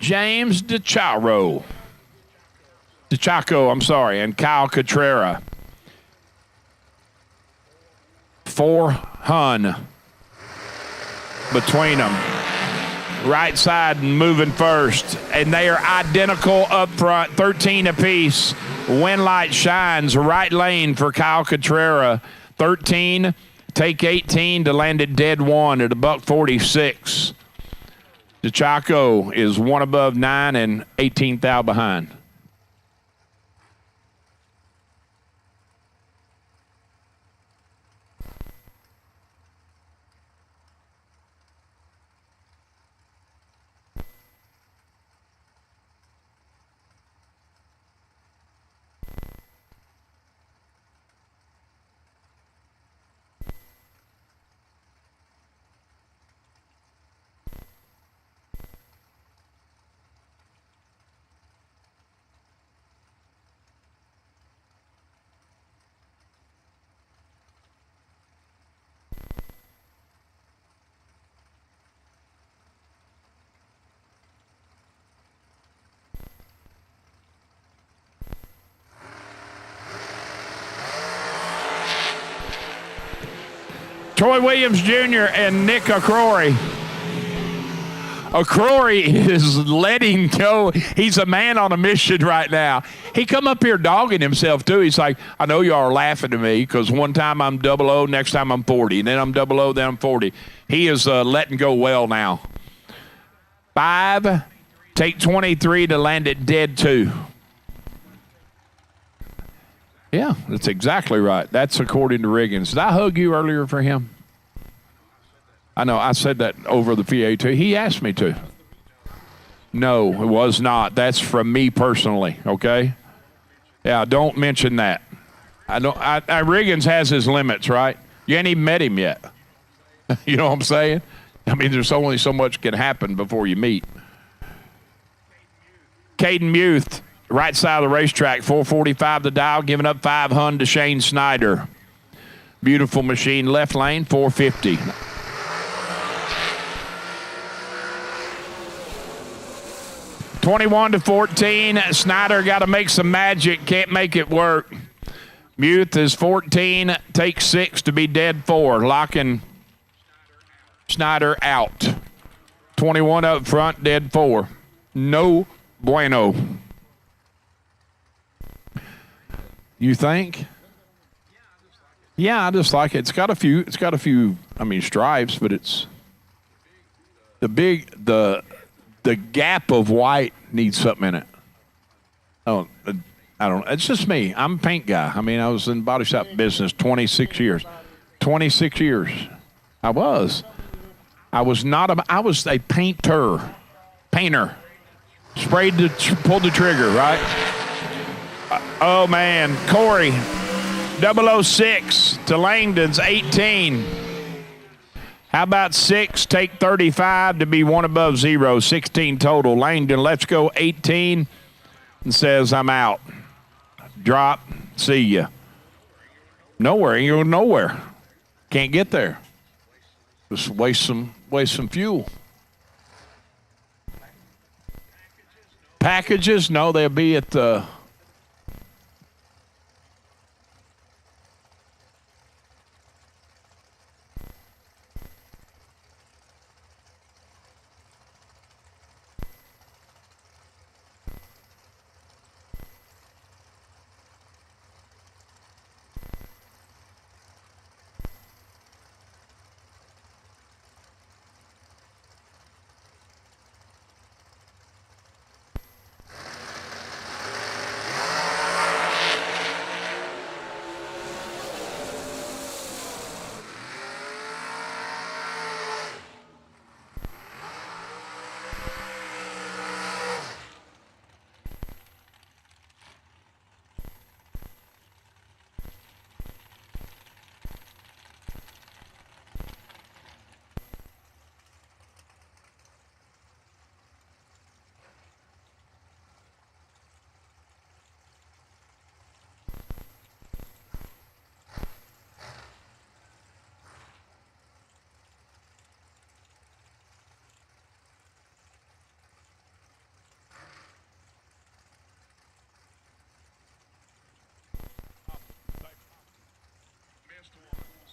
James DeChaco, and Kyle Cotrera. 4 Hun between them. Right side moving first, and they are identical up front, 13 apiece. Windlight shines right lane for Kyle Cotrera. 13, take 18 to land it dead one at $146. DeChaco is 1 above 9 and 18 thou behind. Troy Williams Jr. and Nick O'Crory. O'Crory is letting go. He's a man on a mission right now. He come up here dogging himself, too. He's like, I know y'all are laughing at me because one time I'm 00, next time I'm 40, and then I'm 00, then I'm 40. He is letting go well now. 5, take 23 to land it dead 2. Yeah, that's exactly right. That's according to Riggins. Did I hug you earlier for him? I know, I said that over the PA too. He asked me to. No, it was not. That's from me personally, okay? Yeah, don't mention that. Riggins has his limits, right? You ain't even met him yet. You know what I'm saying? I mean, there's only so much can happen before you meet. Caden Muth. Right side of the racetrack, 445 the dial, giving up 5 Hun to Shane Snyder. Beautiful machine, left lane, 450. (21-14). Snyder got to make some magic, can't make it work. Muth is 14, take 6 to be dead 4, locking Snyder out. 21 up front, dead 4. No bueno. You think? Yeah, I just like it. It's got a few, I mean, stripes, but it's the gap of white needs something in it. Oh, I don't know. It's just me. I'm a paint guy. I mean, I was in body shop business 26 years. 26 years. I was a painter. Pulled the trigger, right? Oh, man. Corey, 006 to Langdon's 18. How about 6, take 35 to be 1 above 0, 16 total. Langdon lets go 18 and says, I'm out. Drop, see ya. Nowhere, ain't going nowhere. Can't get there. Just waste some fuel. Packages? No, they'll be at the...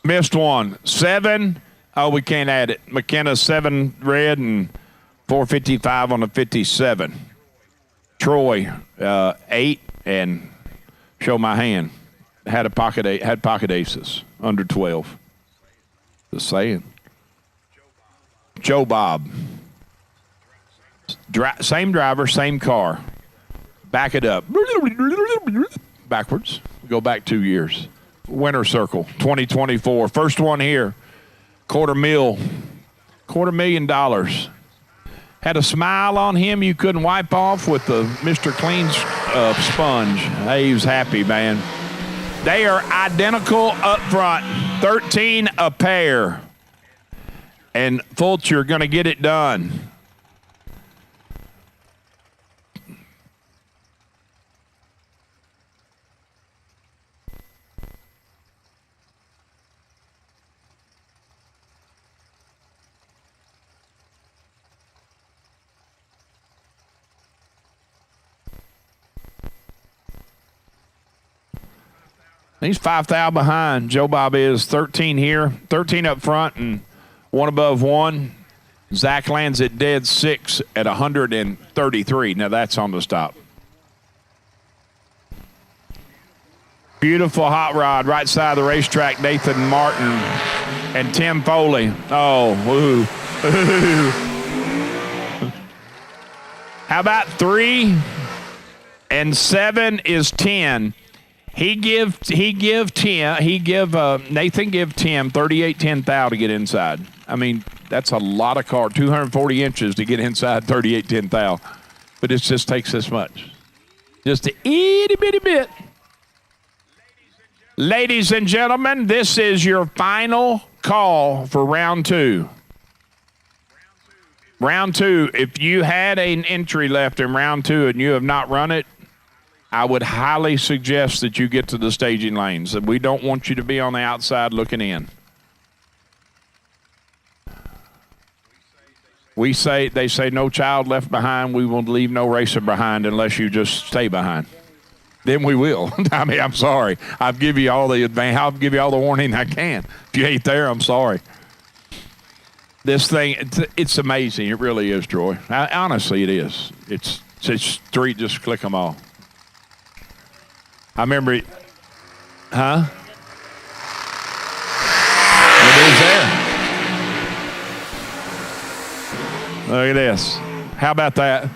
Missed one. 7. Oh, we can't add it. McKenna 7 red and 455 on the 57. Troy 8 and show my hand. Had pocket aces under 12. Just saying. Joe Bob. Same driver, same car. Back it up. Backwards. Go back 2 years. Winter Circle 2024. First one here. $250,000. Had a smile on him you couldn't wipe off with the Mr. Clean sponge. Hey, he was happy, man. They are identical up front. 13 a pair. And Fulcher going to get it done. He's 5,000 behind. Joe Bob is 13 here, 13 up front, and 1 above 1. Zach lands at dead 6 at 133. Now that's on the stop. Beautiful hot rod right side of the racetrack. Nathan Martin and Tim Foley. Oh, woo. How about 3 and 7 is 10. Nathan give Tim 38-10 thou to get inside. I mean, that's a lot of car, 240 inches to get inside 38-10 thou. But it just takes this much. Just a itty bitty bit. Ladies and gentlemen, this is your final call for round 2. Round 2, if you had an entry left in round 2 and you have not run it, I would highly suggest that you get to the staging lanes. We don't want you to be on the outside looking in. They say no child left behind. We will leave no racer behind unless you just stay behind. Then we will. I mean, I'm sorry. I'll give you all the warning I can. If you ain't there, I'm sorry. This thing, it's amazing. It really is, Troy. Honestly, it is. It's 3, just click them all. I remember it. Huh? It is there. Look at this. How about that?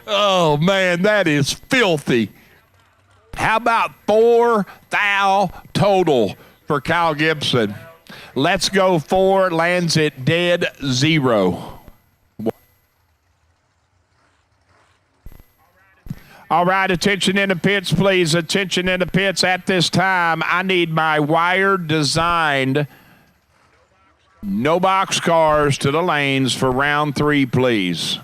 Oh, man, that is filthy. How about 4 thou total for Kyle Gibson? Let's go 4, lands at dead 0. All right, attention in the pits, please. Attention in the pits at this time. I need my wire-designed no-box cars to the lanes for round 3, please.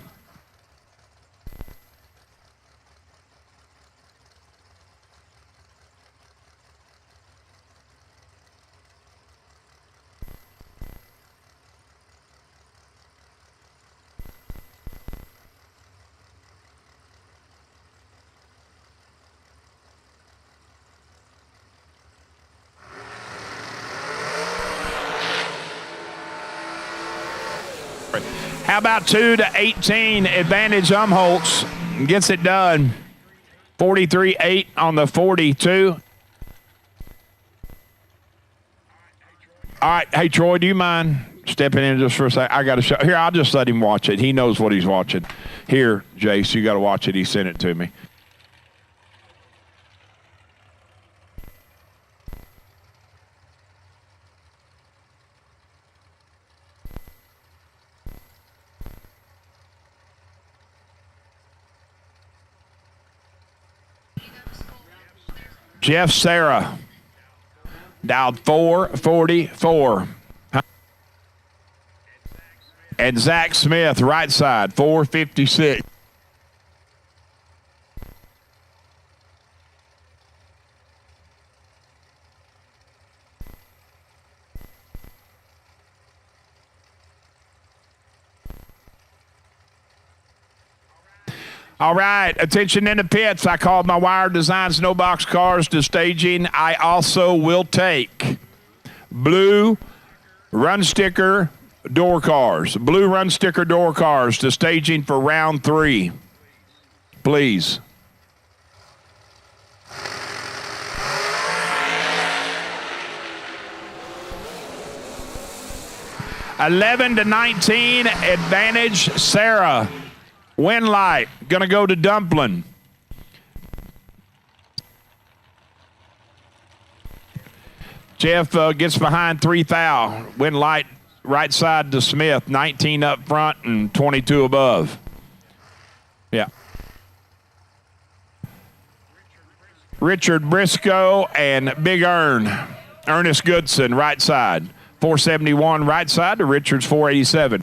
How about 2 to 18 advantage Umholtz gets it done. 43-8 on the 42. All right, hey Troy, do you mind stepping in just for a second? I got to show. Here, I'll just let him watch it. He knows what he's watching. Here, Jace, you got to watch it. He sent it to me. Jeff Sarah dialed 444. And Zach Smith, right side, 456. All right, attention in the pits. I called my Wire Design Snowbox cars to staging. I also will take blue run sticker door cars. Blue run sticker door cars to staging for round 3. Please. $11 to 19 advantage Sarah. Win light gonna go to Dumplin. Jeff gets behind 3,000. Win light right side to Smith. 19 up front and 22 above. Yeah. Richard Briscoe and Big Ernest Goodson right side. 471 right side to Richard's 487.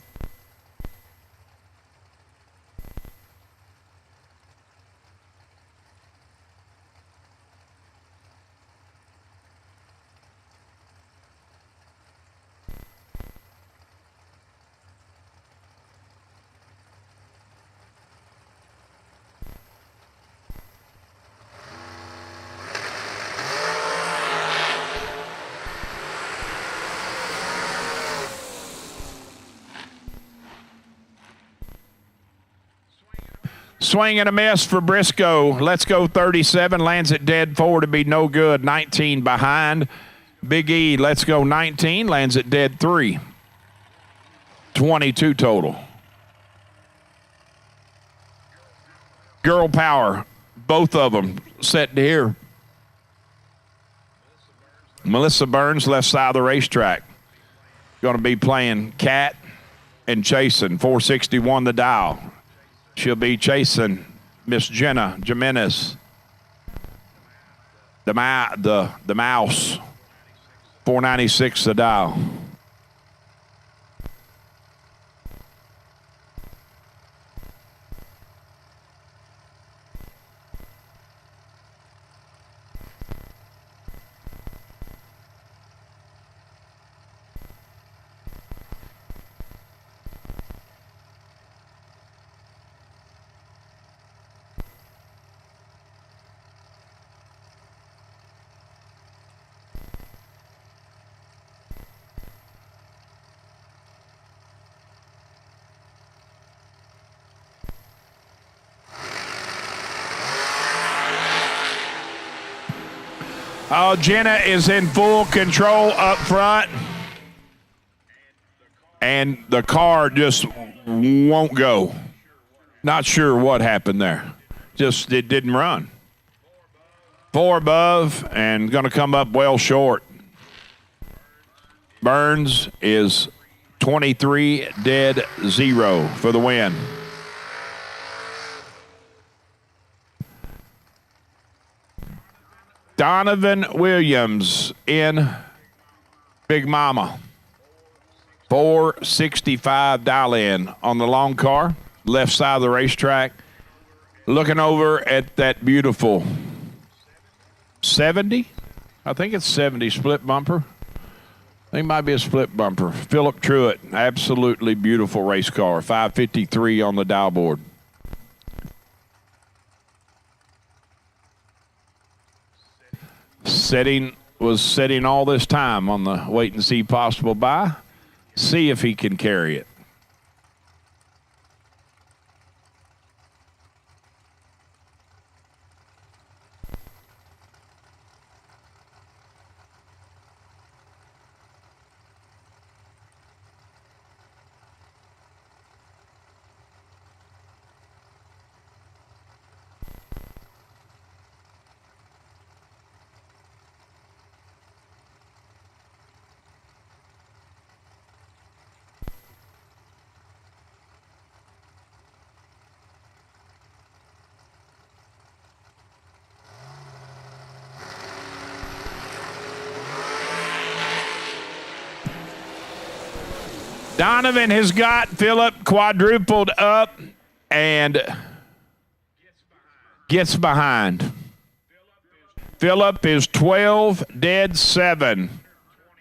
Swing and a miss for Briscoe. Let's go 37. Lands it dead 4 to be no good. 19 behind. Big E, let's go 19. Lands it dead 3. 22 total. Girl Power, both of them set to here. Melissa Burns, left side of the racetrack. Going to be playing Cat and chasing. 461 the dial. She'll be chasing Miss Jenna Jimenez. The mouse. 496 the dial. Oh, Jenna is in full control up front. And the car just won't go. Not sure what happened there. Just it didn't run. 4 above and going to come up well short. Burns is 23 dead 0 for the win. Donovan Williams in Big Mama. 465 dial in on the long car, left side of the racetrack. Looking over at that beautiful 70. I think it's 70 split bumper. I think it might be a split bumper. Philip Truitt, absolutely beautiful race car. 553 on the dial board. Was setting all this time on the wait and see possible buy. See if he can carry it. Donovan has got Phillip quadrupled up and gets behind. Phillip is 12 dead 7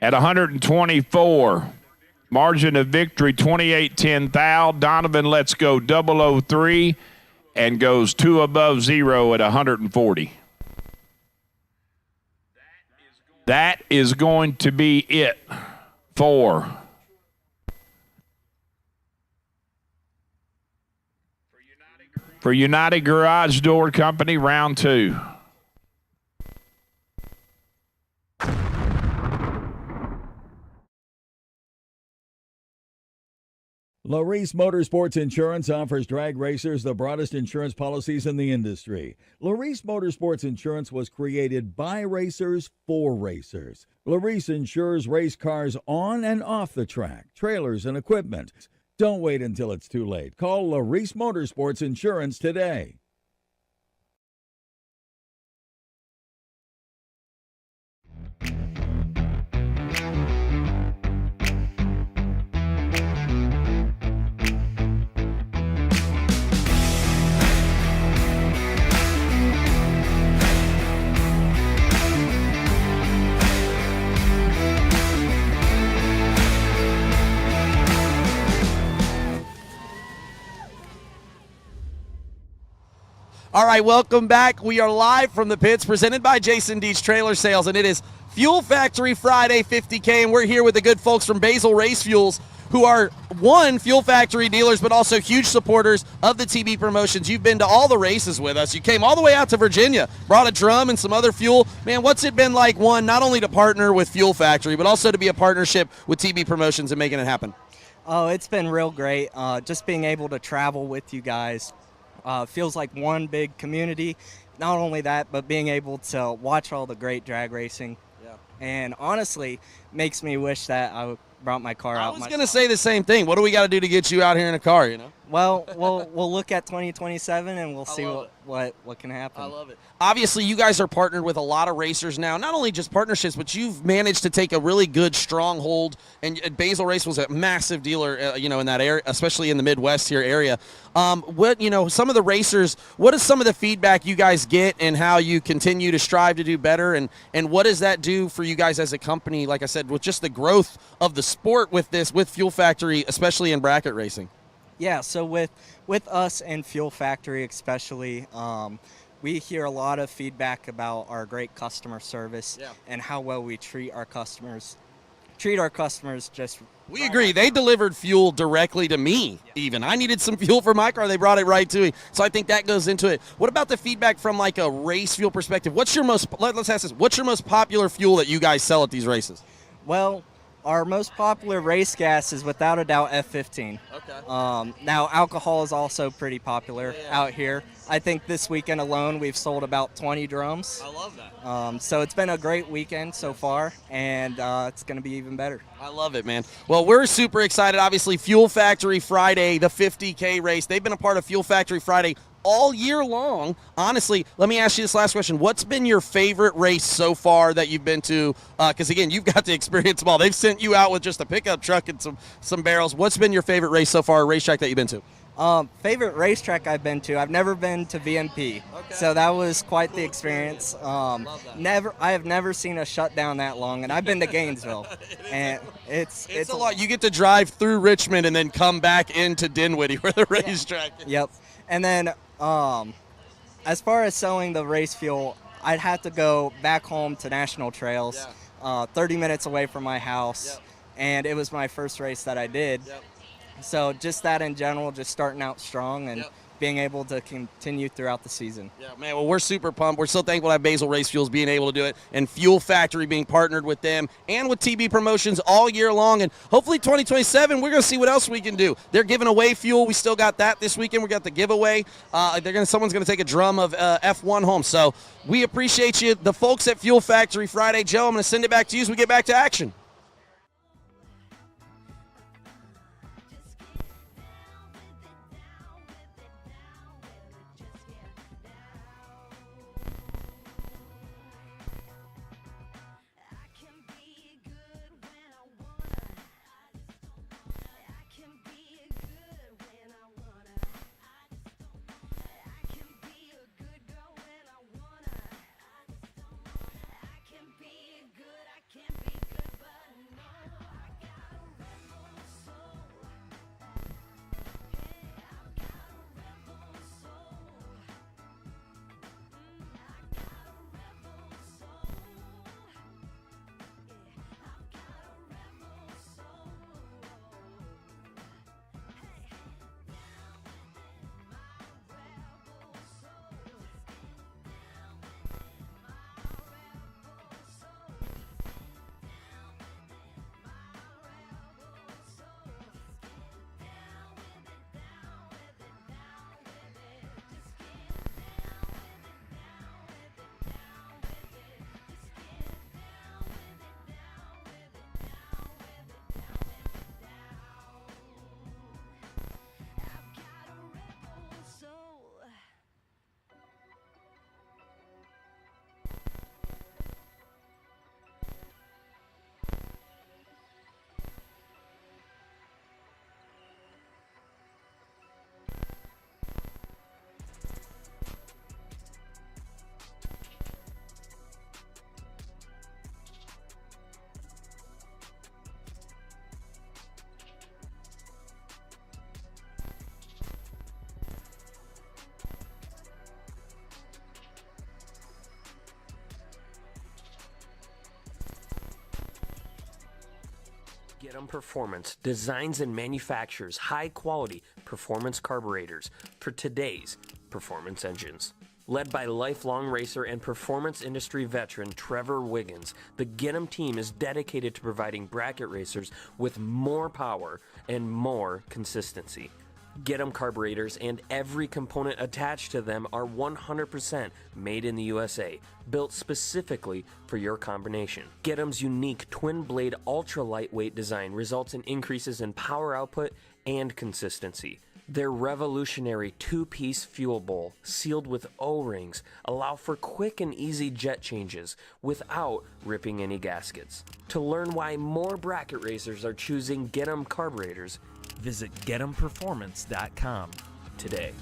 at 124. Margin of victory 28-10 thou. Donovan lets go 003 and goes 2 above 0 at 140. That is going to be it for United Garage Door Company, round 2. LARIS Motorsports Insurance offers drag racers the broadest insurance policies in the industry. LARIS Motorsports Insurance was created by racers for racers. LARIS insures race cars on and off the track, trailers, and equipment. Don't wait until it's too late. Call LARIS Motorsports Insurance today. All right, welcome back. We are live from the pits, presented by Jason Deach Trailer Sales, and it is Fuel Factory Friday 50K, and we're here with the good folks from Basil Race Fuels, who are, one, Fuel Factory dealers, but also huge supporters of the TB promotions. You've been to all the races with us. You came all the way out to Virginia, brought a drum and some other fuel. Man, what's it been like, one, not only to partner with Fuel Factory, but also to be a partnership with TB promotions and making it happen? Oh, it's been real great. Just being able to travel with you guys. Feels like one big community. Not only that, but being able to watch all the great drag racing. Yeah. And honestly, makes me wish that I brought my car out. I was going to say the same thing. What do we got to do to get you out here in a car, you know? Well, we'll look at 2027 and we'll see what can happen. I love it. Obviously, you guys are partnered with a lot of racers now. Not only just partnerships, but you've managed to take a really good stronghold. And Basil Race was a massive dealer, in that area, especially in the Midwest here area. Some of the racers, what is some of the feedback you guys get and how you continue to strive to do better? And what does that do for you guys as a company, like I said, with just the growth of the sport with Fuel Factory, especially in bracket racing? Yeah, so with us and Fuel Factory especially, we hear a lot of feedback about our great customer service and how well we treat our customers. We agree. They delivered fuel directly to me, even. I needed some fuel for my car. They brought it right to me. So I think that goes into it. What about the feedback from like a race fuel perspective? Let's ask this. What's your most popular fuel that you guys sell at these races? Well, our most popular race gas is without a doubt F15. Okay. Now, alcohol is also pretty popular out here. I think this weekend alone we've sold about 20 drums. I love that. So it's been a great weekend so far, and it's going to be even better. I love it, man. Well, we're super excited. Obviously, Fuel Factory Friday, the 50K race. They've been a part of Fuel Factory Friday all year long. Honestly, let me ask you this last question. What's been your favorite race so far that you've been to? Because, again, you've got to experience them all. They've sent you out with just a pickup truck and some barrels. What's been your favorite race so far, a racetrack that you've been to? Favorite racetrack I've been to, I've never been to VMP, so that was quite the experience. I have never seen a shutdown that long, and I've been to Gainesville, and it's a lot. You get to drive through Richmond and then come back into Dinwiddie where the racetrack is. Yep. And then as far as selling the race fuel, I'd have to go back home to National Trails, 30 minutes away from my house, and it was my first race that I did. So just that in general, just starting out strong and being able to continue throughout the season. Yeah, man, well, we're super pumped. We're so thankful to have Basil Race Fuels being able to do it and Fuel Factory being partnered with them and with TB Promotions all year long. And hopefully 2027, we're going to see what else we can do. They're giving away fuel. We still got that this weekend. We got the giveaway. Someone's going to take a drum of F1 home. So we appreciate you, the folks at Fuel Factory Friday. Joe, I'm going to send it back to you as we get back to action. Get 'em Performance designs and manufactures high-quality performance carburetors for today's performance engines. Led by lifelong racer and performance industry veteran Trevor Wiggins, the Get 'em team is dedicated to providing bracket racers with more power and more consistency. Get 'em carburetors and every component attached to them are 100% made in the USA, built specifically for your combination. Get 'em's unique twin-blade ultra-lightweight design results in increases in power output and consistency. Their revolutionary two-piece fuel bowl, sealed with O-rings, allow for quick and easy jet changes without ripping any gaskets. To learn why more bracket racers are choosing Get 'em carburetors, visit getemperformance.com today.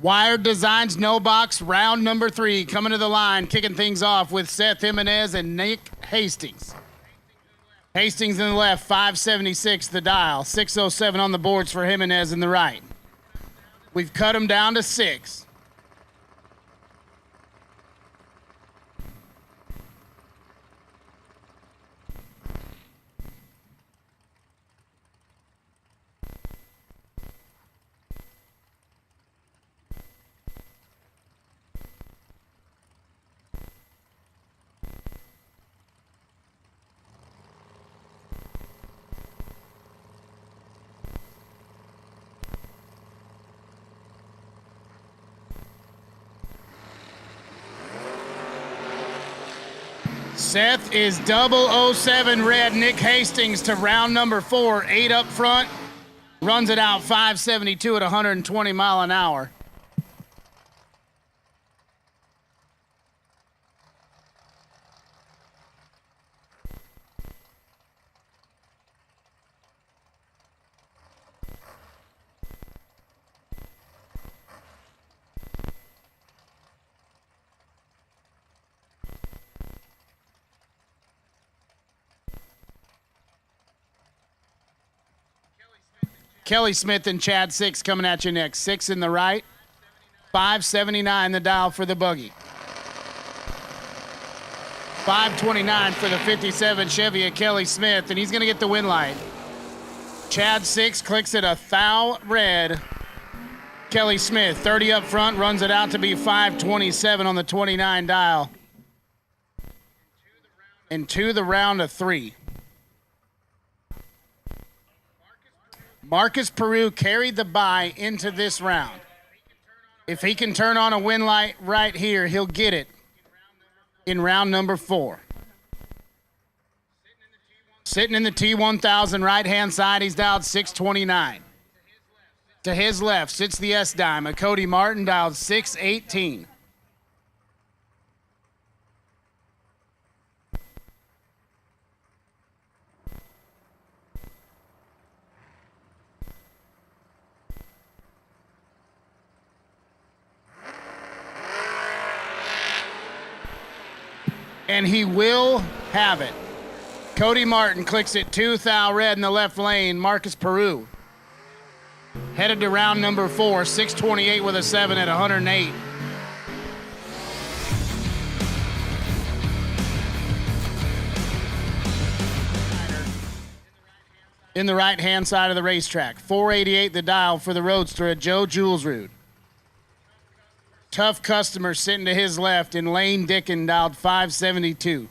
Wired Designs No Box, round number 3, coming to the line, kicking things off with Seth Jimenez and Nick Hastings. Hastings in the left, 576 the dial, 607 on the boards for Jimenez in the right. We've cut him down to 6. Seth is 007 red. Nick Hastings to round number 4, 8 up front. Runs it out 572 at 120 mile an hour. Kelly Smith and Chad 6 coming at you next. 6 in the right. 579 the dial for the buggy. 529 for the 57 Chevy of Kelly Smith, and he's going to get the win light. Chad 6 clicks it a thou red. Kelly Smith, 30 up front, runs it out to be 527 on the 29 dial. into the round of 3. Marcus Peru carried the bye into this round. If he can turn on a win light right here, he'll get it in round number 4. Sitting in the T1000 right-hand side, he's dialed 629. To his left sits the S-Dime, a Cody Martin, dialed 618. And he will have it. Cody Martin clicks it 2 thou red in the left lane. Marcus Peru headed to round number 4, 628 with a 7 at 108. In the right-hand side of the racetrack, 488 the dial for the Roadster at Joe Julesrud. Tough customer sitting to his left in Lane Dickin, dialed 572.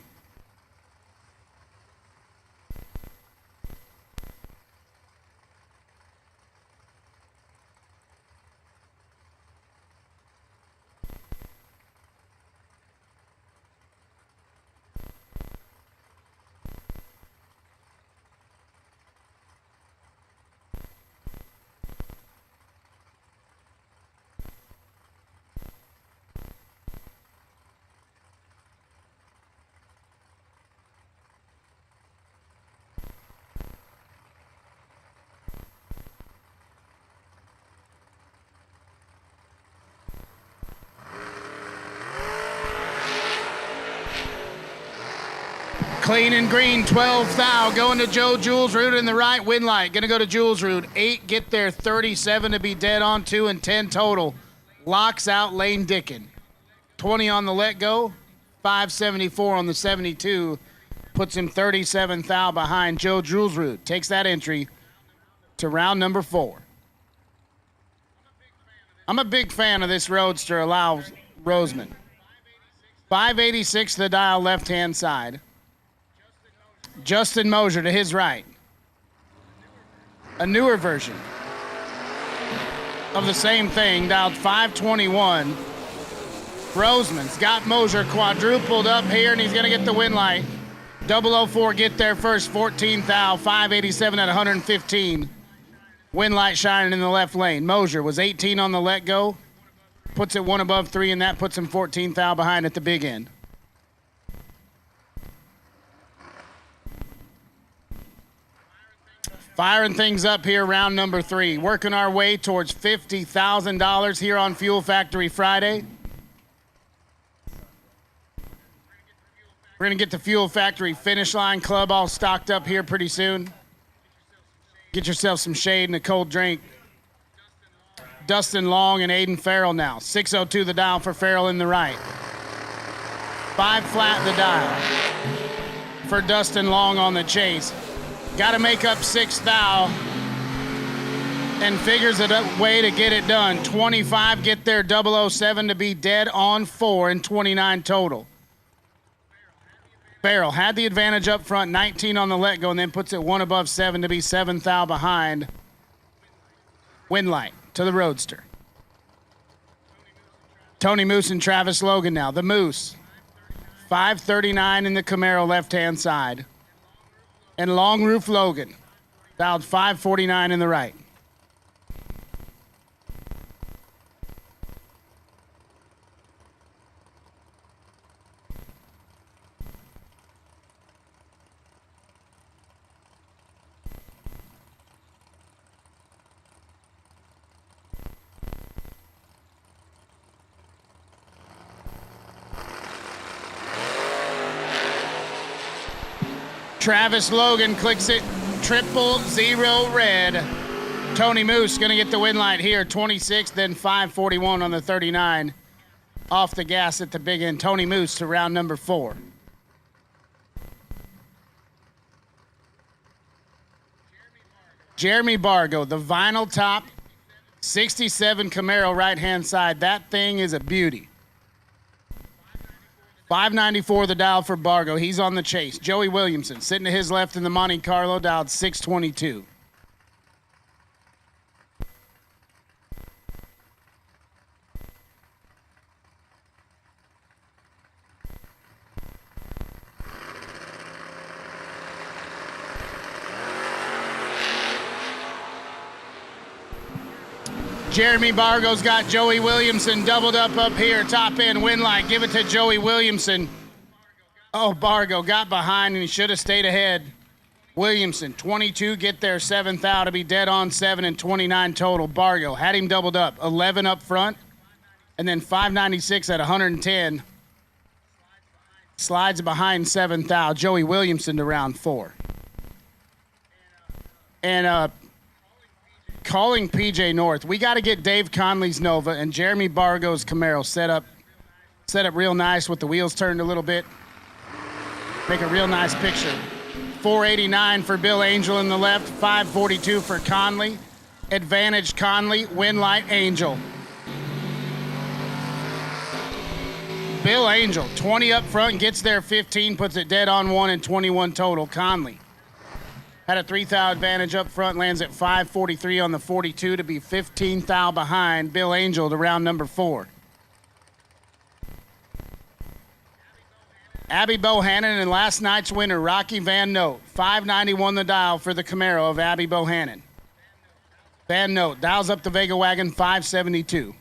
Clean and green, 12 thou, going to Joe Julesrud in the right win light. Going to go to Julesrud. 8 get there, 37 to be dead on 2 and 10 total. Locks out Lane Dickin. 20 on the let go, 574 on the 72. Puts him 37 thou behind Joe Julesrud. Takes that entry to round number 4. I'm a big fan of this Roadster, allows Roseman. 586 the dial left-hand side. Justin Moser to his right. A newer version of the same thing, dialed 521. Roseman's got Moser quadrupled up here, and he's going to get the win light. 004 get there first, 14 thou, 587 at 115. Win light shining in the left lane. Moser was 18 on the let go. Puts it 1 above 3, and that puts him 14 thou behind at the big end. Firing things up here, round number 3. Working our way towards $50,000 here on Fuel Factory Friday. We're going to get the Fuel Factory Finish Line Club all stocked up here pretty soon. Get yourself some shade and a cold drink. Dustin Long and Aiden Farrell now. 602 the dial for Farrell in the right. 5 flat the dial for Dustin Long on the chase. Got to make up 6 thou and figures it a way to get it done. 25 get there, 007 to be dead on 4 and 29 total. Farrell had the advantage up front, 19 on the let go, and then puts it 1 above 7 to be 7 thou behind. Win light to the Roadster. Tony Moose and Travis Logan now. The Moose, 539 in the Camaro left-hand side. And Long Roof Logan, dialed 549 in the right. Travis Logan clicks it 000 red. Tony Moose going to get the win light here, 26, then 541 on the 39. Off the gas at the big end. Tony Moose to round number 4. Jeremy Bargo, the vinyl top, 67 Camaro right-hand side. That thing is a beauty. 594 the dial for Bargo. He's on the chase. Joey Williamson sitting to his left in the Monte Carlo, dialed 622. Jeremy Bargo's got Joey Williamson doubled up here. Top end win light. Give it to Joey Williamson. Oh, Bargo got behind and he should have stayed ahead. Williamson, 22, get there, 7th out to be dead on 7 and 29 total. Bargo had him doubled up, 11 up front, and then 596 at 110. Slides behind 7th out. Joey Williamson to round 4. And calling PJ North. We got to get Dave Conley's Nova and Jeremy Bargo's Camaro set up real nice with the wheels turned a little bit. Make a real nice picture. 489 for Bill Angel in the left, 542 for Conley. Advantage Conley, win light Angel. Bill Angel, 20 up front, gets there 15, puts it dead on 1 and 21 total. Conley had a 3 thou advantage up front, lands at 543 on the 42 to be 15 thou behind Bill Angel to round number 4. Abby Bohannon and last night's winner, Rocky Van Note. 591 the dial for the Camaro of Abby Bohannon. Van Note dials up the Vega Wagon, 572.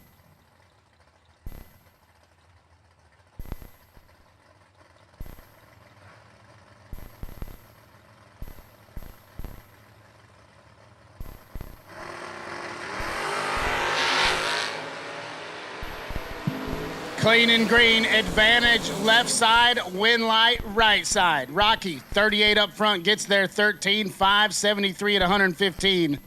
Clean and green, advantage left side, win light right side. Rocky, 38 up front, gets there 13, 573 at 115.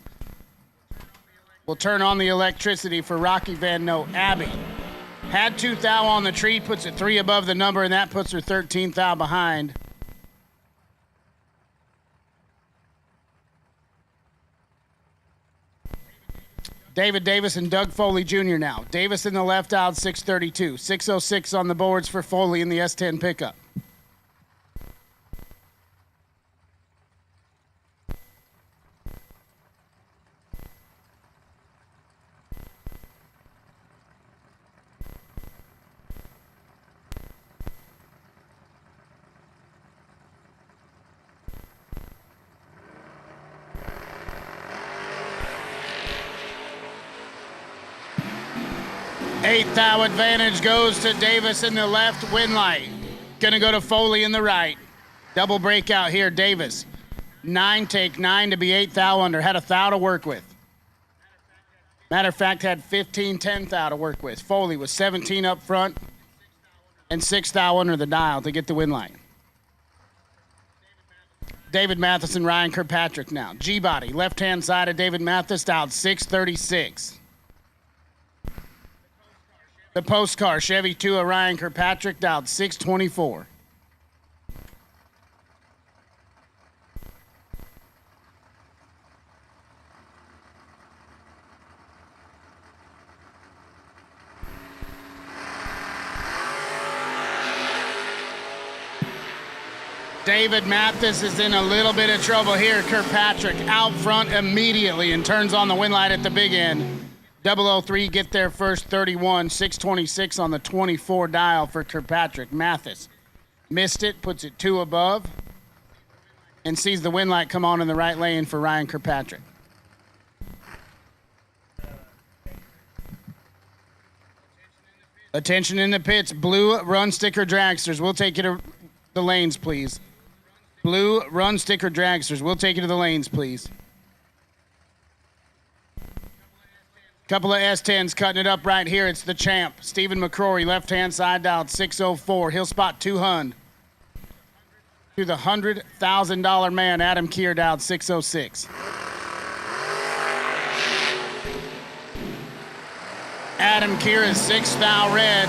We'll turn on the electricity for Rocky Van Note. Abby had 2 thou on the tree, puts it 3 above the number, and that puts her 13 thou behind. David Davis and Doug Foley Jr. now. Davis in the left out, 632. 606 on the boards for Foley in the S10 pickup. Eighth thou advantage goes to Davis in the left, win light. Gonna go to Foley in the right. Double breakout here, Davis. 9, take 9 to be 8 thou under. Had a thou to work with. Matter of fact, had 15, 10 thou to work with. Foley was 17 up front and 6 thou under the dial to get the win light. David Matheson, Ryan Kirkpatrick now. G-body, left-hand side of David Mathis, out 636. The post car, Chevy 2 of Ryan Kirkpatrick, dialed 624. David Mathis is in a little bit of trouble here. Kirkpatrick out front immediately and turns on the win light at the big end. 003 get there first, 31, 626 on the 24 dial for Kirkpatrick. Mathis missed it, puts it 2 above, and sees the win light come on in the right lane for Ryan Kirkpatrick. Attention in the pits, blue run sticker dragsters. We'll take you to the lanes, please. Blue run sticker dragsters. We'll take you to the lanes, please. Couple of S10s cutting it up right here. It's the champ, Stephen McCrory, left-hand side dialed 604. He'll spot 200. To the $100,000 man, Adam Keir, dialed 606. Adam Keir is 6 thou red.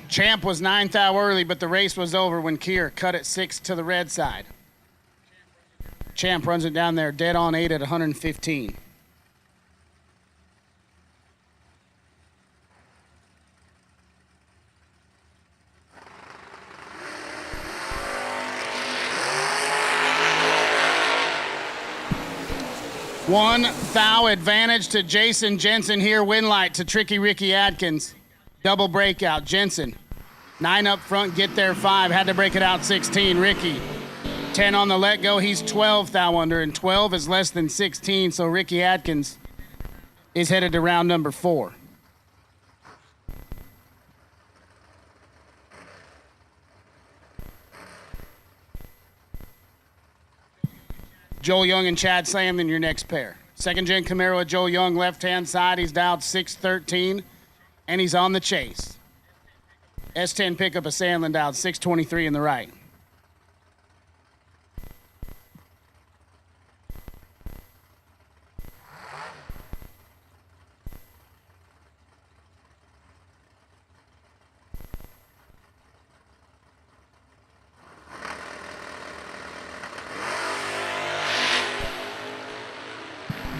Champ was 9 thou early, but the race was over when Keir cut it 6 to the red side. Champ runs it down there, dead on 8 at 115. 1 thou advantage to Jason Jensen here. Win light to Tricky Ricky Adkins. Double breakout. Jensen. 9 up front, get there 5. Had to break it out 16. Ricky. 10 on the let go. He's 12 thou under, and 12 is less than 16. So Ricky Adkins is headed to round number 4. Joel Young and Chad Sandlin, your next pair. Second gen Camaro at Joel Young, left-hand side. He's dialed 613, and he's on the chase. S10 pickup of Sandlin dialed 623 in the right.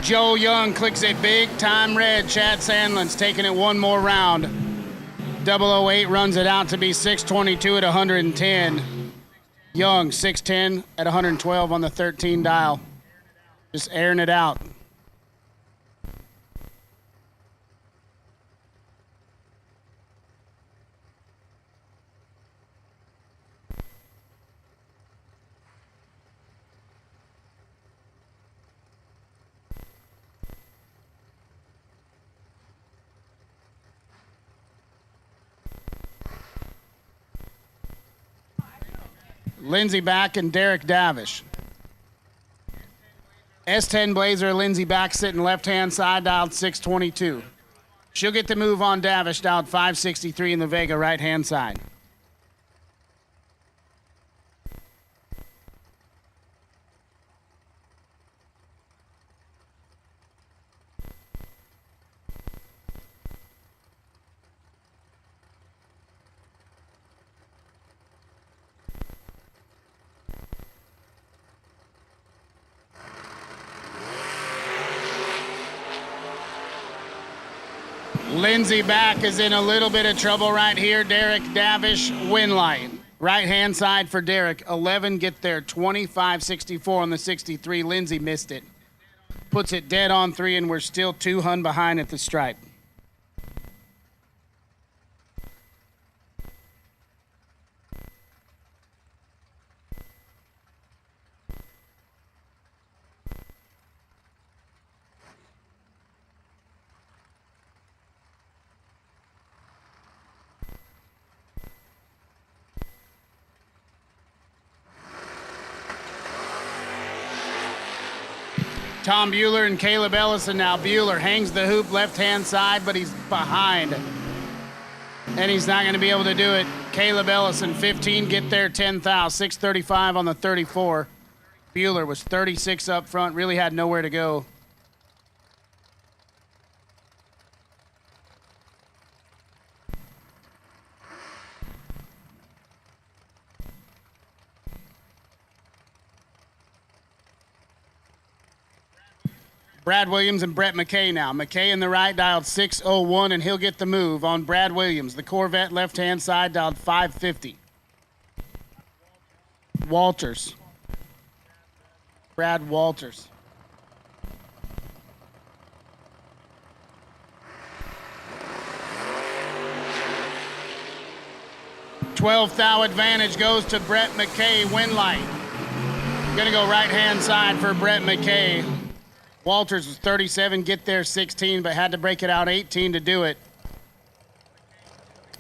Joe Young clicks a big-time red. Chad Sandlin's taking it one more round. 008 runs it out to be 622 at 110. Young, 610 at 112 on the 13 dial. Just airing it out. Lindsey back and Derek Davish. S10 Blazer, Lindsey back sitting left-hand side, dialed 622. She'll get the move on Davish, dialed 563 in the Vega right-hand side. Lindsey back is in a little bit of trouble right here. Derek Davish, win line. Right-hand side for Derek. 11 get there. 25.64 on the 63. Lindsey missed it. Puts it dead on 3, and we're still 2 hun behind at the stripe. Tom Bueller and Caleb Ellison now. Bueller hangs the hoop left-hand side, but he's behind. And he's not going to be able to do it. Caleb Ellison, 15, get there, 10 thou, 635 on the 34. Bueller was 36 up front, really had nowhere to go. Brad Williams and Brett McKay now. McKay in the right, dialed 601, and he'll get the move on Brad Williams. The Corvette left-hand side, dialed 550. Walters. Brad Walters. $12 thou advantage goes to Brett McKay, win light. Gonna go right-hand side for Brett McKay. Walters was 37, get there 16, but had to break it out 18 to do it.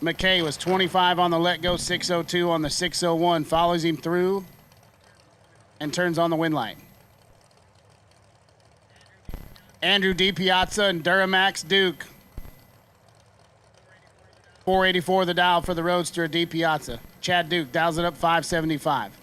McKay was 25 on the let go, 602 on the 601, follows him through and turns on the win light. Andrew DiPiazza and Duramax Duke. 484 the dial for the Roadster DiPiazza. Chad Duke dials it up 575.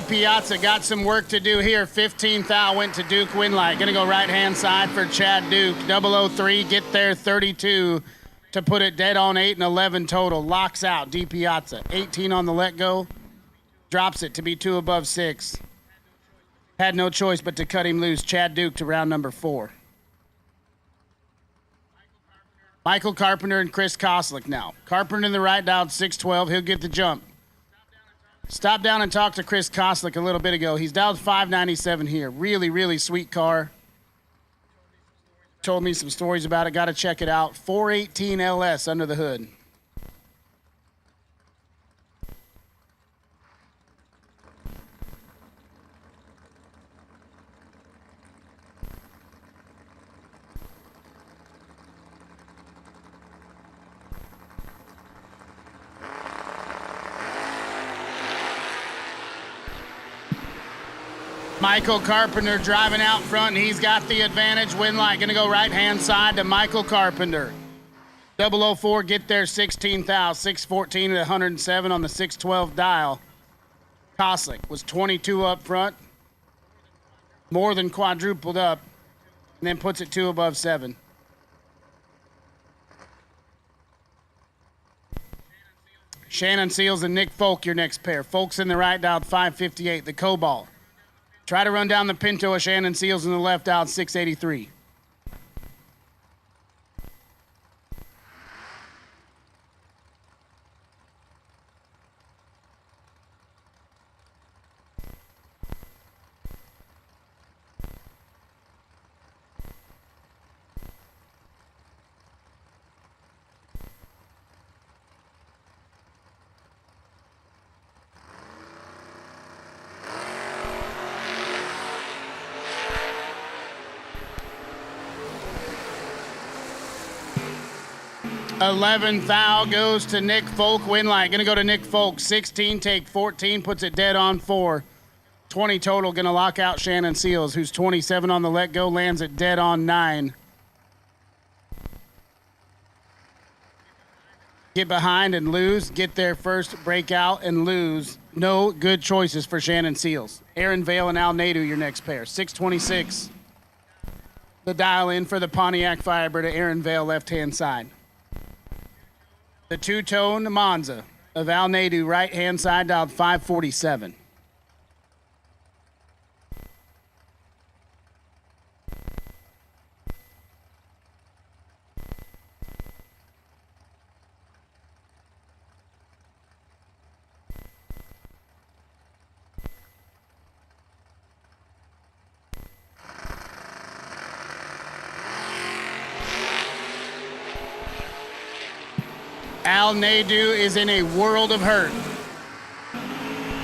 Piazza got some work to do here. 15 thou went to Duke Winlight. Gonna go right-hand side for Chad Duke. 003, get there 32. to put it dead on 8 and 11 total. Locks out Di Piazza. 18 on the let go. Drops it to be 2 above 6. Had no choice but to cut him loose. Chad Duke to round number 4. Michael Carpenter and Chris Koslick now. Carpenter in the right dialed 612. He'll get the jump. Stopped down and talked to Chris Koslick a little bit ago. He's dialed 597 here. Really, really sweet car. Told me some stories about it. Got to check it out. 418 LS under the hood. Michael Carpenter driving out front, and he's got the advantage. Winlight going to go right-hand side to Michael Carpenter. 004, get there, 16,000. 614 at 107 on the 612 dial. Koslick was 22 up front, more than quadrupled up, and then puts it 2 above 7. Shannon Seals and Nick Folk, your next pair. Folk's in the right dial, 558, the Cobalt. Try to run down the Pinto of Shannon Seals in the left out, 683. Thou goes to Nick Folk. Winlight going to go to Nick Folk. 16, take 14, puts it dead on 4. 20 total, going to lock out Shannon Seals, who's 27 on the let go, lands it dead on 9. Get behind and lose. Get there first, break out and lose. No good choices for Shannon Seals. Aaron Vale and Al Nadu, your next pair. 626. The dial in for the Pontiac Firebird to Aaron Vale, left-hand side. The two-tone Monza of Al Nadu, right-hand side, dialed 547. Al Nadu is in a world of hurt.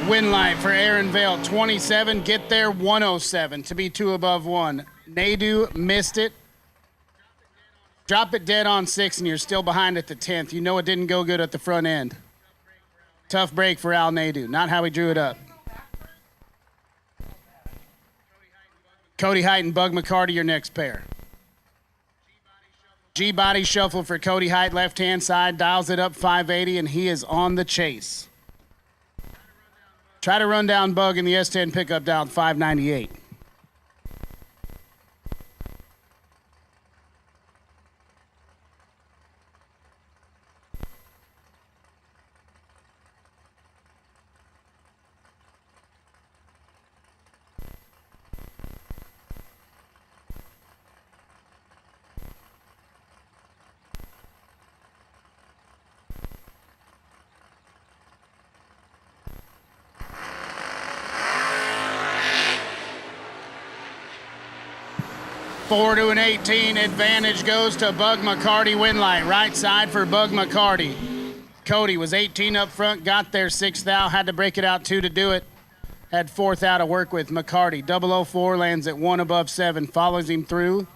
Winlight for Aaron Vale, 27, get there, 107 to be 2 above 1. Nadu missed it. Drop it dead on 6 and you're still behind at the 10th. You know it didn't go good at the front end. Tough break for Al Nadu, not how he drew it up. Cody Height and Bug McCarty, your next pair. G-body shuffle for Cody Height, left-hand side, dials it up 580, and he is on the chase. Try to run down Bug in the S10 pickup down 598. Four to an 18, advantage goes to Bug McCarty. Winlight, right side for Bug McCarty. Cody was 18 up front, got there 6th thou, had to break it out 2 to do it. Had 4th thou to work with. McCarty, 004, lands at 1 above 7, follows him through,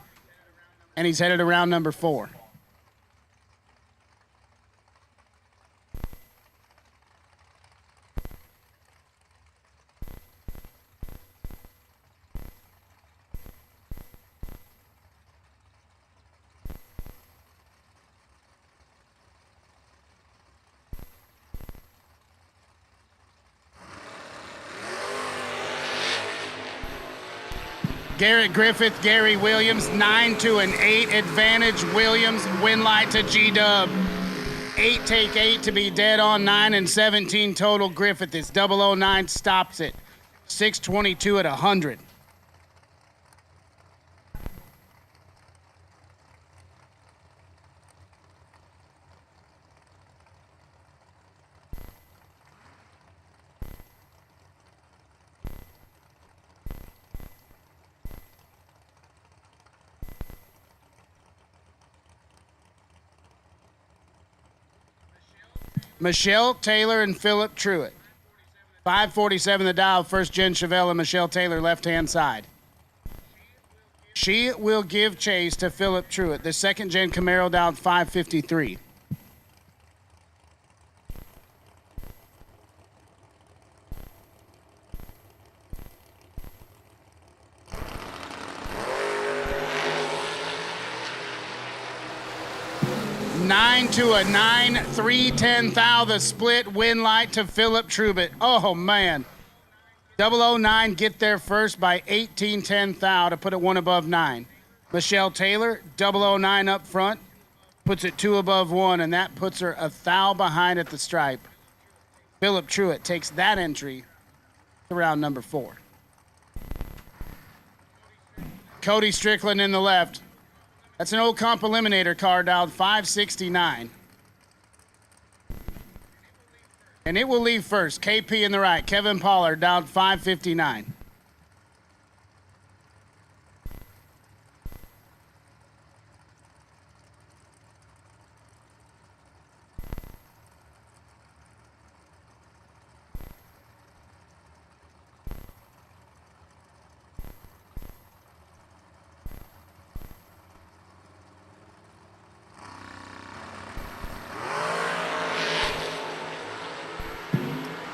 and he's headed around number 4. Garrett Griffith, Gary Williams, 9 to an 8 advantage. Williams, win light to G-Dub. 8 take 8 to be dead on, 9 and 17 total. Griffith is 009, stops it. 622 at 100. Michelle Taylor and Philip Truitt. 547 the dial, first gen Chevelle and Michelle Taylor, left-hand side. She will give chase to Philip Truitt. The second gen Camaro dialed 553. Nine to a 9, 310 thou, the split win light to Philip Truitt. Oh man. 009 get there first by 1810 thou to put it 1 above 9. Michelle Taylor, 009 up front, puts it 2 above 1, and that puts her a thou behind at the stripe. Philip Truitt takes that entry to round number 4. Cody Strickland in the left. That's an old comp eliminator car dialed 569. And it will leave first. KP in the right. Kevin Pollard dialed 559.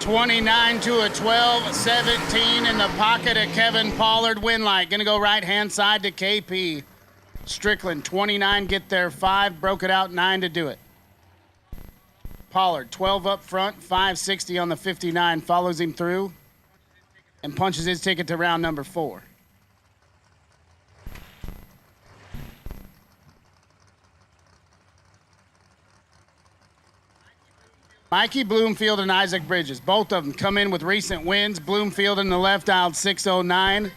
$29 to a 12, 17 in the pocket of Kevin Pollard. Win light. Going to go right-hand side to KP. Strickland, 29, get there 5, broke it out 9 to do it. Pollard, 12 up front, 560 on the 59, follows him through and punches his ticket to round number 4. Mikey Bloomfield and Isaac Bridges, both of them come in with recent wins. Bloomfield in the left dialed 609.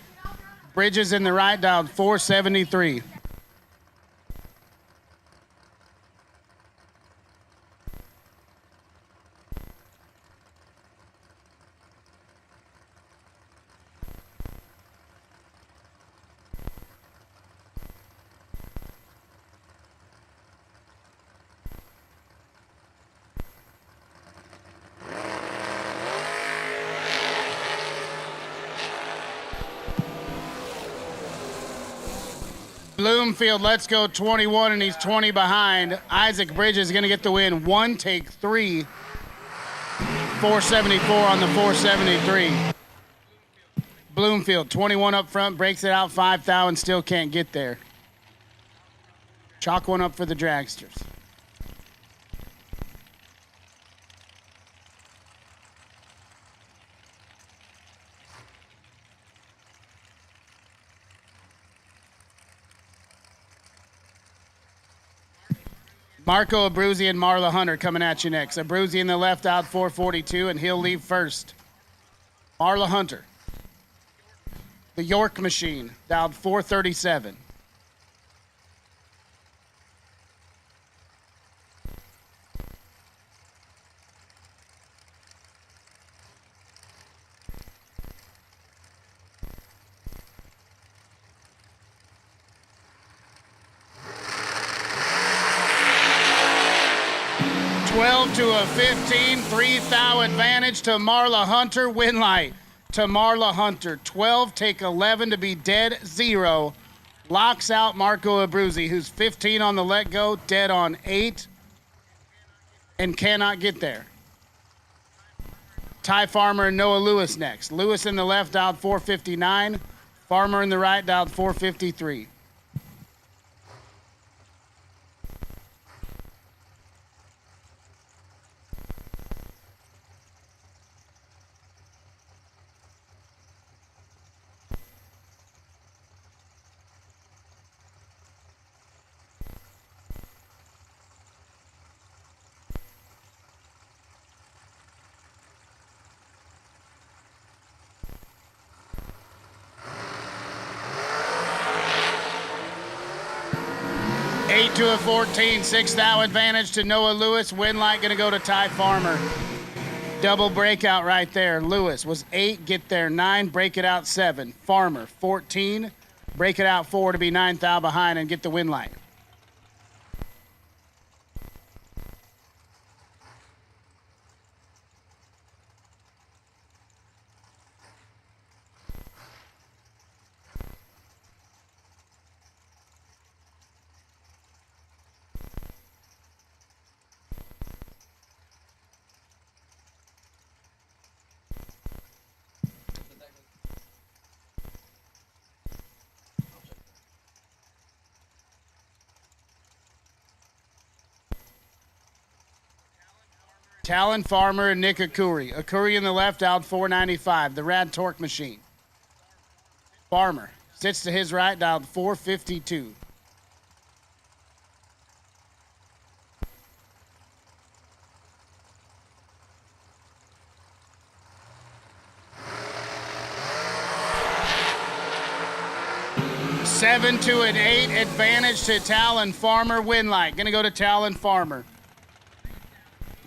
Bridges in the right dialed 473. Bloomfield lets go 21, and he's 20 behind. Isaac Bridges is going to get the win. 1 take 3. 474 on the 473. Bloomfield, 21 up front, breaks it out 5,000, still can't get there. Chalk one up for the Dragsters. Marco Abruzzi and Marla Hunter coming at you next. Abruzzi in the left out 442, and he'll leave first. Marla Hunter. The York Machine, dialed 437. To a 15, 3 thou advantage to Marla Hunter. Win light to Marla Hunter. 12, take 11 to be dead 0. Locks out Marco Abruzzi, who's 15 on the let go, dead on 8, and cannot get there. Ty Farmer and Noah Lewis next. Lewis in the left dialed 459. Farmer in the right dialed 453. 8 to a 14, 6 thou advantage to Noah Lewis. Win light going to go to Ty Farmer. Double breakout right there. Lewis was 8, get there 9, break it out 7. Farmer 14, break it out 4 to be 9 thou behind and get the win light. Talon Farmer and Nick Akuri. Akuri in the left out 495, the Rad Torque Machine. Farmer sits to his right, dialed 452. Seven to an 8 advantage to Talon Farmer. Win light. Gonna go to Talon Farmer.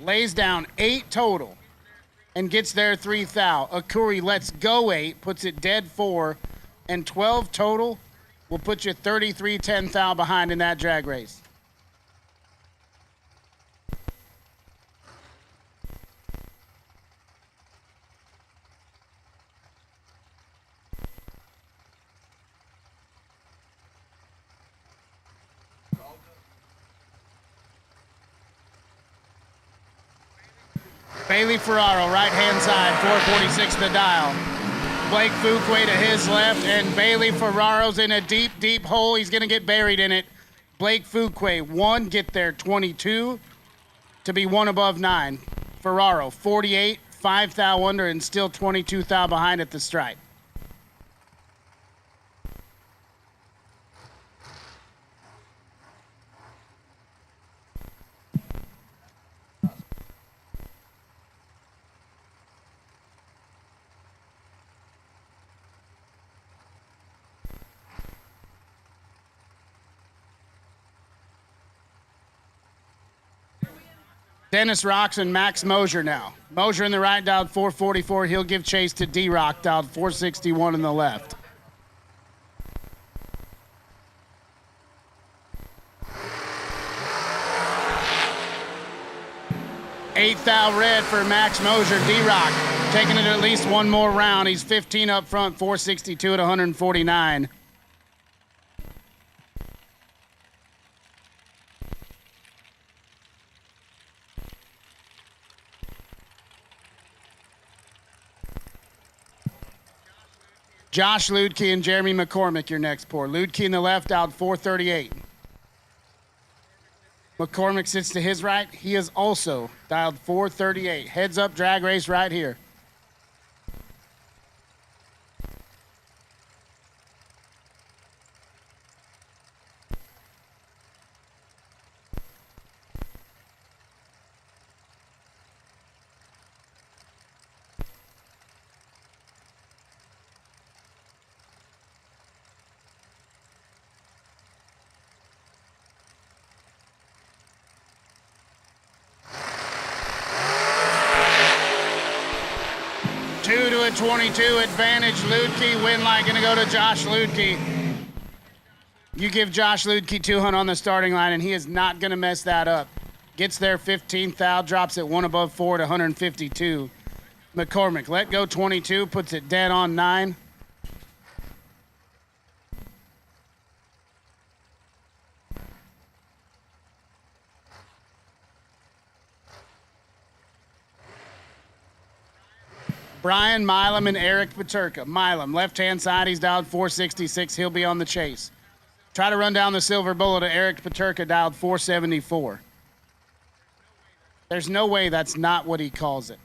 Lays down 8 total and gets there 3 thou. Akuri lets go 8, puts it dead 4, and 12 total will put you 33-10 thou behind in that drag race. Bailey Ferraro, right-hand side, 446 the dial. Blake Fuquay to his left, and Bailey Ferraro's in a deep, deep hole. He's going to get buried in it. Blake Fuquay, 1, get there 22 to be 1 above 9. Ferraro, 48, 5 thou under, and still 22 thou behind at the stripe. Dennis Rocks and Max Moser now. Moser in the right, dialed 444. He'll give chase to D-Rock, dialed 461 in the left. Eighth thou red for Max Moser. D-Rock taking it at least one more round. He's 15 up front, 462 at 149. Josh Ludke and Jeremy McCormick, your next pour. Ludke in the left, out 438. McCormick sits to his right. He is also dialed 438. Heads up drag race right here. To a 22 advantage. Ludke, win light going to go to Josh Ludke. You give Josh Ludke 200 on the starting line, and he is not going to mess that up. Gets there 15th thou, drops it 1 above 4 to 152. McCormick, let go 22, puts it dead on 9. Brian Milam and Eric Paterka. Milam, left-hand side, he's dialed 466. He'll be on the chase. Try to run down the silver bullet to Eric Paterka, dialed 474. There's no way that's not what he calls it.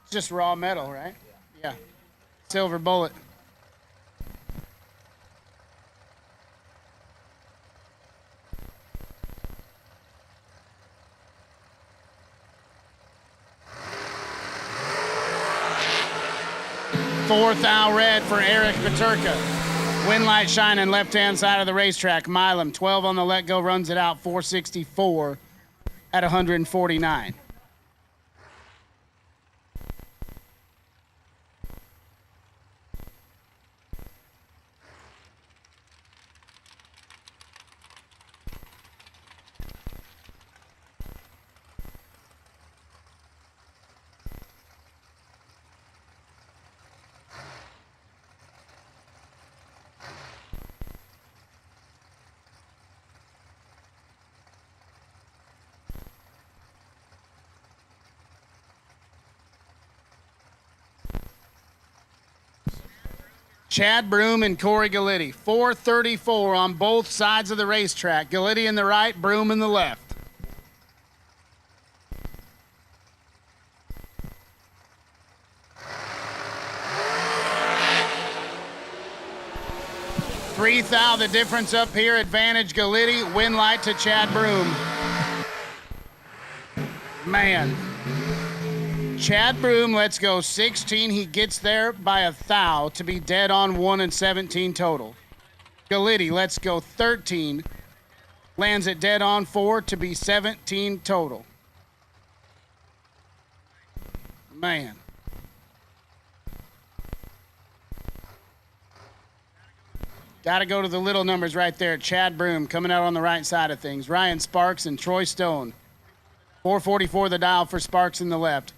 It's just raw metal, right? Yeah. Silver bullet. Fourth thou red for Eric Paterka. Wind light shining left-hand side of the racetrack. Milam, 12 on the let-go, runs it out 464 at 149. Chad Broom and Corey Gallitti, 434 on both sides of the racetrack. Gallitti in the right, Broom in the left. $3,000 the difference up here. Advantage Gallitti, win light to Chad Broom. Man. Chad Broom, let's go 16. He gets there by $1,000 to be dead on 1 and 17 total. Gallitti, let's go 13. Lands it dead on 4 to be 17 total. Man. Got to go to the little numbers right there. Chad Broom coming out on the right side of things. Ryan Sparks and Troy Stone. 444 the dial for Sparks in the left.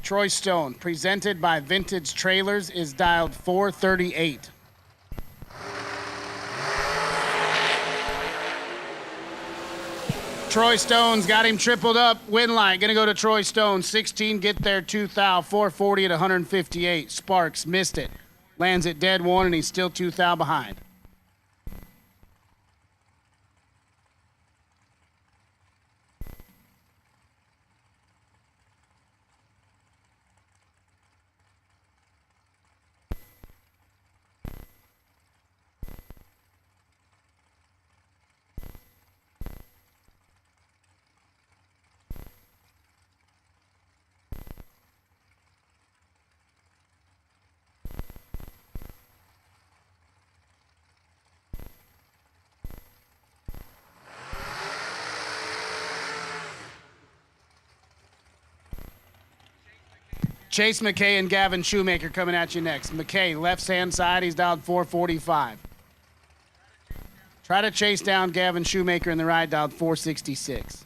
Troy Stone, presented by Vintage Trailers, is dialed 438. Troy Stone's got him tripled up. Win light, gonna go to Troy Stone. 16, get there, 2,000, 440 at 158. Sparks missed it. Lands it dead 1, and he's still 2,000 behind. Chase McKay and Gavin Shoemaker coming at you next. McKay, left-hand side, he's dialed 445. Try to chase down Gavin Shoemaker in the right, dialed 466.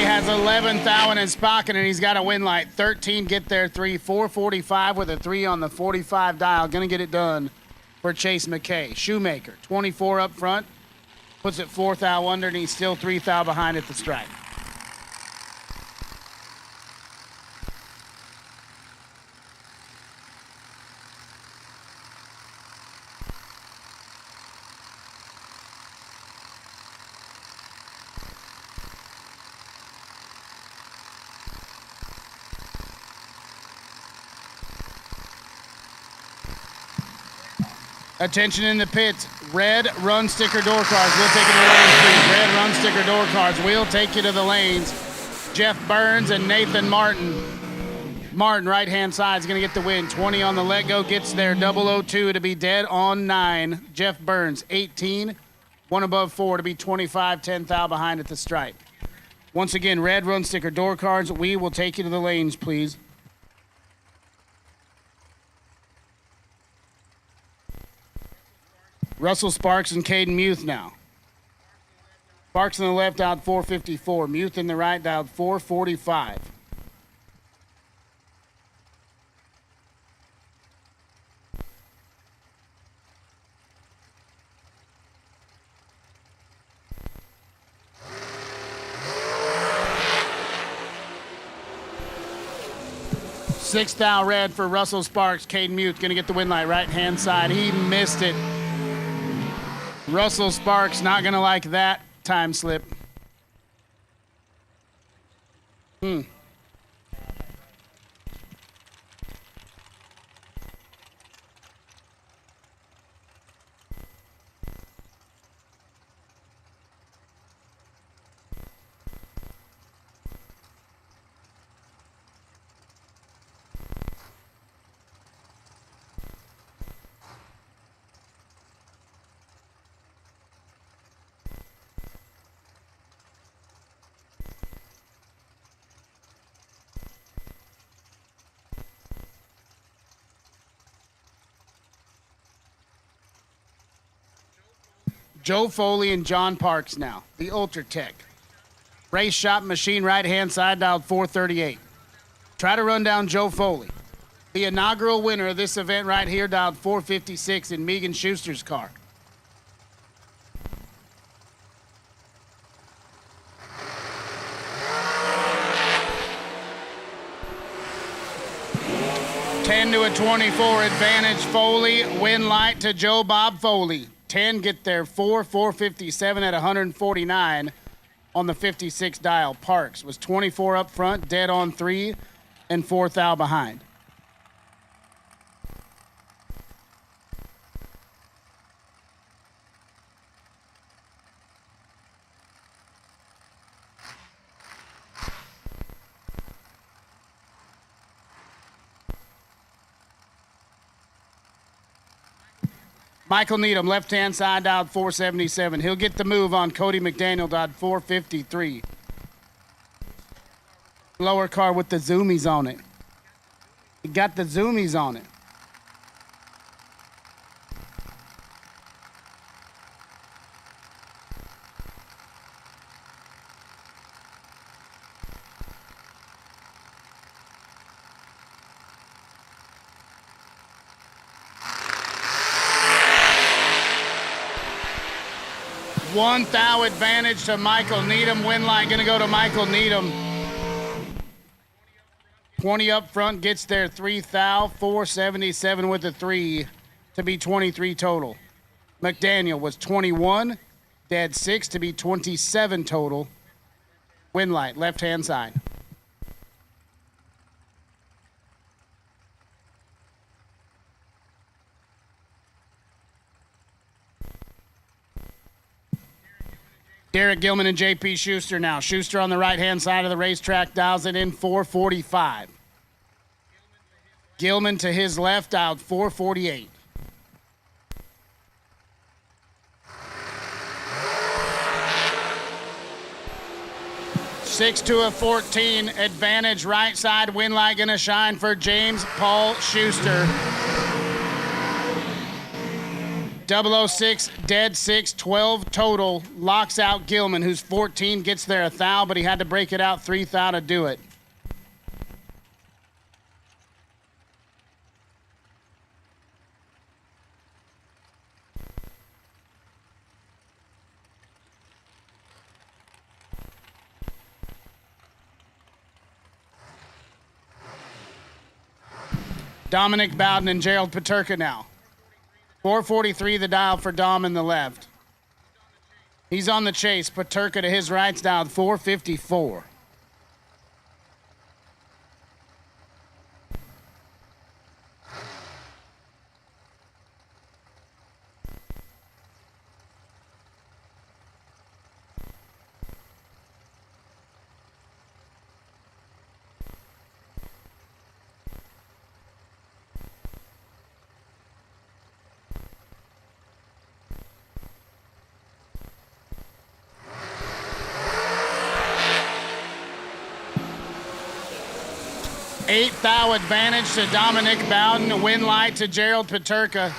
Has 11,000 in his pocket, and he's got a win light. 13, get there 3, 445 with a 3 on the 45 dial. Gonna get it done for Chase McKay. Shoemaker, 24 up front, puts it 4,000 under, and he's still 3,000 behind at the stripe. Attention in the pits. Red run sticker door cards. We'll take you to the lanes, please. Red run sticker door cards. We'll take you to the lanes. Jeff Burns and Nathan Martin. Martin, right-hand side, is going to get the win. 20 on the let-go. Gets there. 002 to be dead on 9. Jeff Burns, 18. 1 above 4 to be 25. 10,000 behind at the stripe. Once again, red run sticker door cards. We will take you to the lanes, please. Russell Sparks and Caden Muth now. Sparks on the left, dialed 454. Muth in the right, dialed 445. 6 thou red for Russell Sparks. Caden Mute going to get the win light right-hand side. He missed it. Russell Sparks not going to like that time slip. Joe Foley and John Parks now, the Ultra Tech. Race shop machine right-hand side, dialed 438. Try to run down Joe Foley. The inaugural winner of this event right here, dialed 456 in Megan Schuster's car. $10 to a 24 advantage Foley. Win light to Joe Bob Foley. 10 get there 457 at 149 on the 56 dial. Parks was 24 up front, dead on 3, and 4 thou behind. Michael Needham, left-hand side, dialed 477. He'll get the move on Cody McDaniel, dialed 453. Lower car with the zoomies on it. He got the zoomies on it. One thou advantage to Michael Needham. Win line going to go to Michael Needham. 20 up front gets there 3 thou, 477 with a 3 to be 23 total. McDaniel was 21, dead 6 to be 27 total. Win light, left-hand side. Derek Gilman and J.P. Schuster now. Schuster on the right-hand side of the racetrack dials it in 445. Gilman to his left dialed 448. Six to a 14 advantage right side. Win light gonna shine for James Paul Schuster. 006, dead 6, 12 total. Locks out Gilman, who's 14, gets there a thou, but he had to break it out 3 thou to do it. Dominic Bowden and Gerald Paterka now. 443 the dial for Dom in the left. He's on the chase. Paterka to his right's dialed 454. Eighth thou advantage to Dominic Bowden. Win light to Gerald Paterka.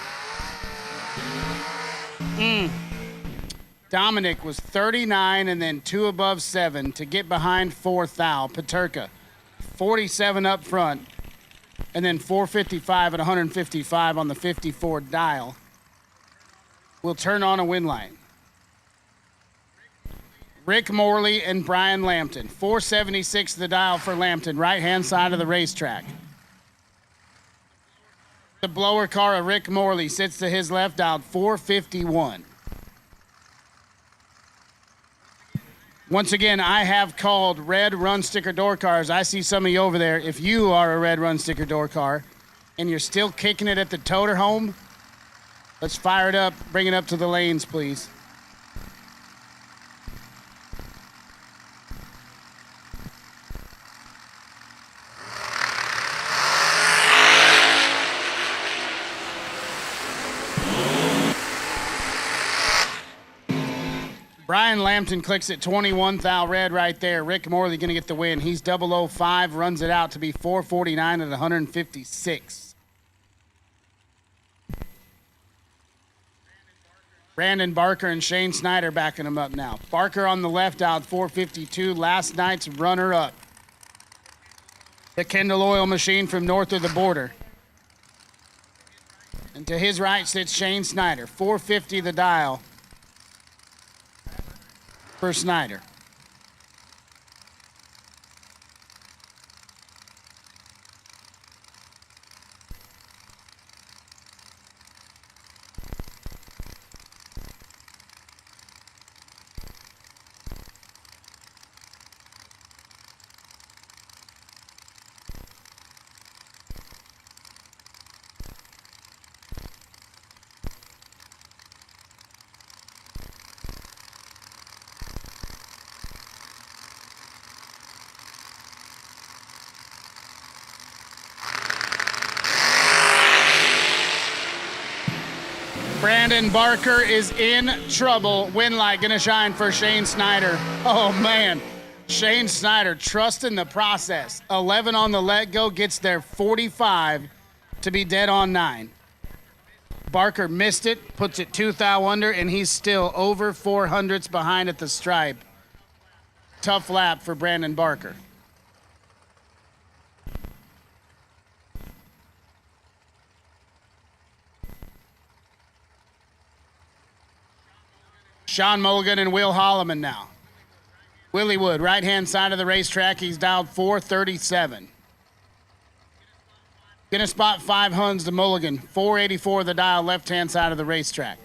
Dominic was 39 and then 2 above 7 to get behind 4th thou. Paterka 47 up front and then 455 at 155 on the 54 dial. We'll turn on a win light. Rick Morley and Brian Lampton. 476 the dial for Lampton, right-hand side of the racetrack. The blower car of Rick Morley sits to his left out 451. Once again, I have called red run sticker door cars. I see some of you over there. If you are a red run sticker door car and you're still kicking it at the toter home, let's fire it up. Bring it up to the lanes, please. Brian Lambton clicks at 21 thou red right there. Rick Morley going to get the win. He's 005, runs it out to be 449 at 156. Brandon Barker and Shane Snyder backing him up now. Barker on the left out 452, last night's runner-up. The Kendall Oil Machine from north of the border. And to his right sits Shane Snyder, 450 the dial for Snyder. Brandon Barker is in trouble. Win light gonna shine for Shane Snyder. Oh man, Shane Snyder trusting the process. 11 on the let go, gets there 45 to be dead on 9. Barker missed it, puts it 2 thou under, and he's still over 400ths behind at the stripe. Tough lap for Brandon Barker. Sean Mulligan and Will Holloman now. Willie Wood, right-hand side of the racetrack. He's dialed 437. Gonna spot 5 Huns to Mulligan. 484 the dial, left-hand side of the racetrack.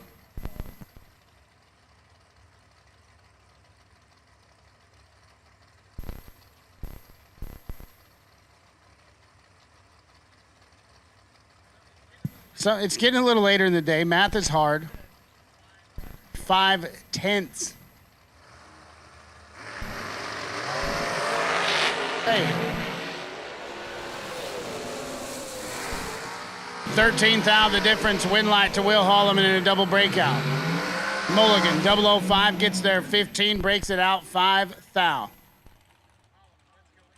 So it's getting a little later in the day. Math is hard. 5/10. Hey. 13th out the difference. Win light to Will Holloman in a double breakout. Mulligan, 005, gets there 15, breaks it out 5 thou.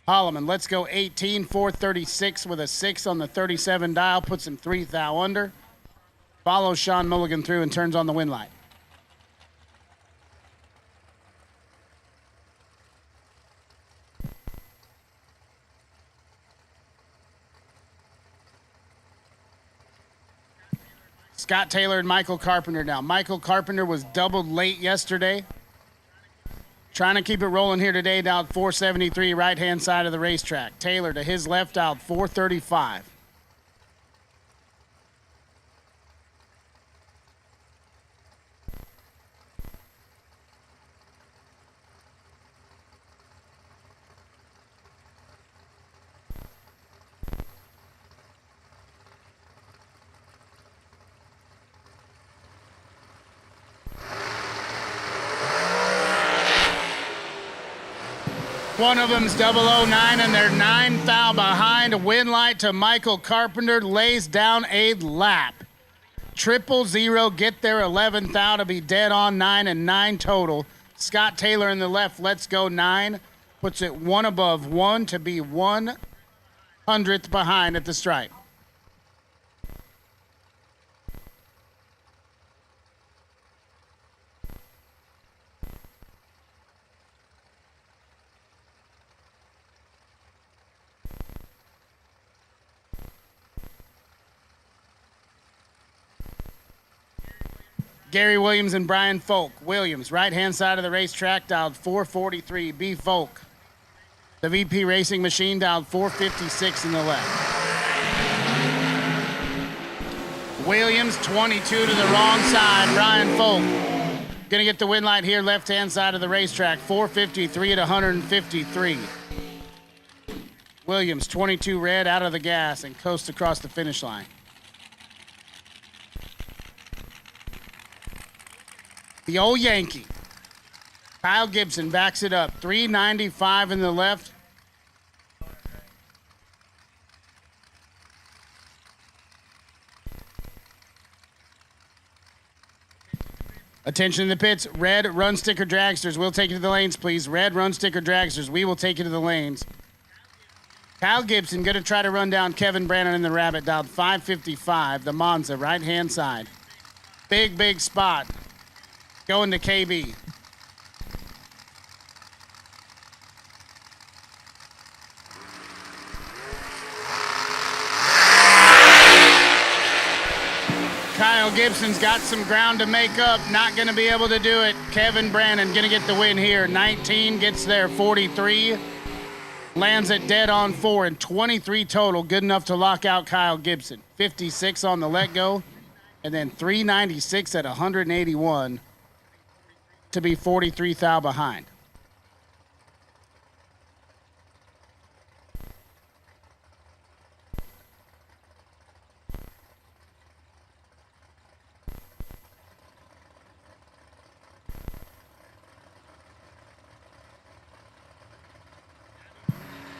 Holloman, let's go 18, 436 with a 6 on the 37 dial, puts him 3 thou under. Follows Sean Mulligan through and turns on the win light. Scott Taylor and Michael Carpenter now. Michael Carpenter was doubled late yesterday. Trying to keep it rolling here today, down 473, right-hand side of the racetrack. Taylor to his left out 435. One of them's 009, and they're 9 thou behind. Win light to Michael Carpenter, lays down a lap. 000, get there 11 thou to be dead on 9 and 9 total. Scott Taylor in the left, let's go 9. Puts it 1 above 1 to be 100th behind at the stripe. Gary Williams and Brian Folk. Williams, right-hand side of the racetrack, dialed 443. B. Folk. The VP Racing Machine dialed 456 in the left. Williams, 22 to the wrong side. Brian Folk going to get the win light here, left-hand side of the racetrack. 453 at 153. Williams, 22 red, out of the gas and coasts across the finish line. The old Yankee. Kyle Gibson backs it up. 395 in the left. Attention in the pits. Red run sticker dragsters. We'll take you to the lanes, please. Red run sticker dragsters. We will take you to the lanes. Kyle Gibson going to try to run down Kevin Brannon in the Rabbit, dialed 555. The Monza, right-hand side. Big, big spot. Going to KB. Kyle Gibson's got some ground to make up. Not going to be able to do it. Kevin Brannon going to get the win here. 19 gets there. 43 lands it dead on 4 and 23 total. Good enough to lock out Kyle Gibson. 56 on the let go. And then 396 at 181 to be 43 thou behind.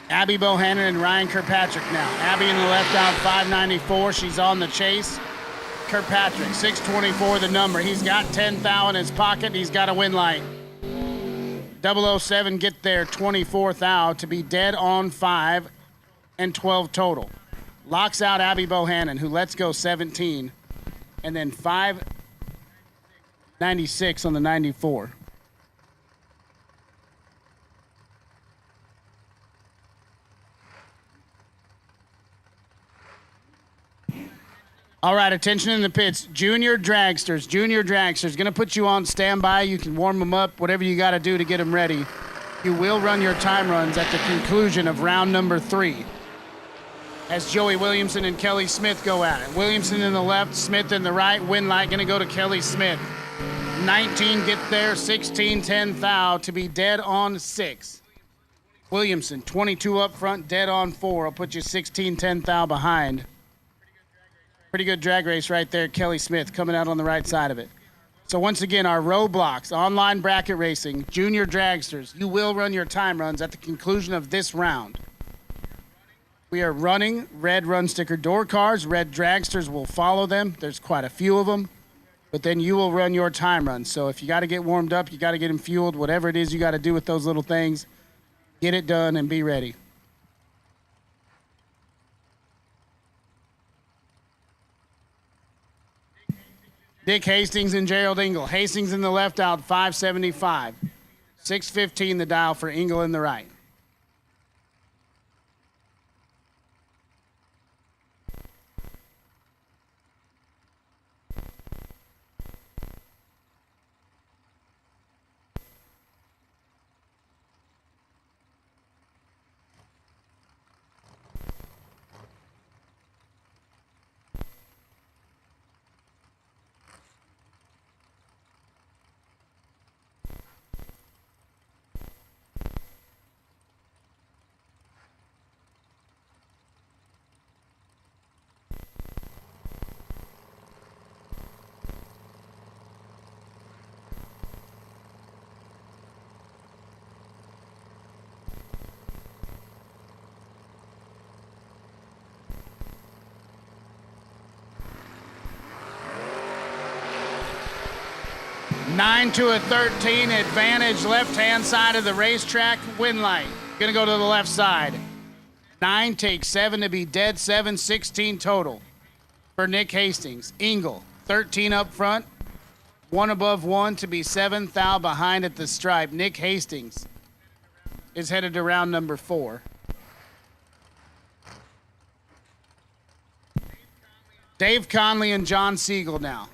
Abby Bohannon and Ryan Kirkpatrick now. Abby in the left out, 594. She's on the chase. Kirkpatrick, 624 the number. He's got 10 thou in his pocket. He's got a win light. 007 get there, 24 thou to be dead on 5 and 12 total. Locks out Abby Bohannon, who lets go 17. And then 596 on the 94. All right, attention in the pits. Junior Dragsters. Junior Dragsters. Going to put you on standby. You can warm them up, whatever you got to do to get them ready. You will run your time runs at the conclusion of round number 3. As Joey Williamson and Kelly Smith go at it. Williamson in the left, Smith in the right. Win light going to go to Kelly Smith. 19 get there, 16, 10 thou to be dead on 6. Williamson, 22 up front, dead on 4. I'll put you 16, 10 thou behind. Pretty good drag race right there. Kelly Smith coming out on the right side of it. So once again, our roadblocks, online bracket racing, junior dragsters, you will run your time runs at the conclusion of this round. We are running red run sticker door cars. Red dragsters will follow them. There's quite a few of them. But then you will run your time runs. So if you got to get warmed up, you got to get them fueled, whatever it is you got to do with those little things, get it done and be ready. Dick Hastings and Gerald Engel. Hastings in the left out, 575. 615 the dial for Engel in the right. Nine to a 13, advantage left-hand side of the racetrack, win light. Gonna go to the left side. 9 takes 7 to be dead 7, 16 total for Nick Hastings. Engel, 13 up front, 1 above 1 to be 7 thou behind at the stripe. Nick Hastings is headed to round number 4. Dave Conley and John Siegel now.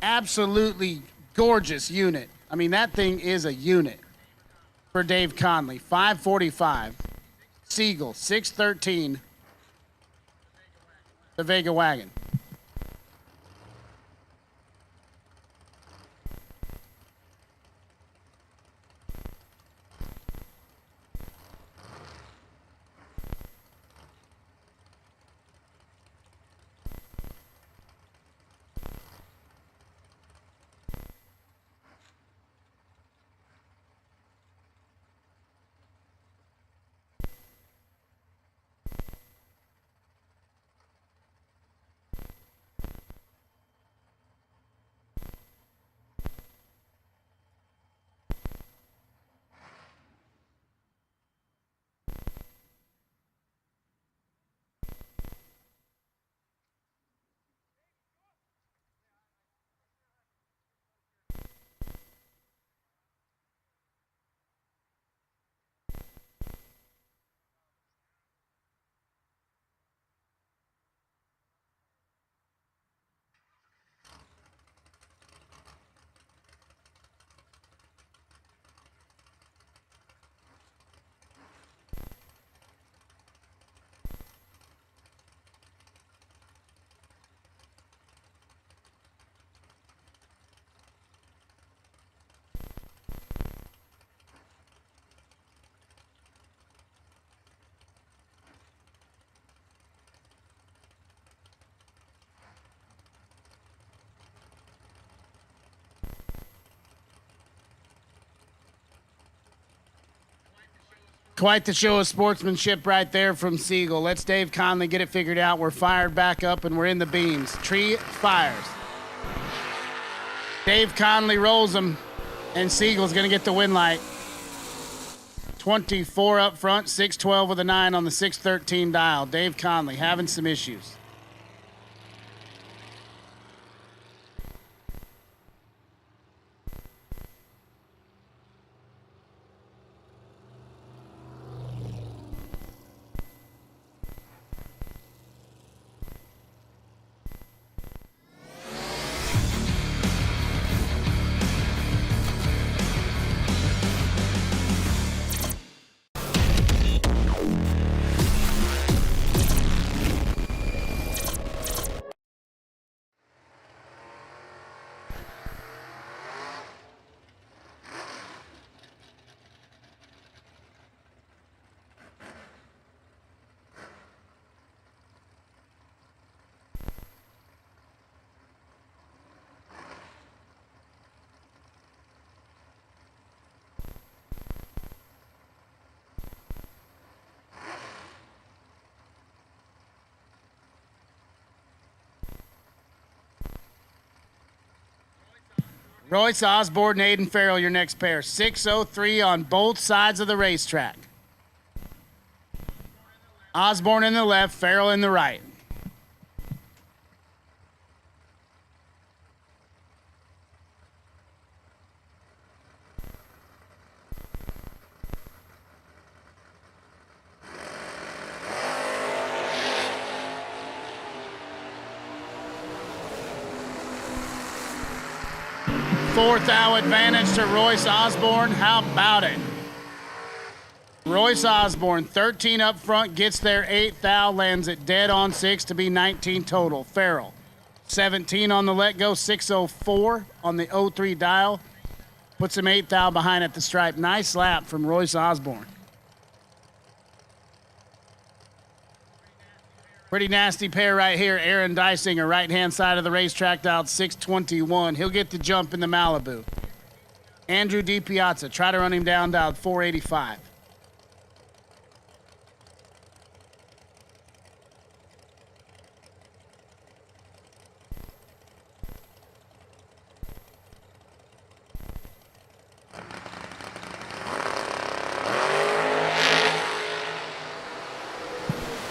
Absolutely gorgeous unit. I mean, that thing is a unit for Dave Conley. 545. Siegel, 613. The Vega Wagon. Quite the show of sportsmanship right there from Siegel. Let's Dave Conley get it figured out. We're fired back up and we're in the beams. Tree fires. Dave Conley rolls them, and Siegel's going to get the win light. 24 up front, 612 with a 9 on the 613 dial. Dave Conley having some issues. Royce Osborne and Aiden Farrell, your next pair. 6:03 on both sides of the racetrack. Osborne in the left, Farrell in the right. Fourth thou advantage to Royce Osborne. How about it? Royce Osborne, 13 up front, gets there 8th thou, lands it dead on 6 to be 19 total. Farrell, 17 on the let go, 6:04 on the 03 dial. Puts him 8th thou behind at the stripe. Nice lap from Royce Osborne. Pretty nasty pair right here. Aaron Dysinger, right-hand side of the racetrack, dialed 621. He'll get the jump in the Malibu. Andrew DiPiazza, try to run him down, dialed 485.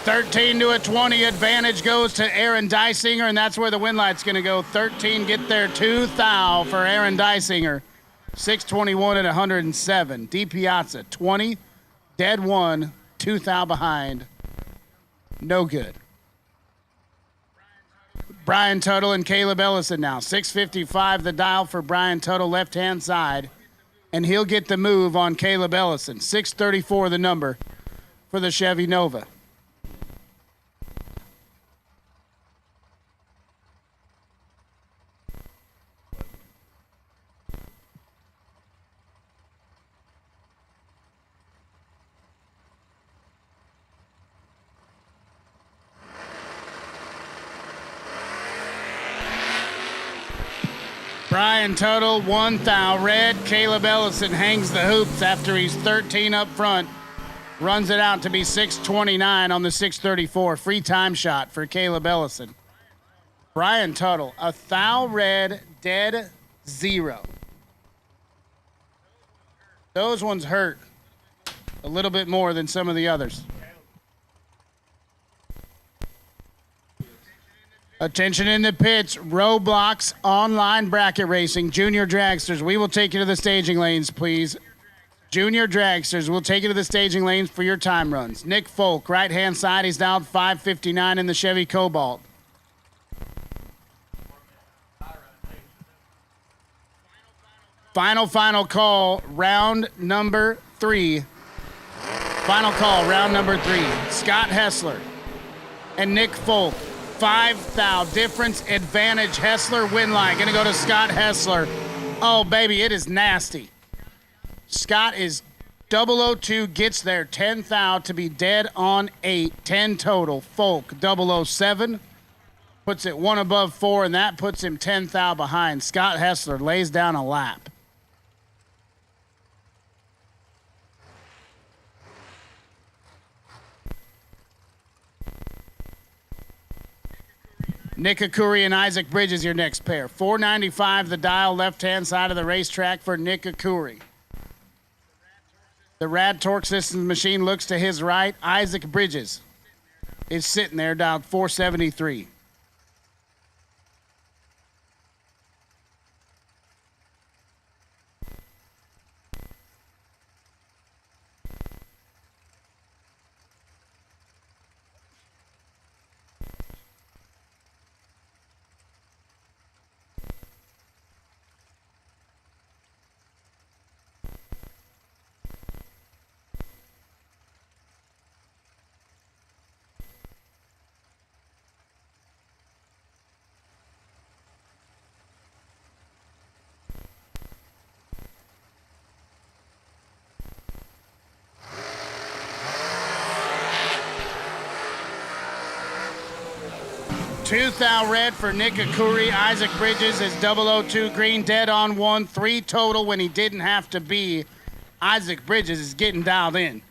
$13 to a $20 advantage goes to Aaron Dysinger, and that's where the win light's going to go. 13 get there 2 thou for Aaron Dysinger. 621 at 107. DiPiazza 20, dead 1, 2 thou behind. No good. Brian Tuttle and Caleb Ellison now. 655 the dial for Brian Tuttle, left-hand side. And he'll get the move on Caleb Ellison. 634 the number for the Chevy Nova. Brian Tuttle, 1 thou red. Caleb Ellison hangs the hoops after he's 13 up front. Runs it out to be 629 on the 634. Free time shot for Caleb Ellison. Brian Tuttle, 1 thou red, dead 0. Those ones hurt a little bit more than some of the others. Attention in the pits, Roblox online bracket racing, Junior Dragsters. We will take you to the staging lanes, please. Junior Dragsters, we'll take you to the staging lanes for your time runs. Nick Folk, right-hand side, he's down 559 in the Chevy Cobalt. Final call, round number 3. Final call, round number 3. Scott Hessler and Nick Folk. 5 thou difference advantage. Hessler win line. Gonna go to Scott Hessler. Oh, baby, it is nasty. Scott is 002, gets there 10 thou to be dead on 8. 10 total. Folk 007 puts it 1 above 4, and that puts him 10 thou behind. Scott Hessler lays down a lap. Nick Akuri and Isaac Bridges, your next pair. $4.95 the dial, left-hand side of the racetrack for Nick Akuri. The Rad Torque Systems machine looks to his right. Isaac Bridges is sitting there, dialed $4.73. $2,000 red for Nick Akuri. Isaac Bridges is 002 green, dead on 1. 3 total when he didn't have to be. Isaac Bridges is getting dialed in.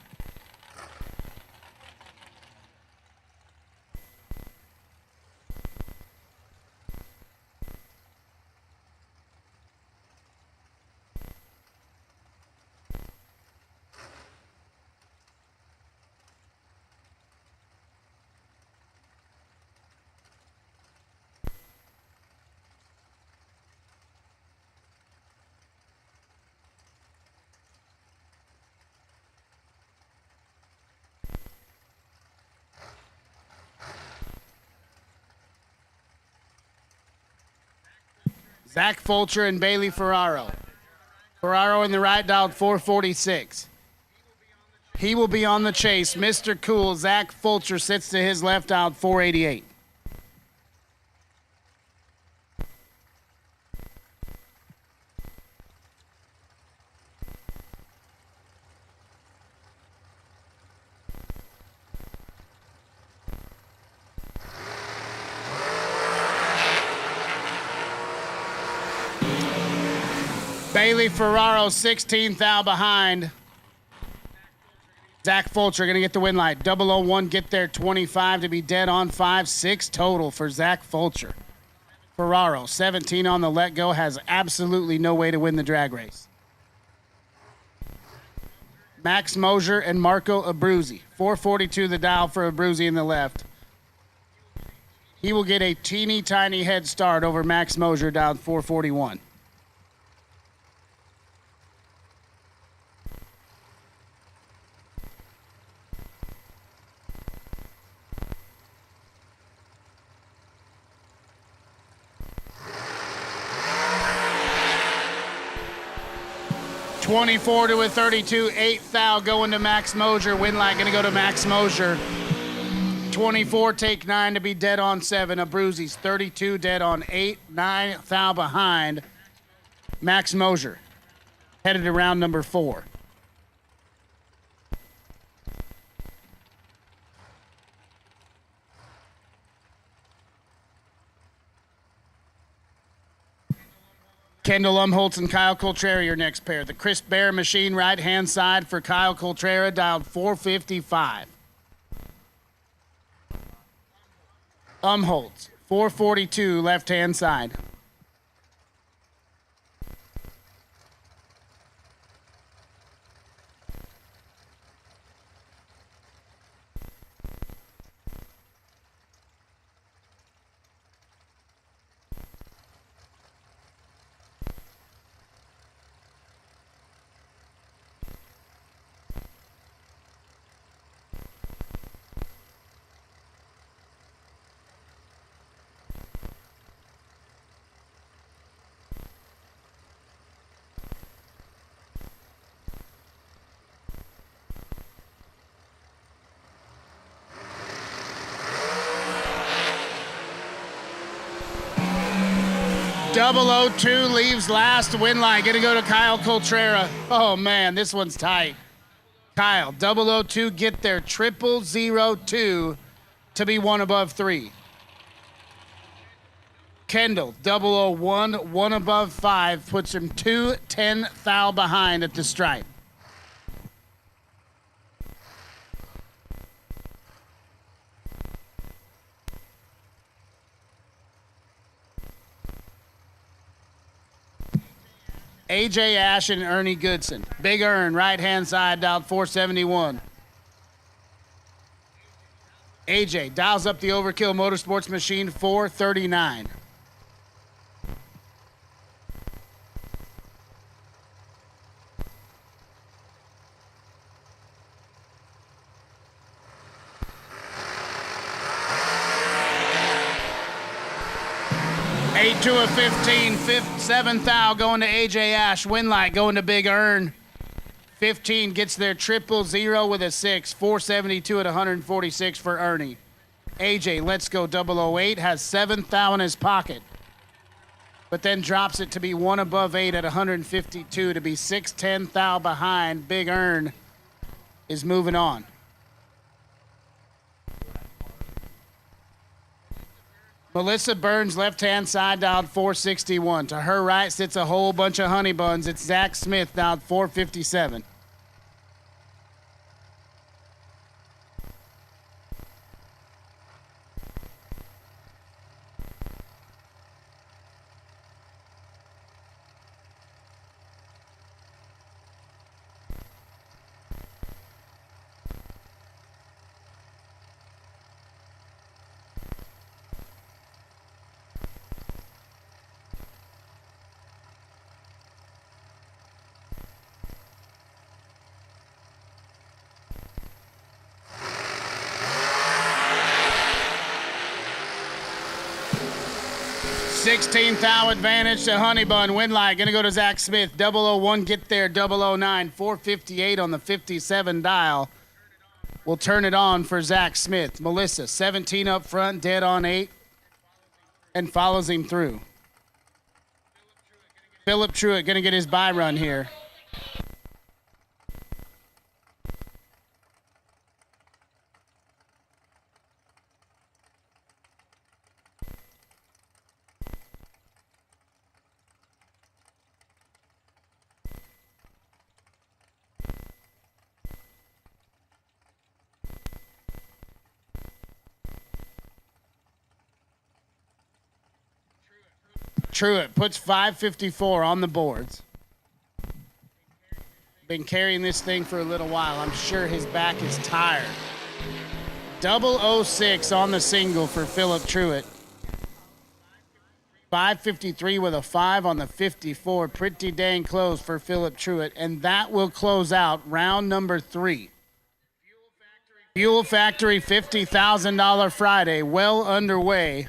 Zach Fulcher and Bailey Ferraro. Ferraro in the right, dialed 446. He will be on the chase. Mr. Cool, Zach Fulcher sits to his left, dialed 488. Bailey Ferraro, 16th out behind. Zach Fulcher going to get the win light. 001, get there, 25 to be dead on 5. 6 total for Zach Fulcher. Ferraro, 17 on the let go, has absolutely no way to win the drag race. Max Moser and Marco Abruzzi. 442 the dial for Abruzzi in the left. He will get a teeny tiny head start over Max Moser, down 441. $24 to a 32, 8th going to Max Moser. Win light going to go to Max Moser. 24, take 9 to be dead on 7. Abruzzi's 32, dead on 8. 9th behind Max Moser. Headed to round number 4. Kendall Umholtz and Kyle Coltrera, your next pair. The Chris Bear machine, right-hand side for Kyle Coltrera, dialed 455. Umholtz, 442, left-hand side. .002 leaves last. Win line going to go to Kyle Coltrera. Oh, man, this one's tight. Kyle, 002, get there. 0002 to be 1 above 3. Kendall, 001, 1 above 5, puts him 2 10 behind at the stripe. AJ Ash and Ernie Goodson. Big Earn, right-hand side, dialed 471. AJ dials up the Overkill Motorsports machine, 439. Eight to a 15, seventh thou going to AJ Ash. Winlight going to Big Earn. 15 gets their 000 with a 6. 472 at 146 for Ernie. AJ, let's go 008, has 7th thou in his pocket, but then drops it to be one above 8 at 152 to be 610 thou behind. Big Earn is moving on. Melissa Burns, left-hand side, dialed 461. To her right sits a whole bunch of honey buns. It's Zach Smith, dialed 457. $16 thou advantage to Honey Bun. Winlight going to go to Zach Smith. 001 get there. 009. 458 on the 57 dial. We'll turn it on for Zach Smith. Melissa, 17 up front, dead on 8, and follows him through. Philip Truitt going to get his bye run here. Truitt puts 554 on the boards. Been carrying this thing for a little while. I'm sure his back is tired. 006 on the single for Philip Truitt. 553 with a 5 on the 54. Pretty dang close for Philip Truitt. And that will close out round number 3. Fuel Factory $50,000 Friday well underway.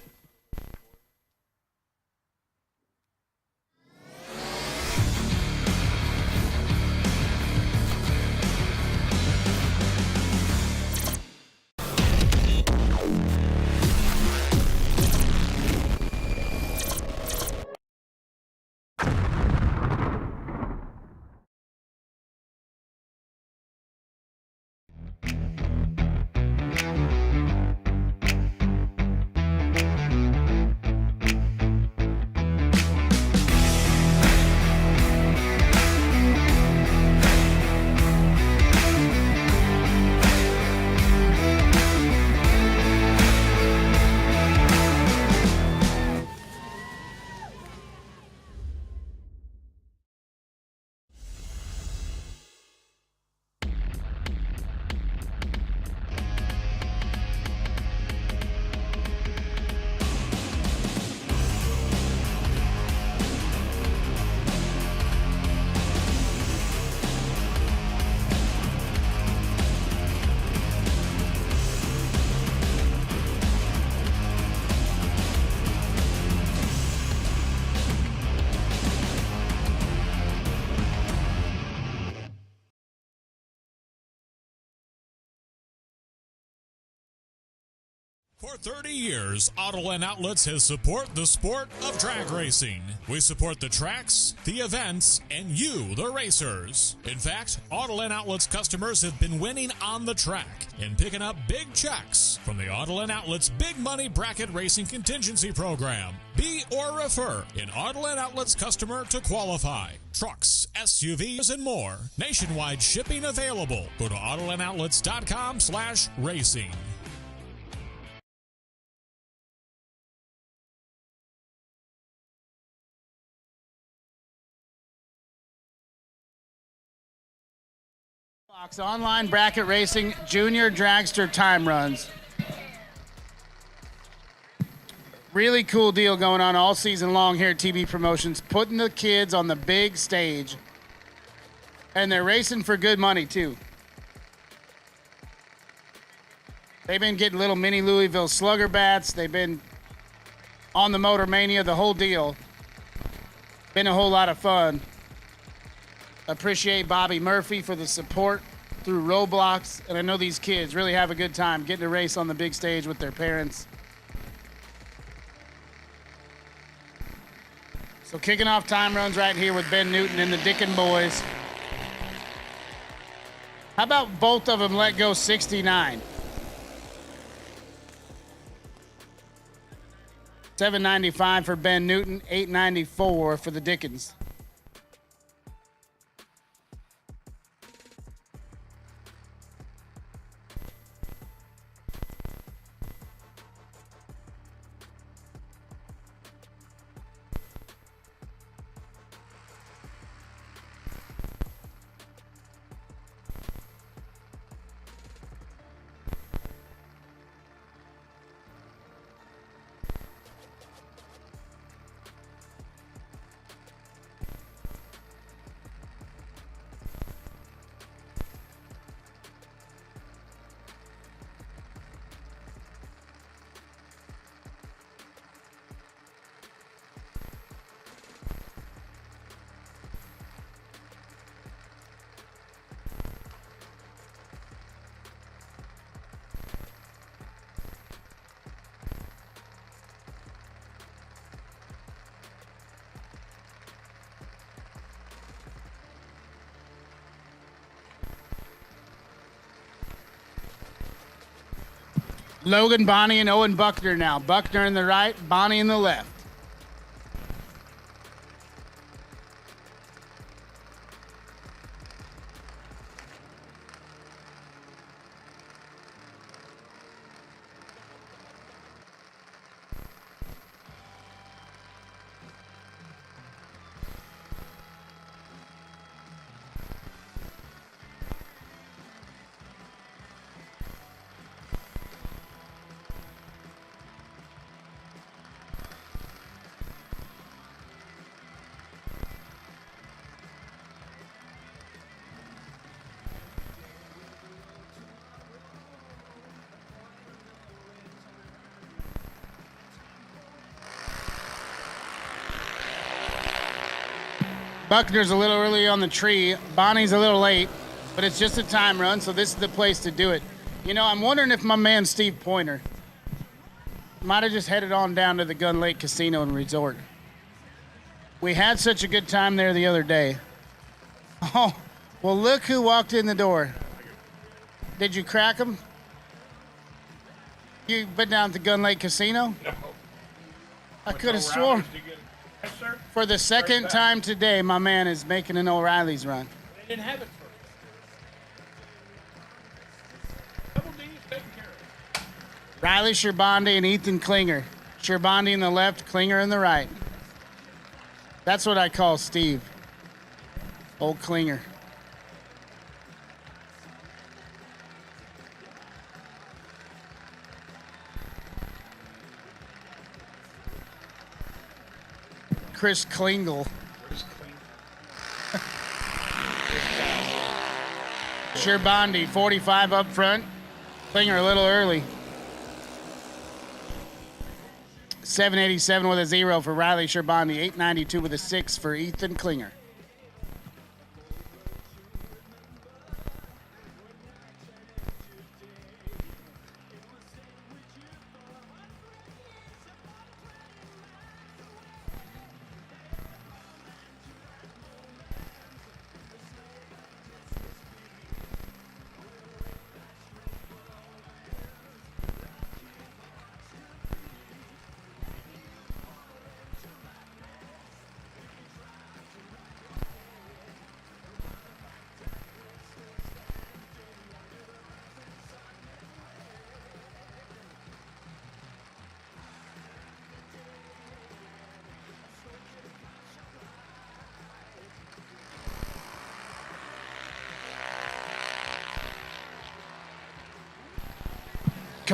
For 30 years, Autoland Outlets has supported the sport of drag racing. We support the tracks, the events, and you, the racers. In fact, Autoland Outlets customers have been winning on the track and picking up big checks from the Autoland Outlets Big Money Bracket Racing Contingency Program. Be or refer an Autoland Outlets customer to qualify. Trucks, SUVs, and more. Nationwide shipping available. Go to AutolandOutlets.com/racing. Box online bracket racing Junior Dragster time runs. Really cool deal going on all season long here at TB Promotions, putting the kids on the big stage. And they're racing for good money, too. They've been getting little mini Louisville Slugger bats. They've been on the MotorMania, the whole deal. Been a whole lot of fun. Appreciate Bobby Murphy for the support through Roblox. And I know these kids really have a good time getting to race on the big stage with their parents. So kicking off time runs right here with Ben Newton and the Dickin boys. How about both of them let go 69? 795 for Ben Newton, 894 for the Dickens. Logan Bonnie and Owen Buckner now. Buckner in the right, Bonnie in the left. Buckner's a little early on the tree. Bonnie's a little late, but it's just a time run, so this is the place to do it. You know, I'm wondering if my man Steve Pointer might have just headed on down to the Gun Lake Casino and Resort. We had such a good time there the other day. Oh, well, look who walked in the door. Did you crack him? You been down to Gun Lake Casino? No. I could have sworn. Yes, sir. For the second time today, my man is making an O'Reilly's run. They didn't have it first. Double D's taken care of. Riley Sherbandi and Ethan Klinger. Sherbandi in the left, Klinger in the right. That's what I call Steve. Old Klinger. Chris Klingle. Sherbandi, 45 up front. Klinger a little early. 787 with a 0 for Riley Sherbandi. 892 with a 6 for Ethan Klinger.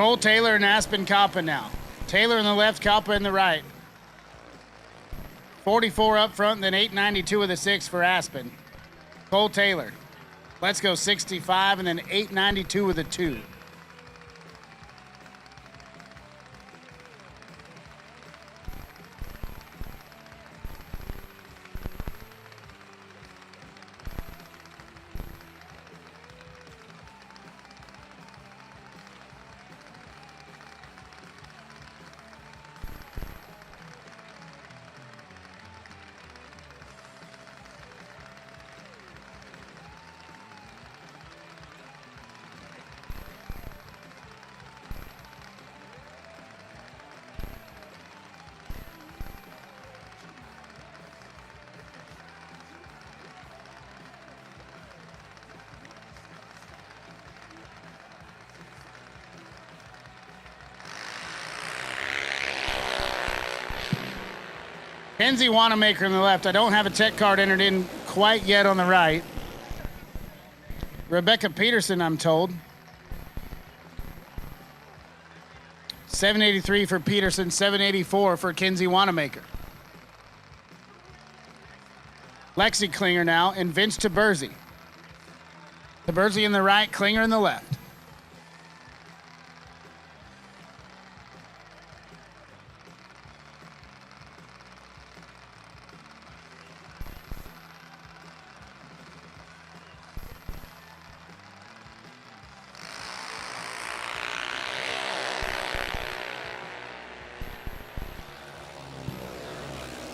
Cole Taylor and Aspen Coppa now. Taylor in the left, Coppa in the right. 44 up front, then 892 with a 6 for Aspen. Cole Taylor. Let's go 65, and then 892 with a 2. Kenzie Wanamaker in the left. I don't have a tech card entered in quite yet on the right. Rebecca Peterson, I'm told. 783 for Peterson, 784 for Kenzie Wanamaker. Lexi Klinger now, and Vince Taberzi. Taberzi in the right, Klinger in the left.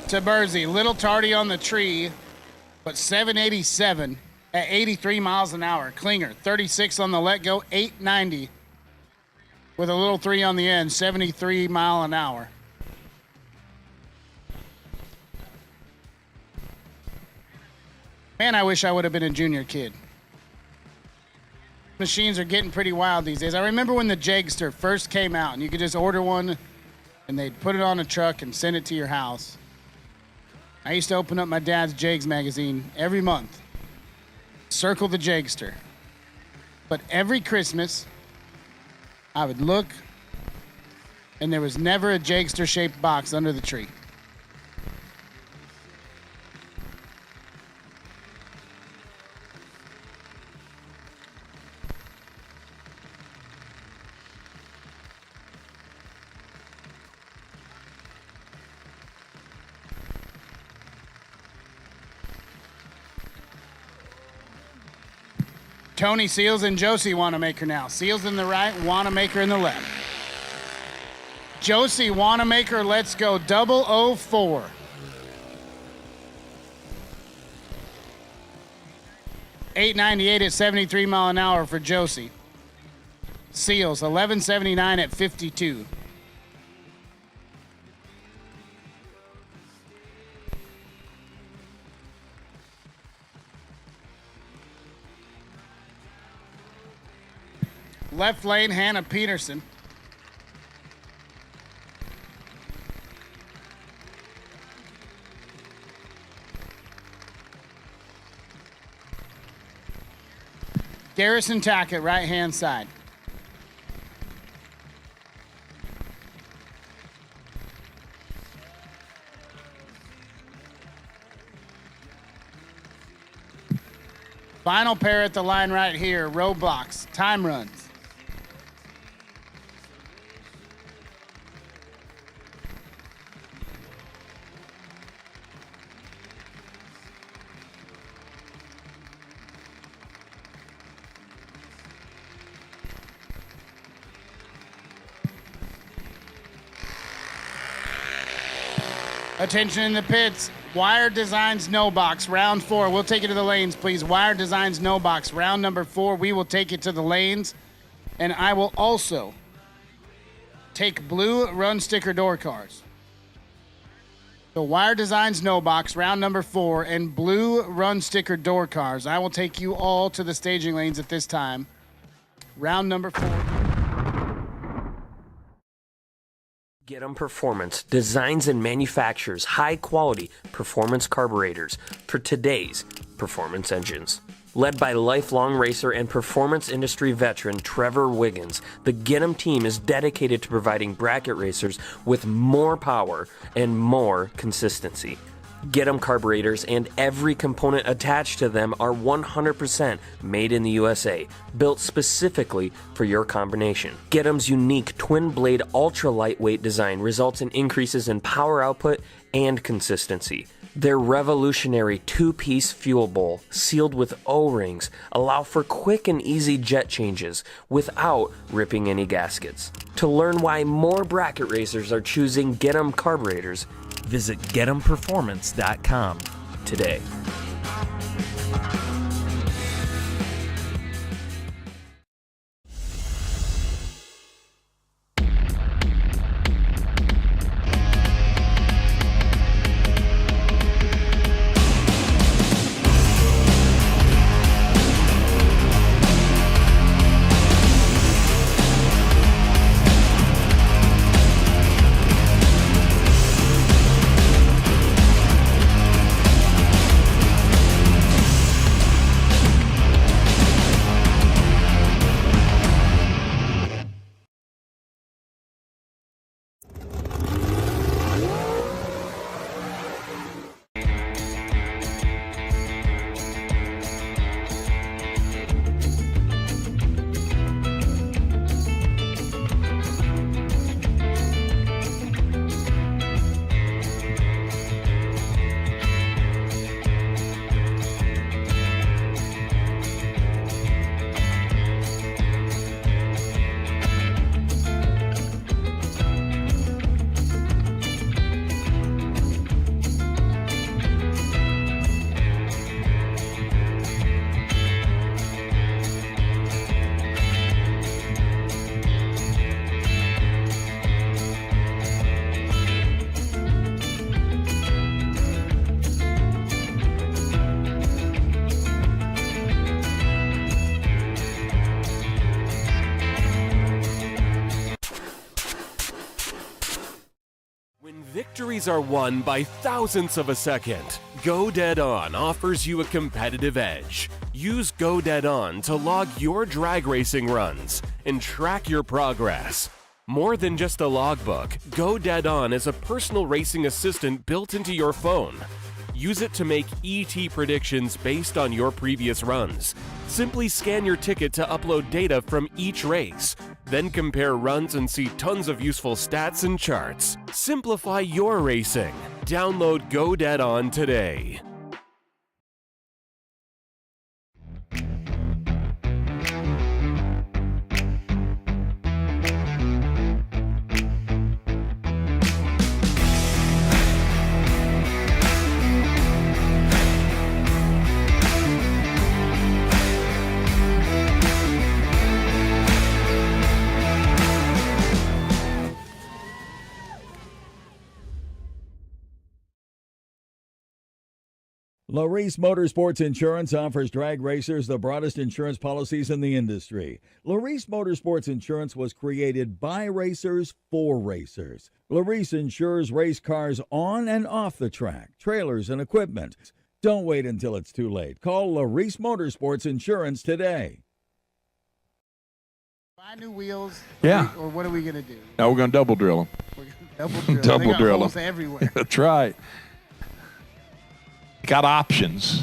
Taberzi, little tardy on the tree, but 787 at 83 miles an hour. Klinger, 36 on the let go, 890 with a little 3 on the end, 73 mile an hour. Man, I wish I would have been a junior kid. Machines are getting pretty wild these days. I remember when the Jagster first came out and you could just order one and they'd put it on a truck and send it to your house. I used to open up my dad's Jags magazine every month, circle the Jagster. But every Christmas, I would look, and there was never a Jagster-shaped box under the tree. Tony Seals and Josie Wanamaker now. Seals in the right, Wanamaker in the left. Josie Wanamaker, let's go 004. $898 at 73 mile an hour for Josie. Seals, 1179 at 52. Left lane, Hannah Peterson. Garrison Tackett, right-hand side. Final pair at the line right here, roadblocks, time runs. Attention in the pits. Wire Designs no box, round 4. We'll take it to the lanes, please. Wire Designs no box, round number 4. We will take it to the lanes. And I will also take blue run sticker door cars. So Wire Designs no box, round number 4, and blue run sticker door cars. I will take you all to the staging lanes at this time. Round number 4. Get 'em Performance designs and manufactures high-quality performance carburetors for today's performance engines. Led by lifelong racer and performance industry veteran Trevor Wiggins, the Get 'em team is dedicated to providing bracket racers with more power and more consistency. Get 'em carburetors and every component attached to them are 100% made in the USA, built specifically for your combination. Get 'em's unique twin-blade ultra-lightweight design results in increases in power output and consistency. Their revolutionary two-piece fuel bowl, sealed with O-rings, allow for quick and easy jet changes without ripping any gaskets. To learn why more bracket racers are choosing Get 'em carburetors, visit getemperformance.com today. Victories are won by thousandths of a second. Go Dead On offers you a competitive edge. Use Go Dead On to log your drag racing runs and track your progress. More than just a logbook, Go Dead On is a personal racing assistant built into your phone. Use it to make ET predictions based on your previous runs. Simply scan your ticket to upload data from each race. Then compare runs and see tons of useful stats and charts. Simplify your racing. Download Go Dead On today. LARIS Motorsports Insurance offers drag racers the broadest insurance policies in the industry. LARIS Motorsports Insurance was created by racers for racers. LARIS insures race cars on and off the track, trailers, and equipment. Don't wait until it's too late. Call LARIS Motorsports Insurance today. Buy new wheels. Yeah. Or what are we going to do? No, we're going to double drill them. We're gonna double drill. Double They got drill holes them. everywhere. That's right. Got options.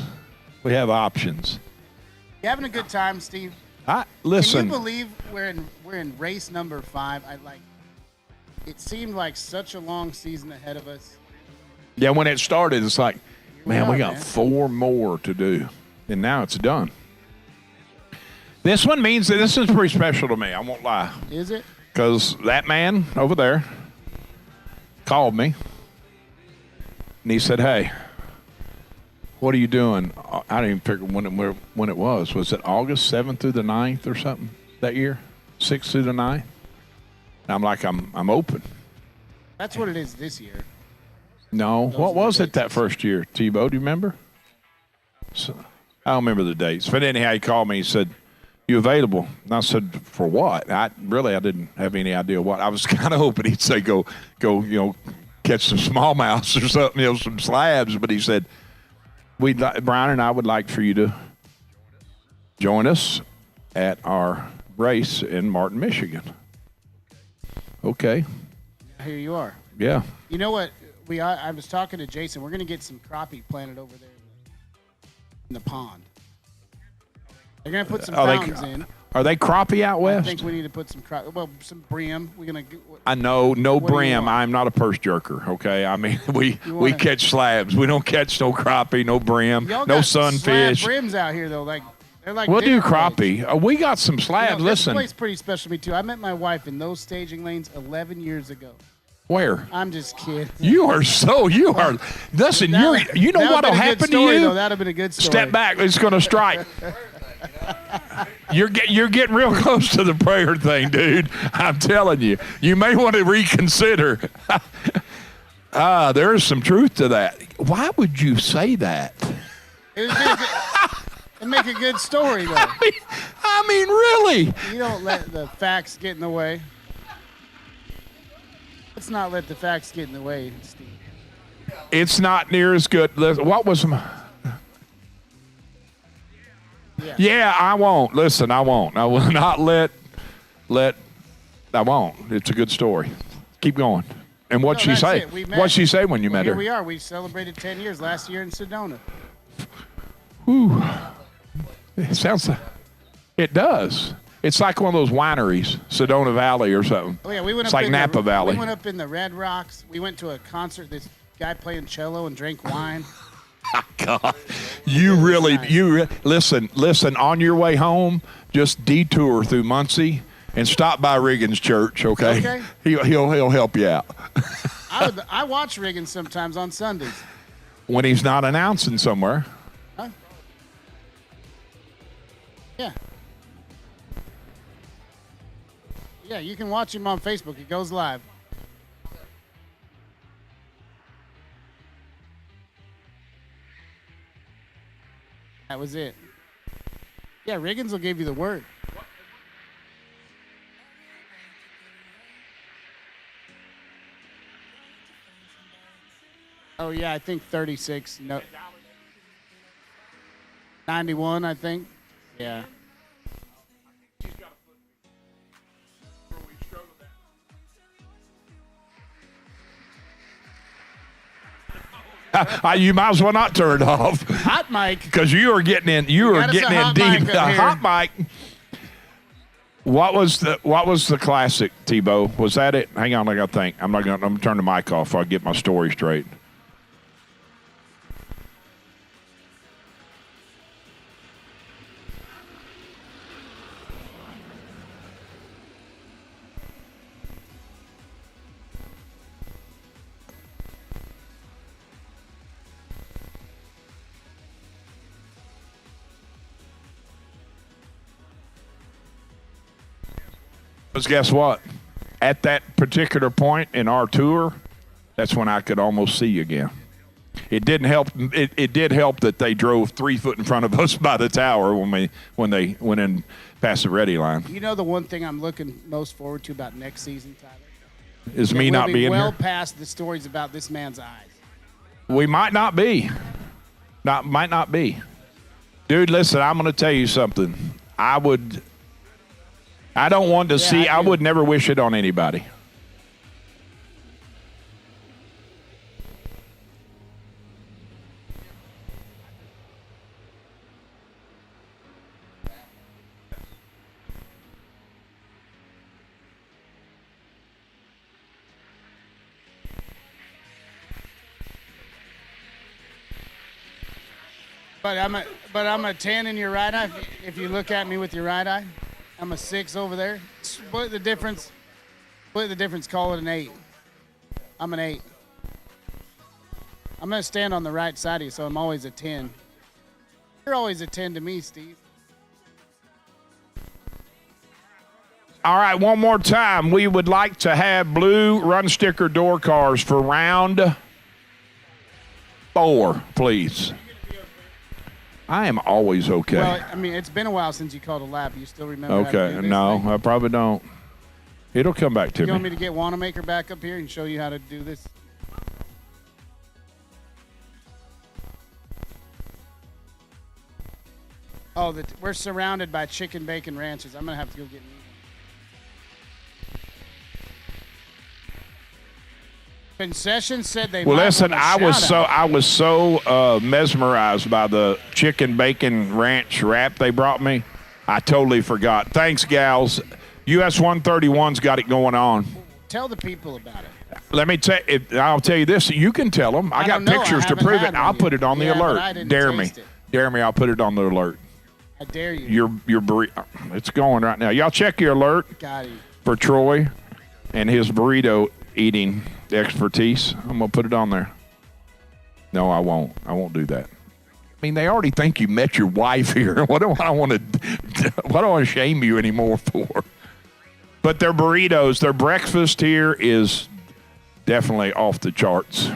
We have options. You having a good time, Steve? Listen. Can you believe we're in race number 5? It seemed like such a long season ahead of us. Yeah, when it started, it's like, man, we got man. 4 more to do, and now it's done. This one means that this is pretty special to me. I won't lie. Is it? Because that man over there called me, and he said, "Hey, what are you doing?" I didn't even figure when it was. Was it August 7th through the 9th or something that year? 6th through the 9th? And I'm like, I'm open. That's what it is this year. No. What was it that first year, Tebow? Do you remember? So, I don't remember the dates. But anyhow, he called me. He said, "You available?" And I said, "For what?" I didn't have any idea what. I was kind of hoping he'd say, go, catch some smallmouths or something, some slabs. But he said, Brian and I would like for you to join us at our race in Martin, Michigan. Okay. Here you are. Yeah. You know what? I was talking to Jason. We're going to get some crappie planted over there in the pond. They're going to put some fountains in. Are they crappie out west? I think we need to put some some brim. We're going to. I know, no brim. I'm not a purse jerker, okay? I mean, we catch slabs. We don't catch no crappie, no brim, Y'all no got sunfish. slab brims out here, though. They're like We'll do dinner crappie. plates. We got some slabs. This Listen. place is pretty special to me, too. I met my wife in those staging lanes 11 years ago. Where? I'm just kidding. Listen, you know what'll happen to you? That would have been a good story. Step back. It's going to strike. You're getting real close to the prayer thing, dude. I'm telling you. You may want to reconsider. There is some truth to that. Why would you say that? It'd make a good story, though. I mean, really? You don't let the facts get in the way. Let's not let the facts get in the way, Steve. It's not near as good. What was my... Yeah, I won't. Listen, I won't. I will not let. I won't. It's a good story. Keep going. And what'd she say? What'd she say when you met her? Here we are. We celebrated 10 years last year in Sedona. Whew. It sounds like it does. It's like one of those wineries, Sedona Valley or something. Oh yeah, we went. It's like Napa Valley. We went up in the Red Rocks. We went to a concert. This guy playing cello and drank wine. God, you listen. On your way home, just detour through Muncie and stop by Riggins Church. Okay, he'll help you out. I watch Riggins sometimes on Sundays when he's not announcing somewhere. Huh? Yeah. Yeah, you can watch him on Facebook. It goes live. That was it. Yeah, Riggins will give you the word. Oh, yeah, I think 36. No. 91, I think. Yeah. You might as well not turn it off. Hot mic. Because you are getting in. You are getting in deep. Hot mic. What was the classic, Tebow? Was that it? Hang on, I got to think. I'm gonna turn the mic off. So I get my story straight. Because guess what? At that particular point in our tour, that's when I could almost see again. It didn't help. It did help that they drove 3 foot in front of us by the tower when they went in past the ready line. You know the one thing I'm looking most forward to about next season, Tyler? Is me not being well here? Past the stories about this man's eyes. We might not be. Might not be. Dude, listen, I'm going to tell you something. I don't want to see. I would never wish it on anybody. But I'm a 10 in your right eye. If you look at me with your right eye, I'm a 6 over there. Split the difference. Call it an 8. I'm an 8. I'm gonna stand on the right side of you, so I'm always a 10. You're always a 10 to me, Steve. All right, one more time. We would like to have blue run sticker door cars for round 4, please. I am always okay. Well, I mean, it's been a while since you called a lap. You still remember? Okay, no, I probably don't. It'll come back to me. You want me to get Wanamaker back up here and show you how to do this? Oh, we're surrounded by chicken bacon ranches. I'm going to have to go get me. Concession said they. Well, might listen, want a I was so mesmerized by the chicken bacon ranch wrap they brought me. I totally forgot. Thanks, gals. US 131's got it going on. Tell the people about it. Let me tell you. I'll tell you this. You can tell them. I got pictures to prove it. I'll put it on the alert. Dare me. Dare me. I'll put it on the alert. I dare you. Your burrito. It's going right now. Y'all check your alert for Troy and his burrito eating expertise. I'm gonna put it on there. No, I won't. I won't do that. I mean, they already think you met your wife here. What do I want to shame you anymore for? But their burritos, their breakfast here is definitely off the charts.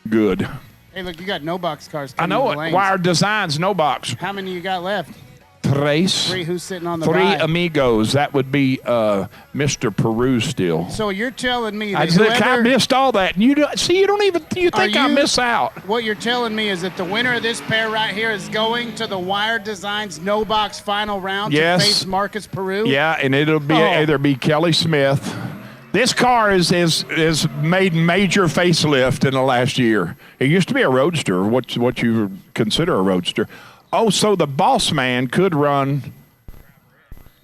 Good. Hey, look, you got no box cars. I know it. Wire Designs, no box. How many you got left? Tres. Three. Who's sitting on the Three ride? amigos. That would be Mr. Peru still. So you're telling me I that missed all that. And you don't even think I miss out. What you're telling me is that the winner of this pair right here is going to the Wire Designs no box final round to face Marcus Peru. Yeah, and it'll be either be Kelly Smith. This car is made major facelift in the last year. It used to be a roadster, what you consider a roadster. Oh, so the boss man could run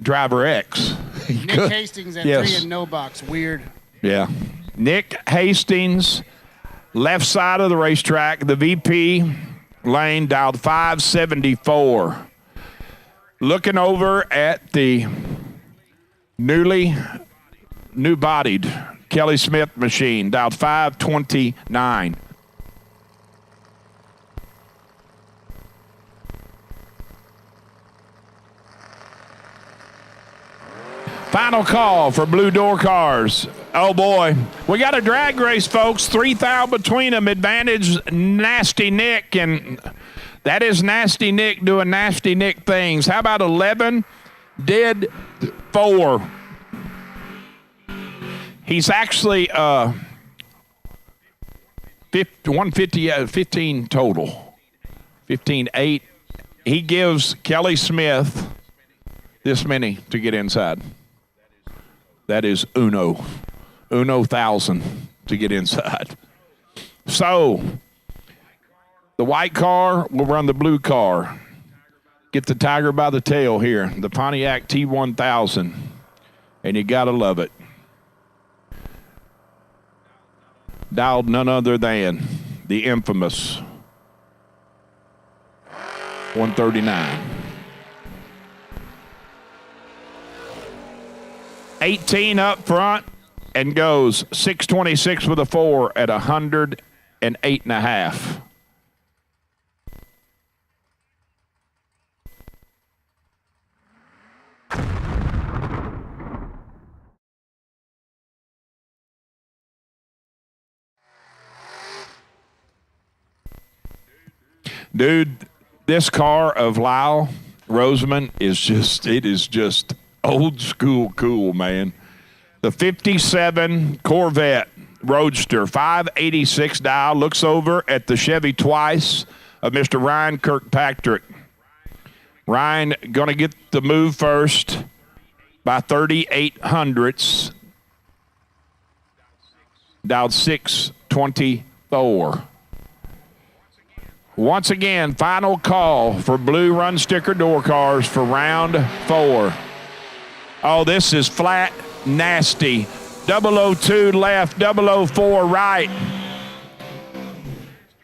Driver X. Nick Hastings at 3 in no box. Weird. Yeah. Nick Hastings, left side of the racetrack, the VP lane, dialed 574. Looking over at the new-bodied Kelly Smith machine, dialed 529. Final call for Blue Door Cars. Oh, boy. We got a drag race, folks. 3,000 between them. Advantage Nasty Nick. And that is Nasty Nick doing Nasty Nick things. How about 11? Did 4. He's actually 15 total. 15-8. He gives Kelly Smith this many to get inside. That is uno thousand to get inside. So the white car will run the blue car. Get the tiger by the tail here, the Pontiac T1000, and you gotta love it. Dialed none other than the infamous 139. 18 up front and goes 626 with a 4 at 108.5. Dude, this car of Lyle Roseman is just old school cool, man. The 57 Corvette Roadster, 586 dial, looks over at the Chevy Twice of Mr. Ryan Kirkpatrick. Ryan going to get the move first by 3,800ths. Dialed 624. Once again, final call for blue run sticker door cars for round 4. Oh, this is flat nasty. 002 left, 004 right.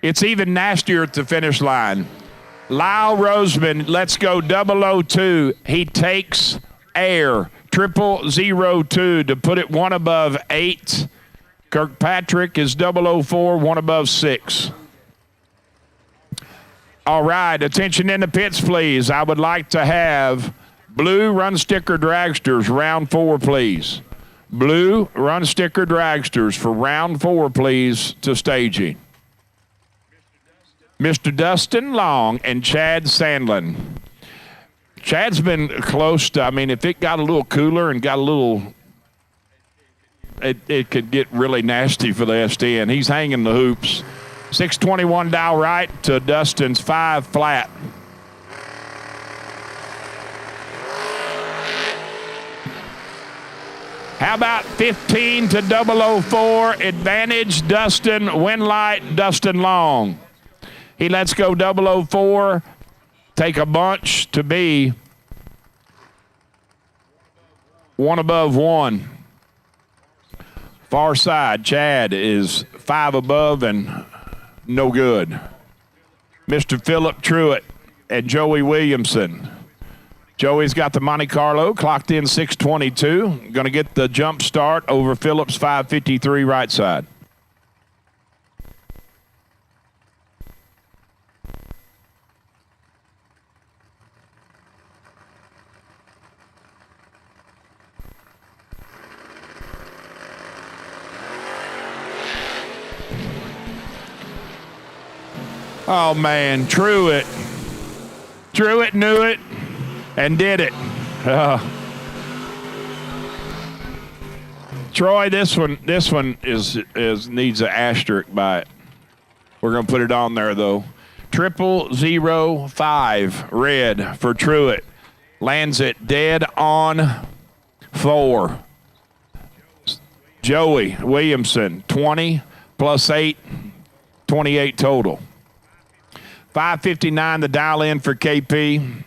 It's even nastier at the finish line. Lyle Roseman, let's go 002. He takes air. 0002 to put it one above 8. Kirkpatrick is 004, one above 6. All right, attention in the pits, please. I would like to have blue run sticker dragsters, round 4, please. Blue run sticker dragsters for round 4, please, to staging. Mr. Dustin Long and Chad Sandlin. Chad's been close to, I mean, if it got a little cooler and got a little, it could get really nasty for the STN. He's hanging the hoops. 621 dial right to Dustin's 5 flat. How about 15 to 004? Advantage, Dustin Winlight, Dustin Long. He lets go 004. Take a bunch to be one above one. Far side, Chad is 5 above and no good. Mr. Philip Truitt and Joey Williamson. Joey's got the Monte Carlo, clocked in 6:22. Going to get the jump start over Phillips 5:53 right side. Oh, man, Truitt knew it and did it. Troy, this one is needs an asterisk by it. We're gonna put it on there though. 0005 red for Truitt. Lands it dead on 4. Joey Williamson, 20 plus 8, 28 total. 5:59 the dial in for KP.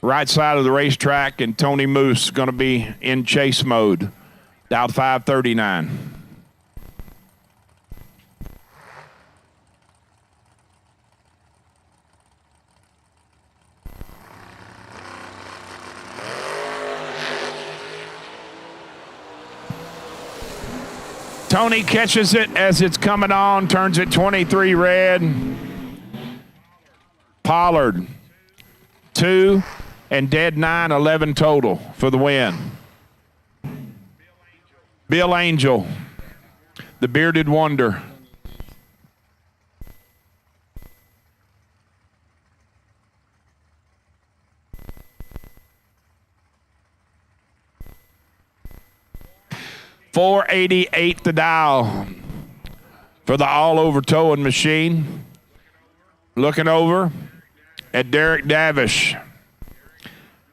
Right side of the racetrack, and Tony Moose going to be in chase mode. Dialed 5:39. Tony catches it as it's coming on, turns it 23 red. Pollard, 2 and dead 9, 11 total for the win. Bill Angel, the bearded wonder. $488 the dial for the all-over towing machine. Looking over at Derek Davish.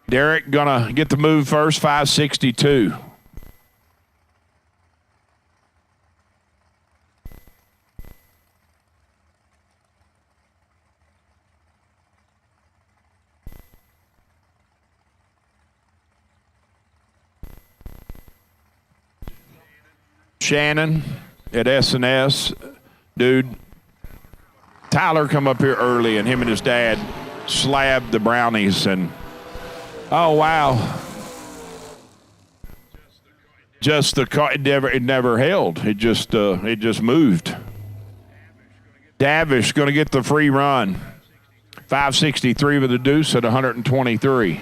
Derek gonna get the move first, 562. Shannon at S&S. Dude, Tyler come up here early, and him and his dad slabbed the brownies, and oh wow! Just the car, it never held. It just moved. Davish going to get the free run. 563 with the deuce at 123.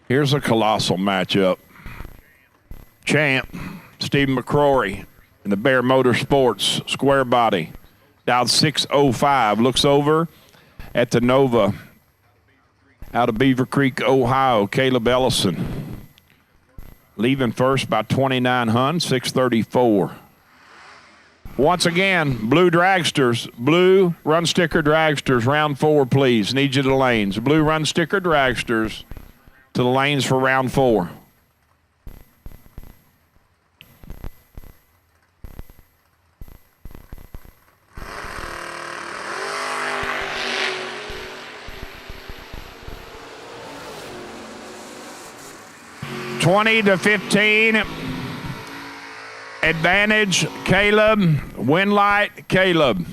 Here's a colossal matchup. Champ, Steve McCrory in the Bear Motorsports square body. Dialed 605. Looks over at the Nova out of Beaver Creek, Ohio. Caleb Ellison. Leaving first by 29 Hun, 634. Once again, blue dragsters, blue run sticker dragsters, round 4, please. Need you to lanes. Blue run sticker dragsters to the lanes for round 4. $20 to 15. Advantage, Caleb. Winlight, Caleb.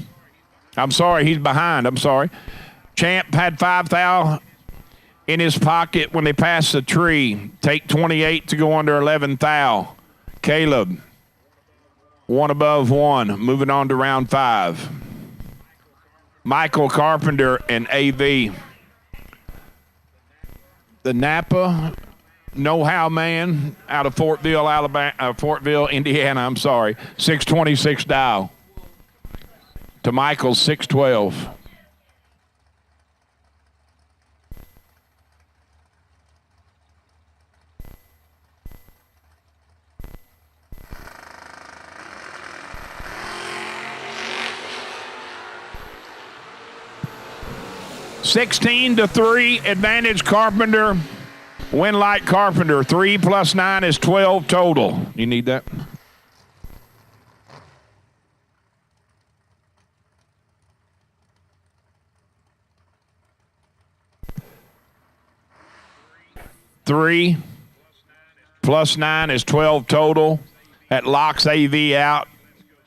I'm sorry, he's behind. I'm sorry. Champ had 5 thou in his pocket when they passed the tree. Take 28 to go under 11 thou. Caleb, 1 above 1. Moving on to round 5. Michael Carpenter and AV. The Napa know-how man out of Fortville, Fortville, Indiana. I'm sorry. 626 dial. To Michael's 612. 16-3, advantage Carpenter. Win light Carpenter. 3 + 9 is 12 total. You need that? Three plus 9 is 12 total. That locks AV out.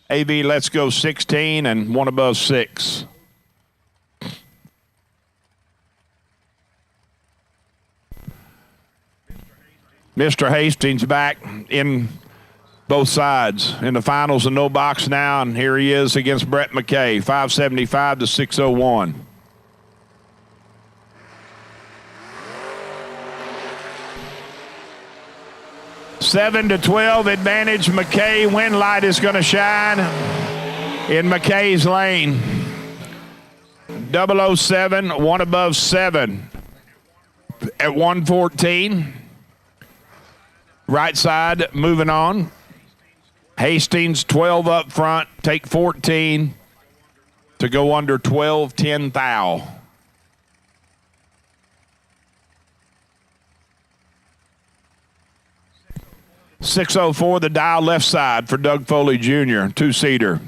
AV lets go 16 and one above 6. Mr. Hastings back in both sides in the finals and no box now, and here he is against Brett McKay, 575 to 601. Seven to 12 advantage McKay. Win light is going to shine in McKay's lane. 007, one above 7 at 114. Right side moving on. Hastings 12 up front, take 14 to go under 12, 10 thou. .604 the dial left side for Doug Foley Jr., two-seater.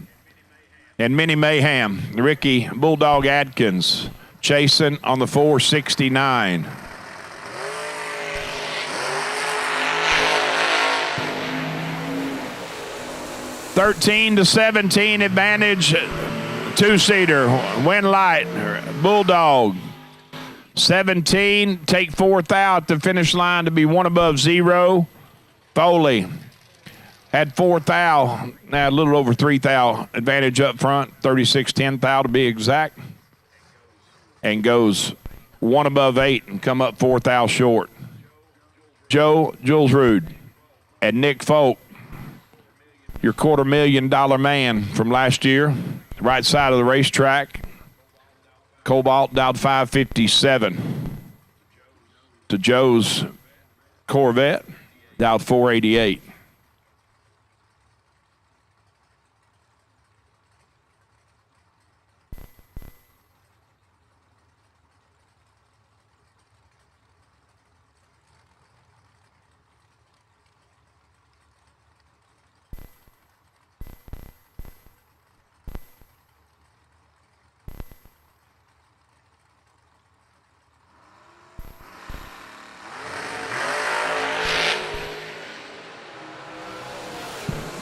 And Mini Mayhem, Ricky Bulldog Adkins, chasing on the 469. $13 to 17 advantage, two-seater. Win light, Bulldog. 17, take 4 thou at the finish line to be one above 0. Foley had 4 thou, now a little over 3 thou advantage up front, 36-10 thou to be exact, and goes one above 8 and come up 4 thou short. Joe Julesrud and Nick Folk, your $250,000 man from last year, right side of the racetrack. Cobalt dialed 557 to Joe's Corvette. Dialed 488.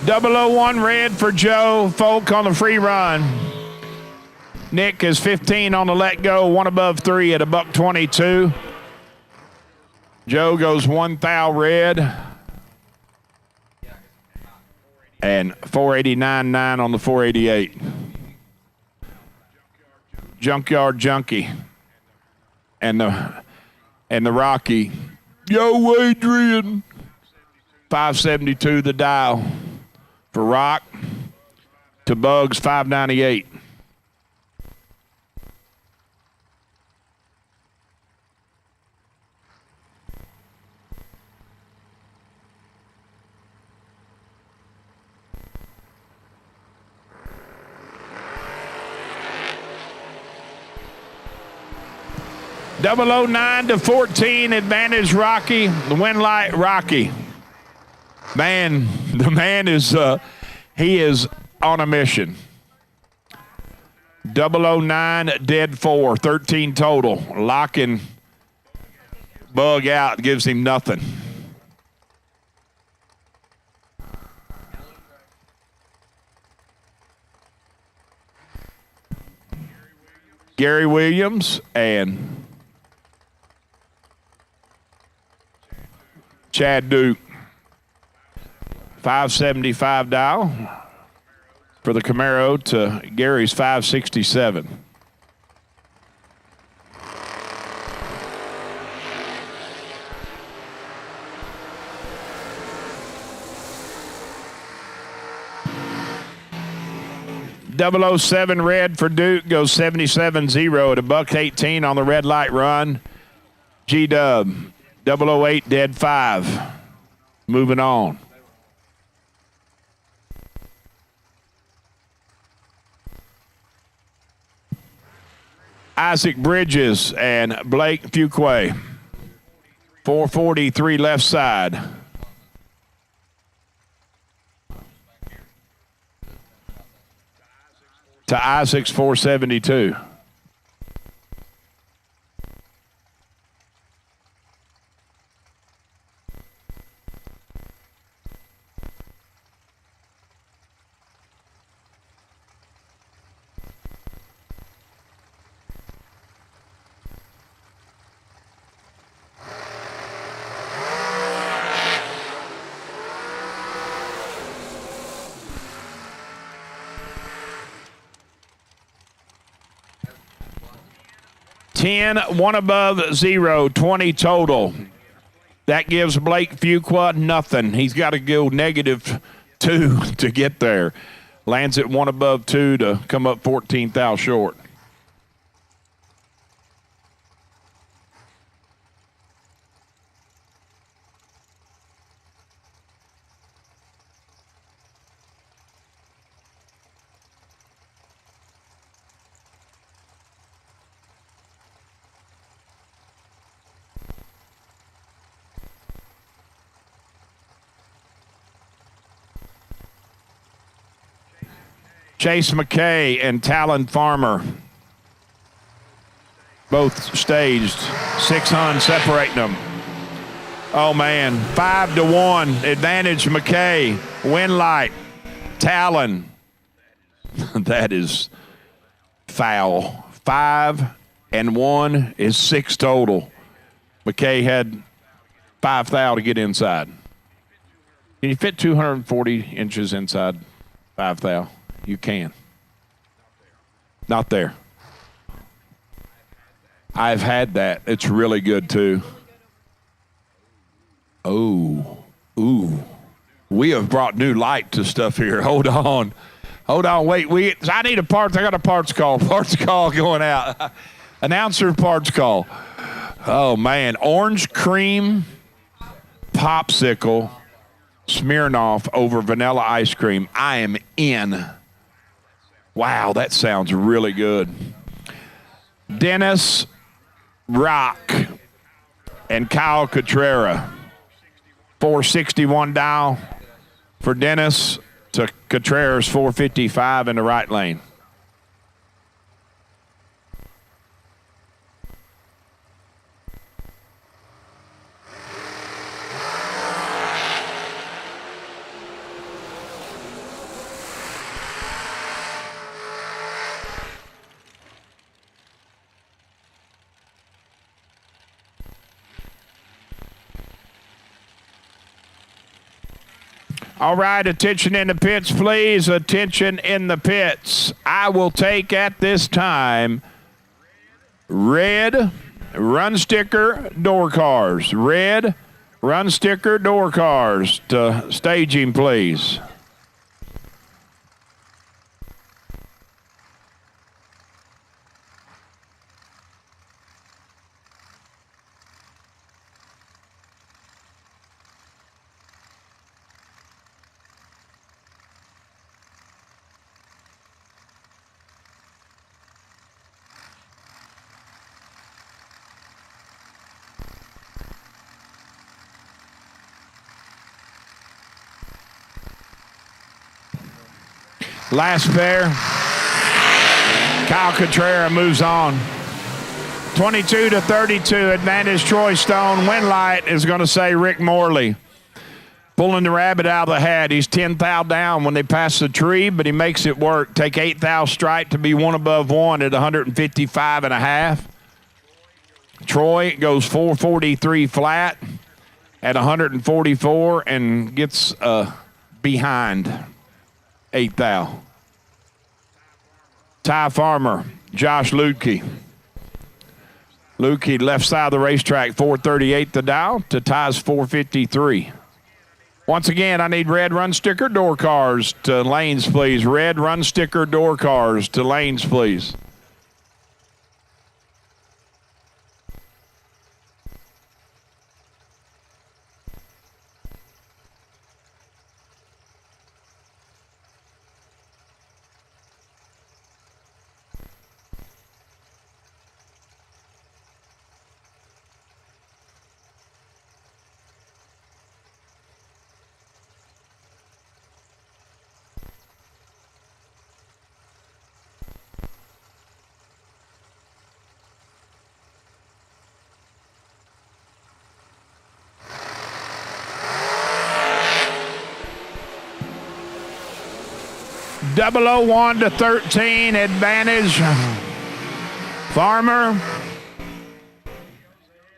.001 red for Joe Folk on the free run. Nick is 15 on the let go, one above 3 at $122. Joe goes 1 thou red. And 489.9 on the 488. Junkyard Junkie. And the Rocky. Yo, Adrian. 572 the dial. For Rock to Bugs, 598. .009 to 14, advantage Rocky. The win light Rocky. Man, the man is, he is on a mission. 009, dead 4, 13 total. Locking Bug out, gives him nothing. Gary Williams and Chad Duke. 575 dial for the Camaro to Gary's 567. .007 red for Duke goes 77-0 at $118 on the red light run. G-Dub 008 dead 5. Moving on. Isaac Bridges and Blake Fuquay. 443 left side. To Isaac's 472. One above 0, 20 total. That gives Blake Fuqua nothing. He's got to go -2 to get there. Lands at 1 above 2 to come up 14 thou short. Chase McKay and Talon Farmer, both staged. 600 separating them. Oh, man. 5-1. Advantage McKay. Win light. Talon. That is foul. 5 and 1 is 6 total. McKay had 5 thou to get inside. Can you fit 240 inches inside 5 thou? You can. Not there. I've had that. It's really good, too. Oh. Ooh. We have brought new light to stuff here. Hold on. Hold on. Wait. I need a parts. I got a parts call. Parts call going out. Announcer parts call. Oh, man. Orange cream popsicle Smirnoff over vanilla ice cream. I am in. Wow, that sounds really good. Dennis Rock and Kyle Cotrera. 461 dial for Dennis to Cotrera's 455 in the right lane. All right, attention in the pits, please. Attention in the pits. I will take at this time red run sticker door cars. Red run sticker door cars to staging, please. Last pair. Kyle Cotrera moves on. 22-32, advantage Troy Stone. Win light is going to say Rick Morley. Pulling the rabbit out of the hat. He's 10 thou down when they pass the tree, but he makes it work. Take 8 thou strike to be 1 above 1 at 155.5. Troy goes 443 flat at 144 and gets behind 8 thou. Ty Farmer, Josh Lutke. Lutke left side of the racetrack, 438 the dial to Ty's 453. Once again, I need red run sticker door cars to lanes, please. Red run sticker door cars to lanes, please. 001 to 13, advantage. Farmer.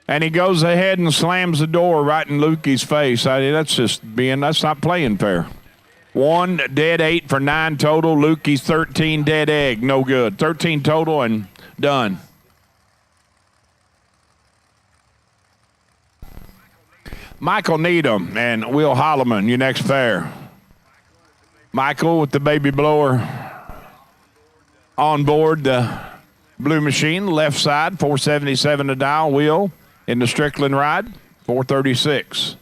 And he goes ahead and slams the door right in Lukey's face. That's not playing fair. 1 dead 8 for 9 total. Lukey's 13 dead egg, no good. 13 total and done. Michael Needham and Will Holloman, your next pair. Michael with the baby blower on board the blue machine, left side, 477 to dial. Will in the Strickland ride, 436.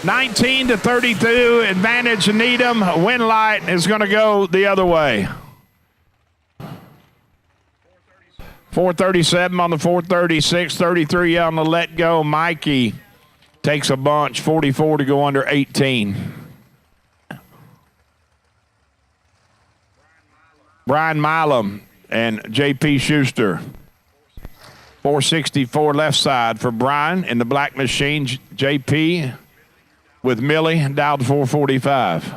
$19 to $32, advantage Needham. Winlight is going to go the other way. 437 on the 436, 33 on the let go. Mikey takes a bunch, 44 to go under 18. Brian Milam and J.P. Schuster. 464 left side for Brian in the black machine. J.P. with Millie, dialed 445.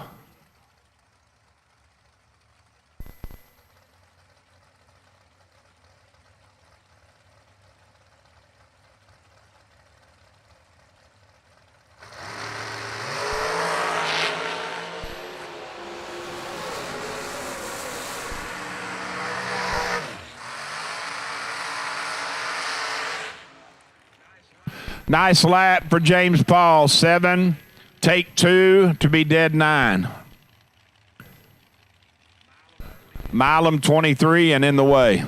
Nice lap for James Paul, 7. Take 2 to be dead 9. Milam 23 and in the way.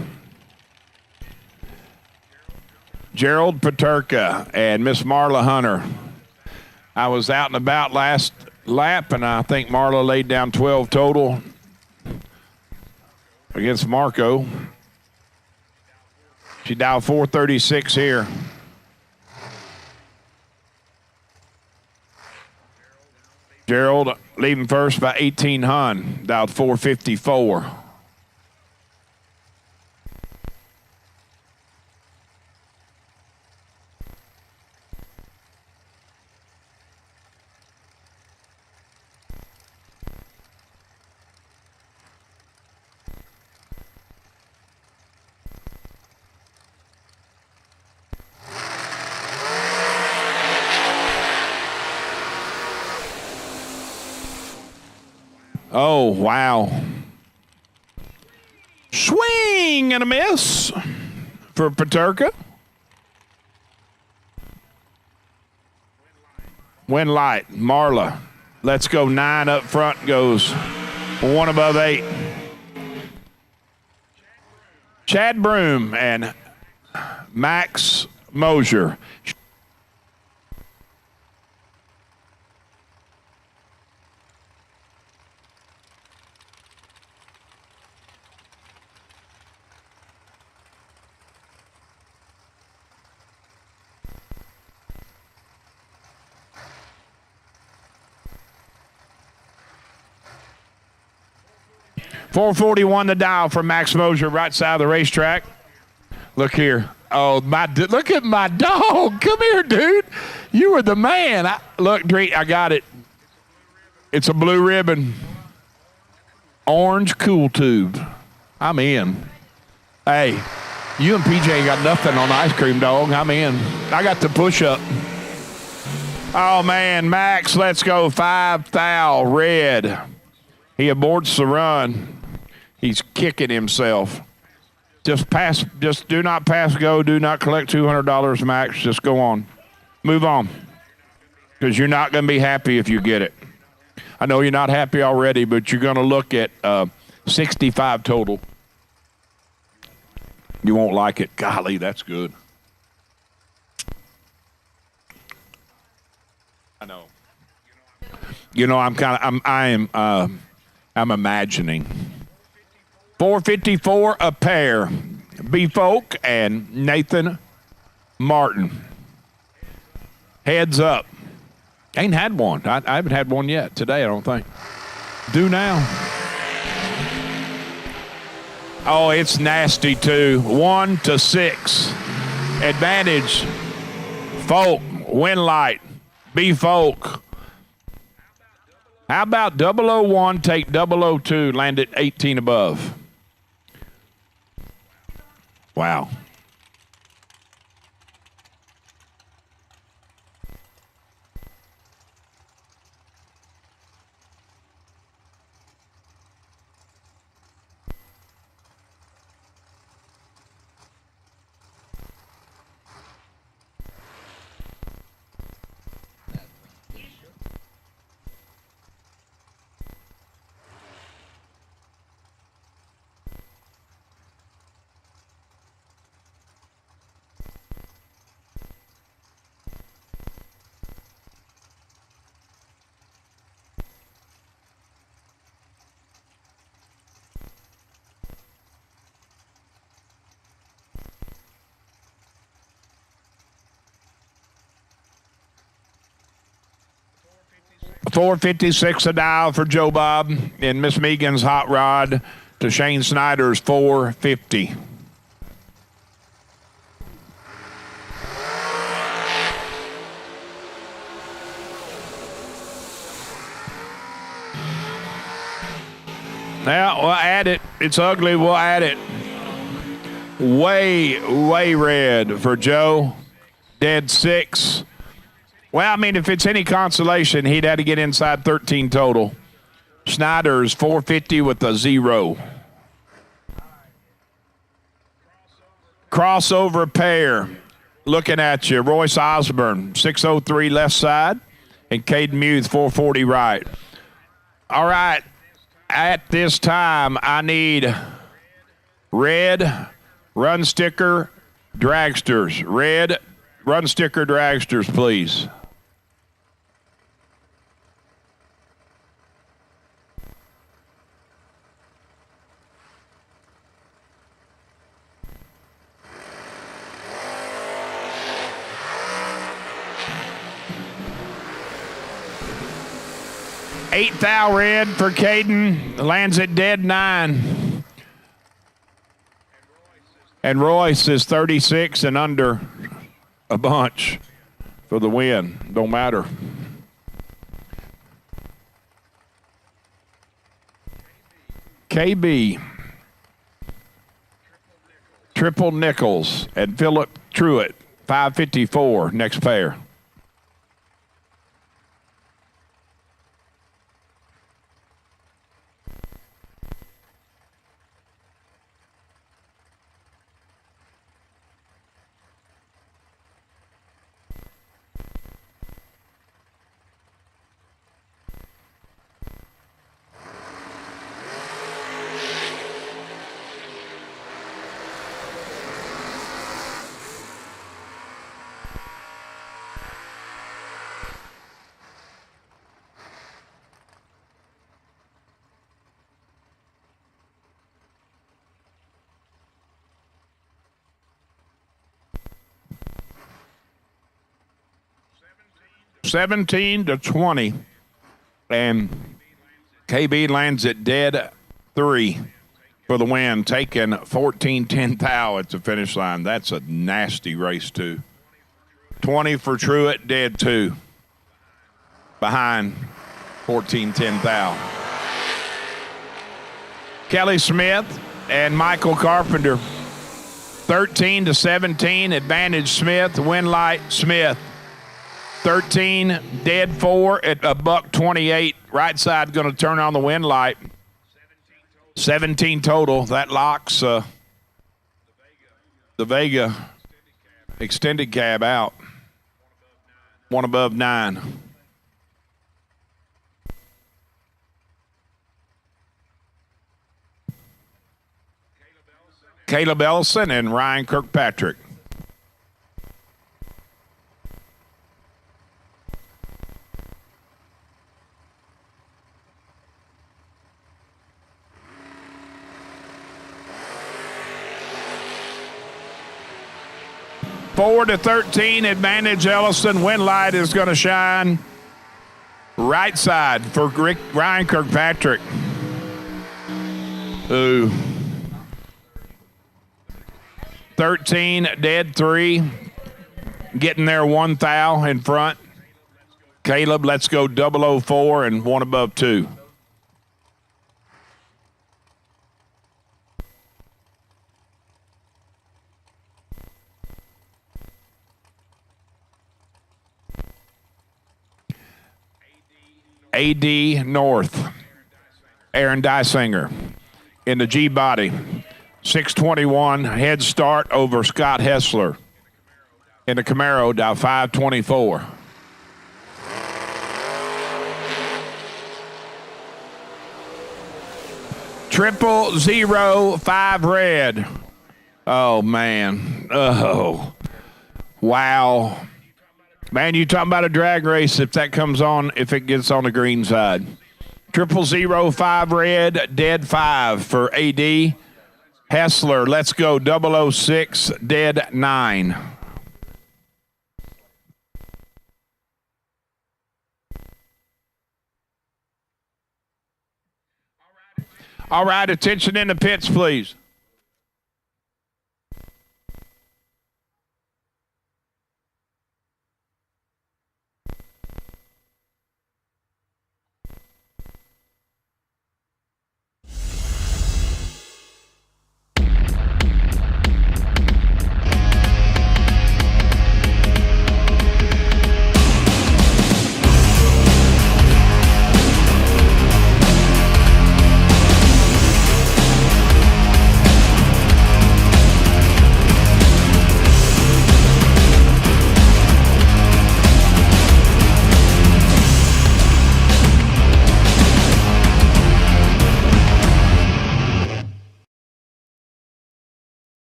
Gerald Paterka and Miss Marla Hunter. I was out and about last lap, and I think Marla laid down 12 total against Marco. She dialed 436 here. Gerald leaving first by 18 hun, dialed 454. Oh, wow. Swing and a miss for Paterka. Win light, Marla. Let's go 9 up front goes 1 above 8. Chad Broom and Max Moser. $441 the dial for Max Moser, right side of the racetrack. Look here. Oh, look at my dog. Come here, dude. You are the man. Look, Drake, I got it. It's a blue ribbon. Orange cool tube. I'm in. Hey, you and PJ ain't got nothing on the ice cream, dog. I'm in. I got the push-up. Oh, man, Max, let's go. 5 thou, red. He aborts the run. He's kicking himself. Just do not pass go. Do not collect $200, Max. Just go on. Move on. Because you're not going to be happy if you get it. I know you're not happy already, but you're going to look at 65 total. You won't like it. Golly, that's good. I know. You know, I'm imagining. $4.54 a pair. B. Folk and Nathan Martin. Heads up. Ain't had one. I haven't had one yet today, I don't think. Do now. Oh, it's nasty, too. 1 to 6. Advantage. Folk. Win light. B. Folk. How about 001 take 002, land at 18 above? Wow. $4.56 a dial for Joe Bob in Miss Megan's hot rod to Shane Snyder's $4.50. Now we'll add it. It's ugly. We'll add it. Way red for Joe. Dead 6. Well, I mean, if it's any consolation, he'd have to get inside 13 total. Snyder's $4.50 with a 0. Crossover pair. Looking at you. Royce Osborne, 603 left side. And Caden Muth, 440 right. All right. At this time, I need red run sticker dragsters. Red run sticker dragsters, please. $8 thou red for Caden. Lands at dead 9. And Royce is 36 and under a bunch for the win. Don't matter. KB. Triple Nichols and Philip Truitt. $5.54. Next pair. $17-20, and KB lands at dead 3 for the win, taking 14-10 thou at the finish line. That's a nasty race, too. 20 for Truitt, dead 2. Behind 14-10 thou. Kelly Smith and Michael Carpenter. 13-17, advantage Smith, win light Smith. 13, dead 4 at $128. Right side going to turn on the wind light. 17 total. That locks the Vega extended cab out. 1 above 9. Caleb Ellison and Ryan Kirkpatrick. Four to 13 advantage Ellison. Wind light is going to shine right side for Ryan Kirkpatrick. Ooh. 13 dead 3. Getting there 1 thou in front. Caleb, let's go 004 and 1 above 2. AD North, Aaron Dysinger in the G body. 621 head start over Scott Hessler in the Camaro, down 524. Triple 05 red. Oh, man. Oh, wow. Man, you talking about a drag race if that comes on, if it gets on the green side. 0005 red, dead 5 for AD. Hessler, let's go 006, dead 9. All right, attention in the pits, please.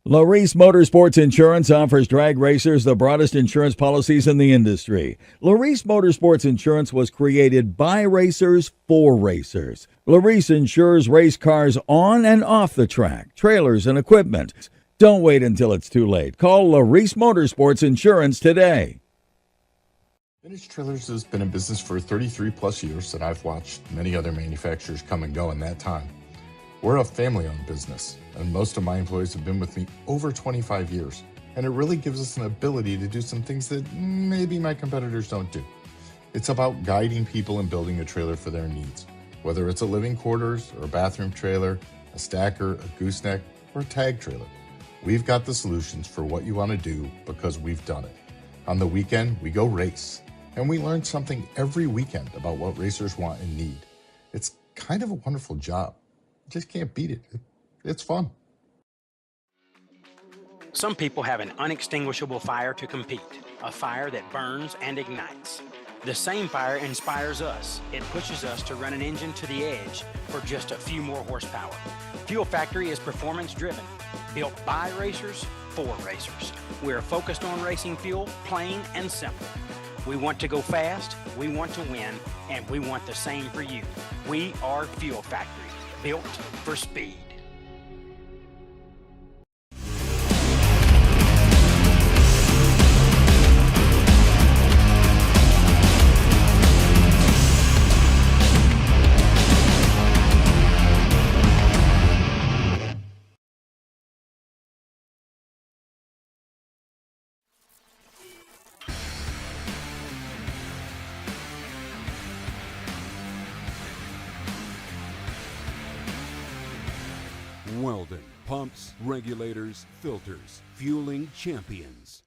LARIS Motorsports Insurance offers drag racers the broadest insurance policies in the industry. LARIS Motorsports Insurance was created by racers for racers. LARIS insures race cars on and off the track, trailers, and equipment. Don't wait until it's too late. Call LARIS Motorsports Insurance today. Vintage Trailers has been in business for 33 plus years, and I've watched many other manufacturers come and go in that time. We're a family-owned business, and most of my employees have been with me over 25 years, and it really gives us an ability to do some things that maybe my competitors don't do. It's about guiding people and building a trailer for their needs, whether it's a living quarters or a bathroom trailer, a stacker, a gooseneck, or a tag trailer. We've got the solutions for what you want to do because we've done it. On the weekend, we go race, and we learn something every weekend about what racers want and need. It's kind of a wonderful job. Just can't beat it. It's fun. Some people have an unextinguishable fire to compete, a fire that burns and ignites. The same fire inspires us. It pushes us to run an engine to the edge for just a few more horsepower. Fuel Factory is performance driven, built by racers for racers. We're focused on racing fuel, plain and simple. We want to go fast, we want to win, and we want the same for you. We are Fuel Factory, built for speed. Weldon, pumps, regulators, filters, fueling champions.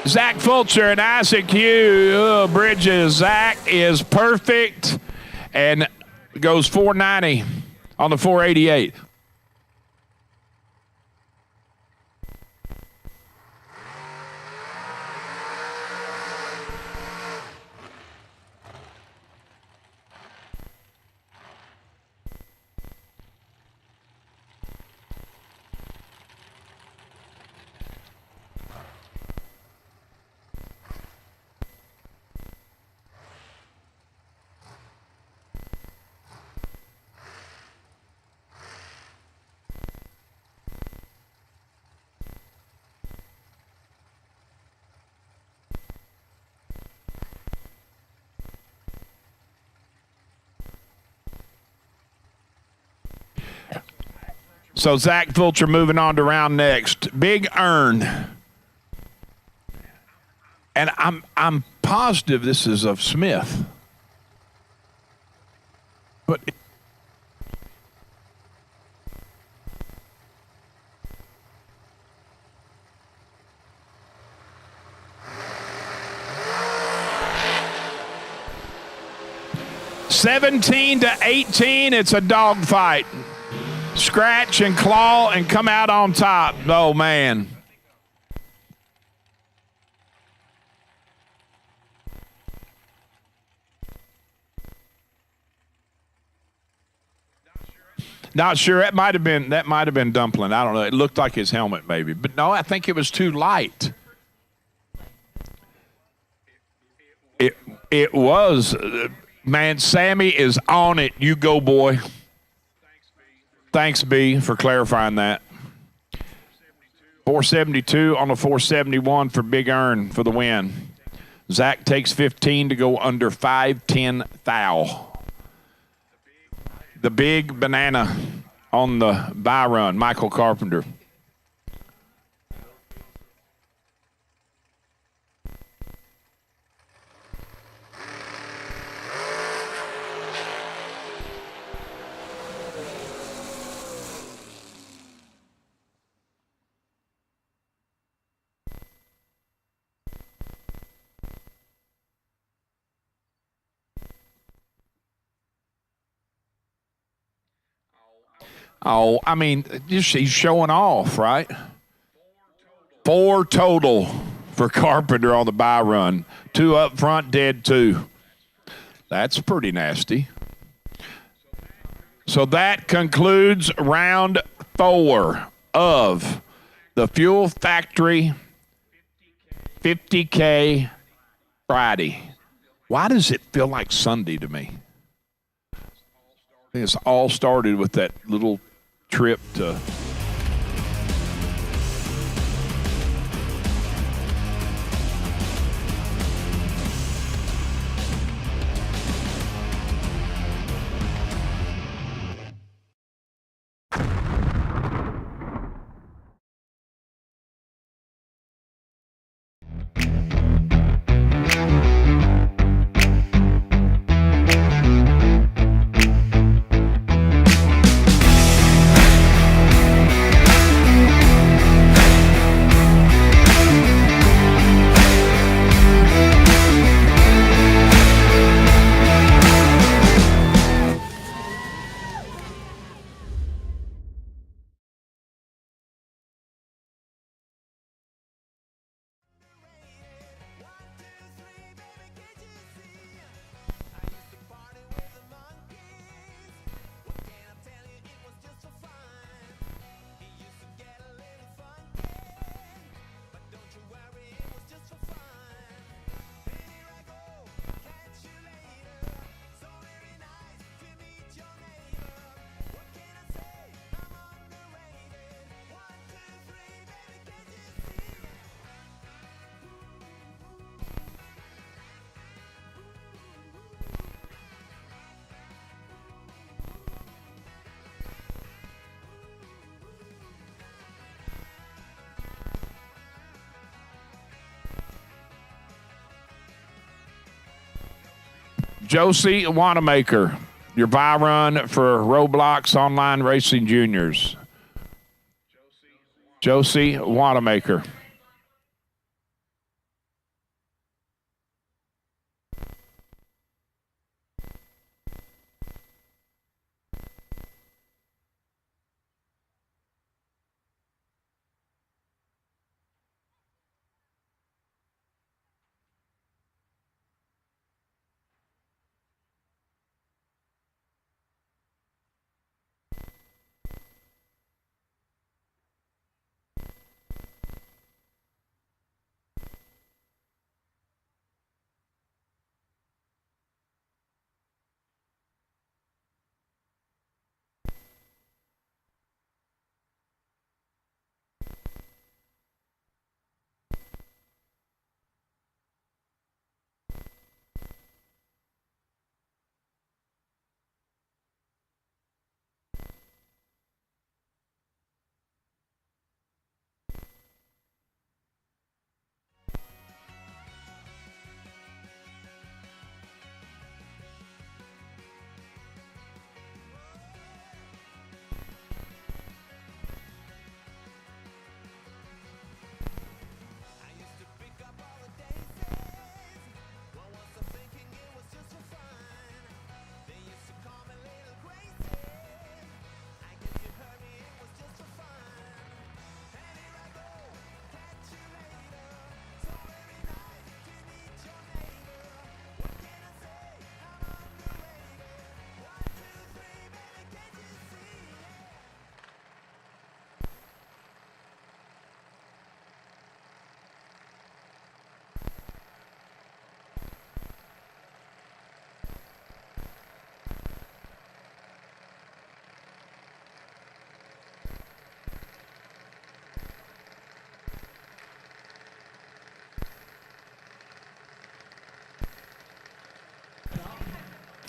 Zach Fulcher and Isaac Hugh Bridges. Zach is perfect and goes 490 on the 488. So Zach Fulcher moving on to round next. Big Earn. And I'm positive this is of Smith. But (17-18), it's a dogfight. Scratch and claw and come out on top. Oh, man. Not sure. That might have been Dumpling. I don't know. It looked like his helmet maybe. But no, I think it was too light. It was. Man, Sammy is on it. You go, boy. Thanks, B, for clarifying that. 472 on the 471 for Big Earn for the win. Zach takes 15 to go under 510 thou. The big banana on the bye run, Michael Carpenter. Oh, I mean, just he's showing off, right? 4 total for Carpenter on the bye run. 2 up front, dead 2. That's pretty nasty. So that concludes round 4 of the Fuel Factory 50K Friday. Why does it feel like Sunday to me? I think it's all started with that little trip to Josie Wanamaker, your bye run for Roblox Online Racing Juniors. Josie Wanamaker.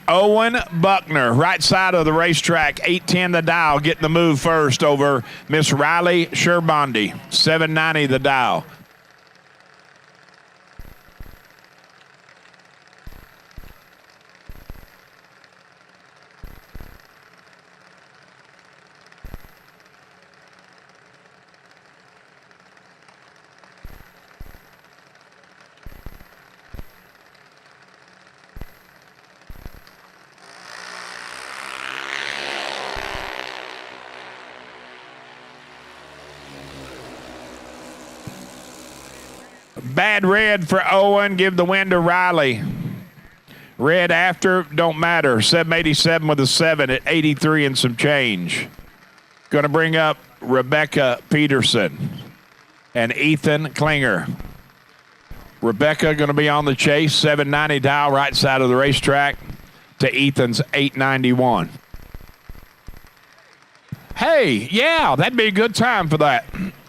Owen Buckner, right side of the racetrack, 810 the dial, getting the move first over Miss Riley Sherbondi, 790 the dial. Bad red for Owen. Give the win to Riley. Red after, don't matter. 787 with a 7 at 83 and some change. Going to bring up Rebecca Peterson and Ethan Klinger. Rebecca going to be on the chase. 790 dial, right side of the racetrack to Ethan's 891. Hey, yeah, that'd be a good time for that.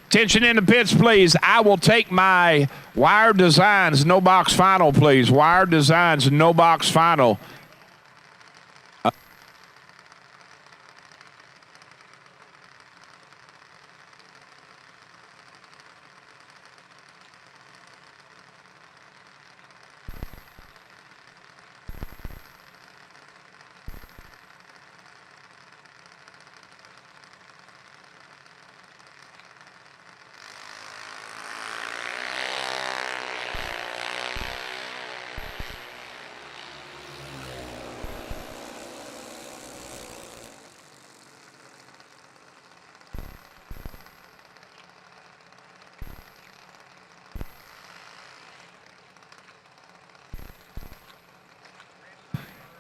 Attention in the pits, please. I will take my Wire Designs no box final, please. Wire Designs no box final.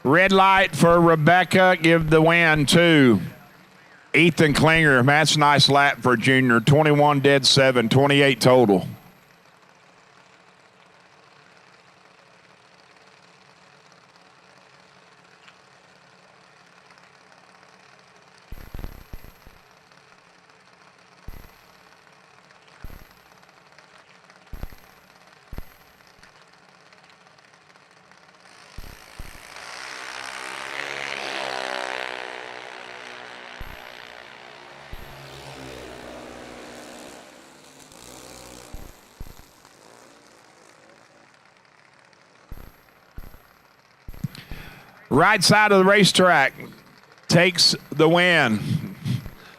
Red light for Rebecca. Give the win to Ethan Klinger. That's a nice lap for Junior. 21 dead 7, 28 total. Right side of the racetrack takes the win.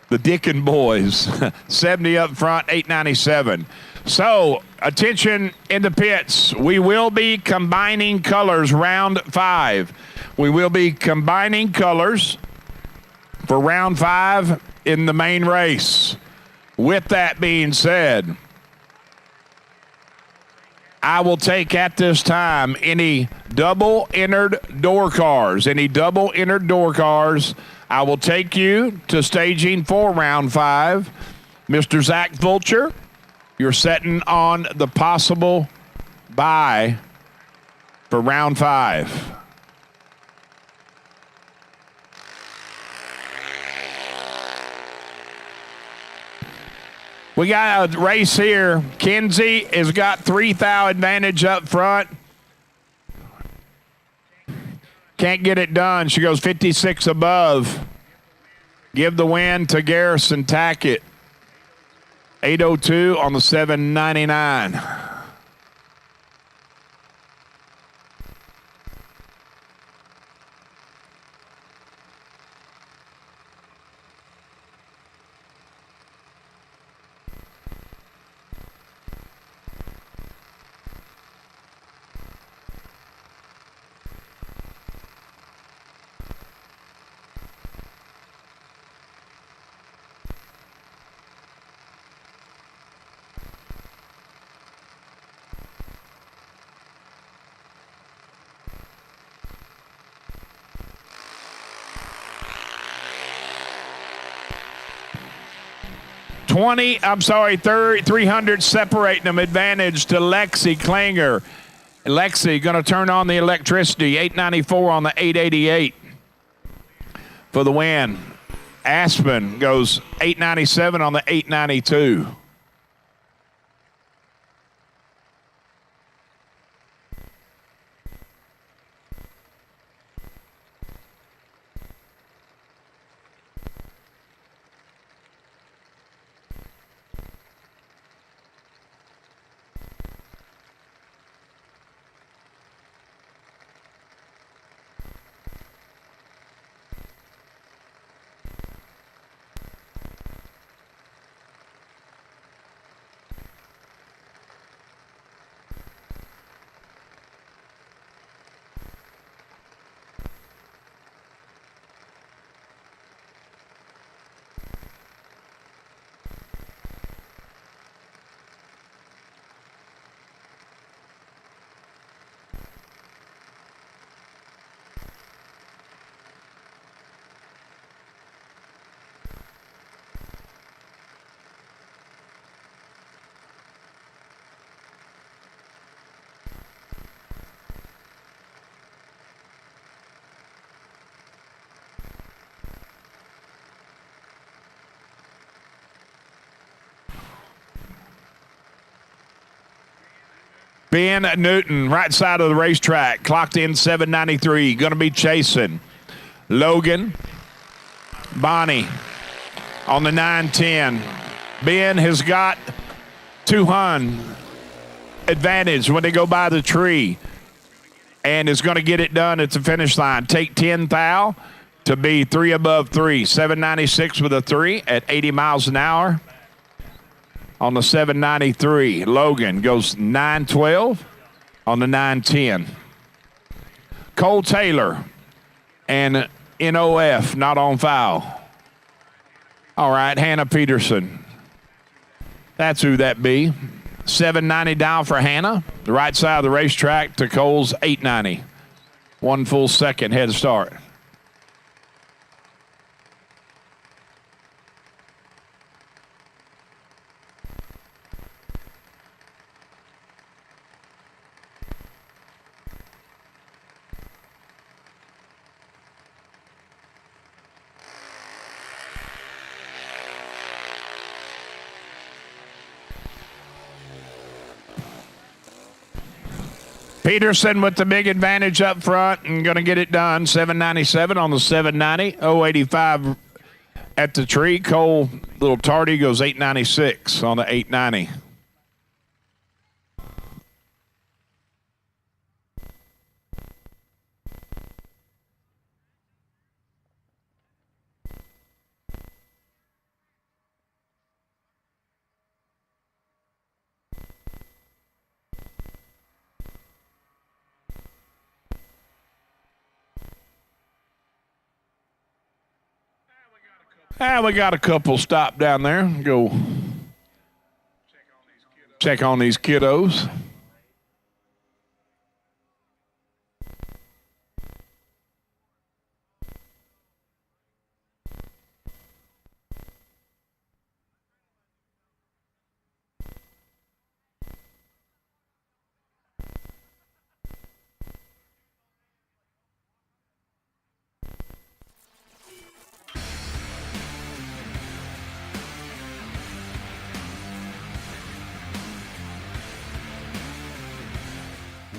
The Dickin boys, 70 up front, 897. So, attention in the pits. We will be combining colors round 5. We will be combining colors for round 5 in the main race. With that being said, I will take at this time any double entered door cars. Any double entered door cars. I will take you to staging for round 5. Mr. Zach Vulture, you're setting on the possible bye for round 5. We got a race here. Kenzie has got 3,000 advantage up front. Can't get it done. She goes 56 above. Give the win to Garrison Tackett. 802 on the 799. I'm sorry, 300 separating them. Advantage to Lexi Klinger. Lexi going to turn on the electricity. 894 on the 888 for the win. Aspen goes 897 on the 892. Ben Newton, right side of the racetrack, clocked in 793. Going to be chasing Logan Bonnie on the 910. Ben has got 200 advantage when they go by the tree and is going to get it done at the finish line. Take 10 thou to be 3 above 3. 796 with a 3 at 80 miles an hour. On the 793, Logan goes 912 on the 910. Cole Taylor and NOF not on foul. All right, Hannah Peterson. That's who that be. 790 down for Hannah. The right side of the racetrack to Cole's 890. 1 full second head start. Peterson with the big advantage up front and going to get it done. 797 on the 790. 085 at the tree. Cole, little tardy, goes 896 on the 890. We got a couple stop down there. Go check on these kiddos.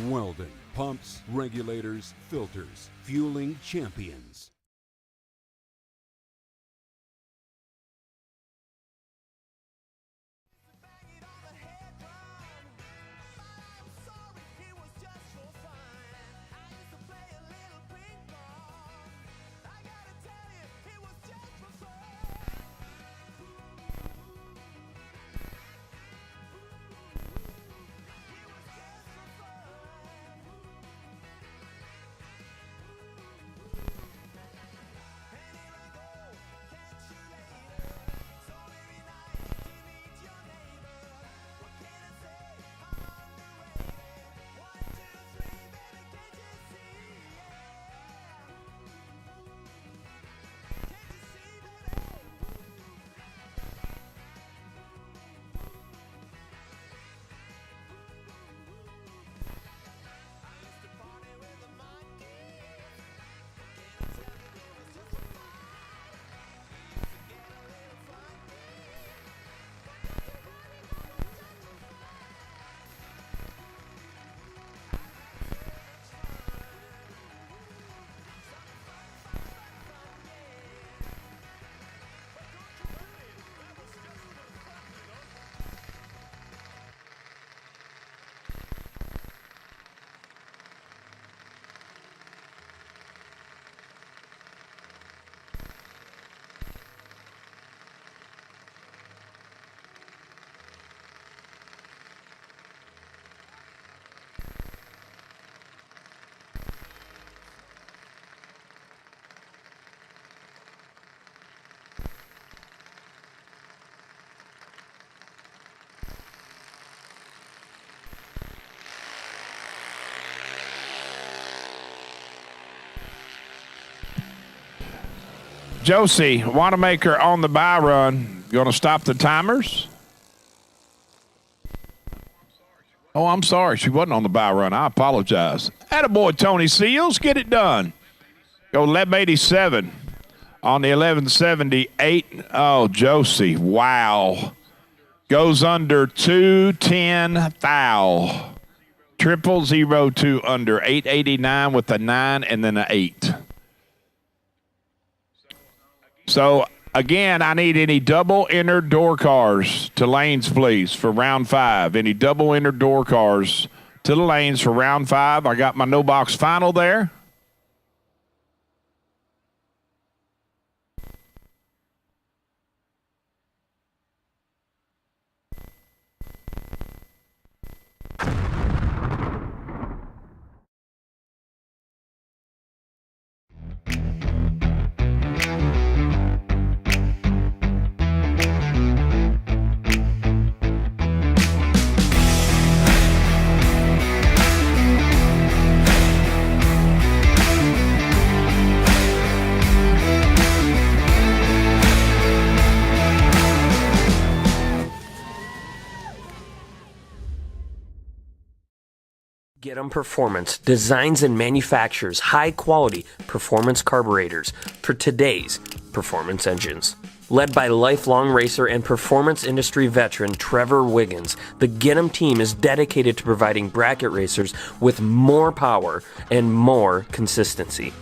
Weldon pumps, regulators, filters, fueling champions. Josie, Wanamaker on the bye run. Going to stop the timers? Oh, I'm sorry. She wasn't on the bye run. I apologize. Attaboy, Tony Seals. Get it done. Go 1187 on the 1178. Oh, Josie. Wow. Goes under 210 thou. 002 under, 889 with a 9 and then an 8. So, again, I need any double inner door cars to lanes, please, for round 5. Any double inner door cars to the lanes for round 5. I got my no box final there. Get 'em Performance designs and manufactures high-quality performance carburetors for today's performance engines. Led by lifelong racer and performance industry veteran Trevor Wiggins, the Get 'em team is dedicated to providing bracket racers with more power and more consistency.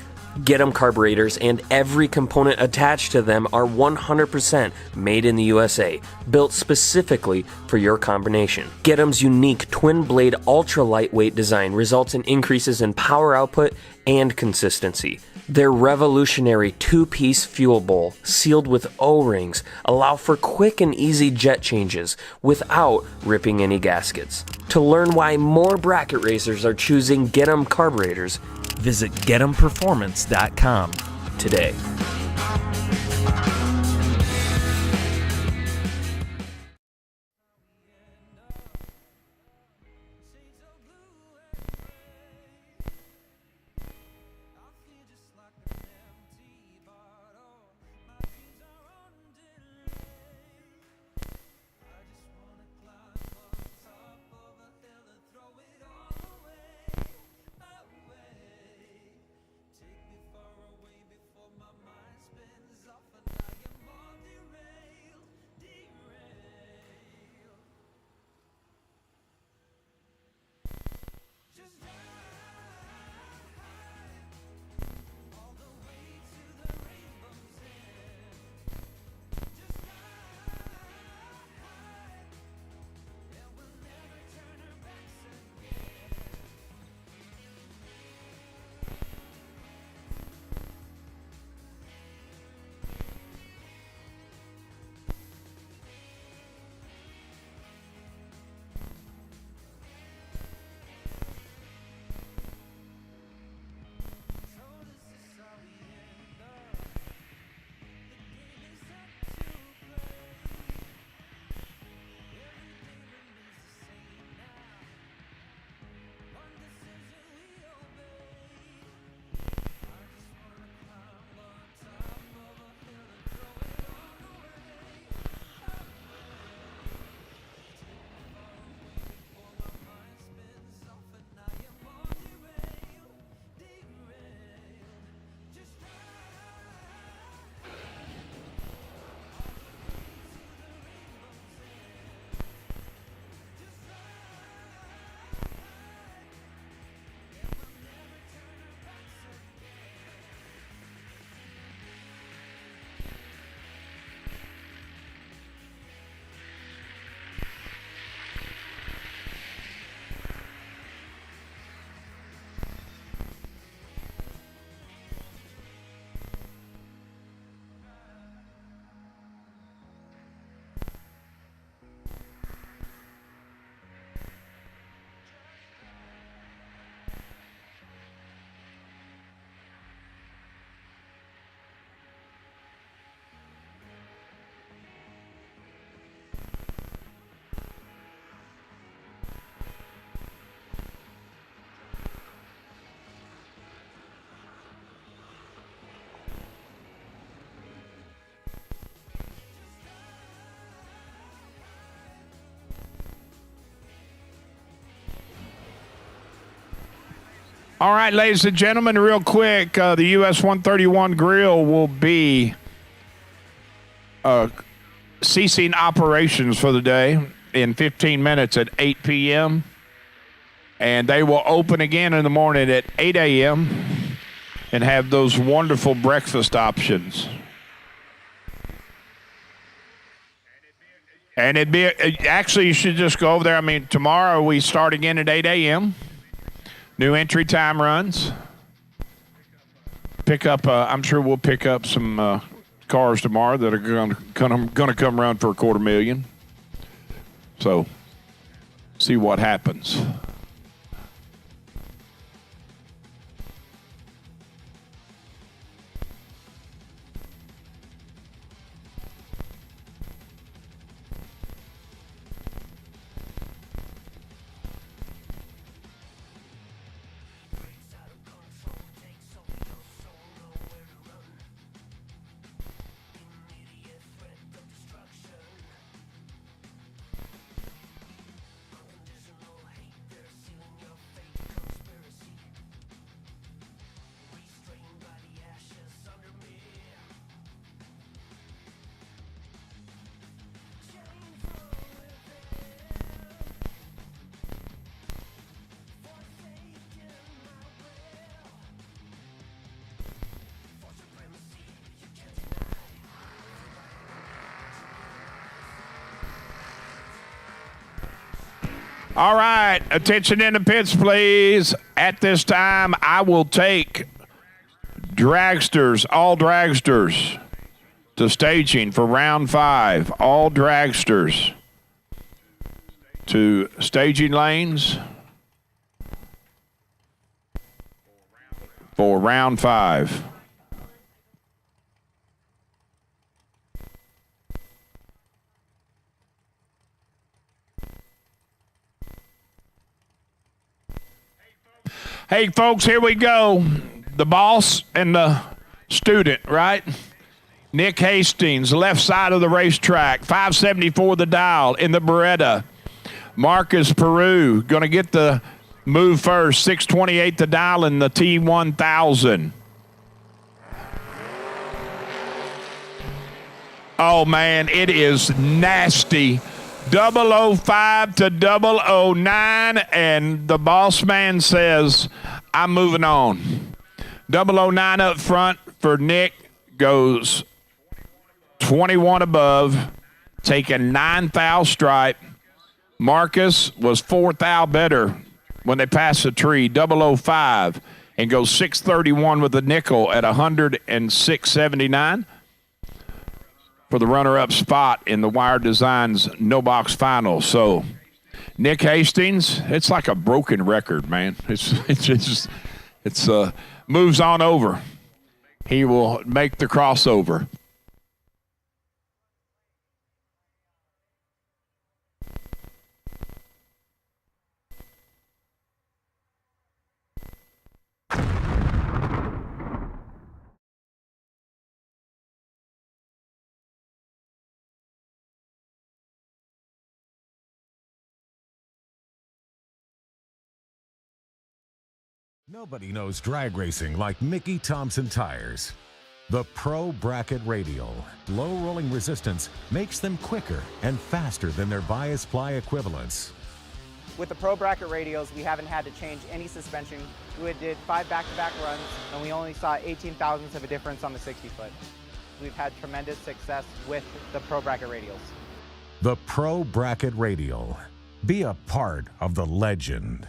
Get 'em carburetors and every component attached to them are 100% made in the USA, built specifically for your combination. Get 'em's unique twin-blade ultra-lightweight design results in increases in power output and consistency. Their revolutionary two-piece fuel bowl, sealed with O-rings, allow for quick and easy jet changes without ripping any gaskets. To learn why more bracket racers are choosing Get 'em carburetors, visit getemperformance.com today. All right, ladies and gentlemen, real quick, the US 131 grill will be ceasing operations for the day in 15 minutes at 8 p.m. And they will open again in the morning at 8 a.m. and have those wonderful breakfast options. And actually, you should just go over there. I mean, tomorrow we start again at 8 a.m. New entry time runs. Pick up, I'm sure we'll pick up some cars tomorrow that are going to come around for $250,000. So, see what happens. All right, attention in the pits, please. At this time, I will take dragsters, all dragsters, to staging for round 5. All dragsters to staging lanes for round 5. Hey, folks, here we go. The boss and the student, right? Nick Hastings, left side of the racetrack, 574 the dial in the Beretta. Marcus Peru going to get the move first, 628 the dial in the T1000. Oh, man, it is nasty. 005 to 009, and the boss man says, I'm moving on. 009 up front for Nick goes 21 above, taking 9 thou stripe. Marcus was 4 thou better when they passed the tree, 005, and goes 631 with the nickel at 106.79. For the runner-up spot in the Wire Designs no-box final. So, Nick Hastings, it's like a broken record, man. It's moves on over. He will make the crossover. Nobody knows drag racing like Mickey Thompson Tires. The Pro Bracket Radial. Low rolling resistance makes them quicker and faster than their bias ply equivalents. With the Pro Bracket Radials, we haven't had to change any suspension. We did 5 back-to-back runs, and we only saw 18 thousandths of a difference on the 60-foot. We've had tremendous success with the Pro Bracket Radials. The Pro Bracket Radial. Be a part of the legend.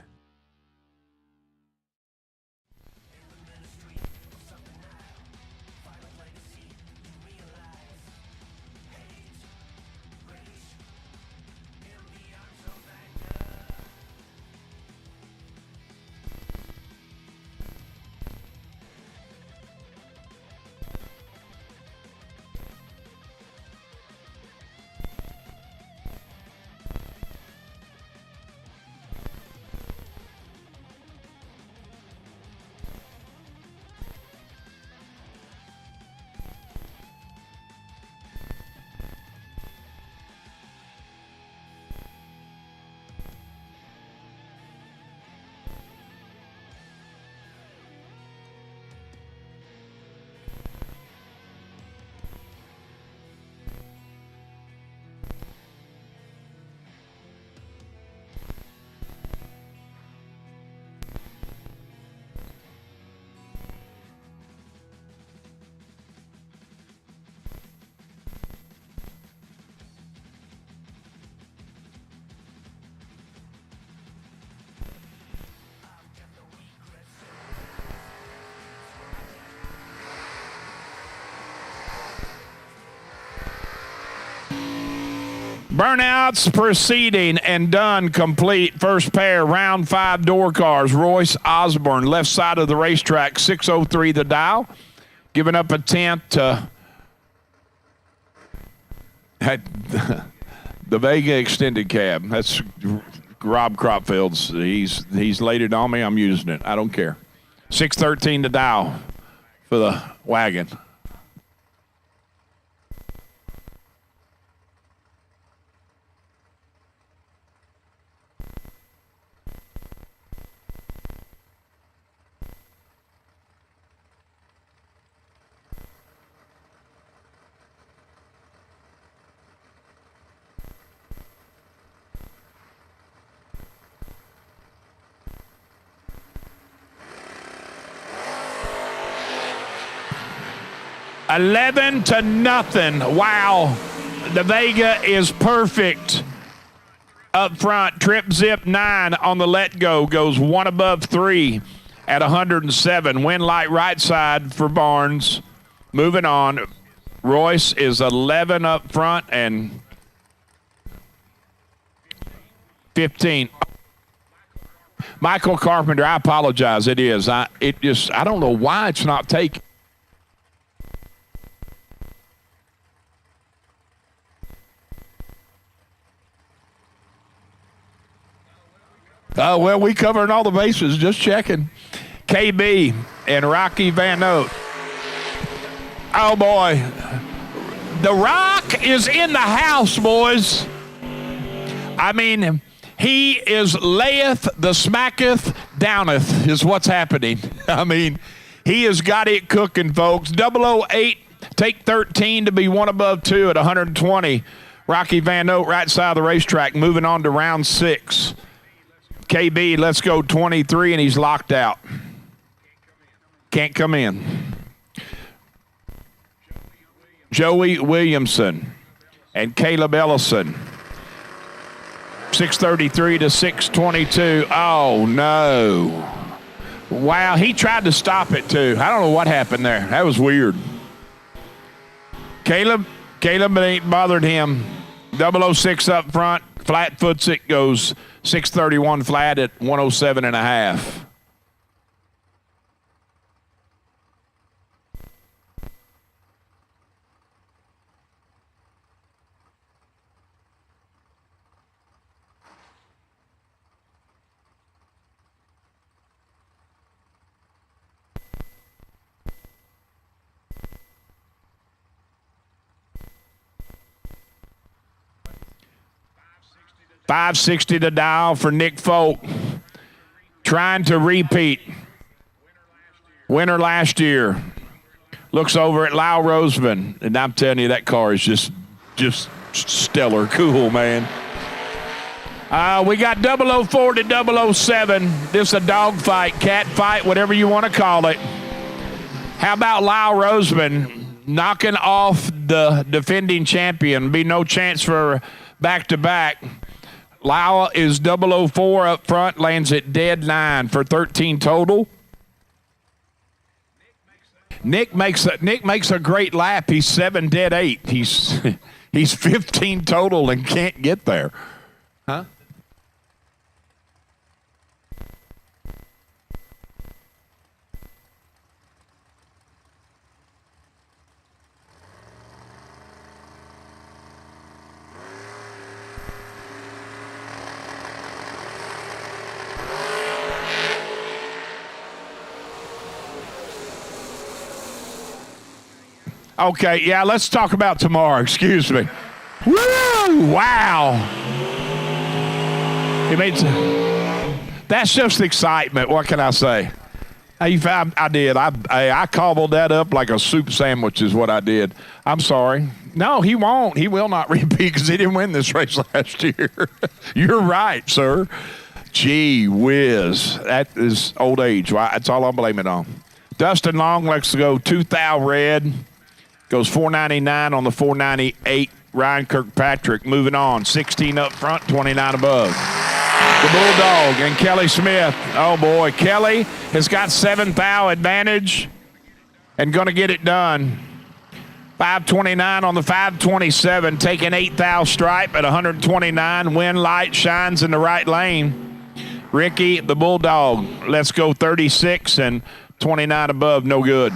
Burnouts proceeding and done complete. First pair, round 5 door cars. Royce Osborne, left side of the racetrack, 603 the dial. Giving up a 10th to the Vega extended cab. That's Rob Cropfield's. He's laid it on me. I'm using it. I don't care. 613 to dial for the wagon. $11 to nothing. Wow. The Vega is perfect. Up front, Trip Zip 9 on the let go. Goes 1 above 3 at 107. Wind light right side for Barnes. Moving on. Royce is 11 up front and 15. Michael Carpenter, I apologize. It is. I don't know why it's not taken. Oh, well, we covered all the bases, just checking. KB and Rocky Van Oat. Oh, boy. The Rock is in the house, boys. I mean, he is layeth, the smacketh, downeth is what's happening. I mean, he has got it cooking, folks. 008, take 13 to be 1 above 2 at 120. Rocky Van Oat, right side of the racetrack, moving on to round 6. KB, let's go 23, and he's locked out. Can't come in. Joey Williamson and Caleb Ellison. 633 to 622. Oh, no. Wow, he tried to stop it, too. I don't know what happened there. That was weird. Caleb ain't bothered him. 006 up front. Flat foots it, goes 631 flat at 107 and a half. $560 to dial for Nick Folk. Trying to repeat. Winner last year. Looks over at Lyle Roseman. And I'm telling you, that car is just stellar. Cool, man. We got 004 to 007. This is a dog fight, cat fight, whatever you want to call it. How about Lyle Roseman knocking off the defending champion? Be no chance for back-to-back. Lyle is 004 up front, lands at dead 9 for 13 total. Nick makes a great lap. He's 7 dead 8. He's 15 total and can't get there. Huh? Okay, yeah, let's talk about tomorrow. Excuse me. Woo! Wow. That's just excitement. What can I say? I did. I cobbled that up like a soup sandwich is what I did. I'm sorry. No, he won't. He will not repeat because he didn't win this race last year. You're right, sir. Gee whiz. That is old age. That's all I'm blaming it on. Dustin Long lets go 2,000 red. Goes 499 on the 498. Ryan Kirkpatrick moving on. 16 up front, 29 above. The Bulldog and Kelly Smith. Oh, boy. Kelly has got 7,000 advantage and going to get it done. 529 on the 527, taking 8th thou stripe at 129. Wind light shines in the right lane. Ricky, the Bulldog, let's go 36 and 29 above, no good.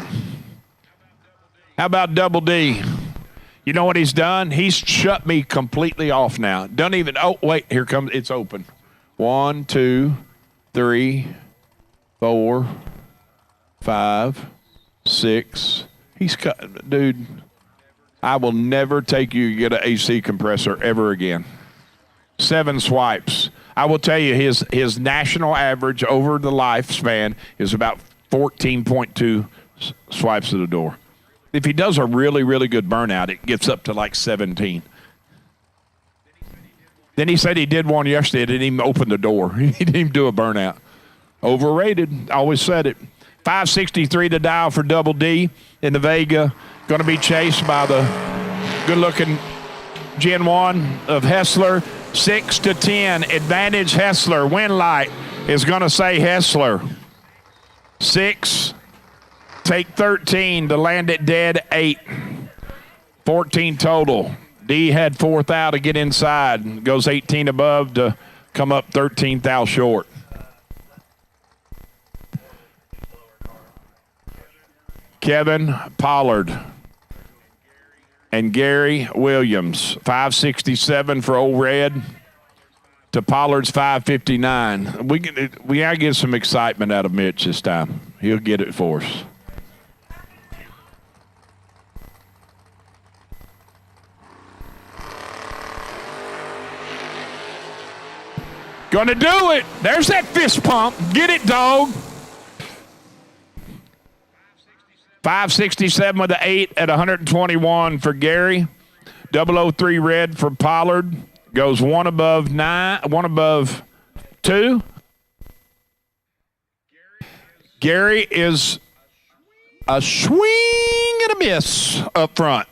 How about Double D? You know what he's done? He's shut me completely off now. Don't even, oh, wait, here comes, it's open. 1, 2, 3, 4, 5, 6. He's cut, dude. I will never take you to get an AC compressor ever again. 7 swipes. I will tell you his national average over the lifespan is about 14.2 swipes at the door. If he does a really, really good burnout, it gets up to like 17. Then he said he did one yesterday. It didn't even open the door. He didn't even do a burnout. Overrated. Always said it. 563 to dial for Double D in the Vega. Going to be chased by the good-looking Gen 1 of Hessler. 6 to 10. Advantage Hessler. Wind light is going to say Hessler. 6. Take 13 to land it dead 8. 14 total. D had 4th out to get inside. Goes 18 above to come up 13th out short. Kevin Pollard and Gary Williams. 567 for Old Red to Pollard's 559. We gotta get some excitement out of Mitch this time. He'll get it for us. Gonna do it. There's that fist pump. Get it, dog. 567 with the 8 at 121 for Gary. 003 red for Pollard. Goes 1 above 9, 1 above 2. Gary is a swing and a miss up front.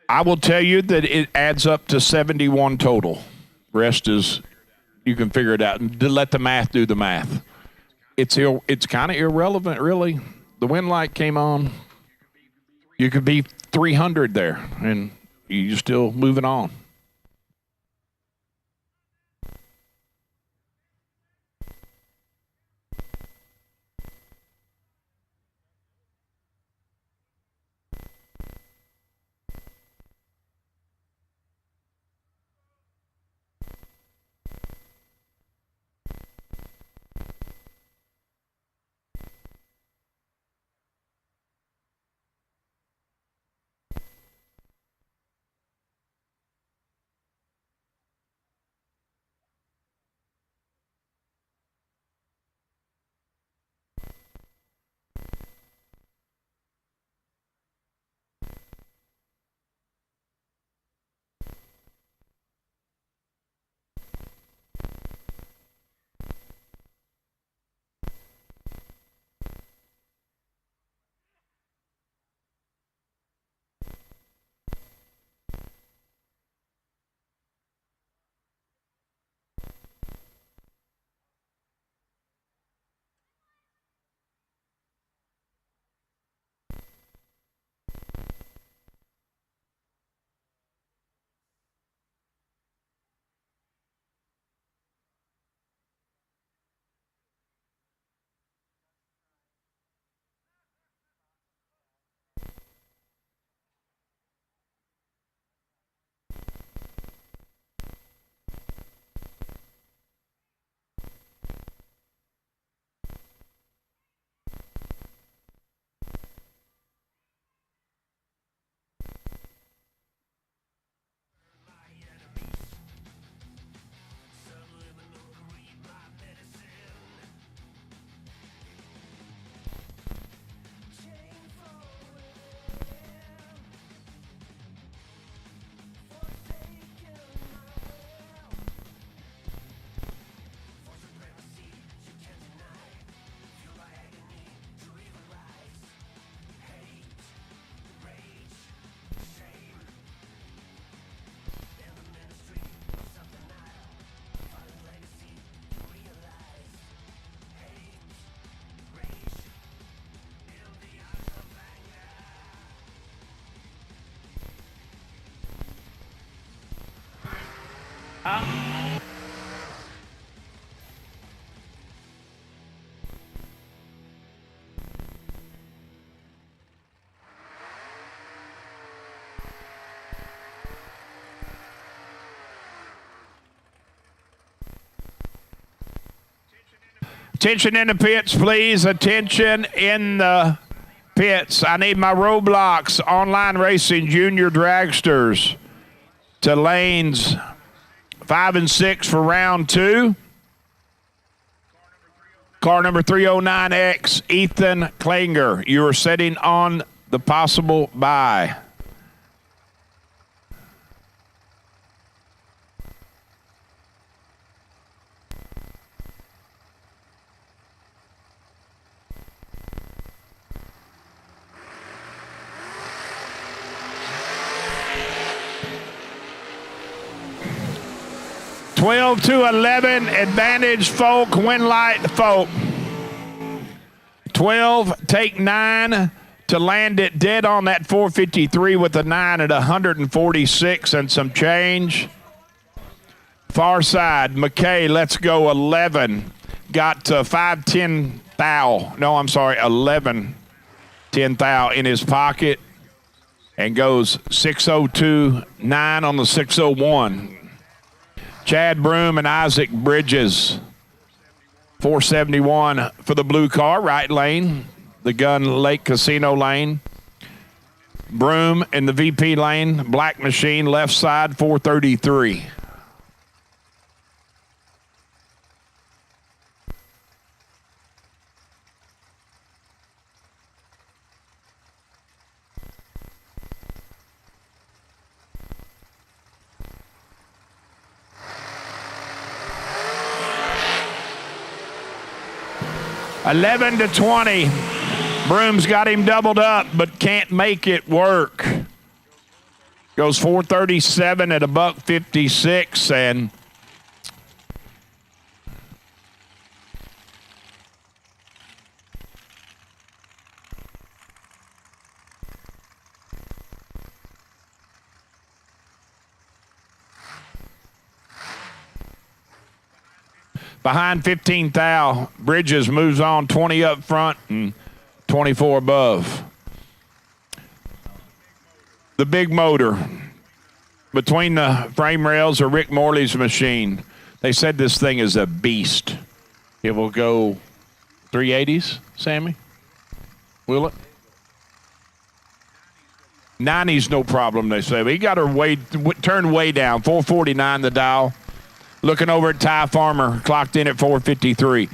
I will tell you that it adds up to 71 total. Rest is, you can figure it out. And let the math do the math. It's kind of irrelevant, really. The wind light came on. You could be 300 there, and you're still moving on. Attention in the pits, please. Attention in the pits. I need my Roblox Online Racing Junior Dragsters to lanes 5 and 6 for round 2. Car number 309X, Ethan Klinger. You are sitting on the possible bye. Twelve to 11, advantage Folk, win light Folk. 12, take 9 to land it dead on that 453 with a 9 at 146 and some change. Far side, McKay, let's go 11. Got 510 thou. No, I'm sorry, 11 10 thou in his pocket and goes 602.9 on the 601. Chad Broom and Isaac Bridges. 471 for the blue car, right lane. The Gun Lake Casino lane. Broom in the VP lane. Black Machine, left side, 433. $11 to $20. Broom's got him doubled up, but can't make it work. Goes 437 at $156, and behind 15 thou, Bridges moves on 20 up front and 24 above. The big motor between the frame rails are Rick Morley's machine. They said this thing is a beast. It will go 380s, Sammy? Will it? 90s, no problem, they say. But he got her turned way down, 449 the dial. Looking over at Ty Farmer, clocked in at 453.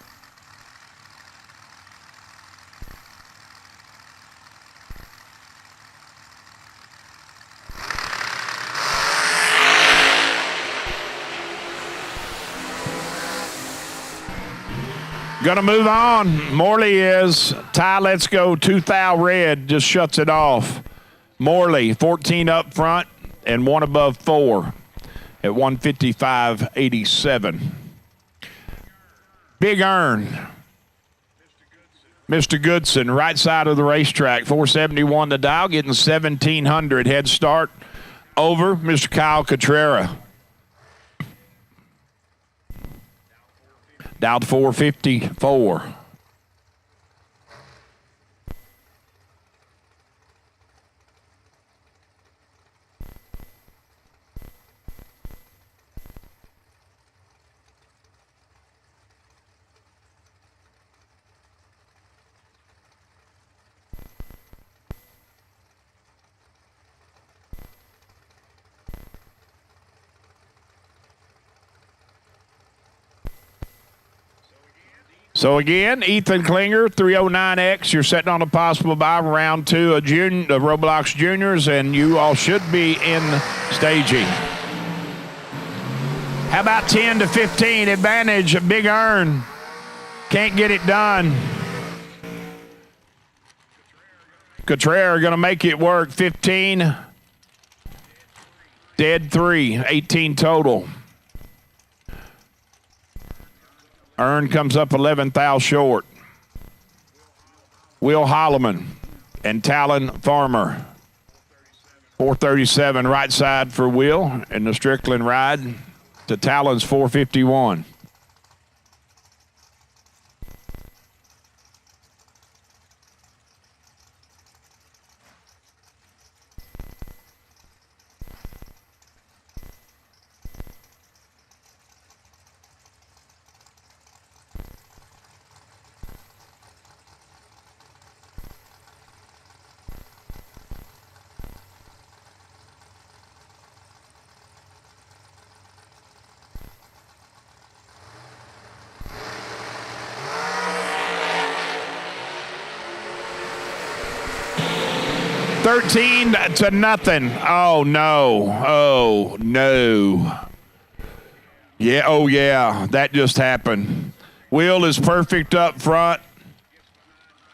Gonna move on. Morley is. Ty, let's go. 2,000 red, just shuts it off. Morley, 14 up front and 1 above 4. At 155.87. Big Earn. Mr. Goodson, right side of the racetrack. 471 the dial, getting 1,700 head start over Mr. Kyle Cotrera. Dialed 454. So again, Ethan Klinger, 309X. You're setting on a possible bye round 2 of Roblox Juniors, and you all should be in staging. How about 10 to 15? Advantage, Big Earn. Can't get it done. Cotrera going to make it work. 15. Dead 3. 18 total. Earn comes up 11 thou short. Will Holloman and Talon Farmer. 437 right side for Will and the Strickland ride to Talon's 451. 13-0. Oh, no. Oh, no. Yeah, oh, yeah. That just happened. Wheel is perfect up front.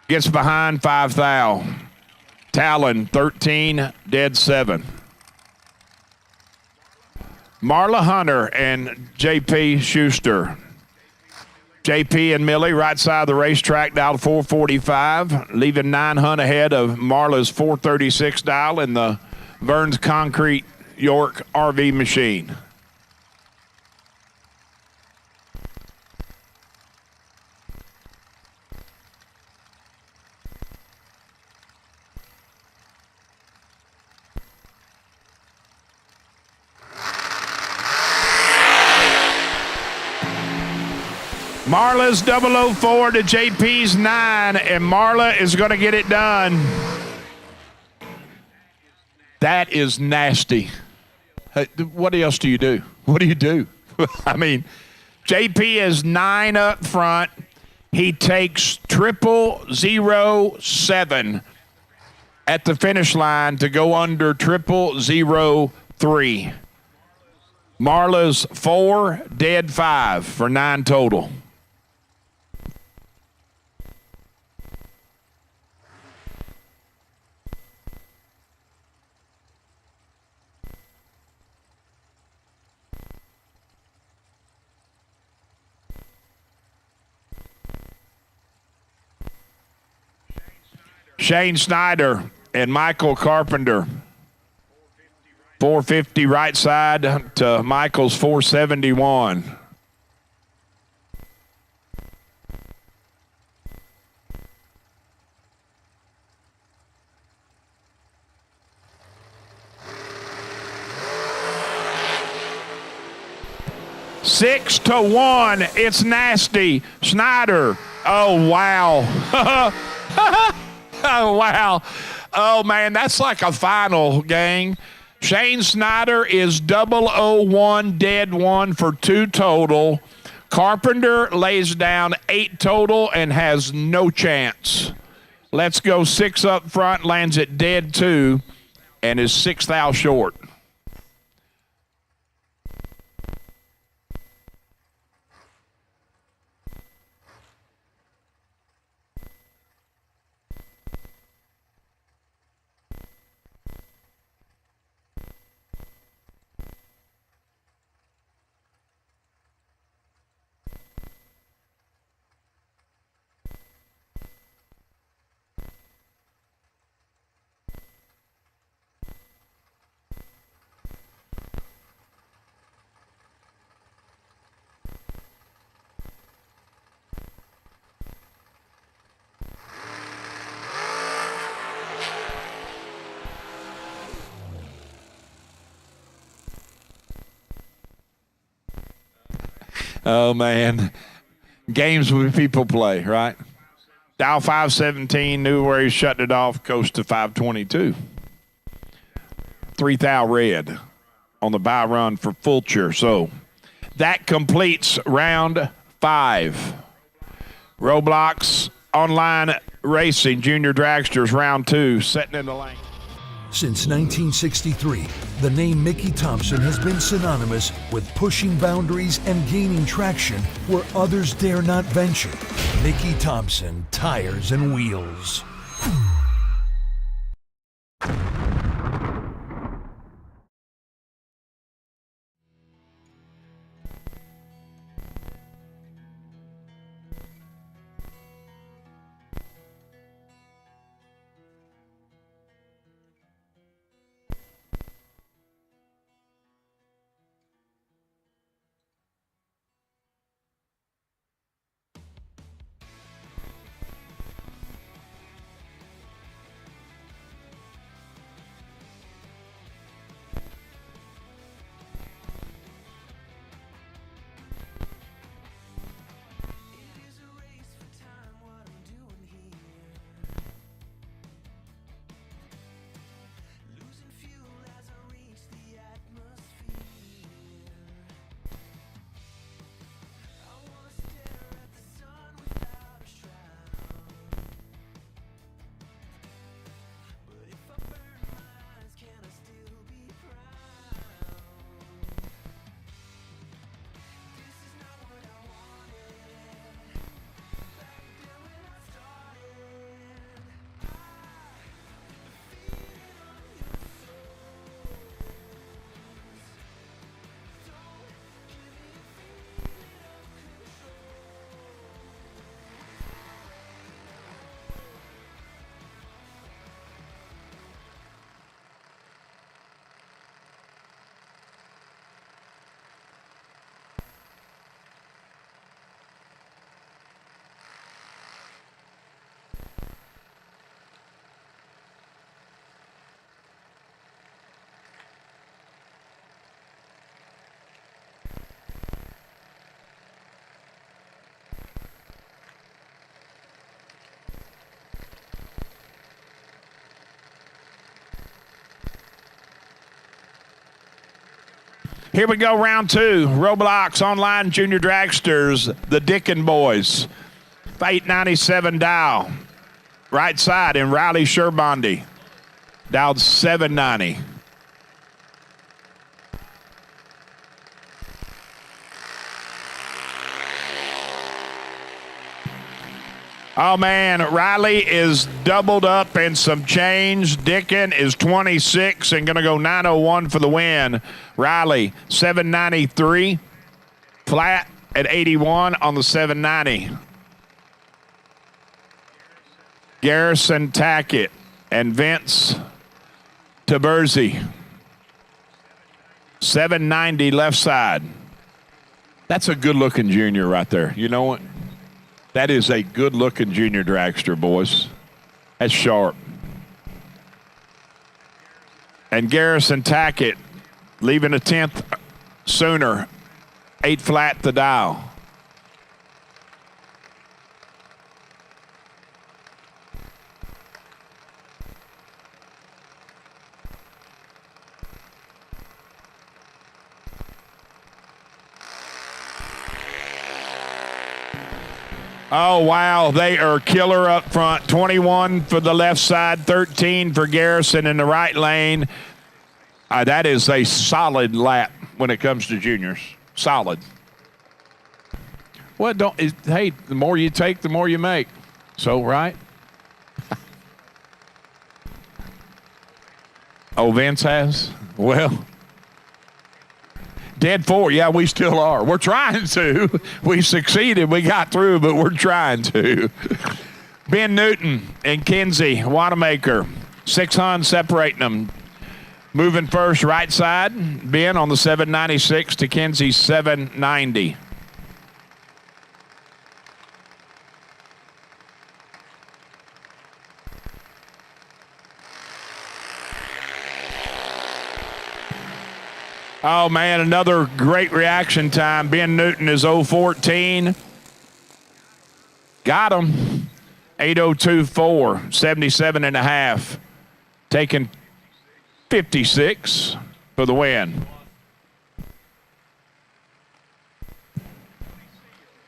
Gets behind 5 thou. Talon, 13, dead 7. Marla Hunter and J.P. Schuster. JP and Millie, right side of the racetrack, dial 445, leaving 9 Hunt ahead of Marla's 436 dial in the Burns Concrete York RV machine. Marla's 004 to JP's 9, and Marla is going to get it done. That is nasty. Hey, what else do you do? What do you do? I mean, JP is 9 up front. He takes 007 at the finish line to go under 003. Marla's 4, dead 5 for 9 total. Shane Snyder and Michael Carpenter. 450 right side to Michael's 471. Six to 1. It's nasty. Snyder. Oh, wow. Oh, wow. Oh, man, that's like a final, gang. Shane Snyder is 001, dead 1 for 2 total. Carpenter lays down 8 total and has no chance. Let's go 6 up front, lands at dead 2, and is 6 thou short. Oh, man. Games with people play, right? Dial 517, knew where he shut it off, coast to 522. 3 thou red on the buy run for Fulcher. So that completes round 5. Roblox Online Racing, Junior Dragsters, round 2, setting in the lane. Since 1963, the name Mickey Thompson has been synonymous with pushing boundaries and gaining traction where others dare not venture. Mickey Thompson Tires and Wheels. Here we go, round 2. Roblox Online Junior Dragsters, the Dickin Boys. 897 Dow. Right side in Riley Sherbondi. Dowd 790. Oh, man, Riley is doubled up in some change. Dickin is 26 and going to go 901 for the win. Riley, 793. Flat at 81 on the 790. Garrison Tackett and Vince Taberzi. 790 left side. That's a good-looking junior right there. You know what? That is a good-looking junior dragster, boys. That's sharp. And Garrison Tackett leaving a 10th sooner. 8 flat the dial. Oh, wow, they are killer up front. 21 for the left side, 13 for Garrison in the right lane. That is a solid lap when it comes to juniors. Solid. Well, hey, the more you take, the more you make. So, right? Oh, Vince has? Well, dead 4. Yeah, we still are. We're trying to. We succeeded. We got through, but we're trying to. Ben Newton and Kinsey Wanamaker. 600 separating them. Moving first right side. Ben on the 796 to Kinsey 790. Oh, man, another great reaction time. Ben Newton is 014. Got him. 8024, 77 and a half. Taking 56 for the win.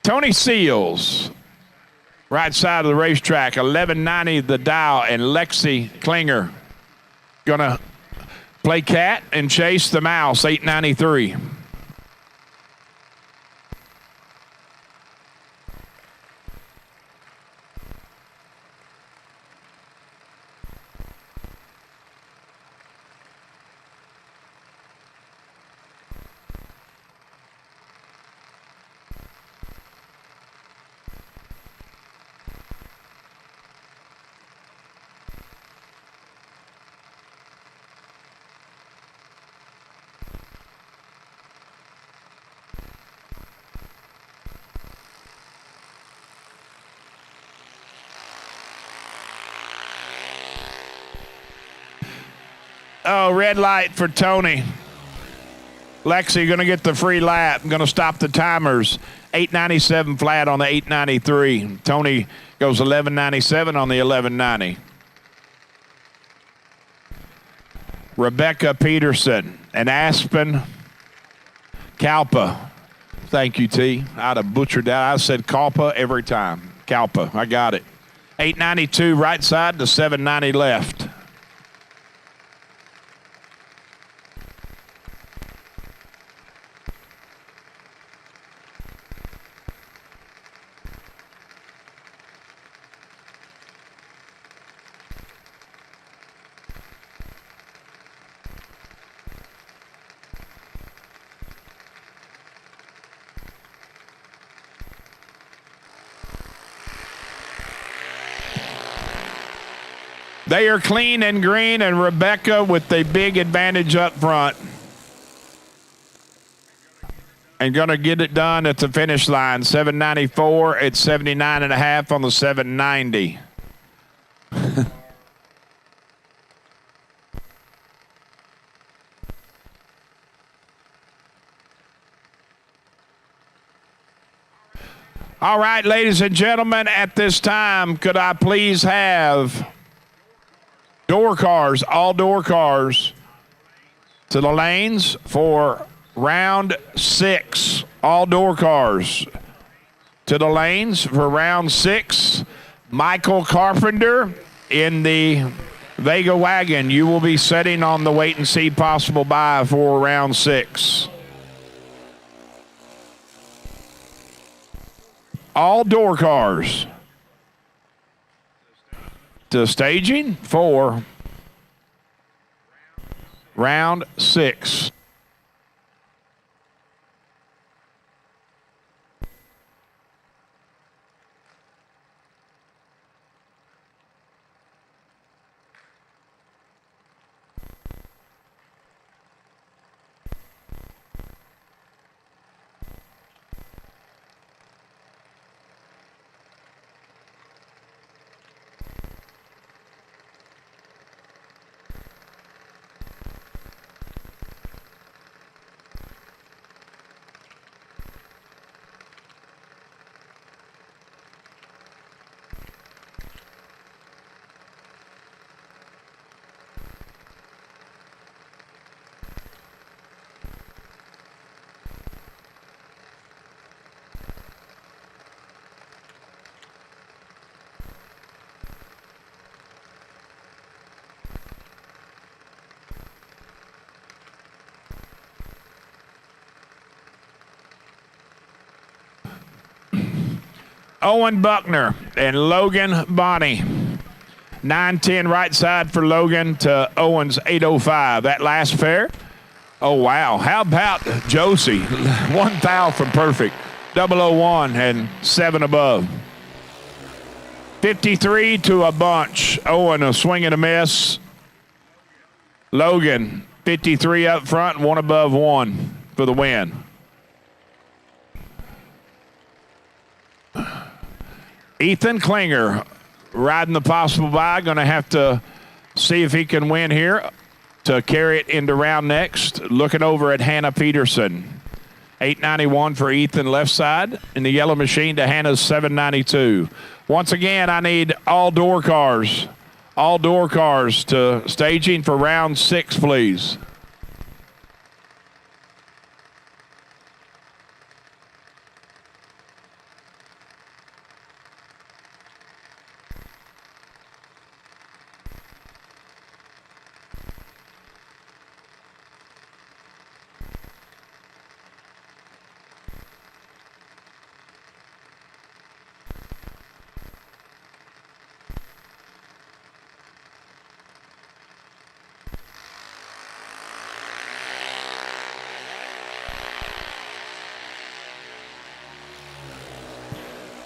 Tony Seals, right side of the racetrack, 1190 the dial, and Lexi Klinger gonna play cat and chase the mouse, 893. Oh, red light for Tony. Lexi going to get the free lap. Going to stop the timers. 897 flat on the 893. Tony goes 1197 on the 1190. Rebecca Peterson and Aspen Kalpa. Thank you, T. I'd have butchered that. I said Kalpa every time. Kalpa. I got it. 892 right side to 790 left. They are clean and green, and Rebecca with the big advantage up front. And going to get it done at the finish line. 794 at 79 and a half on the 790. All right, ladies and gentlemen, at this time, could I please have door cars, all door cars, to the lanes for round 6. All door cars to the lanes for round 6. Michael Carpenter in the Vega wagon. You will be sitting on the wait and see possible buy for round 6. All door cars to staging for round 6. Owen Buckner and Logan Bonney. 910 right side for Logan to Owen's 805. That last fair. Oh, wow. How about Josie? 1 thou from perfect. 001 and 7 above. 53 to a bunch. Owen a swing and a miss. Logan 53 up front, 1 above 1 for the win. Ethan Klinger riding the possible buy. Going to have to see if he can win here to carry it into round next. Looking over at Hannah Peterson. 891 for Ethan left side. In the yellow machine to Hannah's 792. Once again, I need all door cars. All door cars to staging for round 6, please.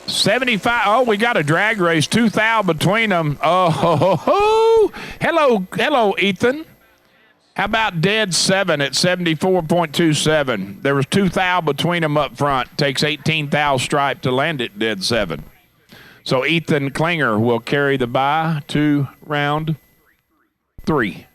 $75. Oh, we got a drag race. 2 thou between them. Oh, hello, Ethan. How about dead 7 at 74.27? There was 2 thou between them up front. Takes 18 thou stripe to land it dead 7. So Ethan Klinger will carry the bye to round 3.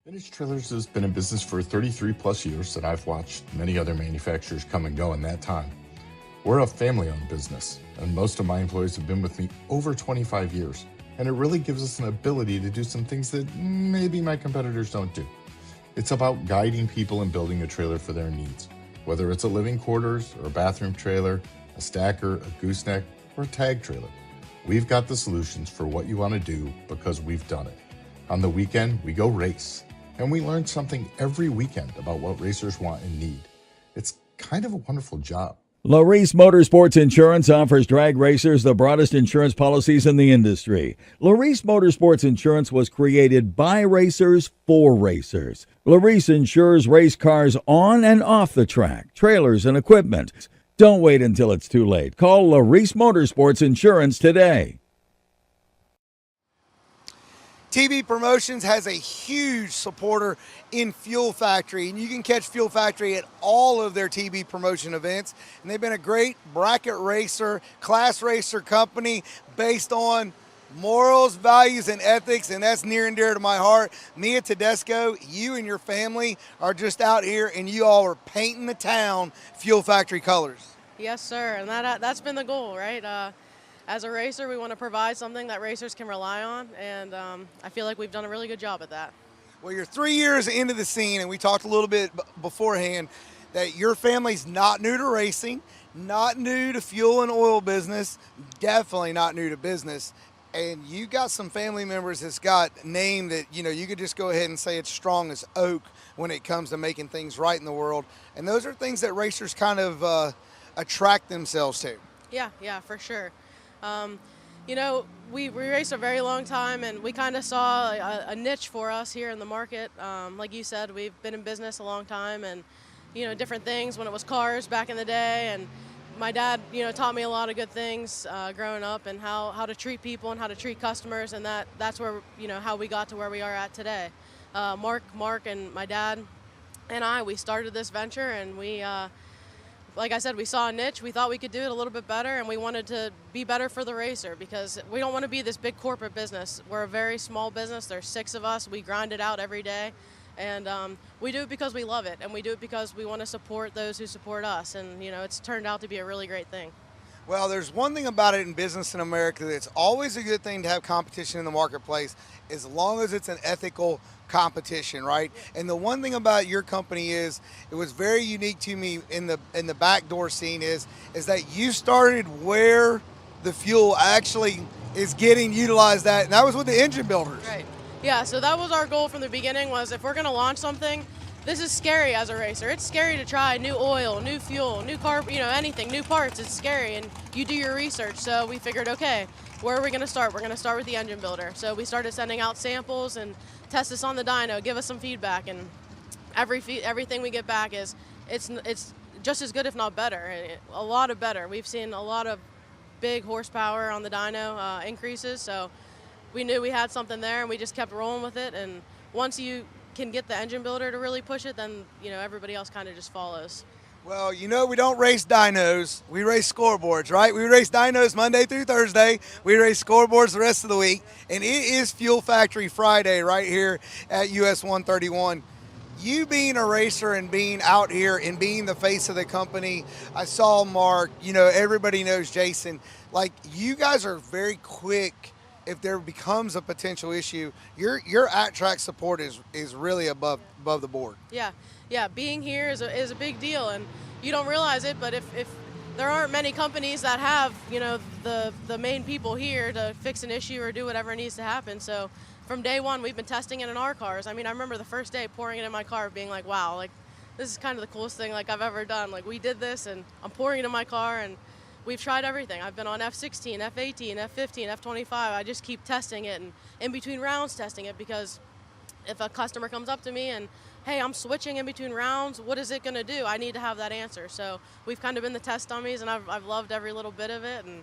Vintage Trailers has been in business for 33 plus years, and I've watched many other manufacturers come and go in that time. We're a family-owned business, and most of my employees have been with me over 25 years, and it really gives us an ability to do some things that maybe my competitors don't do. It's about guiding people and building a trailer for their needs, whether it's a living quarters or a bathroom trailer, a stacker, a gooseneck, or a tag trailer. We've got the solutions for what you want to do because we've done it. On the weekend, we go race. And we learn something every weekend about what racers want and need. It's kind of a wonderful job. LARIS Motorsports Insurance offers drag racers the broadest insurance policies in the industry. LARIS Motorsports Insurance was created by racers for racers. LARIS insures race cars on and off the track, trailers, and equipment. Don't wait until it's too late. Call LARIS Motorsports Insurance today. TV Promotions has a huge supporter in Fuel Factory, and you can catch Fuel Factory at all of their TV promotion events. And they've been a great bracket racer, class racer company based on morals, values, and ethics, and that's near and dear to my heart. Mia Tedesco, you and your family are just out here, and you all are painting the town Fuel Factory colors. Yes, sir, and that's been the goal, right? As a racer, we want to provide something that racers can rely on, and I feel like we've done a really good job at that. Well, you're 3 years into the scene, and we talked a little bit beforehand that your family's not new to racing, not new to fuel and oil business, definitely not new to business, and you got some family members that's got name that, you know, you could just go ahead and say it's strong as oak when it comes to making things right in the world, and those are things that racers kind of attract themselves to. Yeah, for sure. You know, we raced a very long time, and we kind of saw a niche for us here in the market. Like you said, we've been in business a long time, and, you know, different things when it was cars back in the day. And my dad, you know, taught me a lot of good things growing up, and how to treat people and how to treat customers, and that's where, you know, how we got to where we are at today. Mark and my dad and we started this venture, and we like I said, we saw a niche. We thought we could do it a little bit better, and we wanted to be better for the racer, because we don't want to be this big corporate business. We're a very small business. There's 6 of us. We grind it out every day, and we do it because we love it, and we do it because we want to support those who support us, and, you know, it's turned out to be a really great thing. Well, there's one thing about it in business in America that's always a good thing to have competition in the marketplace, as long as it's an ethical competition, right? And the one thing about your company is, it was very unique to me in the backdoor scene is that you started where the fuel actually is getting utilized at, and that was with the engine builders. Right. Yeah, so that was our goal from the beginning, was if we're going to launch something, this is scary as a racer. It's scary to try new oil, new fuel, new carb, you know, anything, new parts. It's scary, and you do your research. So we figured, okay, where are we going to start? We're going to start with the engine builder. So we started sending out samples and test this on the dyno, give us some feedback, and everything we get back is it's just as good, if not better, a lot of better. We've seen a lot of big horsepower on the dyno increases, so we knew we had something there, and we just kept rolling with it. And once you can get the engine builder to really push it, then, you know, everybody else kind of just follows. Well, you know, we don't race dynos, we race scoreboards, right? We race dynos Monday through Thursday. We race scoreboards the rest of the week. And it is Fuel Factory Friday right here at US 131. You being a racer and being out here and being the face of the company, I saw Mark, you know, everybody knows Jason. Like, you guys are very quick. If there becomes a potential issue, your at-track support is really above the board. Yeah, being here is a big deal, and you don't realize it, but if there aren't many companies that have, you know, the main people here to fix an issue or do whatever needs to happen. So from day one, we've been testing it in our cars. I mean, I remember the first day pouring it in my car, being like, wow, like, this is kind of the coolest thing like I've ever done. Like, we did this, and I'm pouring it in my car, and we've tried everything. I've been on F16, F18, F15, F25. I just keep testing it, and in between rounds testing it, because if a customer comes up to me and, hey, I'm switching in between rounds, what is it going to do? I need to have that answer. So we've kind of been the test dummies, and I've loved every little bit of it. And,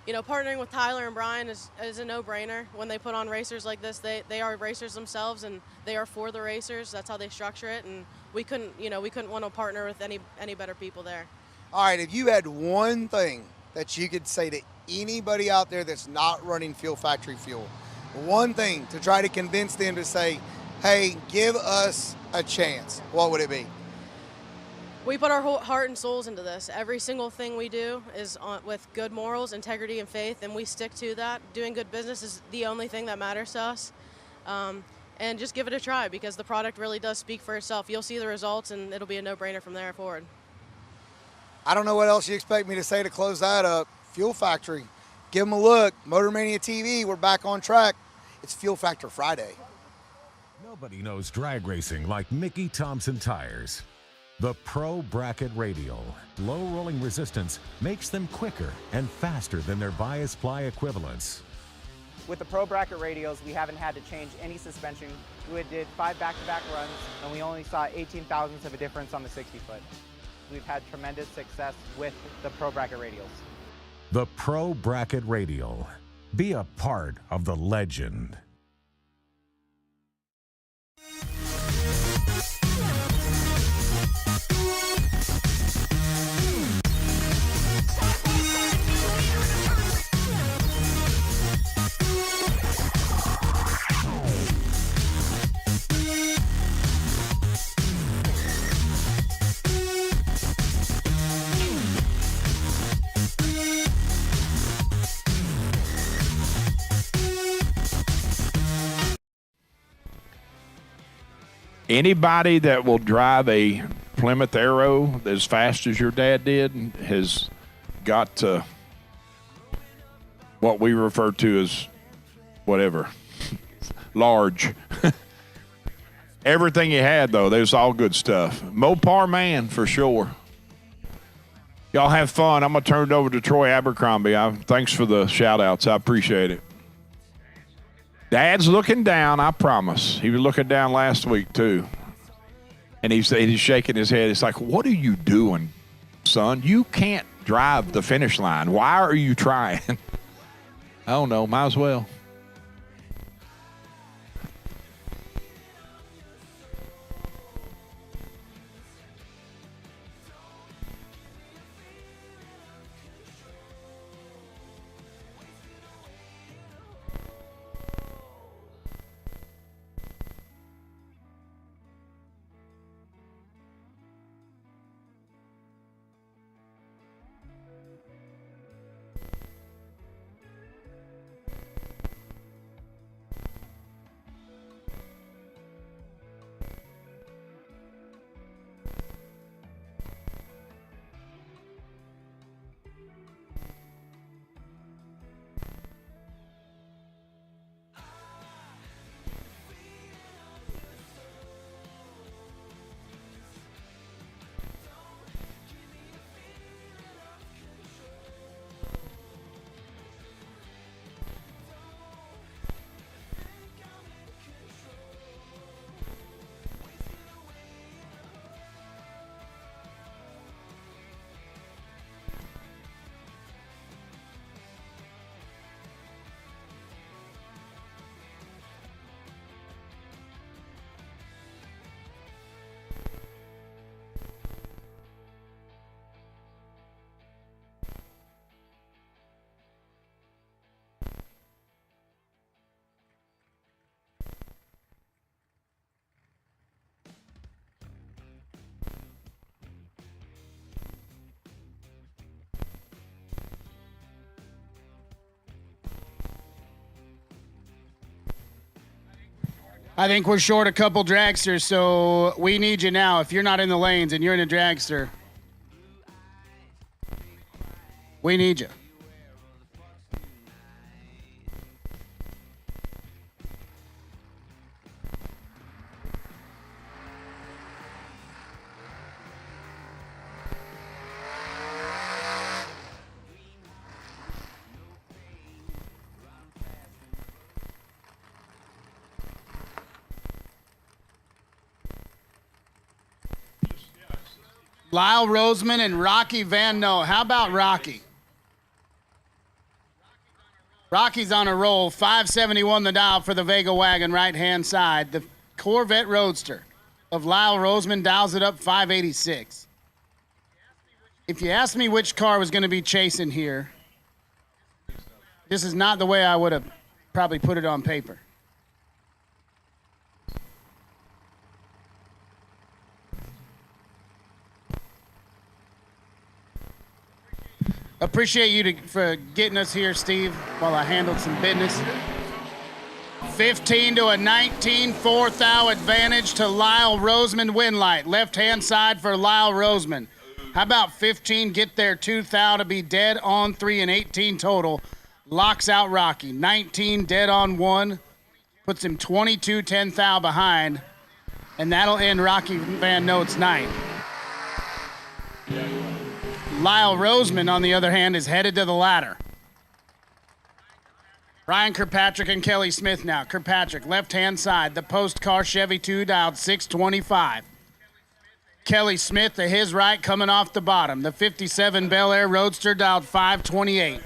you know, partnering with Tyler and Brian is a no-brainer. When they put on racers like this, they are racers themselves, and they are for the racers. That's how they structure it, and we couldn't want to partner with any better people there. All right, if you had one thing that you could say to anybody out there that's not running Fuel Factory fuel, one thing to try to convince them to say, hey, give us a chance, what would it be? We put our whole heart and souls into this. Every single thing we do is with good morals, integrity, and faith, and we stick to that. Doing good business is the only thing that matters to us. And just give it a try, because the product really does speak for itself. You'll see the results, and it'll be a no-brainer from there forward. I don't know what else you expect me to say to close that up. Fuel Factory, give them a look. MotorManiaTV, we're back on track. It's Fuel Factor Friday. Nobody knows drag racing like Mickey Thompson Tires. The Pro Bracket Radial. Low rolling resistance makes them quicker and faster than their bias ply equivalents. With the Pro Bracket radials, we haven't had to change any suspension. We did 5 back-to-back runs, and we only saw 18 thousandths of a difference on the 60-foot. We've had tremendous success with the Pro Bracket radials. The Pro Bracket Radial. Be a part of the legend. Anybody that will drive a Plymouth Arrow as fast as your dad did has got to what we refer to as whatever, large. Everything he had, though, there's all good stuff. Mopar man, for sure. Y'all have fun. I'm going to turn it over to Troy Abercrombie. Thanks for the shout-outs. I appreciate it. Dad's looking down, I promise. He was looking down last week, too. And he's shaking his head. It's like, what are you doing, son? You can't drive the finish line. Why are you trying? I don't know. Might as well. I think we're short a couple dragsters, so we need you now. If you're not in the lanes and you're in a dragster, we need you. Lyle Roseman and Rocky Van Noe. How about Rocky? Rocky's on a roll. 571 the dial for the Vega wagon, right-hand side. The Corvette Roadster of Lyle Roseman dials it up 586. If you asked me which car was going to be chasing here, this is not the way I would have probably put it on paper. Appreciate you for getting us here, Steve, while I handled some business. 15 to a 19, fourth thou advantage to Lyle Roseman win light. Left-hand side for Lyle Roseman. How about 15 get there 2 thou to be dead on 3 and 18 total. Locks out Rocky. 19 dead on 1. Puts him 22 10 thou behind. And that'll end Rocky Van Note's night. Lyle Roseman, on the other hand, is headed to the ladder. Ryan Kirkpatrick and Kelly Smith now. Kirkpatrick, left-hand side, the post car Chevy 2 dialed 625. Kelly Smith to his right coming off the bottom. The 57 Bel Air Roadster dialed 528.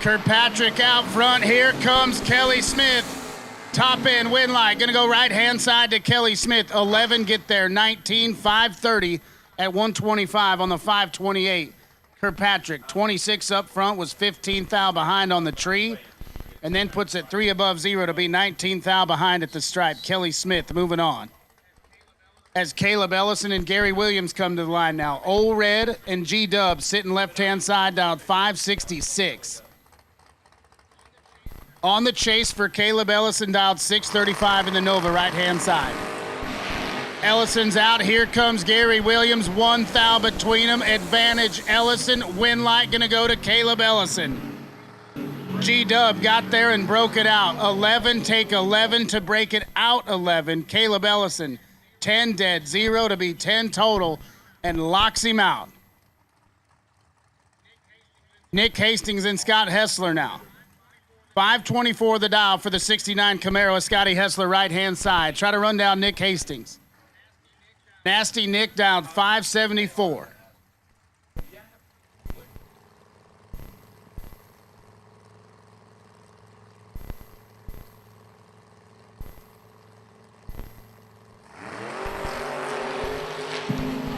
Kirkpatrick out front. Here comes Kelly Smith. Top end win light. Going to go right-hand side to Kelly Smith. 11 get there. 19, 530 at 125 on the 528. Kirkpatrick, 26 up front, was 15 thou behind on the tree, and then puts it 3 above 0 to be 19 thou behind at the stripe. Kelly Smith moving on. As Caleb Ellison and Gary Williams come to the line now. Old Red and G-Dub sitting left-hand side, dialed 566. On the chase for Caleb Ellison, dialed 635 in the Nova, right-hand side. Ellison's out. Here comes Gary Williams. 1 thou between them. Advantage Ellison. Win light going to go to Caleb Ellison. G-Dub got there and broke it out. 11, take 11 to break it out 11. Caleb Ellison, 10 dead, 0 to be 10 total, and locks him out. Nick Hastings and Scott Hessler now. 524 the dial for the 69 Camaro. Scotty Hessler right-hand side. Try to run down Nick Hastings. Nasty Nick down 574.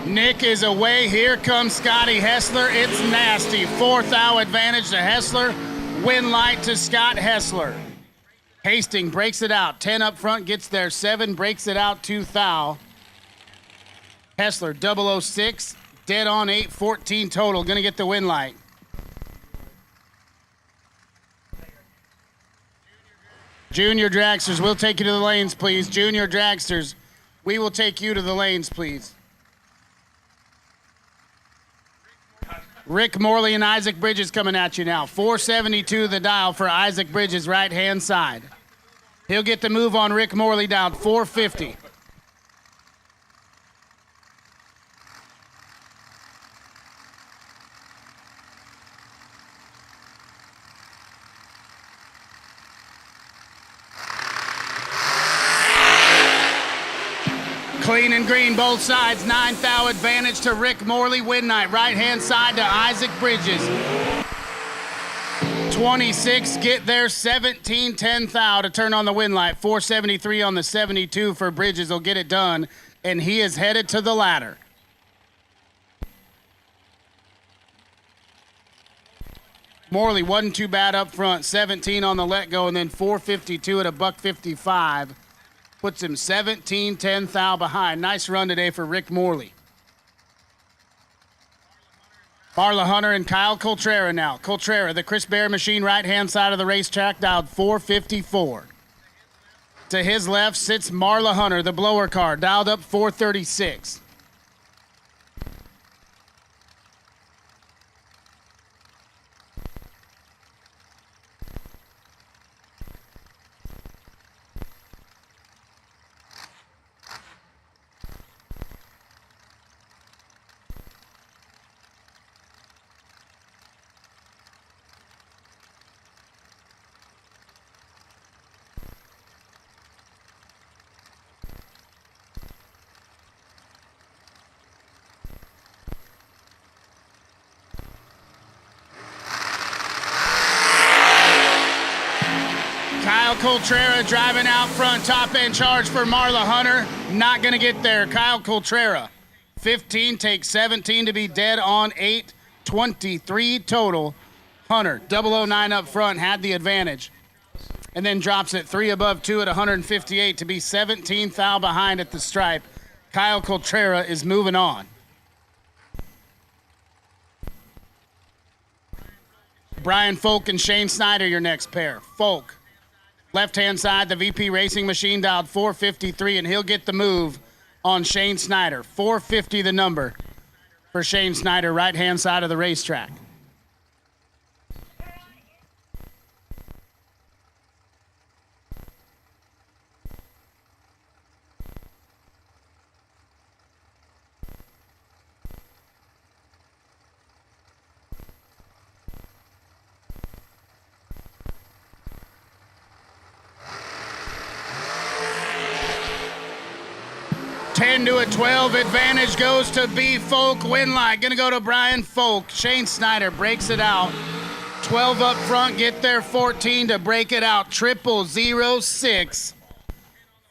Nick is away. Here comes Scotty Hessler. It's nasty. 4 thou advantage to Hessler. Win light to Scott Hessler. Hastings breaks it out. 10 up front, gets there. 7 breaks it out. 2 thou. Hessler 006, dead on 8, 14 total. Going to get the win light. Junior Dragsters, we'll take you to the lanes, please. Junior Dragsters, we will take you to the lanes, please. Rick Morley and Isaac Bridges coming at you now. 472 the dial for Isaac Bridges, right-hand side. He'll get the move on Rick Morley down 450. Clean and green, both sides. 9 thou advantage to Rick Morley. Win night. Right-hand side to Isaac Bridges. 26 get there. 17, 10 thou to turn on the win light. 473 on the 72 for Bridges will get it done, and he is headed to the ladder. Morley wasn't too bad up front. 17 on the let go, and then 452 at $155. Puts him 17, 10 thou behind. Nice run today for Rick Morley. Marla Hunter and Kyle Coltrera now. Coltrera, the Chris Bear machine, right-hand side of the racetrack, dialed 454. To his left sits Marla Hunter, the blower car, dialed up 436. Coltrera driving out front, top end charge for Marla Hunter. Not going to get there. Kyle Coltrera, 15, takes 17 to be dead on 8, 23 total. Hunter, 009 up front, had the advantage. And then drops it 3 above 2 at 158 to be 17 thou behind at the stripe. Kyle Coltrera is moving on. Brian Folk and Shane Snyder, your next pair. Folk Left-hand side, the VP Racing Machine dialed 453, and he'll get the move on Shane Snyder. 450 the number for Shane Snyder, right-hand side of the racetrack. To a 12 advantage goes to B. Folk. Win light gonna go to Brian Folk. Shane Snyder breaks it out. 12 up front, get there 14 to break it out. 0006.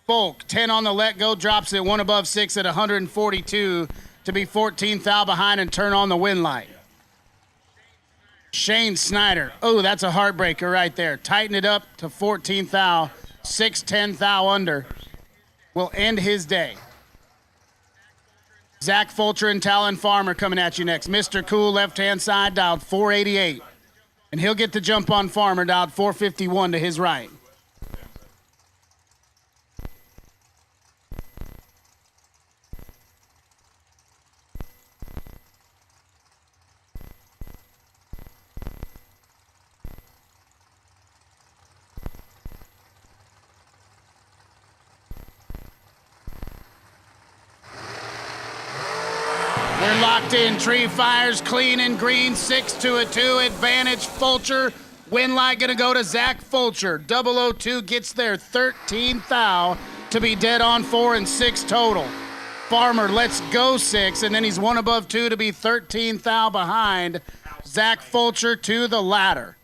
Folk 10 on the let go, drops it 1 above 6 at 142 to be 14th thou behind and turn on the win light. Shane Snyder. Oh, that's a heartbreaker right there. Tighten it up to 14th thou. 6'10" thou under. Will end his day. Zach Fulcher and Talon Farmer coming at you next. Mr. Cool, left-hand side, dialed 488. And he'll get the jump on Farmer, dialed 451 to his right. We're locked in. Tree fires clean and green. 6 to a 2 advantage. Fulcher. Win light going to go to Zach Fulcher. 002 gets there 13th thou to be dead on 4 and 6 total. Farmer lets go 6, and then he's 1 above 2 to be 13th thou behind. Zach Fulcher to the ladder.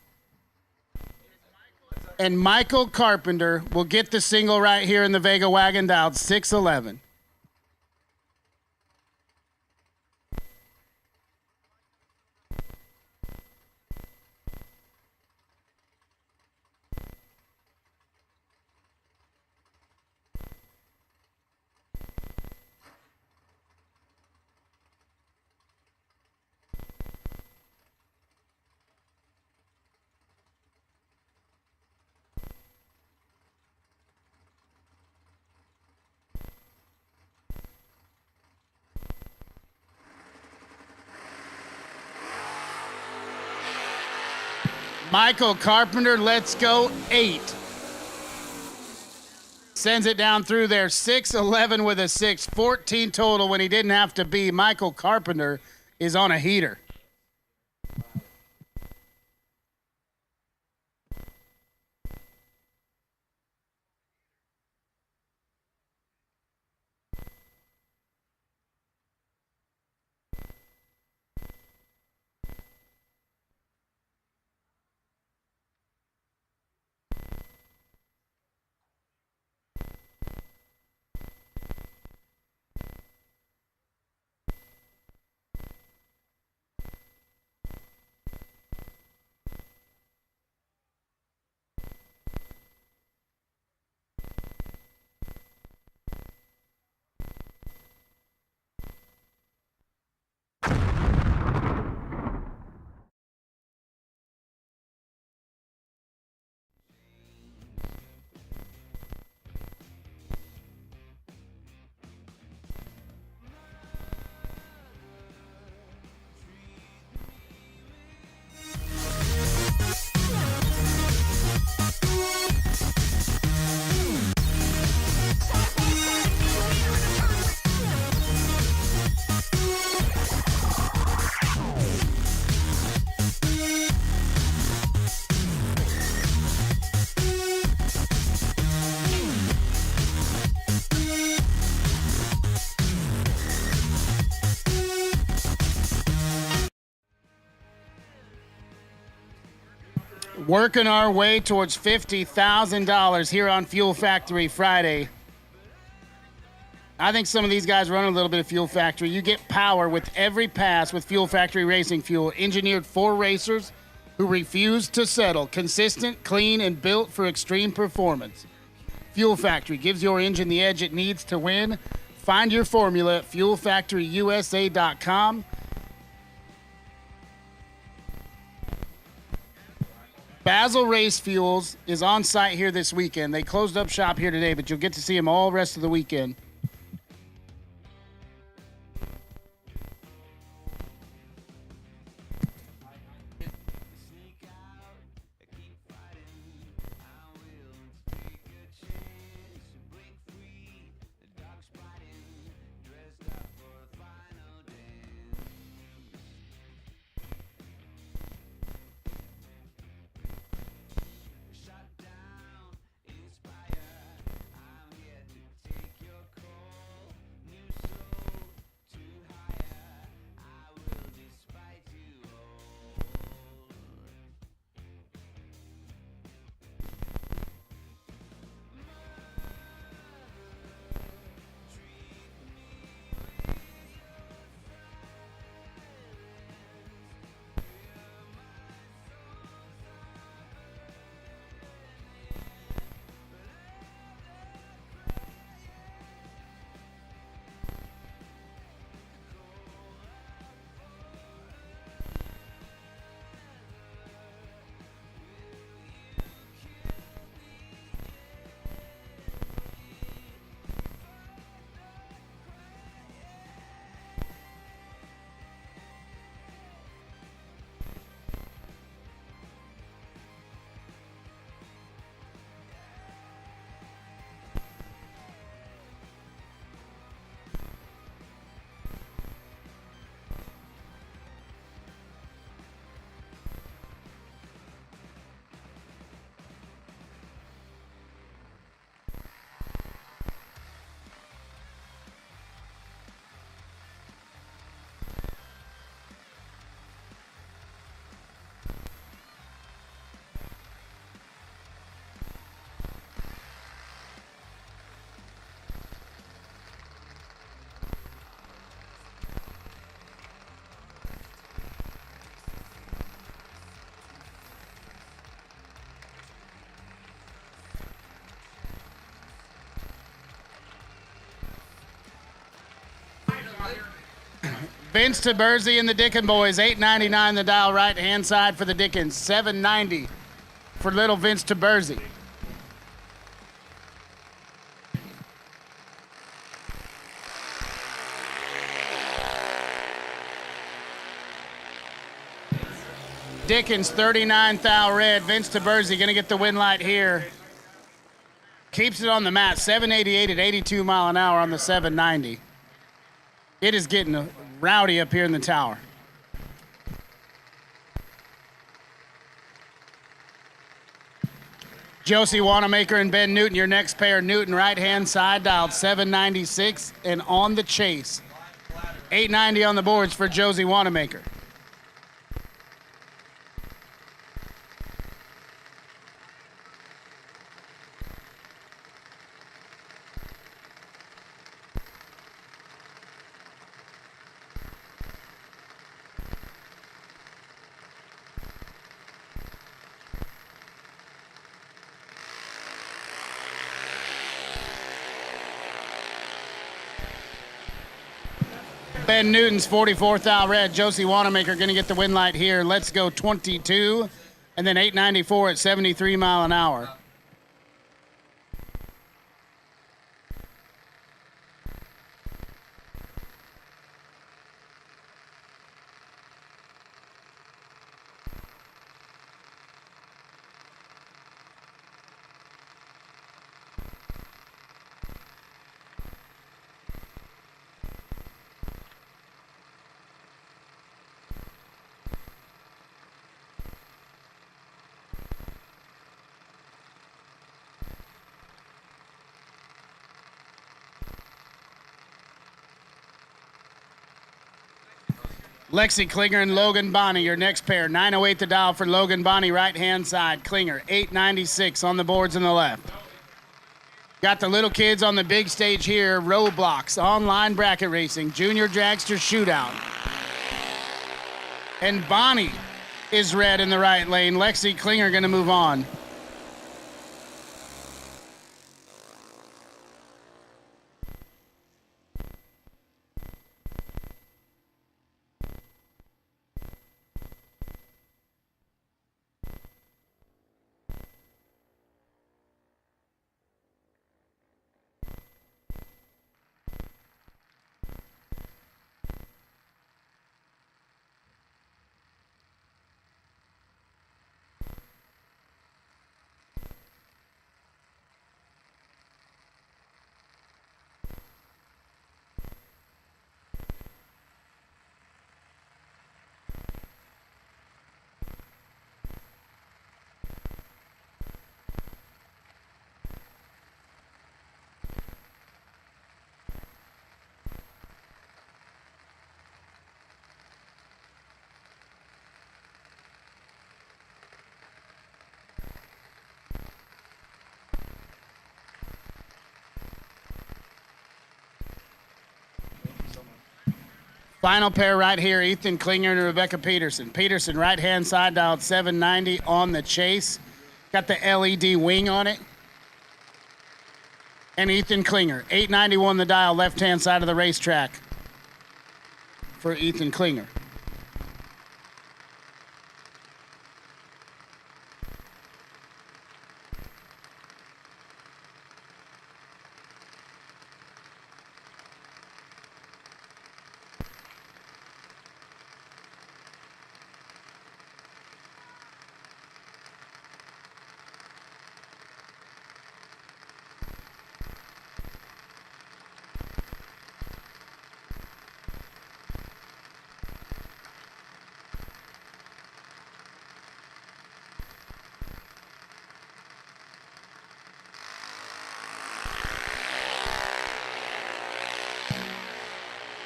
And Michael Carpenter will get the single right here in the Vega wagon, dialed 611. Michael Carpenter lets go 8. Sends it down through there. 6-11 with a 6. 14 total when he didn't have to be. Michael Carpenter is on a heater. Working our way towards $50,000 here on Fuel Factory Friday. I think some of these guys run a little bit of Fuel Factory. You get power with every pass with Fuel Factory Racing Fuel, engineered for racers who refuse to settle. Consistent, clean, and built for extreme performance. Fuel Factory gives your engine the edge it needs to win. Find your formula at fuelfactoryusa.com. Basil Race Fuels is on site here this weekend. They closed up shop here today, but you'll get to see them all rest of the weekend. Vince Taberzi and the Dickin boys, $8.99 the dial right-hand side for the Dickens, $7.90 for little Vince Taberzi. Dickens, 39 thou red. Vince Taberzi going to get the win light here. Keeps it on the mat, 788 at 82 mile an hour on the 790. It is getting rowdy up here in the tower. Josie Wanamaker and Ben Newton, your next pair. Newton, right-hand side, dialed 796 and on the chase. 890 on the boards for Josie Wanamaker. Ben Newton's 44 thou red. Josie Wanamaker going to get the win light here. Let's go 22, and then 894 at 73 mile an hour. Lexi Klinger and Logan Bonney, your next pair. 908 the dial for Logan Bonney, right-hand side. Klinger, 896 on the boards on the left. Got the little kids on the big stage here. Roadblocks, online bracket racing, Jr Dragster Shootout. And Bonney is red in the right lane. Lexi Klinger going to move on. Final pair right here, Ethan Klinger and Rebecca Peterson. Peterson, right-hand side, dialed 790 on the chase. Got the LED wing on it. And Ethan Klinger, 891 the dial, left-hand side of the racetrack for Ethan Klinger.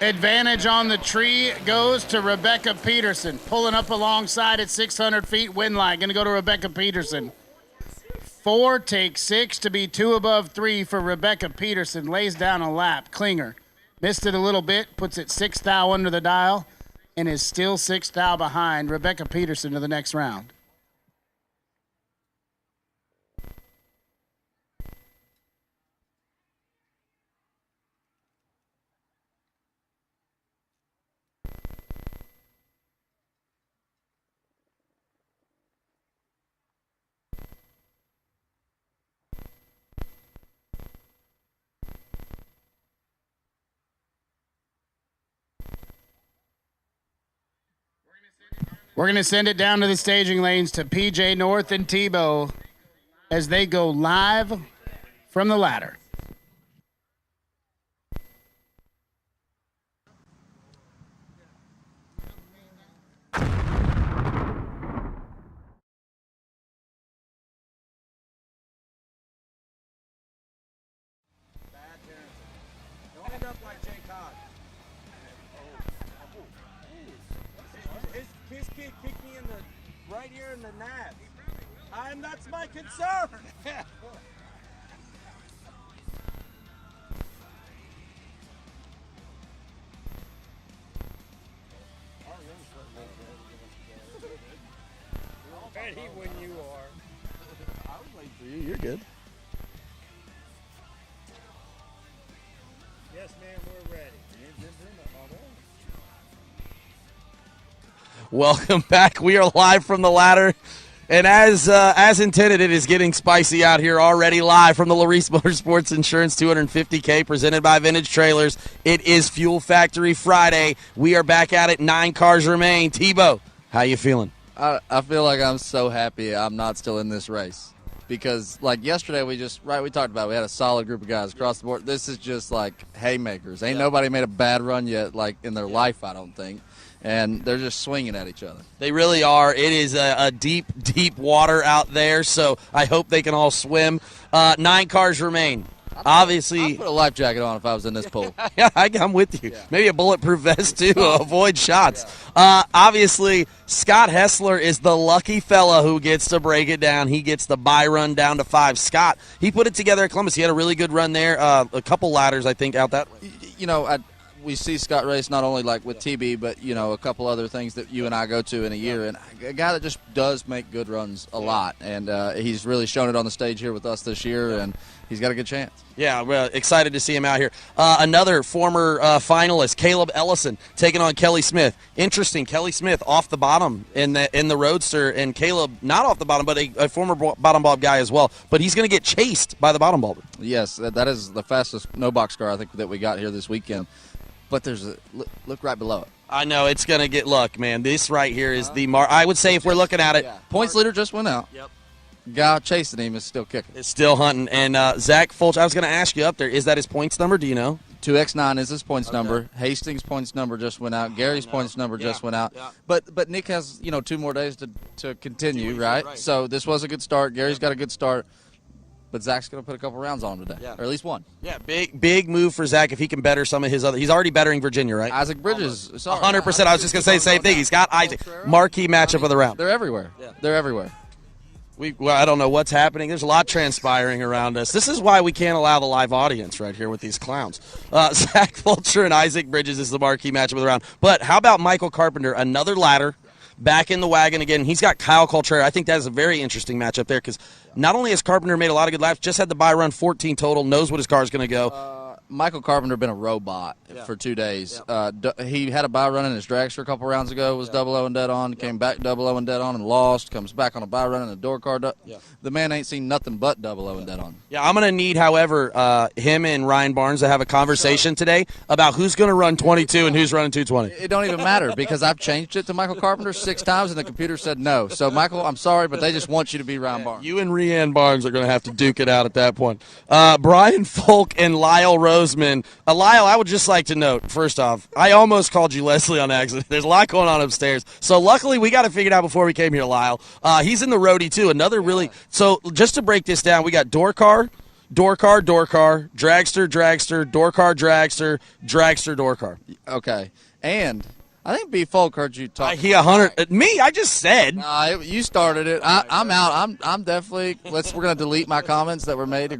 Advantage on the tree goes to Rebecca Peterson. Pulling up alongside at 600 feet, win line. Going to go to Rebecca Peterson. 4 takes 6 to be 2 above 3 for Rebecca Peterson. Lays down a lap. Klinger missed it a little bit, puts it 6th thou under the dial, and is still 6th thou behind Rebecca Peterson to the next round. We're going to send it down to the staging lanes to PJ North and Tebow as they go live from the ladder. Don't end up like Jay Codd. His kid kicked me in the right here in the nads. That's my concern. Ready when you are. I was waiting for you. You're good. Yes, ma'am, we're ready. Welcome back. We are live from the ladder. And as intended, it is getting spicy out here already live from the LARIS Motorsports Insurance 250K presented by Vintage Trailers. It is Fuel Factory Friday. We are back at it. 9 cars remain. Tebow, how you feeling? I feel like I'm so happy I'm not still in this race. Because, like, yesterday we talked about it. We had a solid group of guys across the board. This is just, like, haymakers. Ain't nobody made a bad run yet, like, in their life, I don't think. And they're just swinging at each other. They really are. It is a deep, deep water out there, so I hope they can all swim. 9 cars remain. Obviously, I'd put a life jacket on if I was in this pool. Yeah, I'm with you. Yeah. Maybe a bulletproof vest, too, to avoid shots. Yeah. Obviously, Scott Hessler is the lucky fella who gets to break it down. He gets the buy run down to 5. Scott, he put it together at Columbus. He had a really good run there. A couple ladders, I think, out that way. You know, we see Scott race not only like with TB, but, you know, a couple other things that you and I go to in a year. And a guy that just does make good runs a lot. And he's really shown it on the stage here with us this year, and he's got a good chance. Yeah, we're excited to see him out here. Another former finalist, Caleb Ellison, taking on Kelly Smith. Interesting, Kelly Smith off the bottom in the Roadster, and Caleb not off the bottom, but a former bottom bulb guy as well. But he's going to get chased by the bottom bulb. Yes, that is the fastest no-box car I think that we got here this weekend. But there's a look right below it. I know it's going to get luck, man. This right here is the mark. I would say if we're looking at it, points leader just went out. Yep. Guy chasing him is still kicking. It's still hunting. And Zach Fulch, I was going to ask you up there, is that his points number? Do you know? 2X9 is his points number. Hastings' points number just went out. Gary's points number just went out. Yeah. But Nick has 2 more days to continue, right? So this was a good start. Gary's got a good start. But Zach's going to put a couple rounds on him today, or at least one. Yeah, big move for Zach if he can better some of his other. He's already bettering Virginia, right? Isaac Bridges. 100%. I was just going to say the same thing. He's got Isaac. Marquee matchup of the round. They're everywhere. Yeah. They're everywhere. Well, I don't know what's happening. There's a lot transpiring around us. This is why we can't allow the live audience right here with these clowns. Zach Fulcher and Isaac Bridges is the marquee matchup of the round. But how about Michael Carpenter, another ladder, back in the wagon again. He's got Kyle Coltrera. I think that is a very interesting matchup there because not only has Carpenter made a lot of good laps, just had the bye run 14 total, knows what his car is going to go. Michael Carpenter been a robot for 2 days. He had a bye run in his dragster a couple rounds ago. Was 0-0 and dead on. Came back 0-0 and dead on and lost. Comes back on a bye run in a door car. The man ain't seen nothing but 0-0 and dead on. Yeah, I'm going to need, however, him and Ryan Barnes to have a conversation today about who's going to run 22 and who's running 220. It don't even matter because I've changed it to Michael Carpenter 6 times and the computer said no. So, Michael, I'm sorry, but they just want you to be Ryan Barnes. You and Rhiann Barnes are going to have to duke it out at that point. Brian Folk and Lyle Roseman. Lyle, I would just like to note, first off, I almost called you Leslie on accident. There's a lot going on upstairs. So luckily we got it figured out before we came here, Lyle. He's in the roadie, too. Another really – so just to break this down, we got door car, dragster, door car, dragster, door car. Okay. And I think B. Folk heard you talk. He 100 – me? I just said. You started it. I'm out. I'm definitely – we're going to delete my comments that were made.